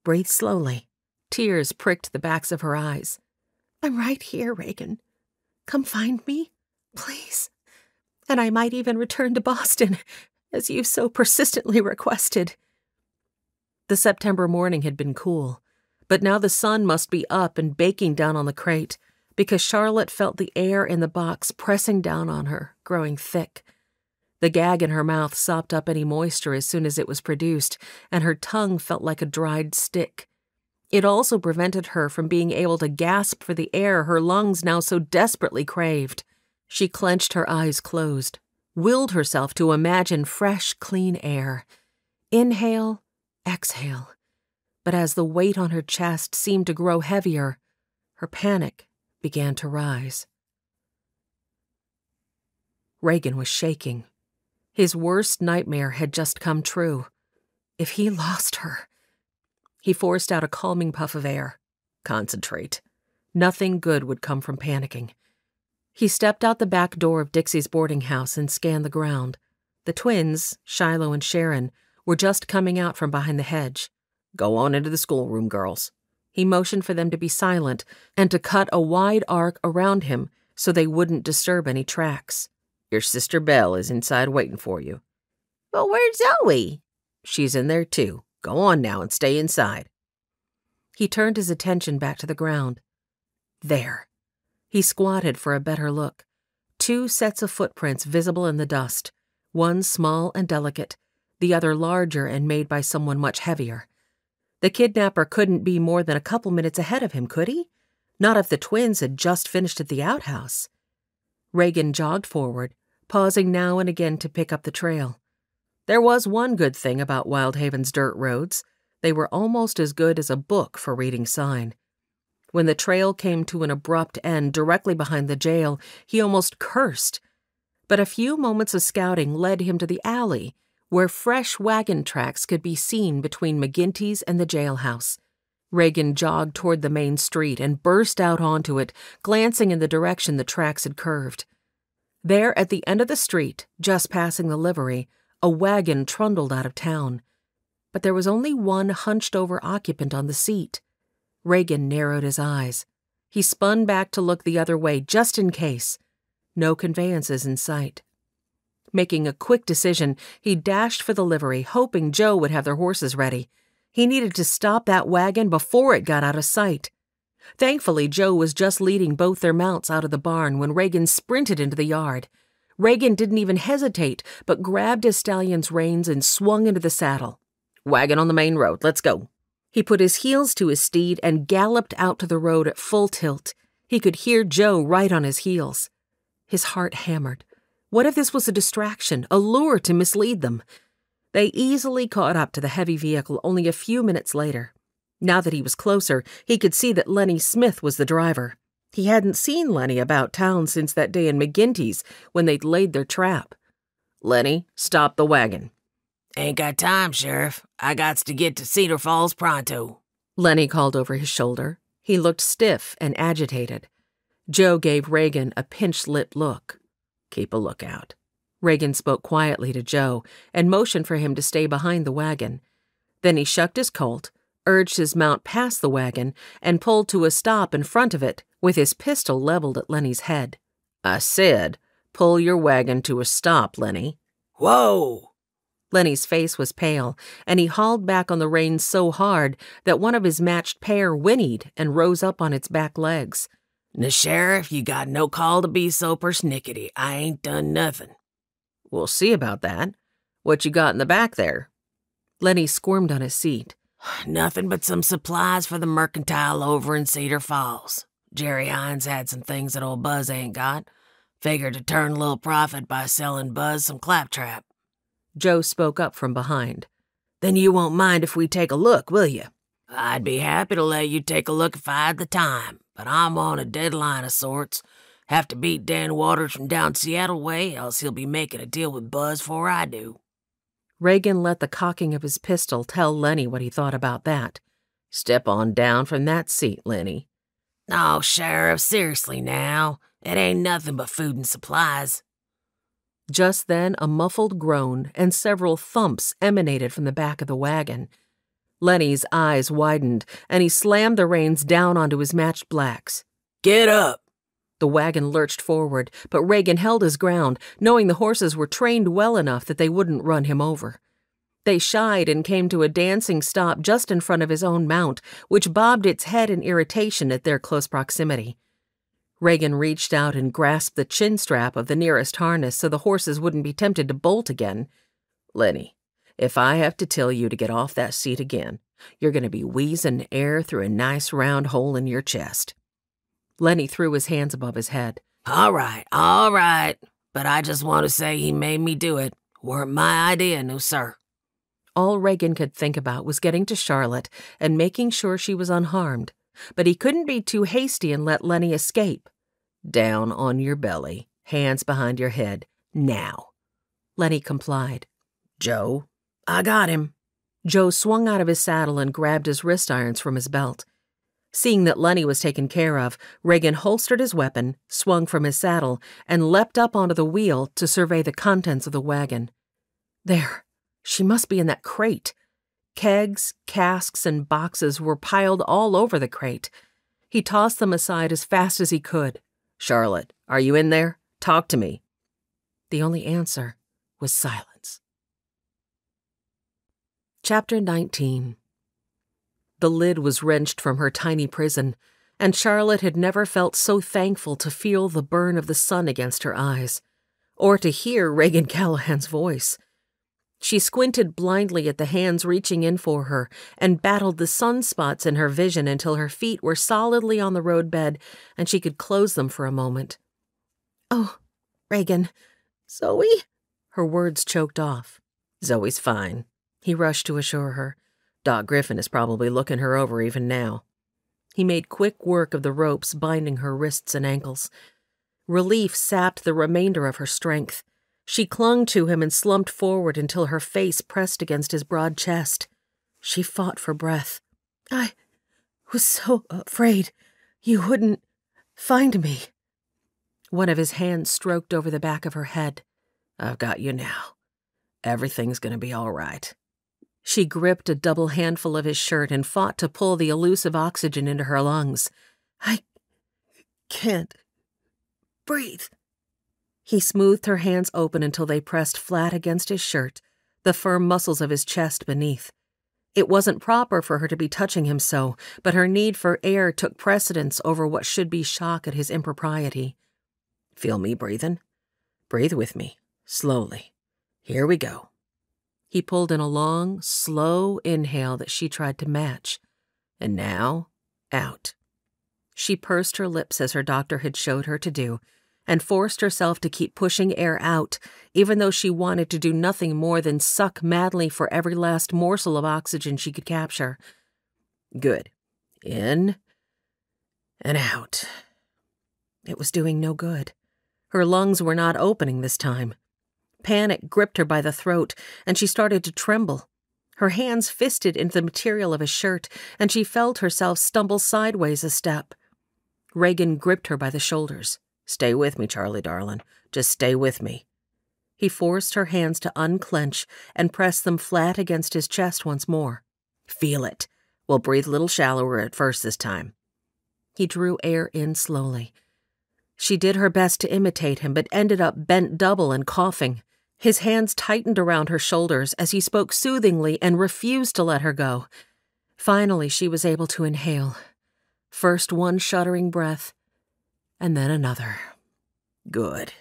Breathe slowly. Tears pricked the backs of her eyes. I'm right here, Reagan. Come find me, please. And I might even return to Boston, as you've so persistently requested. The September morning had been cool, but now the sun must be up and baking down on the crate, because Charlotte felt the air in the box pressing down on her, growing thick. The gag in her mouth sopped up any moisture as soon as it was produced, and her tongue felt like a dried stick. It also prevented her from being able to gasp for the air her lungs now so desperately craved. She clenched her eyes closed, willed herself to imagine fresh, clean air. Inhale, exhale. But as the weight on her chest seemed to grow heavier, her panic began to rise. Reagan was shaking. His worst nightmare had just come true. If he lost her... He forced out a calming puff of air. Concentrate. Nothing good would come from panicking. He stepped out the back door of Dixie's boarding house and scanned the ground. The twins, Shiloh and Sharon, were just coming out from behind the hedge. Go on into the schoolroom, girls. He motioned for them to be silent and to cut a wide arc around him so they wouldn't disturb any tracks. Your sister Belle is inside waiting for you. But where's Zoe? She's in there too. Go on now and stay inside. He turned his attention back to the ground. There. He squatted for a better look. 2 sets of footprints visible in the dust, one small and delicate, the other larger and made by someone much heavier. The kidnapper couldn't be more than a couple minutes ahead of him, could he? Not if the twins had just finished at the outhouse. Reagan jogged forward, pausing now and again to pick up the trail. There was one good thing about Wyldhaven's dirt roads. They were almost as good as a book for reading sign. When the trail came to an abrupt end directly behind the jail, he almost cursed. But a few moments of scouting led him to the alley, where fresh wagon tracks could be seen between McGinty's and the jailhouse. Reagan jogged toward the main street and burst out onto it, glancing in the direction the tracks had curved. There, at the end of the street, just passing the livery, a wagon trundled out of town. But there was only one hunched-over occupant on the seat. Reagan narrowed his eyes. He spun back to look the other way, just in case. No conveyances in sight. Making a quick decision, he dashed for the livery, hoping Joe would have their horses ready. He needed to stop that wagon before it got out of sight. Thankfully, Joe was just leading both their mounts out of the barn when Reagan sprinted into the yard. Reagan didn't even hesitate, but grabbed his stallion's reins and swung into the saddle. Wagon on the main road, let's go. He put his heels to his steed and galloped out to the road at full tilt. He could hear Joe right on his heels. His heart hammered. What if this was a distraction, a lure to mislead them? They easily caught up to the heavy vehicle only a few minutes later. Now that he was closer, he could see that Lenny Smith was the driver. He hadn't seen Lenny about town since that day in McGinty's when they'd laid their trap. Lenny, stop the wagon. Ain't got time, Sheriff. I gots to get to Cedar Falls pronto. Lenny called over his shoulder. He looked stiff and agitated. Joe gave Reagan a pinched-lipped look. Keep a lookout. Reagan spoke quietly to Joe and motioned for him to stay behind the wagon. Then he shucked his colt, urged his mount past the wagon, and pulled to a stop in front of it with his pistol leveled at Lenny's head. I said, pull your wagon to a stop, Lenny. Whoa! Lenny's face was pale, and he hauled back on the reins so hard that one of his matched pair whinnied and rose up on its back legs. Now, Sheriff, you got no call to be so persnickety. I ain't done nothing. We'll see about that. What you got in the back there? Lenny squirmed on his seat. Nothing but some supplies for the mercantile over in Cedar Falls. Jerry Hines had some things that old Buzz ain't got. Figured to turn a little profit by selling Buzz some claptrap. Joe spoke up from behind. Then you won't mind if we take a look, will you? I'd be happy to let you take a look if I had the time, but I'm on a deadline of sorts. Have to beat Dan Waters from down Seattle way, else he'll be making a deal with Buzz before I do. Reagan let the cocking of his pistol tell Lenny what he thought about that. Step on down from that seat, Lenny. No, Sheriff, seriously now. It ain't nothing but food and supplies. Just then, a muffled groan and several thumps emanated from the back of the wagon. Lenny's eyes widened, and he slammed the reins down onto his matched blacks. Get up! The wagon lurched forward, but Reagan held his ground, knowing the horses were trained well enough that they wouldn't run him over. They shied and came to a dancing stop just in front of his own mount, which bobbed its head in irritation at their close proximity. Reagan reached out and grasped the chin strap of the nearest harness so the horses wouldn't be tempted to bolt again. Lenny, if I have to tell you to get off that seat again, You're going to be wheezing air through a nice round hole in your chest." Lenny threw his hands above his head. All right. But I just want to say he made me do it. Weren't my idea, no sir." All Reagan could think about was getting to Charlotte and making sure she was unharmed, but he couldn't be too hasty and let Lenny escape. "Down on your belly, hands behind your head, now." Lenny complied. "Joe." "I got him." Joe swung out of his saddle and grabbed his wrist irons from his belt. Seeing that Lenny was taken care of, Reagan holstered his weapon, swung from his saddle, and leapt up onto the wheel to survey the contents of the wagon. There, she must be in that crate. Kegs, casks, and boxes were piled all over the crate. He tossed them aside as fast as he could. "Charlotte, are you in there? Talk to me." The only answer was silence. Chapter 19. The lid was wrenched from her tiny prison, and Charlotte had never felt so thankful to feel the burn of the sun against her eyes, or to hear Reagan Callahan's voice. She squinted blindly at the hands reaching in for her and battled the sunspots in her vision until her feet were solidly on the roadbed and she could close them for a moment. "Oh, Reagan. Zoe?" Her words choked off. "Zoe's fine," he rushed to assure her. "Doc Griffin is probably looking her over even now." He made quick work of the ropes binding her wrists and ankles. Relief sapped the remainder of her strength. She clung to him and slumped forward until her face pressed against his broad chest. She fought for breath. "I was so afraid you wouldn't find me." One of his hands stroked over the back of her head. "I've got you now. Everything's going to be all right." She gripped a double handful of his shirt and fought to pull the elusive oxygen into her lungs. "I can't breathe." He smoothed her hands open until they pressed flat against his shirt, the firm muscles of his chest beneath. It wasn't proper for her to be touching him so, but her need for air took precedence over what should be shock at his impropriety. "Feel me breathing? Breathe with me, slowly. Here we go." He pulled in a long, slow inhale that she tried to match. "And now, out." She pursed her lips as her doctor had showed her to do, and forced herself to keep pushing air out, even though she wanted to do nothing more than suck madly for every last morsel of oxygen she could capture. Good. In and out. It was doing no good. Her lungs were not opening this time. Panic gripped her by the throat, and she started to tremble. Her hands fisted into the material of his shirt, and she felt herself stumble sideways a step. Reagan gripped her by the shoulders. "Stay with me, Charlie, darling. Just stay with me." He forced her hands to unclench and press them flat against his chest once more. "Feel it. We'll breathe a little shallower at first this time." He drew air in slowly. She did her best to imitate him, but ended up bent double and coughing. His hands tightened around her shoulders as he spoke soothingly and refused to let her go. Finally, she was able to inhale. First one shuddering breath, and then another. Good.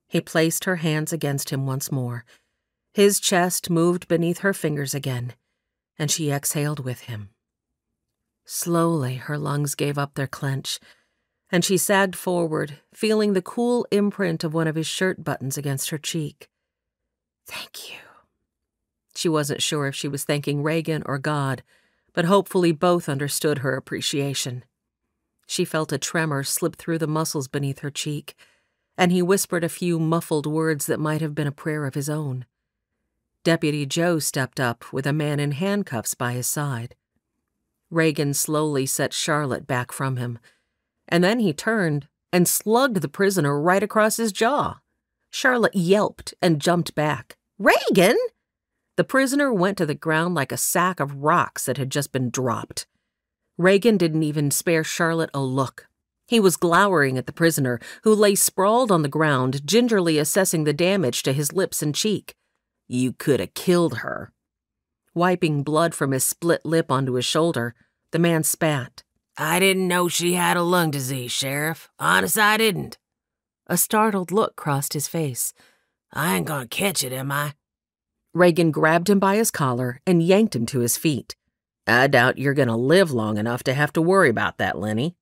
He placed her hands against him once more. His chest moved beneath her fingers again, and she exhaled with him. Slowly, her lungs gave up their clench, and she sagged forward, feeling the cool imprint of one of his shirt buttons against her cheek. "Thank you." She wasn't sure if she was thanking Reagan or God, but hopefully both understood her appreciation. She felt a tremor slip through the muscles beneath her cheek, and he whispered a few muffled words that might have been a prayer of his own. Deputy Joe stepped up with a man in handcuffs by his side. Reagan slowly set Charlotte back from him, and then he turned and slugged the prisoner right across his jaw. Charlotte yelped and jumped back. "Reagan!" The prisoner went to the ground like a sack of rocks that had just been dropped. Reagan didn't even spare Charlotte a look. He was glowering at the prisoner, who lay sprawled on the ground, gingerly assessing the damage to his lips and cheek. "You could have killed her." Wiping blood from his split lip onto his shoulder, the man spat. "I didn't know she had a lung disease, Sheriff. Honest, I didn't." A startled look crossed his face. "I ain't gonna catch it, am I?" Reagan grabbed him by his collar and yanked him to his feet. I doubt you're going to live long enough to have to worry about that, Lenny.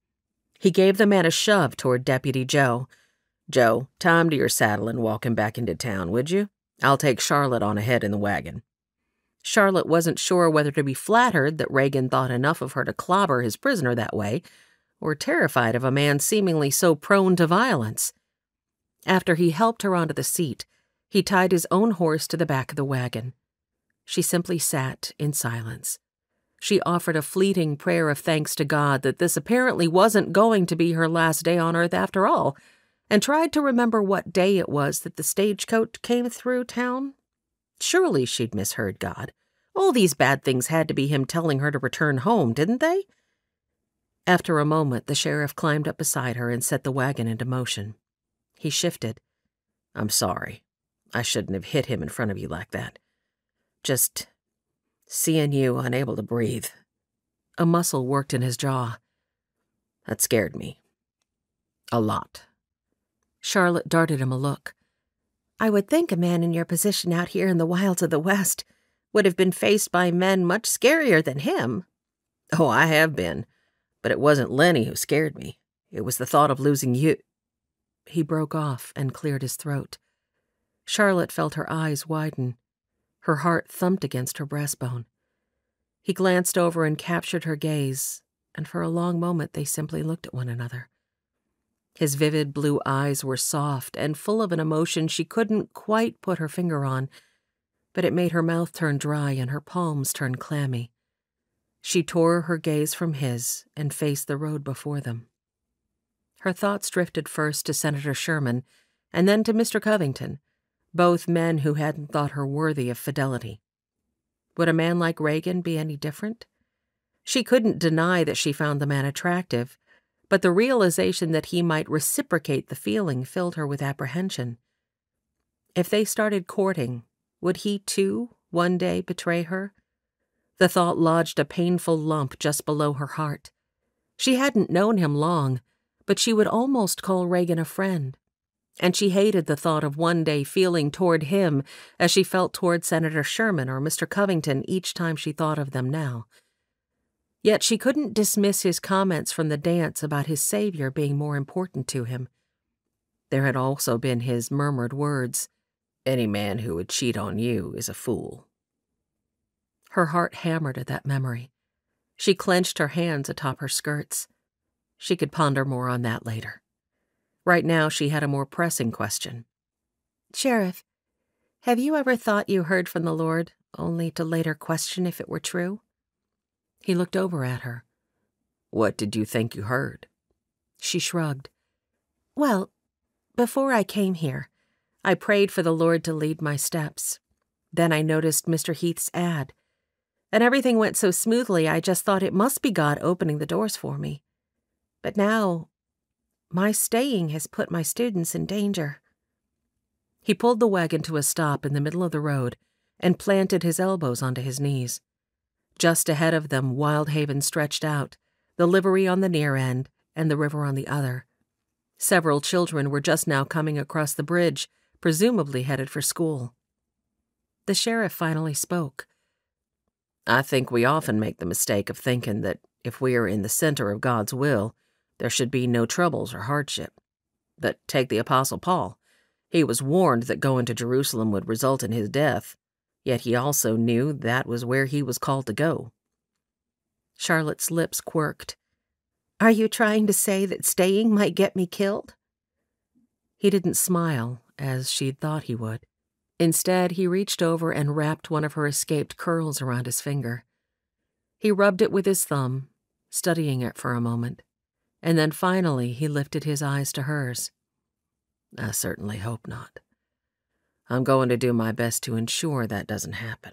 He gave the man a shove toward Deputy Joe. Joe, tie him to your saddle and walk him back into town, would you? I'll take Charlotte on ahead in the wagon. Charlotte wasn't sure whether to be flattered that Reagan thought enough of her to clobber his prisoner that way, or terrified of a man seemingly so prone to violence. After he helped her onto the seat, he tied his own horse to the back of the wagon. She simply sat in silence. She offered a fleeting prayer of thanks to God that this apparently wasn't going to be her last day on earth after all, and tried to remember what day it was that the stagecoach came through town. Surely she'd misheard God. All these bad things had to be him telling her to return home, didn't they? After a moment, the sheriff climbed up beside her and set the wagon into motion. He shifted. I'm sorry. I shouldn't have hit him in front of you like that. Just seeing you unable to breathe. A muscle worked in his jaw. That scared me. A lot. Charlotte darted him a look. I would think a man in your position out here in the wilds of the West would have been faced by men much scarier than him. Oh, I have been. But it wasn't Lenny who scared me. It was the thought of losing you. He broke off and cleared his throat. Charlotte felt her eyes widen. Her heart thumped against her breastbone. He glanced over and captured her gaze, and for a long moment they simply looked at one another. His vivid blue eyes were soft and full of an emotion she couldn't quite put her finger on, but it made her mouth turn dry and her palms turn clammy. She tore her gaze from his and faced the road before them. Her thoughts drifted first to Senator Sherman and then to Mr. Covington, both men who hadn't thought her worthy of fidelity. Would a man like Reagan be any different? She couldn't deny that she found the man attractive, but the realization that he might reciprocate the feeling filled her with apprehension. If they started courting, would he, too, one day betray her? The thought lodged a painful lump just below her heart. She hadn't known him long, but she would almost call Reagan a friend, and she hated the thought of one day feeling toward him as she felt toward Senator Sherman or Mr. Covington each time she thought of them now. Yet she couldn't dismiss his comments from the dance about his savior being more important to him. There had also been his murmured words, "Any man who would cheat on you is a fool." Her heart hammered at that memory. She clenched her hands atop her skirts. She could ponder more on that later. Right now she had a more pressing question. Sheriff, have you ever thought you heard from the Lord, only to later question if it were true? He looked over at her. What did you think you heard? She shrugged. Well, before I came here, I prayed for the Lord to lead my steps. Then I noticed Mr. Heath's ad, and everything went so smoothly I just thought it must be God opening the doors for me. But now, my staying has put my students in danger. He pulled the wagon to a stop in the middle of the road and planted his elbows onto his knees. Just ahead of them, Wyldhaven stretched out, the livery on the near end and the river on the other. Several children were just now coming across the bridge, presumably headed for school. The sheriff finally spoke. I think we often make the mistake of thinking that if we are in the center of God's will, there should be no troubles or hardship. But take the Apostle Paul. He was warned that going to Jerusalem would result in his death, yet he also knew that was where he was called to go. Charlotte's lips quirked. Are you trying to say that staying might get me killed? He didn't smile, as she'd thought he would. Instead, he reached over and wrapped one of her escaped curls around his finger. He rubbed it with his thumb, studying it for a moment, and then finally he lifted his eyes to hers. I certainly hope not. I'm going to do my best to ensure that doesn't happen.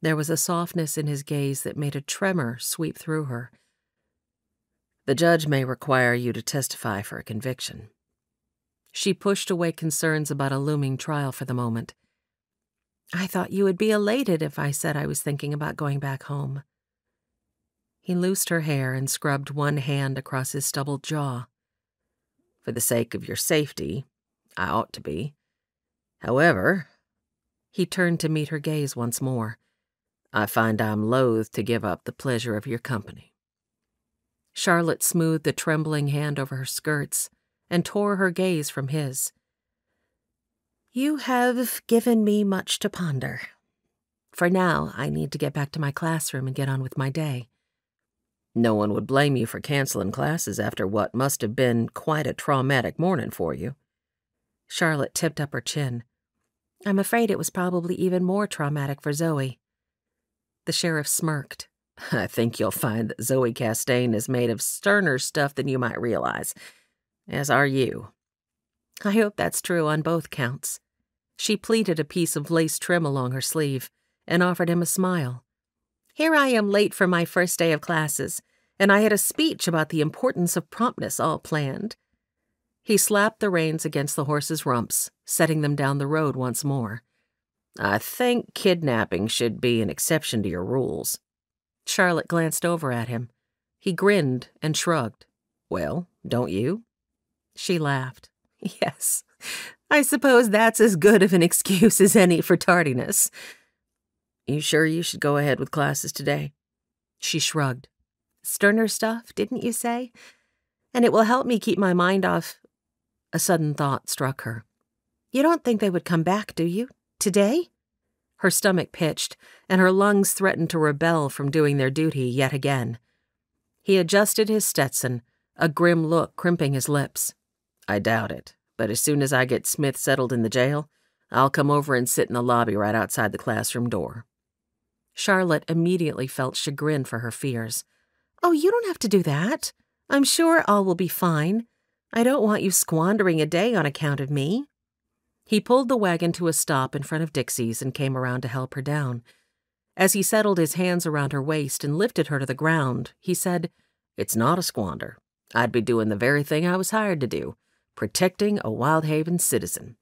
There was a softness in his gaze that made a tremor sweep through her. The judge may require you to testify for a conviction. She pushed away concerns about a looming trial for the moment. I thought you would be elated if I said I was thinking about going back home. He loosed her hair and scrubbed one hand across his stubbled jaw. For the sake of your safety, I ought to be. However, he turned to meet her gaze once more. I find I'm loath to give up the pleasure of your company." Charlotte smoothed the trembling hand over her skirts and tore her gaze from his. "You have given me much to ponder. For now, I need to get back to my classroom and get on with my day." "No one would blame you for canceling classes after what must have been quite a traumatic morning for you." Charlotte tipped up her chin. "I'm afraid it was probably even more traumatic for Zoe." The sheriff smirked. "I think you'll find that Zoe Chastain is made of sterner stuff than you might realize, as are you." "I hope that's true on both counts." She pleated a piece of lace trim along her sleeve and offered him a smile. "Here I am late for my first day of classes, and I had a speech about the importance of promptness all planned." He slapped the reins against the horses' rumps, setting them down the road once more. "I think kidnapping should be an exception to your rules." Charlotte glanced over at him. He grinned and shrugged. "Well, don't you?" She laughed. "Yes, I suppose that's as good of an excuse as any for tardiness." "You sure you should go ahead with classes today?" She shrugged. "Sterner stuff, didn't you say? And it will help me keep my mind off—" A sudden thought struck her. "You don't think they would come back, do you? Today?" Her stomach pitched, and her lungs threatened to rebel from doing their duty yet again. He adjusted his Stetson, a grim look crimping his lips. "I doubt it, but as soon as I get Smith settled in the jail, I'll come over and sit in the lobby right outside the classroom door." Charlotte immediately felt chagrin for her fears. "Oh, you don't have to do that. I'm sure all will be fine. I don't want you squandering a day on account of me." He pulled the wagon to a stop in front of Dixie's and came around to help her down. As he settled his hands around her waist and lifted her to the ground, he said, "It's not a squander. I'd be doing the very thing I was hired to do, protecting a Wyldhaven citizen."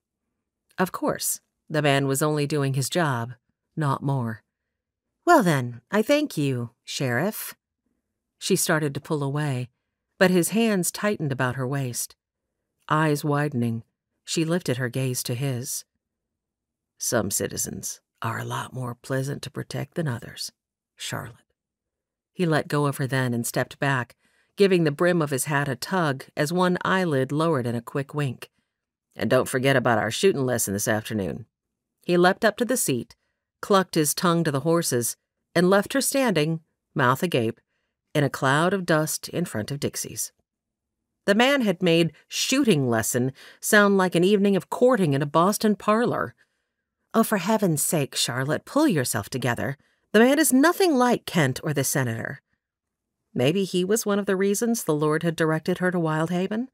Of course, the man was only doing his job, not more. "Well then, I thank you, Sheriff." She started to pull away, but his hands tightened about her waist. Eyes widening, she lifted her gaze to his. "Some citizens are a lot more pleasant to protect than others, Charlotte." He let go of her then and stepped back, giving the brim of his hat a tug as one eyelid lowered in a quick wink. "And don't forget about our shooting lesson this afternoon." He leapt up to the seat, clucked his tongue to the horses, and left her standing, mouth agape, in a cloud of dust in front of Dixie's. The man had made shooting lesson sound like an evening of courting in a Boston parlor. "Oh, for heaven's sake, Charlotte, pull yourself together. The man is nothing like Kent or the senator." Maybe he was one of the reasons the Lord had directed her to Wyldhaven.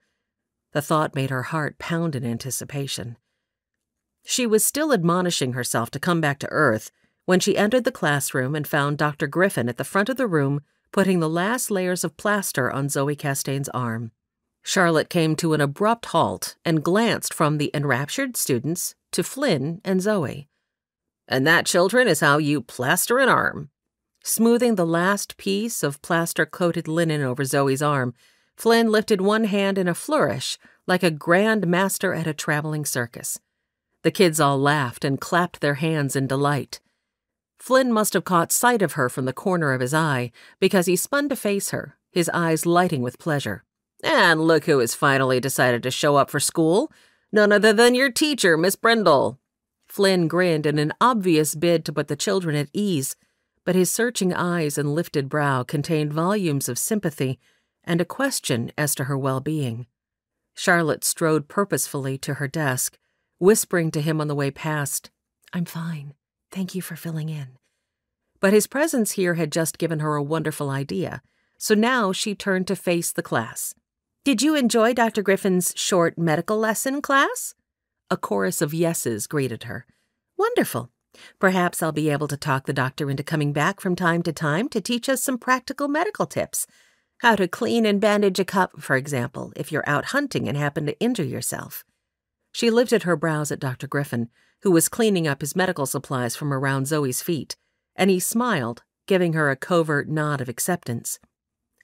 The thought made her heart pound in anticipation. She was still admonishing herself to come back to earth when she entered the classroom and found Dr. Griffin at the front of the room putting the last layers of plaster on Zoe Chastain's arm. Charlotte came to an abrupt halt and glanced from the enraptured students to Flynn and Zoe. "And that, children, is how you plaster an arm." Smoothing the last piece of plaster-coated linen over Zoe's arm, Flynn lifted one hand in a flourish like a grand master at a traveling circus. The kids all laughed and clapped their hands in delight. Flynn must have caught sight of her from the corner of his eye because he spun to face her, his eyes lighting with pleasure. "And look who has finally decided to show up for school. None other than your teacher, Miss Brindle." Flynn grinned in an obvious bid to put the children at ease, but his searching eyes and lifted brow contained volumes of sympathy and a question as to her well-being. Charlotte strode purposefully to her desk, whispering to him on the way past, "I'm fine. Thank you for filling in." But his presence here had just given her a wonderful idea, so now she turned to face the class. "Did you enjoy Dr. Griffin's short medical lesson, class?" A chorus of yeses greeted her. "Wonderful. Perhaps I'll be able to talk the doctor into coming back from time to teach us some practical medical tips. How to clean and bandage a cup, for example, if you're out hunting and happen to injure yourself." She lifted her brows at Dr. Griffin, who was cleaning up his medical supplies from around Zoe's feet, and he smiled, giving her a covert nod of acceptance.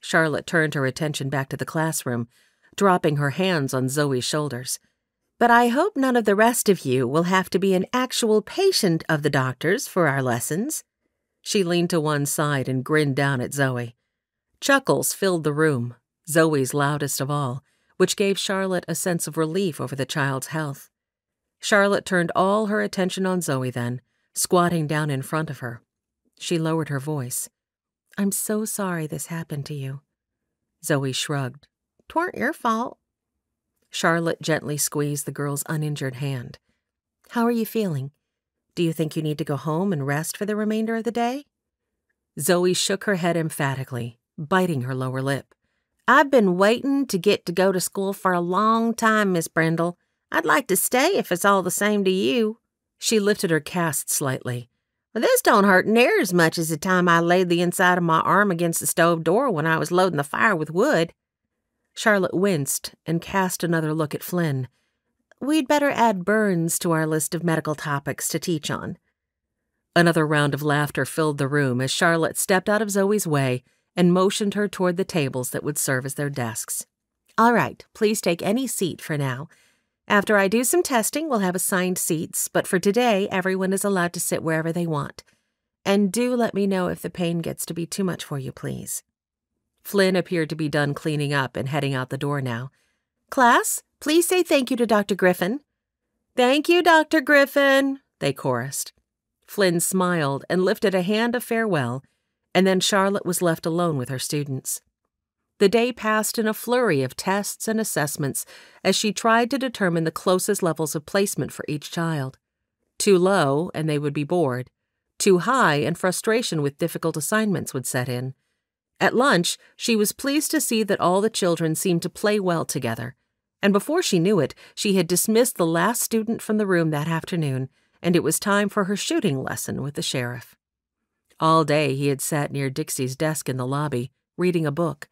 Charlotte turned her attention back to the classroom, dropping her hands on Zoe's shoulders. "But I hope none of the rest of you will have to be an actual patient of the doctor's for our lessons." She leaned to one side and grinned down at Zoe. Chuckles filled the room, Zoe's loudest of all, which gave Charlotte a sense of relief over the child's health. Charlotte turned all her attention on Zoe then, squatting down in front of her. She lowered her voice. I'm so sorry this happened to you. Zoe shrugged. "'Twarn't your fault." Charlotte gently squeezed the girl's uninjured hand. How are you feeling? Do you think you need to go home and rest for the remainder of the day? Zoe shook her head emphatically, biting her lower lip. "I've been waiting to get to go to school for a long time, Miss Brindle. I'd like to stay if it's all the same to you." She lifted her cast slightly. "Well, this don't hurt near as much as the time I laid the inside of my arm against the stove door when I was loading the fire with wood." Charlotte winced and cast another look at Flynn. We'd better add burns to our list of medical topics to teach on. Another round of laughter filled the room as Charlotte stepped out of Zoe's way and motioned her toward the tables that would serve as their desks. All right, please take any seat for now. After I do some testing, we'll have assigned seats, but for today, everyone is allowed to sit wherever they want. And do let me know if the pain gets to be too much for you, please. Flynn appeared to be done cleaning up and heading out the door now. Class, please say thank you to Dr. Griffin. "Thank you, Dr. Griffin," they chorused. Flynn smiled and lifted a hand of farewell, and then Charlotte was left alone with her students. The day passed in a flurry of tests and assessments as she tried to determine the closest levels of placement for each child. Too low, and they would be bored. Too high, and frustration with difficult assignments would set in. At lunch, she was pleased to see that all the children seemed to play well together, and before she knew it, she had dismissed the last student from the room that afternoon, and it was time for her shooting lesson with the sheriff. All day he had sat near Dixie's desk in the lobby, reading a book.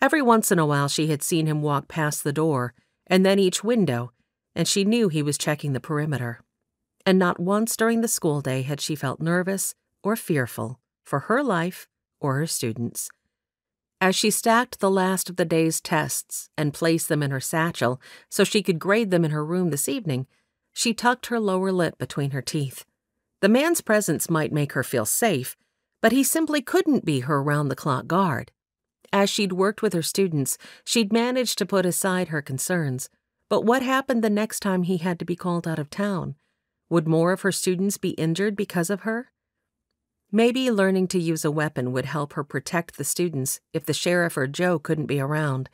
Every once in a while she had seen him walk past the door, and then each window, and she knew he was checking the perimeter. And not once during the school day had she felt nervous or fearful for her life or her students. As she stacked the last of the day's tests and placed them in her satchel so she could grade them in her room this evening, she tucked her lower lip between her teeth. The man's presence might make her feel safe, but he simply couldn't be her round-the-clock guard. As she'd worked with her students, she'd managed to put aside her concerns. But what happened the next time he had to be called out of town? Would more of her students be injured because of her? Maybe learning to use a weapon would help her protect the students if the sheriff or Joe couldn't be around.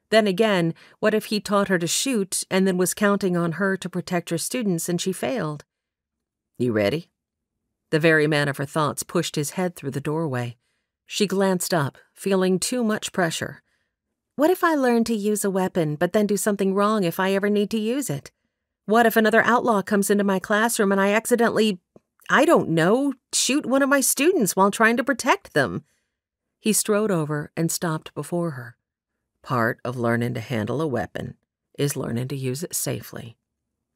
Then again, what if he taught her to shoot and then was counting on her to protect her students and she failed? You ready? The very man of her thoughts pushed his head through the doorway. She glanced up, feeling too much pressure. What if I learn to use a weapon, but then do something wrong if I ever need to use it? What if another outlaw comes into my classroom and I accidentally, I don't know, shoot one of my students while trying to protect them? He strode over and stopped before her. Part of learning to handle a weapon is learning to use it safely.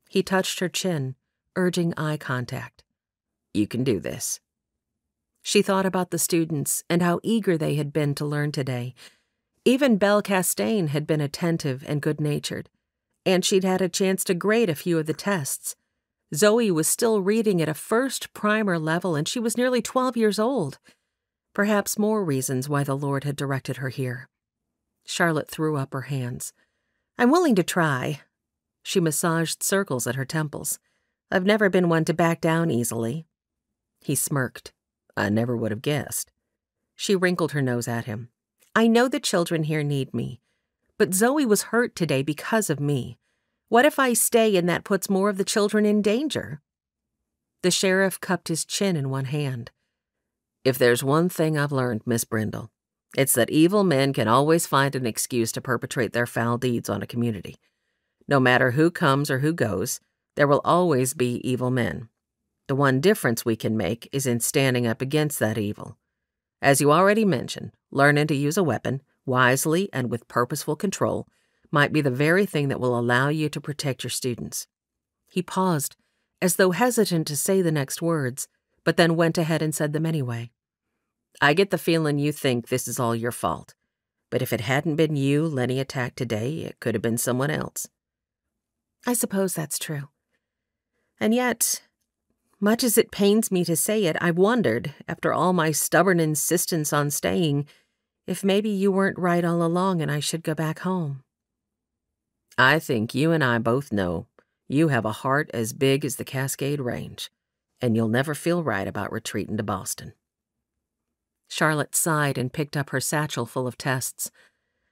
He touched her chin, urging eye contact. You can do this. She thought about the students and how eager they had been to learn today. Even Belle Castaigne had been attentive and good-natured, and she'd had a chance to grade a few of the tests. Zoe was still reading at a first primer level, and she was nearly 12 years old. Perhaps more reasons why the Lord had directed her here. Charlotte threw up her hands. I'm willing to try. She massaged circles at her temples. I've never been one to back down easily. He smirked. I never would have guessed. She wrinkled her nose at him. I know the children here need me, but Zoe was hurt today because of me. What if I stay and that puts more of the children in danger? The sheriff cupped his chin in one hand. If there's one thing I've learned, Miss Brindle, it's that evil men can always find an excuse to perpetrate their foul deeds on a community. No matter who comes or who goes, there will always be evil men. The one difference we can make is in standing up against that evil. As you already mentioned, learning to use a weapon, wisely and with purposeful control, might be the very thing that will allow you to protect your students. He paused, as though hesitant to say the next words, but then went ahead and said them anyway. I get the feeling you think this is all your fault, but if it hadn't been you Lenny attacked today, it could have been someone else. I suppose that's true. And yet, Much as it pains me to say it, I wondered, after all my stubborn insistence on staying, if maybe you weren't right all along and I should go back home. I think you and I both know you have a heart as big as the Cascade Range, and you'll never feel right about retreating to Boston. Charlotte sighed and picked up her satchel full of tests.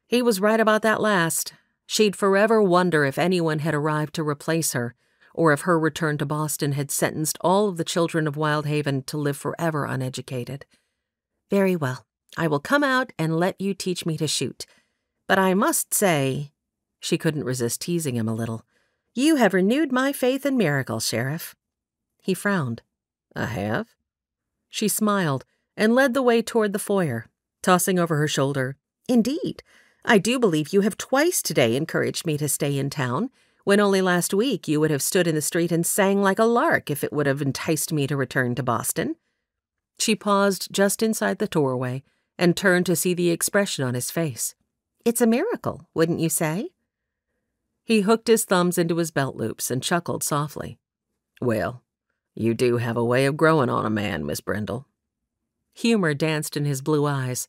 He was right about that last. She'd forever wonder if anyone had arrived to replace her, or if her return to Boston had sentenced all of the children of Wyldhaven to live forever uneducated. Very well, I will come out and let you teach me to shoot. But I must say, she couldn't resist teasing him a little, you have renewed my faith in miracles, Sheriff. He frowned. I have? She smiled and led the way toward the foyer, tossing over her shoulder. Indeed, I do believe you have twice today encouraged me to stay in town, when only last week you would have stood in the street and sang like a lark if it would have enticed me to return to Boston. She paused just inside the doorway and turned to see the expression on his face. It's a miracle, wouldn't you say? He hooked his thumbs into his belt loops and chuckled softly. Well, you do have a way of growing on a man, Miss Brindle. Humor danced in his blue eyes,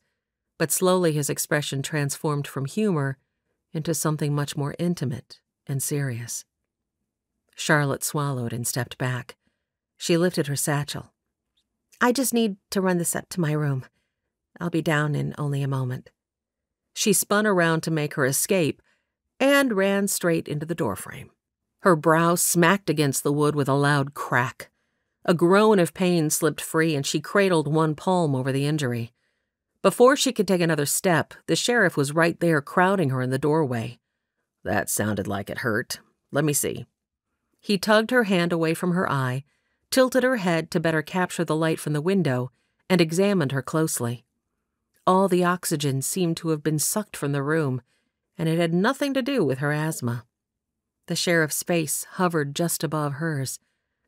but slowly his expression transformed from humor into something much more intimate and serious. Charlotte swallowed and stepped back. She lifted her satchel. I just need to run this up to my room. I'll be down in only a moment. She spun around to make her escape and ran straight into the doorframe. Her brow smacked against the wood with a loud crack. A groan of pain slipped free and she cradled one palm over the injury. Before she could take another step, the sheriff was right there crowding her in the doorway. That sounded like it hurt. Let me see. He tugged her hand away from her eye, tilted her head to better capture the light from the window, and examined her closely. All the oxygen seemed to have been sucked from the room, and it had nothing to do with her asthma. The sheriff's face hovered just above hers,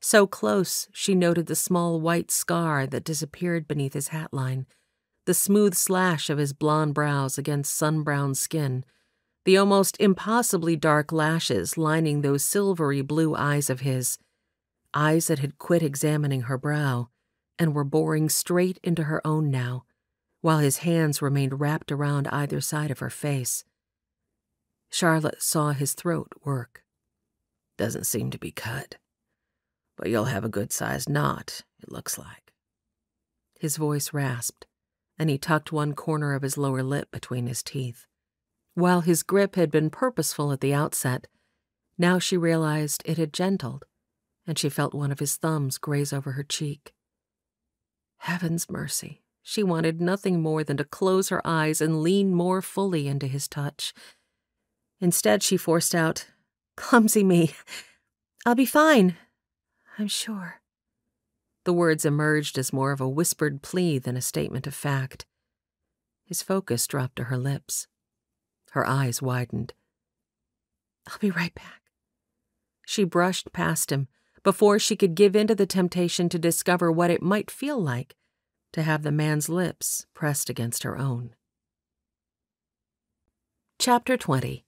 so close she noted the small white scar that disappeared beneath his hatline, the smooth slash of his blonde brows against sun-brown skin, the almost impossibly dark lashes lining those silvery blue eyes of his, eyes that had quit examining her brow and were boring straight into her own now, while his hands remained wrapped around either side of her face. Charlotte saw his throat work. Doesn't seem to be cut, but you'll have a good-sized knot, it looks like. His voice rasped, and he tucked one corner of his lower lip between his teeth. While his grip had been purposeful at the outset, now she realized it had gentled, and she felt one of his thumbs graze over her cheek. Heaven's mercy, she wanted nothing more than to close her eyes and lean more fully into his touch. Instead, she forced out, "Clumsy me. I'll be fine, I'm sure." The words emerged as more of a whispered plea than a statement of fact. His focus dropped to her lips. Her eyes widened. "I'll be right back." She brushed past him before she could give in to the temptation to discover what it might feel like to have the man's lips pressed against her own. Chapter 20.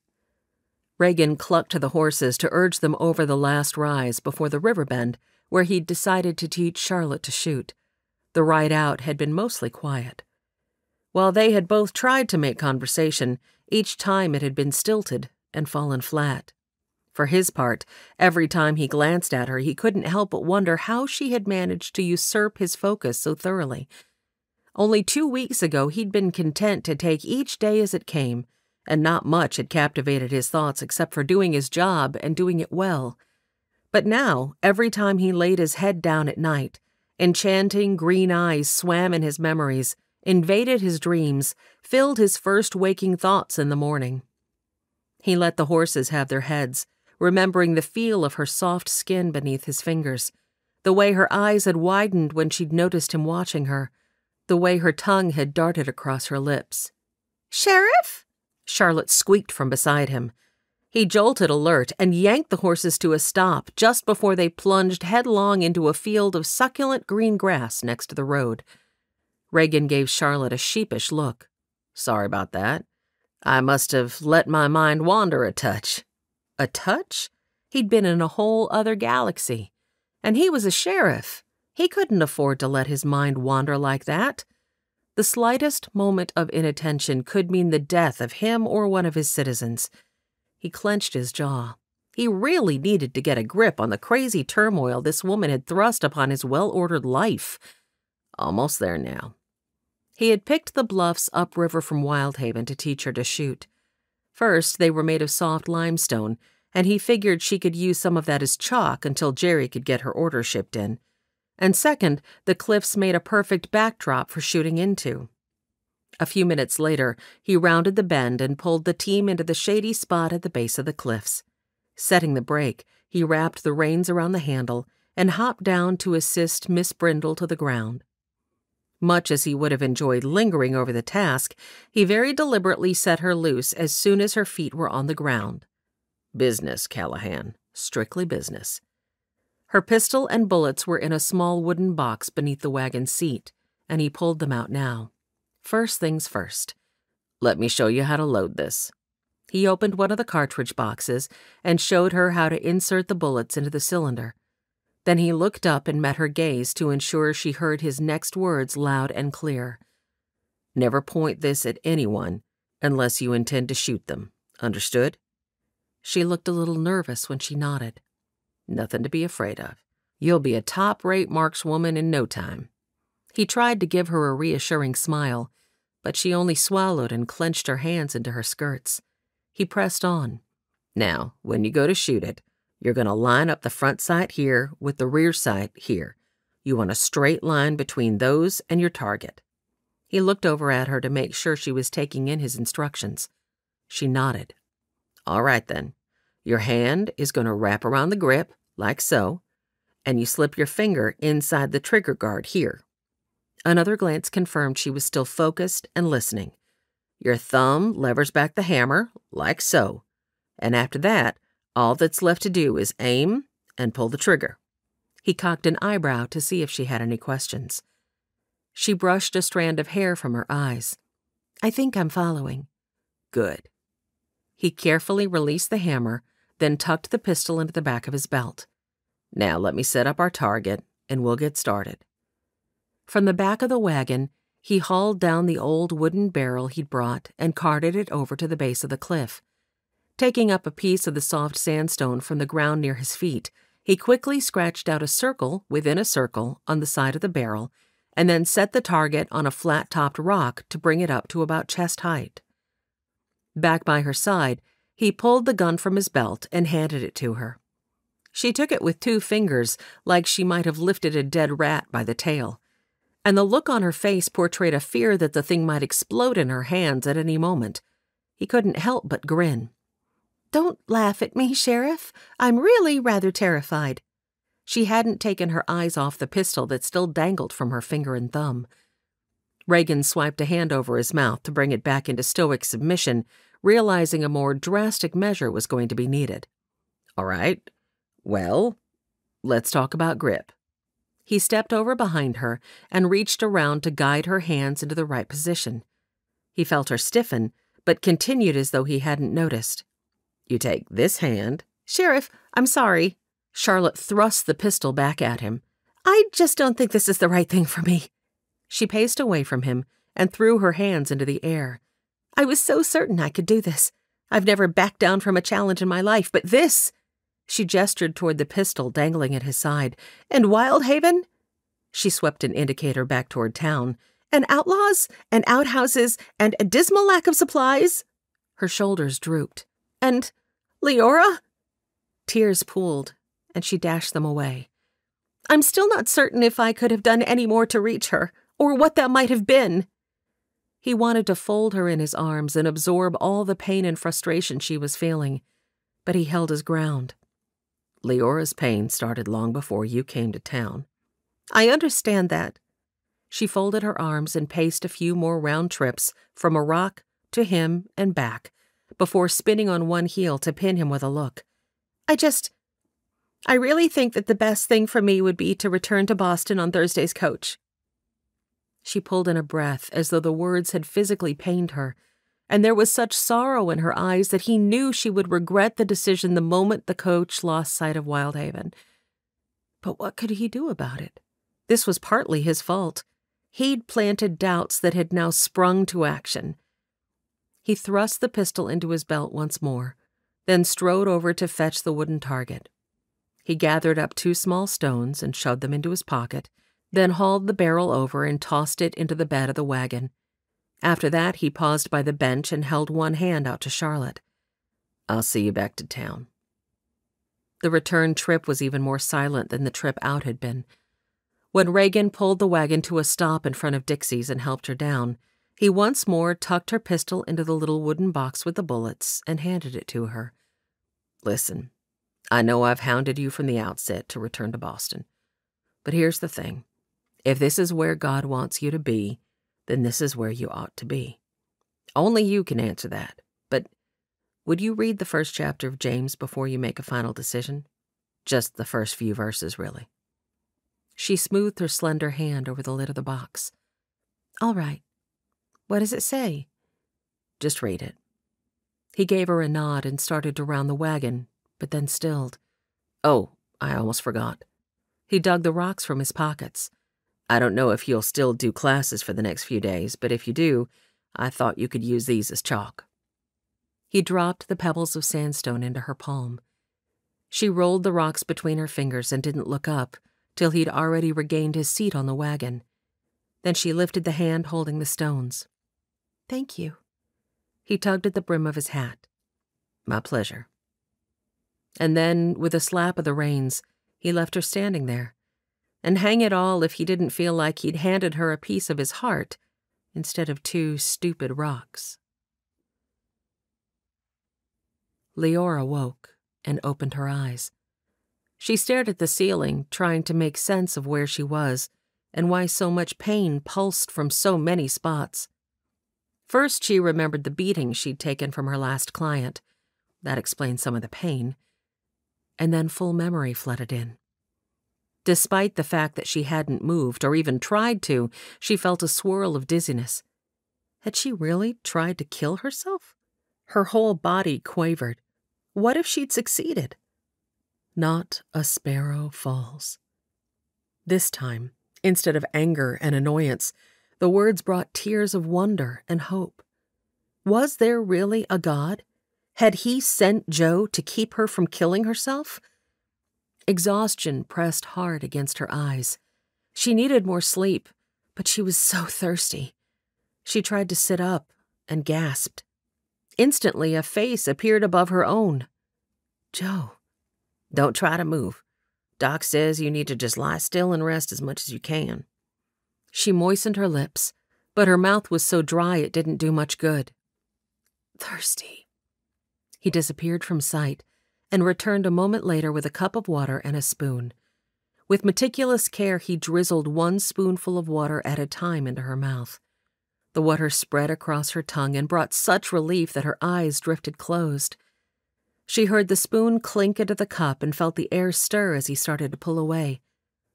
Reagan clucked to the horses to urge them over the last rise before the river bend, where he'd decided to teach Charlotte to shoot. The ride out had been mostly quiet. While they had both tried to make conversation, each time it had been stilted and fallen flat. For his part, every time he glanced at her, he couldn't help but wonder how she had managed to usurp his focus so thoroughly. Only 2 weeks ago, he'd been content to take each day as it came, and not much had captivated his thoughts except for doing his job and doing it well. But now, every time he laid his head down at night, enchanting green eyes swam in his memories, invaded his dreams, filled his first waking thoughts in the morning. He let the horses have their heads, remembering the feel of her soft skin beneath his fingers, the way her eyes had widened when she'd noticed him watching her, the way her tongue had darted across her lips. "Sheriff?" Charlotte squeaked from beside him. He jolted alert and yanked the horses to a stop just before they plunged headlong into a field of succulent green grass next to the road. Reagan gave Charlotte a sheepish look. "Sorry about that. I must have let my mind wander a touch." A touch? He'd been in a whole other galaxy. And he was a sheriff. He couldn't afford to let his mind wander like that. The slightest moment of inattention could mean the death of him or one of his citizens. He clenched his jaw. He really needed to get a grip on the crazy turmoil this woman had thrust upon his well-ordered life. Almost there now. He had picked the bluffs upriver from Wyldhaven to teach her to shoot. First, they were made of soft limestone, and he figured she could use some of that as chalk until Jerry could get her order shipped in. And second, the cliffs made a perfect backdrop for shooting into. A few minutes later, he rounded the bend and pulled the team into the shady spot at the base of the cliffs. Setting the brake, he wrapped the reins around the handle and hopped down to assist Miss Brindle to the ground. Much as he would have enjoyed lingering over the task, he very deliberately set her loose as soon as her feet were on the ground. Business, Callahan. Strictly business. Her pistol and bullets were in a small wooden box beneath the wagon seat, and he pulled them out now. First things first. Let me show you how to load this. He opened one of the cartridge boxes and showed her how to insert the bullets into the cylinder. Then he looked up and met her gaze to ensure she heard his next words loud and clear. Never point this at anyone unless you intend to shoot them. Understood? She looked a little nervous when she nodded. Nothing to be afraid of. You'll be a top-rate markswoman in no time. He tried to give her a reassuring smile, but she only swallowed and clenched her hands into her skirts. He pressed on. Now, when you go to shoot it, you're going to line up the front sight here with the rear sight here. You want a straight line between those and your target. He looked over at her to make sure she was taking in his instructions. She nodded. All right, then. Your hand is going to wrap around the grip, like so, and you slip your finger inside the trigger guard here. Another glance confirmed she was still focused and listening. Your thumb levers back the hammer, like so, and after that, all that's left to do is aim and pull the trigger. He cocked an eyebrow to see if she had any questions. She brushed a strand of hair from her eyes. I think I'm following. Good. He carefully released the hammer, then tucked the pistol into the back of his belt. Now let me set up our target, and we'll get started. From the back of the wagon, he hauled down the old wooden barrel he'd brought and carted it over to the base of the cliff. Taking up a piece of the soft sandstone from the ground near his feet, he quickly scratched out a circle within a circle on the side of the barrel and then set the target on a flat-topped rock to bring it up to about chest height. Back by her side, he pulled the gun from his belt and handed it to her. She took it with 2 fingers, like she might have lifted a dead rat by the tail, and the look on her face portrayed a fear that the thing might explode in her hands at any moment. He couldn't help but grin. Don't laugh at me, Sheriff. I'm really rather terrified. She hadn't taken her eyes off the pistol that still dangled from her finger and thumb. Reagan swiped a hand over his mouth to bring it back into stoic submission, realizing a more drastic measure was going to be needed. All right. Well, let's talk about grip. He stepped over behind her and reached around to guide her hands into the right position. He felt her stiffen, but continued as though he hadn't noticed. You take this hand. Sheriff, I'm sorry. Charlotte thrust the pistol back at him. I just don't think this is the right thing for me. She paced away from him and threw her hands into the air. I was so certain I could do this. I've never backed down from a challenge in my life, but this... She gestured toward the pistol dangling at his side. And Wyldhaven? She swept an indicator back toward town. And outlaws? And outhouses? And a dismal lack of supplies? Her shoulders drooped. And Leora? Tears pooled, and she dashed them away. I'm still not certain if I could have done any more to reach her, or what that might have been. He wanted to fold her in his arms and absorb all the pain and frustration she was feeling, but he held his ground. Leora's pain started long before you came to town. I understand that. She folded her arms and paced a few more round trips from a rock to him and back, before spinning on one heel to pin him with a look. I really think that the best thing for me would be to return to Boston on Thursday's coach. She pulled in a breath as though the words had physically pained her, and there was such sorrow in her eyes that he knew she would regret the decision the moment the coach lost sight of Wyldhaven. But what could he do about it? This was partly his fault. He'd planted doubts that had now sprung to action. He thrust the pistol into his belt once more, then strode over to fetch the wooden target. He gathered up 2 small stones and shoved them into his pocket, then hauled the barrel over and tossed it into the bed of the wagon. After that, he paused by the bench and held one hand out to Charlotte. "I'll see you back to town." The return trip was even more silent than the trip out had been. When Reagan pulled the wagon to a stop in front of Dixie's and helped her down, he once more tucked her pistol into the little wooden box with the bullets and handed it to her. "Listen, I know I've hounded you from the outset to return to Boston. But here's the thing. If this is where God wants you to be, then this is where you ought to be. Only you can answer that. But would you read the first chapter of James before you make a final decision? Just the first few verses, really." She smoothed her slender hand over the lid of the box. "All right. What does it say?" "Just read it." He gave her a nod and started to round the wagon, but then stilled. "Oh, I almost forgot." He dug the rocks from his pockets. "I don't know if you'll still do classes for the next few days, but if you do, I thought you could use these as chalk." He dropped the pebbles of sandstone into her palm. She rolled the rocks between her fingers and didn't look up till he'd already regained his seat on the wagon. Then she lifted the hand holding the stones. "Thank you." He tugged at the brim of his hat. "My pleasure." And then, with a slap of the reins, he left her standing there. And hang it all if he didn't feel like he'd handed her a piece of his heart instead of 2 stupid rocks. Leora woke and opened her eyes. She stared at the ceiling, trying to make sense of where she was and why so much pain pulsed from so many spots. First, she remembered the beating she'd taken from her last client. That explained some of the pain. And then full memory flooded in. Despite the fact that she hadn't moved or even tried to, she felt a swirl of dizziness. Had she really tried to kill herself? Her whole body quavered. What if she'd succeeded? Not a sparrow falls. This time, instead of anger and annoyance, the words brought tears of wonder and hope. Was there really a God? Had he sent Joe to keep her from killing herself? Exhaustion pressed hard against her eyes. She needed more sleep, but she was so thirsty. She tried to sit up and gasped. Instantly, a face appeared above her own. "Joe, don't try to move. Doc says you need to just lie still and rest as much as you can." She moistened her lips, but her mouth was so dry it didn't do much good. "Thirsty." He disappeared from sight and returned a moment later with a cup of water and a spoon. With meticulous care, he drizzled 1 spoonful of water at a time into her mouth. The water spread across her tongue and brought such relief that her eyes drifted closed. She heard the spoon clink into the cup and felt the air stir as he started to pull away.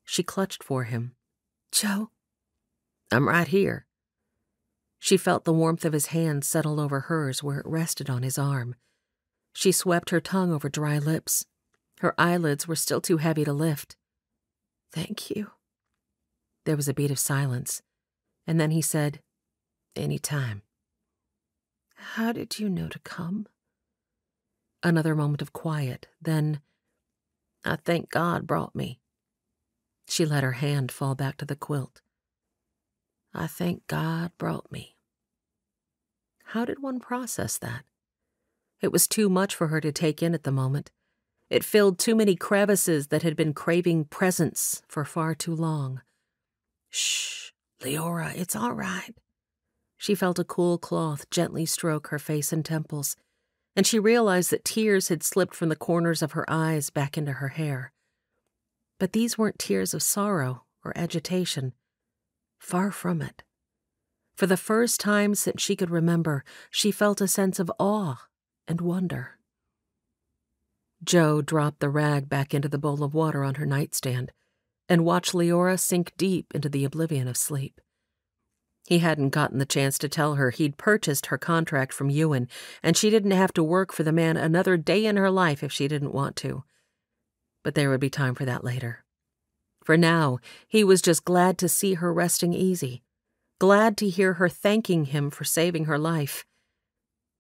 She clutched for him. "Joe?" "I'm right here." She felt the warmth of his hand settle over hers where it rested on his arm. She swept her tongue over dry lips. Her eyelids were still too heavy to lift. "Thank you." There was a beat of silence, and then he said, "Any time." "How did you know to come?" Another moment of quiet, then, "I think God brought me." She let her hand fall back to the quilt. "I think God brought me." How did one process that? It was too much for her to take in at the moment. It filled too many crevices that had been craving presence for far too long. "Shh, Leora, it's all right." She felt a cool cloth gently stroke her face and temples, and she realized that tears had slipped from the corners of her eyes back into her hair. But these weren't tears of sorrow or agitation. Far from it. For the first time since she could remember, she felt a sense of awe and wonder. Joe dropped the rag back into the bowl of water on her nightstand and watched Leora sink deep into the oblivion of sleep. He hadn't gotten the chance to tell her he'd purchased her contract from Ewan, and she didn't have to work for the man another day in her life if she didn't want to. But there would be time for that later. For now, he was just glad to see her resting easy, glad to hear her thanking him for saving her life.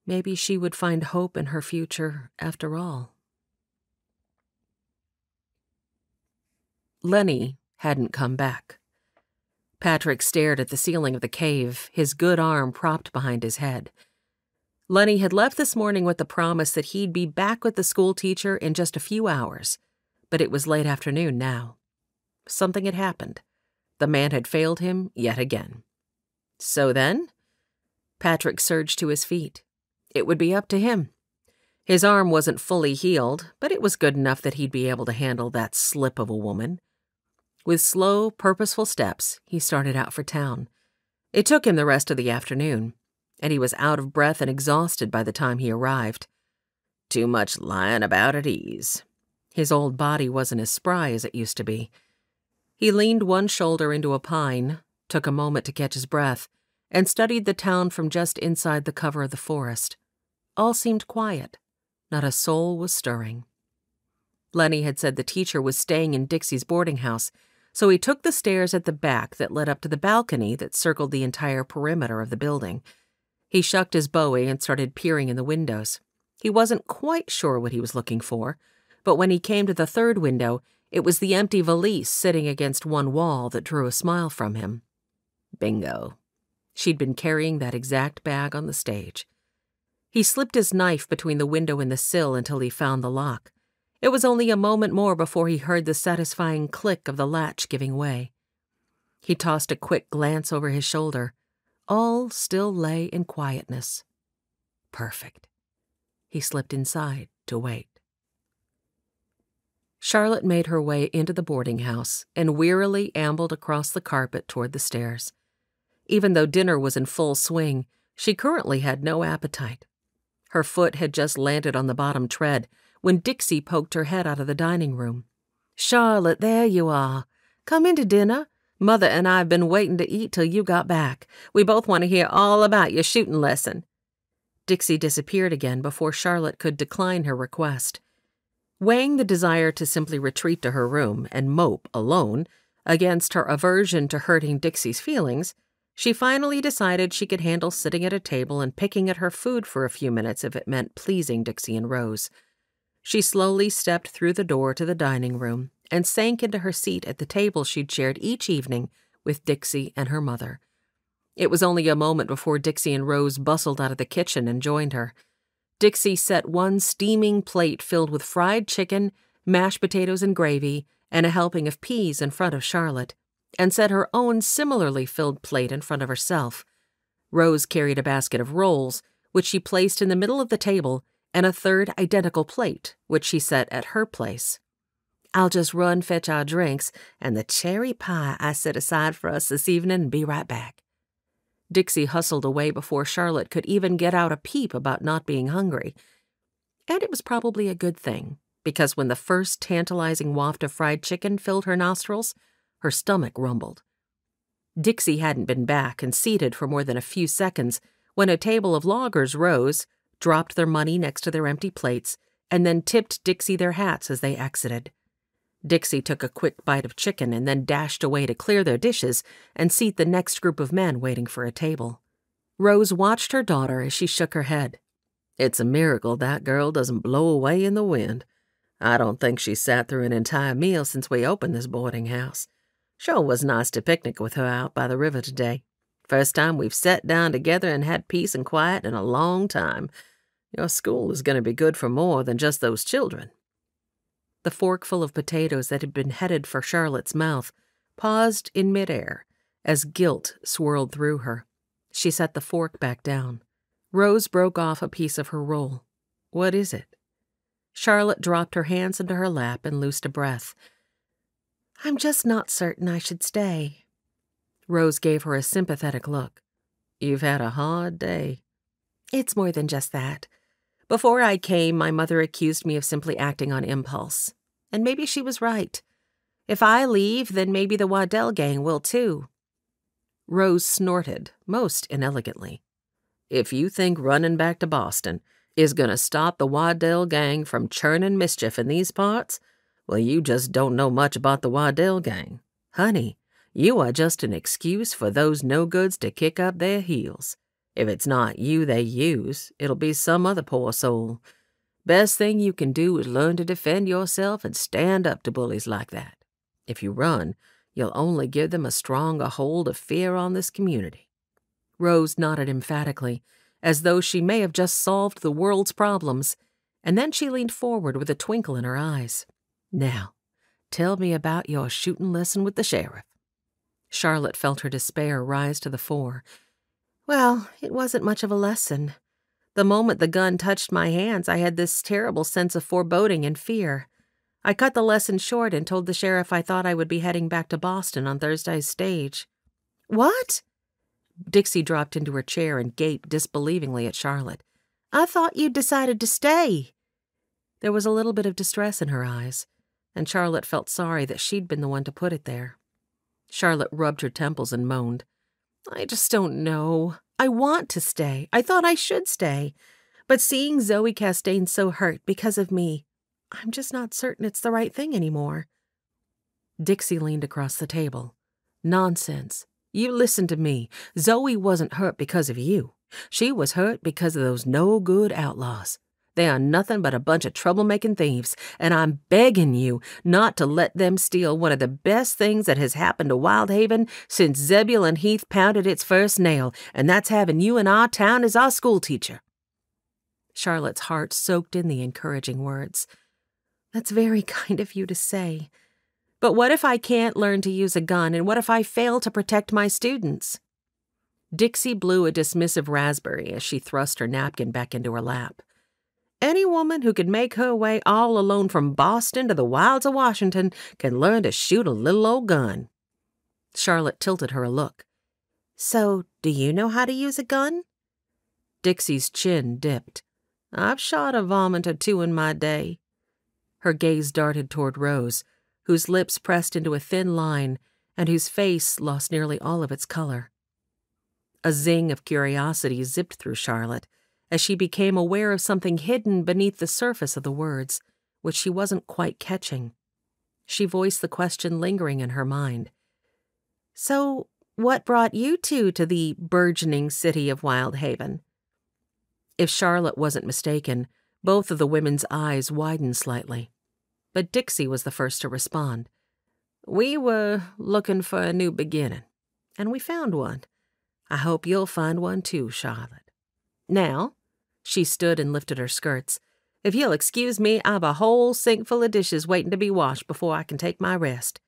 Maybe she would find hope in her future after all. Lenny hadn't come back. Patrick stared at the ceiling of the cave, his good arm propped behind his head. Lenny had left this morning with the promise that he'd be back with the schoolteacher in just a few hours, but it was late afternoon now. Something had happened. The man had failed him yet again. So then, Patrick surged to his feet. It would be up to him. His arm wasn't fully healed, but it was good enough that he'd be able to handle that slip of a woman. With slow, purposeful steps, he started out for town. It took him the rest of the afternoon, and he was out of breath and exhausted by the time he arrived. Too much lying about at ease. His old body wasn't as spry as it used to be. He leaned one shoulder into a pine, took a moment to catch his breath, and studied the town from just inside the cover of the forest. All seemed quiet. Not a soul was stirring. Lenny had said the teacher was staying in Dixie's boarding house, so he took the stairs at the back that led up to the balcony that circled the entire perimeter of the building. He shucked his bowie and started peering in the windows. He wasn't quite sure what he was looking for, but when he came to the third window, it was the empty valise sitting against one wall that drew a smile from him. Bingo. She'd been carrying that exact bag on the stage. He slipped his knife between the window and the sill until he found the lock. It was only a moment more before he heard the satisfying click of the latch giving way. He tossed a quick glance over his shoulder. All still lay in quietness. Perfect. He slipped inside to wait. Charlotte made her way into the boarding house and wearily ambled across the carpet toward the stairs. Even though dinner was in full swing, she currently had no appetite. Her foot had just landed on the bottom tread when Dixie poked her head out of the dining room. "Charlotte, there you are. Come into dinner. Mother and I have been waiting to eat till you got back. We both want to hear all about your shooting lesson." Dixie disappeared again before Charlotte could decline her request. Weighing the desire to simply retreat to her room and mope alone against her aversion to hurting Dixie's feelings, she finally decided she could handle sitting at a table and picking at her food for a few minutes if it meant pleasing Dixie and Rose. She slowly stepped through the door to the dining room and sank into her seat at the table she'd shared each evening with Dixie and her mother. It was only a moment before Dixie and Rose bustled out of the kitchen and joined her. Dixie set one steaming plate filled with fried chicken, mashed potatoes and gravy, and a helping of peas in front of Charlotte, and set her own similarly filled plate in front of herself. Rose carried a basket of rolls, which she placed in the middle of the table, and a third identical plate, which she set at her place. "I'll just run fetch our drinks and the cherry pie I set aside for us this evening and be right back." Dixie hustled away before Charlotte could even get out a peep about not being hungry. And it was probably a good thing, because when the first tantalizing waft of fried chicken filled her nostrils, her stomach rumbled. Dixie hadn't been back and seated for more than a few seconds when a table of loggers rose, dropped their money next to their empty plates, and then tipped Dixie their hats as they exited. Dixie took a quick bite of chicken and then dashed away to clear their dishes and seat the next group of men waiting for a table. Rose watched her daughter as she shook her head. "It's a miracle that girl doesn't blow away in the wind. I don't think she's sat through an entire meal since we opened this boarding house. Sure was nice to picnic with her out by the river today. First time we've sat down together and had peace and quiet in a long time. Your school is going to be good for more than just those children." The forkful of potatoes that had been headed for Charlotte's mouth paused in midair as guilt swirled through her. She set the fork back down. Rose broke off a piece of her roll. "What is it?" Charlotte dropped her hands into her lap and loosed a breath. "I'm just not certain I should stay." Rose gave her a sympathetic look. "You've had a hard day." "It's more than just that. Before I came, my mother accused me of simply acting on impulse. And maybe she was right. If I leave, then maybe the Waddell gang will too." Rose snorted, most inelegantly. "If you think running back to Boston is going to stop the Waddell gang from churning mischief in these parts, Well, you just don't know much about the Waddell gang. Honey, you are just an excuse for those no-goods to kick up their heels. If it's not you they use, it'll be some other poor soul. Best thing you can do is learn to defend yourself and stand up to bullies like that. If you run, you'll only give them a stronger hold of fear on this community." Rose nodded emphatically, as though she may have just solved the world's problems, and then she leaned forward with a twinkle in her eyes. "Now, tell me about your shooting lesson with the sheriff." Charlotte felt her despair rise to the fore. "Well, it wasn't much of a lesson. The moment the gun touched my hands, I had this terrible sense of foreboding and fear. I cut the lesson short and told the sheriff I thought I would be heading back to Boston on Thursday's stage." "What?" Dixie dropped into her chair and gaped disbelievingly at Charlotte. "I thought you'd decided to stay." There was a little bit of distress in her eyes, and Charlotte felt sorry that she'd been the one to put it there. Charlotte rubbed her temples and moaned. "I just don't know. I want to stay. I thought I should stay. But seeing Zoe Castaigne so hurt because of me, I'm just not certain it's the right thing anymore." Dixie leaned across the table. "Nonsense. You listen to me. Zoe wasn't hurt because of you. She was hurt because of those no-good outlaws. They are nothing but a bunch of troublemaking thieves, and I'm begging you not to let them steal one of the best things that has happened to Wyldhaven since Zebulon Heath pounded its first nail, and that's having you in our town as our schoolteacher." Charlotte's heart soaked in the encouraging words. "That's very kind of you to say. But what if I can't learn to use a gun, and what if I fail to protect my students?" Dixie blew a dismissive raspberry as she thrust her napkin back into her lap. "Any woman who could make her way all alone from Boston to the wilds of Washington can learn to shoot a little old gun." Charlotte tilted her a look. "So, do you know how to use a gun?" Dixie's chin dipped. "I've shot a varmint or two in my day." Her gaze darted toward Rose, whose lips pressed into a thin line and whose face lost nearly all of its color. A zing of curiosity zipped through Charlotte as she became aware of something hidden beneath the surface of the words, which she wasn't quite catching. She voiced the question lingering in her mind. "So, what brought you two to the burgeoning city of Wyldhaven?" If Charlotte wasn't mistaken, both of the women's eyes widened slightly. But Dixie was the first to respond. "We were looking for a new beginning, and we found one. I hope you'll find one too, Charlotte. Now," she stood and lifted her skirts, "if you'll excuse me, I've a whole sink full of dishes waiting to be washed before I can take my rest."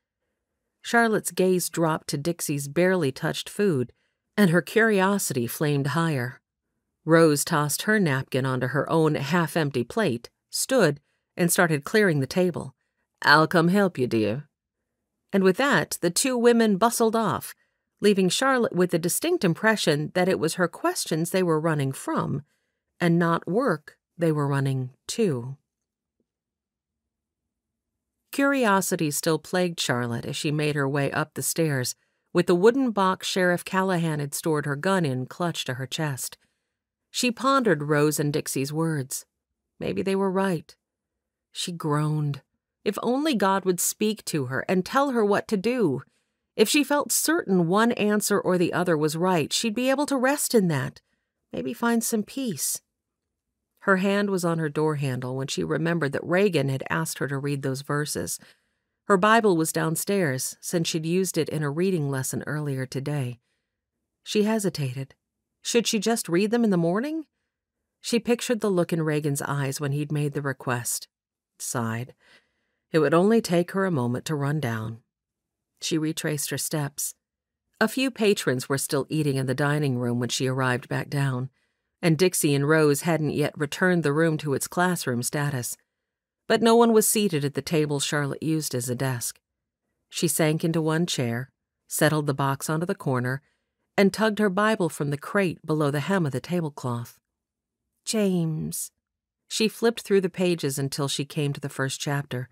Charlotte's gaze dropped to Dixie's barely touched food, and her curiosity flamed higher. Rose tossed her napkin onto her own half-empty plate, stood, and started clearing the table. "I'll come help you, dear." And with that, the two women bustled off, leaving Charlotte with the distinct impression that it was her questions they were running from, and not work they were running to. Curiosity still plagued Charlotte as she made her way up the stairs, with the wooden box Sheriff Callahan had stored her gun in clutched to her chest. She pondered Rose and Dixie's words. Maybe they were right. She groaned. If only God would speak to her and tell her what to do. If she felt certain one answer or the other was right, she'd be able to rest in that, maybe find some peace. Her hand was on her door handle when she remembered that Reagan had asked her to read those verses. Her Bible was downstairs, since she'd used it in a reading lesson earlier today. She hesitated. Should she just read them in the morning? She pictured the look in Reagan's eyes when he'd made the request. Sighed. It would only take her a moment to run down. She retraced her steps. A few patrons were still eating in the dining room when she arrived back down, and Dixie and Rose hadn't yet returned the room to its classroom status. But no one was seated at the table Charlotte used as a desk. She sank into one chair, settled the box onto the corner, and tugged her Bible from the crate below the hem of the tablecloth. James. She flipped through the pages until she came to the first chapter.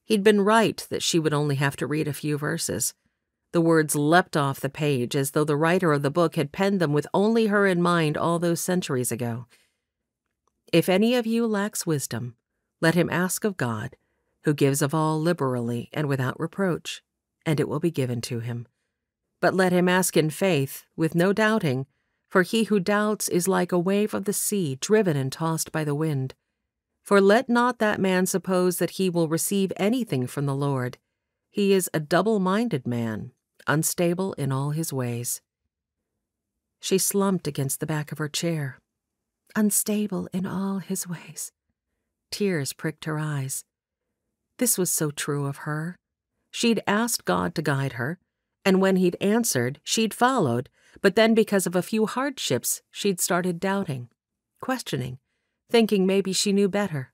He'd been right that she would only have to read a few verses. The words leapt off the page as though the writer of the book had penned them with only her in mind all those centuries ago. If any of you lacks wisdom, let him ask of God, who gives of all liberally and without reproach, and it will be given to him. But let him ask in faith, with no doubting, for he who doubts is like a wave of the sea driven and tossed by the wind. For let not that man suppose that he will receive anything from the Lord. He is a double-minded man, unstable in all his ways. She slumped against the back of her chair. Unstable in all his ways. Tears pricked her eyes. This was so true of her. She'd asked God to guide her, and when he'd answered, she'd followed, but then because of a few hardships, she'd started doubting, questioning, thinking maybe she knew better.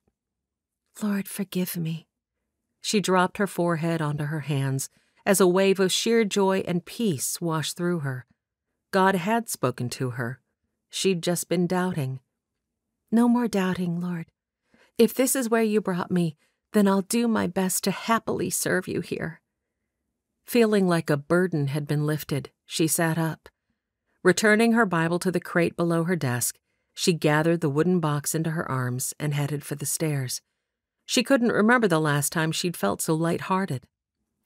Lord, forgive me. She dropped her forehead onto her hands as a wave of sheer joy and peace washed through her. God had spoken to her. She'd just been doubting. No more doubting, Lord. If this is where you brought me, then I'll do my best to happily serve you here. Feeling like a burden had been lifted, she sat up. Returning her Bible to the crate below her desk, she gathered the wooden box into her arms and headed for the stairs. She couldn't remember the last time she'd felt so light-hearted.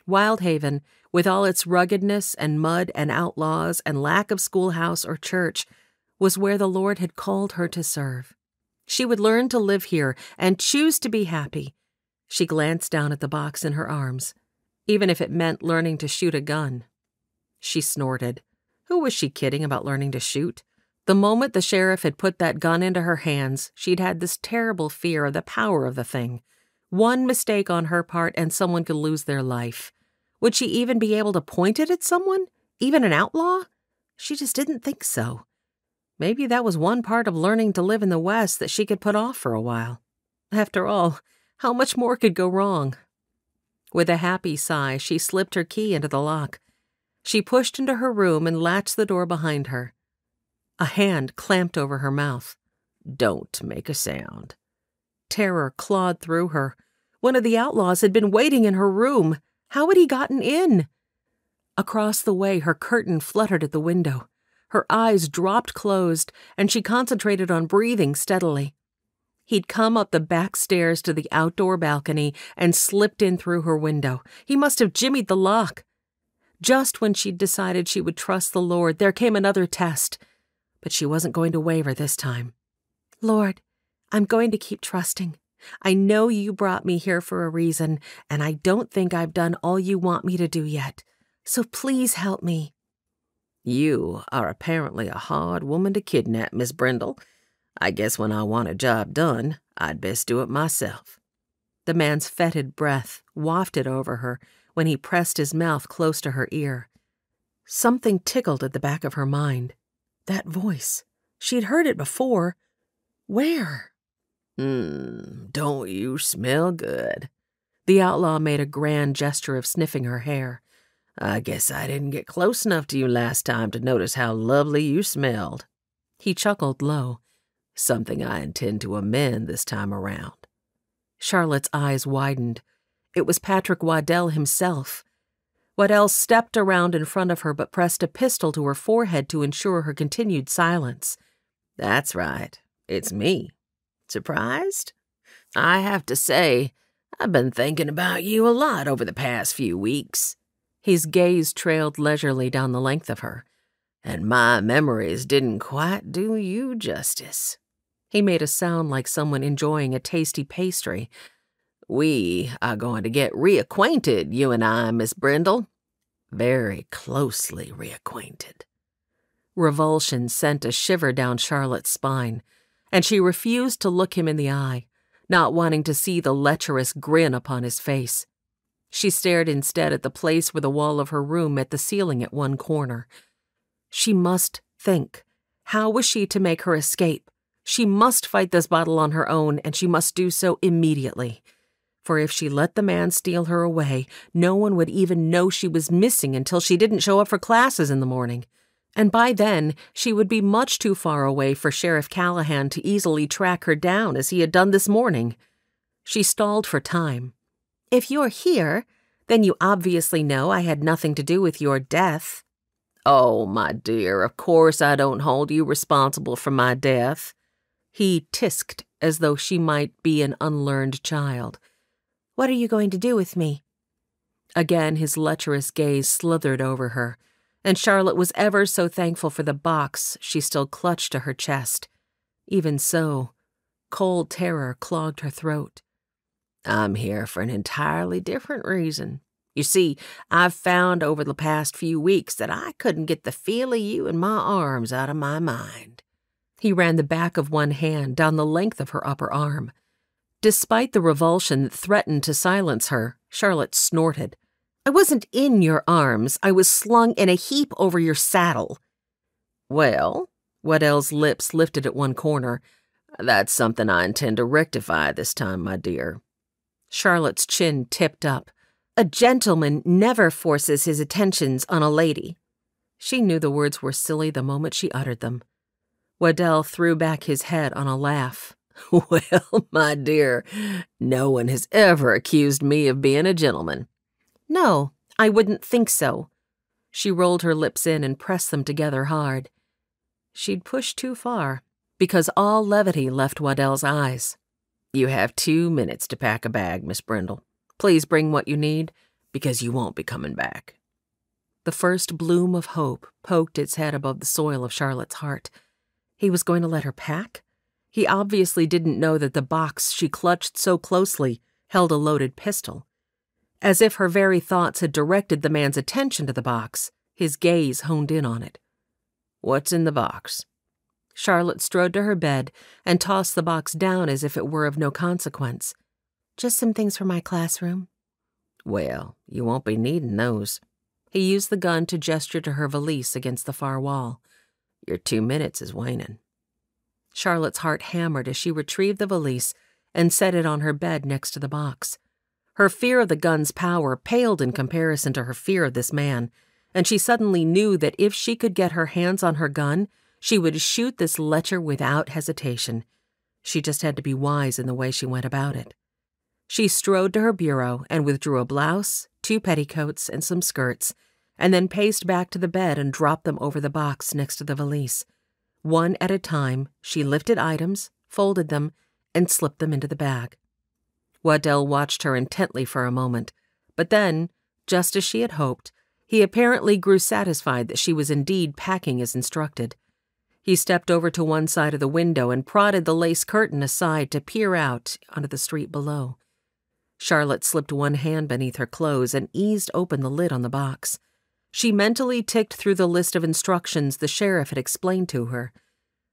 Wyldhaven, with all its ruggedness and mud and outlaws and lack of schoolhouse or church, was where the Lord had called her to serve. She would learn to live here and choose to be happy. She glanced down at the box in her arms, even if it meant learning to shoot a gun. She snorted. Who was she kidding about learning to shoot? The moment the sheriff had put that gun into her hands, she'd had this terrible fear of the power of the thing. One mistake on her part and someone could lose their life. Would she even be able to point it at someone? Even an outlaw? She just didn't think so. Maybe that was one part of learning to live in the West that she could put off for a while. After all, how much more could go wrong? With a happy sigh, she slipped her key into the lock. She pushed into her room and latched the door behind her. A hand clamped over her mouth. Don't make a sound. Terror clawed through her. One of the outlaws had been waiting in her room. How had he gotten in? Across the way, her curtain fluttered at the window. Her eyes dropped closed, and she concentrated on breathing steadily. He'd come up the back stairs to the outdoor balcony and slipped in through her window. He must have jimmied the lock. Just when she'd decided she would trust the Lord, there came another test. But she wasn't going to waver this time. Lord, I'm going to keep trusting. I know you brought me here for a reason, and I don't think I've done all you want me to do yet. So please help me. You are apparently a hard woman to kidnap, Miss Brindle. I guess when I want a job done, I'd best do it myself. The man's fetid breath wafted over her when he pressed his mouth close to her ear. Something tickled at the back of her mind. That voice. She'd heard it before. Where? Don't you smell good? The outlaw made a grand gesture of sniffing her hair. I guess I didn't get close enough to you last time to notice how lovely you smelled. He chuckled low. Something I intend to amend this time around. Charlotte's eyes widened. It was Patrick Waddell himself. Waddell stepped around in front of her but pressed a pistol to her forehead to ensure her continued silence. That's right. It's me. Surprised? I have to say, I've been thinking about you a lot over the past few weeks. His gaze trailed leisurely down the length of her, and my memories didn't quite do you justice. He made a sound like someone enjoying a tasty pastry. We are going to get reacquainted, you and I, Miss Brindle. Very closely reacquainted. Revulsion sent a shiver down Charlotte's spine, and she refused to look him in the eye, not wanting to see the lecherous grin upon his face. She stared instead at the place where the wall of her room met the ceiling at one corner. She must think. How was she to make her escape? She must fight this battle on her own, and she must do so immediately. For if she let the man steal her away, no one would even know she was missing until she didn't show up for classes in the morning. And by then, she would be much too far away for Sheriff Callahan to easily track her down as he had done this morning. She stalled for time. If you're here, then you obviously know I had nothing to do with your death. Oh, my dear, of course I don't hold you responsible for my death. He tisked as though she might be an unlearned child. What are you going to do with me?" Again his lecherous gaze slithered over her, and Charlotte was ever so thankful for the box she still clutched to her chest. Even so, cold terror clogged her throat. "I'm here for an entirely different reason. You see, I've found over the past few weeks that I couldn't get the feel of you in my arms out of my mind." He ran the back of one hand down the length of her upper arm. Despite the revulsion that threatened to silence her, Charlotte snorted. "I wasn't in your arms. I was slung in a heap over your saddle." "Well," Waddell's lips lifted at one corner, "that's something I intend to rectify this time, my dear." Charlotte's chin tipped up. "A gentleman never forces his attentions on a lady." She knew the words were silly the moment she uttered them. Waddell threw back his head on a laugh. "Well, my dear, no one has ever accused me of being a gentleman." "No, I wouldn't think so." She rolled her lips in and pressed them together hard. She'd pushed too far, because all levity left Waddell's eyes. "You have 2 minutes to pack a bag, Miss Brindle. Please bring what you need, because you won't be coming back." The first bloom of hope poked its head above the soil of Charlotte's heart. He was going to let her pack? He obviously didn't know that the box she clutched so closely held a loaded pistol. As if her very thoughts had directed the man's attention to the box, his gaze honed in on it. "What's in the box?" Charlotte strode to her bed and tossed the box down as if it were of no consequence. "Just some things for my classroom." "Well, you won't be needing those." He used the gun to gesture to her valise against the far wall. "Your 2 minutes is waning." Charlotte's heart hammered as she retrieved the valise and set it on her bed next to the box. Her fear of the gun's power paled in comparison to her fear of this man, and she suddenly knew that if she could get her hands on her gun, she would shoot this lecher without hesitation. She just had to be wise in the way she went about it. She strode to her bureau and withdrew a blouse, 2 petticoats, and some skirts, and then paced back to the bed and dropped them over the box next to the valise. One at a time, she lifted items, folded them, and slipped them into the bag. Waddell watched her intently for a moment, but then, just as she had hoped, he apparently grew satisfied that she was indeed packing as instructed. He stepped over to one side of the window and prodded the lace curtain aside to peer out onto the street below. Charlotte slipped one hand beneath her clothes and eased open the lid on the box. She mentally ticked through the list of instructions the sheriff had explained to her.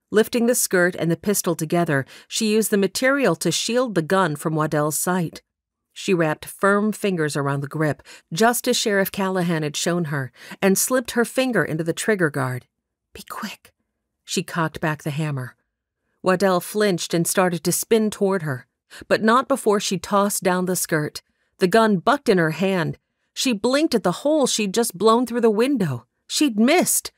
Lifting the skirt and the pistol together, she used the material to shield the gun from Waddell's sight. She wrapped firm fingers around the grip, just as Sheriff Callahan had shown her, and slipped her finger into the trigger guard. "Be quick." She cocked back the hammer. Waddell flinched and started to spin toward her, but not before she tossed down the skirt. The gun bucked in her hand. She blinked at the hole she'd just blown through the window. She'd missed.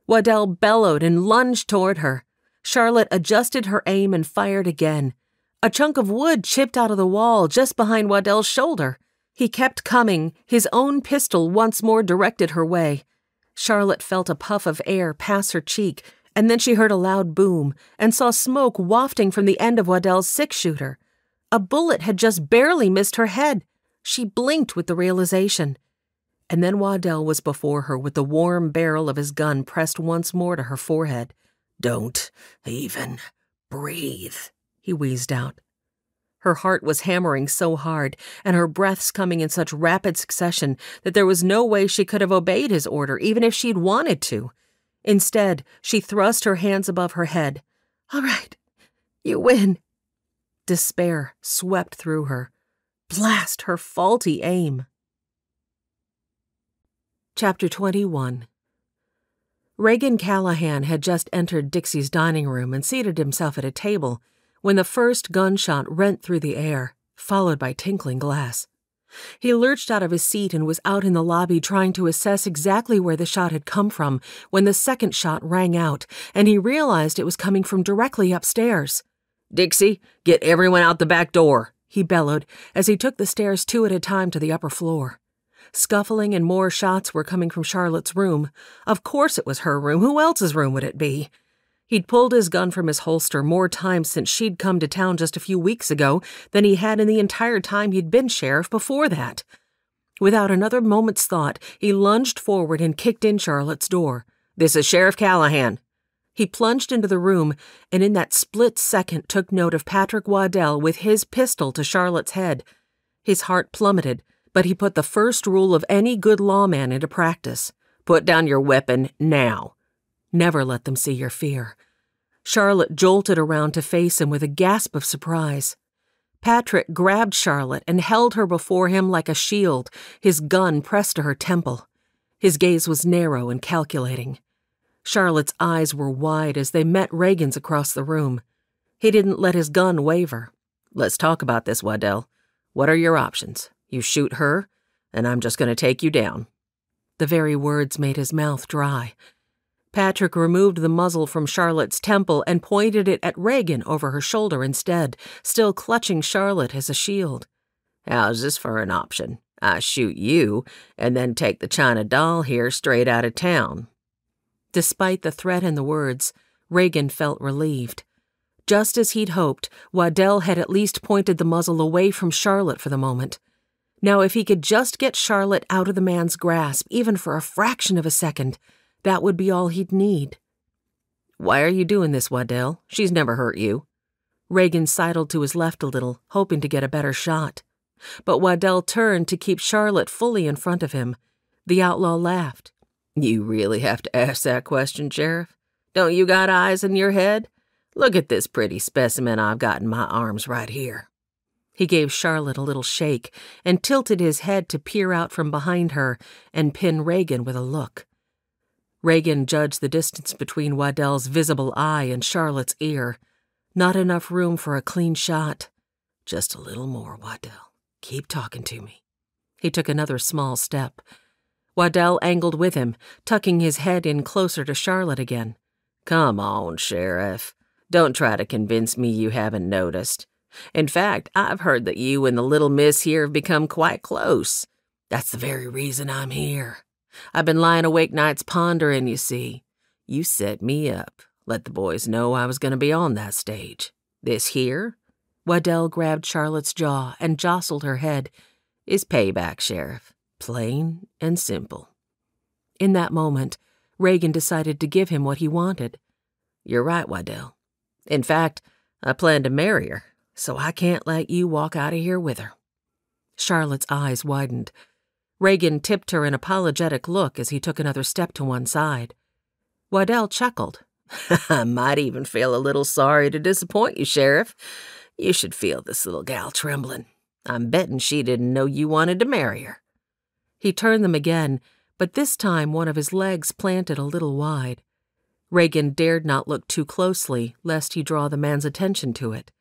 Waddell bellowed and lunged toward her. Charlotte adjusted her aim and fired again. A chunk of wood chipped out of the wall just behind Waddell's shoulder. He kept coming, his own pistol once more directed her way. Charlotte felt a puff of air pass her cheek, and then she heard a loud boom and saw smoke wafting from the end of Waddell's six-shooter. A bullet had just barely missed her head. She blinked with the realization. And then Waddell was before her with the warm barrel of his gun pressed once more to her forehead. "Don't even breathe," he wheezed out. Her heart was hammering so hard, and her breaths coming in such rapid succession that there was no way she could have obeyed his order, even if she'd wanted to. Instead, she thrust her hands above her head. "All right, you win." Despair swept through her. Blast her faulty aim. Chapter 21. Reagan Callahan had just entered Dixie's dining room and seated himself at a table when the first gunshot rent through the air, followed by tinkling glass. He lurched out of his seat and was out in the lobby trying to assess exactly where the shot had come from when the second shot rang out, and he realized it was coming from directly upstairs. "Dixie, get everyone out the back door," he bellowed as he took the stairs 2 at a time to the upper floor. Scuffling and more shots were coming from Charlotte's room. Of course it was her room. Who else's room would it be? He'd pulled his gun from his holster more times since she'd come to town just a few weeks ago than he had in the entire time he'd been sheriff before that. Without another moment's thought, he lunged forward and kicked in Charlotte's door. "This is Sheriff Callahan." He plunged into the room and in that split second took note of Patrick Waddell with his pistol to Charlotte's head. His heart plummeted, but he put the first rule of any good lawman into practice. "Put down your weapon now." Never let them see your fear. Charlotte jolted around to face him with a gasp of surprise. Patrick grabbed Charlotte and held her before him like a shield, his gun pressed to her temple. His gaze was narrow and calculating. Charlotte's eyes were wide as they met Reagan's across the room. He didn't let his gun waver. "Let's talk about this, Waddell. What are your options? You shoot her, and I'm just going to take you down." The very words made his mouth dry. Patrick removed the muzzle from Charlotte's temple and pointed it at Reagan over her shoulder instead, still clutching Charlotte as a shield. "How's this for an option? I shoot you, and then take the China doll here straight out of town." Despite the threat in the words, Reagan felt relieved. Just as he'd hoped, Waddell had at least pointed the muzzle away from Charlotte for the moment. Now, if he could just get Charlotte out of the man's grasp, even for a fraction of a second, that would be all he'd need. "Why are you doing this, Waddell? She's never hurt you." Reagan sidled to his left a little, hoping to get a better shot. But Waddell turned to keep Charlotte fully in front of him. The outlaw laughed. "You really have to ask that question, Sheriff? Don't you got eyes in your head? Look at this pretty specimen I've got in my arms right here." He gave Charlotte a little shake and tilted his head to peer out from behind her and pin Reagan with a look. Reagan judged the distance between Waddell's visible eye and Charlotte's ear. Not enough room for a clean shot. "Just a little more, Waddell. Keep talking to me." He took another small step. Waddell angled with him, tucking his head in closer to Charlotte again. "Come on, Sheriff. Don't try to convince me you haven't noticed. In fact, I've heard that you and the little miss here have become quite close. That's the very reason I'm here. I've been lying awake nights pondering, you see. You set me up, let the boys know I was going to be on that stage. This here," Waddell grabbed Charlotte's jaw and jostled her head, "is payback, Sheriff. Plain and simple." In that moment, Reagan decided to give him what he wanted. "You're right, Waddell. In fact, I plan to marry her, so I can't let you walk out of here with her." Charlotte's eyes widened. Reagan tipped her an apologetic look as he took another step to one side. Waddell chuckled. "I might even feel a little sorry to disappoint you, Sheriff. You should feel this little gal trembling. I'm betting she didn't know you wanted to marry her." He turned them again, but this time one of his legs planted a little wide. Reagan dared not look too closely, lest he draw the man's attention to it.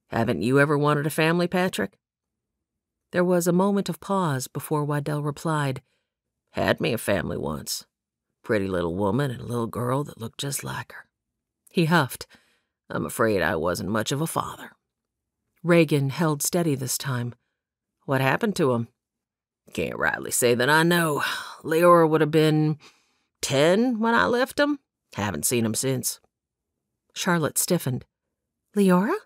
"Haven't you ever wanted a family, Patrick?" There was a moment of pause before Waddell replied, "Had me a family once. Pretty little woman and a little girl that looked just like her." He huffed. "I'm afraid I wasn't much of a father." Reagan held steady this time. "What happened to him?" "Can't rightly say that I know. Leora would have been 10 when I left him. Haven't seen him since." Charlotte stiffened. "Leora?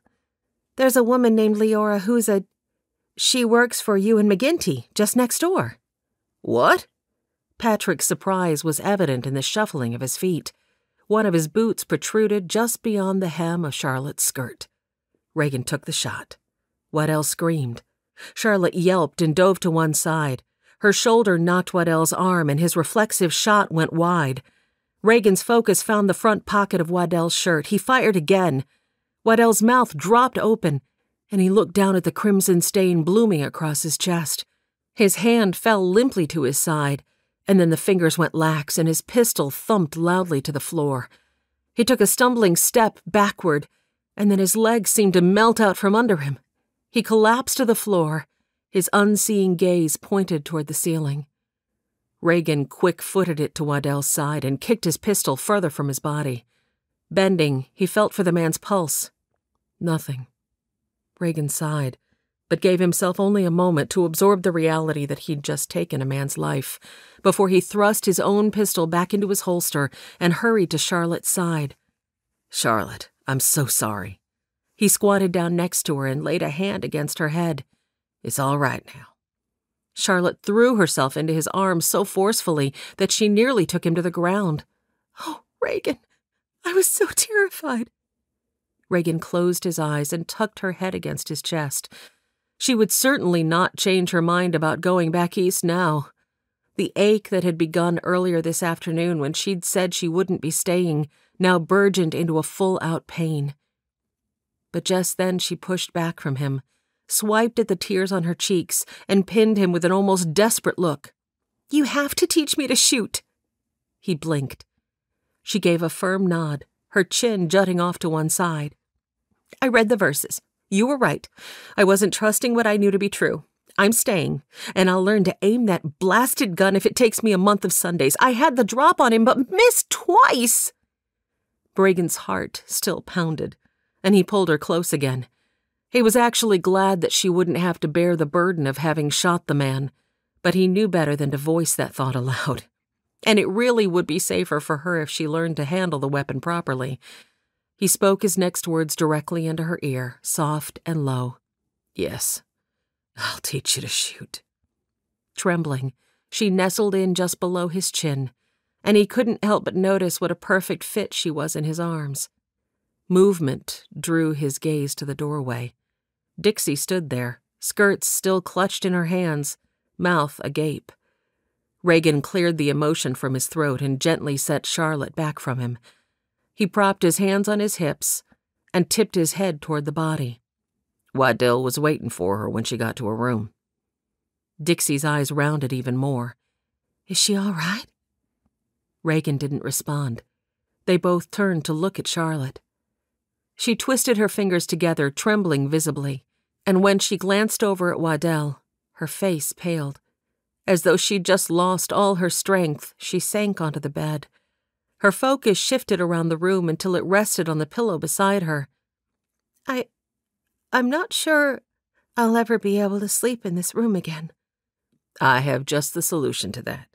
There's a woman named Leora who's She works for you and McGinty, just next door." "What?" Patrick's surprise was evident in the shuffling of his feet. One of his boots protruded just beyond the hem of Charlotte's skirt. Reagan took the shot. Waddell screamed. Charlotte yelped and dove to one side. Her shoulder knocked Waddell's arm, and his reflexive shot went wide. Reagan's focus found the front pocket of Waddell's shirt. He fired again. Waddell's mouth dropped open, and he looked down at the crimson stain blooming across his chest. His hand fell limply to his side, and then the fingers went lax, and his pistol thumped loudly to the floor. He took a stumbling step backward, and then his legs seemed to melt out from under him. He collapsed to the floor, his unseeing gaze pointed toward the ceiling. Reagan quick-footed it to Waddell's side and kicked his pistol further from his body. Bending, he felt for the man's pulse. Nothing. Reagan sighed, but gave himself only a moment to absorb the reality that he'd just taken a man's life, before he thrust his own pistol back into his holster and hurried to Charlotte's side. Charlotte, I'm so sorry. He squatted down next to her and laid a hand against her head. It's all right now. Charlotte threw herself into his arms so forcefully that she nearly took him to the ground. Oh, Reagan, I was so terrified. Reagan closed his eyes and tucked her head against his chest. She would certainly not change her mind about going back east now. The ache that had begun earlier this afternoon when she'd said she wouldn't be staying now burgeoned into a full-out pain. But just then she pushed back from him, swiped at the tears on her cheeks, and pinned him with an almost desperate look. You have to teach me to shoot. He blinked. She gave a firm nod, her chin jutting off to one side. I read the verses. You were right. I wasn't trusting what I knew to be true. I'm staying, and I'll learn to aim that blasted gun if it takes me a month of Sundays. I had the drop on him, but missed twice. Reagan's heart still pounded, and he pulled her close again. He was actually glad that she wouldn't have to bear the burden of having shot the man, but he knew better than to voice that thought aloud. And it really would be safer for her if she learned to handle the weapon properly. He spoke his next words directly into her ear, soft and low. Yes, I'll teach you to shoot. Trembling, she nestled in just below his chin, and he couldn't help but notice what a perfect fit she was in his arms. Movement drew his gaze to the doorway. Dixie stood there, skirts still clutched in her hands, mouth agape. Reagan cleared the emotion from his throat and gently set Charlotte back from him. He propped his hands on his hips and tipped his head toward the body. Waddell was waiting for her when she got to her room. Dixie's eyes rounded even more. Is she all right? Reagan didn't respond. They both turned to look at Charlotte. She twisted her fingers together, trembling visibly, and when she glanced over at Waddell, her face paled. As though she'd just lost all her strength, she sank onto the bed. Her focus shifted around the room until it rested on the pillow beside her. I'm not sure I'll ever be able to sleep in this room again. I have just the solution to that.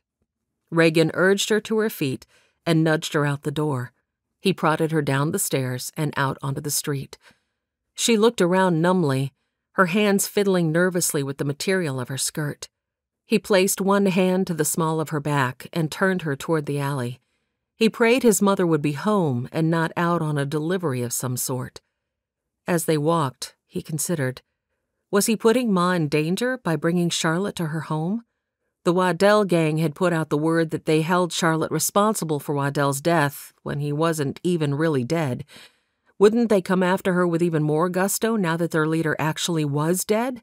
Reagan urged her to her feet and nudged her out the door. He prodded her down the stairs and out onto the street. She looked around numbly, her hands fiddling nervously with the material of her skirt. He placed one hand to the small of her back and turned her toward the alley. He prayed his mother would be home and not out on a delivery of some sort. As they walked, he considered, was he putting Ma in danger by bringing Charlotte to her home? The Waddell gang had put out the word that they held Charlotte responsible for Waddell's death when he wasn't even really dead. Wouldn't they come after her with even more gusto now that their leader actually was dead?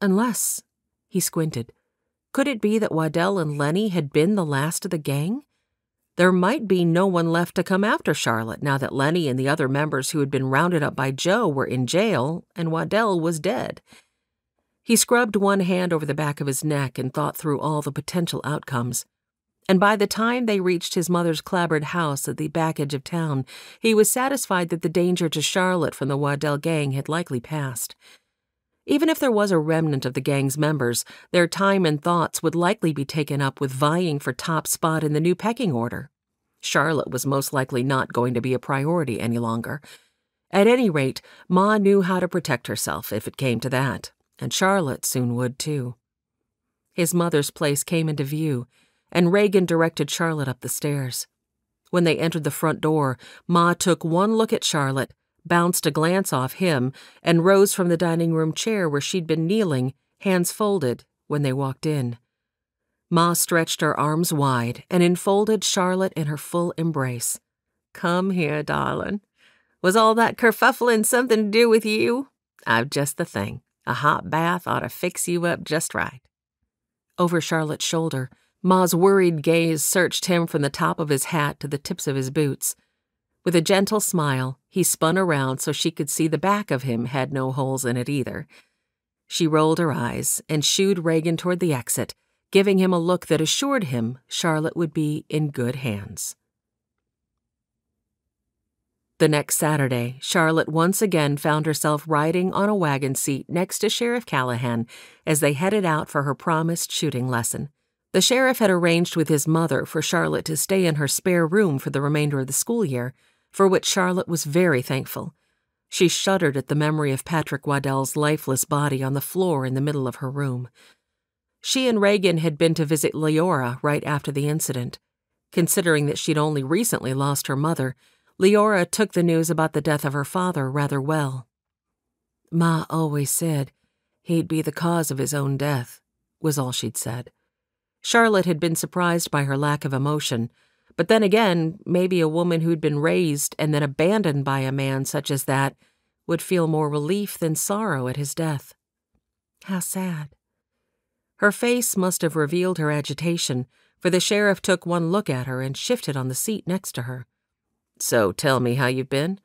Unless, he squinted, could it be that Waddell and Lenny had been the last of the gang? There might be no one left to come after Charlotte now that Lenny and the other members who had been rounded up by Joe were in jail and Waddell was dead. He scrubbed one hand over the back of his neck and thought through all the potential outcomes. And by the time they reached his mother's clapboard house at the back edge of town, he was satisfied that the danger to Charlotte from the Waddell gang had likely passed. Even if there was a remnant of the gang's members, their time and thoughts would likely be taken up with vying for top spot in the new pecking order. Charlotte was most likely not going to be a priority any longer. At any rate, Ma knew how to protect herself if it came to that, and Charlotte soon would too. His mother's place came into view, and Reagan directed Charlotte up the stairs. When they entered the front door, Ma took one look at Charlotte, bounced a glance off him, and rose from the dining room chair where she'd been kneeling, hands folded, when they walked in. Ma stretched her arms wide and enfolded Charlotte in her full embrace. "Come here, darling. Was all that kerfuffling something to do with you? I've just the thing. A hot bath ought to fix you up just right." Over Charlotte's shoulder, Ma's worried gaze searched him from the top of his hat to the tips of his boots. With a gentle smile, he spun around so she could see the back of him had no holes in it either. She rolled her eyes and shooed Reagan toward the exit, giving him a look that assured him Charlotte would be in good hands. The next Saturday, Charlotte once again found herself riding on a wagon seat next to Sheriff Callahan as they headed out for her promised shooting lesson. The sheriff had arranged with his mother for Charlotte to stay in her spare room for the remainder of the school year, for which Charlotte was very thankful. She shuddered at the memory of Patrick Waddell's lifeless body on the floor in the middle of her room. She and Reagan had been to visit Leora right after the incident. Considering that she'd only recently lost her mother, Leora took the news about the death of her father rather well. "Ma always said he'd be the cause of his own death," was all she'd said. Charlotte had been surprised by her lack of emotion, but then again, maybe a woman who'd been raised and then abandoned by a man such as that would feel more relief than sorrow at his death. How sad. Her face must have revealed her agitation, for the sheriff took one look at her and shifted on the seat next to her. "So tell me how you've been?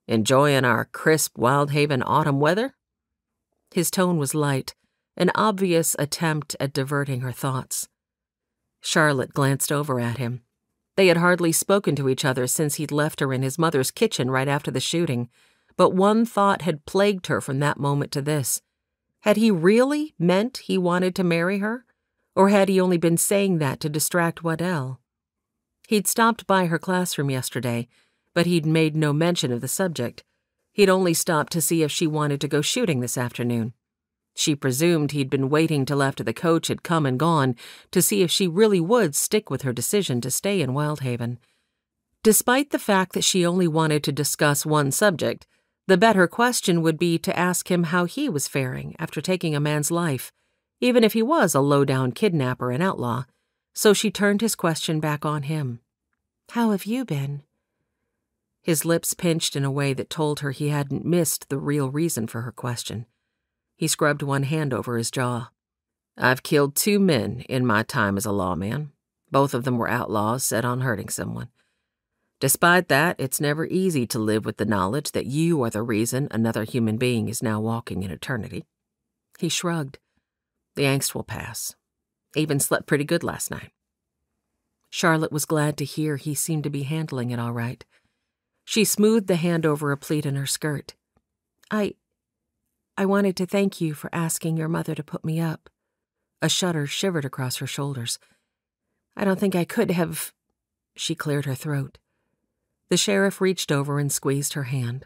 Enjoying our crisp Wyldhaven autumn weather?" His tone was light, an obvious attempt at diverting her thoughts. Charlotte glanced over at him. They had hardly spoken to each other since he'd left her in his mother's kitchen right after the shooting, but one thought had plagued her from that moment to this. Had he really meant he wanted to marry her, or had he only been saying that to distract Waddell? He'd stopped by her classroom yesterday, but he'd made no mention of the subject. He'd only stopped to see if she wanted to go shooting this afternoon. She presumed he'd been waiting till after the coach had come and gone to see if she really would stick with her decision to stay in Wyldhaven. Despite the fact that she only wanted to discuss one subject, the better question would be to ask him how he was faring after taking a man's life, even if he was a low-down kidnapper and outlaw, so she turned his question back on him. "How have you been?" His lips pinched in a way that told her he hadn't missed the real reason for her question. He scrubbed one hand over his jaw. "I've killed 2 men in my time as a lawman. Both of them were outlaws set on hurting someone. Despite that, it's never easy to live with the knowledge that you are the reason another human being is now walking in eternity." He shrugged. "The angst will pass. Even slept pretty good last night." Charlotte was glad to hear he seemed to be handling it all right. She smoothed the hand over a pleat in her skirt. I wanted to thank you for asking your mother to put me up." A shudder shivered across her shoulders. "I don't think I could have—" She cleared her throat. The sheriff reached over and squeezed her hand.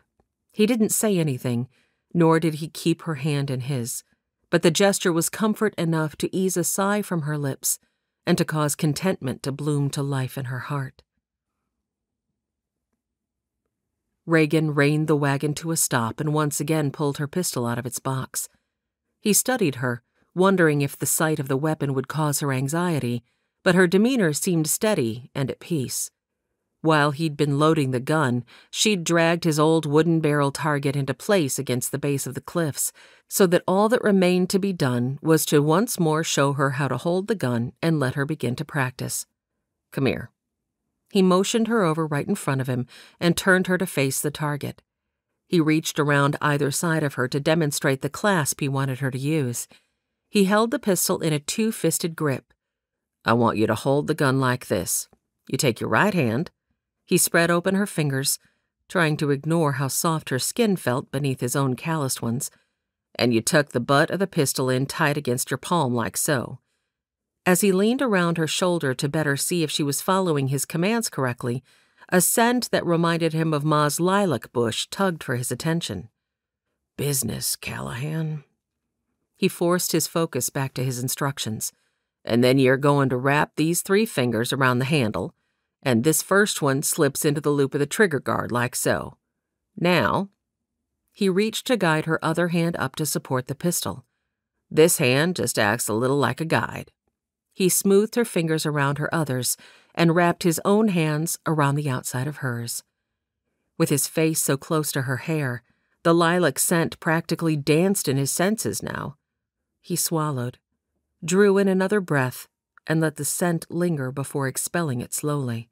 He didn't say anything, nor did he keep her hand in his, but the gesture was comfort enough to ease a sigh from her lips and to cause contentment to bloom to life in her heart. Reagan reined the wagon to a stop and once again pulled her pistol out of its box. He studied her, wondering if the sight of the weapon would cause her anxiety, but her demeanor seemed steady and at peace. While he'd been loading the gun, she'd dragged his old wooden barrel target into place against the base of the cliffs, so that all that remained to be done was to once more show her how to hold the gun and let her begin to practice. "Come here." He motioned her over right in front of him and turned her to face the target. He reached around either side of her to demonstrate the clasp he wanted her to use. He held the pistol in a 2-fisted grip. "I want you to hold the gun like this. You take your right hand." He spread open her fingers, trying to ignore how soft her skin felt beneath his own calloused ones, "and you tuck the butt of the pistol in tight against your palm like so." As he leaned around her shoulder to better see if she was following his commands correctly, a scent that reminded him of Ma's lilac bush tugged for his attention. "Business, Callahan." He forced his focus back to his instructions. "And then you're going to wrap these 3 fingers around the handle, and this first one slips into the loop of the trigger guard like so. Now," he reached to guide her other hand up to support the pistol. "This hand just acts a little like a guide." He smoothed her fingers around her others and wrapped his own hands around the outside of hers. With his face so close to her hair, the lilac scent practically danced in his senses now. He swallowed, drew in another breath, and let the scent linger before expelling it slowly.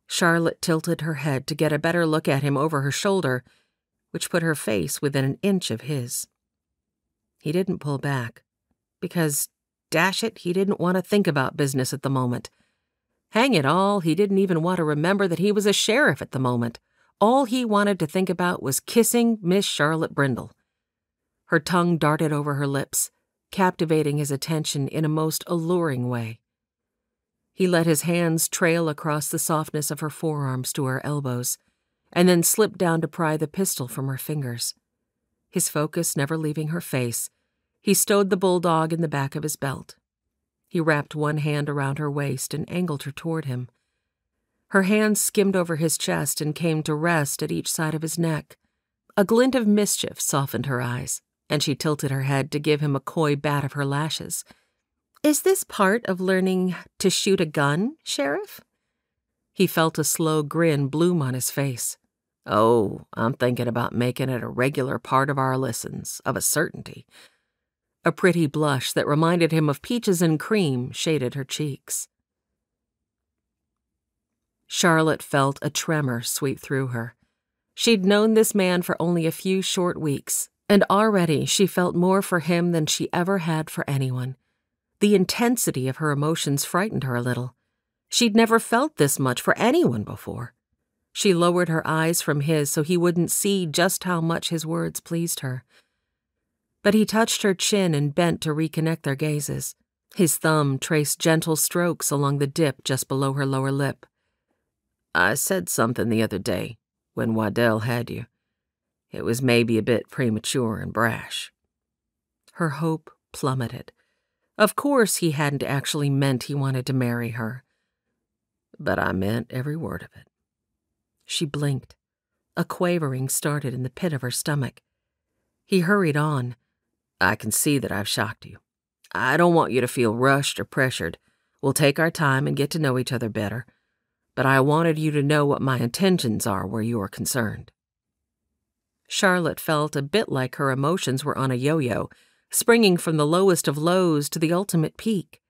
Charlotte tilted her head to get a better look at him over her shoulder, which put her face within an inch of his. He didn't pull back, because, dash it, he didn't want to think about business at the moment. Hang it all, he didn't even want to remember that he was a sheriff at the moment. All he wanted to think about was kissing Miss Charlotte Brindle. Her tongue darted over her lips, captivating his attention in a most alluring way. He let his hands trail across the softness of her forearms to her elbows, and then slipped down to pry the pistol from her fingers. His focus never leaving her face, he stowed the bulldog in the back of his belt. He wrapped one hand around her waist and angled her toward him. Her hands skimmed over his chest and came to rest at each side of his neck. A glint of mischief softened her eyes, and she tilted her head to give him a coy bat of her lashes. "Is this part of learning to shoot a gun, Sheriff?" He felt a slow grin bloom on his face. "Oh, I'm thinking about making it a regular part of our lessons, of a certainty." A pretty blush that reminded him of peaches and cream shaded her cheeks. Charlotte felt a tremor sweep through her. She'd known this man for only a few short weeks, and already she felt more for him than she ever had for anyone. The intensity of her emotions frightened her a little. She'd never felt this much for anyone before. She lowered her eyes from his so he wouldn't see just how much his words pleased her. But he touched her chin and bent to reconnect their gazes. His thumb traced gentle strokes along the dip just below her lower lip. "I said something the other day, when Waddell had you. It was maybe a bit premature and brash." Her hope plummeted. Of course he hadn't actually meant he wanted to marry her. "But I meant every word of it." She blinked. A quavering started in the pit of her stomach. He hurried on. "I can see that I've shocked you. I don't want you to feel rushed or pressured. We'll take our time and get to know each other better. But I wanted you to know what my intentions are where you are concerned." Charlotte felt a bit like her emotions were on a yo-yo, springing from the lowest of lows to the ultimate peak.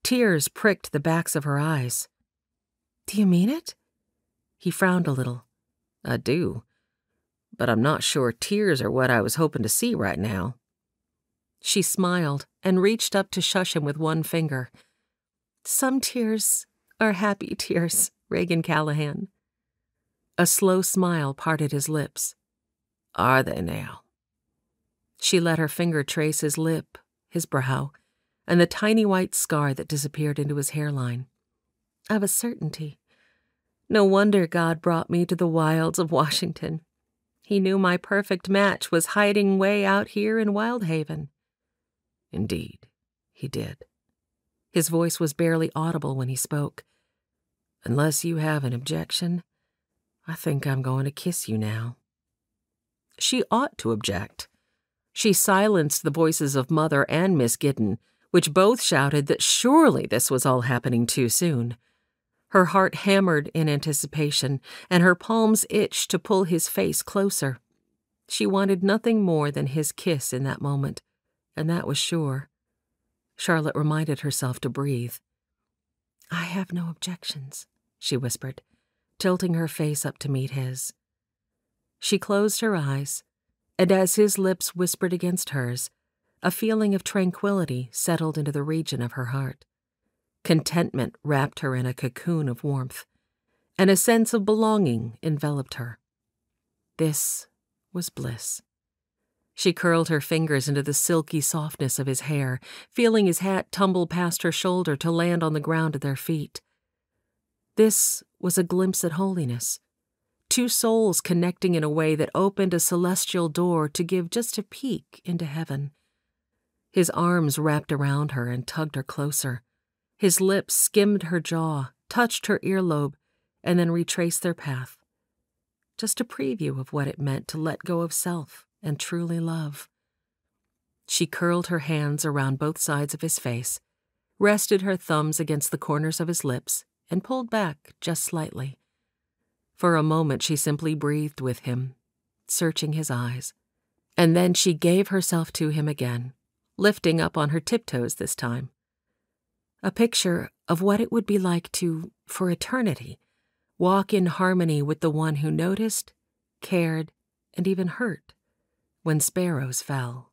Tears pricked the backs of her eyes. "Do you mean it?" He frowned a little. "I do. But I'm not sure tears are what I was hoping to see right now." She smiled and reached up to shush him with one finger. "Some tears are happy tears, Reagan Callahan." A slow smile parted his lips. "Are they now?" She let her finger trace his lip, his brow, and the tiny white scar that disappeared into his hairline. "Of a certainty. No wonder God brought me to the wilds of Washington. He knew my perfect match was hiding way out here in Wyldhaven." "Indeed, he did." His voice was barely audible when he spoke. "Unless you have an objection, I think I'm going to kiss you now." She ought to object. She silenced the voices of Mother and Miss Giddon, which both shouted that surely this was all happening too soon. Her heart hammered in anticipation, and her palms itched to pull his face closer. She wanted nothing more than his kiss in that moment, and that was sure. Charlotte reminded herself to breathe. "I have no objections," she whispered, tilting her face up to meet his. She closed her eyes, and as his lips whispered against hers, a feeling of tranquility settled into the region of her heart. Contentment wrapped her in a cocoon of warmth, and a sense of belonging enveloped her. This was bliss. She curled her fingers into the silky softness of his hair, feeling his hat tumble past her shoulder to land on the ground at their feet. This was a glimpse at holiness, two souls connecting in a way that opened a celestial door to give just a peek into heaven. His arms wrapped around her and tugged her closer. His lips skimmed her jaw, touched her earlobe, and then retraced their path. Just a preview of what it meant to let go of self and truly love. She curled her hands around both sides of his face, rested her thumbs against the corners of his lips, and pulled back just slightly. For a moment she simply breathed with him, searching his eyes, and then she gave herself to him again, lifting up on her tiptoes this time. A picture of what it would be like to, for eternity, walk in harmony with the one who noticed, cared, and even hurt when sparrows fell.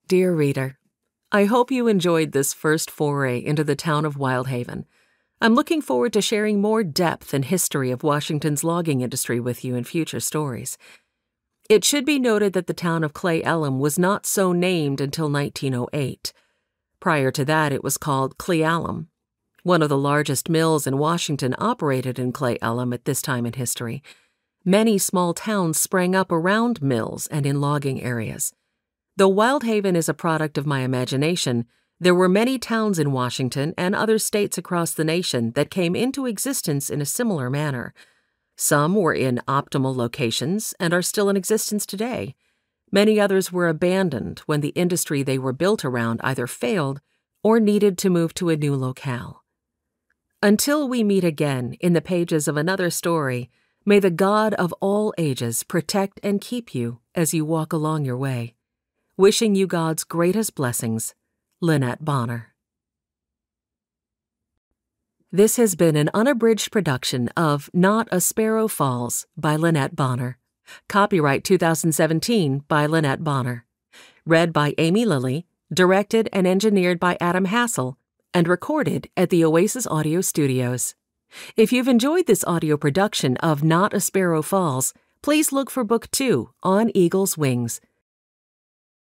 Dear reader, I hope you enjoyed this first foray into the town of Wyldhaven. I'm looking forward to sharing more depth and history of Washington's logging industry with you in future stories. It should be noted that the town of Clay Ellum was not so named until 1908. Prior to that, it was called Cle Allum. one of the largest mills in Washington operated in Clay Ellum at this time in history. Many small towns sprang up around mills and in logging areas. Though Wyldhaven is a product of my imagination, there were many towns in Washington and other states across the nation that came into existence in a similar manner. Some were in optimal locations and are still in existence today. Many others were abandoned when the industry they were built around either failed or needed to move to a new locale. Until we meet again in the pages of another story, may the God of all ages protect and keep you as you walk along your way. Wishing you God's greatest blessings, Lynnette Bonner. This has been an unabridged production of Not a Sparrow Falls by Lynnette Bonner. Copyright 2017 by Lynnette Bonner. Read by Amy Lilly, directed and engineered by Adam Hassel, and recorded at the Oasis Audio Studios. If you've enjoyed this audio production of Not a Sparrow Falls, please look for Book 2, On Eagle's Wings,